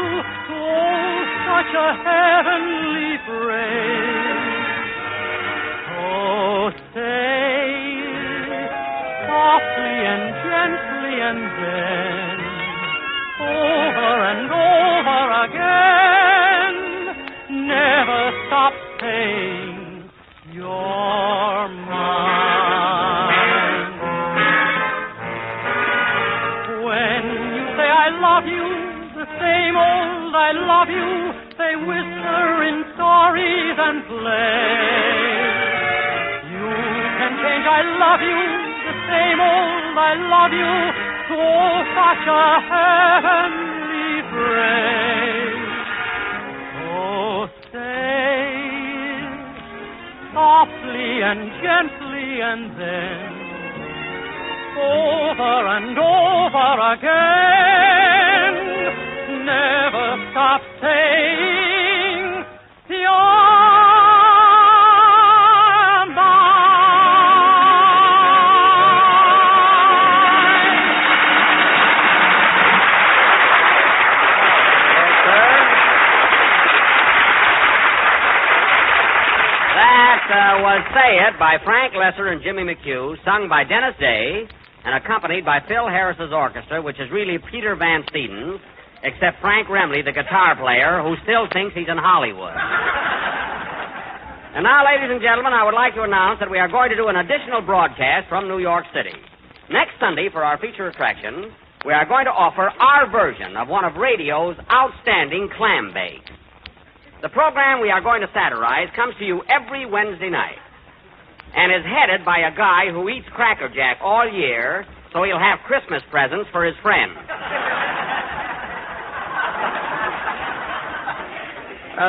Speaker 19: Oh, such a heavenly phrase. Oh, say it softly and gently, and then over and over again. Never stop saying you're mine. When you say I love you, the same old I love you, they whisper in stories and plays. You can change I love you, the same old I love you, to such a heavenly phrase. Oh, say it softly and gently, and then over and over again. Never stop saying you're mine.
Speaker 22: Yes, sir. That was Say It by Frank Lesser and Jimmy McHugh, sung by Dennis Day and accompanied by Phil Harris's orchestra, which is really Peter Van Steeden's, except Frank Remley, the guitar player, who still thinks he's in Hollywood. And now, ladies and gentlemen, I would like to announce that we are going to do an additional broadcast from New York City. Next Sunday, for our feature attraction, we are going to offer our version of one of radio's outstanding clam bakes. The program we are going to satirize comes to you every Wednesday night and is headed by a guy who eats Cracker Jack all year so he'll have Christmas presents for his friends.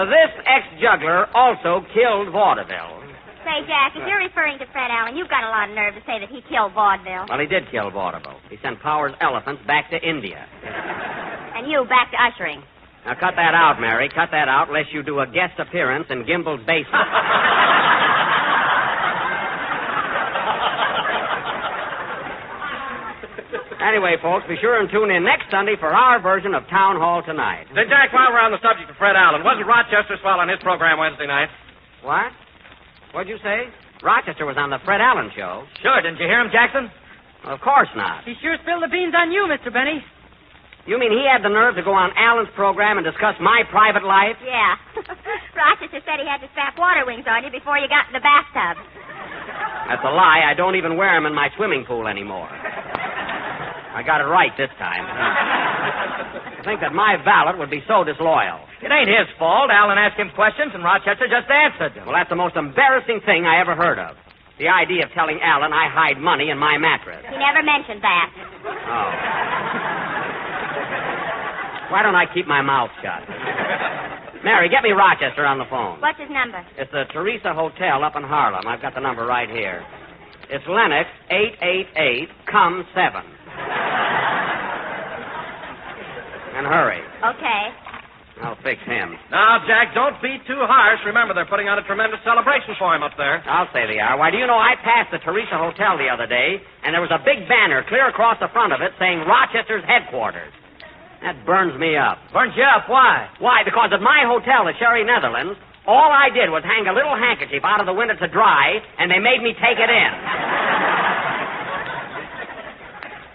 Speaker 22: This ex-juggler also killed vaudeville.
Speaker 1: Say, Jack, if you're referring to Fred Allen, you've got a lot of nerve to say that he killed vaudeville.
Speaker 22: Well, he did kill vaudeville. He sent Power's elephants back to India.
Speaker 1: And you back to ushering.
Speaker 22: Now, cut that out, Mary. Cut that out, unless you do a guest appearance in Gimbel's basement. Anyway, folks, be sure and tune in next Sunday for our version of Town Hall Tonight.
Speaker 10: Say, Jack, while we're on the subject of Fred Allen, wasn't Rochester swell on his program Wednesday night?
Speaker 22: What? What'd you say? Rochester was on the Fred Allen show.
Speaker 2: Sure, didn't you hear him, Jackson?
Speaker 22: Well, of course not.
Speaker 2: He sure spilled the beans on you, Mr. Benny.
Speaker 22: You mean he had the nerve to go on Allen's program and discuss my private life?
Speaker 1: Yeah. Rochester said he had to strap water wings on you before you got in the bathtub.
Speaker 22: That's a lie. I don't even wear them in my swimming pool anymore. I got it right this time. I think that my valet would be so disloyal.
Speaker 2: It ain't his fault. Allen asked him questions, and Rochester just answered them.
Speaker 22: Well, that's the most embarrassing thing I ever heard of. The idea of telling Allen I hide money in my mattress.
Speaker 1: He never mentioned that.
Speaker 22: Oh. Why don't I keep my mouth shut? Mary, get me Rochester on the phone.
Speaker 1: What's his number?
Speaker 22: It's the Teresa Hotel up in Harlem. I've got the number right here. It's Lennox 888-COME-7. And hurry.
Speaker 1: Okay.
Speaker 22: I'll fix him.
Speaker 10: Now, Jack, don't be too harsh. Remember, they're putting on a tremendous celebration for him up there.
Speaker 22: I'll say they are. Why, do you know, I passed the Teresa Hotel the other day, and there was a big banner clear across the front of it saying Rochester's headquarters. That burns me up.
Speaker 2: Burns you up? Why?
Speaker 22: Why? Because at my hotel, the Sherry Netherlands, all I did was hang a little handkerchief out of the window to dry, and they made me take it in.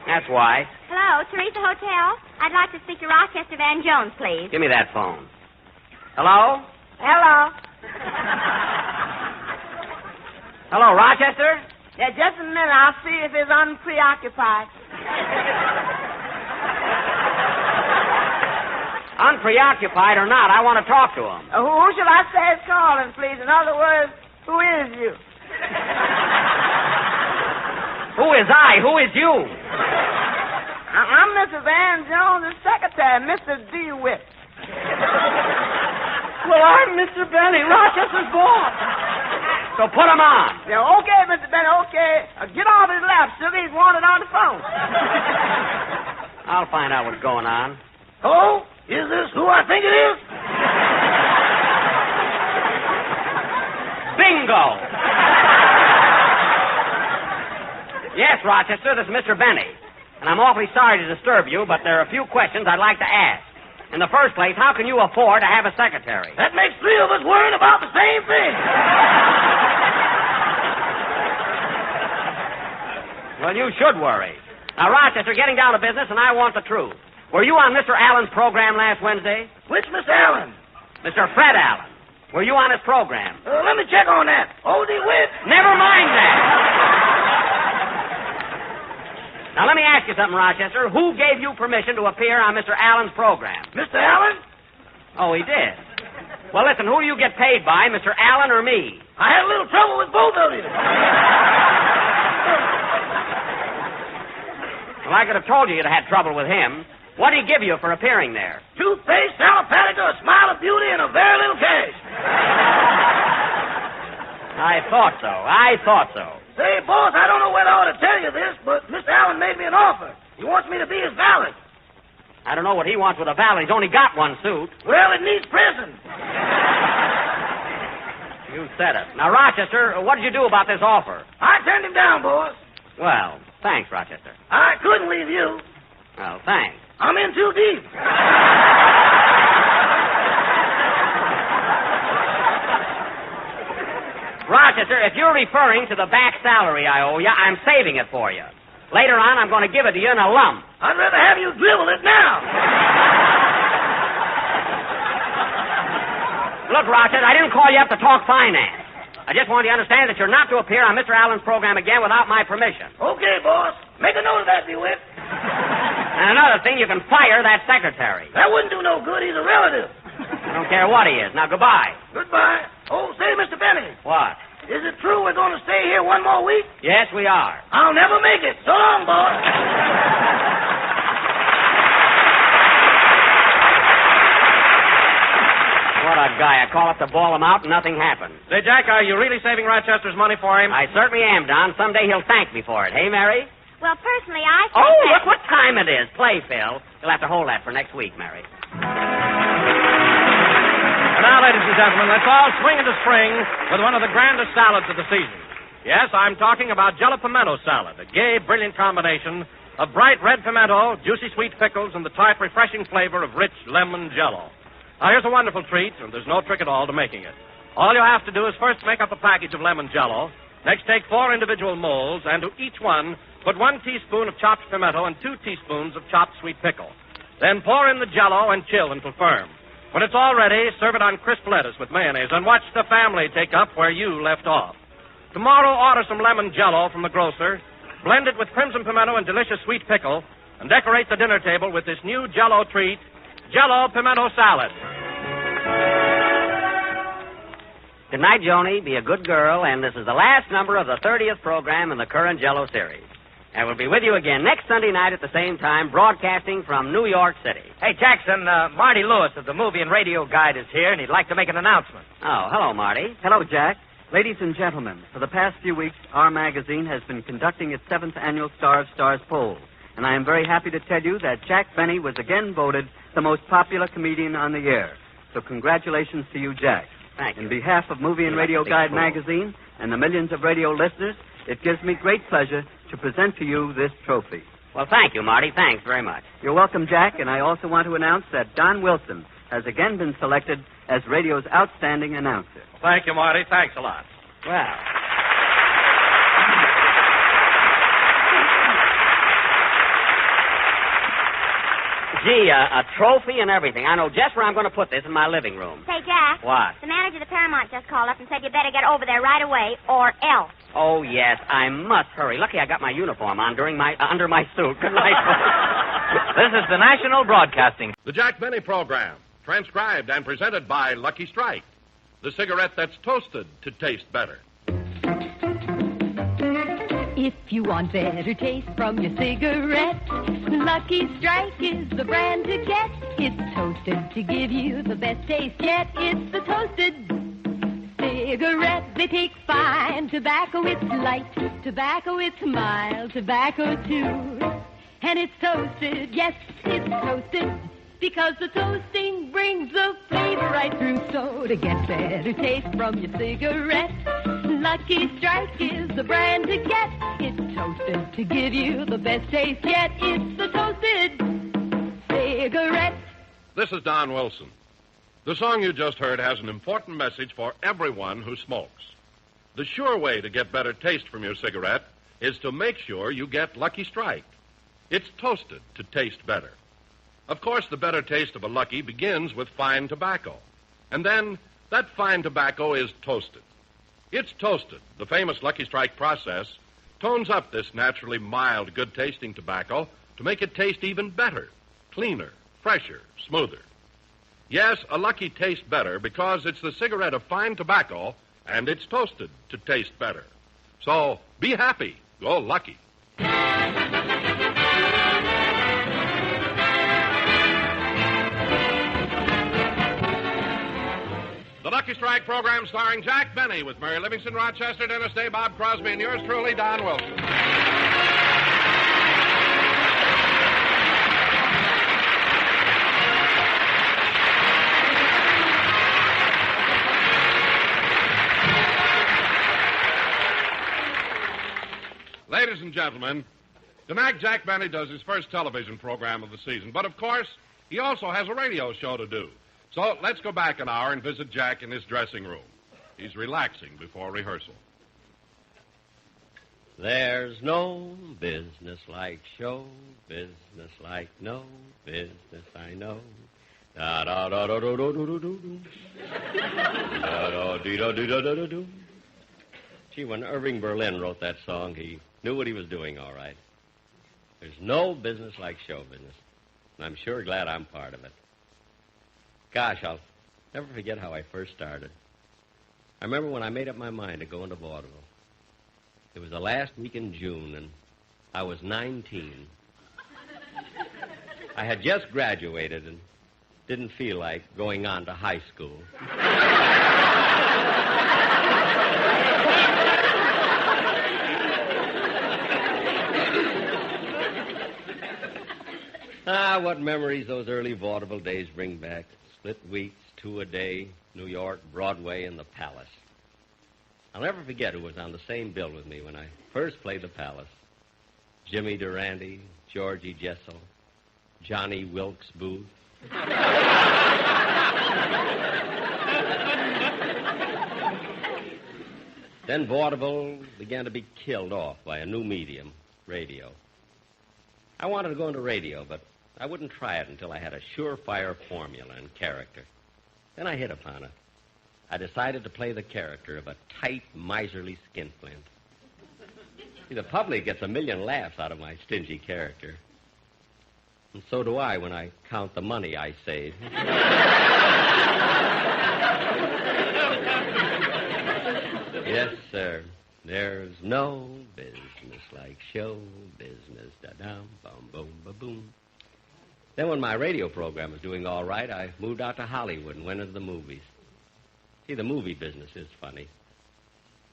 Speaker 22: That's why.
Speaker 1: Hello, Teresa Hotel. I'd like to speak to Rochester Van Jones, please.
Speaker 22: Give me that phone. Hello?
Speaker 1: Hello.
Speaker 22: Hello, Rochester?
Speaker 20: Yeah, just a minute. I'll see if it's unpreoccupied.
Speaker 22: Unpreoccupied or not, I want to talk to him.
Speaker 20: Who shall I say is calling, please? In other words, Who is you?
Speaker 22: Who is I? Who is you?
Speaker 20: I'm Mrs. Ann Jones' secretary, Mr. DeWitt.
Speaker 22: Well, I'm Mr. Benny, Rochester's boss. So put him on.
Speaker 20: Yeah, okay, Mr. Benny, okay. Get off his lap, Sugar. He's wanted on the phone.
Speaker 22: I'll find out what's going on.
Speaker 3: Oh, is this who I think it is?
Speaker 22: Bingo! Yes, Rochester, this is Mr. Benny. And I'm awfully sorry to disturb you, but there are a few questions I'd like to ask. In the first place, how can you afford to have a secretary?
Speaker 3: That makes three of us worrying about the same thing.
Speaker 22: Well, you should worry. Now, Rochester, getting down to business, and I want the truth. Were you on Mr. Allen's program last Wednesday?
Speaker 3: Which Mr. Allen?
Speaker 22: Mr. Fred Allen. Were you on his program?
Speaker 3: Let me check on that. Oh, DeWitt.
Speaker 22: Never mind that. Now, let me ask you something, Rochester. Who gave you permission to appear on Mr. Allen's program?
Speaker 3: Mr. Allen?
Speaker 22: Oh, he did. Well, listen, who do you get paid by, Mr. Allen or me?
Speaker 3: I had a little trouble with both of you.
Speaker 22: Well, I could have told you you'd have had trouble with him. What did he give you for appearing there?
Speaker 3: Toothpaste, Salapatica, a smile of beauty, and a very little cash.
Speaker 22: I thought so.
Speaker 3: Say, boss, I don't know whether I ought to tell you this, but Mr. Allen made me an offer. He wants me to be his valet.
Speaker 22: I don't know what he wants with a valet. He's only got one suit.
Speaker 3: Well, it needs pressing.
Speaker 22: You said it. Now, Rochester, what did you do about this offer?
Speaker 3: I turned him down, boss.
Speaker 22: Well, thanks, Rochester.
Speaker 3: I couldn't leave you.
Speaker 22: Well, thanks.
Speaker 3: I'm in too deep.
Speaker 22: Rochester, if you're referring to the back salary I owe you, I'm saving it for you. Later on, I'm going to give it to you in a lump.
Speaker 3: I'd rather have you dribble it now.
Speaker 22: Look, Rochester, I didn't call you up to talk finance. I just want you to understand that you're not to appear on Mr. Allen's program again without my permission.
Speaker 3: Okay, boss. Make a note of that, DeWitt.
Speaker 22: And another thing, you can fire that secretary.
Speaker 3: That wouldn't do no good. He's a relative.
Speaker 22: I don't care what he is. Now, goodbye.
Speaker 3: Goodbye. Oh, say, Mr. Benny.
Speaker 22: What?
Speaker 3: Is it true we're going to stay here one more week?
Speaker 22: Yes, we are.
Speaker 3: I'll never make it. So long, boss.
Speaker 22: What a guy. I call up to ball him out and nothing happened.
Speaker 10: Say, Jack, are you really saving Rochester's money for him?
Speaker 22: I certainly am, Don. Someday he'll thank me for it. Hey, Mary?
Speaker 1: Well, personally, I think
Speaker 22: Oh,
Speaker 1: that...
Speaker 22: look what time it is. Play, Phil. You'll have to hold that for next week, Mary.
Speaker 10: And now, ladies and gentlemen, let's all swing into spring with one of the grandest salads of the season. Yes, I'm talking about Jello Pimento salad, a gay, brilliant combination of bright red pimento, juicy sweet pickles, and the tart, refreshing flavor of rich lemon Jello. Now, here's a wonderful treat, and there's no trick at all to making it. All you have to do is first make up a package of lemon Jello. Next, take 4 individual molds, and to each one, put 1 teaspoon of chopped pimento and 2 teaspoons of chopped sweet pickle. Then pour in the Jello and chill until firm. When it's all ready, serve it on crisp lettuce with mayonnaise, and watch the family take up where you left off. Tomorrow, order some lemon Jello from the grocer, blend it with crimson pimento and delicious sweet pickle, and decorate the dinner table with this new Jello treat, Jello Pimento Salad.
Speaker 22: Good night, Joni. Be a good girl, and this is the last number of the 30th program in the current Jello series. I will be with you again next Sunday night at the same time, broadcasting from New York City.
Speaker 2: Hey, Jackson, Marty Lewis of the Movie and Radio Guide is here, and he'd like to make an announcement.
Speaker 22: Oh, hello, Marty.
Speaker 17: Hello, Jack. Ladies and gentlemen, for the past few weeks, our magazine has been conducting its 7th annual Star of Stars poll, and I am very happy to tell you that Jack Benny was again voted the most popular comedian on the year. So congratulations to you, Jack.
Speaker 22: Thank you.
Speaker 17: In behalf of Movie and Radio Guide magazine and the millions of radio listeners, it gives me great pleasure to present to you this trophy.
Speaker 22: Well, thank you, Marty. Thanks very much.
Speaker 17: You're welcome, Jack, and I also want to announce that Don Wilson has again been selected as radio's outstanding announcer.
Speaker 10: Thank you, Marty. Thanks a lot.
Speaker 22: Well. Gee, a trophy and everything. I know just where I'm going to put this in my living room.
Speaker 1: Say, Jack.
Speaker 22: What?
Speaker 1: The manager of the Paramount just called up and said you better get over there right away, or else.
Speaker 22: Oh, yes, I must hurry. Lucky I got my uniform on under my suit. Good night.
Speaker 2: This is the National Broadcasting.
Speaker 13: The Jack Benny Program, transcribed and presented by Lucky Strike. the cigarette that's toasted to taste better.
Speaker 8: If you want better taste from your cigarette, Lucky Strike is the brand to get. It's toasted to give you the best taste yet. It's the toasted cigarette. They take fine tobacco. It's light tobacco. It's mild tobacco, too. And it's toasted. Yes, it's toasted. Because the toasting brings the flavor right through. So to get better taste from your cigarette, Lucky Strike is the brand to get. It's toasted to give you the best taste yet. It's the toasted cigarette.
Speaker 13: This is Don Wilson. The song you just heard has an important message for everyone who smokes. The sure way to get better taste from your cigarette is to make sure you get Lucky Strike. It's toasted to taste better. Of course, the better taste of a Lucky begins with fine tobacco. And then that fine tobacco is toasted. It's toasted. The famous Lucky Strike process tones up this naturally mild, good-tasting tobacco to make it taste even better, cleaner, fresher, smoother. Yes, a Lucky tastes better because it's the cigarette of fine tobacco and it's toasted to taste better. So be happy. Go Lucky. The Lucky Strike program starring Jack Benny with Mary Livingston, Rochester, Dennis Day, Bob Crosby, and yours truly, Don Wilson. Ladies and gentlemen, tonight Jack Benny does his first television program of the season. But, of course, he also has a radio show to do. So let's go back an hour and visit Jack in his dressing room. He's relaxing before rehearsal.
Speaker 18: There's no business like show business like no business I know. Da da da da da da da da da. Da da dee da dee da da da da. Gee, when Irving Berlin wrote that song, he knew what he was doing all right. There's no business like show business. And I'm sure glad I'm part of it. Gosh, I'll never forget how I first started. I remember when I made up my mind to go into vaudeville. It was the last week in June, and I was 19. I had just graduated and didn't feel like going on to high school. What memories those early vaudeville days bring back. Split weeks, 2 a day, New York, Broadway, and the Palace. I'll never forget who was on the same bill with me when I first played the Palace. Jimmy Durante, Georgie Jessel, Johnny Wilkes Booth. Then vaudeville began to be killed off by a new medium, radio. I wanted to go into radio, but I wouldn't try it until I had a surefire formula and character. Then I hit upon it. I decided to play the character of a tight, miserly skinflint. See, the public gets a million laughs out of my stingy character. And so do I when I count the money I save. Yes, sir. There's no business like show business. Da-dum, boom, boom, ba-boom. Then when my radio program was doing all right, I moved out to Hollywood and went into the movies. See, the movie business is funny.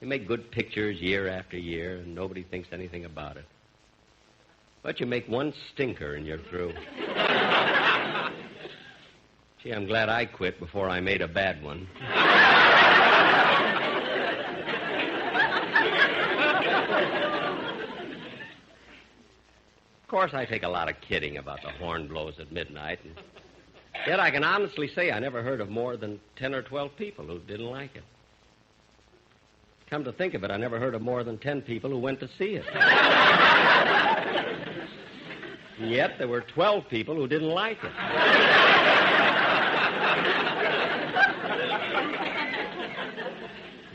Speaker 18: You make good pictures year after year, and nobody thinks anything about it. But you make one stinker and you're through. Gee, I'm glad I quit before I made a bad one. Of course, I take a lot of kidding about the horn blows at midnight, and yet I can honestly say I never heard of more than 10 or 12 people who didn't like it. Come to think of it, I never heard of more than 10 people who went to see it. And yet there were 12 people who didn't like it.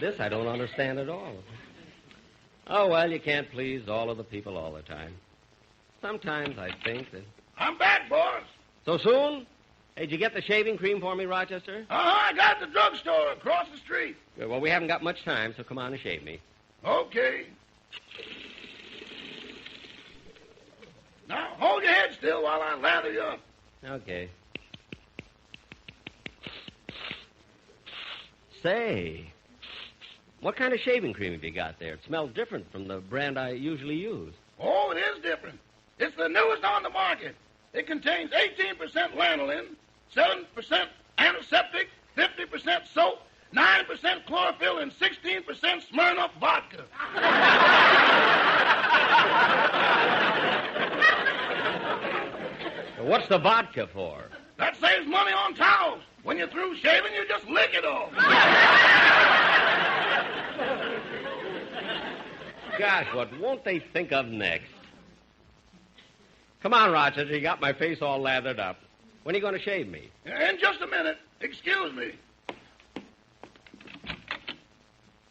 Speaker 18: This I don't understand at all. Oh, well, you can't please all of the people all the time. Sometimes I think that...
Speaker 3: I'm back, boss.
Speaker 18: So soon? Hey, did you get the shaving cream for me, Rochester?
Speaker 3: I got it at the drugstore across the street.
Speaker 18: Good. Well, we haven't got much time, so come on and shave me.
Speaker 3: Okay. Now, hold your head still while I lather you up.
Speaker 18: Okay. Say, what kind of shaving cream have you got there? It smells different from the brand I usually use.
Speaker 3: Oh, it is different. It's the newest on the market. It contains 18% lanolin, 7% antiseptic, 50% soap, 9% chlorophyll, and 16% Smirnoff vodka.
Speaker 18: What's the vodka for?
Speaker 3: That saves money on towels. When you're through shaving, you just lick it off.
Speaker 18: Gosh, what won't they think of next? Come on, Rochester. You got my face all lathered up. When are you going to shave me?
Speaker 3: In just a minute. Excuse me.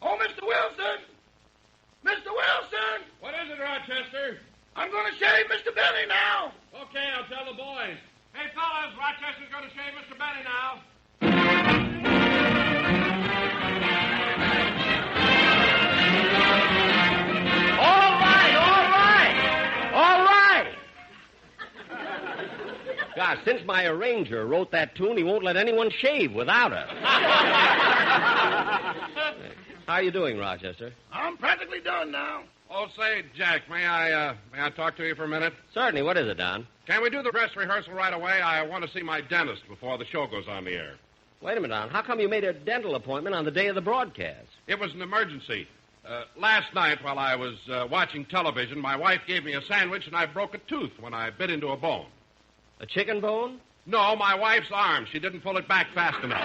Speaker 3: Oh, Mr. Wilson. Mr. Wilson.
Speaker 13: What is it, Rochester?
Speaker 3: I'm going to shave Mr. Benny now.
Speaker 13: Okay, I'll tell the boys. Hey, fellas, Rochester's going to shave Mr. Benny now.
Speaker 18: All right. Gosh, since my arranger wrote that tune, he won't let anyone shave without it. How are you doing, Rochester?
Speaker 3: I'm practically done now.
Speaker 13: Oh, say, Jack, may I talk to you for a minute?
Speaker 18: Certainly. What is it, Don?
Speaker 13: Can we do the dress rehearsal right away? I want to see my dentist before the show goes on the air.
Speaker 18: Wait a minute, Don. How come you made a dental appointment on the day of the broadcast?
Speaker 13: It was an emergency. Last night, while I was watching television, my wife gave me a sandwich, and I broke a tooth when I bit into a bone.
Speaker 18: A chicken bone?
Speaker 13: No, my wife's arm. She didn't pull it back fast enough.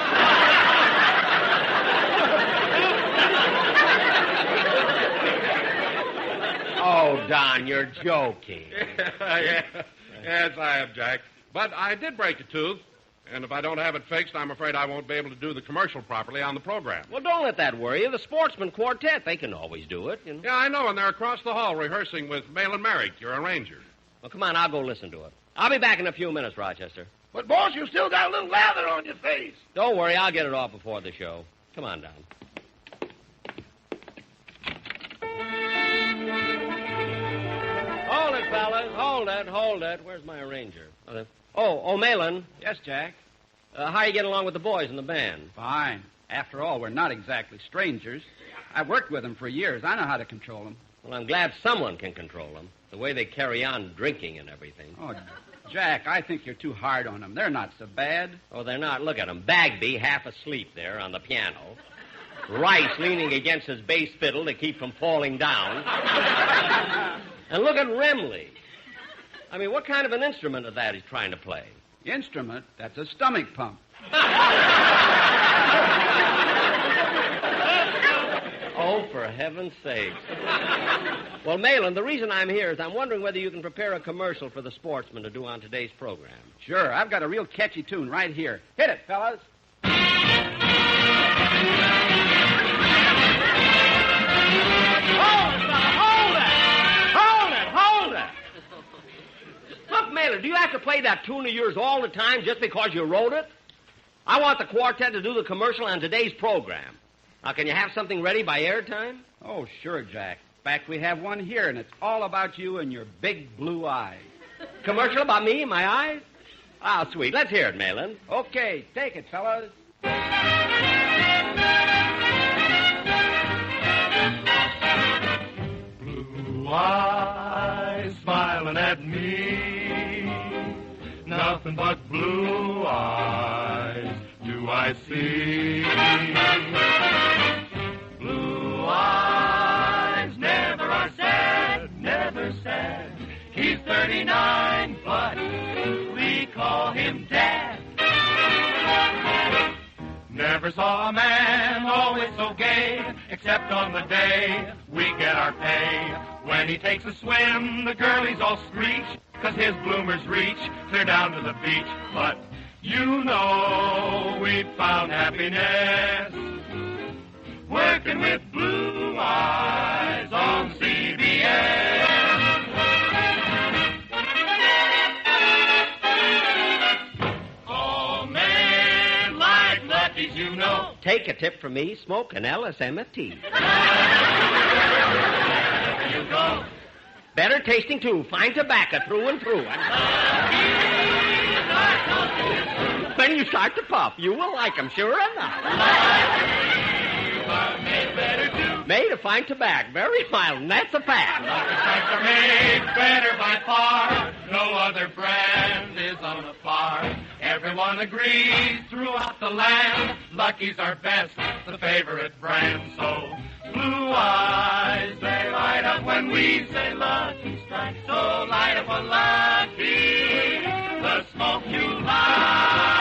Speaker 18: Oh, Don, you're joking.
Speaker 13: Yes, I am, Jack. But I did break a tooth, and if I don't have it fixed, I'm afraid I won't be able to do the commercial properly on the program.
Speaker 18: Well, don't let that worry you. The Sportsman Quartet, they can always do it. You know?
Speaker 13: Yeah, I know, and they're across the hall rehearsing with Malin Merrick, your arranger.
Speaker 18: Well, come on, I'll go listen to it. I'll be back in a few minutes, Rochester.
Speaker 3: But, boss, you still got a little lather on your face.
Speaker 18: Don't worry, I'll get it off before the show. Come on, Don. Hold it, fellas. Hold it. Where's my arranger? Oh, Malin.
Speaker 4: Yes, Jack?
Speaker 18: How are you getting along with the boys in the band?
Speaker 4: Fine. After all, we're not exactly strangers. I've worked with them for years. I know how to control them.
Speaker 18: Well, I'm glad someone can control them. The way they carry on drinking and everything.
Speaker 4: Oh, Jack, I think you're too hard on them. They're not so bad.
Speaker 18: Oh, they're not. Look at them. Bagby half asleep there on the piano. Rice leaning against his bass fiddle to keep from falling down. And look at Remley. I mean, what kind of an instrument is that he's trying to play?
Speaker 4: Instrument? That's a stomach pump.
Speaker 18: Oh, for heaven's sake. Well, Malin, the reason I'm here is I'm wondering whether you can prepare a commercial for the Sportsman to do on today's program.
Speaker 4: Sure, I've got a real catchy tune right here. Hit it, fellas.
Speaker 18: Hold it! Look, Malin, do you have to play that tune of yours all the time just because you wrote it? I want the quartet to do the commercial on today's program. Now, can you have something ready by airtime?
Speaker 4: Oh, sure, Jack. In fact, we have one here, and it's all about you and your big blue eyes.
Speaker 18: Commercial about me and my eyes? Ah, sweet. Let's hear it, Malin.
Speaker 4: Okay, take it, fellas.
Speaker 6: Blue eyes smiling at me, nothing but blue eyes do I see. Blue eyes never are sad, never sad. He's 39, but we call him Dad. Never saw a man always so gay, except on the day we get our pay. When he takes a swim, the girlies all screech, 'cause his bloomers reach clear down to the beach. But you know we've found happiness working with Blue Eyes on CBS.
Speaker 18: Take a tip from me, smoke an LSMFT.
Speaker 6: You go.
Speaker 18: Better tasting, too. Fine tobacco through and through. When you start to puff, you will like them, sure enough. Made of fine tobacco, very mild, and that's a fact.
Speaker 6: Made better by far. No other brand is on the par. Everyone agrees throughout the land. Lucky's our best, the favorite brand. So blue eyes, they light up when we say Lucky Strike. So light up a Lucky, the smoke you like.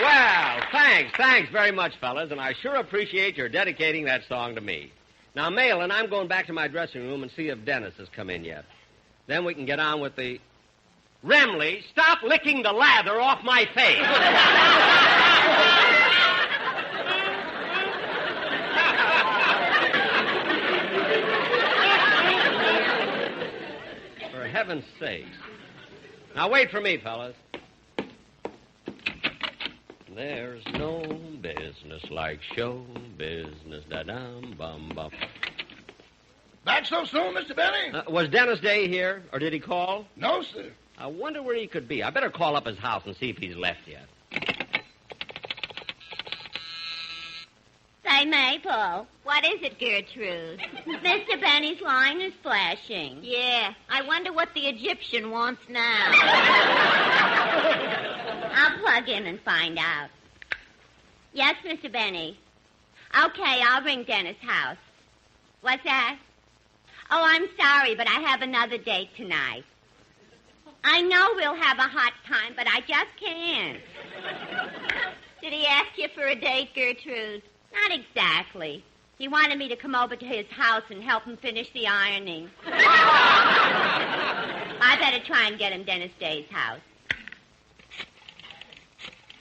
Speaker 18: Well, thanks very much, fellas, and I sure appreciate your dedicating that song to me. Now, Malin, I'm going back to my dressing room and see if Dennis has come in yet. Then we can get on with the... Remley, stop licking the lather off my face. For heaven's sakes. Now, wait for me, fellas. There's no business like show business. Da-dum, bum, bum.
Speaker 3: Back so soon, Mr. Benny?
Speaker 18: Was Dennis Day here, or did he call?
Speaker 3: No, sir.
Speaker 18: I wonder where he could be. I better call up his house and see if he's left yet.
Speaker 1: Say, Maple, what is it, Gertrude? Mr. Benny's line is flashing. Yeah, I wonder what the Egyptian wants now. I'll plug in and find out. Yes, Mr. Benny. Okay, I'll ring Dennis' house. What's that? Oh, I'm sorry, but I have another date tonight. I know we'll have a hot time, but I just can't. Did he ask you for a date, Gertrude? Not exactly. He wanted me to come over to his house and help him finish the ironing. I better try and get him Dennis Day's house.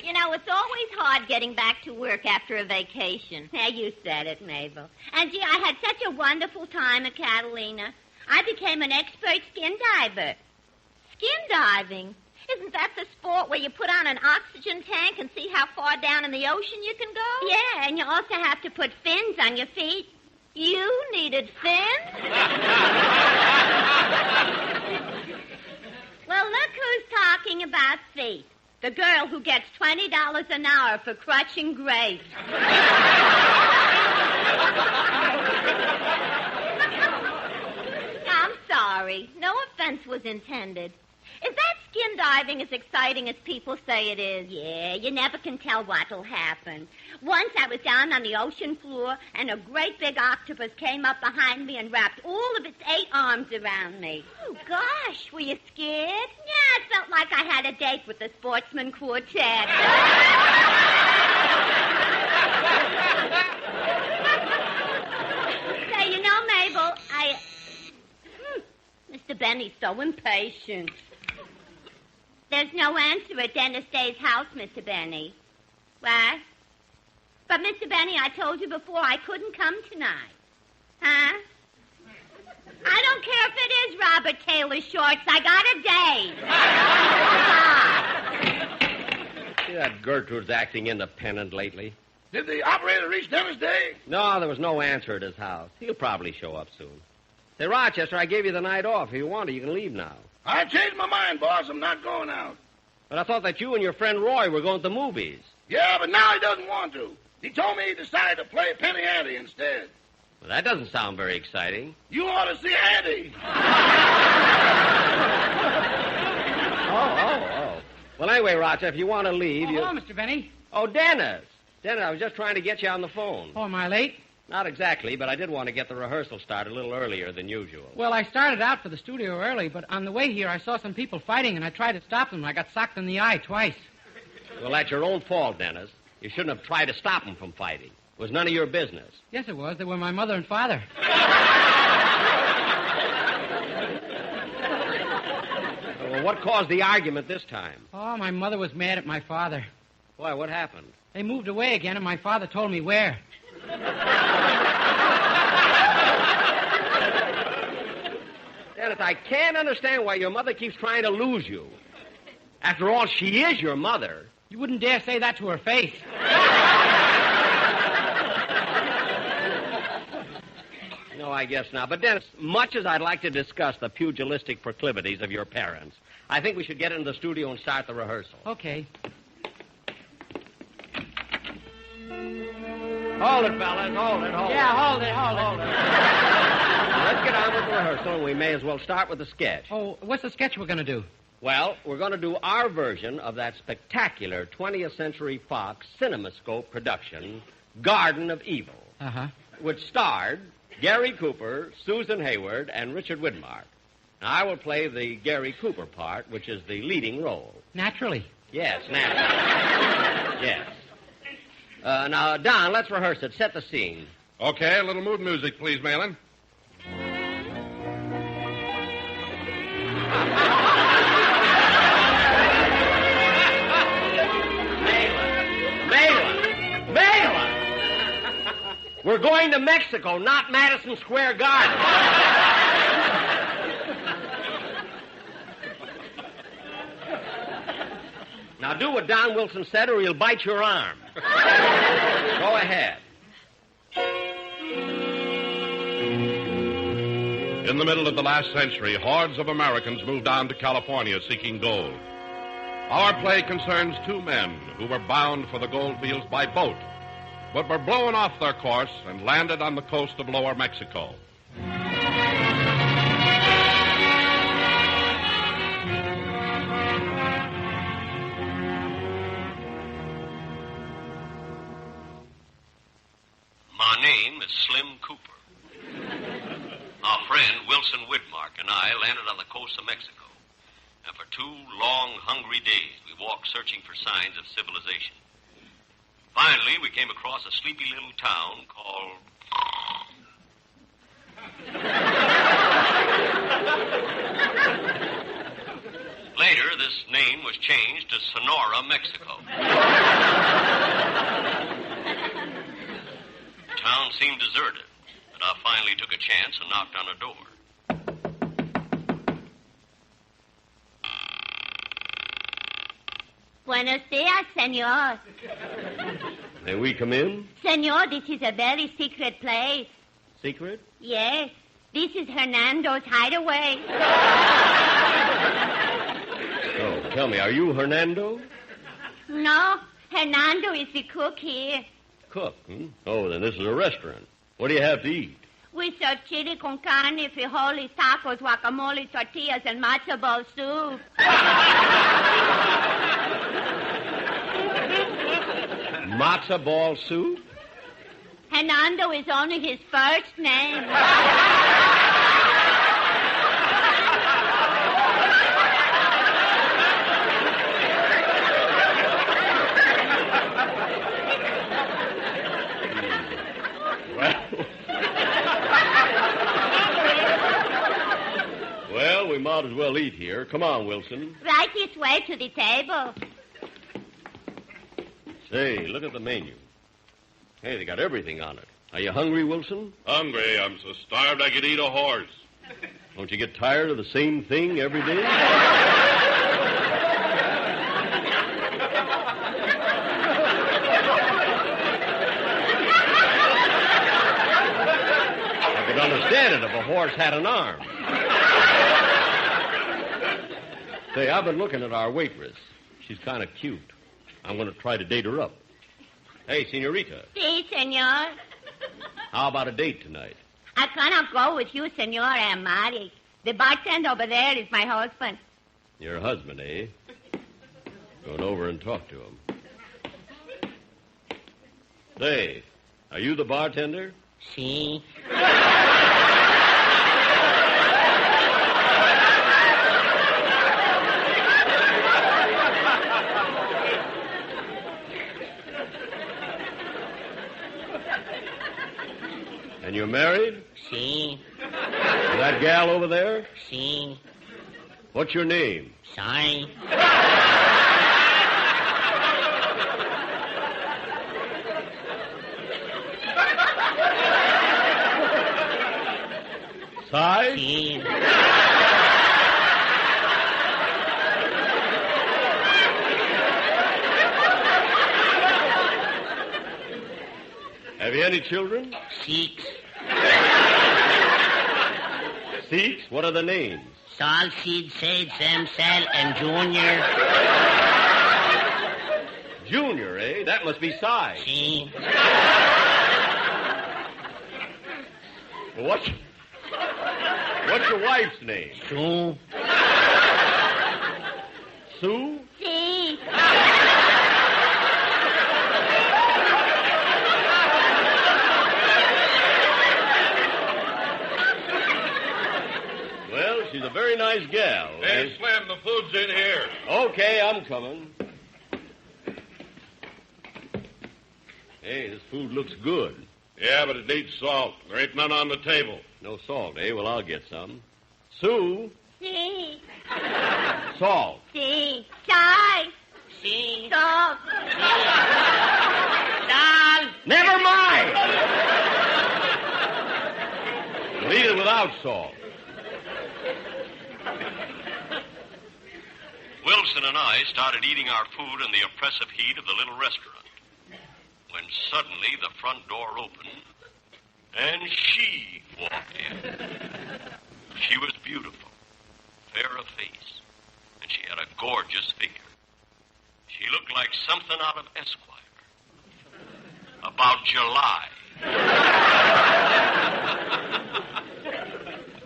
Speaker 1: You know, it's always hard getting back to work after a vacation. Yeah, you said it, Mabel. And, gee, I had such a wonderful time at Catalina. I became an expert skin diver. Skin diving? Isn't that the sport where you put on an oxygen tank and see how far down in the ocean you can go? Yeah, and you also have to put fins on your feet. You needed fins? Well, look who's talking about feet. The girl who gets $20 an hour for crutching grapes. I'm sorry. No offense was intended. Is that skin diving as exciting as people say it is? Yeah, you never can tell what'll happen. Once I was down on the ocean floor, and a great big octopus came up behind me and wrapped all of its 8 arms around me. Oh, gosh, were you scared? Yeah, it felt like I had a date with the Sportsman Quartet. Say, you know, Mabel, Mr. Benny's so impatient. There's no answer at Dennis Day's house, Mr. Benny. What? But, Mr. Benny, I told you before I couldn't come tonight. Huh? I don't care if it is Robert Taylor Shorts. I got a date.
Speaker 18: See that Gertrude's acting independent lately.
Speaker 3: Did the operator reach Dennis Day?
Speaker 18: No, there was no answer at his house. He'll probably show up soon. Say, Rochester, I gave you the night off. If you want to, you can leave now.
Speaker 3: I changed my mind, boss. I'm not going out.
Speaker 18: But I thought that you and your friend Roy were going to the movies.
Speaker 3: Yeah, but now he doesn't want to. He told me he decided to play Penny Ante instead.
Speaker 18: Well, that doesn't sound very exciting.
Speaker 3: You ought to see Ante.
Speaker 18: Oh. Well, anyway, Rochester, if you want to leave,
Speaker 2: Hello, Mr. Benny.
Speaker 18: Oh, Dennis. Dennis, I was just trying to get you on the phone.
Speaker 2: Oh, am I late?
Speaker 18: Not exactly, but I did want to get the rehearsal started a little earlier than usual.
Speaker 2: Well, I started out for the studio early, but on the way here I saw some people fighting, and I tried to stop them. I got socked in the eye twice.
Speaker 18: Well, that's your own fault, Dennis. You shouldn't have tried to stop them from fighting. It was none of your business.
Speaker 2: Yes, it was. They were my mother and father.
Speaker 18: Well, what caused the argument this time?
Speaker 2: Oh, my mother was mad at my father.
Speaker 10: Why, what happened?
Speaker 2: They moved away again, and my father told me where.
Speaker 10: Dennis, I can't understand why your mother keeps trying to lose you. After all, she is your mother.
Speaker 2: You wouldn't dare say that to her face.
Speaker 10: No, I guess not. But, Dennis, much as I'd like to discuss the pugilistic proclivities of your parents, I think we should get into the studio and start the rehearsal.
Speaker 2: Okay.
Speaker 10: Hold it, fellas. Hold it.
Speaker 2: Yeah, hold it.
Speaker 10: Now, let's get on with the rehearsal, and we may as well start with the sketch.
Speaker 2: Oh, what's the sketch we're going to do?
Speaker 10: Well, we're going to do our version of that spectacular 20th Century Fox CinemaScope production, Garden of Evil, which starred Gary Cooper, Susan Hayward, and Richard Widmark. Now, I will play the Gary Cooper part, which is the leading role.
Speaker 2: Naturally.
Speaker 10: Yes, naturally. Yes. Now, Don, let's rehearse it. Set the scene.
Speaker 13: Okay, a little mood music, please, Malin.
Speaker 10: Malin! We're going to Mexico, not Madison Square Garden. Now do what Don Wilson said or he'll bite your arm. Go ahead.
Speaker 13: In the middle of the last century, hordes of Americans moved on to California seeking gold. Our play concerns two men who were bound for the gold fields by boat, but were blown off their course and landed on the coast of Lower Mexico.
Speaker 21: My name is Slim Cooper. Our friend Wilson Widmark and I landed on the coast of Mexico. And for 2 long, hungry days, we walked searching for signs of civilization. Finally, we came across a sleepy little town called... Later, this name was changed to Sonora, Mexico. The town seemed deserted, but I finally took a chance and knocked on a door.
Speaker 1: Buenos dias, senor.
Speaker 10: May we come in?
Speaker 1: Senor, this is a very secret place.
Speaker 10: Secret?
Speaker 1: Yes. This is Hernando's hideaway.
Speaker 10: Oh, tell me, are you Hernando?
Speaker 1: No, Hernando is the cook here.
Speaker 10: Cook, hmm? Oh, then this is a restaurant. What do you have to eat?
Speaker 1: We serve chili con carne, frijoles, tacos, guacamole, tortillas, and matzo ball soup.
Speaker 10: Matzo ball soup?
Speaker 1: Hernando is only his first name.
Speaker 10: Well, we might as well eat here. Come on, Wilson.
Speaker 1: Right this way to the table.
Speaker 10: Say, look at the menu. Hey, they got everything on it. Are you hungry, Wilson?
Speaker 13: Hungry. I'm so starved I could eat a horse.
Speaker 10: Don't you get tired of the same thing every day? I could understand it if a horse had an arm. Say, I've been looking at our waitress. She's kind of cute. I'm going to try to date her up. Hey, senorita.
Speaker 1: Si, senor.
Speaker 10: How about a date tonight?
Speaker 1: I cannot go with you, senor. I am married. The bartender over there is my husband.
Speaker 10: Your husband, eh? Going over and talk to him. Say, are you the bartender?
Speaker 1: Si.
Speaker 10: And you're married?
Speaker 1: Si.
Speaker 10: That gal over there?
Speaker 1: Si.
Speaker 10: What's your name?
Speaker 1: Sorry.
Speaker 18: Size?
Speaker 9: Si.
Speaker 18: Have you any children?
Speaker 9: 6.
Speaker 18: 6? What are the names?
Speaker 9: Sol, Sid, Sade, Sam, Sal, and Junior.
Speaker 18: Junior, eh? That must be Si.
Speaker 9: Si.
Speaker 18: What's your wife's name?
Speaker 9: Sue.
Speaker 18: Sue?
Speaker 1: Si.
Speaker 18: Well, she's a very nice gal.
Speaker 12: Hey, Slim, the food's in here.
Speaker 18: Okay, I'm coming. Hey, this food looks good.
Speaker 12: Yeah, but it needs salt. There ain't none on the table.
Speaker 18: No salt, eh? Well, I'll get some. Sue?
Speaker 1: Si.
Speaker 18: Salt.
Speaker 1: Si. Size.
Speaker 9: Si.
Speaker 1: Salt.
Speaker 9: Sal.
Speaker 18: Never mind! We'll eat it without salt.
Speaker 21: Wilson and I started eating our food in the oppressive heat of the little restaurant, when suddenly the front door opened, and she walked in. She was beautiful, fair of face, and she had a gorgeous figure. She looked like something out of Esquire. About July.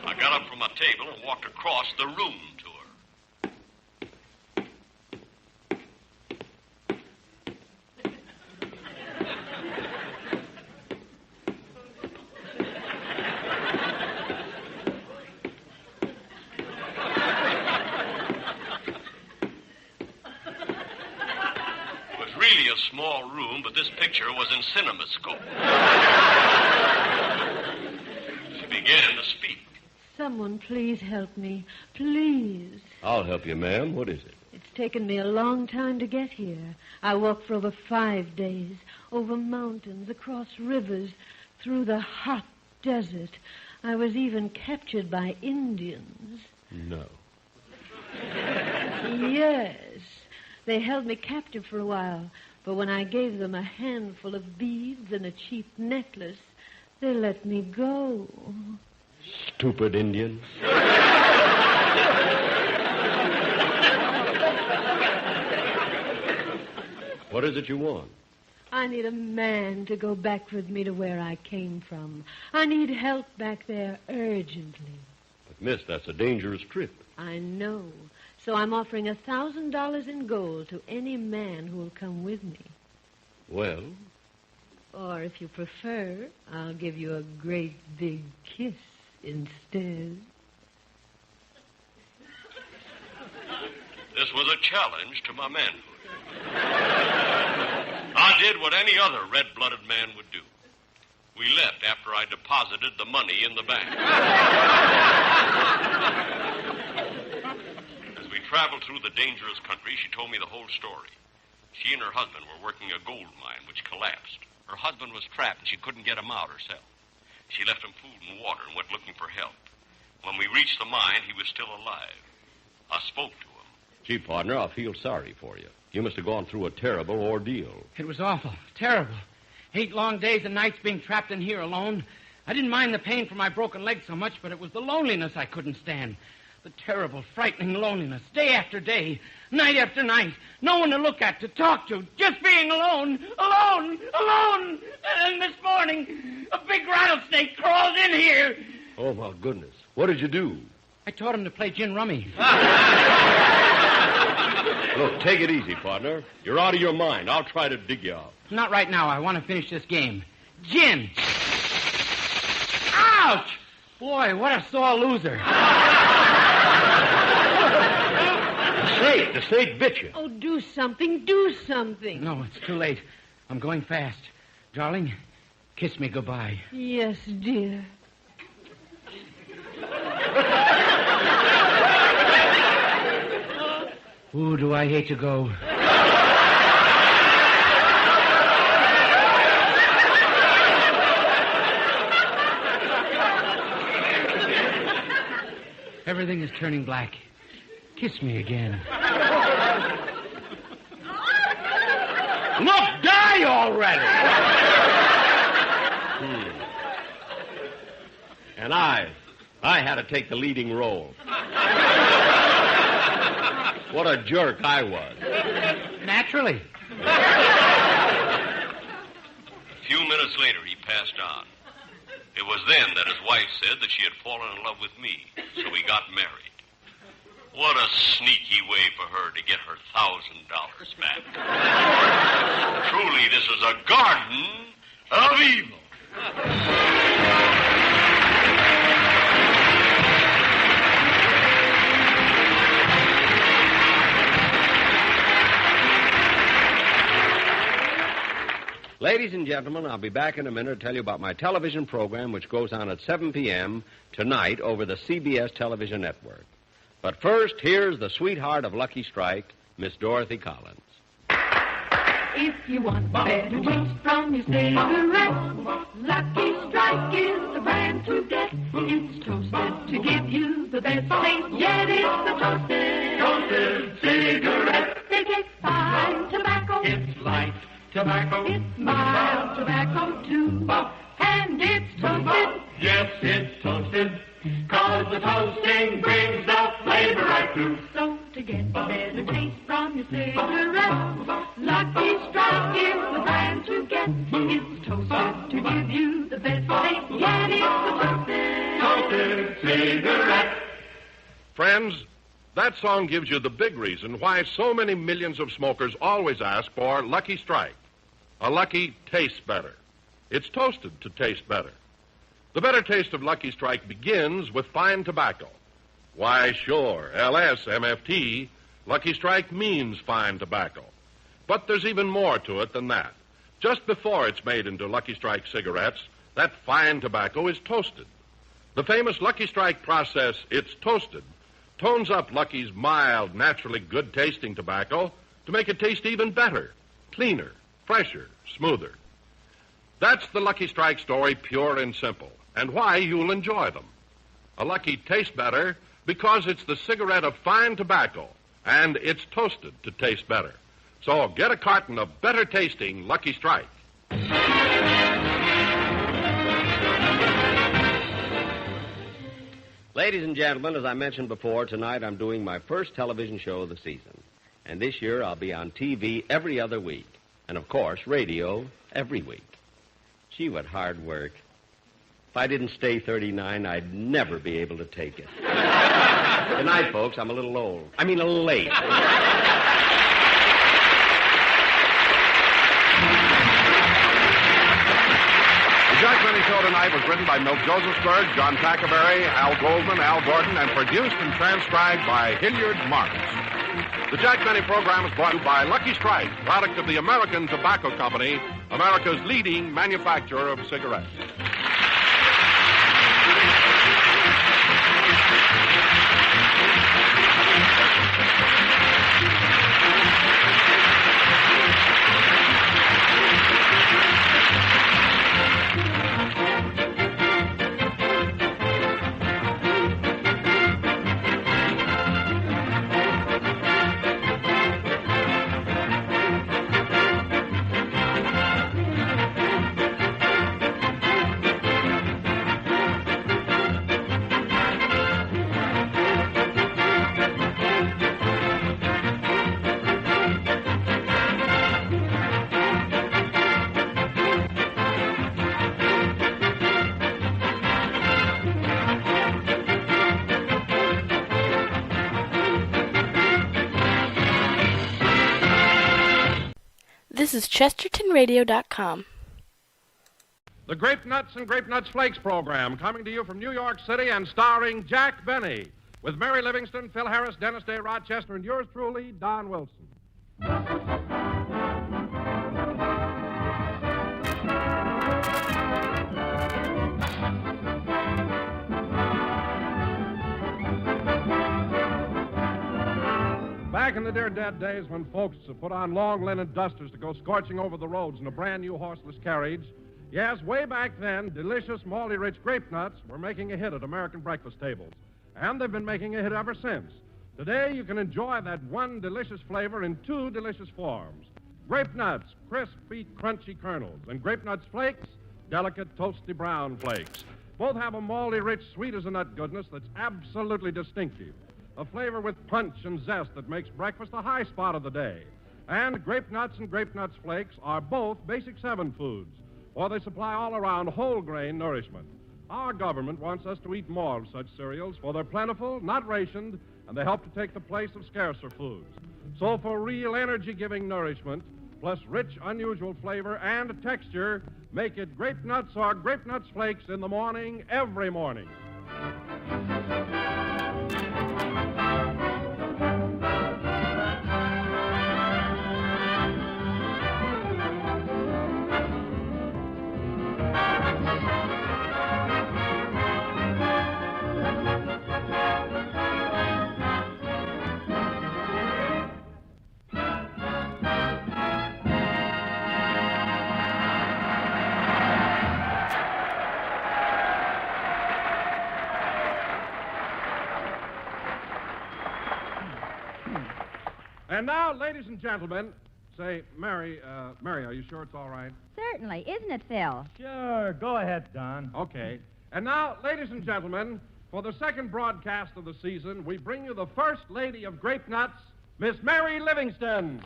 Speaker 21: I got up from my table and walked across the room to her. Really a small room, but this picture was in CinemaScope. She began to speak.
Speaker 23: Someone please help me. Please.
Speaker 18: I'll help you, ma'am. What is it?
Speaker 23: It's taken me a long time to get here. I walked for over 5 days, over mountains, across rivers, through the hot desert. I was even captured by Indians.
Speaker 18: No.
Speaker 23: Yes. They held me captive for a while, but when I gave them a handful of beads and a cheap necklace, they let me go.
Speaker 18: Stupid Indians. What is it you want?
Speaker 23: I need a man to go back with me to where I came from. I need help back there urgently.
Speaker 18: But, miss, that's a dangerous trip.
Speaker 23: I know. So I'm offering $1,000 in gold to any man who will come with me.
Speaker 18: Well?
Speaker 23: Or if you prefer, I'll give you a great big kiss instead.
Speaker 21: This was a challenge to my manhood. I did what any other red-blooded man would do. We left after I deposited the money in the bank. As we traveled through the dangerous country, she told me the whole story. She and her husband were working a gold mine which collapsed. Her husband was trapped and she couldn't get him out herself. She left him food and water and went looking for help. When we reached the mine, he was still alive. I spoke to him.
Speaker 18: Gee, partner, I feel sorry for you. You must have gone through a terrible ordeal.
Speaker 2: It was awful. Terrible. 8 long days and nights being trapped in here alone. I didn't mind the pain from my broken leg so much, but it was the loneliness I couldn't stand. The terrible, frightening loneliness. Day after day, night after night. No one to look at, to talk to. Just being alone. Alone. Alone. And this morning, a big rattlesnake crawled in here.
Speaker 18: Oh, my goodness. What did you do?
Speaker 2: I taught him to play gin rummy.
Speaker 18: Look, take it easy, partner. You're out of your mind. I'll try to dig you out.
Speaker 2: Not right now. I want to finish this game. Gin. Ouch! Boy, what a sore loser.
Speaker 18: The snake bit you.
Speaker 23: Oh, do something. Do something.
Speaker 2: No, it's too late. I'm going fast. Darling, kiss me goodbye.
Speaker 23: Yes, dear.
Speaker 2: Ooh, do I hate to go. Everything is turning black. Kiss me again. Look, die already!
Speaker 18: And I had to take the leading role. What a jerk I was.
Speaker 2: Naturally.
Speaker 12: A few minutes later, he passed on. It was then that his wife said that she had fallen in love with me, so we got married. What a sneaky way for her to get her $1,000 back. Truly, this is a garden of evil.
Speaker 18: Ladies and gentlemen, I'll be back in a minute to tell you about my television program, which goes on at 7 p.m. tonight over the CBS television network. But first, here's the sweetheart of Lucky Strike, Miss Dorothy Collins.
Speaker 8: If you want better taste from your cigarette, Lucky Strike is the brand to get. It's toasted to give you the best taste, yet it's the toasted cigarette. They take fine tobacco.
Speaker 6: It's light tobacco.
Speaker 8: It's mild tobacco, too. And it's toasted.
Speaker 6: Yes, it's toasted. 'Cause the toasting brings the flavor right through.
Speaker 8: So to get a better taste from your cigarette, Lucky Strike is the brand to get. It's toasted to give you the best taste, yet it's the toasted
Speaker 6: cigarette.
Speaker 13: Friends, that song gives you the big reason why so many millions of smokers always ask for Lucky Strike. A Lucky tastes better. It's toasted to taste better. The better taste of Lucky Strike begins with fine tobacco. Why, sure, LSMFT, Lucky Strike means fine tobacco. But there's even more to it than that. Just before it's made into Lucky Strike cigarettes, that fine tobacco is toasted. The famous Lucky Strike process, it's toasted, tones up Lucky's mild, naturally good-tasting tobacco to make it taste even better, cleaner, fresher, smoother. That's the Lucky Strike story, pure and simple, and why you'll enjoy them. A Lucky tastes better because it's the cigarette of fine tobacco, and it's toasted to taste better. So get a carton of better-tasting Lucky Strike.
Speaker 18: Ladies and gentlemen, as I mentioned before, tonight I'm doing my first television show of the season. And this year I'll be on TV every other week. And, of course, radio every week. Gee, what hard work. If I didn't stay 39, I'd never be able to take it. Good night, folks. I'm a little old. I mean, a little late.
Speaker 13: The Jack Benny Show tonight was written by Milt Josephsberg, John Tackerberry, Al Goldman, Al Gordon, and produced and transcribed by Hilliard Marks. The Jack Benny program is brought to you by Lucky Strike, product of the American Tobacco Company, America's leading manufacturer of cigarettes.
Speaker 5: This is ChestertonRadio.com.
Speaker 13: The Grape Nuts and Grape Nuts Flakes program, coming to you from New York City and starring Jack Benny, with Mary Livingston, Phil Harris, Dennis Day, Rochester, and yours truly, Don Wilson. Back in the dear dead days when folks put on long linen dusters to go scorching over the roads in a brand new horseless carriage, yes, way back then, delicious, malty-rich grape nuts were making a hit at American breakfast tables. and they've been making a hit ever since. Today, you can enjoy that one delicious flavor in two delicious forms. Grape nuts, crispy, crunchy kernels, and grape nuts flakes, delicate, toasty brown flakes. Both have a malty, rich, sweet as a nut goodness that's absolutely distinctive. A flavor with punch and zest that makes breakfast the high spot of the day. And Grape Nuts and Grape Nuts Flakes are both Basic 7 foods, for they supply all-around whole grain nourishment. Our government wants us to eat more of such cereals, for they're plentiful, not rationed, and they help to take the place of scarcer foods. So for real energy-giving nourishment, plus rich, unusual flavor and texture, make it Grape Nuts or Grape Nuts Flakes in the morning, every morning. And now, ladies and gentlemen, say, Mary, are you sure it's all right?
Speaker 7: Certainly. Isn't it, Phil?
Speaker 15: Sure. Go ahead, Don.
Speaker 13: Okay. And now, ladies and gentlemen, for the second broadcast of the season, we bring you the First Lady of Grape Nuts, Miss Mary Livingston.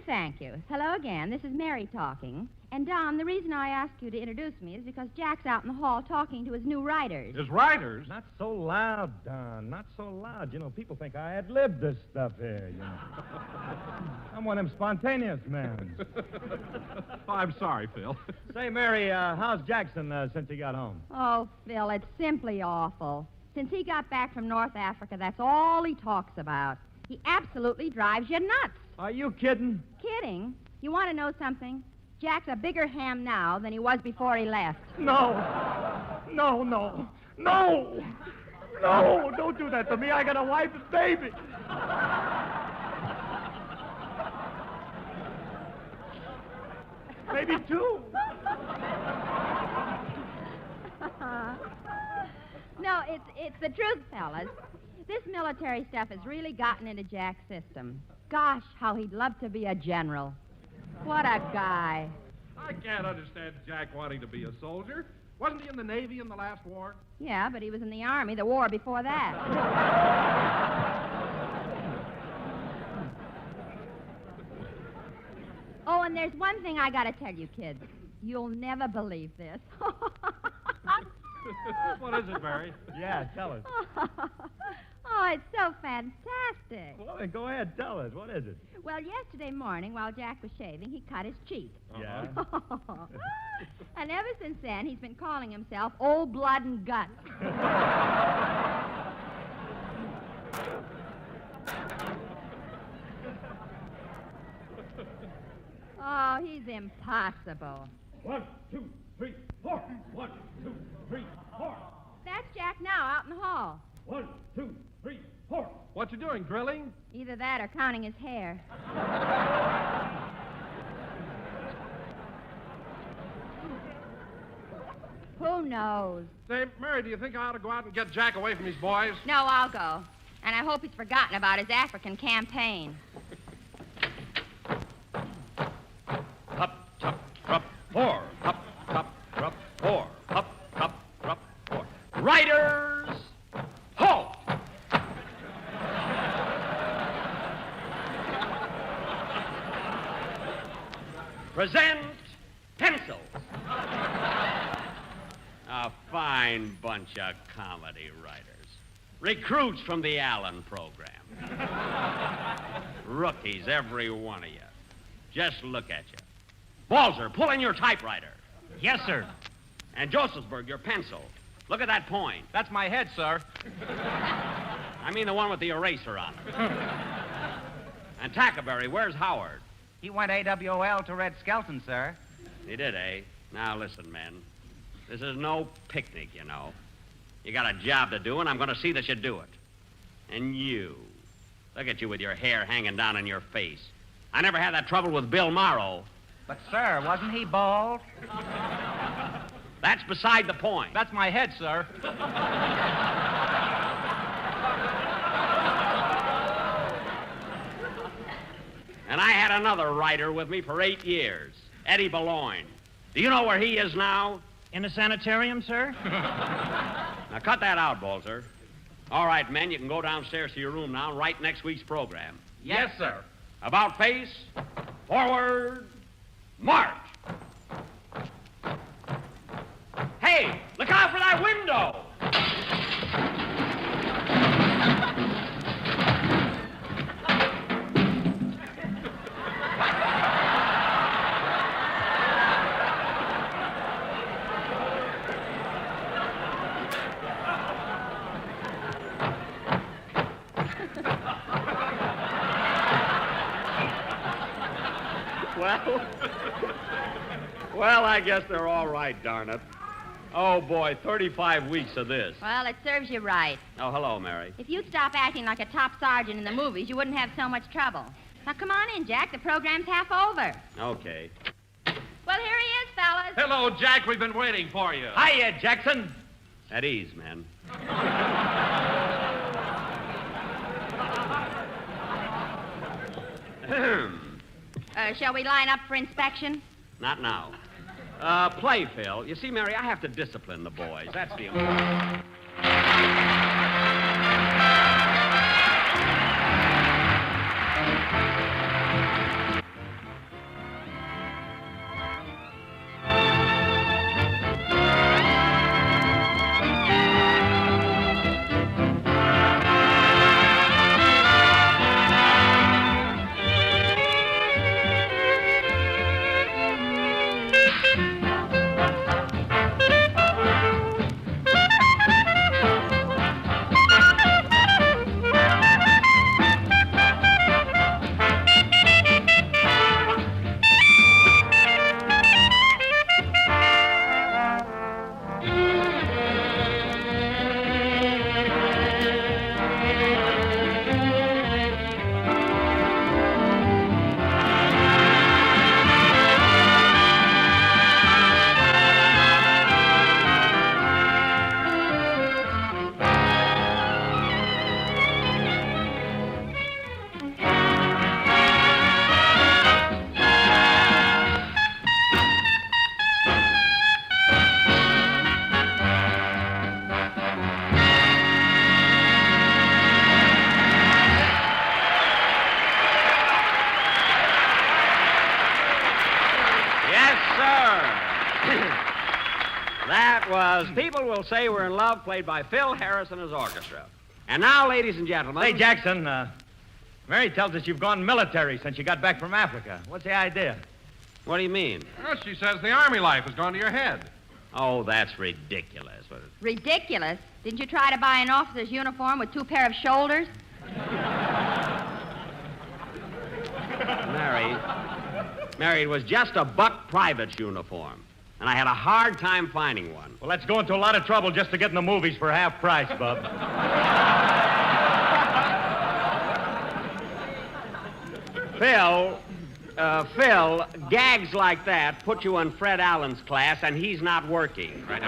Speaker 7: Thank you. Hello again. This is Mary talking. And, Don, the reason I asked you to introduce me is because Jack's out in the hall talking to his new writers.
Speaker 13: His writers?
Speaker 15: Not so loud, Don. Not so loud. You know, people think I ad-libbed this stuff here, you know. I'm one of them spontaneous men.
Speaker 13: Oh, I'm sorry, Phil.
Speaker 15: Say, Mary, how's Jackson since he got home?
Speaker 7: Oh, Phil, it's simply awful. Since he got back from North Africa, that's all he talks about. He absolutely drives you nuts.
Speaker 15: Are you kidding?
Speaker 7: Kidding? You want to know something? Jack's a bigger ham now than he was before he left.
Speaker 15: No, don't do that to me. I got a wife and baby. Maybe two.
Speaker 7: No, it's the truth, fellas. This military stuff has really gotten into Jack's system. Gosh, how he'd love to be a general. What a guy.
Speaker 13: I can't understand Jack wanting to be a soldier. Wasn't he in the Navy in the last war?
Speaker 7: Yeah, but he was in the Army the war before that. Oh, and there's one thing I got to tell you, kids. You'll never believe this.
Speaker 13: What is it, Mary?
Speaker 15: Yeah, tell us.
Speaker 7: Oh, it's so fantastic.
Speaker 15: Well, go ahead, tell us. What is it?
Speaker 7: Well, yesterday morning, while Jack was shaving, he cut his cheek.
Speaker 15: Yeah?
Speaker 7: And ever since then, he's been calling himself Old Blood and Guts. Oh, he's impossible.
Speaker 15: 1, 2, 3, 4. 1, 2, 3, 4.
Speaker 7: That's Jack now, out in the hall.
Speaker 15: 1, 2, 3, 4.
Speaker 13: What you doing, drilling?
Speaker 7: Either that or counting his hair. Who knows?
Speaker 13: Say, Mary, do you think I ought to go out and get Jack away from these boys?
Speaker 7: No, I'll go. And I hope he's forgotten about his African campaign.
Speaker 10: Hup, tup, rup, 4. Hup, tup, rup, 4. Hup, tup, rup, 4. Riders, halt! Present pencils. A fine bunch of comedy writers. Recruits from the Allen program. Rookies, every one of you. Just look at you. Balzer, pull in your typewriter.
Speaker 16: Yes, sir.
Speaker 10: And Josephsburg, your pencil. Look at that point.
Speaker 16: That's my head, sir.
Speaker 10: I mean the one with the eraser on it. And Tackerberry, where's Howard?
Speaker 16: He went AWOL to Red Skelton, sir.
Speaker 10: He did, eh? Now, listen, men. This is no picnic, you know. You got a job to do, and I'm going to see that you do it. And you. Look at you with your hair hanging down in your face. I never had that trouble with Bill Morrow.
Speaker 16: But, sir, wasn't he bald?
Speaker 10: That's beside the point.
Speaker 16: That's my head, sir.
Speaker 10: And I had another writer with me for 8 years, Eddie Boulogne. Do you know where he is now?
Speaker 16: In a sanitarium, sir?
Speaker 10: Now, cut that out, Bolzer. All right, men, you can go downstairs to your room now and write next week's program.
Speaker 16: Yes, sir.
Speaker 10: About face, forward, march. Hey, look out for that window! Well, I guess they're all right, darn it. Oh, boy, 35 weeks of this.
Speaker 7: Well, it serves you right.
Speaker 10: Oh, hello, Mary.
Speaker 7: If you'd stop acting like a top sergeant in the movies, you wouldn't have so much trouble. Now, come on in, Jack. The program's half over.
Speaker 10: Okay.
Speaker 7: Well, here he is, fellas.
Speaker 11: Hello, Jack. We've been waiting for you.
Speaker 16: Hiya, Jackson.
Speaker 10: At ease, man.
Speaker 7: Shall we line up for inspection?
Speaker 10: Not now. Play, Phil. You see, Mary, I have to discipline the boys. That's the important. People Will Say We're in Love, played by Phil Harris and his orchestra. And now, ladies and gentlemen...
Speaker 15: Hey, Jackson, Mary tells us you've gone military since you got back from Africa. What's the idea?
Speaker 10: What do you mean?
Speaker 11: Well, she says the Army life has gone to your head.
Speaker 10: Oh, that's ridiculous.
Speaker 7: Ridiculous? Didn't you try to buy an officer's uniform with 2 pair of shoulders?
Speaker 10: Mary, it was just a buck private's uniform. And I had a hard time finding one.
Speaker 15: Well, let's go into a lot of trouble just to get in the movies for half price, Bub.
Speaker 10: Phil, gags like that put you in Fred Allen's class, and he's not working. Right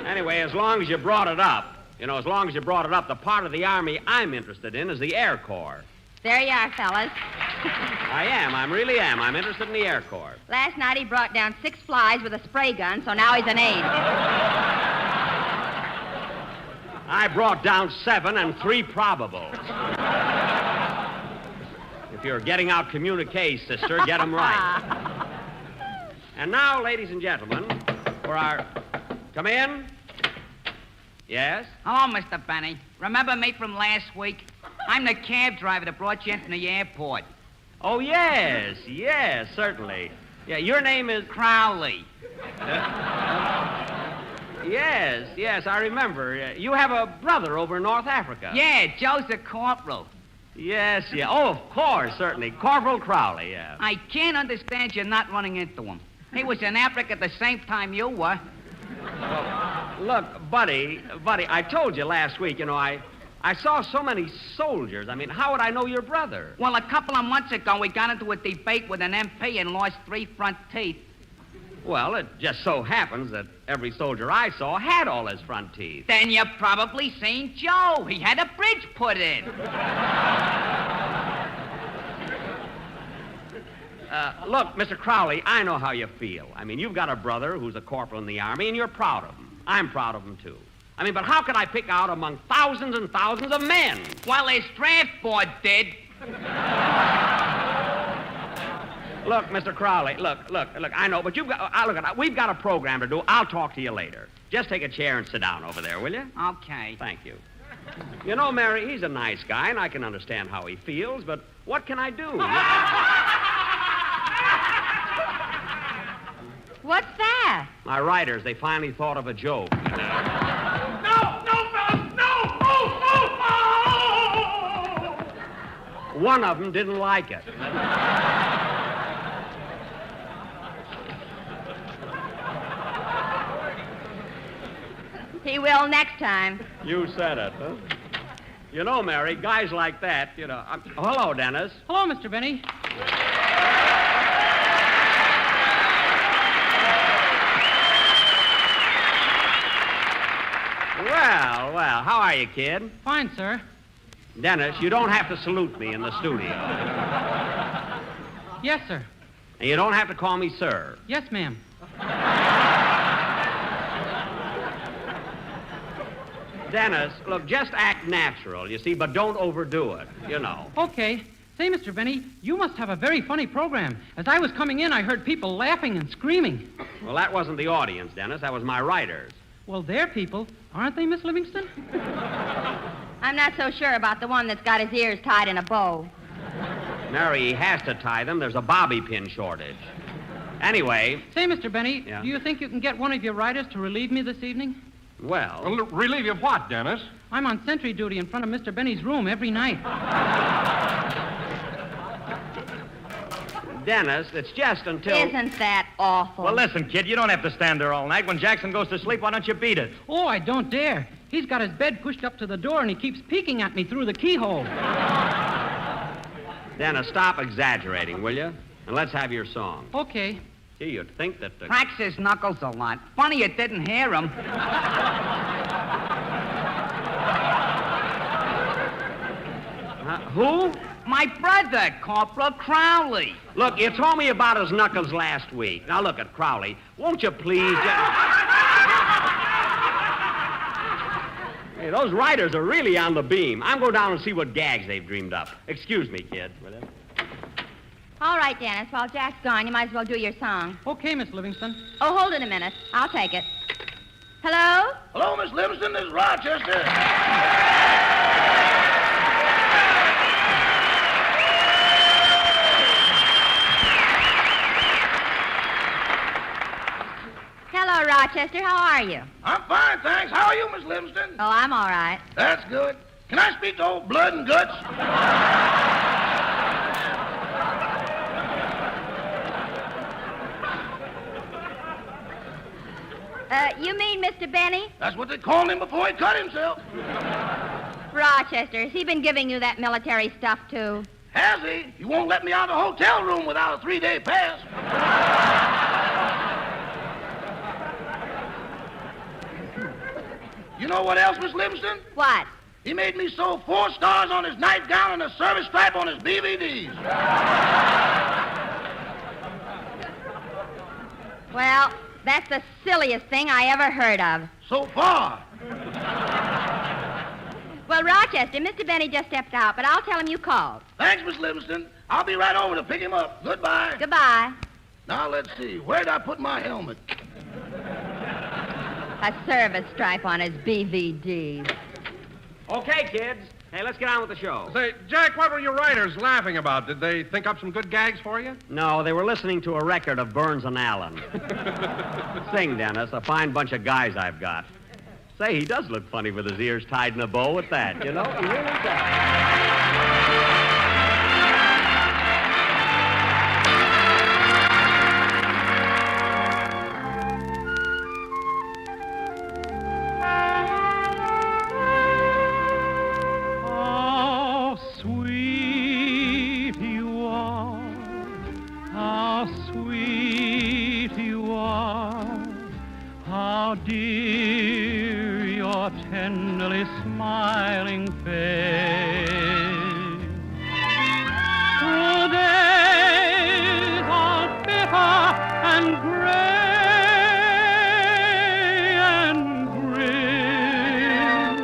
Speaker 10: Anyway, as long as you brought it up, the part of the Army I'm interested in is the Air Corps.
Speaker 7: There you are, fellas.
Speaker 10: I really am. I'm interested in the Air Corps.
Speaker 7: Last night he brought down 6 flies with a spray gun, so now he's an aide.
Speaker 10: I brought down 7 and 3 probables. If you're getting out communiques, sister, get them right. And now, ladies and gentlemen, for our... Come in. Yes?
Speaker 14: Hello, Mr. Benny. Remember me from last week? I'm the cab driver that brought you into the airport.
Speaker 10: Oh, yes, certainly. Yeah, your name is...
Speaker 14: Crowley.
Speaker 10: Yes, I remember. You have a brother over in North Africa.
Speaker 14: Yeah, Joe's a corporal.
Speaker 10: Yes. Oh, of course, certainly. Corporal Crowley, yeah.
Speaker 14: I can't understand you not running into him. He was in Africa at the same time you were.
Speaker 10: Well, look, buddy, I told you last week, I
Speaker 17: I saw so many soldiers. I mean, how would I know your brother?
Speaker 14: Well, a couple of months ago, we got into a debate with an MP and lost 3 front teeth.
Speaker 17: Well, it just so happens that every soldier I saw had all his front teeth.
Speaker 14: Then you probably seen Joe. He had a bridge put in.
Speaker 17: Look, Mr. Crowley, I know how you feel. I mean, you've got a brother who's a corporal in the Army, and you're proud of him. I'm proud of him, too. I mean, but how could I pick out among thousands and thousands of men?
Speaker 14: Well, his draft board did.
Speaker 17: Look, Mr. Crowley, look, I know, but we've got a program to do. I'll talk to you later. Just take a chair and sit down over there, will you?
Speaker 14: Okay.
Speaker 17: Thank you. You know, Mary, he's a nice guy, and I can understand how he feels, but what can I do?
Speaker 7: What's that?
Speaker 17: My writers, they finally thought of a joke.
Speaker 6: No, fellas, no! Oh!
Speaker 17: One of them didn't like it.
Speaker 7: He will next time.
Speaker 17: You said it, huh? You know, Mary, guys like that, hello, Dennis.
Speaker 2: Hello, Mr. Benny.
Speaker 17: Well, how are you, kid?
Speaker 2: Fine, sir.
Speaker 17: Dennis, you don't have to salute me in the studio.
Speaker 2: Yes, sir.
Speaker 17: And you don't have to call me sir.
Speaker 2: Yes, ma'am.
Speaker 17: Dennis, look, just act natural, you see, but don't overdo it,
Speaker 2: Okay. Say, Mr. Benny, you must have a very funny program. As I was coming in, I heard people laughing and screaming.
Speaker 17: Well, that wasn't the audience, Dennis. That was my writers.
Speaker 2: Well, they're people, aren't they, Miss Livingston?
Speaker 7: I'm not so sure about the one that's got his ears tied in a bow.
Speaker 17: Mary, he has to tie them. There's a bobby pin shortage. Anyway...
Speaker 2: Say, Mr. Benny,
Speaker 17: Yeah?
Speaker 2: do you think you can get one of your writers to relieve me this evening?
Speaker 17: Well,
Speaker 11: relieve you of what, Dennis?
Speaker 2: I'm on sentry duty in front of Mr. Benny's room every night.
Speaker 17: Dennis, it's just until...
Speaker 7: Isn't that awful?
Speaker 15: Well, listen, kid, you don't have to stand there all night. When Jackson goes to sleep, why don't you beat it?
Speaker 2: Oh, I don't dare. He's got his bed pushed up to the door, and he keeps peeking at me through the keyhole.
Speaker 17: Dennis, stop exaggerating, will you? And let's have your song.
Speaker 2: Okay.
Speaker 17: Gee, you'd think that...
Speaker 14: Cracks his knuckles a lot. Funny you didn't hear him.
Speaker 17: Who?
Speaker 14: My brother, Corporal Crowley.
Speaker 17: Look, you told me about his knuckles last week. Now, look at Crowley. Won't you please... Hey, those writers are really on the beam. I'm going down and see what gags they've dreamed up. Excuse me, kid. Will you?
Speaker 7: All right, Dennis. While Jack's gone, you might as well do your song.
Speaker 2: Okay, Miss Livingston.
Speaker 7: Oh, hold it a minute. I'll take it. Hello?
Speaker 3: Hello, Miss Livingston. This is Rochester.
Speaker 7: Hello, Rochester. How are you?
Speaker 3: I'm fine, thanks. How are you, Miss Livingston?
Speaker 7: Oh, I'm all right.
Speaker 3: That's good. Can I speak to old Blood and Guts?
Speaker 7: You mean Mr. Benny?
Speaker 3: That's what they called him before he cut himself.
Speaker 7: Rochester, has he been giving you that military stuff, too?
Speaker 3: Has he? He won't let me out of the hotel room without a 3-day pass. You know what else, Miss Livingston?
Speaker 7: What?
Speaker 3: He made me sew 4 stars on his nightgown and a service stripe on his BVDs.
Speaker 7: Well, that's the silliest thing I ever heard of.
Speaker 3: So far.
Speaker 7: Well, Rochester, Mr. Benny just stepped out, but I'll tell him you called.
Speaker 3: Thanks, Miss Livingston. I'll be right over to pick him up. Goodbye.
Speaker 7: Goodbye.
Speaker 3: Now, let's see. Where'd I put my helmet?
Speaker 7: A service stripe on his BVDs.
Speaker 17: Okay, kids. Hey, let's get on with the show.
Speaker 11: Say, Jack, what were your writers laughing about? Did they think up some good gags for you?
Speaker 17: No, they were listening to a record of Burns and Allen. Sing, Dennis. A fine bunch of guys I've got. Say, he does look funny with his ears tied in a bow at that, you know? He really does.
Speaker 6: smiling face. Through days all bitter and gray and grim,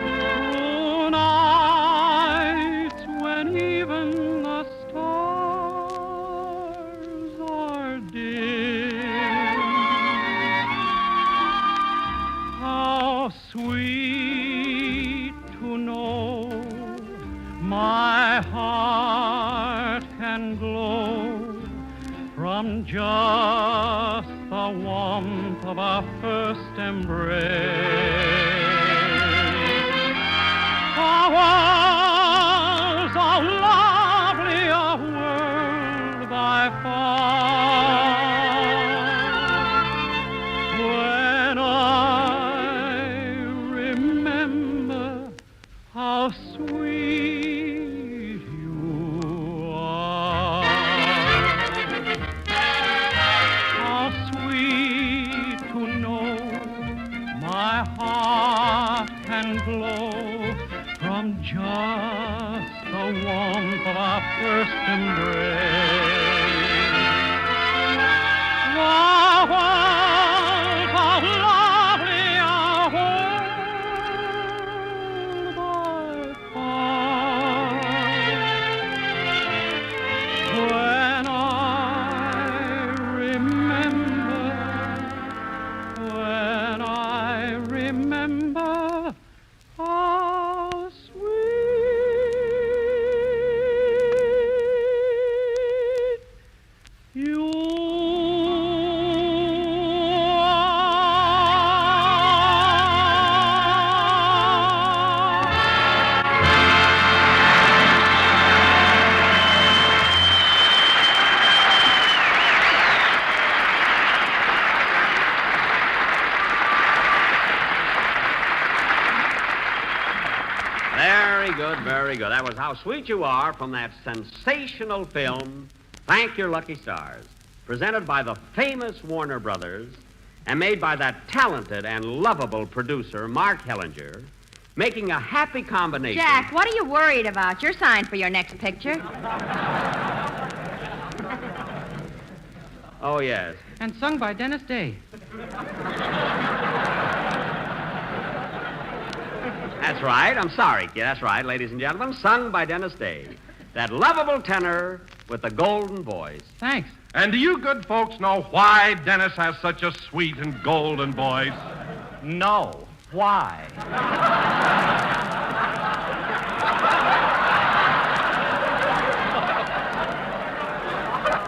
Speaker 6: through nights when even the stars are dim, how sweet to know my heart can glow from just the warmth of our first embrace. A world so lovely, a world by far. When I remember how sweet you are, how sweet to know my heart can glow from just the warmth of our first embrace. The world so lovely, a world by far. When I remember how sweet you
Speaker 17: Very good, very good. That was How Sweet You Are from that sensational film, Thank Your Lucky Stars, presented by the famous Warner Brothers and made by that talented and lovable producer, Mark Hellinger, making a happy combination.
Speaker 7: Jack, what are you worried about? You're signed for your next picture.
Speaker 17: Oh, yes.
Speaker 2: And sung by Dennis Day.
Speaker 17: That's right. I'm sorry, kid. That's right, ladies and gentlemen. Sung by Dennis Day. That lovable tenor with the golden voice.
Speaker 2: Thanks.
Speaker 11: And do you good folks know why Dennis has such a sweet and golden voice?
Speaker 16: No. Why?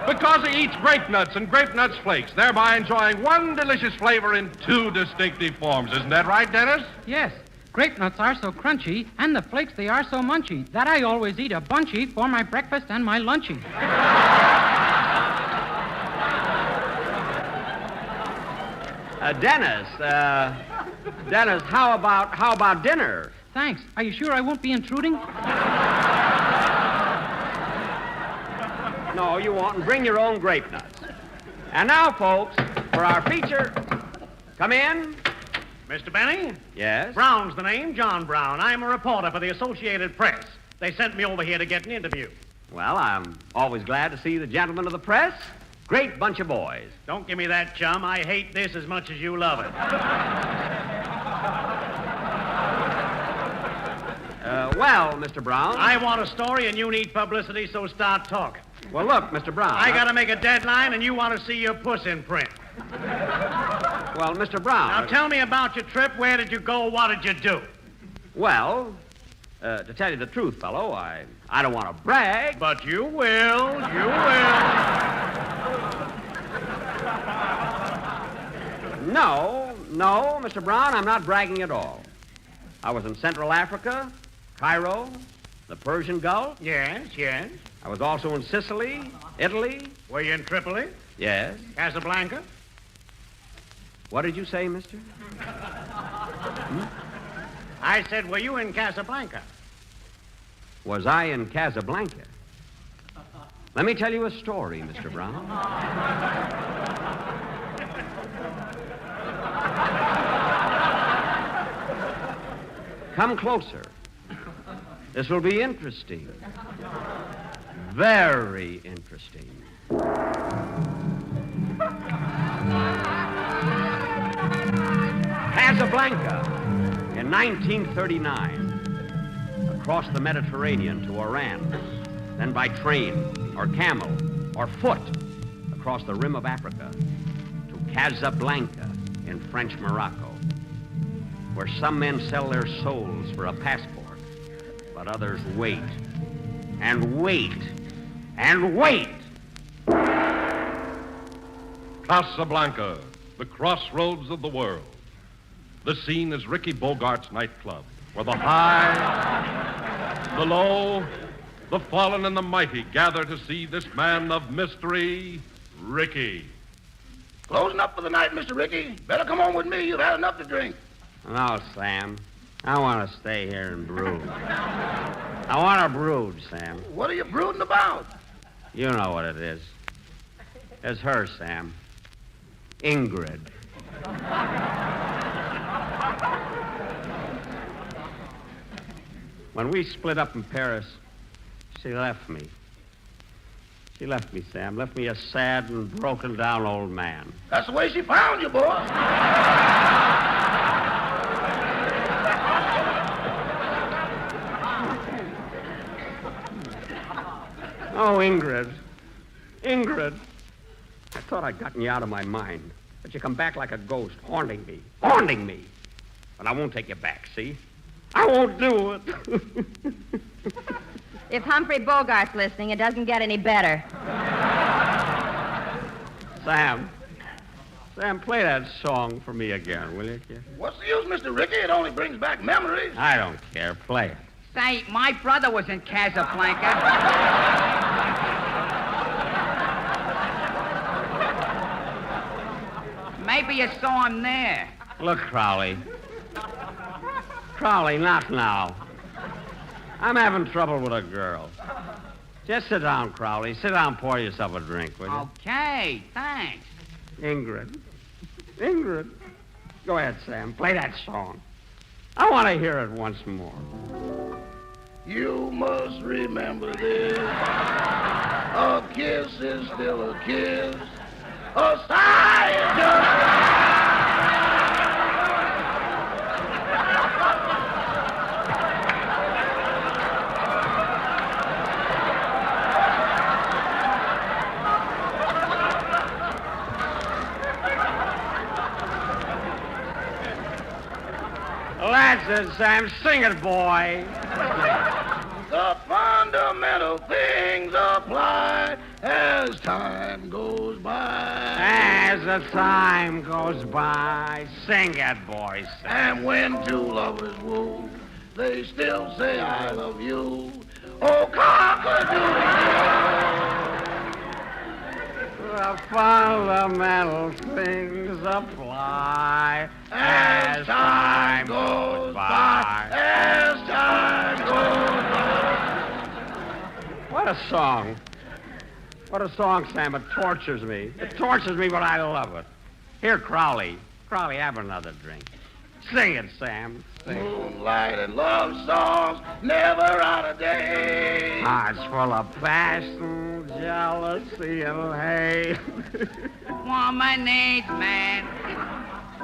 Speaker 11: Because he eats grape nuts and grape nuts flakes, thereby enjoying one delicious flavor in two distinctive forms. Isn't that right, Dennis?
Speaker 2: Yes. Grape nuts are so crunchy, and the flakes, they are so munchy, that I always eat a bunchy for my breakfast and my lunchy.
Speaker 17: Dennis, how about dinner?
Speaker 2: Thanks. Are you sure I won't be intruding?
Speaker 17: No, you won't. And bring your own grape nuts. And now, folks, for our feature, come in.
Speaker 16: Mr. Benny?
Speaker 17: Yes?
Speaker 16: Brown's the name, John Brown. I'm a reporter for the Associated Press. They sent me over here to get an interview.
Speaker 17: Well, I'm always glad to see the gentlemen of the press. Great bunch of boys.
Speaker 16: Don't give me that, chum. I hate this as much as you love it.
Speaker 17: Well, Mr. Brown.
Speaker 16: I want a story and you need publicity, so start talking.
Speaker 17: Well, look, Mr. Brown.
Speaker 16: I got to make a deadline and you want to see your puss in print.
Speaker 17: Well, Mr. Brown.
Speaker 16: Now tell me about your trip. Where did you go? What did you do?
Speaker 17: Well, to tell you the truth, fellow, I don't want to brag.
Speaker 16: But you will. You will.
Speaker 17: No, Mr. Brown, I'm not bragging at all. I was in Central Africa, Cairo, the Persian Gulf.
Speaker 16: Yes.
Speaker 17: I was also in Sicily, Italy.
Speaker 16: Were you in Tripoli?
Speaker 17: Yes.
Speaker 16: Casablanca?
Speaker 17: What did you say, mister?
Speaker 16: I said, were you in Casablanca?
Speaker 17: Was I in Casablanca? Let me tell you a story, Mr. Brown. Come closer. This will be interesting. Very interesting. Casablanca in 1939. Across the Mediterranean to Oran. Then by train or camel or foot across the rim of Africa to Casablanca in French Morocco, where some men sell their souls for a passport, but others wait and wait and wait.
Speaker 11: Casablanca, the crossroads of the world. The scene is Ricky Bogart's nightclub, where the high, the low, the fallen and the mighty gather to see this man of mystery, Ricky.
Speaker 3: Closing up for the night, Mr. Ricky. Better come on with me. You've had enough to drink.
Speaker 17: No, Sam. I want to stay here and brood. I want to brood, Sam.
Speaker 3: What are you brooding about?
Speaker 17: You know what it is. It's her, Sam. Ingrid. When we split up in Paris, she left me. She left me, Sam. Left me a sad and broken down old man.
Speaker 3: That's the way she found you, boy.
Speaker 17: Oh, Ingrid. Ingrid. I thought I'd gotten you out of my mind. But you come back like a ghost, haunting me. Haunting me. But I won't take you back, see? I won't do it.
Speaker 7: If Humphrey Bogart's listening, it doesn't get any better.
Speaker 17: Sam, play that song for me again, will you, kid?
Speaker 3: What's the use, Mr. Ricky? It only brings back memories.
Speaker 17: I don't care. Play it.
Speaker 14: Say, my brother was in Casablanca. Maybe you saw him there.
Speaker 17: Look, Crowley. Crowley, not now. I'm having trouble with a girl. Just sit down, Crowley. Sit down, pour yourself a drink, will you?
Speaker 14: Okay, thanks.
Speaker 17: Ingrid. Go ahead, Sam. Play that song. I want to hear it once more.
Speaker 3: You must remember this. A kiss is still a kiss. A sigh is just...
Speaker 17: That's it, Sam. Sing it, boy.
Speaker 3: The fundamental things apply as time goes by.
Speaker 17: As the time goes by. Sing it, boy. Sing.
Speaker 3: And when two lovers woo, they still say I love you. Oh, cock-a-doodle-doo.
Speaker 17: The fundamental things apply as time goes by.
Speaker 3: As time goes by.
Speaker 17: What a song. What a song, Sam. It tortures me. It tortures me, but I love it. Here, Crowley. Crowley, have another drink. Sing it, Sam. Sing.
Speaker 3: Moonlight and love songs never out of date.
Speaker 17: Hearts full of passion, jealousy, and hate.
Speaker 14: Woman needs man,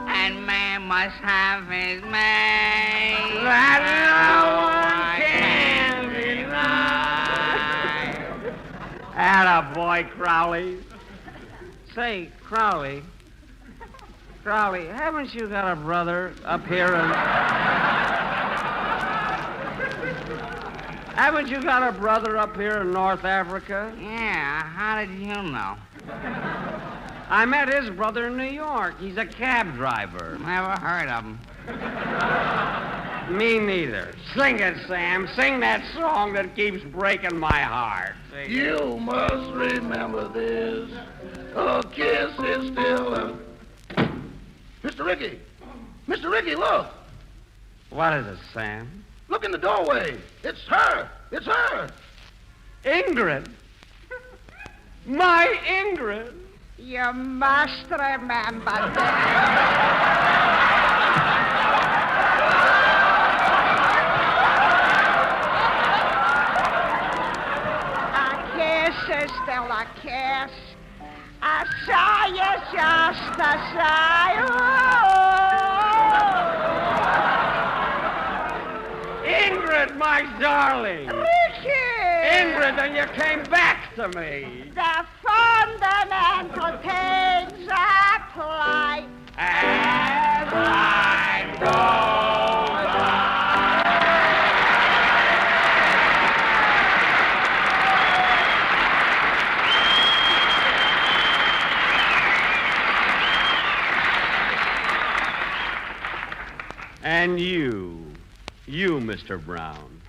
Speaker 14: and man must have his mate.
Speaker 17: That no one can deny. Atta boy, Crowley. Say, Crowley, haven't you got a brother up here in... Haven't you got a brother up here in North Africa?
Speaker 14: Yeah, how did you know?
Speaker 17: I met his brother in New York. He's a cab driver.
Speaker 14: Never heard of him.
Speaker 17: Me neither. Sing it, Sam. Sing that song that keeps breaking my heart. Sing
Speaker 3: you it. Must remember this. A kiss is still a... Mr. Ricky! Mr. Ricky, look!
Speaker 17: What is it, Sam?
Speaker 3: Look in the doorway. It's her. It's her.
Speaker 17: Ingrid. My Ingrid.
Speaker 14: You must remember this.
Speaker 3: a kiss. I saw you just a sigh.
Speaker 4: Ingrid, my darling.
Speaker 3: Richard!
Speaker 4: Ingrid, and you came back to me.
Speaker 3: The fundamental things apply.
Speaker 4: As time goes on.
Speaker 17: And you, Mr. Brown,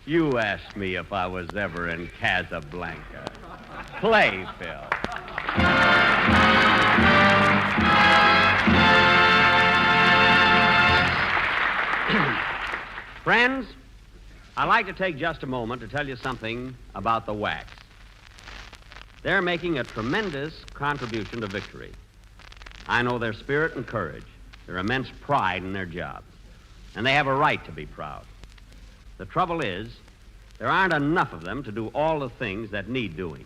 Speaker 17: you asked me if I was ever in Casablanca. Play, Phil. Friends, I'd like to take just a moment to tell you something about the wax. They're making a tremendous contribution to victory. I know their spirit and courage, their immense pride in their jobs, and they have a right to be proud. The trouble is, there aren't enough of them to do all the things that need doing.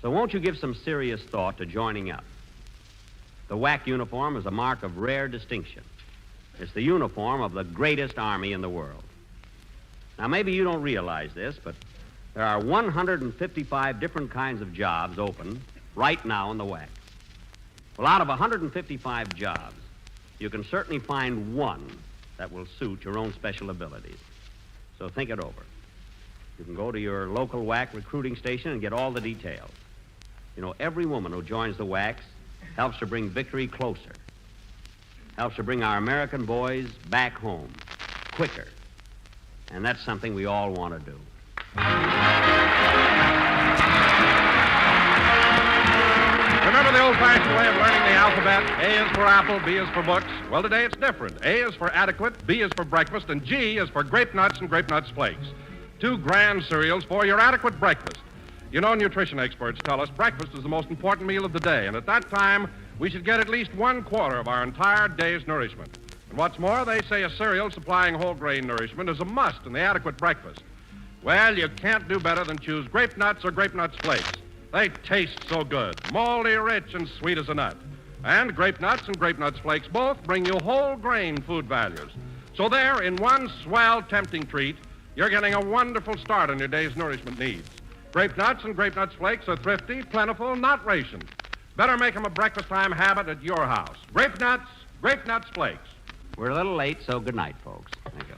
Speaker 17: So won't you give some serious thought to joining up? The WAC uniform is a mark of rare distinction. It's the uniform of the greatest army in the world. Now, maybe you don't realize this, but there are 155 different kinds of jobs open right now in the WAC. Well, out of 155 jobs, you can certainly find one that will suit your own special abilities. So think it over. You can go to your local WAC recruiting station and get all the details. You know, every woman who joins the WACs helps to bring victory closer, helps to bring our American boys back home quicker. And that's something we all want to do.
Speaker 11: Remember the old-fashioned way of learning the alphabet? A is for apple, B is for books. Well, today it's different. A is for adequate, B is for breakfast, and G is for grape nuts and grape nuts flakes. Two grand cereals for your adequate breakfast. You know, nutrition experts tell us breakfast is the most important meal of the day, and at that time, we should get at least 1/4 of our entire day's nourishment. And what's more, they say a cereal supplying whole grain nourishment is a must in the adequate breakfast. Well, you can't do better than choose grape nuts or grape nuts flakes. They taste so good, moldy, rich, and sweet as a nut. And grape nuts and grape nuts flakes both bring you whole grain food values. So there, in one swell, tempting treat, you're getting a wonderful start on your day's nourishment needs. Grape nuts and grape nuts flakes are thrifty, plentiful, not rationed. Better make them a breakfast time habit at your house. Grape nuts flakes.
Speaker 17: We're a little late, so good night, folks. Thank you.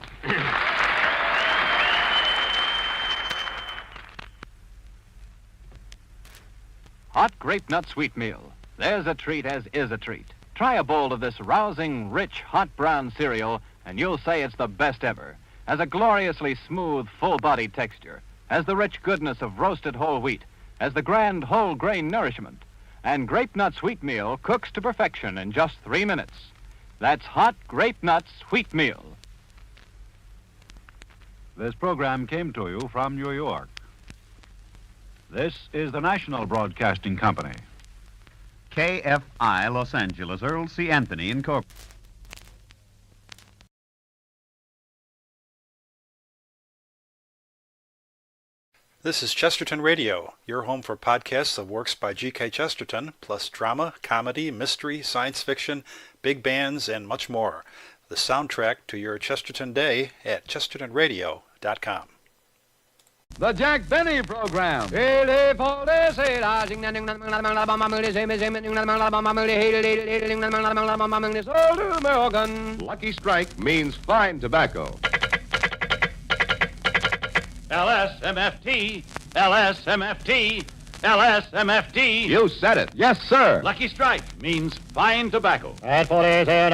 Speaker 19: Hot grape nut sweet meal. There's a treat as is a treat. Try a bowl of this rousing, rich, hot brown cereal, and you'll say it's the best ever. Has a gloriously smooth, full-bodied texture. Has the rich goodness of roasted whole wheat. Has the grand whole grain nourishment. And grape nut sweet meal cooks to perfection in just 3 minutes. That's hot grape nuts sweet meal.
Speaker 20: This program came to you from New York. This is the National Broadcasting Company.
Speaker 22: KFI Los Angeles, Earl C. Anthony Incorporated.
Speaker 24: This is Chesterton Radio, your home for podcasts of works by G.K. Chesterton, plus drama, comedy, mystery, science fiction, big bands, and much more. The soundtrack to your Chesterton day at chestertonradio.com.
Speaker 25: The Jack Benny Program. Lucky Strike means fine tobacco.
Speaker 16: LSMFT, LSMFT, LSMFT.
Speaker 25: You said it. Yes, sir.
Speaker 16: Lucky Strike means fine tobacco.
Speaker 9: At 49,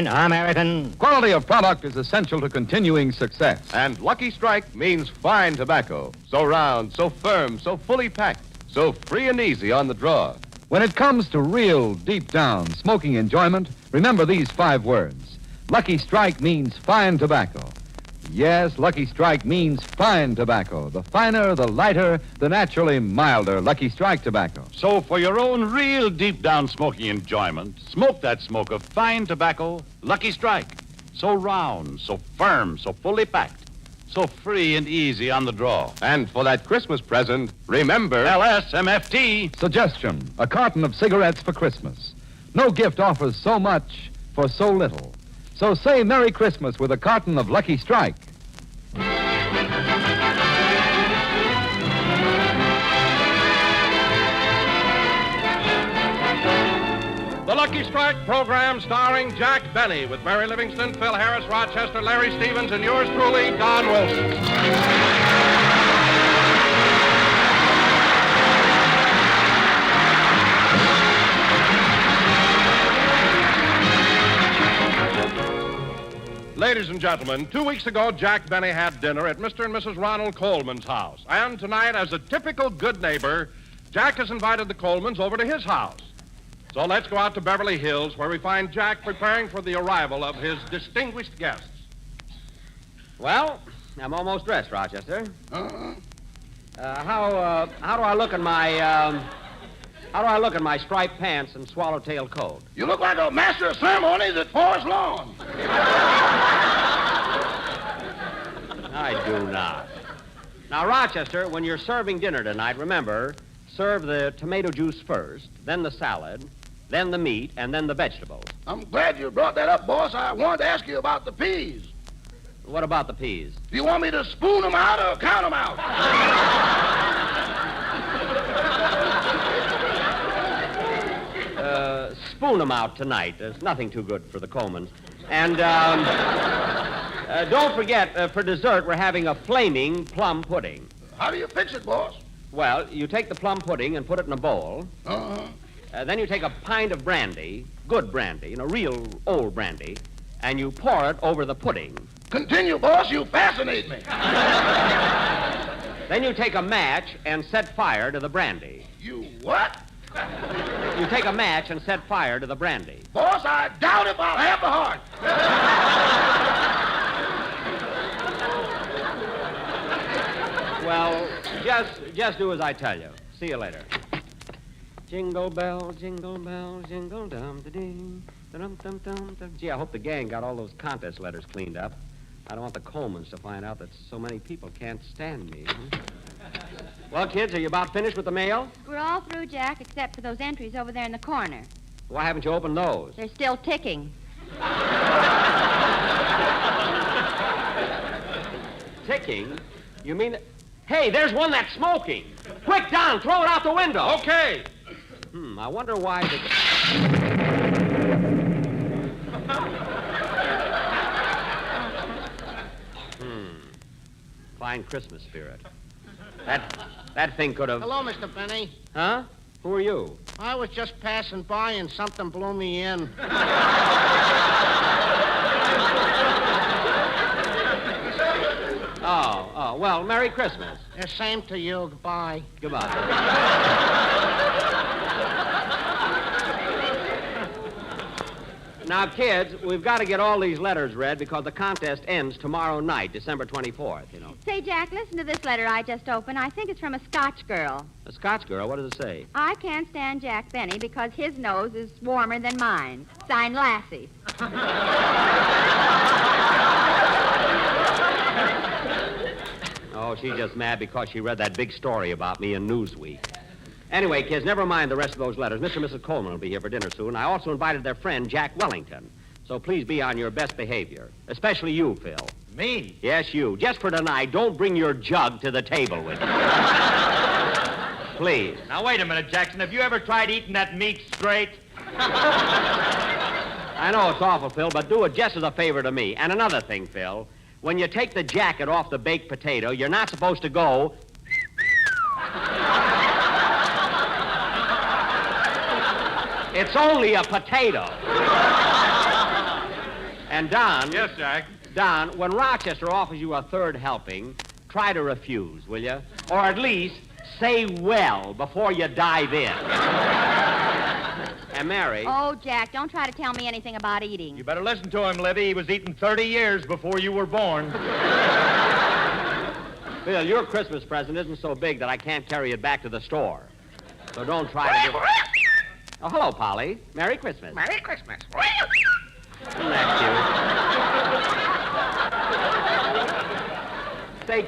Speaker 9: American.
Speaker 25: Quality of product is essential to continuing success. And Lucky Strike means fine tobacco. So round, so firm, so fully packed, so free and easy on the draw. When it comes to real, deep-down smoking enjoyment, remember these 5 words. Lucky Strike means fine tobacco. Yes, Lucky Strike means fine tobacco. The finer, the lighter, the naturally milder Lucky Strike tobacco.
Speaker 26: So for your own real deep-down smoking enjoyment, smoke that smoke of fine tobacco, Lucky Strike. So round, so firm, so fully packed, so free and easy on the draw.
Speaker 25: And for that Christmas present, remember...
Speaker 26: LSMFT.
Speaker 1: Suggestion, a carton of cigarettes for Christmas. No gift offers so much for so little. So say Merry Christmas with a carton of Lucky Strike.
Speaker 11: The Lucky Strike program starring Jack Benny with Mary Livingston, Phil Harris, Rochester, Larry Stevens, and yours truly, Don Wilson. Ladies and gentlemen, 2 weeks ago, Jack Benny had dinner at Mr. and Mrs. Ronald Coleman's house. And tonight, as a typical good neighbor, Jack has invited the Colemans over to his house. So let's go out to Beverly Hills, where we find Jack preparing for the arrival of his distinguished guests.
Speaker 17: Well, I'm almost dressed, Rochester. How do I look in my striped pants and swallowtail coat?
Speaker 3: You look like a master of ceremonies at Forest Lawn.
Speaker 17: I do not. Now, Rochester, when you're serving dinner tonight, remember, serve the tomato juice first, then the salad, then the meat, and then the vegetables.
Speaker 3: I'm glad you brought that up, boss. I wanted to ask you about the peas.
Speaker 17: What about the peas?
Speaker 3: Do you want me to spoon them out or count them out?
Speaker 17: Spoon them out tonight. There's nothing too good for the Colemans. And don't forget, for dessert, we're having a flaming plum pudding.
Speaker 3: How do you fix it, boss?
Speaker 17: Well, you take the plum pudding and put it in a bowl. Then you take a pint of brandy, good brandy, real old brandy, and you pour it over the pudding.
Speaker 3: Continue, boss. You fascinate me.
Speaker 17: Then you take a match and set fire to the brandy.
Speaker 3: You what?
Speaker 17: You take a match and set fire to the brandy.
Speaker 3: Boss, I doubt if I'll have the heart.
Speaker 17: Well, just do as I tell you. See you later. Jingle bell, jingle dum-da-ding, dum-dum-dum-dum. Gee, I hope the gang got all those contest letters cleaned up. I don't want the Colemans to find out that so many people can't stand me. Well, kids, are you about finished with the mail?
Speaker 7: We're all through, Jack, except for those entries over there in the corner.
Speaker 17: Why haven't you opened those?
Speaker 7: They're still ticking.
Speaker 17: Ticking? You mean... Hey, there's one that's smoking. Quick, Don, throw it out the window.
Speaker 11: Okay.
Speaker 17: I wonder why the... Fine Christmas spirit. That thing could have...
Speaker 8: Hello, Mr. Benny.
Speaker 17: Huh? Who are you?
Speaker 8: I was just passing by and something blew me in.
Speaker 17: Oh, well, Merry Christmas.
Speaker 8: The same to you. Goodbye.
Speaker 17: Goodbye. Now, kids, we've got to get all these letters read because the contest ends tomorrow night, December 24th,
Speaker 7: Say, Jack, listen to this letter I just opened. I think it's from a Scotch girl.
Speaker 17: A Scotch girl? What does it say?
Speaker 7: I can't stand Jack Benny because his nose is warmer than mine. Signed, Lassie.
Speaker 17: Oh, she's just mad because she read that big story about me in Newsweek. Anyway, kids, never mind the rest of those letters. Mr. and Mrs. Coleman will be here for dinner soon. I also invited their friend, Jack Wellington. So please be on your best behavior. Especially you, Phil.
Speaker 2: Me?
Speaker 17: Yes, you. Just for tonight, don't bring your jug to the table with you. Please.
Speaker 2: Now, wait a minute, Jackson. Have you ever tried eating that meat straight?
Speaker 17: I know it's awful, Phil, but do it just as a favor to me. And another thing, Phil. When you take the jacket off the baked potato, you're not supposed to go... It's only a potato. And Don...
Speaker 11: Yes, Jack?
Speaker 17: Don, when Rochester offers you a third helping, try to refuse, will you? Or at least say well before you dive in. And Mary...
Speaker 7: Oh, Jack, don't try to tell me anything about eating.
Speaker 2: You better listen to him, Libby. He was eating 30 years before you were born.
Speaker 17: Phil, your Christmas present isn't so big that I can't carry it back to the store. So don't try to do... Oh, hello, Polly. Merry Christmas.
Speaker 8: Merry Christmas.
Speaker 17: Isn't that Say,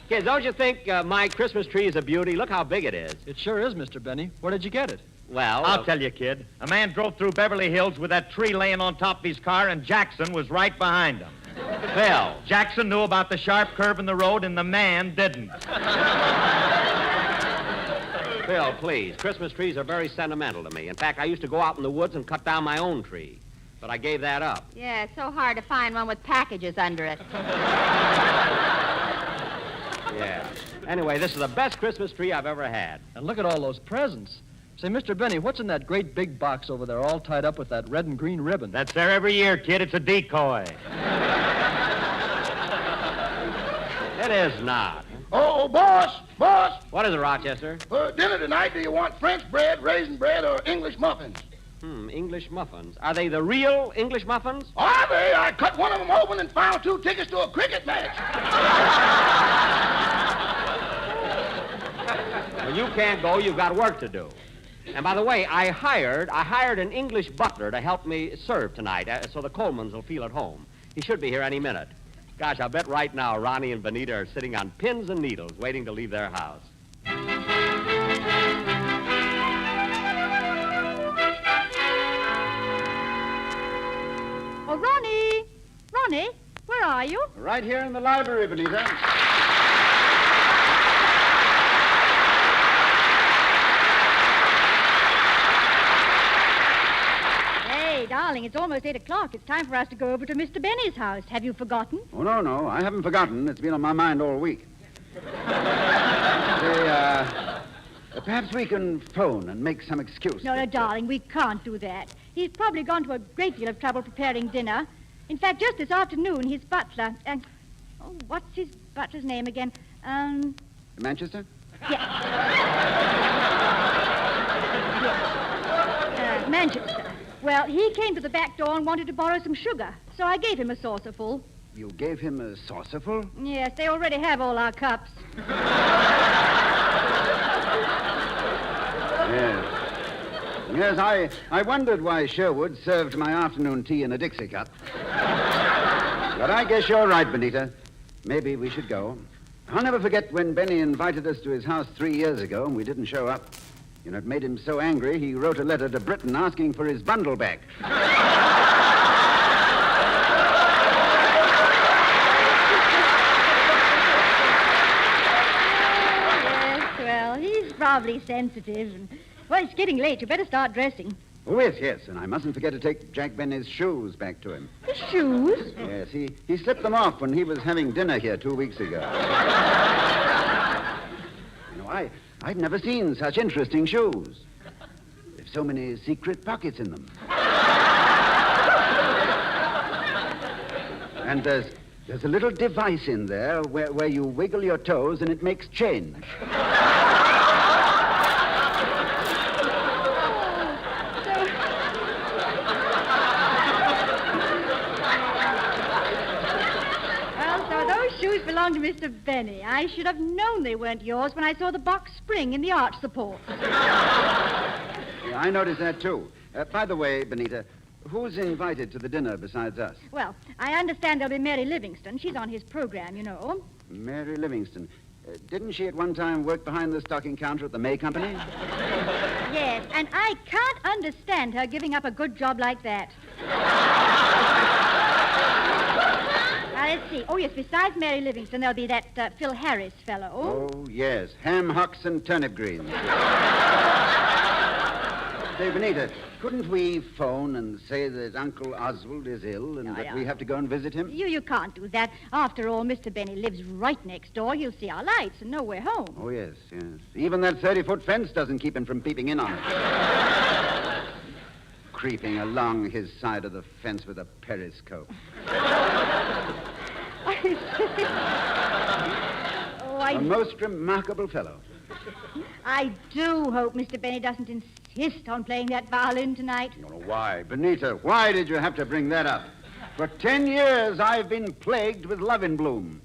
Speaker 17: kids, don't you think my Christmas tree is a beauty? Look how big it is.
Speaker 5: It sure is, Mr. Benny. Where did you get it?
Speaker 17: Well,
Speaker 15: I'll tell you, kid. A man drove through Beverly Hills with that tree laying on top of his car, and Jackson was right behind him.
Speaker 17: Phil.
Speaker 15: Jackson knew about the sharp curve in the road, and the man didn't.
Speaker 17: Phil, please. Christmas trees are very sentimental to me. In fact, I used to go out in the woods and cut down my own tree. But I gave that up.
Speaker 7: Yeah, it's so hard to find one with packages under it.
Speaker 17: Yeah. Anyway, this is the best Christmas tree I've ever had.
Speaker 5: And look at all those presents. Say, Mr. Benny, what's in that great big box over there all tied up with that red and green ribbon?
Speaker 15: That's there every year, kid. It's a decoy.
Speaker 17: It is not.
Speaker 3: Oh, boss.
Speaker 17: What is it, Rochester?
Speaker 3: For dinner tonight, do you want French bread, raisin bread, or English muffins?
Speaker 17: English muffins. Are they the real English muffins?
Speaker 3: Are they? I cut one of them open and found 2 tickets to a cricket match.
Speaker 17: Well, you can't go. You've got work to do. And by the way, I hired an English butler to help me serve tonight, so the Colemans will feel at home. He should be here any minute. Gosh, I'll bet right now Ronnie and Benita are sitting on pins and needles waiting to leave their house.
Speaker 12: Oh, Ronnie! Ronnie, where are you?
Speaker 13: Right here in the library, Benita.
Speaker 12: Hey, darling, it's almost 8 o'clock. It's time for us to go over to Mr. Benny's house. Have you forgotten?
Speaker 13: Oh, no. I haven't forgotten. It's been on my mind all week. Perhaps we can phone and make some excuse.
Speaker 12: No, darling, we can't do that. He's probably gone to a great deal of trouble preparing dinner. In fact, just this afternoon, his butler... what's his butler's name again?
Speaker 13: Manchester?
Speaker 12: Manchester. Well, he came to the back door and wanted to borrow some sugar, so I gave him a saucerful.
Speaker 13: You gave him a saucerful?
Speaker 12: Yes, they already have all our cups.
Speaker 13: Yes, I wondered why Sherwood served my afternoon tea in a Dixie cup. But I guess you're right, Benita. Maybe we should go. I'll never forget when Benny invited us to his house 3 years ago and we didn't show up. You know, it made him so angry, he wrote a letter to Britain asking for his bundle back.
Speaker 12: Yes, well, he's probably sensitive. Well, it's getting late. You better start dressing.
Speaker 13: Oh, yes, and I mustn't forget to take Jack Benny's shoes back to him.
Speaker 12: His shoes?
Speaker 13: Yes, he slipped them off when he was having dinner here 2 weeks ago. You know, I'd never seen such interesting shoes. There's so many secret pockets in them. And there's a little device in there where you wiggle your toes and it makes change.
Speaker 12: Belong to Mr. Benny. I should have known they weren't yours when I saw the box spring in the arch support.
Speaker 13: Yeah, I noticed that, too. By the way, Benita, who's invited to the dinner besides us?
Speaker 12: Well, I understand there'll be Mary Livingston. She's on his program, you know.
Speaker 13: Mary Livingston. Didn't she at one time work behind the stocking counter at the May Company?
Speaker 12: Yes, and I can't understand her giving up a good job like that. Let's see. Oh, yes, besides Mary Livingston, there'll be that Phil Harris fellow.
Speaker 13: Oh, yes. Ham hocks and turnip greens. Say, Benita, couldn't we phone and say that Uncle Oswald is ill and that we have to go and visit him?
Speaker 12: You can't do that. After all, Mr. Benny lives right next door. He'll see our lights and know we're home.
Speaker 13: Oh, yes. Even that 30-foot fence doesn't keep him from peeping in on it. Creeping along his side of the fence with a periscope. A most remarkable fellow.
Speaker 12: I do hope Mr. Benny doesn't insist on playing that violin tonight.
Speaker 13: Why, Benita, why did you have to bring that up? For 10 years, I've been plagued with love in bloom.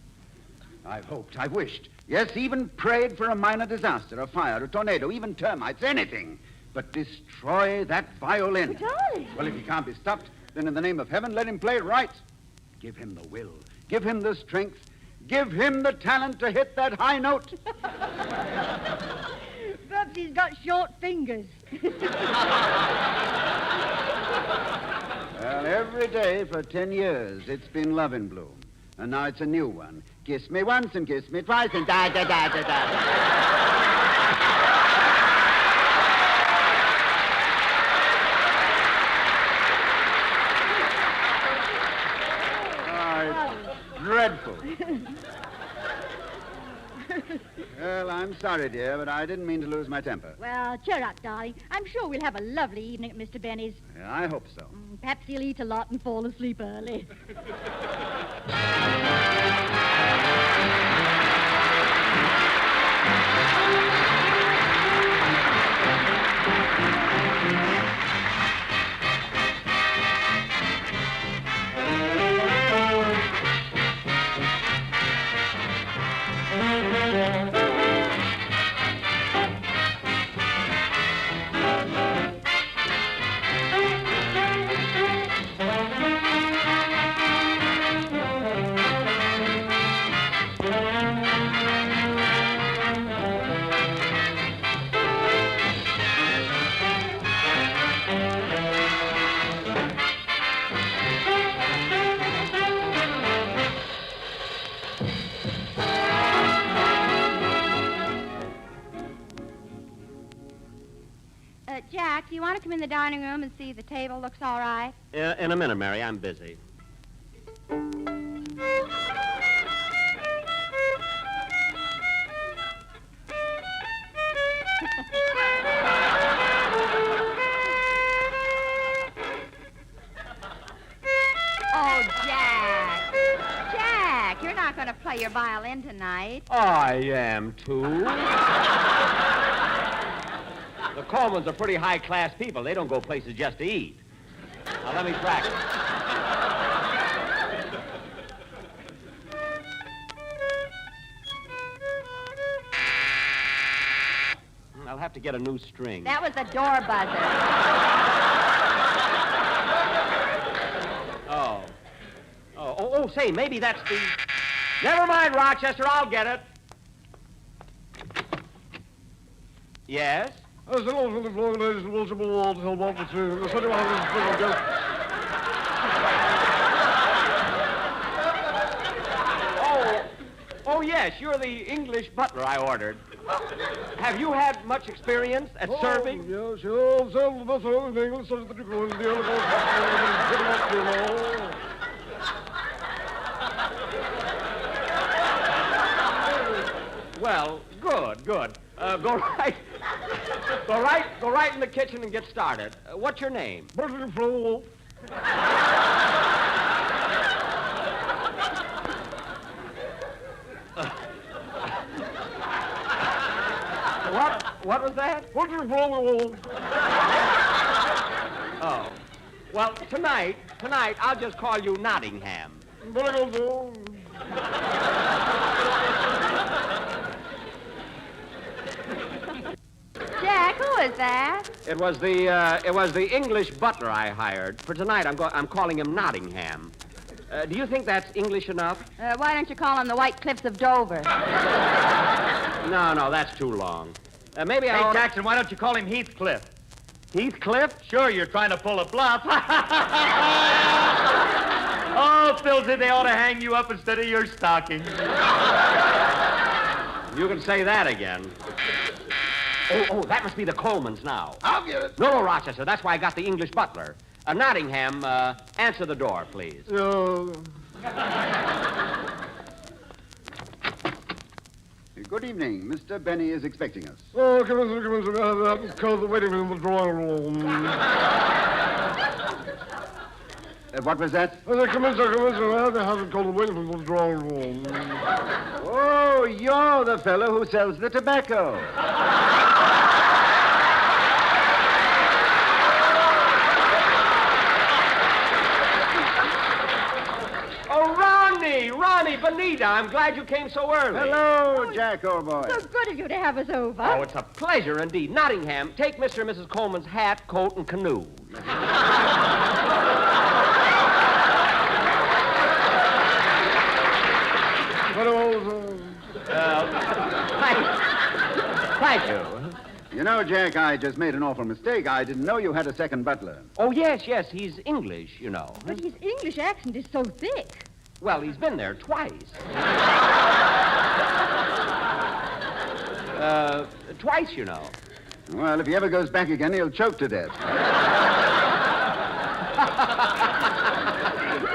Speaker 13: I've hoped, I've wished, yes, even prayed for a minor disaster, a fire, a tornado, even termites, anything. But destroy that violin.
Speaker 12: Darling.
Speaker 13: Well, if he can't be stopped, then in the name of heaven, let him play right. Give him the will. Give him the strength. Give him the talent to hit that high note.
Speaker 12: Perhaps he's got short fingers.
Speaker 13: Well, every day for 10 years, it's been Love in Bloom. And now it's a new one. Kiss me once and kiss me twice and da-da-da-da-da. Dreadful. Well, I'm sorry, dear, but I didn't mean to lose my temper.
Speaker 12: Well, cheer up, darling. I'm sure we'll have a lovely evening at Mr. Benny's.
Speaker 13: Yeah, I hope so.
Speaker 12: Perhaps he'll eat a lot and fall asleep early.
Speaker 7: Jack, do you want to come in the dining room and see if the table looks all right?
Speaker 17: In a minute, Mary. I'm busy.
Speaker 7: Oh, Jack. Jack, you're not going to play your violin tonight.
Speaker 17: I am, too. The Colemans are pretty high-class people. They don't go places just to eat. Now, let me practice. I'll have to get a new string.
Speaker 7: That was the door buzzer.
Speaker 17: Oh, say, maybe that's the... Never mind, Rochester, I'll get it. Yes? Oh, yes, you're the English butler I ordered. Have you had much experience at serving?
Speaker 3: Yes,
Speaker 17: Well, good. Go right in the kitchen and get started. What's your name? What was that? Oh. Well, tonight, I'll just call you Nottingham.
Speaker 7: Jack, who is that?
Speaker 17: It was the English butler I hired. For tonight, I'm calling him Nottingham. Do you think that's English enough?
Speaker 7: Why don't you call him the White Cliffs of Dover?
Speaker 17: No, that's too long. Maybe
Speaker 2: Hey, Jackson, why don't you call him Heathcliff?
Speaker 17: Heathcliff?
Speaker 2: Sure, you're trying to pull a bluff. Oh, Philsy, they ought to hang you up instead of your stocking.
Speaker 17: You can say that again. Oh, that must be the Colemans now.
Speaker 3: I'll get it.
Speaker 17: No, Rochester, that's why I got the English butler. Nottingham, answer the door, please.
Speaker 13: Good evening. Mr. Benny is expecting us.
Speaker 3: Oh, come in, call the waiting room in the drawing room.
Speaker 13: What was that?
Speaker 3: Come in, sir, I haven't called the waiting room in the drawing room.
Speaker 13: Oh, you're the fellow who sells the tobacco.
Speaker 17: Ronnie, Benita, I'm glad you came so early.
Speaker 13: Hello, Jack, old boy.
Speaker 12: So good of you to have us over.
Speaker 17: Oh, it's a pleasure indeed. Nottingham, take Mr. and Mrs. Coleman's hat, coat, and canoe.
Speaker 6: thank you.
Speaker 13: You know, Jack, I just made an awful mistake. I didn't know you had a second butler.
Speaker 6: Oh, yes, he's English, you know.
Speaker 12: But his English accent is so thick.
Speaker 6: Well, he's been there twice. Twice, you know.
Speaker 13: Well, if he ever goes back again, he'll choke to death.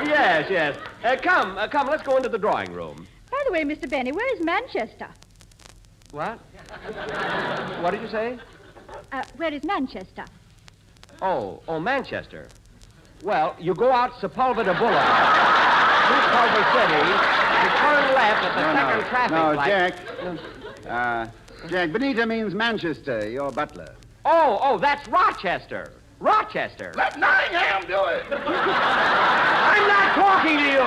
Speaker 6: Yes. Come, let's go into the drawing room.
Speaker 12: By the way, Mr. Benny, where is Manchester?
Speaker 6: What? What did you say?
Speaker 12: Where is Manchester?
Speaker 6: Oh, Manchester. Well, you go out Sepulveda Boulevard, through Culver City, you turn left at the second traffic light.
Speaker 13: Jack, Benita means Manchester, your butler.
Speaker 6: Oh, that's Rochester. Rochester.
Speaker 3: Let Nottingham do it.
Speaker 6: I'm not talking to you.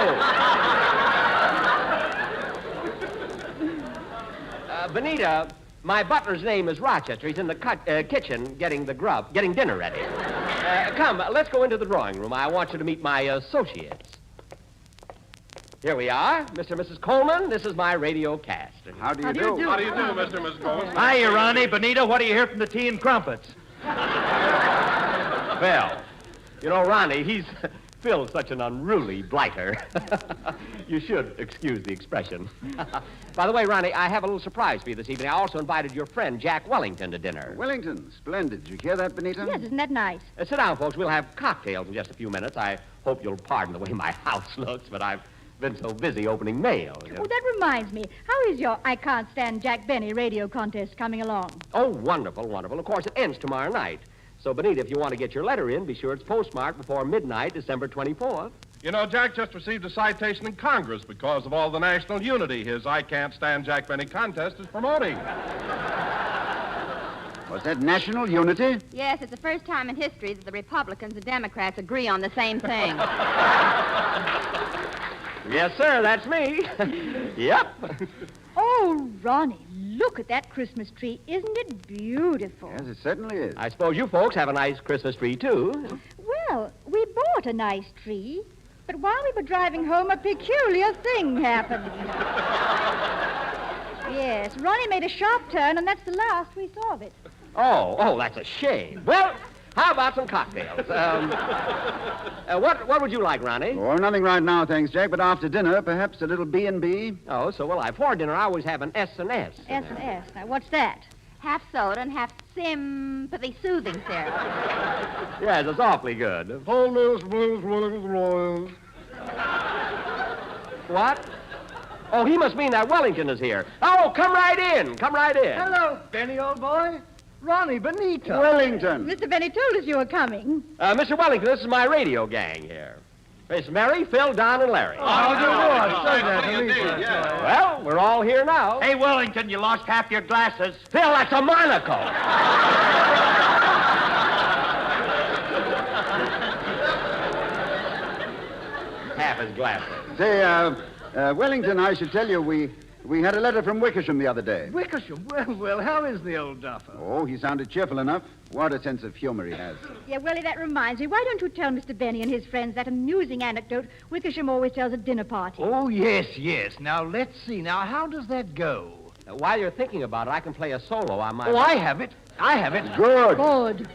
Speaker 6: Benita, my butler's name is Rochester. He's in the kitchen getting dinner ready. Come, let's go into the drawing room. I want you to meet my associates. Here we are, Mr. and Mrs. Coleman. This is my radio cast.
Speaker 13: How do you do?
Speaker 11: How do you do, Mr. and Mrs. Coleman?
Speaker 15: Hiya, Ronnie. Benita, what do you hear from the tea and crumpets?
Speaker 6: Well, you know, Ronnie, Phil's such an unruly blighter. You should excuse the expression. By the way, Ronnie, I have a little surprise for you this evening. I also invited your friend, Jack Wellington, to dinner.
Speaker 13: Wellington? Splendid. Did you hear that, Benita?
Speaker 12: Yes, isn't that nice?
Speaker 6: Sit down, folks. We'll have cocktails in just a few minutes. I hope you'll pardon the way my house looks, but I've been so busy opening mail. You know.
Speaker 12: Oh, that reminds me. How is your I Can't Stand Jack Benny radio contest coming along?
Speaker 6: Oh, wonderful, wonderful. Of course, it ends tomorrow night. So, Benita, if you want to get your letter in, be sure it's postmarked before midnight, December 24th.
Speaker 11: You know, Jack just received a citation in Congress because of all the national unity his I Can't Stand Jack Benny contest is promoting.
Speaker 13: Was that national unity?
Speaker 7: Yes, it's the first time in history that the Republicans and Democrats agree on the same thing.
Speaker 6: Yes, sir, that's me. Yep.
Speaker 12: Oh, Ronnie, look at that Christmas tree. Isn't it beautiful?
Speaker 13: Yes, it certainly is.
Speaker 6: I suppose you folks have a nice Christmas tree, too.
Speaker 12: Well, we bought a nice tree, but while we were driving home, a peculiar thing happened. Yes, Ronnie made a sharp turn, and that's the last we saw of it.
Speaker 6: Oh, that's a shame. Well, how about some cocktails? What would you like, Ronnie?
Speaker 13: Oh, nothing right now, thanks, Jack, but after dinner, perhaps a little B&B.
Speaker 6: Oh, so will I. For dinner, I always have an S&S.
Speaker 12: S&S. Now, what's that?
Speaker 7: Half soda and half sympathy soothing syrup.
Speaker 6: Yes, it's awfully good. What? Oh, he must mean that Wellington is here. Oh, come right in. Come right in.
Speaker 10: Hello, Benny, old boy. Ronnie, Benita.
Speaker 13: Wellington.
Speaker 12: Mr. Benny told us you were coming.
Speaker 6: Mr. Wellington, this is my radio gang here. It's Mary, Phil, Don, and Larry. Well, we're all here now.
Speaker 10: Hey, Wellington, you lost half your glasses.
Speaker 6: Phil, that's a monocle. Half his glasses.
Speaker 13: Say, Wellington, I should tell you, we had a letter from Wickersham the other day.
Speaker 10: Wickersham? Well, how is the old duffer?
Speaker 13: Oh, he sounded cheerful enough. What a sense of humor he has.
Speaker 12: Yeah, Willie, that reminds me. Why don't you tell Mr. Benny and his friends that amusing anecdote Wickersham always tells at dinner parties?
Speaker 10: Oh, yes. Now, let's see. Now, how does that go?
Speaker 6: While you're thinking about it, I can play a solo on my...
Speaker 10: Oh, I have it.
Speaker 13: Good.
Speaker 12: Good.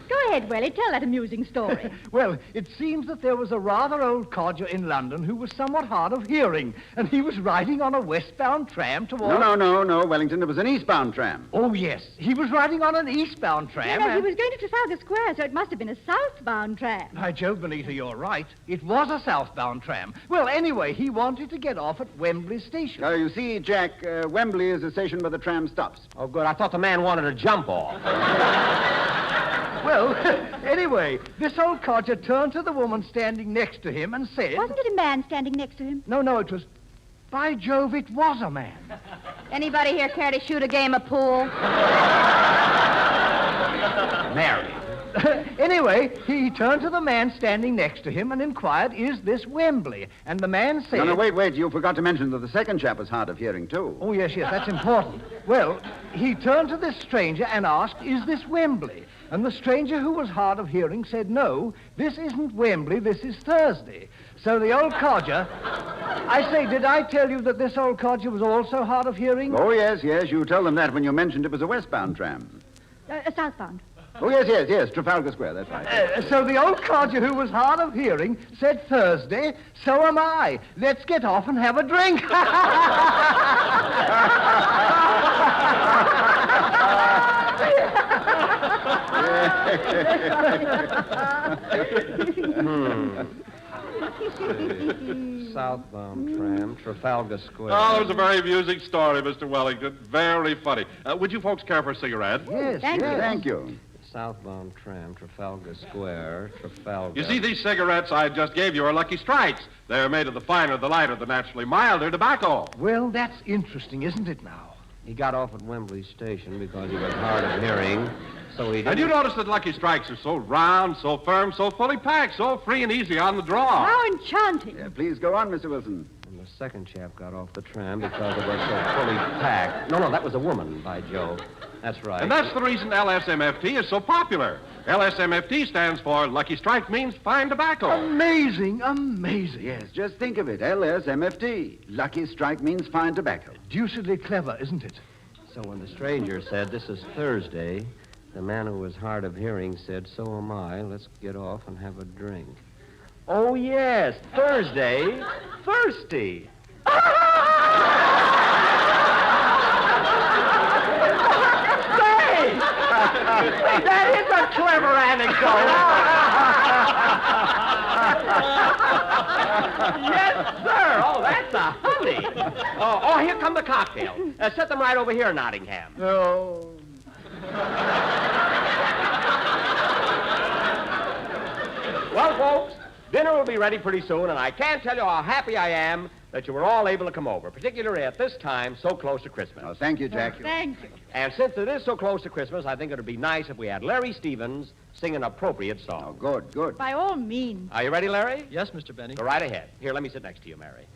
Speaker 12: Go ahead, Willie. Tell that amusing story.
Speaker 10: Well, it seems that there was a rather old codger in London who was somewhat hard of hearing, and he was riding on a westbound tram toward...
Speaker 13: No, Wellington. It was an eastbound tram.
Speaker 10: Oh, yes. He was riding on an eastbound tram.
Speaker 12: No, he was going to Trafalgar Square, so it must have been a southbound tram.
Speaker 10: By Jove, Benita, you're right. It was a southbound tram. Well, anyway, he wanted to get off at Wembley Station.
Speaker 13: You see, Jack, Wembley is the station where the tram stops.
Speaker 6: Oh, good. I thought the man wanted to jump off.
Speaker 10: Well, anyway, this old codger turned to the woman standing next to him and said...
Speaker 12: Wasn't it a man standing next to him?
Speaker 10: No, it was... By Jove, it was a man.
Speaker 7: Anybody here care to shoot a game of pool?
Speaker 6: Mary.
Speaker 10: Anyway, he turned to the man standing next to him and inquired, is this Wembley? And the man said...
Speaker 13: No, wait. You forgot to mention that the second chap was hard of hearing, too.
Speaker 10: Oh, yes, that's important. Well, he turned to this stranger and asked, is this Wembley? And the stranger who was hard of hearing said, no, this isn't Wembley, this is Thursday. So the old codger... I say, did I tell you that this old codger was also hard of hearing?
Speaker 13: Oh, yes, you told them that when you mentioned it was a westbound tram.
Speaker 12: Southbound.
Speaker 13: Oh, yes, Trafalgar Square, that's right.
Speaker 10: So the old codger who was hard of hearing said Thursday, so am I. Let's get off and have a drink.
Speaker 6: Southbound tram, Trafalgar Square.
Speaker 11: Oh, that was a very amusing story, Mr. Wellington. Very funny. Would you folks care for a cigarette?
Speaker 10: Yes,
Speaker 13: thank you.
Speaker 6: Southbound tram, Trafalgar Square, Trafalgar.
Speaker 11: You see, these cigarettes I just gave you are Lucky Strikes. They're made of the finer, the lighter, the naturally milder tobacco.
Speaker 10: Well, that's interesting, isn't it now?
Speaker 6: He got off at Wembley Station because he was hard of hearing, so he didn't...
Speaker 11: And you notice that Lucky Strikes are so round, so firm, so fully packed, so free and easy on the draw.
Speaker 12: How enchanting.
Speaker 13: Yeah, please go on, Mr. Wilson.
Speaker 6: And the second chap got off the tram because it was so fully packed. No, that was a woman, by Jove. That's right.
Speaker 11: And that's the reason LSMFT is so popular. LSMFT stands for Lucky Strike means fine tobacco.
Speaker 10: Amazing.
Speaker 13: Yes, just think of it. LSMFT. Lucky Strike means fine tobacco.
Speaker 10: Deucedly clever, isn't it?
Speaker 6: So when the stranger said, this is Thursday, the man who was hard of hearing said, so am I. Let's get off and have a drink. Oh, yes, Thursday. Thirsty. That is a clever anecdote. Yes, sir. Oh, that's a honey. Oh, here come the cocktails. Set them right over here, Nottingham.
Speaker 10: Oh.
Speaker 6: Well, folks, dinner will be ready pretty soon, and I can't tell you how happy I am that you were all able to come over, particularly at this time so close to Christmas.
Speaker 13: Oh, thank you, Jack.
Speaker 12: Thank you.
Speaker 6: And since it is so close to Christmas, I think it would be nice if we had Larry Stevens sing an appropriate song.
Speaker 13: Oh, good.
Speaker 12: By all means.
Speaker 6: Are you ready, Larry?
Speaker 5: Yes, Mr. Benny.
Speaker 6: Go right ahead. Here, let me sit next to you, Mary.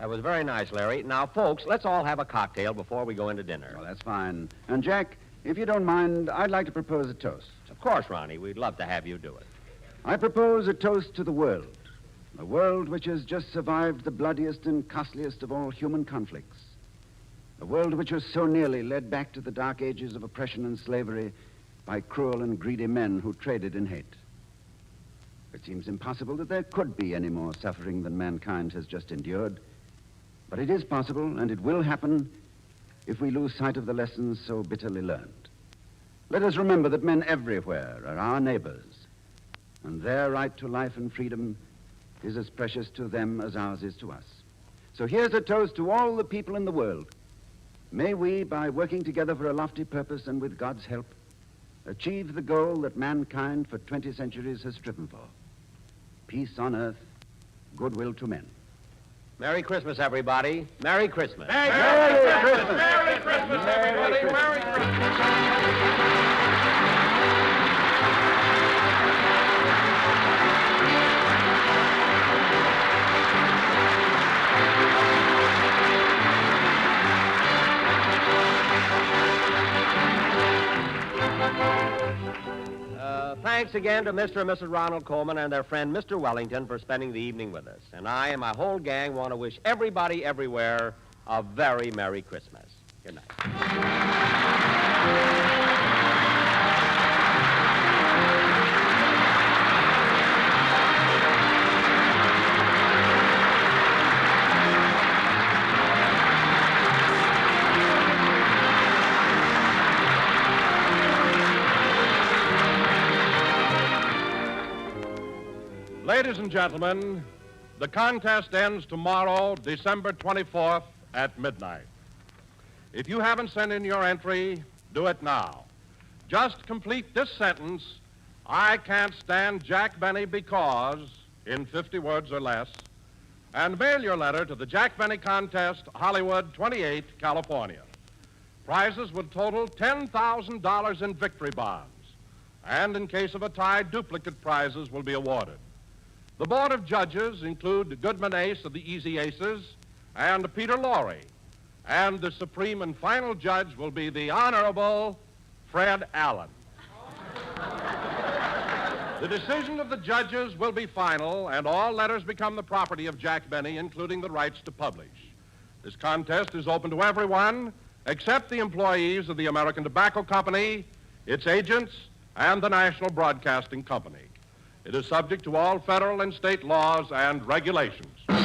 Speaker 6: That was very nice, Larry. Now, folks, let's all have a cocktail before we go into dinner.
Speaker 13: Well, that's fine. And, Jack, if you don't mind, I'd like to propose a toast.
Speaker 6: Of course, Ronnie. We'd love to have you do it.
Speaker 13: I propose a toast to the world. A world which has just survived the bloodiest and costliest of all human conflicts. A world which was so nearly led back to the dark ages of oppression and slavery by cruel and greedy men who traded in hate. It seems impossible that there could be any more suffering than mankind has just endured. But it is possible, and it will happen, if we lose sight of the lessons so bitterly learned. Let us remember that men everywhere are our neighbors, and their right to life and freedom is as precious to them as ours is to us. So here's a toast to all the people in the world. May we, by working together for a lofty purpose and with God's help, achieve the goal that mankind for 20 centuries has striven for. Peace on earth, goodwill to men.
Speaker 6: Merry Christmas, everybody. Merry Christmas.
Speaker 13: Merry Christmas.
Speaker 3: Merry Christmas, everybody. Merry Christmas.
Speaker 6: Thanks again to Mr. and Mrs. Ronald Coleman and their friend Mr. Wellington for spending the evening with us. And I and my whole gang want to wish everybody everywhere a very Merry Christmas. Good night.
Speaker 11: Ladies and gentlemen, the contest ends tomorrow, December 24th at midnight. If you haven't sent in your entry, do it now. Just complete this sentence, I can't stand Jack Benny because, in 50 words or less, and mail your letter to the Jack Benny Contest, Hollywood 28, California. Prizes would total $10,000 in victory bonds, and in case of a tie, duplicate prizes will be awarded. The Board of Judges include Goodman Ace of the Easy Aces and Peter Lorre. And the supreme and final judge will be the Honorable Fred Allen. The decision of the judges will be final, and all letters become the property of Jack Benny, including the rights to publish. This contest is open to everyone except the employees of the American Tobacco Company, its agents, and the National Broadcasting Company. It is subject to all federal and state laws and regulations.
Speaker 25: This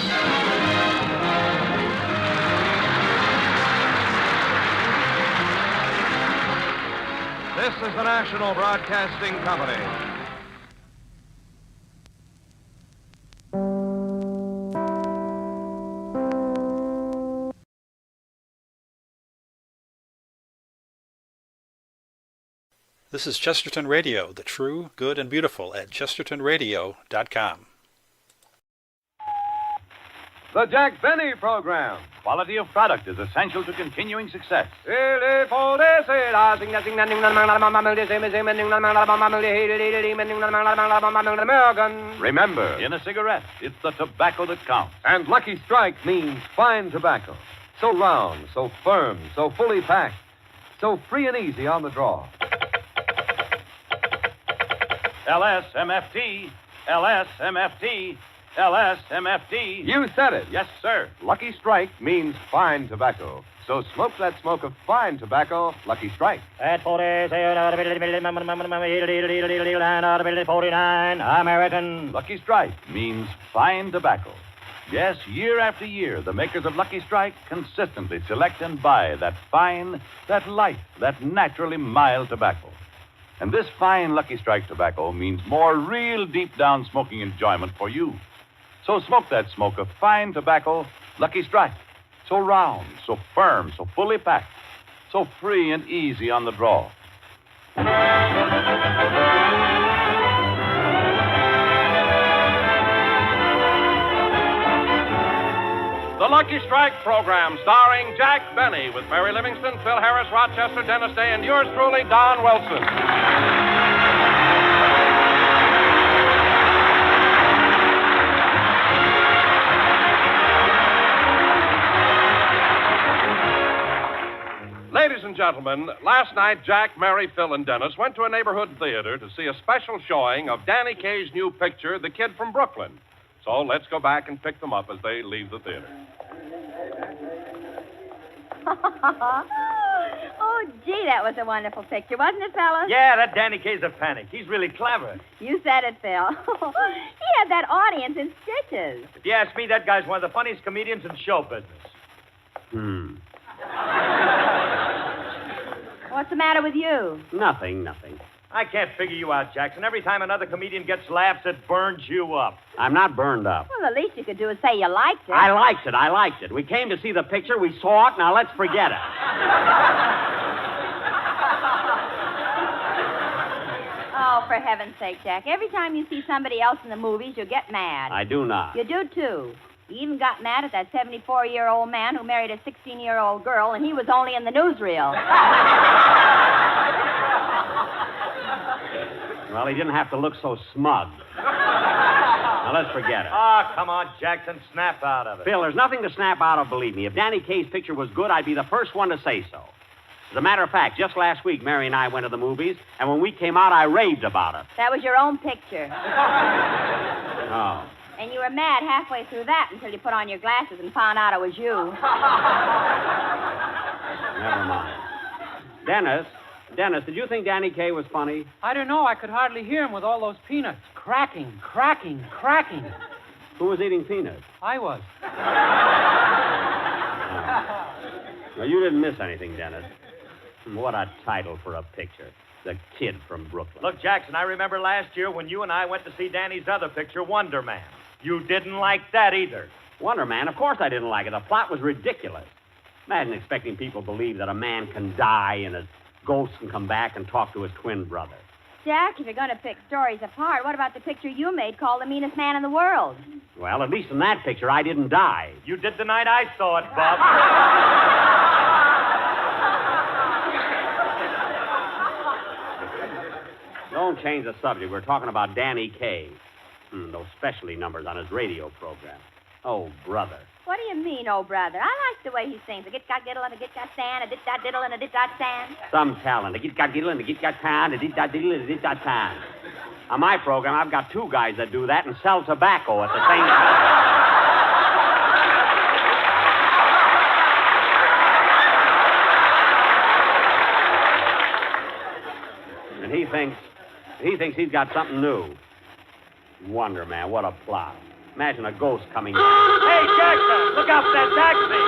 Speaker 25: is the National Broadcasting Company.
Speaker 24: This is Chesterton Radio, the true, good, and beautiful at chestertonradio.com.
Speaker 20: The Jack Benny Program. Quality of product is essential to continuing success. Remember, in a cigarette, it's the tobacco that counts.
Speaker 25: And Lucky Strike means fine tobacco. So round, so firm, so fully packed, so free and easy on the draw.
Speaker 20: LSMFT, LSMFT, LSMFT.
Speaker 25: You said it.
Speaker 20: Yes, sir.
Speaker 25: Lucky Strike means fine tobacco. So smoke that smoke of fine tobacco, Lucky Strike.
Speaker 9: At 49, American.
Speaker 20: Lucky Strike means fine tobacco. Yes, year after year, the makers of Lucky Strike consistently select and buy that fine, that light, that naturally mild tobacco. And this fine Lucky Strike tobacco means more real deep-down smoking enjoyment for you. So smoke that smoke of fine tobacco, Lucky Strike. So round, so firm, so fully packed, so free and easy on the draw.
Speaker 11: The Lucky Strike program, starring Jack Benny, with Mary Livingston, Phil Harris, Rochester, Dennis Day, and yours truly, Don Wilson. and gentlemen, last night Jack, Mary, Phil, and Dennis went to a neighborhood theater to see a special showing of Danny Kaye's new picture, The Kid from Brooklyn. So let's go back and pick them up as they leave the theater.
Speaker 7: Oh, gee, that was a wonderful picture, wasn't it, fellas?
Speaker 4: Yeah, that Danny Kaye's a panic. He's really clever.
Speaker 7: You said it, Phil. He had that audience in stitches.
Speaker 4: If you ask me, that guy's one of the funniest comedians in show business.
Speaker 7: What's the matter with you?
Speaker 17: Nothing.
Speaker 4: I can't figure you out, Jackson. Every time another comedian gets laughs, it burns you up.
Speaker 17: I'm not burned up.
Speaker 7: Well, the least you could do is say you liked it.
Speaker 17: I liked it. We came to see the picture. We saw it. Now let's forget it.
Speaker 7: Oh, for heaven's sake, Jack. Every time you see somebody else in the movies, you get mad.
Speaker 17: I do not.
Speaker 7: You do, too. You even got mad at that 74-year-old man who married a 16-year-old girl, and he was only in the newsreel.
Speaker 17: Well, he didn't have to look so smug. Now, let's forget it.
Speaker 4: Oh, come on, Jackson. Snap out of it.
Speaker 17: Phil, there's nothing to snap out of, believe me. If Danny Kaye's picture was good, I'd be the first one to say so. As a matter of fact, just last week, Mary and I went to the movies, and when we came out, I raved about it.
Speaker 7: That was your own picture.
Speaker 17: Oh.
Speaker 7: And you were mad halfway through that until you put on your glasses and found out it was you.
Speaker 17: Never mind. Dennis, did you think Danny Kaye was funny?
Speaker 2: I don't know. I could hardly hear him with all those peanuts. Cracking.
Speaker 17: Who was eating peanuts?
Speaker 2: I was.
Speaker 17: Well, you didn't miss anything, Dennis. What a title for a picture. The Kid from Brooklyn.
Speaker 4: Look, Jackson, I remember last year when you and I went to see Danny's other picture, Wonder Man. You didn't like that either.
Speaker 17: Wonder Man? Of course I didn't like it. The plot was ridiculous. Imagine expecting people to believe that a man can die and his ghost can come back and talk to his twin brother.
Speaker 7: Jack, if you're going to pick stories apart, what about the picture you made called The Meanest Man in the World?
Speaker 17: Well, at least in that picture, I didn't die.
Speaker 4: You did the night I saw it, Bob.
Speaker 17: Don't change the subject. We're talking about Danny Kaye. Those specialty numbers on his radio program. Oh, brother.
Speaker 7: What do you mean, oh, brother? I like the way he sings. A git-got-diddle and a git-got-stand, a dit-got-diddle and a dit-got-stand.
Speaker 17: Some talent. A git-got-diddle and a git-got-tan, a dit-got-diddle and a dit-got-tan. On my program, I've got two guys that do that and sell tobacco at the same time. And he thinks he's got something new. Wonder Man, what a plot. Imagine a ghost coming in.
Speaker 4: Hey, Jackson, look out for that taxi.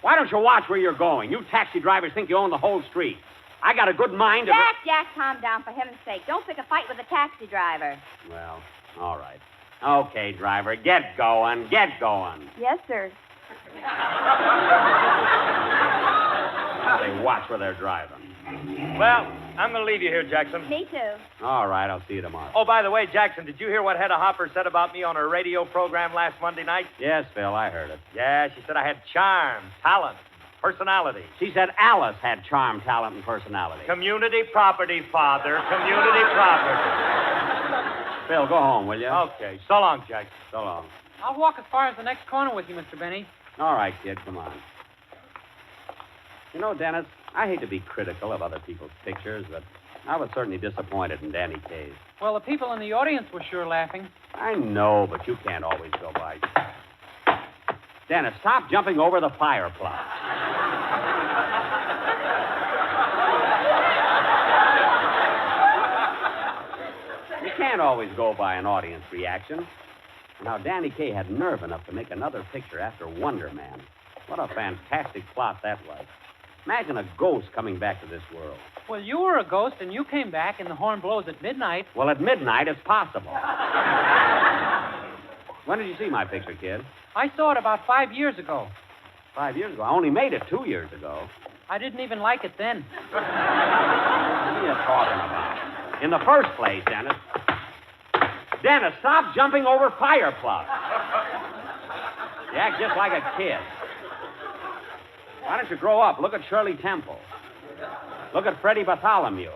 Speaker 17: Why don't you watch where you're going? You taxi drivers think you own the whole street. I got a good mind to...
Speaker 7: Jack, calm down, for heaven's sake. Don't pick a fight with a taxi driver.
Speaker 17: Well, all right. Okay, driver, get going.
Speaker 7: Yes, sir.
Speaker 17: They watch where they're driving.
Speaker 4: Well, I'm going to leave you here, Jackson.
Speaker 7: Me too.
Speaker 17: All right, I'll see you tomorrow.
Speaker 4: Oh, by the way, Jackson, did you hear what Hedda Hopper said about me on her radio program last Monday night?
Speaker 17: Yes, Phil, I heard it.
Speaker 4: Yeah, she said I had charm, talent, personality.
Speaker 17: She said Alice had charm, talent, and personality.
Speaker 4: Community property, Father. Community property.
Speaker 17: Phil, go home, will you?
Speaker 4: Okay. So long, Jackson.
Speaker 17: So long.
Speaker 2: I'll walk as far as the next corner with you, Mr. Benny.
Speaker 17: All right, kid, come on. You know, Dennis, I hate to be critical of other people's pictures, but I was certainly disappointed in Danny Kaye's.
Speaker 2: Well, the people in the audience were sure laughing.
Speaker 17: I know, but you can't always go by. Dennis, stop jumping over the fire plot. You can't always go by an audience reaction. Now, Danny Kaye had nerve enough to make another picture after Wonder Man. What a fantastic plot that was. Imagine a ghost coming back to this world.
Speaker 2: Well, you were a ghost, and you came back, and the horn blows at midnight.
Speaker 17: Well, at midnight, it's possible. When did you see my picture, kid?
Speaker 2: I saw it about 5 years ago.
Speaker 17: 5 years ago? I only made it 2 years ago.
Speaker 2: I didn't even like it then.
Speaker 17: What are you talking about? In the first place, Dennis, stop jumping over fire plots. You act just like a kid. Why don't you grow up? Look at Shirley Temple. Look at Freddie Bartholomew.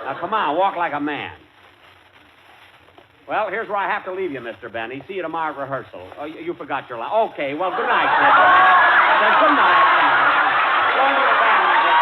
Speaker 17: Now, come on, walk like a man. Well, here's where I have to leave you, Mr. Benny. See you tomorrow at rehearsal. Oh, you forgot your line. Okay, well, good night, Sid. Good night. Go into the band, I guess.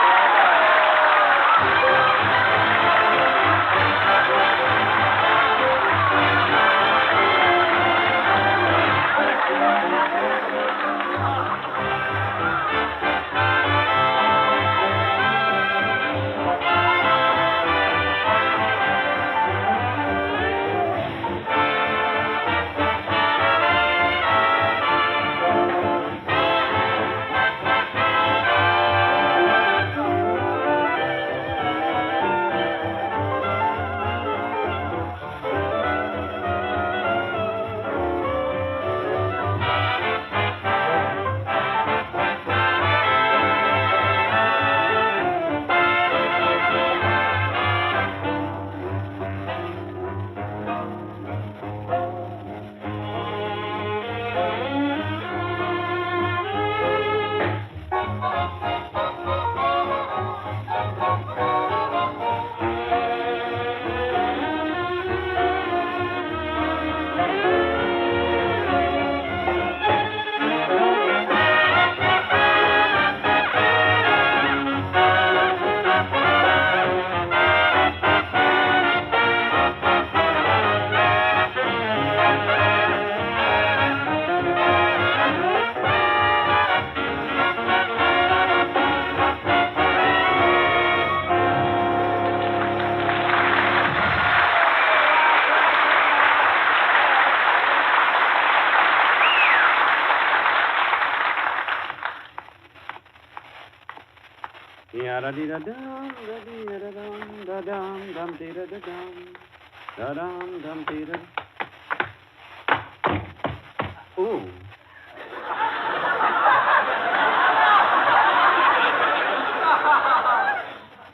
Speaker 17: Ooh.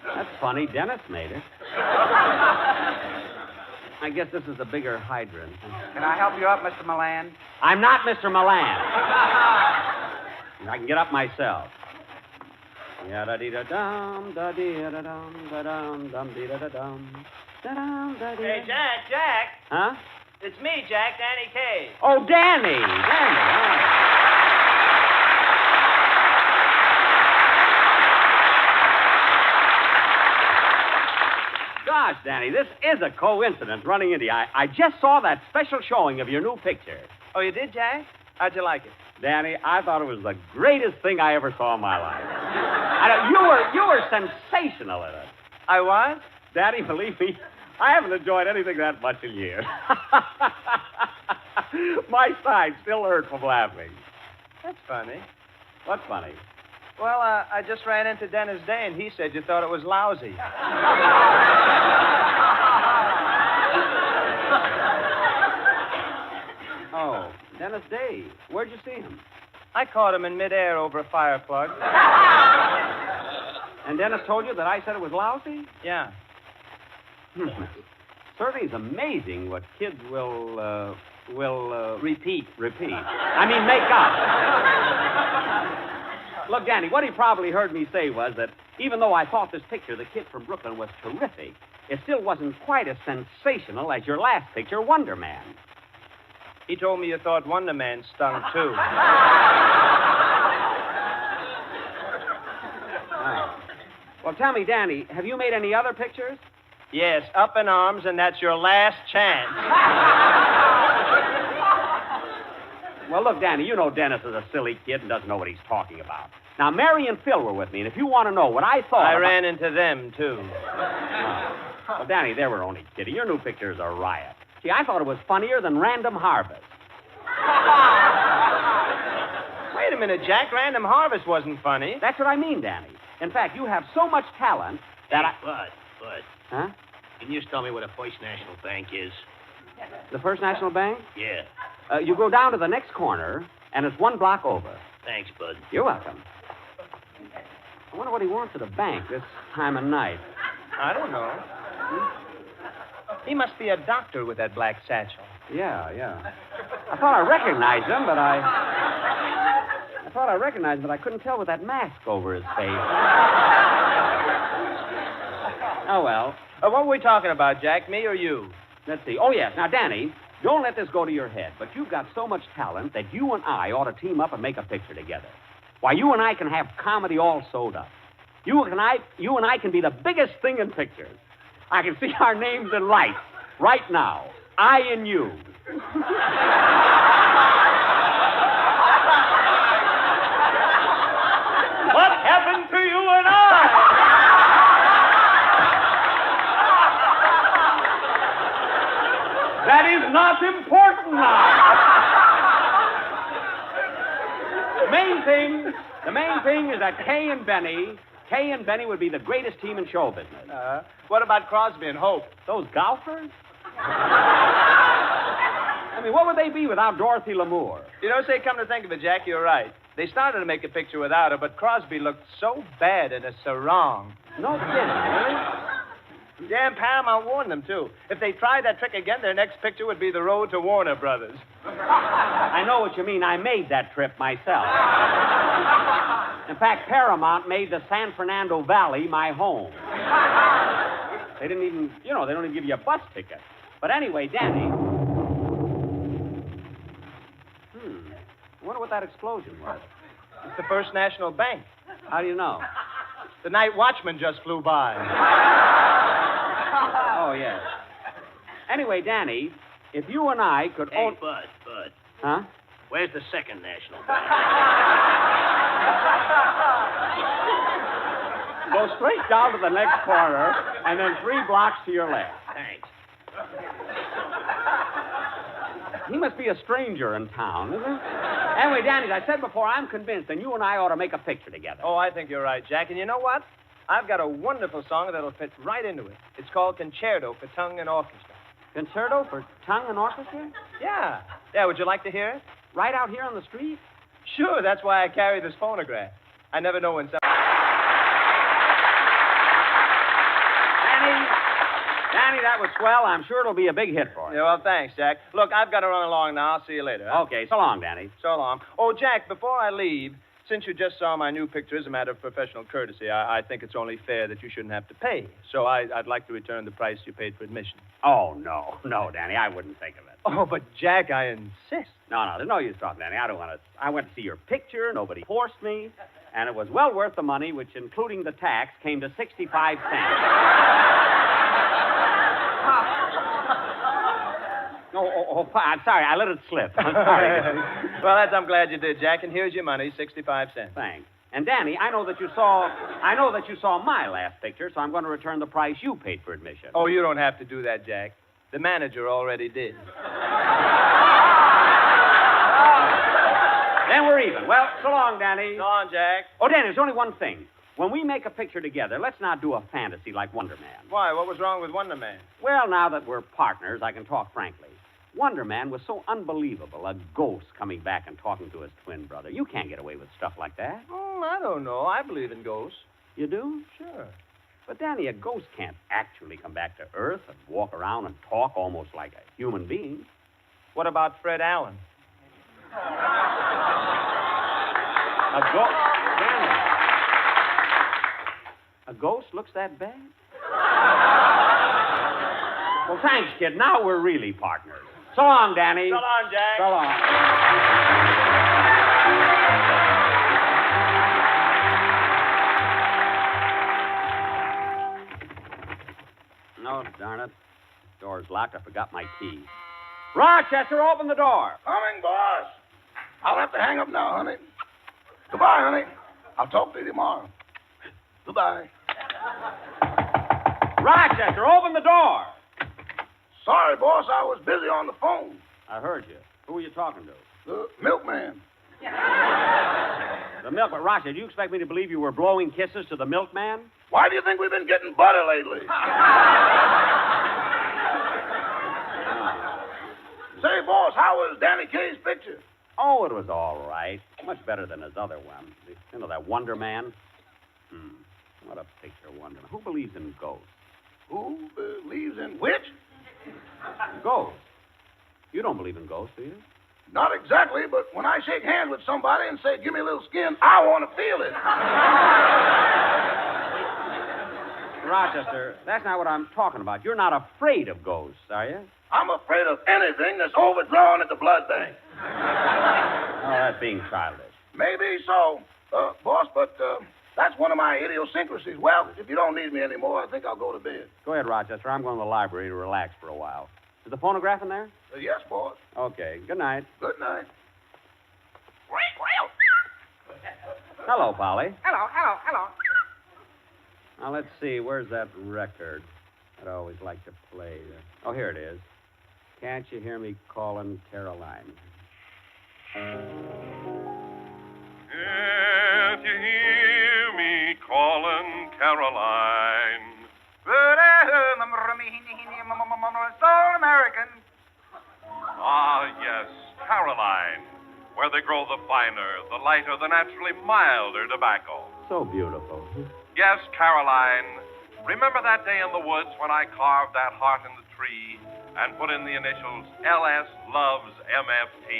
Speaker 17: That's funny. Dennis made it. I guess this is a bigger hydrant.
Speaker 14: Can I help you up, Mr. Milan?
Speaker 17: I'm not Mr. Milan. I can get up myself. Yada-dee-da-dum, da-dee-da-dum, da-dum, dum-dee-da-da-dum, da-dum, da-dee.
Speaker 4: Hey, Jack.
Speaker 17: Huh?
Speaker 4: It's me, Jack, Danny Kaye.
Speaker 17: Oh, Danny. Danny. Gosh, Danny, this is a coincidence running into you. I just saw that special showing of your new picture.
Speaker 4: Oh, you did, Jack? How'd you like it?
Speaker 17: Danny, I thought it was the greatest thing I ever saw in my life. You were sensational in it.
Speaker 4: I was?
Speaker 17: Danny, believe me, I haven't enjoyed anything that much in years. My side still hurt from laughing.
Speaker 4: That's funny.
Speaker 17: What's funny?
Speaker 4: Well, I just ran into Dennis Day, and he said you thought it was lousy.
Speaker 17: Oh, Dennis Day. Where'd you see him?
Speaker 4: I caught him in midair over a fire plug.
Speaker 17: And Dennis told you that I said it was lousy?
Speaker 4: Yeah.
Speaker 17: Certainly it's amazing what kids will
Speaker 4: repeat.
Speaker 17: I mean, make up. Look, Danny, what he probably heard me say was that even though I thought this picture, The Kid from Brooklyn, was terrific, it still wasn't quite as sensational as your last picture, Wonder Man.
Speaker 4: He told me you thought Wonder Man stung, too.
Speaker 17: Well, tell me, Danny, have you made any other pictures?
Speaker 4: Yes, Up in Arms, and that's your last chance.
Speaker 17: Well, look, Danny, you know Dennis is a silly kid and doesn't know what he's talking about. Now, Mary and Phil were with me, and if you want to know what I thought...
Speaker 4: I ran into them, too.
Speaker 17: Well, Danny, they were only kidding. Your new picture's a riot. See, I thought it was funnier than Random Harvest.
Speaker 4: Wait a minute, Jack. Random Harvest wasn't funny.
Speaker 17: That's what I mean, Danny. In fact, you have so much talent that
Speaker 9: Bud.
Speaker 17: Huh?
Speaker 9: Can you just tell me what a First National Bank is?
Speaker 17: The First National Bank?
Speaker 9: Yeah.
Speaker 17: You go down to the next corner, and it's 1 block over.
Speaker 9: Thanks, Bud.
Speaker 17: You're welcome. I wonder what he wants at a bank this time of night.
Speaker 4: I don't know. He must be a doctor with that black satchel.
Speaker 17: Yeah. I thought I recognized him, but I couldn't tell with that mask over his face. Oh, well.
Speaker 4: What were we talking about, Jack? Me or you?
Speaker 17: Let's see. Oh, yes. Now, Danny, don't let this go to your head, but you've got so much talent that you and I ought to team up and make a picture together. Why, you and I can have comedy all sewed up. You and I can be the biggest thing in pictures. I can see our names in lights right now. I and you.
Speaker 4: What happened to you and I?
Speaker 17: That is not important now. The main thing is that Kay and Benny would be the greatest team in show business.
Speaker 14: What about Crosby and Hope?
Speaker 17: Those golfers? I mean, what would they be without Dorothy Lamour?
Speaker 14: You know, say, come to think of it, Jack, you're right. They started to make a picture without her, but Crosby looked so bad in a sarong.
Speaker 17: No kidding, really?
Speaker 14: Yeah, and Paramount warned them, too. If they tried that trick again, their next picture would be The Road to Warner Brothers.
Speaker 17: I know what you mean. I made that trip myself. In fact, Paramount made the San Fernando Valley my home. They didn't even, they don't even give you a bus ticket. But anyway, Danny. I wonder what that explosion was.
Speaker 14: It's the First National Bank.
Speaker 17: How do you know?
Speaker 14: The night watchman just flew by.
Speaker 17: Oh, yes. Anyway, Danny, if you and I could...
Speaker 9: Hey, Bud.
Speaker 17: Huh?
Speaker 9: Where's the Second National Bank?
Speaker 17: Go straight down to the next corner, and then 3 blocks to your left.
Speaker 9: Thanks.
Speaker 17: He must be a stranger in town, isn't he? Anyway, Danny, as I said before, I'm convinced, and you and I ought to make a picture together.
Speaker 14: Oh, I think you're right, Jack. And you know what? I've got a wonderful song that'll fit right into it. It's called Concerto for Tongue and Orchestra.
Speaker 17: Concerto for tongue and orchestra?
Speaker 14: Yeah. Yeah, would you like to hear it?
Speaker 17: Right out here on the street?
Speaker 14: Sure, that's why I carry this phonograph. I never know when
Speaker 17: Danny, that was swell. I'm sure it'll be a big hit for you.
Speaker 14: Yeah, well, thanks, Jack. Look, I've got to run along now. I'll see you later. Huh?
Speaker 17: Okay, so long, Danny.
Speaker 14: So long. Oh, Jack, before I leave, since you just saw my new picture, as a matter of professional courtesy, I think it's only fair that you shouldn't have to pay. So I'd like to return the price you paid for admission.
Speaker 17: Oh, no. No, Danny, I wouldn't think of it.
Speaker 14: Oh, but, Jack, I insist.
Speaker 17: No, there's no use talking, Danny. I don't want to... I went to see your picture. Nobody forced me. And it was well worth the money, which, including the tax, came to 65 cents. I'm sorry. I let it slip. I'm sorry.
Speaker 14: Well, I'm glad you did, Jack. And here's your money, 65 cents.
Speaker 17: Thanks. And Danny, I know that you saw my last picture, so I'm going to return the price you paid for admission.
Speaker 14: Oh, you don't have to do that, Jack. The manager already did.
Speaker 17: Then we're even. Well, so long, Danny.
Speaker 14: So long, Jack.
Speaker 17: Oh, Danny, there's only one thing. When we make a picture together, let's not do a fantasy like Wonder Man.
Speaker 14: Why? What was wrong with Wonder Man?
Speaker 17: Well, now that we're partners, I can talk frankly. Wonder Man was so unbelievable, a ghost coming back and talking to his twin brother. You can't get away with stuff like that.
Speaker 14: I don't know. I believe in ghosts.
Speaker 17: You do?
Speaker 14: Sure.
Speaker 17: But, Danny, a ghost can't actually come back to Earth and walk around and talk almost like a human being.
Speaker 14: What about Fred Allen?
Speaker 17: A ghost? Danny. A ghost looks that bad? Well, thanks, kid. Now we're really partners. So long, Danny.
Speaker 14: So long, Jack.
Speaker 17: So long. No, darn it. Door's locked. I forgot my key. Rochester, open the door.
Speaker 3: Coming, boss. I'll have to hang up now, honey. Goodbye, honey. I'll talk to you tomorrow. Goodbye.
Speaker 17: Rochester, open the door.
Speaker 3: Sorry, boss. I was busy on the phone.
Speaker 17: I heard you. Who were you talking to?
Speaker 3: The milkman.
Speaker 17: The milkman. Rochester, do you expect me to believe you were blowing kisses to the milkman?
Speaker 3: Why do you think we've been getting butter lately? Say, boss, how was Danny Kaye's picture?
Speaker 17: Oh, it was all right. Much better than his other one. You know, that Wonder Man? What a picture, Wonder Man. Who believes in ghosts?
Speaker 3: Who believes in which?
Speaker 17: Ghosts. You don't believe in ghosts, do you?
Speaker 3: Not exactly, but when I shake hands with somebody and say, give me a little skin, I want to feel it.
Speaker 6: Rochester, that's not what I'm talking about. You're not afraid of ghosts, are you?
Speaker 3: I'm afraid of anything that's overdrawn at the blood bank.
Speaker 6: Oh, that's being childish.
Speaker 3: Maybe so, boss, but that's one of my idiosyncrasies. Well, if you don't need me anymore, I think I'll go to bed.
Speaker 6: Go ahead, Rochester. I'm going to the library to relax for a while. Is the phonograph in there?
Speaker 3: Yes, boss.
Speaker 6: Okay. Good night.
Speaker 3: Good night.
Speaker 6: Hello, Polly.
Speaker 16: Hello.
Speaker 6: Now, let's see. Where's that record that I always like to play? Oh, here it is. Can't you hear me calling Caroline?
Speaker 11: Can't you hear me calling Caroline?
Speaker 16: Soul American.
Speaker 11: Ah, yes, Caroline, where they grow the finer, the lighter, the naturally milder tobacco.
Speaker 6: So beautiful.
Speaker 11: Yes, Caroline. Remember that day in the woods when I carved that heart in the tree and put in the initials LS Loves MFT?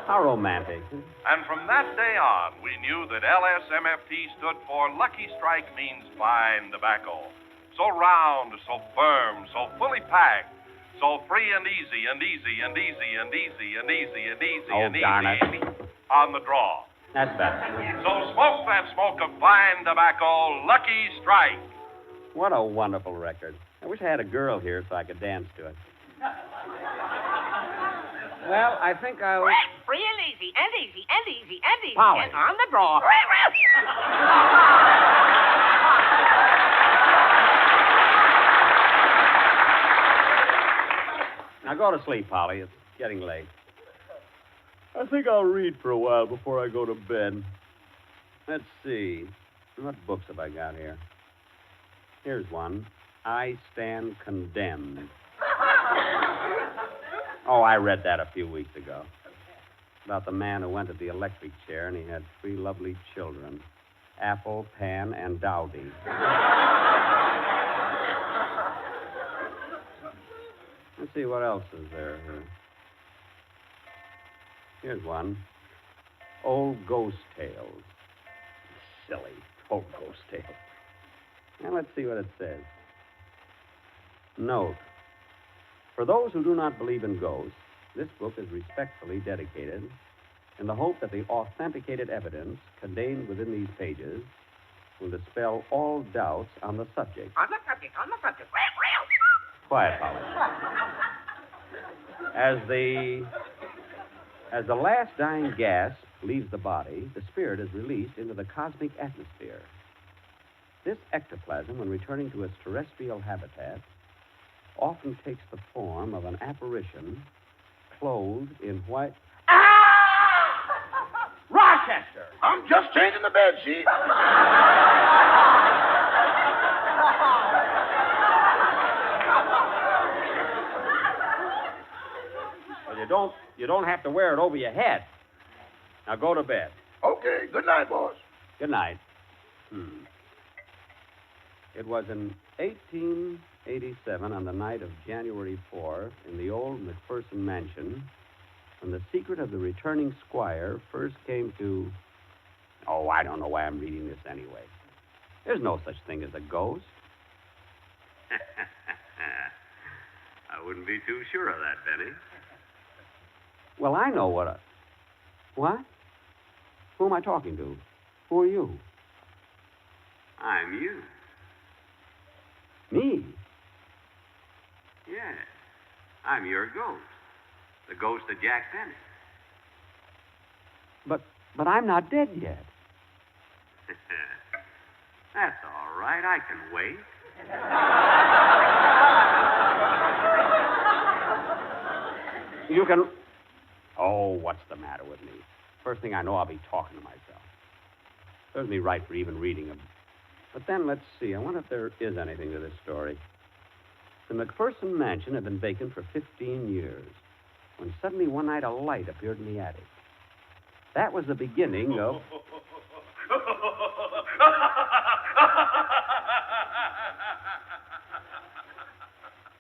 Speaker 6: How romantic.
Speaker 11: And from that day on, we knew that LSMFT stood for Lucky Strike means fine tobacco. So round, so firm, so fully packed, so free and easy and easy and easy and easy and easy and easy
Speaker 6: Oh,
Speaker 11: and
Speaker 6: darn
Speaker 11: easy
Speaker 6: it.
Speaker 11: on the draw.
Speaker 6: That's better.
Speaker 11: So smoke that smoke of fine tobacco, Lucky Strike.
Speaker 6: What a wonderful record. I wish I had a girl here so I could dance to it. Well, I think I'll...
Speaker 16: Free and easy, and easy, and easy, and easy.
Speaker 6: Polly.
Speaker 16: And on the draw.
Speaker 6: Now go to sleep, Polly. It's getting late. I think I'll read for a while before I go to bed. Let's see. What books have I got here? Here's one. I Stand Condemned. Oh, I read that a few weeks ago. About the man who went to the electric chair and he had 3 lovely children. Apple, Pan, and Dowdy. Let's see, what else is there here? Here's one. Old Ghost Tales. Silly. Old Ghost Tales. Now, let's see what it says. Note. For those who do not believe in ghosts, this book is respectfully dedicated in the hope that the authenticated evidence contained within these pages will dispel all doubts on the subject.
Speaker 16: On the subject.
Speaker 6: Quiet, Polly. As the last dying gasp leaves the body, the spirit is released into the cosmic atmosphere. This ectoplasm, when returning to its terrestrial habitat, often takes the form of an apparition clothed in white...
Speaker 3: Rochester! I'm just changing the bed sheet.
Speaker 6: Well, you don't have to wear it over your head. Now go to bed.
Speaker 3: Okay, good night, boss.
Speaker 6: Good night. It was in 1887, on the night of January 4th, in the old McPherson mansion, when the secret of the returning squire first came to... Oh, I don't know why I'm reading this anyway. There's no such thing as a ghost.
Speaker 17: I wouldn't be too sure of that, Benny.
Speaker 6: Well, I know what a... What? Who am I talking to? Who are you?
Speaker 17: I'm you.
Speaker 6: Me?
Speaker 17: Yes. I'm your ghost. The ghost of Jack Benny.
Speaker 6: But I'm not dead yet.
Speaker 17: That's all right. I can wait.
Speaker 6: You can... Oh, what's the matter with me? First thing I know, I'll be talking to myself. Serves me right for even reading them. But then, let's see. I wonder if there is anything to this story. The McPherson mansion had been vacant for 15 years, when suddenly one night a light appeared in the attic. That was the beginning of...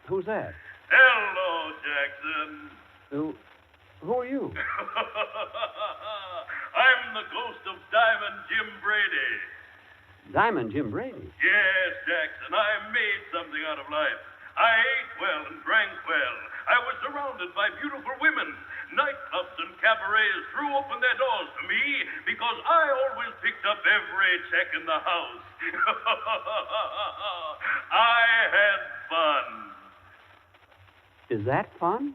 Speaker 6: Who's that?
Speaker 11: Hello, Jackson.
Speaker 6: Who are you?
Speaker 11: I'm the ghost of Diamond Jim Brady.
Speaker 17: Diamond Jim Brady.
Speaker 11: Yes, Jackson, I made something out of life. I ate well and drank well. I was surrounded by beautiful women. Nightclubs and cabarets threw open their doors to me because I always picked up every check in the house. I had fun.
Speaker 17: Is that fun?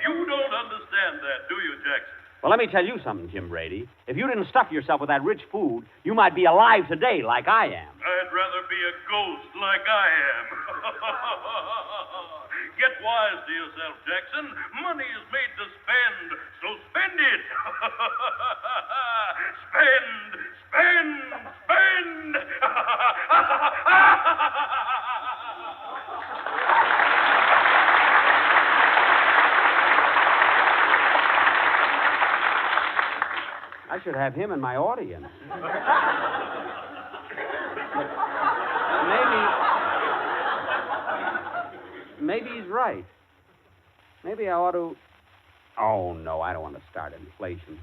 Speaker 11: You don't understand that, do you, Jackson?
Speaker 17: Well, let me tell you something, Jim Brady. If you didn't stuff yourself with that rich food, you might be alive today like I am.
Speaker 11: I'd rather be a ghost like I am. Get wise to yourself, Jackson. Money is made to spend, so spend it. Spend, spend, spend.
Speaker 17: I should have him in my audience. Maybe he's right. Maybe I ought to... Oh, no, I don't want to start inflation.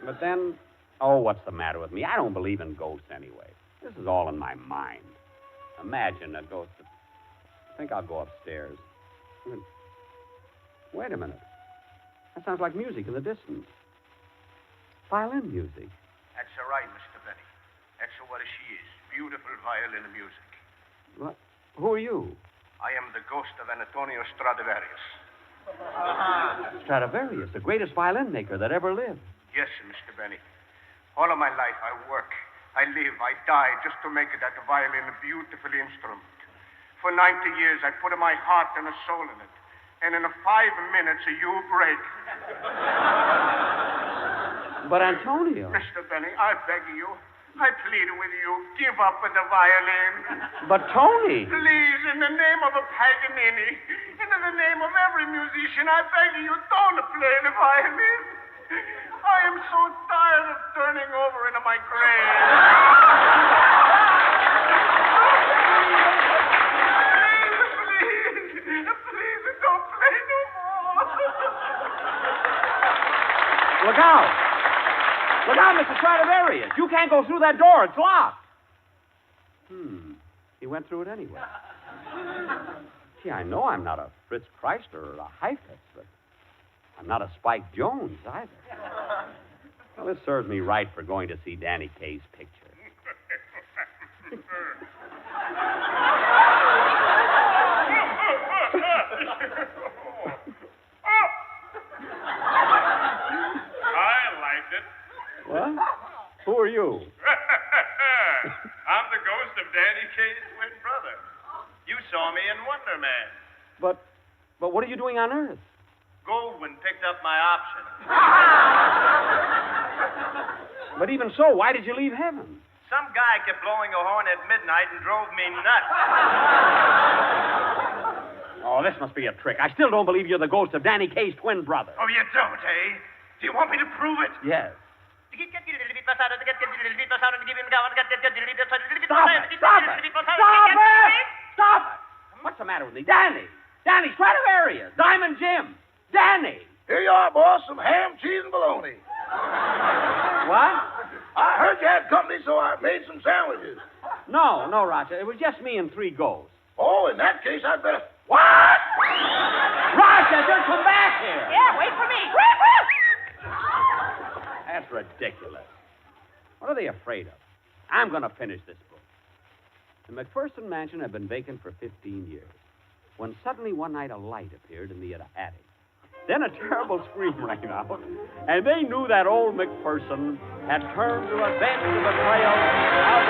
Speaker 17: But then, what's the matter with me? I don't believe in ghosts anyway. This is all in my mind. Imagine a ghost. I think I'll go upstairs. Wait a minute. That sounds like music in the distance. Violin music.
Speaker 18: That's right, Mr. Benny. That's what she is. Beautiful violin music.
Speaker 17: What? Who are you?
Speaker 18: I am the ghost of Antonio Stradivarius.
Speaker 17: Stradivarius, the greatest violin maker that ever lived.
Speaker 18: Yes, Mr. Benny. All of my life I work, I live, I die just to make that violin a beautiful instrument. For 90 years I put my heart and a soul in it. And in 5 minutes, you break.
Speaker 17: But, Antonio...
Speaker 18: Mr. Benny, I beg you. I plead with you. Give up with the violin.
Speaker 17: But, Tony...
Speaker 18: Please, in the name of a Paganini, and in the name of every musician, I beg you, don't play the violin. I am so tired of turning over into my grave.
Speaker 17: Look out! Look out, Mr. Stradivarius. You can't go through that door. It's locked. He went through it anyway. Gee, I know I'm not a Fritz Chrysler or a Heifetz, but I'm not a Spike Jones either. Well, this serves me right for going to see Danny Kaye's picture. What? Who are you?
Speaker 14: I'm the ghost of Danny Kaye's twin brother. You saw me in Wonder Man.
Speaker 17: But what are you doing on Earth?
Speaker 14: Goldwyn picked up my option.
Speaker 17: But even so, why did you leave heaven?
Speaker 14: Some guy kept blowing a horn at midnight and drove me nuts.
Speaker 17: Oh, this must be a trick. I still don't believe you're the ghost of Danny Kaye's twin brother.
Speaker 14: Oh, you don't, eh? Do you want me to prove it?
Speaker 17: Yes.
Speaker 14: Stop it!
Speaker 17: Stop it! What's the matter with me? Danny! Danny Stradivarius! Diamond Jim! Danny!
Speaker 3: Here you are, boss. Some ham, cheese, and bologna.
Speaker 17: What?
Speaker 3: I heard you had company, so I made some sandwiches.
Speaker 17: No, Roger. It was just me and 3 ghosts.
Speaker 3: Oh, in that case, I'd better... What?
Speaker 17: Rochester, come back here!
Speaker 16: Yeah, wait for me.
Speaker 17: That's ridiculous. What are they afraid of? I'm going to finish this book. The McPherson mansion had been vacant for 15 years, when suddenly one night a light appeared in the attic. Then a terrible scream rang out, and they knew that old McPherson had turned to avenge the betrayal of...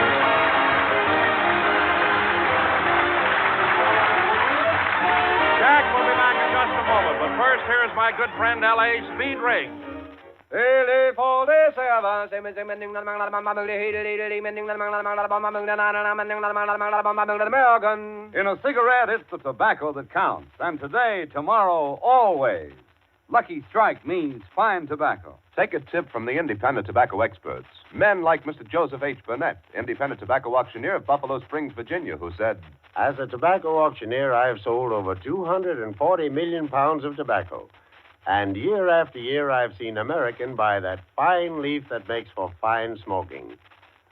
Speaker 11: Jack will be back in just a moment, but first, here's my good friend L.A. Speed Riggs.
Speaker 1: In a cigarette, it's the tobacco that counts. And today, tomorrow, always.
Speaker 8: Lucky Strike means fine tobacco.
Speaker 19: Take a tip from the independent tobacco experts. Men like Mr. Joseph H. Burnett, independent tobacco auctioneer of Buffalo Springs, Virginia, who said,
Speaker 21: As a tobacco auctioneer, I have sold over 240 million pounds of tobacco. And year after year, I've seen American buy that fine leaf that makes for fine smoking.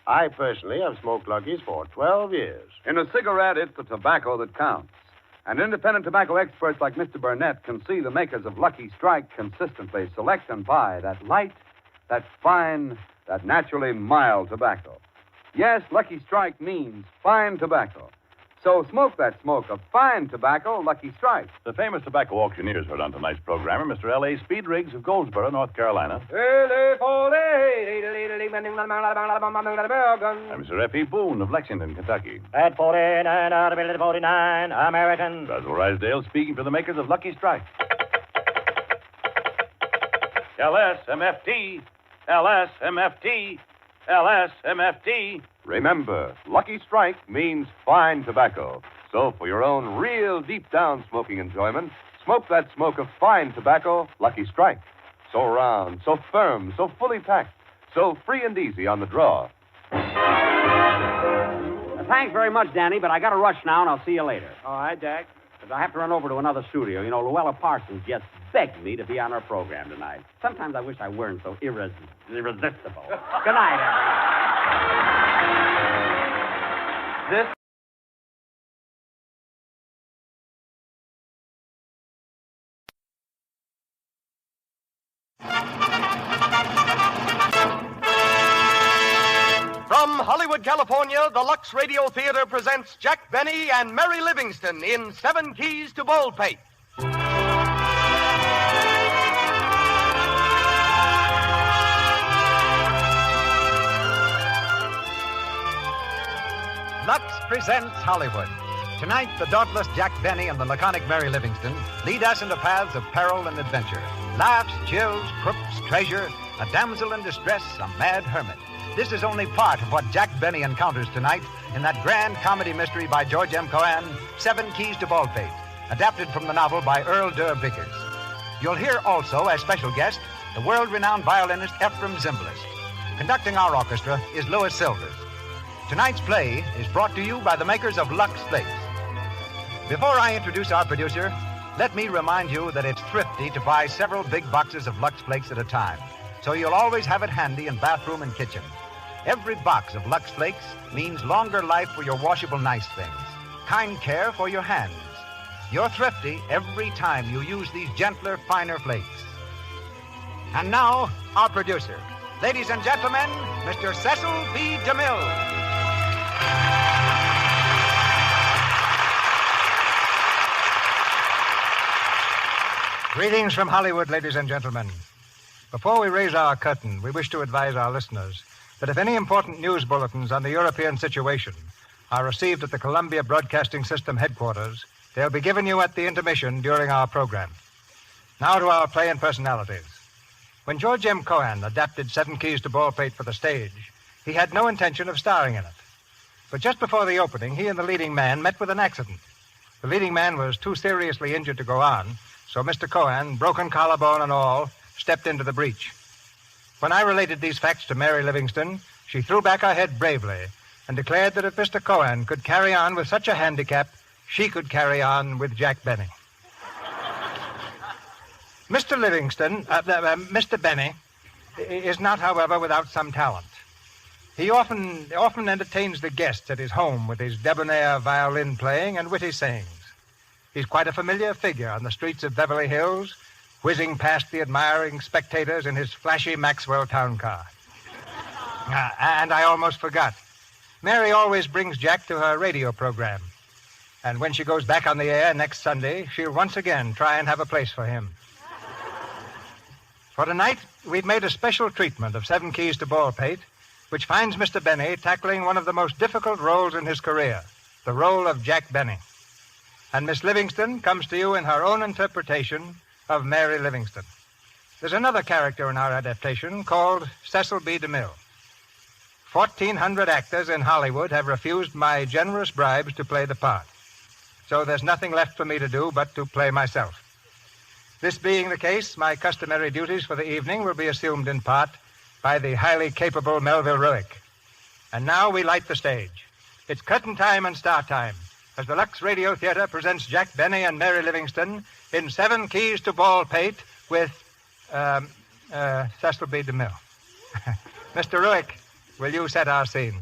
Speaker 21: I personally have smoked Lucky's for 12 years.
Speaker 8: In a cigarette, it's the tobacco that counts. And independent tobacco experts like Mr. Burnett can see the makers of Lucky Strike consistently select and buy that light, that fine, that naturally mild tobacco. Yes, Lucky Strike means fine tobacco. So smoke that smoke of fine tobacco, Lucky Strike.
Speaker 20: The famous tobacco auctioneers heard on tonight's program are Mr. L.A. Speed Riggs of Goldsboro, North Carolina, and Mr. F.E. Boone of Lexington, Kentucky.
Speaker 4: At 49 out of 49, American.
Speaker 20: Basil Rysdale speaking for the makers of Lucky Strike. LSMFT, LSMFT, LSMFT.
Speaker 19: Remember, Lucky Strike means fine tobacco. So for your own real deep-down smoking enjoyment, smoke that smoke of fine tobacco, Lucky Strike. So round, so firm, so fully packed, so free and easy on the draw.
Speaker 17: Thanks very much, Danny, but I got to rush now, and I'll see you later.
Speaker 14: All right, Jack.
Speaker 17: Because I have to run over to another studio. You know, Luella Parsons just begged me to be on her program tonight. Sometimes I wish I weren't so irresistible. Good night, everyone.
Speaker 8: This
Speaker 22: From Hollywood, California, the Lux Radio Theater presents Jack Benny and Mary Livingston in 7 Keys to Baldpate.
Speaker 23: Lux presents Hollywood. Tonight, the dauntless Jack Benny and the laconic Mary Livingston lead us into paths of peril and adventure. Laughs, chills, crooks, treasure, a damsel in distress, a mad hermit. This is only part of what Jack Benny encounters tonight in that grand comedy mystery by George M. Cohan, 7 Keys to Baldpate, adapted from the novel by Earl Durr Biggers. You'll hear also, as special guest, the world-renowned violinist Ephraim Zimbalist. Conducting our orchestra is Louis Silvers. Tonight's play is brought to you by the makers of Lux Flakes. Before I introduce our producer, let me remind you that it's thrifty to buy several big boxes of Lux Flakes at a time, so you'll always have it handy in bathroom and kitchen. Every box of Lux Flakes means longer life for your washable nice things, kind care for your hands. You're thrifty every time you use these gentler, finer flakes. And now, our producer. Ladies and gentlemen, Mr. Cecil B. DeMille. Greetings from Hollywood, ladies and gentlemen. Before we raise our curtain, we wish to advise our listeners that if any important news bulletins on the European situation are received at the Columbia Broadcasting System headquarters, they'll be given you at the intermission during our program. Now to our play and personalities. When George M. Cohan adapted 7 Keys to Baldpate for the stage, he had no intention of starring in it. But just before the opening, he and the leading man met with an accident. The leading man was too seriously injured to go on, so Mr. Cohan, broken collarbone and all, stepped into the breach. When I related these facts to Mary Livingston, she threw back her head bravely and declared that if Mr. Cohan could carry on with such a handicap, she could carry on with Jack Benny. Mr. Benny is not, however, without some talent. He often entertains the guests at his home with his debonair violin playing and witty sayings. He's quite a familiar figure on the streets of Beverly Hills, whizzing past the admiring spectators in his flashy Maxwell town car. And I almost forgot. Mary always brings Jack to her radio program. And when she goes back on the air next Sunday, she'll once again try and have a place for him. For tonight, we've made a special treatment of 7 Keys to Baldpate, which finds Mr. Benny tackling one of the most difficult roles in his career, the role of Jack Benny. And Miss Livingston comes to you in her own interpretation of Mary Livingston. There's another character in our adaptation called Cecil B. DeMille. 1,400 actors in Hollywood have refused my generous bribes to play the part. So there's nothing left for me to do but to play myself. This being the case, my customary duties for the evening will be assumed in part by the highly capable Melville Ruick. And now we light the stage. It's curtain time and start time as the Lux Radio Theater presents Jack Benny and Mary Livingston in 7 Keys to Baldpate with Cecil B. DeMille. Mr. Ruick, will you set our scene?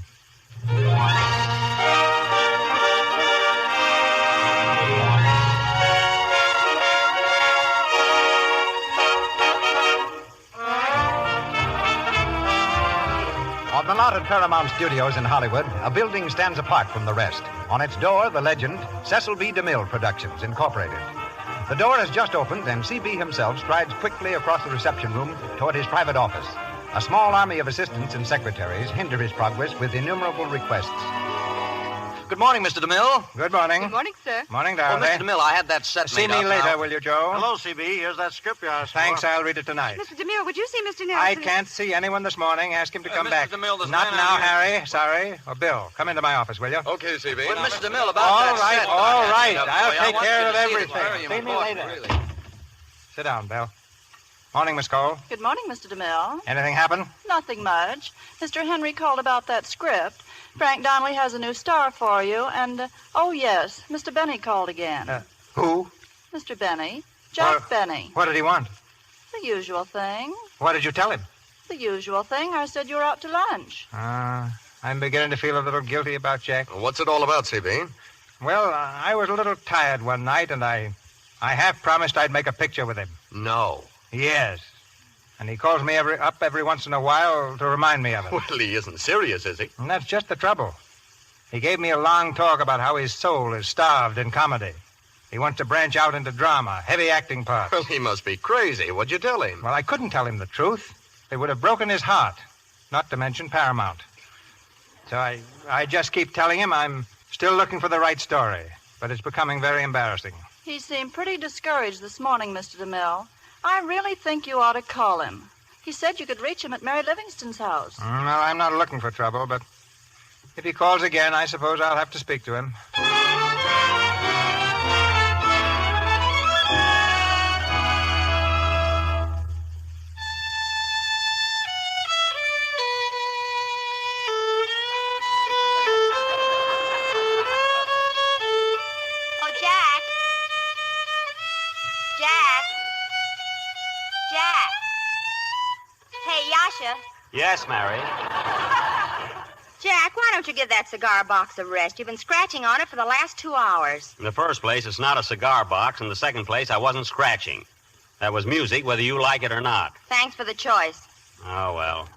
Speaker 23: On the lot at Paramount Studios in Hollywood, a building stands apart from the rest. On its door, the legend, Cecil B. DeMille Productions, Incorporated. The door has just opened, and C.B. himself strides quickly across the reception room toward his private office. A small army of assistants and secretaries hinder his progress with innumerable requests.
Speaker 5: Good morning, Mr. DeMille.
Speaker 23: Good morning.
Speaker 10: Good morning, sir.
Speaker 23: Morning, darling.
Speaker 5: Well, Mr. DeMille, I had that set
Speaker 23: See
Speaker 5: made
Speaker 23: me
Speaker 5: up
Speaker 23: later,
Speaker 5: now.
Speaker 23: will you, Joe?
Speaker 5: Hello, C.B. Here's that script you asked
Speaker 23: Thanks,
Speaker 5: for.
Speaker 23: I'll read it tonight.
Speaker 10: Mr. DeMille, would you see Mr. Nelson?
Speaker 23: I can't see anyone this morning. Ask him to come
Speaker 5: Mr.
Speaker 23: back.
Speaker 5: DeMille, this
Speaker 23: Not
Speaker 5: man
Speaker 23: now,
Speaker 5: out here-
Speaker 23: Harry. Sorry. Or Bill, come into my office, will you?
Speaker 5: Okay, C.B. Well, Mr. DeMille, about
Speaker 23: All
Speaker 5: that
Speaker 23: right,
Speaker 5: set.
Speaker 23: all right.
Speaker 5: I
Speaker 23: I'll take
Speaker 5: want
Speaker 23: care
Speaker 5: you
Speaker 23: of
Speaker 5: to see it. It's
Speaker 23: everything.
Speaker 5: very
Speaker 23: See me
Speaker 5: important,
Speaker 23: later.
Speaker 5: really.
Speaker 23: Sit down, Bill. Morning, Miss Cole.
Speaker 10: Good morning, Mr. DeMille.
Speaker 23: Anything happen?
Speaker 10: Nothing much. Mr. Henry called about that script. Frank Donnelly has a new star for you, and, oh, yes, Mr. Benny called again.
Speaker 23: Who?
Speaker 10: Mr. Benny. Jack Benny.
Speaker 23: What did he want?
Speaker 10: The usual thing.
Speaker 23: What did you tell him?
Speaker 10: The usual thing. I said you were out to lunch.
Speaker 23: I'm beginning to feel a little guilty about Jack.
Speaker 5: What's it all about, C.B.?
Speaker 23: Well, I was a little tired one night, and I half promised I'd make a picture with him.
Speaker 5: No.
Speaker 23: Yes. And he calls me up every once in a while to remind me of it.
Speaker 5: Well, he isn't serious, is he?
Speaker 23: And that's just the trouble. He gave me a long talk about how his soul is starved in comedy. He wants to branch out into drama, heavy acting parts.
Speaker 5: Well, he must be crazy. What'd you tell him?
Speaker 23: Well, I couldn't tell him the truth. It would have broken his heart, not to mention Paramount. So I just keep telling him I'm still looking for the right story, but it's becoming very embarrassing.
Speaker 10: He seemed pretty discouraged this morning, Mr. DeMille. I really think you ought to call him. He said you could reach him at Mary Livingston's house.
Speaker 23: Well, I'm not looking for trouble, but if he calls again, I suppose I'll have to speak to him.
Speaker 7: Oh, Jack. Jack. Jack. Hey, Yasha.
Speaker 17: Yes, Mary.
Speaker 7: Jack, why don't you give that cigar box a rest? You've been scratching on it for the last 2 hours.
Speaker 17: In the first place, it's not a cigar box. In the second place, I wasn't scratching. That was music, whether you like it or not.
Speaker 7: Thanks for the choice.
Speaker 17: Oh, well.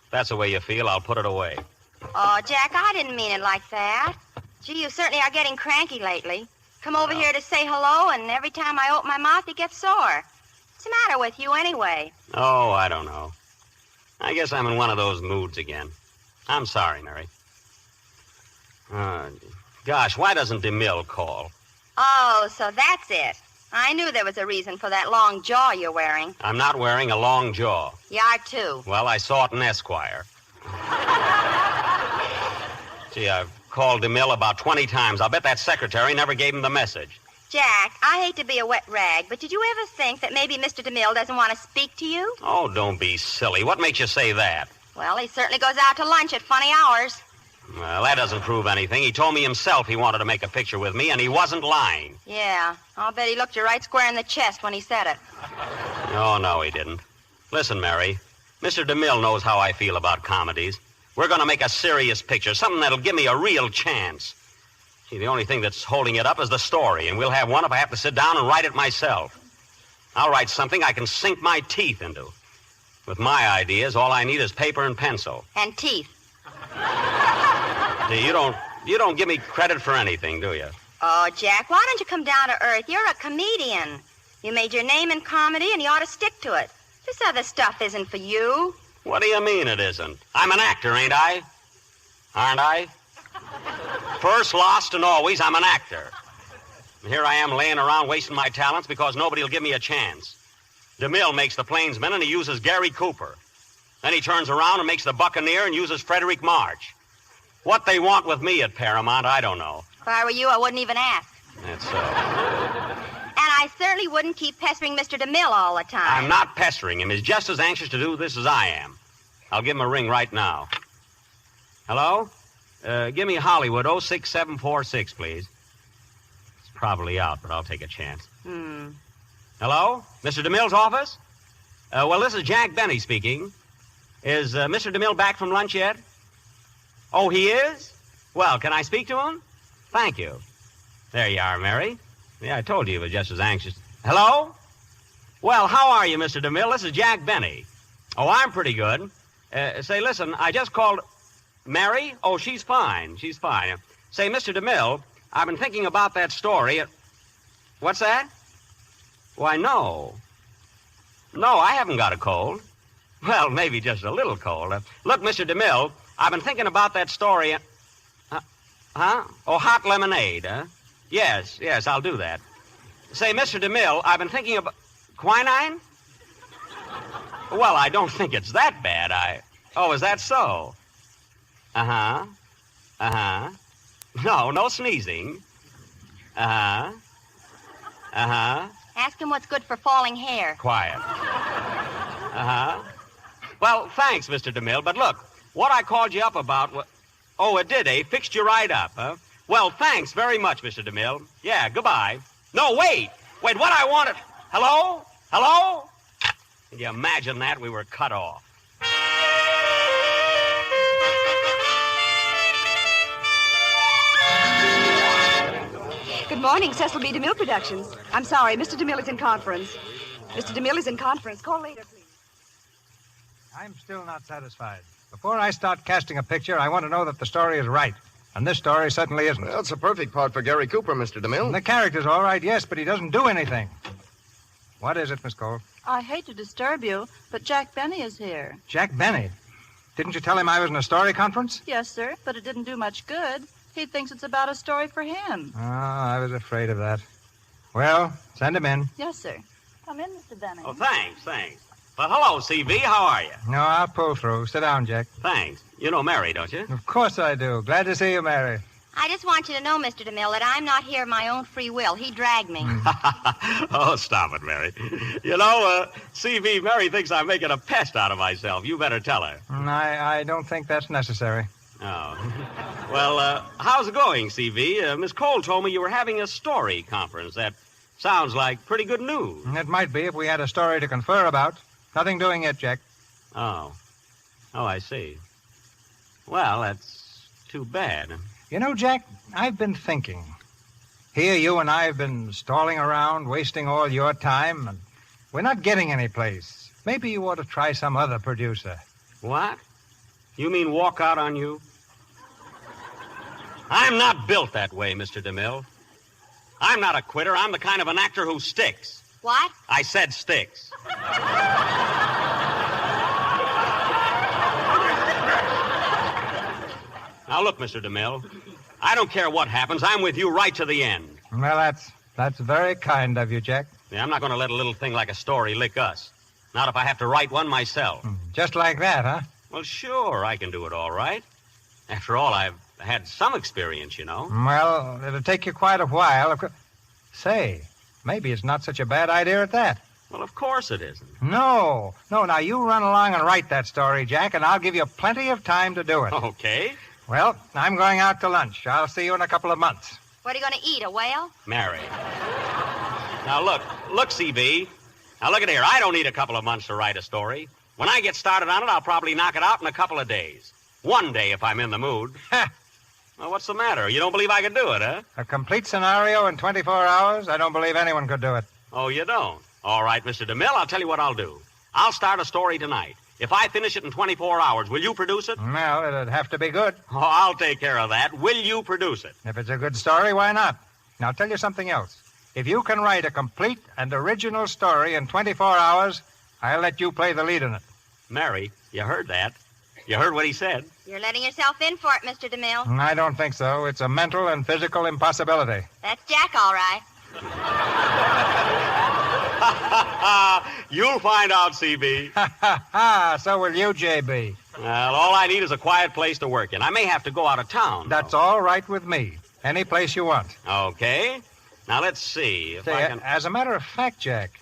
Speaker 17: If that's the way you feel, I'll put it away.
Speaker 7: Oh, Jack, I didn't mean it like that. Gee, you certainly are getting cranky lately. Come over here to say hello, and every time I open my mouth, it gets sore. What's the matter with you, anyway?
Speaker 17: Oh, I don't know. I guess I'm in one of those moods again. I'm sorry, Mary. Gosh, why doesn't DeMille call?
Speaker 7: Oh, so that's it. I knew there was a reason for that long jaw you're wearing.
Speaker 17: I'm not wearing a long jaw.
Speaker 7: You are, too.
Speaker 17: Well, I saw it in Esquire. Gee, I've called DeMille about 20 times. I'll bet that secretary never gave him the message.
Speaker 7: Jack, I hate to be a wet rag, but did you ever think that maybe Mr. DeMille doesn't want to speak to you?
Speaker 17: Oh, don't be silly. What makes you say that?
Speaker 7: Well, he certainly goes out to lunch at funny hours.
Speaker 17: Well, that doesn't prove anything. He told me himself he wanted to make a picture with me, and he wasn't lying.
Speaker 7: Yeah, I'll bet he looked you right square in the chest when he said it.
Speaker 17: Oh, no, he didn't. Listen, Mary, Mr. DeMille knows how I feel about comedies. We're going to make a serious picture, something that'll give me a real chance. See, the only thing that's holding it up is the story, and we'll have one if I have to sit down and write it myself. I'll write something I can sink my teeth into. With my ideas, all I need is paper and pencil.
Speaker 7: And teeth.
Speaker 17: See, you don't give me credit for anything, do you?
Speaker 7: Oh, Jack, why don't you come down to earth? You're a comedian. You made your name in comedy, and you ought to stick to it. This other stuff isn't for you.
Speaker 17: What do you mean it isn't? I'm an actor, ain't I? Aren't I? First, last, and always, I'm an actor. And here I am laying around wasting my talents because nobody will give me a chance. DeMille makes the Plainsman, and he uses Gary Cooper. Then he turns around and makes the Buccaneer and uses Frederick March. What they want with me at Paramount, I don't know.
Speaker 7: If I were you, I wouldn't even ask.
Speaker 17: That's so.
Speaker 7: And I certainly wouldn't keep pestering Mr. DeMille all the time.
Speaker 17: I'm not pestering him. He's just as anxious to do this as I am. I'll give him a ring right now. Hello? Give me Hollywood 06746, please. It's probably out, but I'll take a chance. Hello? Mr. DeMille's office? Well, this is Jack Benny speaking. Is Mr. DeMille back from lunch yet? Oh, he is? Well, can I speak to him? Thank you. There you are, Mary. Yeah, I told you he was just as anxious. Hello? Well, how are you, Mr. DeMille? This is Jack Benny. Oh, I'm pretty good. Say, listen, I just called... Mary? Oh, she's fine. She's fine. Say, Mr. DeMille, I've been thinking about that story. What's that? Why, no. No, I haven't got a cold. Well, maybe just a little cold. Look, Mr. DeMille, I've been thinking about that story. Huh? Oh, hot lemonade, huh? Yes, I'll do that. Say, Mr. DeMille, I've been thinking about... Quinine? Well, I don't think it's that bad. Oh, is that so? Uh-huh. Uh-huh. No sneezing. Uh-huh. Uh-huh.
Speaker 7: Ask him what's good for falling hair.
Speaker 17: Quiet. Uh-huh. Well, thanks, Mr. DeMille, but look, what I called you up about... Oh, it did, eh? Fixed you right up, huh? Well, thanks very much, Mr. DeMille. Yeah, goodbye. No, wait, what I wanted... Hello? Hello? Can you imagine that? We were cut off.
Speaker 12: Good morning, Cecil B. DeMille Productions. I'm sorry, Mr. DeMille is in conference. Mr. DeMille is in conference. Call later, please.
Speaker 13: I'm still not satisfied. Before I start casting a picture, I want to know that the story is right. And this story certainly isn't.
Speaker 5: Well, it's a perfect part for Gary Cooper, Mr. DeMille.
Speaker 13: And the character's all right, yes, but he doesn't do anything. What is it, Miss Cole?
Speaker 10: I hate to disturb you, but Jack Benny is here.
Speaker 13: Jack Benny? Didn't you tell him I was in a story conference?
Speaker 10: Yes, sir, but it didn't do much good. He thinks it's about a story for him.
Speaker 13: Oh, I was afraid of that. Well, send him in.
Speaker 10: Yes, sir. Come in, Mr. Benny.
Speaker 17: Oh, thanks. Well, hello, CV. How are you?
Speaker 13: No, I'll pull through. Sit down, Jack.
Speaker 17: Thanks. You know Mary, don't you?
Speaker 13: Of course I do. Glad to see you, Mary.
Speaker 7: I just want you to know, Mr. DeMille, that I'm not here of my own free will. He dragged me.
Speaker 17: Oh, stop it, Mary. You know, CV, Mary thinks I'm making a pest out of myself. You better tell her.
Speaker 13: I don't think that's necessary.
Speaker 17: Oh. Well, how's it going, CV? Miss Cole told me you were having a story conference. That sounds like pretty good news.
Speaker 13: It might be if we had a story to confer about. Nothing doing yet, Jack.
Speaker 17: Oh, I see. Well, that's too bad.
Speaker 13: You know, Jack, I've been thinking. Here you and I have been stalling around, wasting all your time, and we're not getting any place. Maybe you ought to try some other producer.
Speaker 17: What? You mean walk out on you? I'm not built that way, Mr. DeMille. I'm not a quitter. I'm the kind of an actor who sticks.
Speaker 7: What?
Speaker 17: I said sticks. Now, look, Mr. DeMille, I don't care what happens. I'm with you right to the end.
Speaker 13: Well, that's very kind of you, Jack.
Speaker 17: Yeah, I'm not going to let a little thing like a story lick us. Not if I have to write one myself.
Speaker 13: Just like that, huh?
Speaker 17: Well, sure, I can do it all right. After all, I've had some experience, you know.
Speaker 13: Well, it'll take you quite a while. Say, maybe it's not such a bad idea at that.
Speaker 17: Well, of course it isn't.
Speaker 13: No. Now, you run along and write that story, Jack, and I'll give you plenty of time to do it.
Speaker 17: Okay.
Speaker 13: Well, I'm going out to lunch. I'll see you in a couple of months.
Speaker 7: What are you going to eat, a whale?
Speaker 17: Mary. Now, look, CB. Now, look at here. I don't need a couple of months to write a story. When I get started on it, I'll probably knock it out in a couple of days. One day, if I'm in the mood. Well, what's the matter? You don't believe I could do it, huh?
Speaker 13: A complete scenario in 24 hours? I don't believe anyone could do it.
Speaker 17: Oh, you don't? All right, Mr. DeMille, I'll tell you what I'll do. I'll start a story tonight. If I finish it in 24 hours, will you produce it?
Speaker 13: Well, it'd have to be good.
Speaker 17: Oh, I'll take care of that. Will you produce it?
Speaker 13: If it's a good story, why not? Now, I'll tell you something else. If you can write a complete and original story in 24 hours, I'll let you play the lead in it.
Speaker 17: Mary, you heard that. You heard what he said.
Speaker 7: You're letting yourself in for it, Mr. DeMille.
Speaker 13: I don't think so. It's a mental and physical impossibility.
Speaker 7: That's Jack, all right.
Speaker 17: You'll find out, CB.
Speaker 13: So will you, JB.
Speaker 17: Well, all I need is a quiet place to work in. I may have to go out of town.
Speaker 13: That's all right with me. Any place you want.
Speaker 17: Okay. Now, let's see if
Speaker 13: Say,
Speaker 17: I can...
Speaker 13: as a matter of fact, Jack,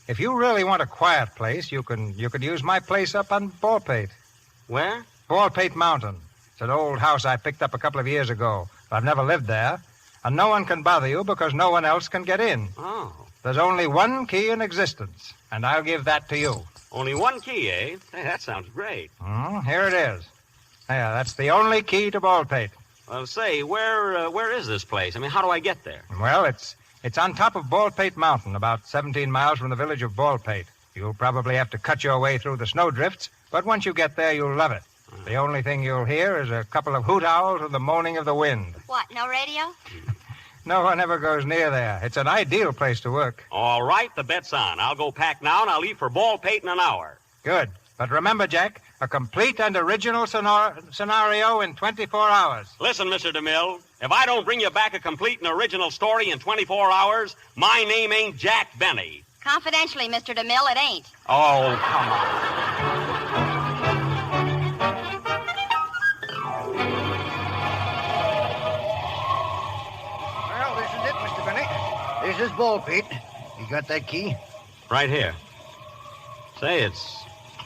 Speaker 13: if you really want a quiet place, you could use my place up on Baldpate.
Speaker 17: Where?
Speaker 13: Baldpate Mountain. It's an old house I picked up a couple of years ago. I've never lived there, and no one can bother you because no one else can get in.
Speaker 17: Oh.
Speaker 13: There's only one key in existence, and I'll give that to you.
Speaker 17: Only one key, eh? Hey, that sounds great.
Speaker 13: Here it is. Yeah, that's the only key to Baldpate.
Speaker 17: Well, say, where is this place? I mean, how do I get there?
Speaker 13: Well, it's on top of Baldpate Mountain, about 17 miles from the village of Baldpate. You'll probably have to cut your way through the snowdrifts, but once you get there, you'll love it. The only thing you'll hear is a couple of hoot owls and the moaning of the wind.
Speaker 7: What, no radio?
Speaker 13: No one ever goes near there. It's an ideal place to work.
Speaker 17: All right, the bet's on. I'll go pack now, and I'll leave for Baldpate in an hour.
Speaker 13: Good. But remember, Jack, a complete and original scenario in 24 hours.
Speaker 17: Listen, Mr. DeMille, if I don't bring you back a complete and original story in 24 hours, my name ain't Jack Benny.
Speaker 7: Confidentially, Mr. DeMille, it ain't.
Speaker 17: Oh, come on.
Speaker 2: Well, this is it, Mr. Benny. This is Baldpate. You got that key?
Speaker 17: Right here. Say, it's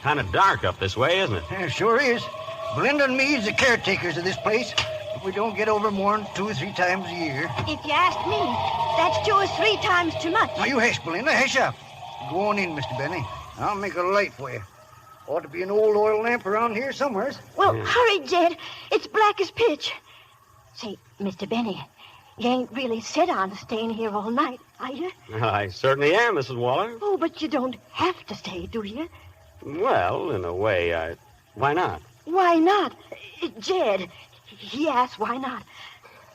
Speaker 17: kind of dark up this way, isn't it?
Speaker 2: Yeah, sure is. Belinda and me is the caretakers of this place. But we don't get over more than 2 or 3 times a year.
Speaker 12: If you ask me, that's 2 or 3 times too much.
Speaker 2: Now, you hush, Belinda. Hush up. Go on in, Mr. Benny. I'll make a light for you. Ought to be an old oil lamp around here somewhere.
Speaker 12: Well, hurry, Jed. It's black as pitch. Say, Mr. Benny, you ain't really set on staying here all night, are you?
Speaker 17: I certainly am, Mrs. Waller.
Speaker 12: Oh, but you don't have to stay, do you?
Speaker 17: Well, in a way, why not?
Speaker 12: Why not? Jed, he asked why not.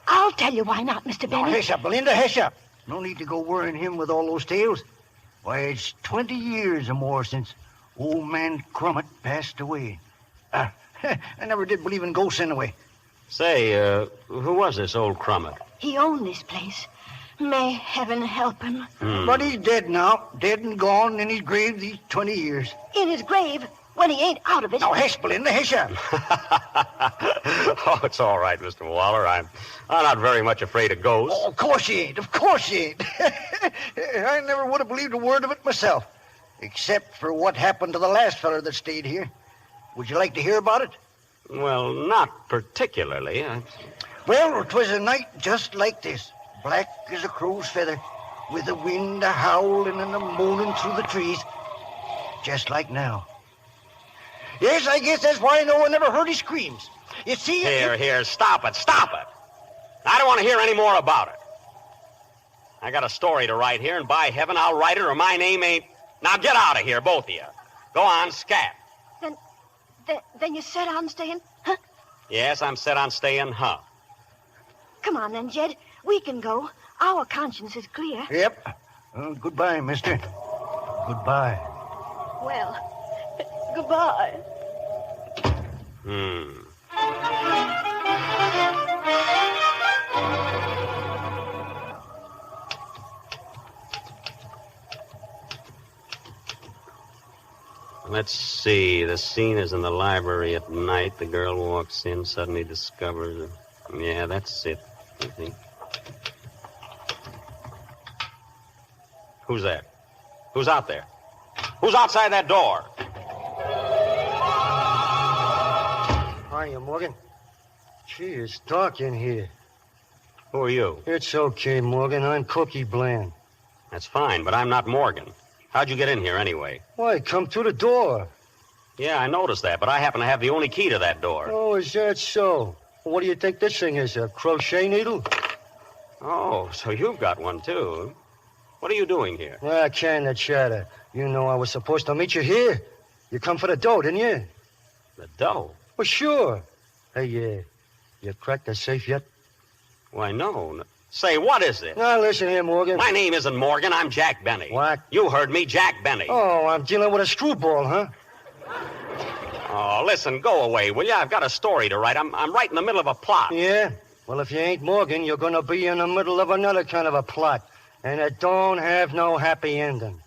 Speaker 12: I'll tell you why not, Mr. Benny.
Speaker 2: Now, hush up, Belinda, hush up. No need to go worrying him with all those tales. Why, it's 20 years or more since old man Crummett passed away. I never did believe in ghosts anyway.
Speaker 17: Say, who was this old Crummett?
Speaker 12: He owned this place. May heaven help him.
Speaker 2: But he's dead now. Dead and gone in his grave these 20 years.
Speaker 12: In his grave when he ain't out of it.
Speaker 2: Now, hush, Belinda, hush up.
Speaker 17: Oh, it's all right, Mr. Waller. I'm not very much afraid of ghosts.
Speaker 2: Oh, of course you ain't. Of course you ain't. I never would have believed a word of it myself. Except for what happened to the last feller that stayed here. Would you like to hear about it?
Speaker 17: Well, not particularly.
Speaker 2: Well, 'twas a night just like this. Black as a crow's feather, with the wind a-howling and a-moaning through the trees. Just like now. Yes, I guess that's why no one ever heard his screams. You see...
Speaker 17: Here, stop it. I don't want to hear any more about it. I got a story to write here, and by heaven, I'll write it or my name ain't... Now get out of here, both of you. Go on, scat.
Speaker 12: Then you set on staying, huh?
Speaker 17: Yes, I'm set on staying, huh?
Speaker 12: Come on then, Jed. We can go. Our conscience is clear.
Speaker 2: Yep. Goodbye, mister. Goodbye.
Speaker 12: Well, goodbye.
Speaker 17: Let's see. The scene is in the library at night. The girl walks in, suddenly discovers her. Yeah, that's it, I think. Who's there? Who's out there? Who's outside that door?
Speaker 2: Hiya, Morgan. Gee, it's dark in here.
Speaker 17: Who are you?
Speaker 2: It's okay, Morgan. I'm Cookie Bland.
Speaker 17: That's fine, but I'm not Morgan. How'd you get in here anyway?
Speaker 2: Why, come through the door.
Speaker 17: Yeah, I noticed that, but I happen to have the only key to that door.
Speaker 2: Oh, is that so? What do you think this thing is, a crochet needle?
Speaker 17: Oh, so you've got one, too. What are you doing here?
Speaker 2: Ah, can the chatter. You know I was supposed to meet you here. You come for the dough, didn't you?
Speaker 17: The dough?
Speaker 2: Well, sure. Hey, you cracked the safe yet?
Speaker 17: Why, no. Say, what is it?
Speaker 2: Now, listen here, Morgan.
Speaker 17: My name isn't Morgan. I'm Jack Benny.
Speaker 2: What?
Speaker 17: You heard me, Jack Benny.
Speaker 2: Oh, I'm dealing with a screwball, huh?
Speaker 17: Oh, listen, go away, will you? I've got a story to write. I'm right in the middle of a plot.
Speaker 2: Yeah? Well, if you ain't Morgan, you're going to be in the middle of another kind of a plot. And it don't have no happy ending.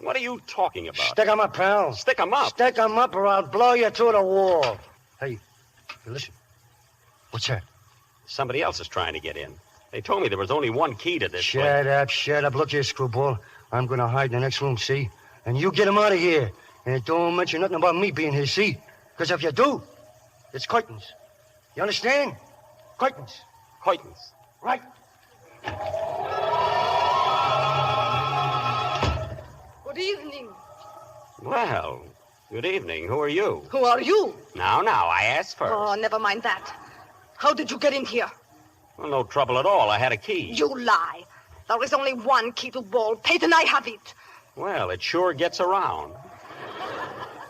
Speaker 17: What are you talking about?
Speaker 2: Stick 'em up, pal.
Speaker 17: Stick 'em up?
Speaker 2: Stick 'em up or I'll blow you through the wall. Hey, listen. What's that?
Speaker 17: Somebody else is trying to get in. They told me there was only one key to this place.
Speaker 6: Shut up. Look here, screwball. I'm going to hide in the next room, see? And you get him out of here. And don't mention nothing about me being here, see? Because if you do, it's curtains. You understand? Curtains.
Speaker 17: Curtains.
Speaker 6: Right.
Speaker 12: Good evening.
Speaker 17: Well, good evening. Who are you?
Speaker 12: Who are you?
Speaker 17: Now, I asked first.
Speaker 12: Oh, never mind that. How did you get in here?
Speaker 17: Well, no trouble at all. I had a key.
Speaker 12: You lie. There is only one key to Baldpate, and I have it.
Speaker 17: Well, it sure gets around.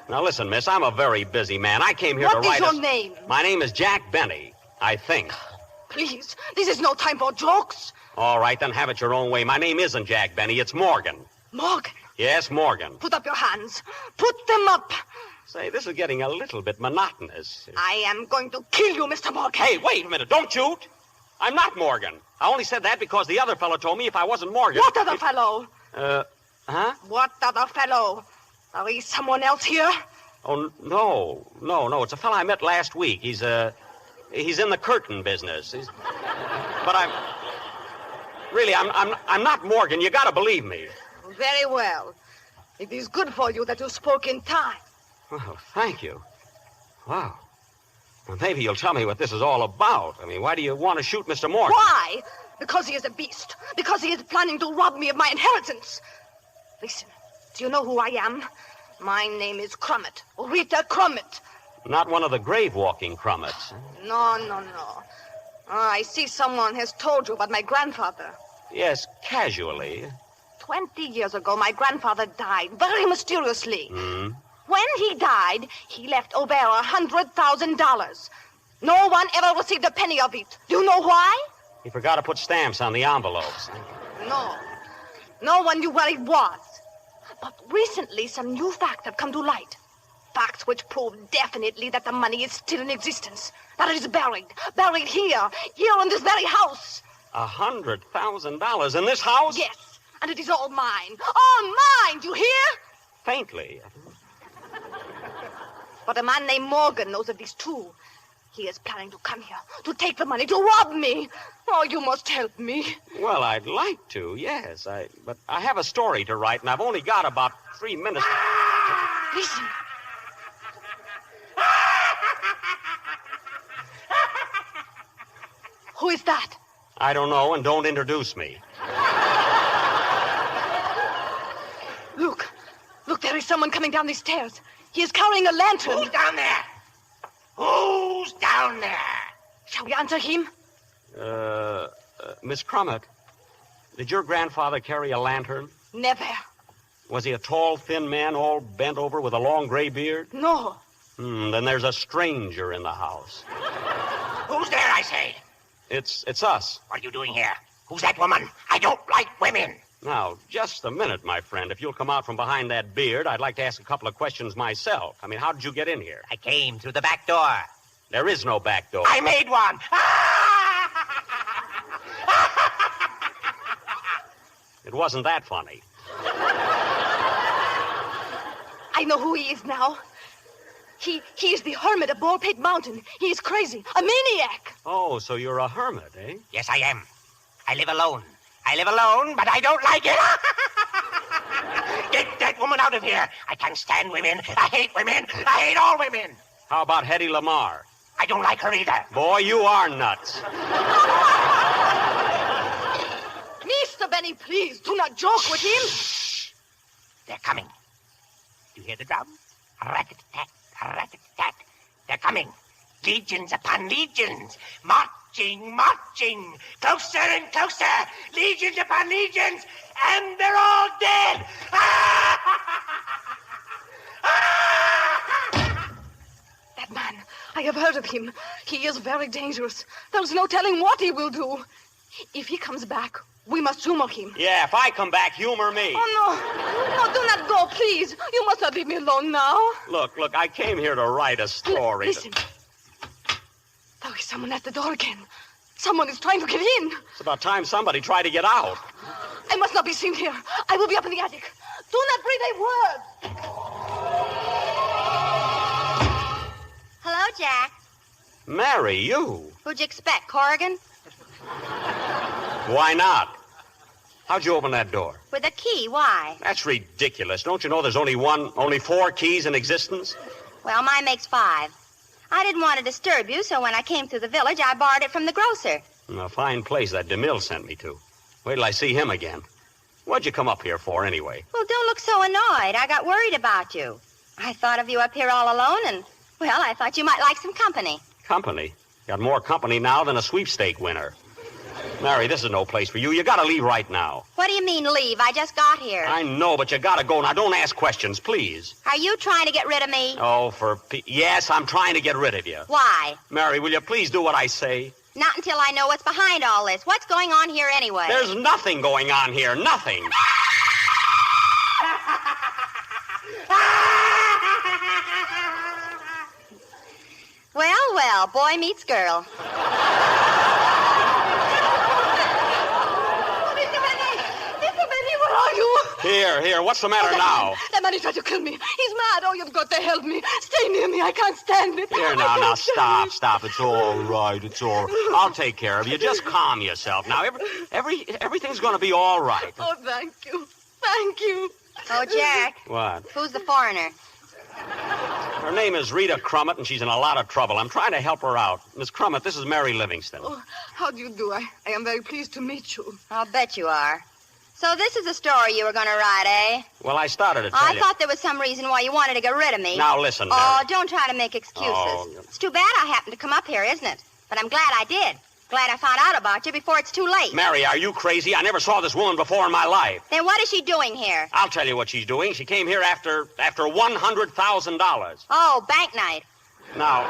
Speaker 17: Now, listen, miss, I'm a very busy man. I came here to write
Speaker 12: What is your name?
Speaker 17: My name is Jack Benny, I think.
Speaker 12: Please, this is no time for jokes.
Speaker 17: All right, then have it your own way. My name isn't Jack Benny. It's Morgan.
Speaker 12: Morgan,
Speaker 17: Yes, Morgan.
Speaker 12: put up your hands. Put them up.
Speaker 17: Say, this is getting a little bit monotonous.
Speaker 12: I am going to kill you, Mr. Morgan.
Speaker 17: Hey, wait a minute. Don't shoot. I'm not Morgan. I only said that because the other fellow told me if I wasn't Morgan...
Speaker 12: What other fellow?
Speaker 17: Huh?
Speaker 12: What other fellow? Are we someone else here?
Speaker 17: Oh, no. It's a fellow I met last week. He's in the curtain business. But I'm not Morgan. You gotta believe me.
Speaker 12: Very well. It is good for you that you spoke in time.
Speaker 17: Well, thank you. Wow. Well, maybe you'll tell me what this is all about. I mean, why do you want to shoot Mr. Morgan?
Speaker 12: Why? Because he is a beast. Because he is planning to rob me of my inheritance. Listen, do you know who I am? My name is Crummett. Rita Crummett.
Speaker 17: Not one of the grave-walking Crummets.
Speaker 12: No. I see someone has told you about my grandfather.
Speaker 17: Yes, casually.
Speaker 12: 20 years ago, my grandfather died very mysteriously.
Speaker 17: Hmm?
Speaker 12: When he died, he left O'Bara $100,000. No one ever received a penny of it. Do you know why?
Speaker 17: He forgot to put stamps on the envelopes.
Speaker 12: No. No one knew where it was. But recently, some new facts have come to light. Facts which prove definitely that the money is still in existence. That it is buried. Buried here in this very house.
Speaker 17: $100,000 in this house?
Speaker 12: Yes, and it is all mine. All mine, do you hear?
Speaker 17: Faintly.
Speaker 12: But a man named Morgan knows of this, too. He is planning to come here, to take the money, to rob me. Oh, you must help me.
Speaker 17: Well, I'd like to, yes. But I have a story to write, and I've only got about 3 minutes.
Speaker 12: Listen. Who is that?
Speaker 17: I don't know, and don't introduce me.
Speaker 12: Look, there is someone coming down these stairs. He is carrying a lantern.
Speaker 16: Who's down there? Who's down there?
Speaker 12: Shall we answer him?
Speaker 17: Miss Crummett, did your grandfather carry a lantern?
Speaker 12: Never.
Speaker 17: Was he a tall, thin man, all bent over with a long gray beard?
Speaker 12: No.
Speaker 17: Then there's a stranger in the house.
Speaker 16: Who's there, I say?
Speaker 17: It's us.
Speaker 16: What are you doing here? Who's that woman? I don't like women.
Speaker 17: Now, just a minute, my friend. If you'll come out from behind that beard, I'd like to ask a couple of questions myself. I mean, how did you get in here?
Speaker 16: I came through the back door.
Speaker 17: There is no back door.
Speaker 16: I made one.
Speaker 17: It wasn't that funny.
Speaker 12: I know who he is now. He is the hermit of Baldpate Mountain. He is crazy, a maniac.
Speaker 17: Oh, so you're a hermit, eh?
Speaker 16: Yes, I am. I live alone. But I don't like it. Get that woman out of here. I can't stand women. I hate women. I hate all women.
Speaker 17: How about Hetty Lamar?
Speaker 16: I don't like her either.
Speaker 17: Boy, you are nuts.
Speaker 12: Mr. Benny, please, do not joke with him.
Speaker 16: Shh. They're coming. Do you hear the drum? Rat-a-tat, rat-a-tat. They're coming. Legions upon legions. Marching. Closer and closer. Legions upon legions. And they're all dead.
Speaker 12: That man, I have heard of him. He is very dangerous. There's no telling what he will do. If he comes back, we must humor him.
Speaker 17: Yeah, if I come back, humor me.
Speaker 12: Oh, no. No, do not go, please. You must not leave me alone now.
Speaker 17: Look, I came here to write a story.
Speaker 12: Listen. There is someone at the door again. Someone is trying to get in.
Speaker 17: It's about time somebody tried to get out.
Speaker 12: I must not be seen here. I will be up in the attic. Do not breathe a word.
Speaker 7: Hello, Jack.
Speaker 17: Mary, you?
Speaker 7: Who'd you expect, Corrigan?
Speaker 9: Why not? How'd you open that door?
Speaker 15: With a key, why?
Speaker 9: That's ridiculous. Don't you know there's only 4 keys in existence?
Speaker 15: Well, mine makes 5. I didn't want to disturb you, so when I came through the village, I borrowed it from the grocer.
Speaker 9: A fine place that DeMille sent me to. Wait till I see him again. What'd you come up here for, anyway?
Speaker 15: Well, don't look so annoyed. I got worried about you. I thought of you up here all alone, and, well, I thought you might like some company.
Speaker 9: Company? Got more company now than a sweepstake winner. Mary, this is no place for you. You gotta leave right now.
Speaker 15: What do you mean, leave? I just got here.
Speaker 9: I know, but you gotta go. Now, don't ask questions, please.
Speaker 15: Are you trying to get rid of me?
Speaker 9: Oh, yes, I'm trying to get rid of you.
Speaker 15: Why?
Speaker 9: Mary, will you please do what I say?
Speaker 15: Not until I know what's behind all this. What's going on here anyway?
Speaker 9: There's nothing going on here. Nothing.
Speaker 15: Well, boy meets girl.
Speaker 9: Here, what's the matter now?
Speaker 12: That man is trying to kill me. He's mad. Oh, you've got to help me. Stay near me. I can't stand it.
Speaker 9: Here, now, stop. It's all right. I'll take care of you. Just calm yourself. Now, everything's going to be all right.
Speaker 12: Oh, thank you. Thank you.
Speaker 15: Oh, Jack.
Speaker 9: What?
Speaker 15: Who's the foreigner?
Speaker 9: Her name is Rita Crummett, and she's in a lot of trouble. I'm trying to help her out. Miss Crummett, this is Mary Livingston.
Speaker 12: Oh, how do you do? I am very pleased to meet you.
Speaker 15: I'll bet you are. So this is a story you were going to write, eh?
Speaker 9: Well, I started to tell
Speaker 15: I
Speaker 9: you.
Speaker 15: thought there was some reason why you wanted to get rid of me.
Speaker 9: Now, listen, Mary.
Speaker 15: Oh, don't try to make excuses.
Speaker 9: Oh.
Speaker 15: It's too bad I happened to come up here, isn't it? But I'm glad I did. Glad I found out about you before it's too late.
Speaker 9: Mary, are you crazy? I never saw this woman before in my life.
Speaker 15: Then what is she doing here?
Speaker 9: I'll tell you what she's doing. She came here after $100,000.
Speaker 15: Oh, bank night.
Speaker 9: Now,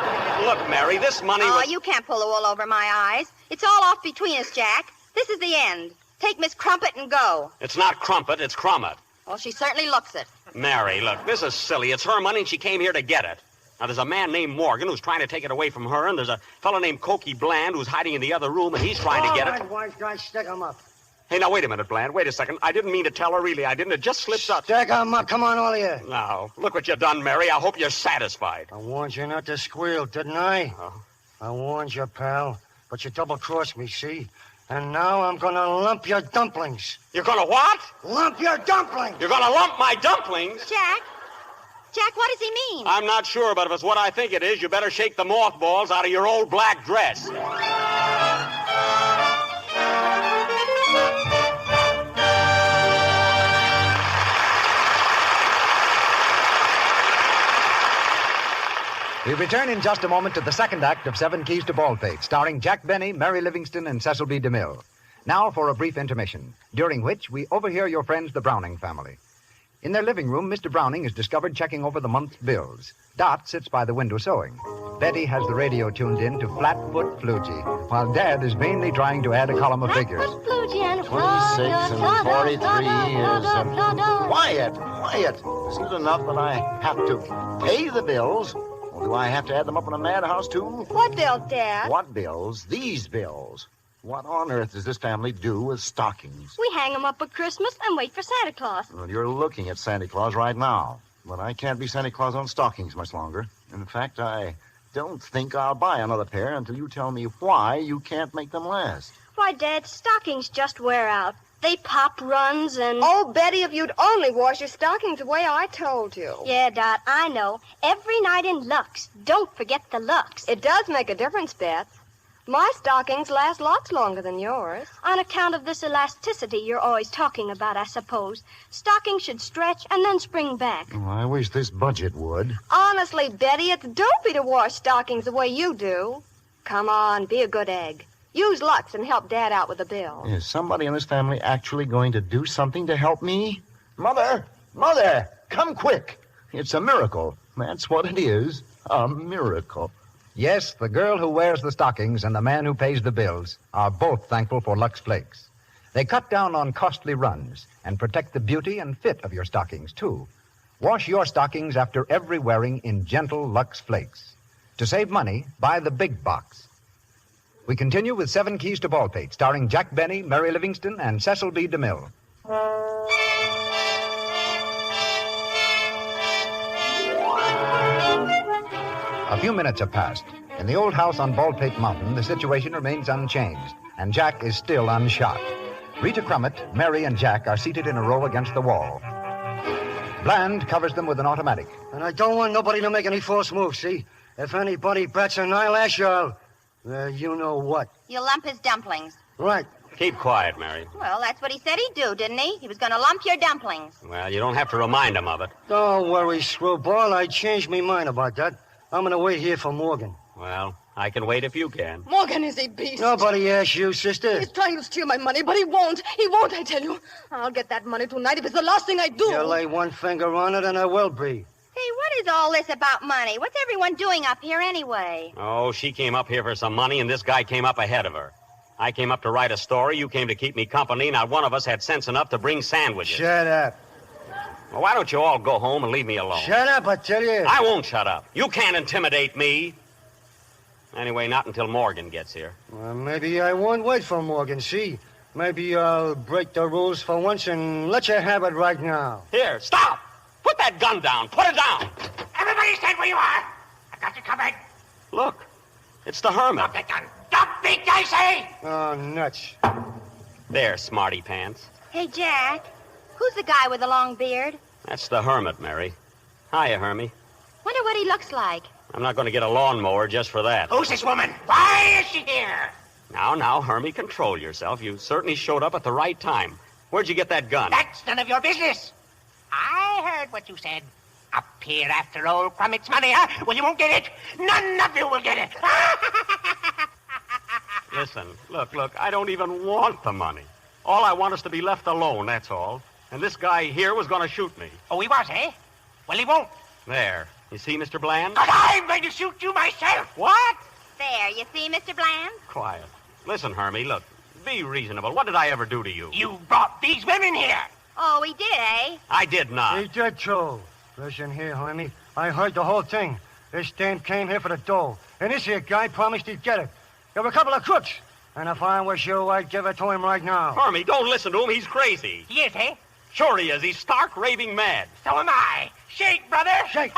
Speaker 9: look, Mary, this money
Speaker 15: Oh,
Speaker 9: was...
Speaker 15: you can't pull the wool over my eyes. It's all off between us, Jack. This is the end. Take Miss Crumpet and go.
Speaker 9: It's not Crumpet, it's Crummett.
Speaker 15: Well, she certainly looks it.
Speaker 9: Mary, look, this is silly. It's her money, and she came here to get it. Now, there's a man named Morgan who's trying to take it away from her, and there's a fellow named Cokie Bland who's hiding in the other room, and he's trying to get it.
Speaker 6: All right, wise guy, stick him up.
Speaker 9: Hey, now, wait a minute, Bland. Wait a second. I didn't mean to tell her, really. I didn't. It just slipped out.
Speaker 6: Stick him up. Come on, all of you.
Speaker 9: Now, look what you've done, Mary. I hope you're satisfied.
Speaker 6: I warned you not to squeal, didn't I?
Speaker 9: Oh.
Speaker 6: I warned you, pal. But you double-crossed me, see? And now I'm gonna lump your dumplings.
Speaker 9: You're gonna what?
Speaker 6: Lump your dumplings!
Speaker 9: You're gonna lump my dumplings?
Speaker 15: Jack, what does he mean?
Speaker 9: I'm not sure, but if it's what I think it is, you better shake the mothballs out of your old black dress.
Speaker 23: We return in just a moment to the second act of Seven Keys to Baldpate, starring Jack Benny, Mary Livingston, and Cecil B. DeMille. Now for a brief intermission, during which we overhear your friends, the Browning family. In their living room, Mr. Browning is discovered checking over the month's bills. Dot sits by the window sewing. Betty has the radio tuned in to Flatfoot Flugie, while Dad is vainly trying to add a column of figures.
Speaker 18: 26 and 43 is... Quiet. Isn't it enough that I have to pay the bills? Or do I have to add them up in a madhouse, too?
Speaker 12: What bills, Dad?
Speaker 18: What bills? These bills. What on earth does this family do with stockings?
Speaker 12: We hang them up at Christmas and wait for Santa Claus.
Speaker 18: Well, you're looking at Santa Claus right now. But I can't be Santa Claus on stockings much longer. In fact, I don't think I'll buy another pair until you tell me why you can't make them last.
Speaker 12: Why, Dad, stockings just wear out. They pop runs and...
Speaker 24: Oh, Betty, if you'd only wash your stockings the way I told you.
Speaker 12: Yeah, Dot, I know. Every night in Lux. Don't forget the Lux.
Speaker 24: It does make a difference, Beth. My stockings last lots longer than yours.
Speaker 12: On account of this elasticity you're always talking about, I suppose. Stockings should stretch and then spring back.
Speaker 18: Oh, I wish this budget would.
Speaker 24: Honestly, Betty, it's dopey to wash stockings the way you do. Come on, be a good egg. Use Lux and help Dad out with the bill.
Speaker 18: Is somebody in this family actually going to do something to help me? Mother, come quick. It's a miracle. That's what it is, a miracle.
Speaker 23: Yes, the girl who wears the stockings and the man who pays the bills are both thankful for Lux Flakes. They cut down on costly runs and protect the beauty and fit of your stockings, too. Wash your stockings after every wearing in gentle Lux Flakes. To save money, buy the big box. We continue with Seven Keys to Baldpate, starring Jack Benny, Mary Livingston, and Cecil B. DeMille. A few minutes have passed. In the old house on Baldpate Mountain, the situation remains unchanged, and Jack is still unshot. Rita Crummett, Mary, and Jack are seated in a row against the wall. Bland covers them with an automatic.
Speaker 6: And I don't want nobody to make any false moves, see? If anybody bats an eyelash, I'll... you know what.
Speaker 15: You'll lump his dumplings.
Speaker 6: Right.
Speaker 9: Keep quiet, Mary.
Speaker 15: Well, that's what he said he'd do, didn't he? He was going to lump your dumplings.
Speaker 9: Well, you don't have to remind him of it.
Speaker 6: Don't worry, Screwball. I changed my mind about that. I'm going to wait here for Morgan.
Speaker 9: Well, I can wait if you can.
Speaker 12: Morgan is a beast.
Speaker 6: Nobody asked you, sister.
Speaker 12: He's trying to steal my money, but he won't. He won't, I tell you. I'll get that money tonight if it's the last thing I do.
Speaker 6: You lay one finger on it, and I will be.
Speaker 15: Hey, what is all this about money? What's everyone doing up here anyway?
Speaker 9: Oh, she came up here for some money, and this guy came up ahead of her. I came up to write a story. You came to keep me company. Not one of us had sense enough to bring sandwiches.
Speaker 6: Shut up.
Speaker 9: Well, why don't you all go home and leave me alone?
Speaker 6: Shut up, I tell you.
Speaker 9: I won't shut up. You can't intimidate me. Anyway, not until Morgan gets here.
Speaker 6: Well, maybe I won't wait for Morgan, see? Maybe I'll break the rules for once and let you have it right now.
Speaker 9: Here, stop! Put that gun down. Put it down.
Speaker 16: Everybody stand where you are. I've got you covered.
Speaker 9: Look, it's the hermit.
Speaker 16: Drop that gun. Drop it, I say!
Speaker 6: Oh, nuts.
Speaker 9: There, smarty pants.
Speaker 15: Hey, Jack, who's the guy with the long beard?
Speaker 9: That's the hermit, Mary. Hiya, Hermie.
Speaker 15: Wonder what he looks like.
Speaker 9: I'm not going to get a lawnmower just for that.
Speaker 16: Who's this woman? Why is she here?
Speaker 9: Now, Hermie, control yourself. You certainly showed up at the right time. Where'd you get that gun?
Speaker 16: That's none of your business. I heard what you said. Up here after old Crummett's money, huh? Well, you won't get it. None of you will get it.
Speaker 9: Listen, look, I don't even want the money. All I want is to be left alone, that's all. And this guy here was going to shoot me.
Speaker 16: Oh, he was, eh? Well, he won't.
Speaker 9: There. You see, Mr. Bland?
Speaker 16: But I'm going to shoot you myself.
Speaker 9: What?
Speaker 15: There, you see, Mr. Bland?
Speaker 9: Quiet. Listen, Hermie, look, be reasonable. What did I ever do to you?
Speaker 16: You brought these women here.
Speaker 15: Oh, he did, eh?
Speaker 9: I did not.
Speaker 6: He did, too. Listen here, Hermie. I heard the whole thing. This dame came here for the dough, and this here guy promised he'd get it. There were a couple of crooks, and if I was you, I'd give it to him right now.
Speaker 9: Hermie, don't listen to him. He's crazy.
Speaker 16: He is, eh?
Speaker 9: Sure he is. He's stark raving mad.
Speaker 16: So am I. Shake, brother.
Speaker 6: Shake.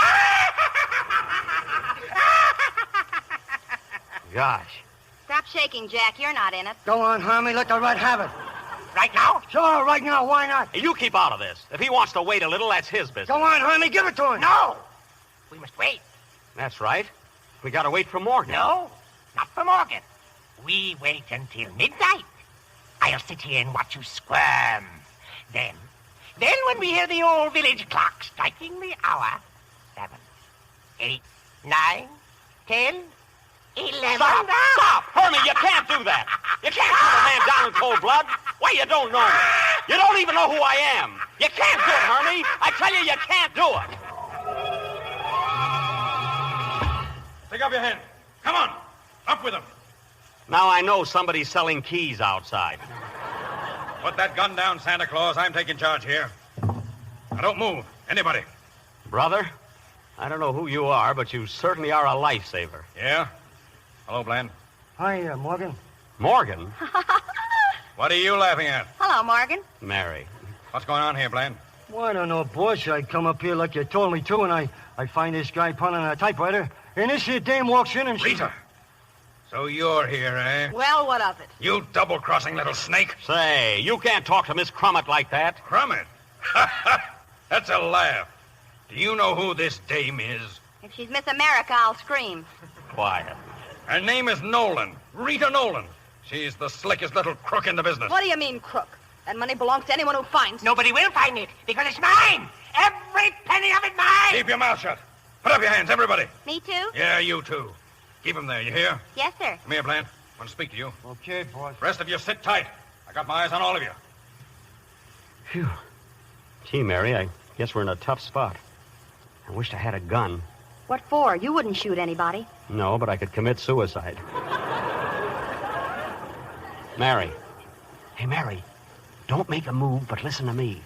Speaker 9: Gosh.
Speaker 15: Stop shaking, Jack. You're not in it.
Speaker 6: Go on, Hermie. Let the rat have it.
Speaker 16: Right now?
Speaker 6: Sure, right now. Why not?
Speaker 9: Hey, you keep out of this. If he wants to wait a little, that's his business.
Speaker 6: Go on, Hermie. Give it to him.
Speaker 16: No. We must wait.
Speaker 9: That's right. We got to wait for Morgan.
Speaker 16: No, not for Morgan. We wait until midnight. I'll sit here and watch you squirm. Then when we hear the old village clock striking the hour, 7, 8, 9, 10, 11...
Speaker 9: Stop! Hermie, you can't do that. You can't shoot a man down in cold blood. Why, you don't know me. You don't even know who I am. You can't do it, Hermie. I tell you, you can't do it.
Speaker 1: Take off your hand. Come on. Up with him.
Speaker 9: Now I know somebody's selling keys outside.
Speaker 1: Put that gun down, Santa Claus. I'm taking charge here. Now, don't move. Anybody.
Speaker 9: Brother, I don't know who you are, but you certainly are a lifesaver.
Speaker 1: Yeah? Hello, Bland.
Speaker 6: Hi, Morgan.
Speaker 9: Morgan?
Speaker 1: What are you laughing at?
Speaker 15: Hello, Morgan.
Speaker 9: Mary.
Speaker 1: What's going on here, Bland?
Speaker 6: Well, I don't know, boss. I come up here like you told me to, and I find this guy pounding on a typewriter, and this here dame walks in and she...
Speaker 1: Rita. So you're here, eh?
Speaker 12: Well, what of it?
Speaker 1: You double-crossing little snake.
Speaker 9: Say, you can't talk to Miss Crummett like that.
Speaker 1: Crummett? That's a laugh. Do you know who this dame is?
Speaker 15: If she's Miss America, I'll scream.
Speaker 9: Quiet.
Speaker 1: Her name is Nolan. Rita Nolan. She's the slickest little crook in the business.
Speaker 12: What do you mean, crook? That money belongs to anyone who finds it.
Speaker 16: Nobody will find it, because it's mine. Every penny of it mine.
Speaker 1: Keep your mouth shut. Put up your hands, everybody.
Speaker 15: Me too?
Speaker 1: Yeah, you too. Keep them there, you hear?
Speaker 15: Yes, sir.
Speaker 1: Come here, Bland. I want to speak to you.
Speaker 6: Okay, boss.
Speaker 1: Rest of you sit tight. I got my eyes on all of you.
Speaker 9: Phew. Gee, Mary, I guess we're in a tough spot. I wished I had a gun.
Speaker 15: What for? You wouldn't shoot anybody.
Speaker 9: No, but I could commit suicide. Mary. Hey, Mary. Don't make a move, but listen to me.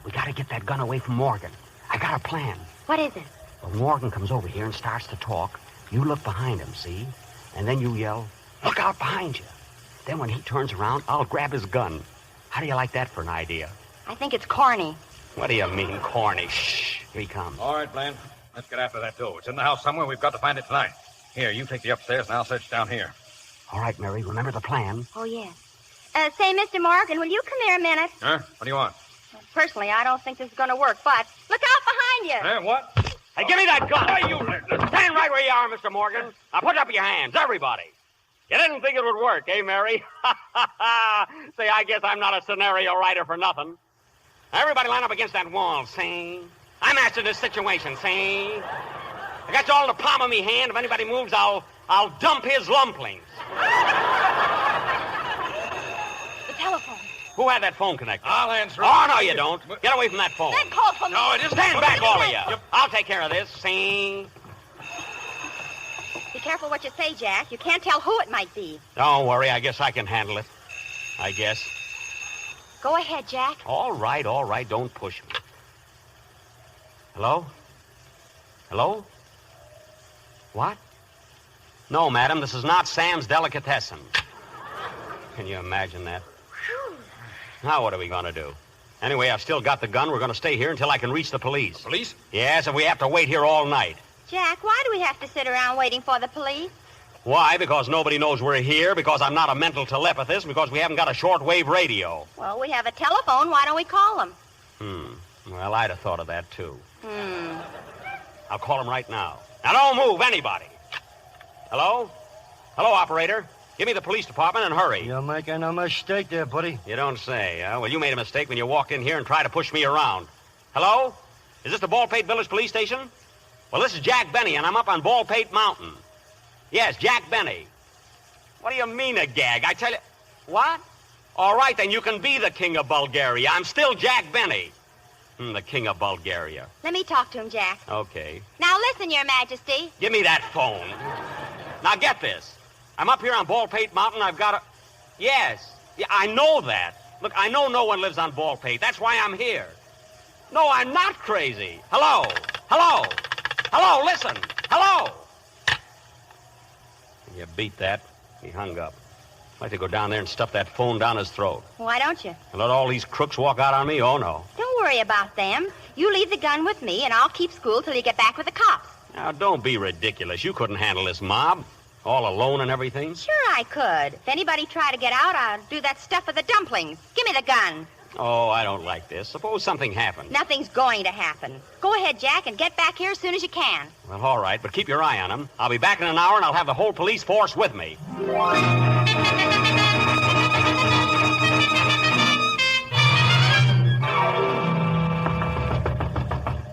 Speaker 9: We got to get that gun away from Morgan. I got a plan.
Speaker 15: What is it?
Speaker 9: When Morgan comes over here and starts to talk, you look behind him, see? And then you yell, "Look out behind you." Then when he turns around, I'll grab his gun. How do you like that for an idea?
Speaker 15: I think it's corny.
Speaker 9: What do you mean, corny? Shh. Here he comes.
Speaker 1: All right, Bland. Let's get after that dough. It's in the house somewhere. We've got to find it tonight. Here, you take the upstairs, and I'll search down here.
Speaker 9: All right, Mary, remember the plan.
Speaker 15: Oh, yes. Say, Mr. Morgan, will you come here a minute?
Speaker 1: Huh? What do you want?
Speaker 15: Personally, I don't think this is going to work, but look out behind you.
Speaker 1: What?
Speaker 9: Hey, give me that gun. Hey, you stand right where you are, Mr. Morgan. Now put up your hands, everybody. You didn't think it would work, eh, Mary? Say, I guess I'm not a scenario writer for nothing. Everybody line up against that wall, see? I'm after this situation, see? I got you all in the palm of me hand. If anybody moves, I'll dump his lumplings.
Speaker 12: The telephone.
Speaker 9: Who had that phone connected?
Speaker 1: I'll answer it.
Speaker 9: Oh, no, you don't. Get away from that phone.
Speaker 12: Then call for me.
Speaker 1: No, it isn't.
Speaker 9: Stand back, all of you. I'll take care of this, see?
Speaker 15: Be careful what you say, Jack. You can't tell who it might be.
Speaker 9: Don't worry. I guess I can handle it. I guess.
Speaker 15: Go ahead, Jack.
Speaker 9: All right. Don't push me. Hello? Hello? What? No, madam, this is not Sam's Delicatessen. Can you imagine that? Now what are we going to do? Anyway, I've still got the gun. We're going to stay here until I can reach the police.
Speaker 1: Police?
Speaker 9: Yes, and we have to wait here all night.
Speaker 15: Jack, why do we have to sit around waiting for the police?
Speaker 9: Why? Because nobody knows we're here, because I'm not a mental telepathist, because we haven't got a shortwave radio.
Speaker 15: Well, we have a telephone. Why don't we call them?
Speaker 9: Well, I'd have thought of that, too. I'll call them right now. Now, don't move, anybody. Hello? Hello, operator. Give me the police department and hurry.
Speaker 6: You're making a mistake there, buddy.
Speaker 9: You don't say, huh? Well, you made a mistake when you walked in here and tried to push me around. Hello? Is this the Baldpate Village Police Station? Well, this is Jack Benny, and I'm up on Baldpate Mountain. Yes, Jack Benny. What do you mean, a gag? I tell you... What? All right, then you can be the King of Bulgaria. I'm still Jack Benny. The King of Bulgaria.
Speaker 15: Let me talk to him, Jack.
Speaker 9: Okay.
Speaker 15: Now listen, Your Majesty.
Speaker 9: Give me that phone. Now get this. I'm up here on Baldpate Mountain. I've got a... Yes. Yeah, I know that. Look, I know no one lives on Baldpate. That's why I'm here. No, I'm not crazy. Hello? Hello? Hello, listen. Hello? You beat that. He hung up. I'd like to go down there and stuff that phone down his throat.
Speaker 15: Why don't you?
Speaker 9: And let all these crooks walk out on me? Oh, no.
Speaker 15: Don't worry about them. You leave the gun with me, and I'll keep school till you get back with the cops.
Speaker 9: Now, don't be ridiculous. You couldn't handle this mob. All alone and everything?
Speaker 15: Sure I could. If anybody tried to get out, I'll do that stuff with the dumplings. Give me the gun.
Speaker 9: Oh, I don't like this. Suppose something happened.
Speaker 15: Nothing's going to happen. Go ahead, Jack, and get back here as soon as you can.
Speaker 9: Well, all right, but keep your eye on him. I'll be back in an hour, and I'll have the whole police force with me.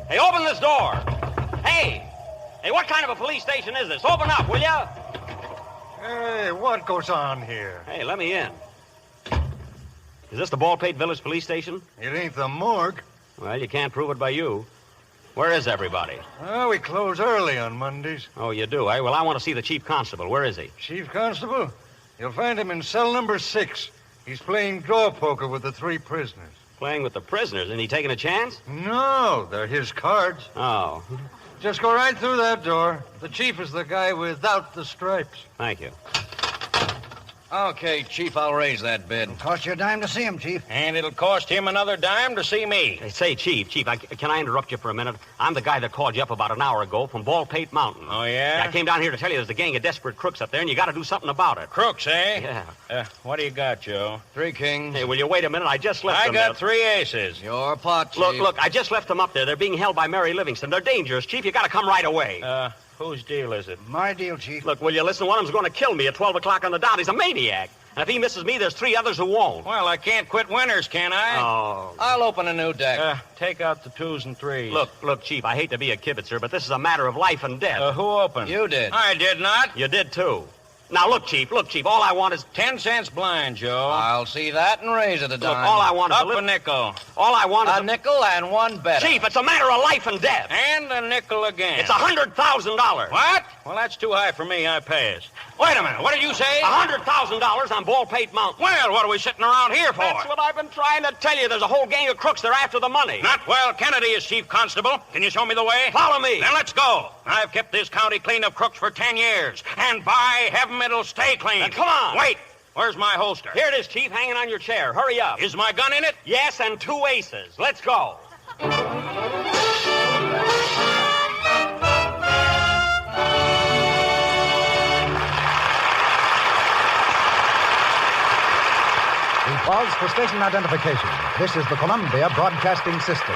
Speaker 9: Hey, open this door. Hey, what kind of a police station is this? Open up, will you?
Speaker 3: Hey, what goes on here?
Speaker 9: Hey, let me in. Is this the Baldpate Village Police Station?
Speaker 3: It ain't the morgue.
Speaker 9: Well, you can't prove it by you. Where is everybody?
Speaker 3: Well, we close early on Mondays.
Speaker 9: Oh, you do, eh? Well, I want to see the chief constable. Where is he?
Speaker 3: Chief Constable? You'll find him in cell number 6. He's playing draw poker with the 3 prisoners.
Speaker 9: Playing with the prisoners? Isn't he taking a chance?
Speaker 3: No, they're his cards.
Speaker 9: Oh.
Speaker 3: Just go right through that door. The chief is the guy without the stripes.
Speaker 9: Thank you.
Speaker 4: Okay, Chief, I'll raise that bid.
Speaker 2: It'll cost you a dime to see him, Chief.
Speaker 4: And it'll cost him another dime to see me.
Speaker 9: Hey, say, Chief, can I interrupt you for a minute? I'm the guy that called you up about an hour ago from Baldpate Mountain.
Speaker 4: Oh, yeah?
Speaker 9: I came down here to tell you there's a gang of desperate crooks up there, and you got to do something about it.
Speaker 4: Crooks, eh?
Speaker 9: Yeah.
Speaker 4: What do you got, Joe?
Speaker 18: 3 kings.
Speaker 9: Hey, will you wait a minute? I just left them.
Speaker 4: I got 3 aces.
Speaker 18: Your pot, Chief.
Speaker 9: Look, I just left them up there. They're being held by Mary Livingston. They're dangerous, Chief. You got to come right away.
Speaker 4: Whose deal is it?
Speaker 2: My deal, Chief.
Speaker 9: Look, will you listen? One of them's going to kill me at 12 o'clock on the dot. He's a maniac. And if he misses me, there's 3 others who won't.
Speaker 4: Well, I can't quit winners, can I?
Speaker 9: Oh.
Speaker 4: I'll open a new deck. Take out the 2s and 3s.
Speaker 9: Look, Chief, I hate to be a kibitzer, but this is a matter of life and death.
Speaker 4: Who opened?
Speaker 18: You did.
Speaker 4: I did not.
Speaker 9: You did, too. Now, look, Chief, all I want is...
Speaker 4: 10 cents blind, Joe.
Speaker 18: I'll see that and raise it a dime.
Speaker 9: Look, all I want is
Speaker 4: Up a nickel.
Speaker 9: All I want is...
Speaker 18: A nickel and 1 better.
Speaker 9: Chief, it's a matter of life and death.
Speaker 4: And a nickel again.
Speaker 9: It's $100,000.
Speaker 4: What? Well, that's too high for me. I pass. Wait a minute. What did you say?
Speaker 9: $100,000 on Baldpate Mountain.
Speaker 4: Well, what are we sitting around here for?
Speaker 9: That's what I've been trying to tell you. There's a whole gang of crooks. They're after the money.
Speaker 4: Not while Kennedy is chief constable. Can you show me the way?
Speaker 9: Follow me.
Speaker 4: Then let's go. I've kept this county clean of crooks for 10 years. And by heaven, it'll stay clean.
Speaker 9: Then come on.
Speaker 4: Wait. Where's my holster?
Speaker 9: Here it is, Chief, hanging on your chair. Hurry up.
Speaker 4: Is my gun in it?
Speaker 9: Yes, and 2 aces. Let's go.
Speaker 23: Pause for station identification. This is the Columbia Broadcasting System.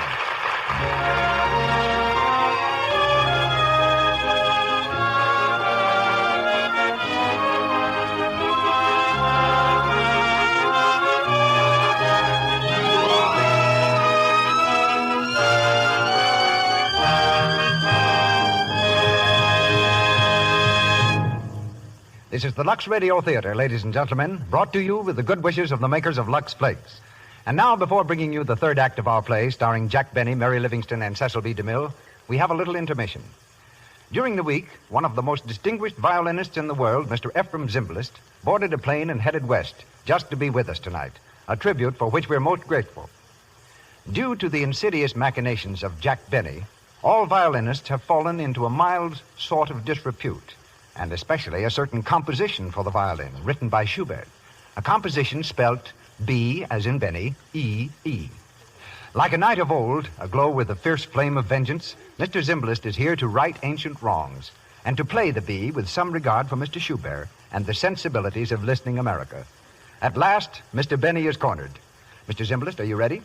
Speaker 23: This is the Lux Radio Theater, ladies and gentlemen, brought to you with the good wishes of the makers of Lux Flakes. And now, before bringing you the third act of our play, starring Jack Benny, Mary Livingston, and Cecil B. DeMille, we have a little intermission. During the week, one of the most distinguished violinists in the world, Mr. Ephraim Zimbalist, boarded a plane and headed west just to be with us tonight, a tribute for which we're most grateful. Due to the insidious machinations of Jack Benny, all violinists have fallen into a mild sort of disrepute, and especially a certain composition for the violin, written by Schubert. A composition spelt B, as in Benny, E, E. Like a knight of old, aglow with the fierce flame of vengeance, Mr. Zimbalist is here to right ancient wrongs, and to play the B with some regard for Mr. Schubert and the sensibilities of listening America. At last, Mr. Benny is cornered. Mr. Zimbalist, are you ready?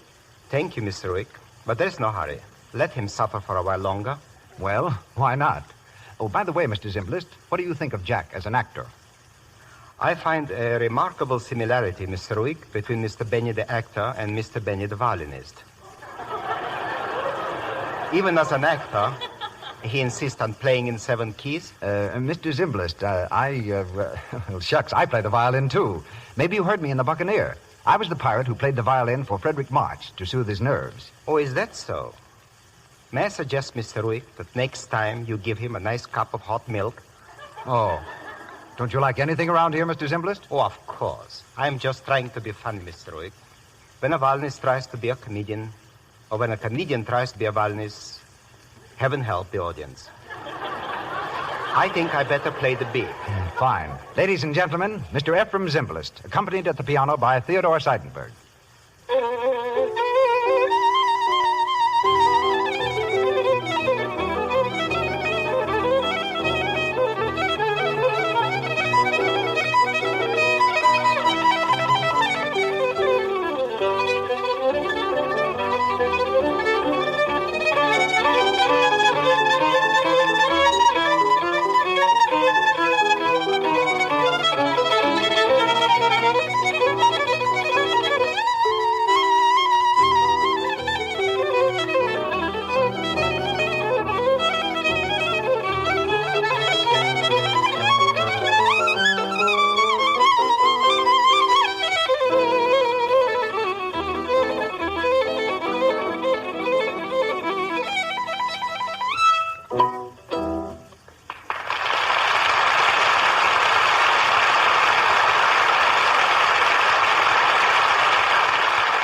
Speaker 11: Thank you, Mr. Wick, but there's no hurry. Let him suffer for a while longer.
Speaker 23: Well, why not? Oh, by the way, Mr. Zimbalist, what do you think of Jack as an actor?
Speaker 11: I find a remarkable similarity, Mr. Wick, between Mr. Benny the actor and Mr. Benny the violinist. Even as an actor, he insists on playing in 7 keys.
Speaker 23: Mr. Zimbalist, well, shucks, I play the violin, too. Maybe you heard me in The Buccaneer. I was the pirate who played the violin for Frederick March to soothe his nerves.
Speaker 11: Oh, is that so? May I suggest, Mr. Wick, that next time you give him a nice cup of hot milk?
Speaker 23: Oh. Don't you like anything around here, Mr. Zimbalist?
Speaker 11: Oh, of course. I'm just trying to be funny, Mr. Wick. When a violinist tries to be a comedian, or when a comedian tries to be a violinist, heaven help the audience. I think I better play the B.
Speaker 23: Fine. Ladies and gentlemen, Mr. Ephraim Zimbalist, accompanied at the piano by Theodore Seidenberg.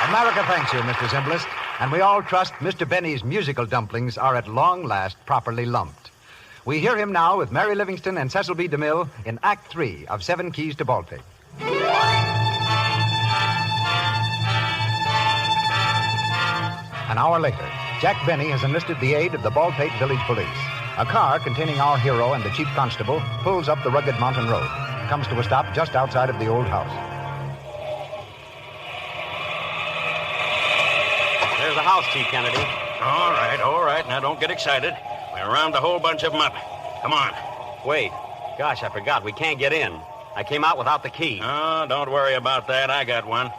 Speaker 23: America thanks you, Mr. Zimbalist, and we all trust Mr. Benny's musical dumplings are at long last properly lumped. We hear him now with Mary Livingston and Cecil B. DeMille in Act 3 of 7 Keys to Baldpate. An hour later, Jack Benny has enlisted the aid of the Baldpate Village Police. A car containing our hero and the chief constable pulls up the rugged mountain road, comes to a stop just outside of the old house.
Speaker 9: There's the house, Chief Kennedy.
Speaker 4: All right. Now, don't get excited. We're around a whole bunch of them up. Come on.
Speaker 9: Wait. Gosh, I forgot. We can't get in. I came out without the key.
Speaker 4: Oh, don't worry about that. I got one.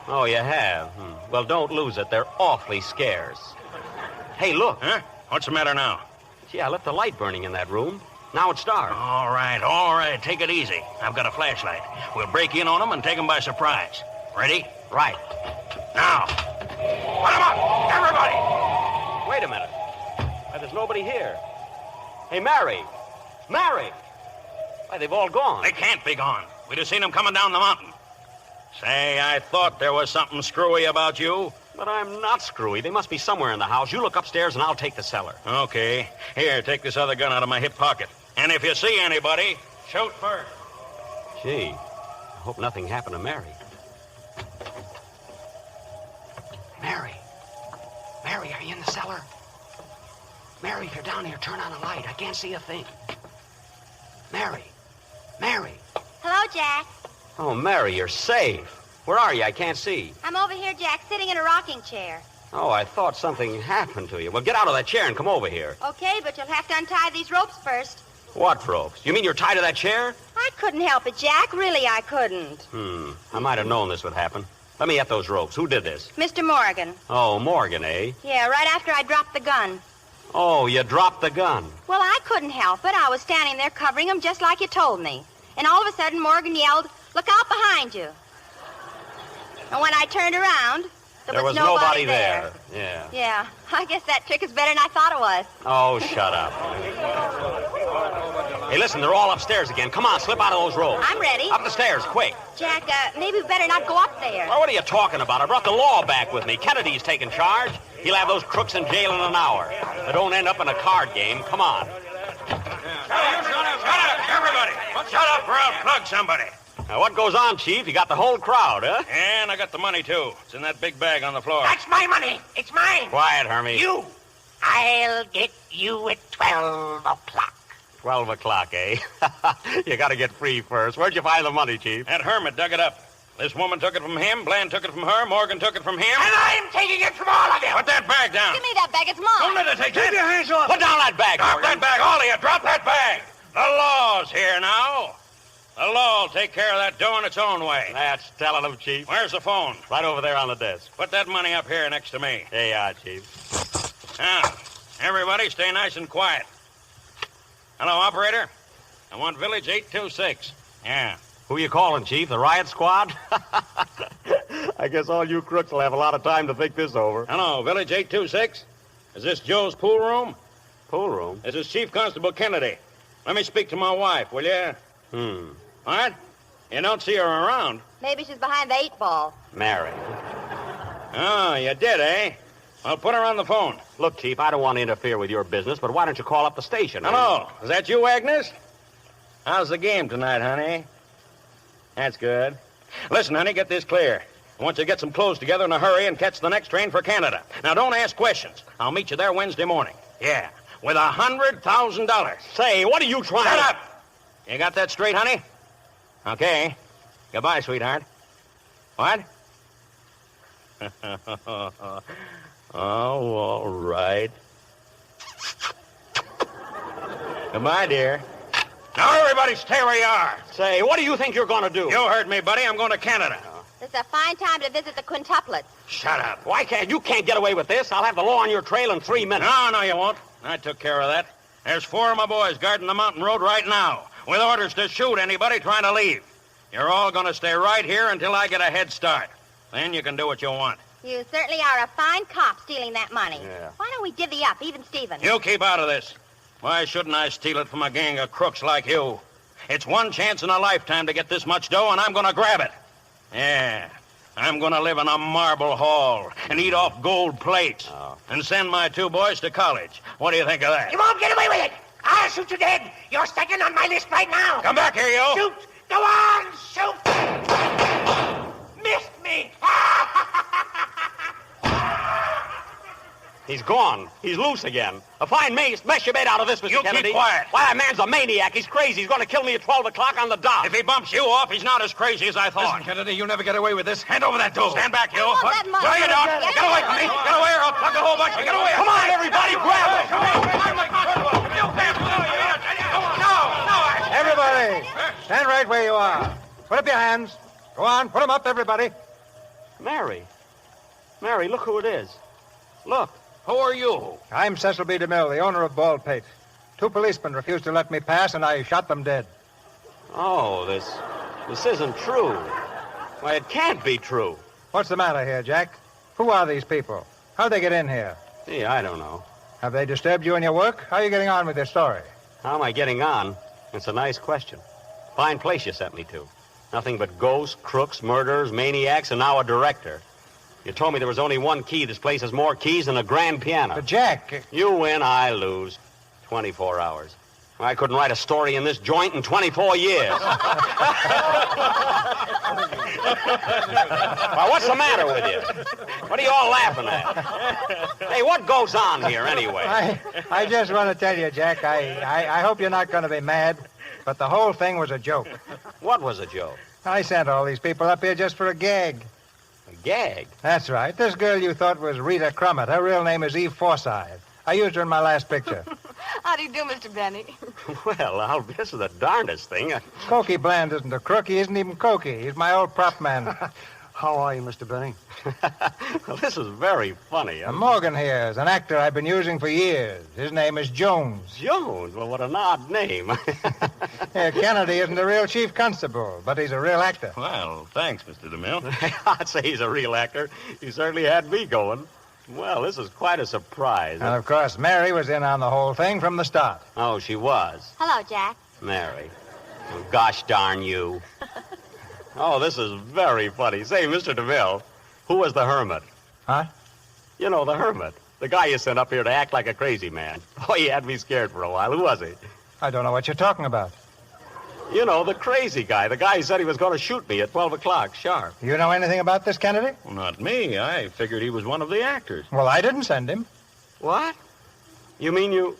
Speaker 9: Oh, you have? Well, don't lose it. They're awfully scarce. Hey, look.
Speaker 4: Huh? What's the matter now?
Speaker 9: Gee, I left the light burning in that room. Now it's dark.
Speaker 4: All right. Take it easy. I've got a flashlight. We'll break in on them and take them by surprise. Ready?
Speaker 9: Right.
Speaker 4: Now. Put them up! Everybody!
Speaker 9: Wait a minute. There's nobody here. Hey, Mary! Mary! Why, they've all gone.
Speaker 4: They can't be gone. We'd have seen them coming down the mountain. Say, I thought there was something screwy about you.
Speaker 9: But I'm not screwy. They must be somewhere in the house. You look upstairs and I'll take the cellar.
Speaker 4: Okay. Here, take this other gun out of my hip pocket. And if you see anybody, shoot first.
Speaker 9: Gee, I hope nothing happened to Mary.
Speaker 16: Mary, are you in the cellar? Mary, if you're down here, turn on a light. I can't see a thing. Mary.
Speaker 15: Hello, Jack.
Speaker 9: Oh, Mary, you're safe. Where are you? I can't see.
Speaker 15: I'm over here, Jack, sitting in a rocking chair.
Speaker 9: Oh, I thought something happened to you. Well, get out of that chair and come over here.
Speaker 15: Okay, but you'll have to untie these ropes first.
Speaker 9: What ropes? You mean you're tied to that chair?
Speaker 15: I couldn't help it, Jack. Really, I couldn't.
Speaker 9: I might have known this would happen. Let me at those ropes. Who did this?
Speaker 15: Mr. Morgan.
Speaker 9: Oh, Morgan, eh?
Speaker 15: Yeah, right after I dropped the gun.
Speaker 9: Oh, you dropped the gun.
Speaker 15: Well, I couldn't help it. I was standing there covering him just like you told me. And all of a sudden, Morgan yelled, "Look out behind you." And when I turned around, there was nobody there.
Speaker 9: Yeah.
Speaker 15: Yeah, I guess that trick is better than I thought it was.
Speaker 9: Oh, shut up. Hey, listen, they're all upstairs again. Come on, slip out of those ropes.
Speaker 15: I'm ready.
Speaker 9: Up the stairs, quick.
Speaker 15: Jack, maybe we better not go up there.
Speaker 9: Well, what are you talking about? I brought the law back with me. Kennedy's taking charge. He'll have those crooks in jail in an hour. But don't end up in a card game. Come on.
Speaker 1: Shut up, everybody. Shut up or I'll plug somebody.
Speaker 9: Now, what goes on, Chief? You got the whole crowd, huh?
Speaker 1: And I got the money, too. It's in that big bag on the floor.
Speaker 16: That's my money. It's mine.
Speaker 9: Quiet, Hermie.
Speaker 16: You. I'll get you at 12 o'clock.
Speaker 9: 12 o'clock, eh? You got to get free first. Where'd you find the money, Chief?
Speaker 1: That hermit dug it up. This woman took it from him, Bland took it from her, Morgan took it from him.
Speaker 16: And I'm taking it from all of you.
Speaker 1: Put that bag down.
Speaker 15: Give me that bag. It's mine.
Speaker 1: Don't let her take that.
Speaker 2: Keep your hands off.
Speaker 9: Put down that bag,
Speaker 1: Drop
Speaker 9: Morgan.
Speaker 1: that bag, all of you. Drop that bag. The law's here now. The law will take care of that dough in its own way.
Speaker 9: That's telling them, Chief.
Speaker 1: Where's the phone?
Speaker 9: Right over there on the desk.
Speaker 1: Put that money up here next to me.
Speaker 9: Hey, Chief.
Speaker 1: Now, everybody stay nice and quiet. Hello, operator. I want Village 826. Yeah.
Speaker 9: Who you calling, Chief? The riot squad? I guess all you crooks will have a lot of time to think this over.
Speaker 1: Hello, Village 826. Is this Joe's pool room?
Speaker 9: Pool room?
Speaker 1: This is Chief Constable Kennedy. Let me speak to my wife, will you? What? You don't see her around.
Speaker 15: Maybe she's behind the 8-ball.
Speaker 9: Mary.
Speaker 1: Oh, you did, eh? Well, put her on the phone.
Speaker 9: Look, Chief, I don't want to interfere with your business, but why don't you call up the station?
Speaker 1: Hello. Is that you, Agnes? How's the game tonight, honey? That's good. Listen, honey, get this clear. I want you to get some clothes together in a hurry and catch the next train for Canada. Now, don't ask questions. I'll meet you there Wednesday morning. Yeah, with $100,000.
Speaker 9: Say, what are you trying
Speaker 1: Shut up! You got that straight, honey? Okay. Goodbye, sweetheart. What? Oh, all right. Goodbye, dear. Now, everybody stay where you are.
Speaker 9: Say, what do you think you're going to do?
Speaker 1: You heard me, buddy. I'm going to Canada.
Speaker 15: This is a fine time to visit the quintuplets.
Speaker 1: Shut up.
Speaker 9: Why can't you can't get away with this? I'll have the law on your trail in 3 minutes.
Speaker 1: No, you won't. I took care of that. There's 4 of my boys guarding the mountain road right now, with orders to shoot anybody trying to leave. You're all going to stay right here until I get a head start. Then you can do what you want.
Speaker 15: You certainly are a fine cop stealing that money.
Speaker 1: Yeah.
Speaker 15: Why don't we divvy up, even Stephen?
Speaker 1: You keep out of this. Why shouldn't I steal it from a gang of crooks like you? It's one chance in a lifetime to get this much dough, and I'm going to grab it. Yeah. I'm going to live in a marble hall and eat off gold plates and send my 2 boys to college. What do you think of that?
Speaker 16: You won't get away with it. I'll shoot you dead. You're second on my list right now.
Speaker 1: Come back here, you.
Speaker 16: Shoot. Go on. Shoot. Missed me.
Speaker 9: He's gone. He's loose again. A fine mess you made out of this, Mr.
Speaker 1: You
Speaker 9: Kennedy.
Speaker 1: keep quiet.
Speaker 9: Why, that man's a maniac. He's crazy. He's going to kill me at 12 o'clock on the dot.
Speaker 1: If he bumps you off, he's not as crazy as I thought.
Speaker 3: Listen, Kennedy, you never get away with this. Hand over that dough.
Speaker 1: Stand back, you.
Speaker 15: want that money.
Speaker 1: Bring it out. Get away from me. Get away or I'll plug the whole bunch. Get away.
Speaker 9: Come on, everybody, grab him.
Speaker 3: Everybody, stand right where you are. Put up your hands. Go on, put them up, everybody.
Speaker 9: Mary, look who it is. Look.
Speaker 1: Who are you?
Speaker 3: I'm Cecil B. DeMille, the owner of Baldpate. 2 policemen refused to let me pass, and I shot them dead.
Speaker 9: Oh, this isn't true. Why, it can't be true.
Speaker 3: What's the matter here, Jack? Who are these people? How'd they get in here?
Speaker 9: Gee, I don't know.
Speaker 3: Have they disturbed you in your work? How are you getting on with your story?
Speaker 9: How am I getting on? It's a nice question. Fine place you sent me to. Nothing but ghosts, crooks, murderers, maniacs, and now a director. You told me there was only 1 key. This place has more keys than a grand piano.
Speaker 3: But, Jack...
Speaker 9: You win, I lose. 24 hours. I couldn't write a story in this joint in 24 years. Well, what's the matter with you? What are you all laughing at? Hey, what goes on here, anyway?
Speaker 3: I just want to tell you, Jack, I hope you're not going to be mad, but the whole thing was a joke.
Speaker 9: What was a joke?
Speaker 13: I sent all these people up here just for a gag.
Speaker 9: A gag?
Speaker 13: That's right. This girl you thought was Rita Crummett. Her real name is Eve Forsythe. I used her in my last picture.
Speaker 12: How do you do, Mr. Benny?
Speaker 9: Well, Al, this is the darndest thing.
Speaker 13: Cokie Bland isn't a crook. He isn't even Cokie. He's my old prop man.
Speaker 6: How are you, Mr. Benny?
Speaker 9: Well, this is very funny.
Speaker 13: Morgan here is an actor I've been using for years. His name is Jones.
Speaker 9: Jones? Well, what an odd name.
Speaker 13: Kennedy isn't a real chief constable, but he's a real actor.
Speaker 1: Well, thanks, Mr. DeMille.
Speaker 9: I'd say he's a real actor. He certainly had me going. Well, this is quite a surprise.
Speaker 13: And, of course, Mary was in on the whole thing from the start.
Speaker 9: Oh, she was?
Speaker 15: Hello, Jack.
Speaker 9: Mary. Oh, gosh darn you. Oh, this is very funny. Say, Mr. DeMille, who was the hermit?
Speaker 13: Huh?
Speaker 9: You know, the hermit. The guy you sent up here to act like a crazy man. Oh, he had me scared for a while. Who was he?
Speaker 13: I don't know what you're talking about.
Speaker 9: You know, the crazy guy. The guy who said he was going to shoot me at 12 o'clock, sharp.
Speaker 13: You know anything about this, Kennedy?
Speaker 1: Well, not me. I figured he was one of the actors.
Speaker 13: Well, I didn't send him.
Speaker 9: What? You mean you...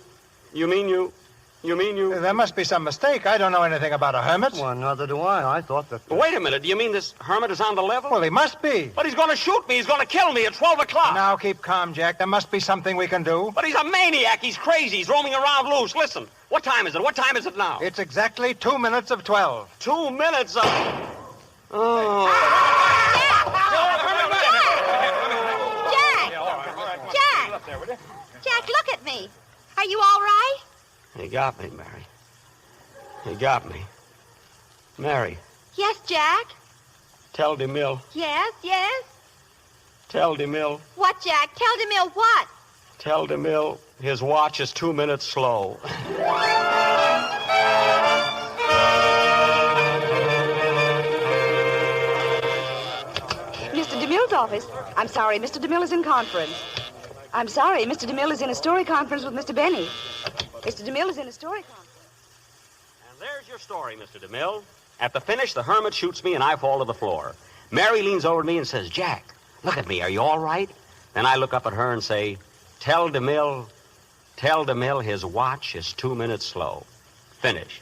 Speaker 13: There must be some mistake. I don't know anything about a hermit.
Speaker 6: Well, neither do I. I thought that...
Speaker 9: But wait a minute. Do you mean this hermit is on the level?
Speaker 13: Well, he must be.
Speaker 9: But he's going to shoot me. He's going to kill me at 12 o'clock.
Speaker 13: Now, keep calm, Jack. There must be something we can do.
Speaker 9: But he's a maniac. He's crazy. He's roaming around loose. Listen. What time is it? What time is it now?
Speaker 13: It's exactly 2 minutes of 12.
Speaker 9: 2 minutes of... Oh.
Speaker 15: Jack, look at me. Are you all right?
Speaker 9: He got me, Mary. He got me. Mary,
Speaker 15: Yes, Jack.
Speaker 9: tell DeMille.
Speaker 15: Yes.
Speaker 9: Tell DeMille.
Speaker 15: What, Jack? Tell DeMille what?
Speaker 9: Tell DeMille his watch is 2 minutes slow.
Speaker 14: Mr. DeMille's office. I'm sorry, Mr. DeMille is in conference. I'm sorry, Mr. DeMille is in a story conference with Mr. Benny. Mr. DeMille is in a story conference.
Speaker 9: And there's your story, Mr. DeMille. At the finish, the hermit shoots me and I fall to the floor. Mary leans over to me and says, Jack, look at me. Are you all right? Then I look up at her and say, tell DeMille his watch is 2 minutes slow. Finish.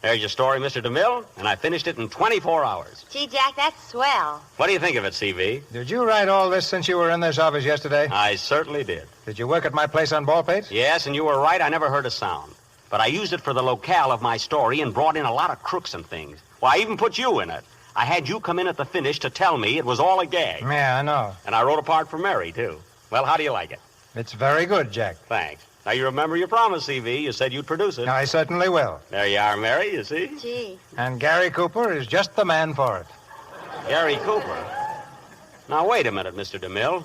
Speaker 9: There's your story, Mr. DeMille, and I finished it in 24 hours.
Speaker 15: Gee, Jack, that's swell.
Speaker 9: What do you think of it, C.V.?
Speaker 13: Did you write all this since you were in this office yesterday?
Speaker 9: I certainly did.
Speaker 13: Did you work at my place on Ballpate?
Speaker 9: Yes, and you were right. I never heard a sound. But I used it for the locale of my story and brought in a lot of crooks and things. Well, I even put you in it. I had you come in at the finish to tell me it was all a gag.
Speaker 13: Yeah, I know.
Speaker 9: And I wrote a part for Mary, too. Well, how do you like it?
Speaker 13: It's very good, Jack.
Speaker 9: Thanks. Now, you remember your promise, C.V. You said you'd produce it.
Speaker 13: I certainly will.
Speaker 9: There you are, Mary, you see?
Speaker 15: Gee.
Speaker 13: And Gary Cooper is just the man for it.
Speaker 9: Gary Cooper? Now, wait a minute, Mr. DeMille.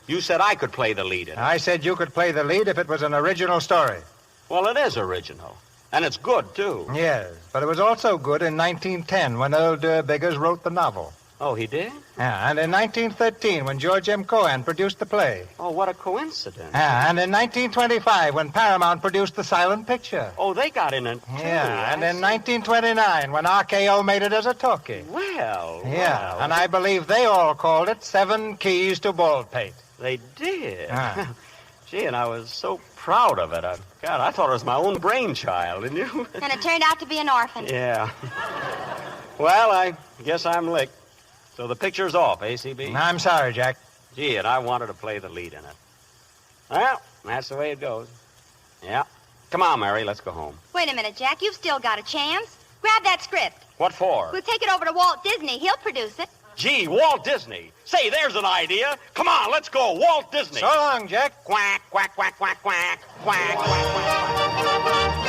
Speaker 9: You said I could play the lead in it.
Speaker 13: I said you could play the lead if it was an original story.
Speaker 9: Well, it is original. And it's good, too.
Speaker 13: Yes, but it was also good in 1910 when Earl Durr Biggers wrote the novel.
Speaker 9: Oh, he did?
Speaker 13: Yeah, and in 1913 when George M. Cohan produced the play.
Speaker 9: Oh, what a coincidence.
Speaker 13: Yeah, and in 1925 when Paramount produced the silent picture.
Speaker 9: Oh, they got in it, too.
Speaker 13: Yeah, and in 1929 when RKO made it as a talkie.
Speaker 9: Well,
Speaker 13: Yeah,
Speaker 9: well.
Speaker 13: and I believe they all called it 7 Keys to Baldpate.
Speaker 9: They did?
Speaker 13: Ah.
Speaker 9: Gee, and I was so proud of it. God, I thought it was my own brainchild, didn't you?
Speaker 15: And it turned out to be an orphan.
Speaker 9: Yeah. Well, I guess I'm licked. So the picture's off, ACB?
Speaker 13: I'm sorry, Jack.
Speaker 9: Gee, and I wanted to play the lead in it. Well, that's the way it goes. Yeah. Come on, Mary, let's go home.
Speaker 15: Wait a minute, Jack. You've still got a chance. Grab that script.
Speaker 9: What for?
Speaker 15: We'll take it over to Walt Disney. He'll produce it.
Speaker 9: Gee, Walt Disney. Say, there's an idea. Come on, let's go. Walt Disney.
Speaker 13: So long, Jack.
Speaker 9: Quack, quack, quack, quack, quack. Quack, quack, quack.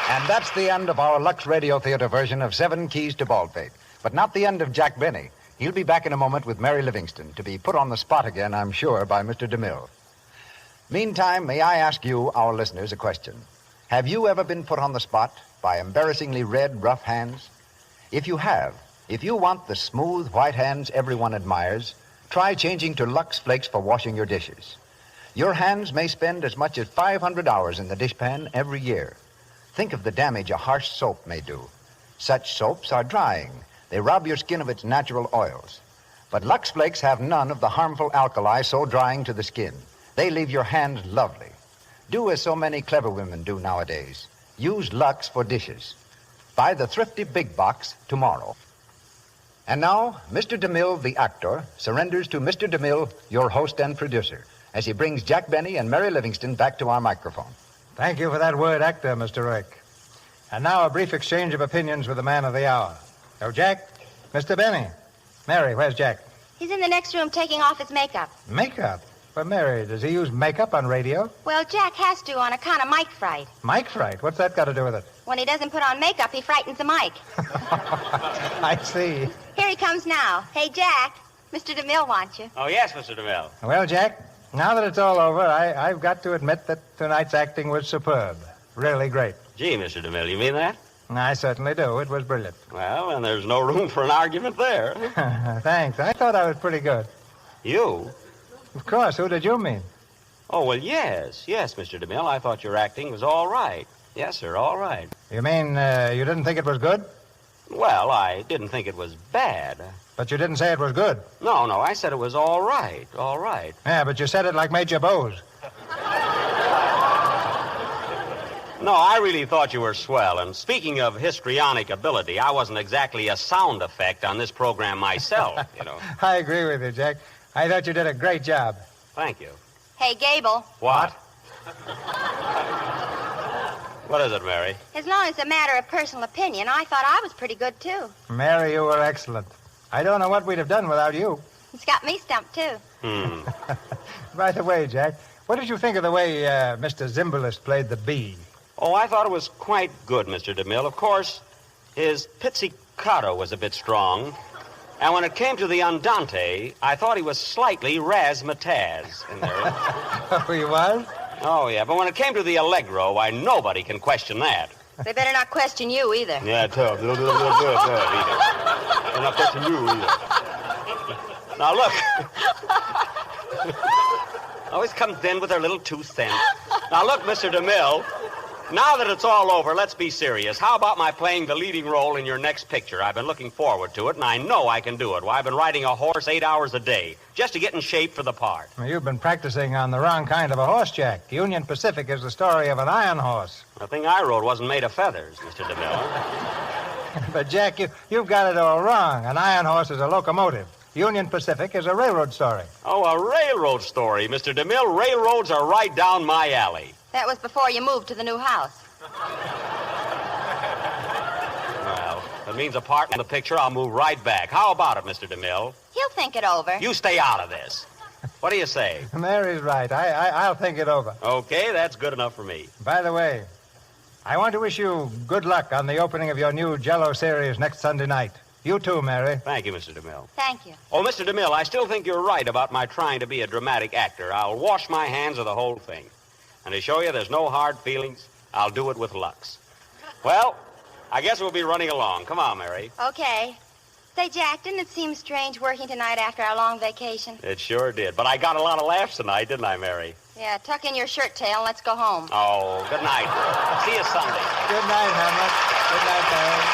Speaker 23: And that's the end of our Lux Radio Theater version of 7 Keys to Baldpate. But not the end of Jack Benny. He'll be back in a moment with Mary Livingston, to be put on the spot again, I'm sure, by Mr. DeMille. Meantime, may I ask you, our listeners, a question? Have you ever been put on the spot by embarrassingly red, rough hands? If you have, if you want the smooth, white hands everyone admires, try changing to Lux Flakes for washing your dishes. Your hands may spend as much as 500 hours in the dishpan every year. Think of the damage a harsh soap may do. Such soaps are drying. They rob your skin of its natural oils. But Lux Flakes have none of the harmful alkali so drying to the skin. They leave your hands lovely. Do as so many clever women do nowadays. Use Lux for dishes. Buy the thrifty big box tomorrow. And now, Mr. DeMille, the actor, surrenders to Mr. DeMille, your host and producer, as he brings Jack Benny and Mary Livingston back to our microphone.
Speaker 13: Thank you for that word, actor, Mr. Rick. And now a brief exchange of opinions with the man of the hour. So, Jack, Mr. Benny. Mary, where's Jack?
Speaker 15: He's in the next room taking off his makeup.
Speaker 13: Makeup? Well, Mary, does he use makeup on radio?
Speaker 15: Well, Jack has to on account of mic fright.
Speaker 13: Mic fright? What's that got to do with it?
Speaker 15: When he doesn't put on makeup, he frightens the mic.
Speaker 13: I see.
Speaker 15: Here he comes now. Hey, Jack, Mr. DeMille wants you.
Speaker 9: Oh, yes, Mr. DeMille.
Speaker 13: Well, Jack, now that it's all over, I've got to admit that tonight's acting was superb. Really great.
Speaker 9: Gee, Mr. DeMille, you mean that?
Speaker 13: I certainly do. It was brilliant.
Speaker 9: Well, then there's no room for an argument there.
Speaker 13: Thanks. I thought I was pretty good.
Speaker 9: You?
Speaker 13: Of course. Who did you mean?
Speaker 9: Oh, well, yes, Mr. DeMille. I thought your acting was all right. Yes, sir, all right.
Speaker 13: You mean you didn't think it was good?
Speaker 9: Well, I didn't think it was bad.
Speaker 13: But you didn't say it was good.
Speaker 9: No, I said it was all right, all right.
Speaker 13: Yeah, but you said it like Major Bowes.
Speaker 9: No, I really thought you were swell. And speaking of histrionic ability, I wasn't exactly a sound effect on this program myself, you know.
Speaker 13: I agree with you, Jack. I thought you did a great job.
Speaker 9: Thank you.
Speaker 15: Hey, Gable.
Speaker 9: What? What is it, Mary?
Speaker 15: As long as it's a matter of personal opinion, I thought I was pretty good, too.
Speaker 13: Mary, you were excellent. I don't know what we'd have done without you.
Speaker 15: It's got me stumped, too.
Speaker 13: By the way, Jack, what did you think of the way Mr. Zimbalist played the bee?
Speaker 9: Oh, I thought it was quite good, Mr. DeMille. Of course, his pizzicato was a bit strong. And when it came to the andante, I thought he was slightly razzmatazz in there.
Speaker 13: Oh, he was?
Speaker 9: Oh, yeah. But when it came to the allegro, why, nobody can question that.
Speaker 15: They better not question you either.
Speaker 9: Yeah, tough. They're not question you either. Now, look. Always comes in with their little 2 cents. Now, look, Mr. DeMille. Now that it's all over, let's be serious. How about my playing the leading role in your next picture? I've been looking forward to it, and I know I can do it. Why, I've been riding a horse 8 hours a day just to get in shape for the part.
Speaker 13: Well, you've been practicing on the wrong kind of a horse, Jack. Union Pacific is the story of an iron horse.
Speaker 9: The thing I rode wasn't made of feathers, Mr. DeMille.
Speaker 13: But, Jack, you've got it all wrong. An iron horse is a locomotive. Union Pacific is a railroad story.
Speaker 9: Oh, a railroad story, Mr. DeMille. Railroads are right down my alley.
Speaker 15: That was before you moved to the new house.
Speaker 9: Well, that means apart from the picture, I'll move right back. How about it, Mr. DeMille?
Speaker 15: He'll think it over.
Speaker 9: You stay out of this. What do you say?
Speaker 13: Mary's right. I'll think it over.
Speaker 9: Okay, that's good enough for me.
Speaker 13: By the way, I want to wish you good luck on the opening of your new Jell-O series next Sunday night. You too, Mary.
Speaker 9: Thank you, Mr. DeMille.
Speaker 15: Thank you.
Speaker 9: Oh, Mr. DeMille, I still think you're right about my trying to be a dramatic actor. I'll wash my hands of the whole thing. And to show you there's no hard feelings, I'll do it with Lux. Well, I guess we'll be running along. Come on, Mary.
Speaker 15: Okay. Say, Jack, didn't it seem strange working tonight after our long vacation?
Speaker 9: It sure did. But I got a lot of laughs tonight, didn't I, Mary?
Speaker 15: Yeah, tuck in your shirt tail and let's go home.
Speaker 9: Oh, good night. See you Sunday.
Speaker 13: Good night, Hamlet. Good night, Mary.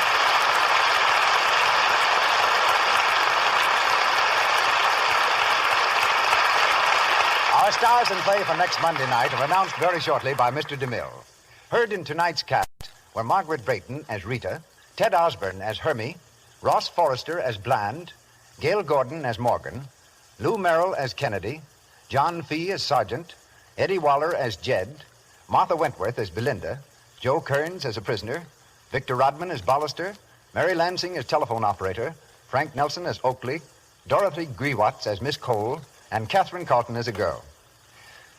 Speaker 23: Our stars in play for next Monday night are announced very shortly by Mr. DeMille. Heard in tonight's cast were Margaret Brayton as Rita, Ted Osborne as Hermie, Ross Forrester as Bland, Gail Gordon as Morgan, Lou Merrill as Kennedy, John Fee as Sergeant, Eddie Waller as Jed, Martha Wentworth as Belinda, Joe Kearns as a prisoner, Victor Rodman as Ballister, Mary Lansing as telephone operator, Frank Nelson as Oakley, Dorothy Grewatts as Miss Cole, and Catherine Carlton as a girl.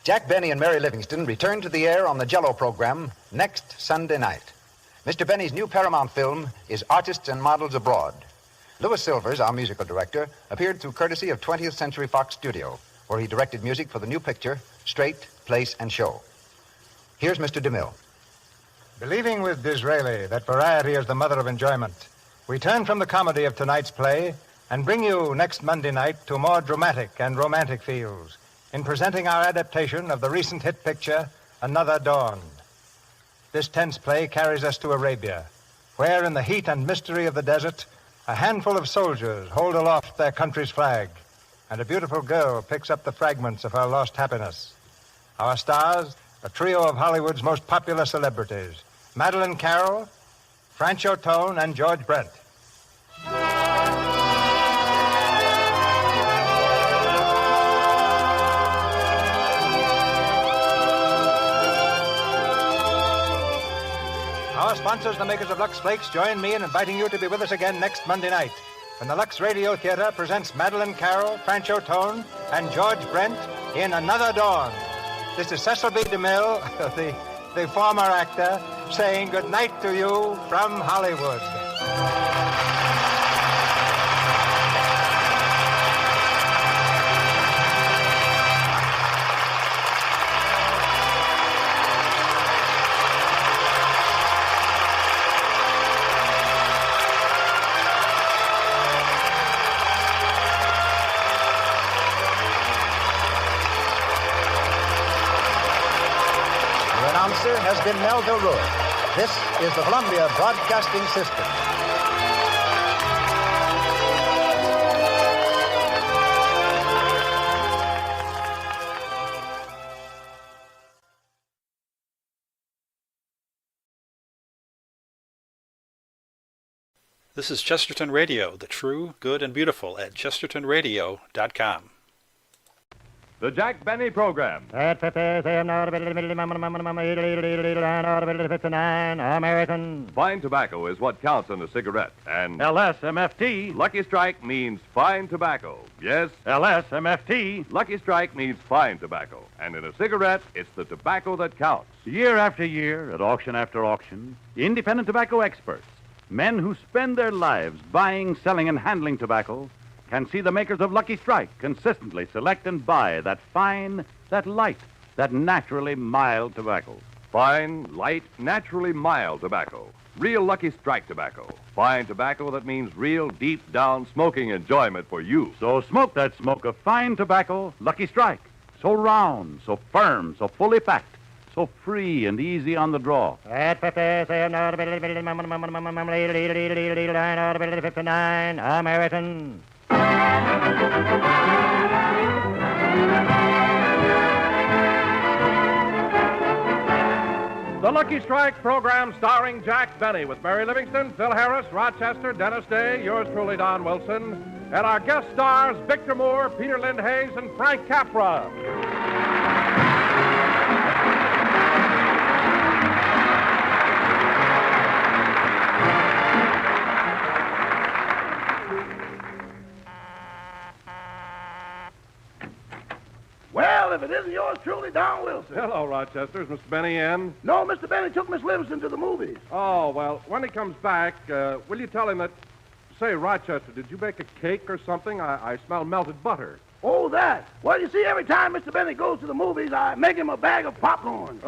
Speaker 23: Jack Benny and Mary Livingston return to the air on the Jell-O program next Sunday night. Mr. Benny's new Paramount film is Artists and Models Abroad. Louis Silvers, our musical director, appeared through courtesy of 20th Century Fox Studio, where he directed music for the new picture, Straight, Place, and Show. Here's Mr. DeMille.
Speaker 13: Believing with Disraeli that variety is the mother of enjoyment, we turn from the comedy of tonight's play and bring you next Monday night to more dramatic and romantic feels
Speaker 23: in presenting our adaptation of the recent hit picture, Another Dawn. This tense play carries us to Arabia, where in the heat and mystery of the desert, a handful of soldiers hold aloft their country's flag, and a beautiful girl picks up the fragments of her lost happiness. Our stars, a trio of Hollywood's most popular celebrities, Madeleine Carroll, Francho Tone, and George Brent. Our sponsors, the makers of Lux Flakes, join me in inviting you to be with us again next Monday night when the Lux Radio Theater presents Madeleine Carroll, Francho Tone, and George Brent in Another Dawn. This is Cecil B. DeMille, the former actor, saying good night to you from Hollywood. Has been Melville Ruick. This is the Columbia Broadcasting System.
Speaker 8: This is Chesterton Radio, the true, good, and beautiful at chestertonradio.com.
Speaker 19: The Jack Benny Program.
Speaker 6: At 59 American.
Speaker 19: Fine tobacco is what counts in a cigarette, and
Speaker 6: LSMFT.
Speaker 19: Lucky Strike means fine tobacco. Yes,
Speaker 6: LSMFT.
Speaker 19: Lucky Strike means fine tobacco, and in a cigarette, it's the tobacco that counts.
Speaker 20: Year after year, at auction after auction, independent tobacco experts, men who spend their lives buying, selling, and handling tobacco, can see the makers of Lucky Strike consistently select and buy that fine, that light, that naturally mild tobacco.
Speaker 19: Fine, light, naturally mild tobacco. Real Lucky Strike tobacco. Fine tobacco that means real deep-down smoking enjoyment for you.
Speaker 20: So smoke that smoke of fine tobacco, Lucky Strike. So round, so firm, so fully packed, so free and easy on the draw.
Speaker 6: At 59 American.
Speaker 19: The Lucky Strike program starring Jack Benny with Mary Livingston, Phil Harris, Rochester, Dennis Day, yours truly, Don Wilson, and our guest stars, Victor Moore, Peter Lind Hayes, and Frank Capra.
Speaker 21: Well, if it isn't yours truly, Don Wilson.
Speaker 19: Hello, Rochester. Is Mr. Benny in?
Speaker 21: No, Mr. Benny took Miss Livingston to the movies.
Speaker 19: Oh, well, when he comes back, will you tell him that... Say, Rochester, did you bake a cake or something? I smell melted butter.
Speaker 21: Oh, that. Well, you see, every time Mr. Benny goes to the movies, I make him a bag of popcorn.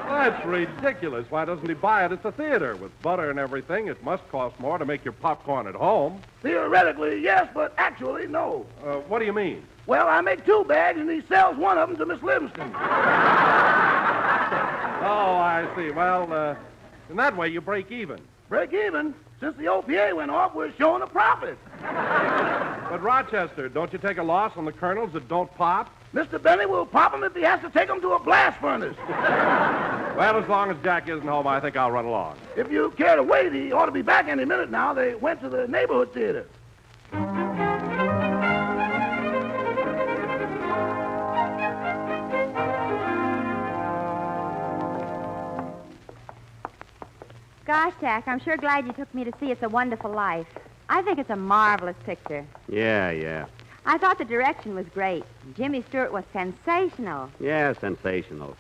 Speaker 19: That's ridiculous. Why doesn't he buy it at the theater? With butter and everything, it must cost more to make your popcorn at home.
Speaker 21: Theoretically, yes, but actually, no.
Speaker 19: What do you mean?
Speaker 21: Well, I make 2 bags, and he sells one of them to Miss Livingston.
Speaker 19: Oh, I see. Well, in that way, you break even.
Speaker 21: Break even? Since the OPA went off, we're showing a profit.
Speaker 19: But, Rochester, don't you take a loss on the kernels that don't pop?
Speaker 21: Mr. Benny will pop them if he has to take them to a blast furnace.
Speaker 19: Well, as long as Jack isn't home, I think I'll run along.
Speaker 21: If you care to wait, he ought to be back any minute now. They went to the neighborhood theater.
Speaker 7: Gosh, Jack, I'm sure glad you took me to see It's a Wonderful Life. I think it's a marvelous picture.
Speaker 17: Yeah.
Speaker 7: I thought the direction was great. Jimmy Stewart was sensational.
Speaker 17: Yeah, sensational.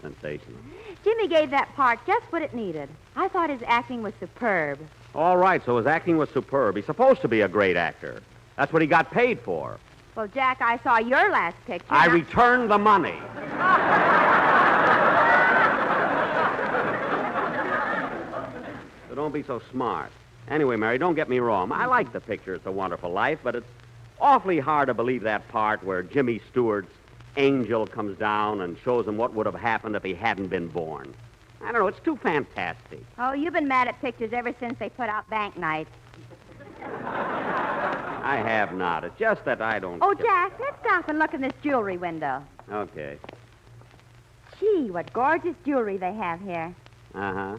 Speaker 7: Jimmy gave that part just what it needed. I thought his acting was superb.
Speaker 17: All right, so his acting was superb. He's supposed to be a great actor. That's what he got paid for.
Speaker 7: Well, Jack, I saw your last picture.
Speaker 17: I returned the money. So don't be so smart. Anyway, Mary, don't get me wrong. I like the picture, It's a Wonderful Life, but Awfully hard to believe that part where Jimmy Stewart's angel comes down and shows him what would have happened if he hadn't been born. I don't know, it's too fantastic.
Speaker 15: Oh, you've been mad at pictures ever since they put out Bank Night.
Speaker 17: I have not. It's just that I don't...
Speaker 15: Oh, Jack, let's stop and look in this jewelry window.
Speaker 17: Okay.
Speaker 15: Gee, what gorgeous jewelry they have here.
Speaker 17: Uh-huh.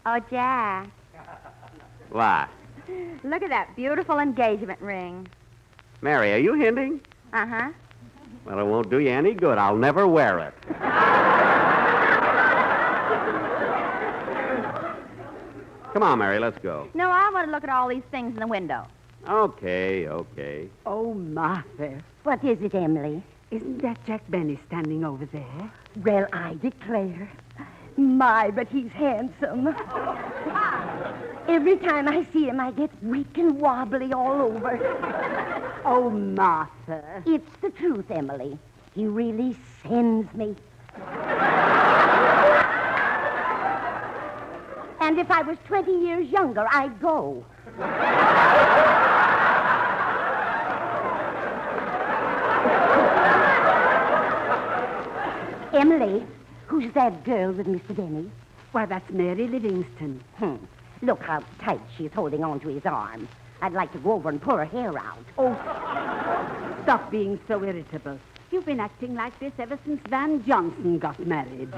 Speaker 15: Oh, Jack,
Speaker 17: Why?
Speaker 15: look at that beautiful engagement ring.
Speaker 17: Mary, are you hinting?
Speaker 15: Uh-huh.
Speaker 17: Well, it won't do you any good. I'll never wear it. Come on, Mary, let's go.
Speaker 15: No, I want to look at all these things in the window.
Speaker 17: Okay.
Speaker 5: Oh, Martha.
Speaker 10: What is it, Emily?
Speaker 5: Isn't that Jack Benny standing over there?
Speaker 10: Well, I declare. My, but he's handsome. Every time I see him, I get weak and wobbly all over.
Speaker 5: Oh, Martha.
Speaker 10: It's the truth, Emily. He really sends me. And if I was 20 years younger, I'd go. Emily, who's that girl with Mr. Benny?
Speaker 5: Why, that's Mary Livingston.
Speaker 10: Look how tight she's holding on to his arm. I'd like to go over and pull her hair out.
Speaker 5: Oh, stop being so irritable. You've been acting like this ever since Van Johnson got married.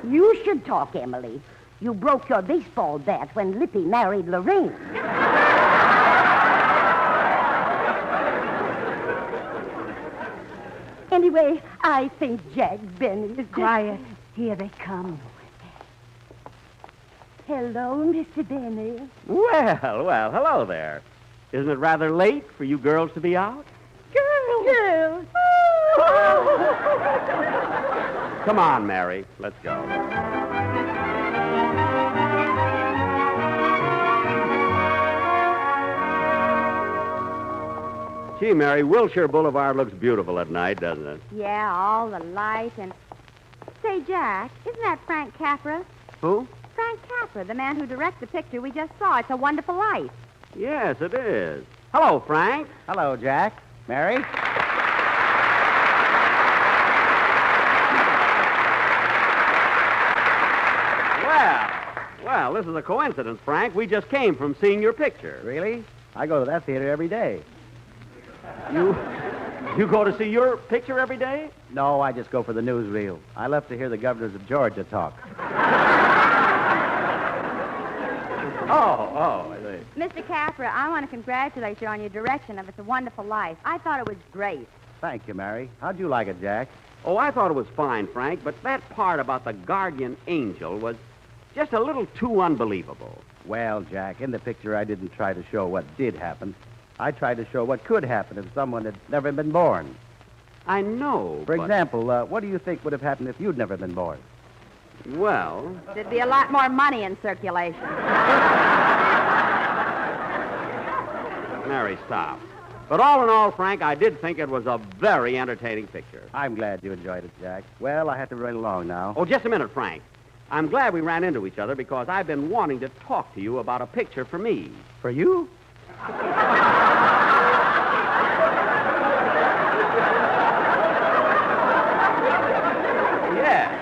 Speaker 10: You should talk, Emily. You broke your baseball bat when Lippy married Lorraine. Anyway, I think Jack Benny is...
Speaker 5: Quiet. Here they come.
Speaker 10: Hello, Mr. Benny.
Speaker 17: Well, hello there. Isn't it rather late for you girls to be out?
Speaker 10: Girls.
Speaker 17: Come on, Mary. Let's go. Gee, Mary, Wilshire Boulevard looks beautiful at night, doesn't it?
Speaker 15: Yeah, all the light and... Say, Jack, isn't that Frank Capra?
Speaker 17: Who?
Speaker 15: Frank Capra, the man who directed the picture we just saw. It's a Wonderful Life.
Speaker 17: Yes, it is. Hello, Frank.
Speaker 11: Hello, Jack. Mary?
Speaker 17: Well, this is a coincidence, Frank. We just came from seeing your picture.
Speaker 11: Really? I go to that theater every day.
Speaker 17: You go to see your picture every day?
Speaker 11: No, I just go for the newsreel. I love to hear the governors of Georgia talk.
Speaker 17: Oh, I see.
Speaker 15: Mr. Capra, I want to congratulate you on your direction of It's a Wonderful Life. I thought it was great.
Speaker 11: Thank you, Mary. How'd you like it, Jack?
Speaker 17: Oh, I thought it was fine, Frank, but that part about the guardian angel was just a little too unbelievable.
Speaker 11: Well, Jack, in the picture I didn't try to show what did happen. I tried to show what could happen if someone had never been born.
Speaker 17: I know,
Speaker 11: For example, what do you think would have happened if you'd never been born?
Speaker 17: Well...
Speaker 15: There'd be a lot more money in circulation.
Speaker 17: Mary, stop. But all in all, Frank, I did think it was a very entertaining picture.
Speaker 11: I'm glad you enjoyed it, Jack. Well, I have to run along now.
Speaker 17: Oh, just a minute, Frank. I'm glad we ran into each other because I've been wanting to talk to you about a picture for me.
Speaker 11: For you?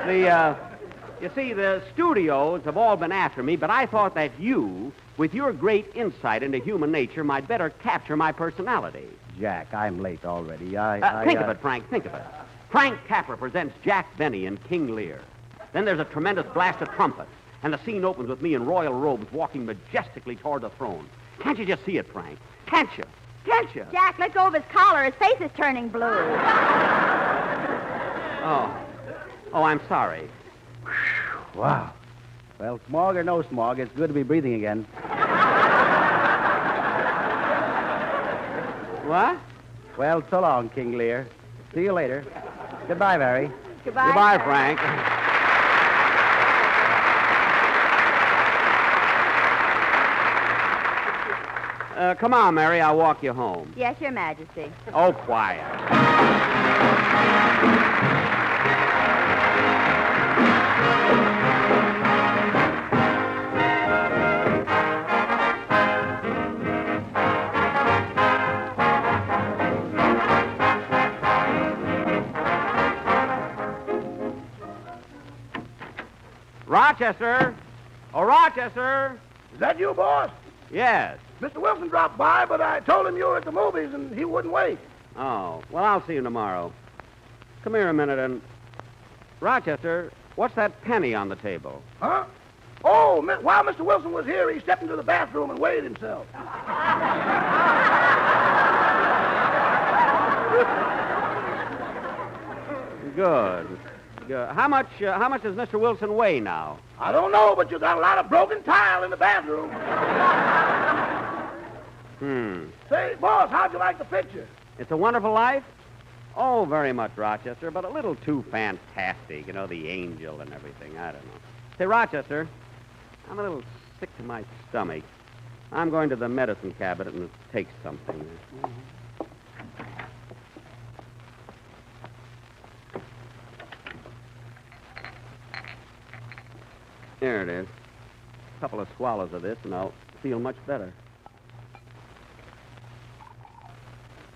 Speaker 17: Yes, you see, the studios have all been after me, but I thought that you, with your great insight into human nature, might better capture my personality.
Speaker 11: Jack, I'm late already.
Speaker 17: Think of it, Frank, think of it. Frank Capra presents Jack Benny in King Lear. Then there's a tremendous blast of trumpets, and the scene opens with me in royal robes walking majestically toward the throne. Can't you just see it, Frank? Can't you? Can't you?
Speaker 15: Jack, let go of his collar. His face is turning blue.
Speaker 17: Oh, I'm sorry.
Speaker 11: Wow. Well, smog or no smog, it's good to be breathing again.
Speaker 17: What?
Speaker 11: Well, so long, King Lear. See you later. Goodbye, Mary.
Speaker 15: Goodbye.
Speaker 17: Goodbye, Frank. Come on, Mary. I'll walk you home.
Speaker 15: Yes, Your Majesty.
Speaker 17: Oh, quiet. Rochester! Oh, Rochester!
Speaker 21: Is that you, boss?
Speaker 17: Yes.
Speaker 21: Mr. Wilson dropped by, but I told him you were at the movies and he wouldn't wait.
Speaker 17: Oh, well, I'll see you tomorrow. Come here a minute and... Rochester, what's that penny on the table?
Speaker 21: Huh? Oh, while Mr. Wilson was here, he stepped into the bathroom and weighed himself.
Speaker 17: Good. How much does Mr. Wilson weigh now?
Speaker 21: I don't know, but you got a lot of broken tile in the bathroom. Say, boss, how'd you like the picture?
Speaker 17: It's a Wonderful Life? Oh, very much, Rochester, but a little too fantastic. You know, the angel and everything. I don't know. Say, Rochester, I'm a little sick to my stomach. I'm going to the medicine cabinet and take something. There it is. A couple of swallows of this, and I'll feel much better.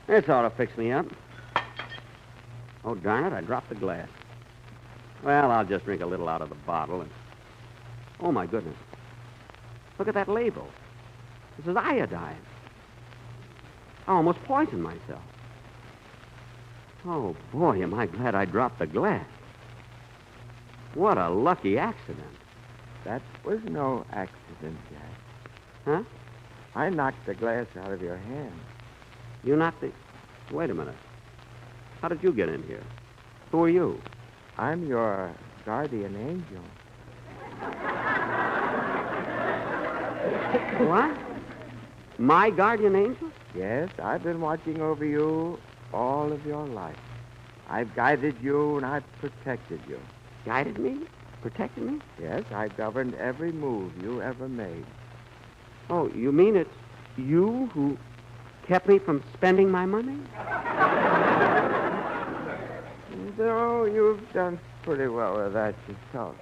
Speaker 17: This ought to fix me up. Oh, darn it, I dropped the glass. Well, I'll just drink a little out of the bottle and... Oh, my goodness. Look at that label. This is iodine. I almost poisoned myself. Oh, boy, am I glad I dropped the glass. What a lucky accident.
Speaker 4: That was no accident, Jack.
Speaker 17: Huh?
Speaker 4: I knocked the glass out of your hand.
Speaker 17: You knocked the... Wait a minute. How did you get in here? Who are you?
Speaker 4: I'm your guardian angel.
Speaker 17: What? My guardian angel?
Speaker 4: Yes, I've been watching over you all of your life. I've guided you and I've protected you.
Speaker 17: Guided me? Protected me?
Speaker 4: Yes, I've governed every move you ever made.
Speaker 17: Oh, you mean it's you who kept me from spending my money?
Speaker 4: No, you've done pretty well with that yourself.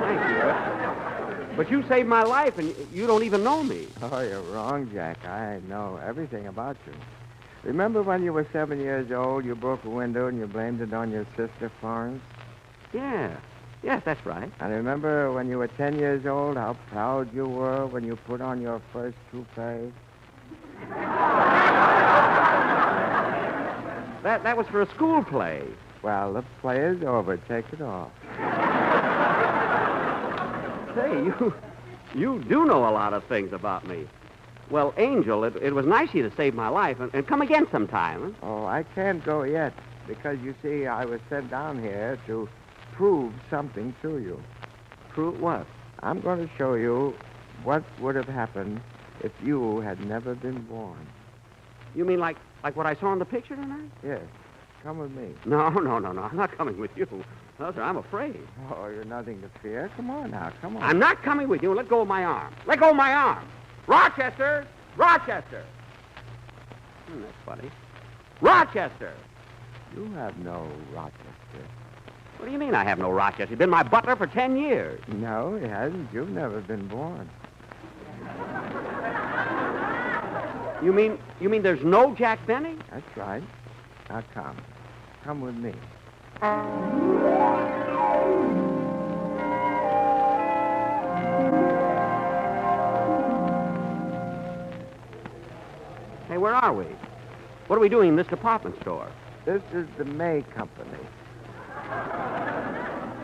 Speaker 17: Thank you. But you saved my life, and you don't even know me.
Speaker 4: Oh, you're wrong, Jack. I know everything about you. Remember when you were 7 years old, you broke a window and you blamed it on your sister, Florence?
Speaker 17: Yeah. Yes, that's right.
Speaker 4: And remember when you were 10 years old, how proud you were when you put on your first toupee?
Speaker 17: That was for a school play.
Speaker 4: Well, the play is over. Take it off.
Speaker 17: Say, you do know a lot of things about me. Well, Angel, it was nice of you to save my life, and come again sometime. Huh?
Speaker 4: Oh, I can't go yet, because, you see, I was sent down here to prove something to you.
Speaker 17: Prove what?
Speaker 4: I'm going to show you what would have happened if you had never been born.
Speaker 17: You mean like what I saw in the picture tonight?
Speaker 4: Yes. Come with me.
Speaker 17: No. I'm not coming with you. No, sir, I'm afraid.
Speaker 4: Oh, you're nothing to fear. Come on now, come on.
Speaker 17: I'm not coming with you. Let go of my arm. Let go of my arm. Rochester! Rochester! That's funny. Rochester!
Speaker 4: You have no Rochester.
Speaker 17: What do you mean I have no Rochester? You've been my butler for 10 years.
Speaker 4: No, he hasn't. You've never been born.
Speaker 17: You mean there's no Jack Benny?
Speaker 4: That's right. Now come. Come with me.
Speaker 17: Hey, where are we? What are we doing in this department store?
Speaker 4: This is the May Company.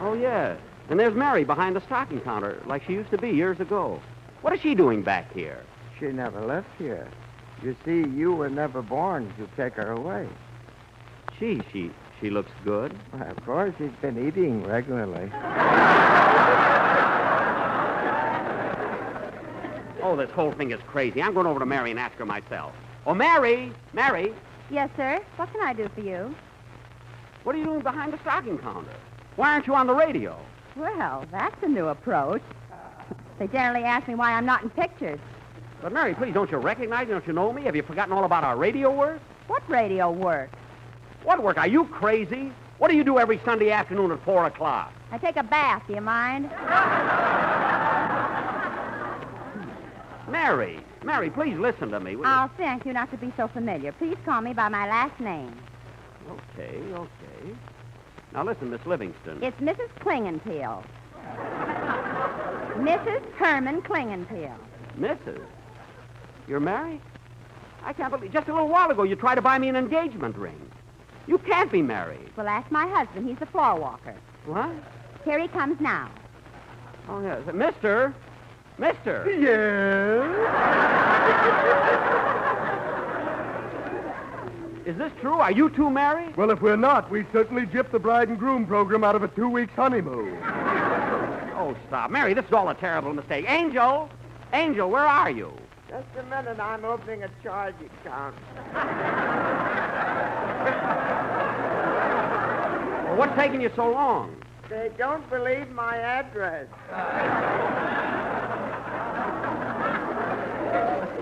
Speaker 17: Oh, yes. And there's Mary behind the stocking counter, like she used to be years ago. What is she doing back here?
Speaker 4: She never left here. You see, you were never born to take her away.
Speaker 17: Gee, she looks good.
Speaker 4: Well, of course, she's been eating regularly.
Speaker 17: Oh, this whole thing is crazy. I'm going over to Mary and ask her myself. Oh, Mary! Mary!
Speaker 7: Yes, sir? What can I do for you?
Speaker 17: What are you doing behind the stocking counter? Why aren't you on the radio?
Speaker 7: Well, that's a new approach. They generally ask me why I'm not in pictures.
Speaker 17: But, Mary, please, don't you recognize me? Don't you know me? Have you forgotten all about our radio work?
Speaker 7: What radio work?
Speaker 17: What work? Are you crazy? What do you do every Sunday afternoon at 4 o'clock?
Speaker 7: I take a bath. Do you mind?
Speaker 17: Mary, please listen to me.
Speaker 7: I'll thank you not to be so familiar. Please call me by my last name.
Speaker 17: Okay. Now, listen, Miss Livingston.
Speaker 15: It's Mrs. Klingenpeel. Mrs. Herman Klingenpeel.
Speaker 17: Mrs.? You're married? I can't believe... Just a little while ago, you tried to buy me an engagement ring. You can't be married.
Speaker 15: Well, ask my husband. He's a floor walker.
Speaker 17: What?
Speaker 15: Here he comes now.
Speaker 17: Oh, yes. Mister? Mister?
Speaker 21: Yes?
Speaker 17: Is this true? Are you two married?
Speaker 21: Well, if we're not, we certainly gypped the bride and groom program out of a 2-week honeymoon.
Speaker 17: Oh, stop. Mary, this is all a terrible mistake. Angel! Angel, where are you?
Speaker 4: Just a minute. I'm opening a charge account.
Speaker 17: Well, what's taking you so long?
Speaker 4: They don't believe my address.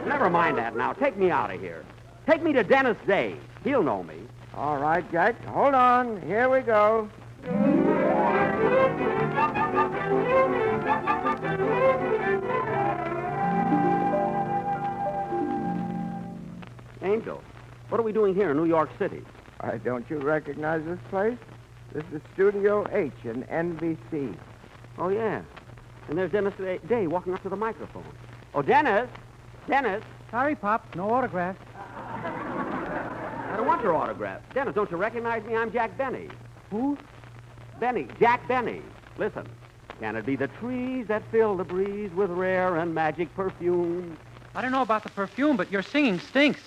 Speaker 17: Never mind that now. Take me out of here. Take me to Dennis Day. He'll know me.
Speaker 4: All right, Jack. Hold on. Here we go.
Speaker 17: Angel, what are we doing here in New York City?
Speaker 4: Why, don't you recognize this place? This is Studio H in NBC.
Speaker 17: Oh, yeah. And there's Dennis Day walking up to the microphone. Oh, Dennis! Dennis!
Speaker 2: Sorry, Pop. No autograph.
Speaker 17: I don't want your autograph. Dennis, don't you recognize me? I'm Jack Benny.
Speaker 2: Who?
Speaker 17: Benny. Jack Benny. Listen. Can it be the trees that fill the breeze with rare and magic perfume?
Speaker 2: I don't know about the perfume, but your singing stinks.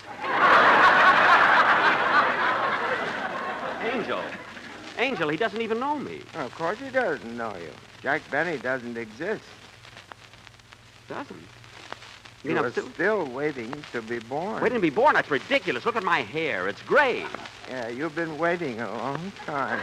Speaker 17: Angel, he doesn't even know me.
Speaker 4: Oh, of course he doesn't know you. Jack Benny doesn't exist.
Speaker 17: Doesn't?
Speaker 4: You're still waiting to be born.
Speaker 17: Waiting to be born? That's ridiculous. Look at my hair. It's gray.
Speaker 4: Yeah, you've been waiting a long time.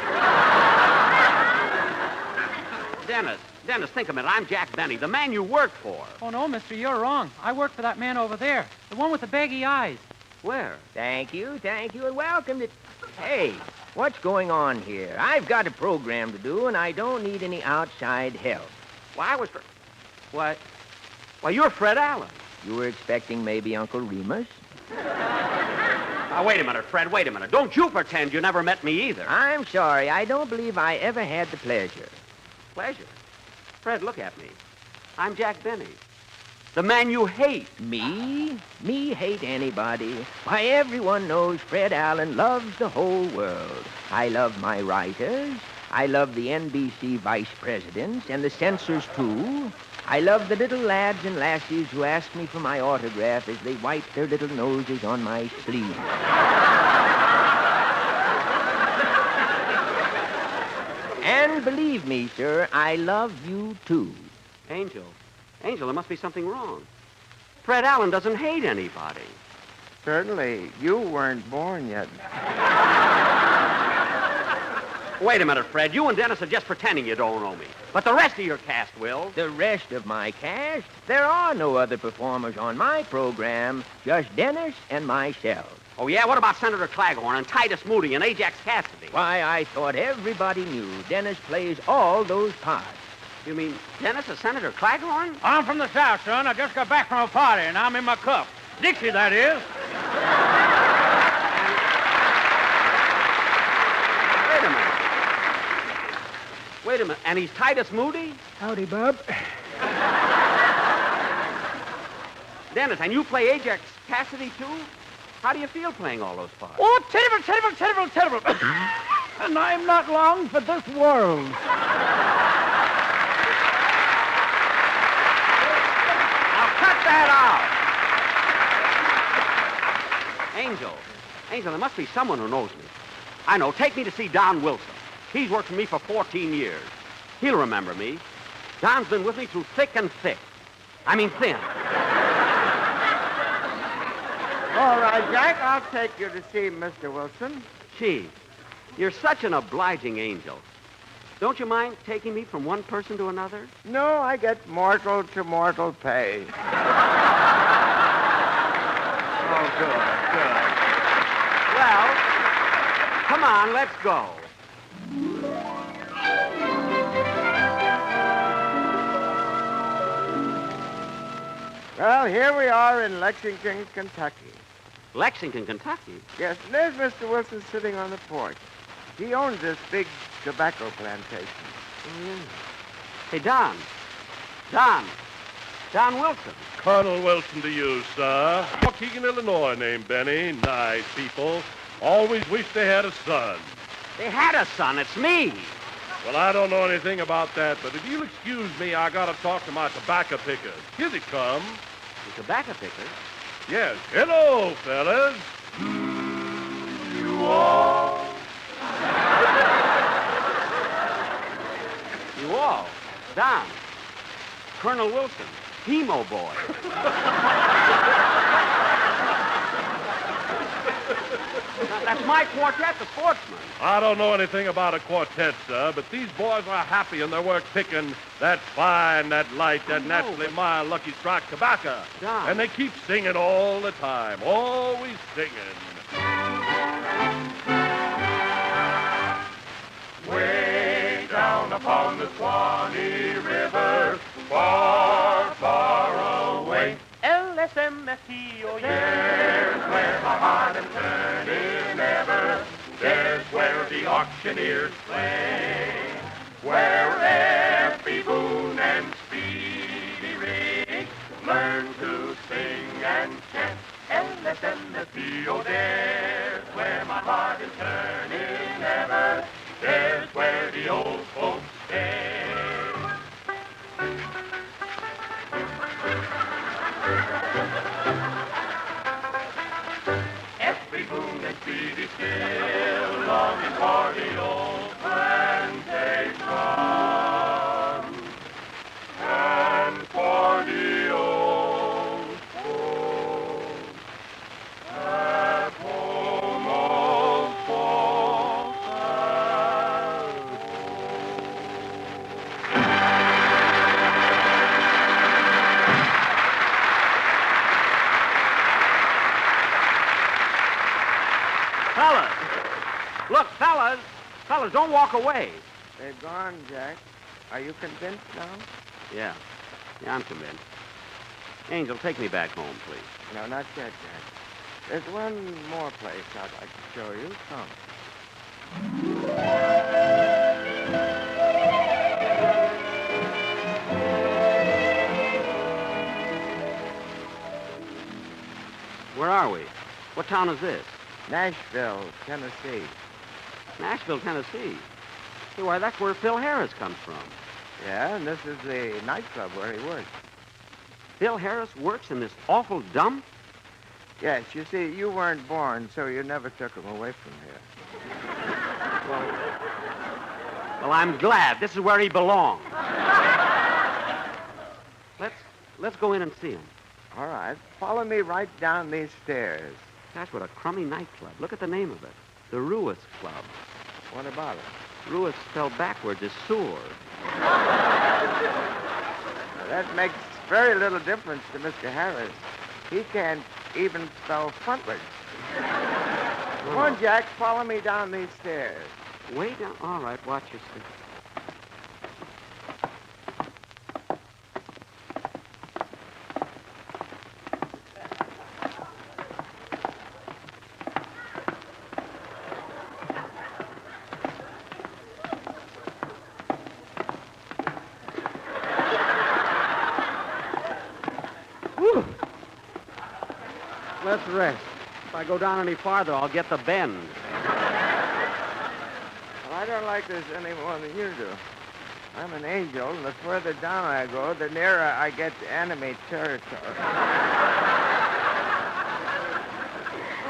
Speaker 17: Dennis, think a minute. I'm Jack Benny, the man you work for.
Speaker 2: Oh, no, mister, you're wrong. I work for that man over there, the one with the baggy eyes.
Speaker 17: Where?
Speaker 18: Thank you, and welcome to... Hey, what's going on here? I've got a program to do, and I don't need any outside help.
Speaker 17: Why, Why, you're Fred Allen.
Speaker 18: You were expecting maybe Uncle Remus?
Speaker 17: Now, wait a minute, Fred, wait a minute. Don't you pretend you never met me either.
Speaker 18: I'm sorry. I don't believe I ever had the pleasure.
Speaker 17: Pleasure? Fred, look at me. I'm Jack Benny. The man you hate.
Speaker 18: Me? Me hate anybody. Why, everyone knows Fred Allen loves the whole world. I love my writers. I love the NBC vice presidents and the censors, too. I love the little lads and lassies who ask me for my autograph as they wipe their little noses on my sleeve. And believe me, sir, I love you, too.
Speaker 17: Angel, there must be something wrong. Fred Allen doesn't hate anybody.
Speaker 4: Certainly. You weren't born yet.
Speaker 17: Wait a minute, Fred. You and Dennis are just pretending you don't know me. But the rest of your cast will.
Speaker 18: The rest of my cast? There are no other performers on my program, just Dennis and myself.
Speaker 17: Oh, yeah? What about Senator Claghorn and Titus Moody and Ajax Cassidy?
Speaker 18: Why, I thought everybody knew Dennis plays all those parts.
Speaker 17: You mean Dennis is Senator Claghorn?
Speaker 22: I'm from the South, son. I just got back from a party, and I'm in my cup. Dixie, that is.
Speaker 17: Wait a minute. And he's Titus Moody?
Speaker 2: Howdy, Bub.
Speaker 17: Dennis, and you play Ajax Cassidy, too? How do you feel playing all those parts?
Speaker 2: Oh, terrible, terrible, terrible, terrible. And I'm not long for this world.
Speaker 17: Cut that out! Angel, there must be someone who knows me. I know. Take me to see Don Wilson. He's worked for me for 14 years. He'll remember me. Don's been with me through thick and thick. I mean thin.
Speaker 4: All right, Jack, I'll take you to see Mr. Wilson.
Speaker 17: Gee, you're such an obliging angel. Don't you mind taking me from one person to another?
Speaker 4: No, I get mortal to mortal pay.
Speaker 17: Oh, good. Well, come on, let's go.
Speaker 4: Well, here we are in Lexington, Kentucky.
Speaker 17: Lexington, Kentucky?
Speaker 4: Yes, there's Mr. Wilson sitting on the porch. He owns this big tobacco plantation.
Speaker 17: Oh, yeah. Hey, Don. Don Wilson.
Speaker 19: Colonel Wilson to you, sir. Waukegan, Illinois, named Benny. Nice people. Always wished they had a son.
Speaker 17: They had a son. It's me.
Speaker 19: Well, I don't know anything about that, but if you'll excuse me, I gotta talk to my tobacco pickers. Here they come.
Speaker 17: The tobacco pickers?
Speaker 19: Yes. Hello, fellas. You all.
Speaker 17: You all? Don. Colonel Wilson. Hemo boy. That's my quartet, the Sportsmen.
Speaker 19: I don't know anything about a quartet, sir, but these boys are happy in their work picking that fine, that light, that naturally mild Lucky Strike tobacco.
Speaker 17: Don.
Speaker 19: And they keep singing all the time, always singing. Way down upon the Swanee River, far, far away.
Speaker 2: LSMFT, oh yeah.
Speaker 19: There's where my heart is turning ever. There's where the auctioneers play. Where Effie Boone and Speedy Riggs learn to sing and chant. LSMFT, oh there's where my heart is turning ever. There's where the old folks stay. Effie Boone and Speedy still longing for the old plantation and for the old folks at home, old folks at
Speaker 17: Fellas. Look, fellas. Fellas, don't walk away.
Speaker 4: They're gone, Jack. Are you convinced now?
Speaker 17: Yeah, I'm convinced. Angel, take me back home, please.
Speaker 4: No, not yet, Jack. There's one more place I'd like to show you. Come.
Speaker 17: Where are we? What town is this?
Speaker 4: Nashville, Tennessee.
Speaker 17: Nashville, Tennessee. Hey, why, that's where Phil Harris comes from.
Speaker 4: Yeah, and this is the nightclub where he works.
Speaker 17: Phil Harris works in this awful dump?
Speaker 4: Yes, you see, you weren't born, so you never took him away from here.
Speaker 17: Well, I'm glad. This is where he belongs. Let's go in and see him.
Speaker 4: All right. Follow me right down these stairs.
Speaker 17: Gosh, what a crummy nightclub. Look at the name of it. The Ruis Club.
Speaker 4: What about it?
Speaker 17: Ruis spelled backwards is sewer.
Speaker 4: That makes very little difference to Mr. Harris. He can't even spell frontwards. Come on, Jack. Follow me down these stairs.
Speaker 17: Way down. All right, watch your step. Let's rest. If I go down any farther, I'll get the bend.
Speaker 4: Well, I don't like this any more than you do. I'm an angel, and the further down I go, the nearer I get to enemy territory.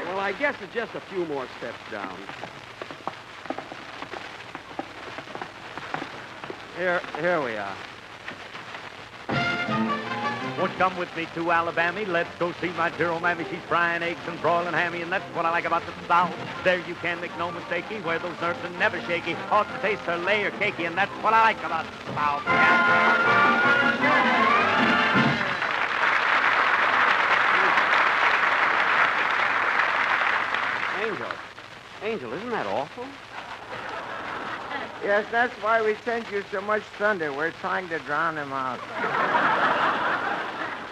Speaker 17: Well, I guess it's just a few more steps down. Here we are.
Speaker 22: Won't you come with me to Alabama? Let's go see my dear old mammy. She's frying eggs and broiling hammy, and that's what I like about the South. There you can make no mistakey, where those nerves are never shaky. Hot to taste her layer cakey, and that's what I like about the South.
Speaker 17: Angel, isn't that awful?
Speaker 4: Yes, that's why we send you so much thunder. We're trying to drown him out.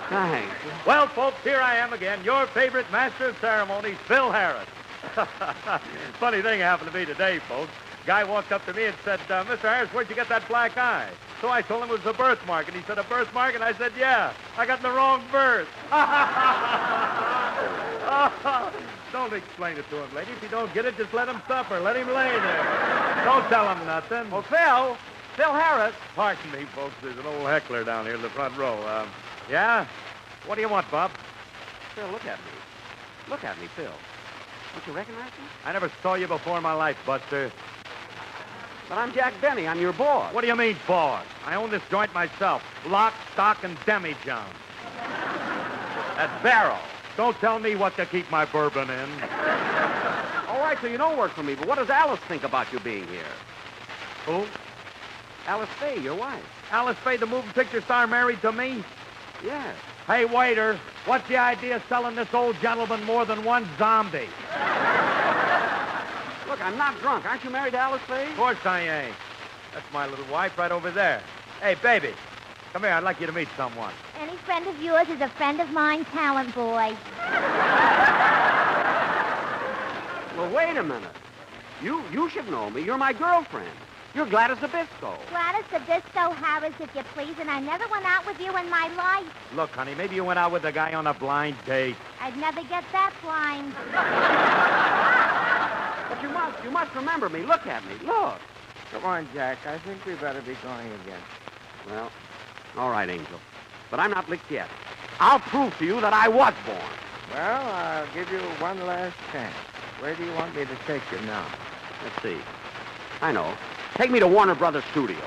Speaker 17: Thanks.
Speaker 22: Well, folks, here I am again, your favorite master of ceremonies, Phil Harris. Funny thing happened to me today, folks. Guy walked up to me and said, Mr. Harris, where'd you get that black eye? So I told him it was a birthmark, and he said, a birthmark? And I said, yeah, I got the wrong birth. Don't explain it to him, lady. If you don't get it, just let him suffer. Let him lay there. Don't tell him nothing.
Speaker 17: Well, Phil Harris.
Speaker 22: Pardon me, folks. There's an old heckler down here in the front row. Yeah? What do you want, Bob?
Speaker 17: Phil, look at me. Look at me, Phil. Don't you recognize me?
Speaker 22: I never saw you before in my life, Buster.
Speaker 17: But I'm Jack Benny. I'm your boss.
Speaker 22: What do you mean, boss? I own this joint myself. Lock, stock, and demi-john.
Speaker 17: That's Barrow.
Speaker 22: Don't tell me what to keep my bourbon in.
Speaker 17: All right, so you don't work for me, but what does Alice think about you being here?
Speaker 22: Who?
Speaker 17: Alice Faye, your wife.
Speaker 22: Alice Faye, the moving picture star, married to me?
Speaker 17: Yes.
Speaker 22: Hey, waiter, what's the idea of selling this old gentleman more than one zombie?
Speaker 17: Look, I'm not drunk. Aren't you married to Alice Faye?
Speaker 22: Of course I ain't. That's my little wife right over there. Hey, baby, come here. I'd like you to meet someone.
Speaker 15: Any friend of yours is a friend of mine, talent boy.
Speaker 17: Well, wait a minute. You should know me. You're my girlfriend. You're Gladys Zabisco.
Speaker 15: Gladys Zabisco Harris, if you please, and I never went out with you in my life.
Speaker 22: Look, honey, maybe you went out with a guy on a blind date.
Speaker 15: I'd never get that blind.
Speaker 17: But you must remember me. Look at me. Look.
Speaker 4: Come on, Jack. I think we better be going again.
Speaker 17: Well, all right, Angel. But I'm not licked yet. I'll prove to you that I was born.
Speaker 4: Well, I'll give you one last chance. Where do you want me to take you now?
Speaker 17: Let's see. I know. Take me to Warner Brothers Studios.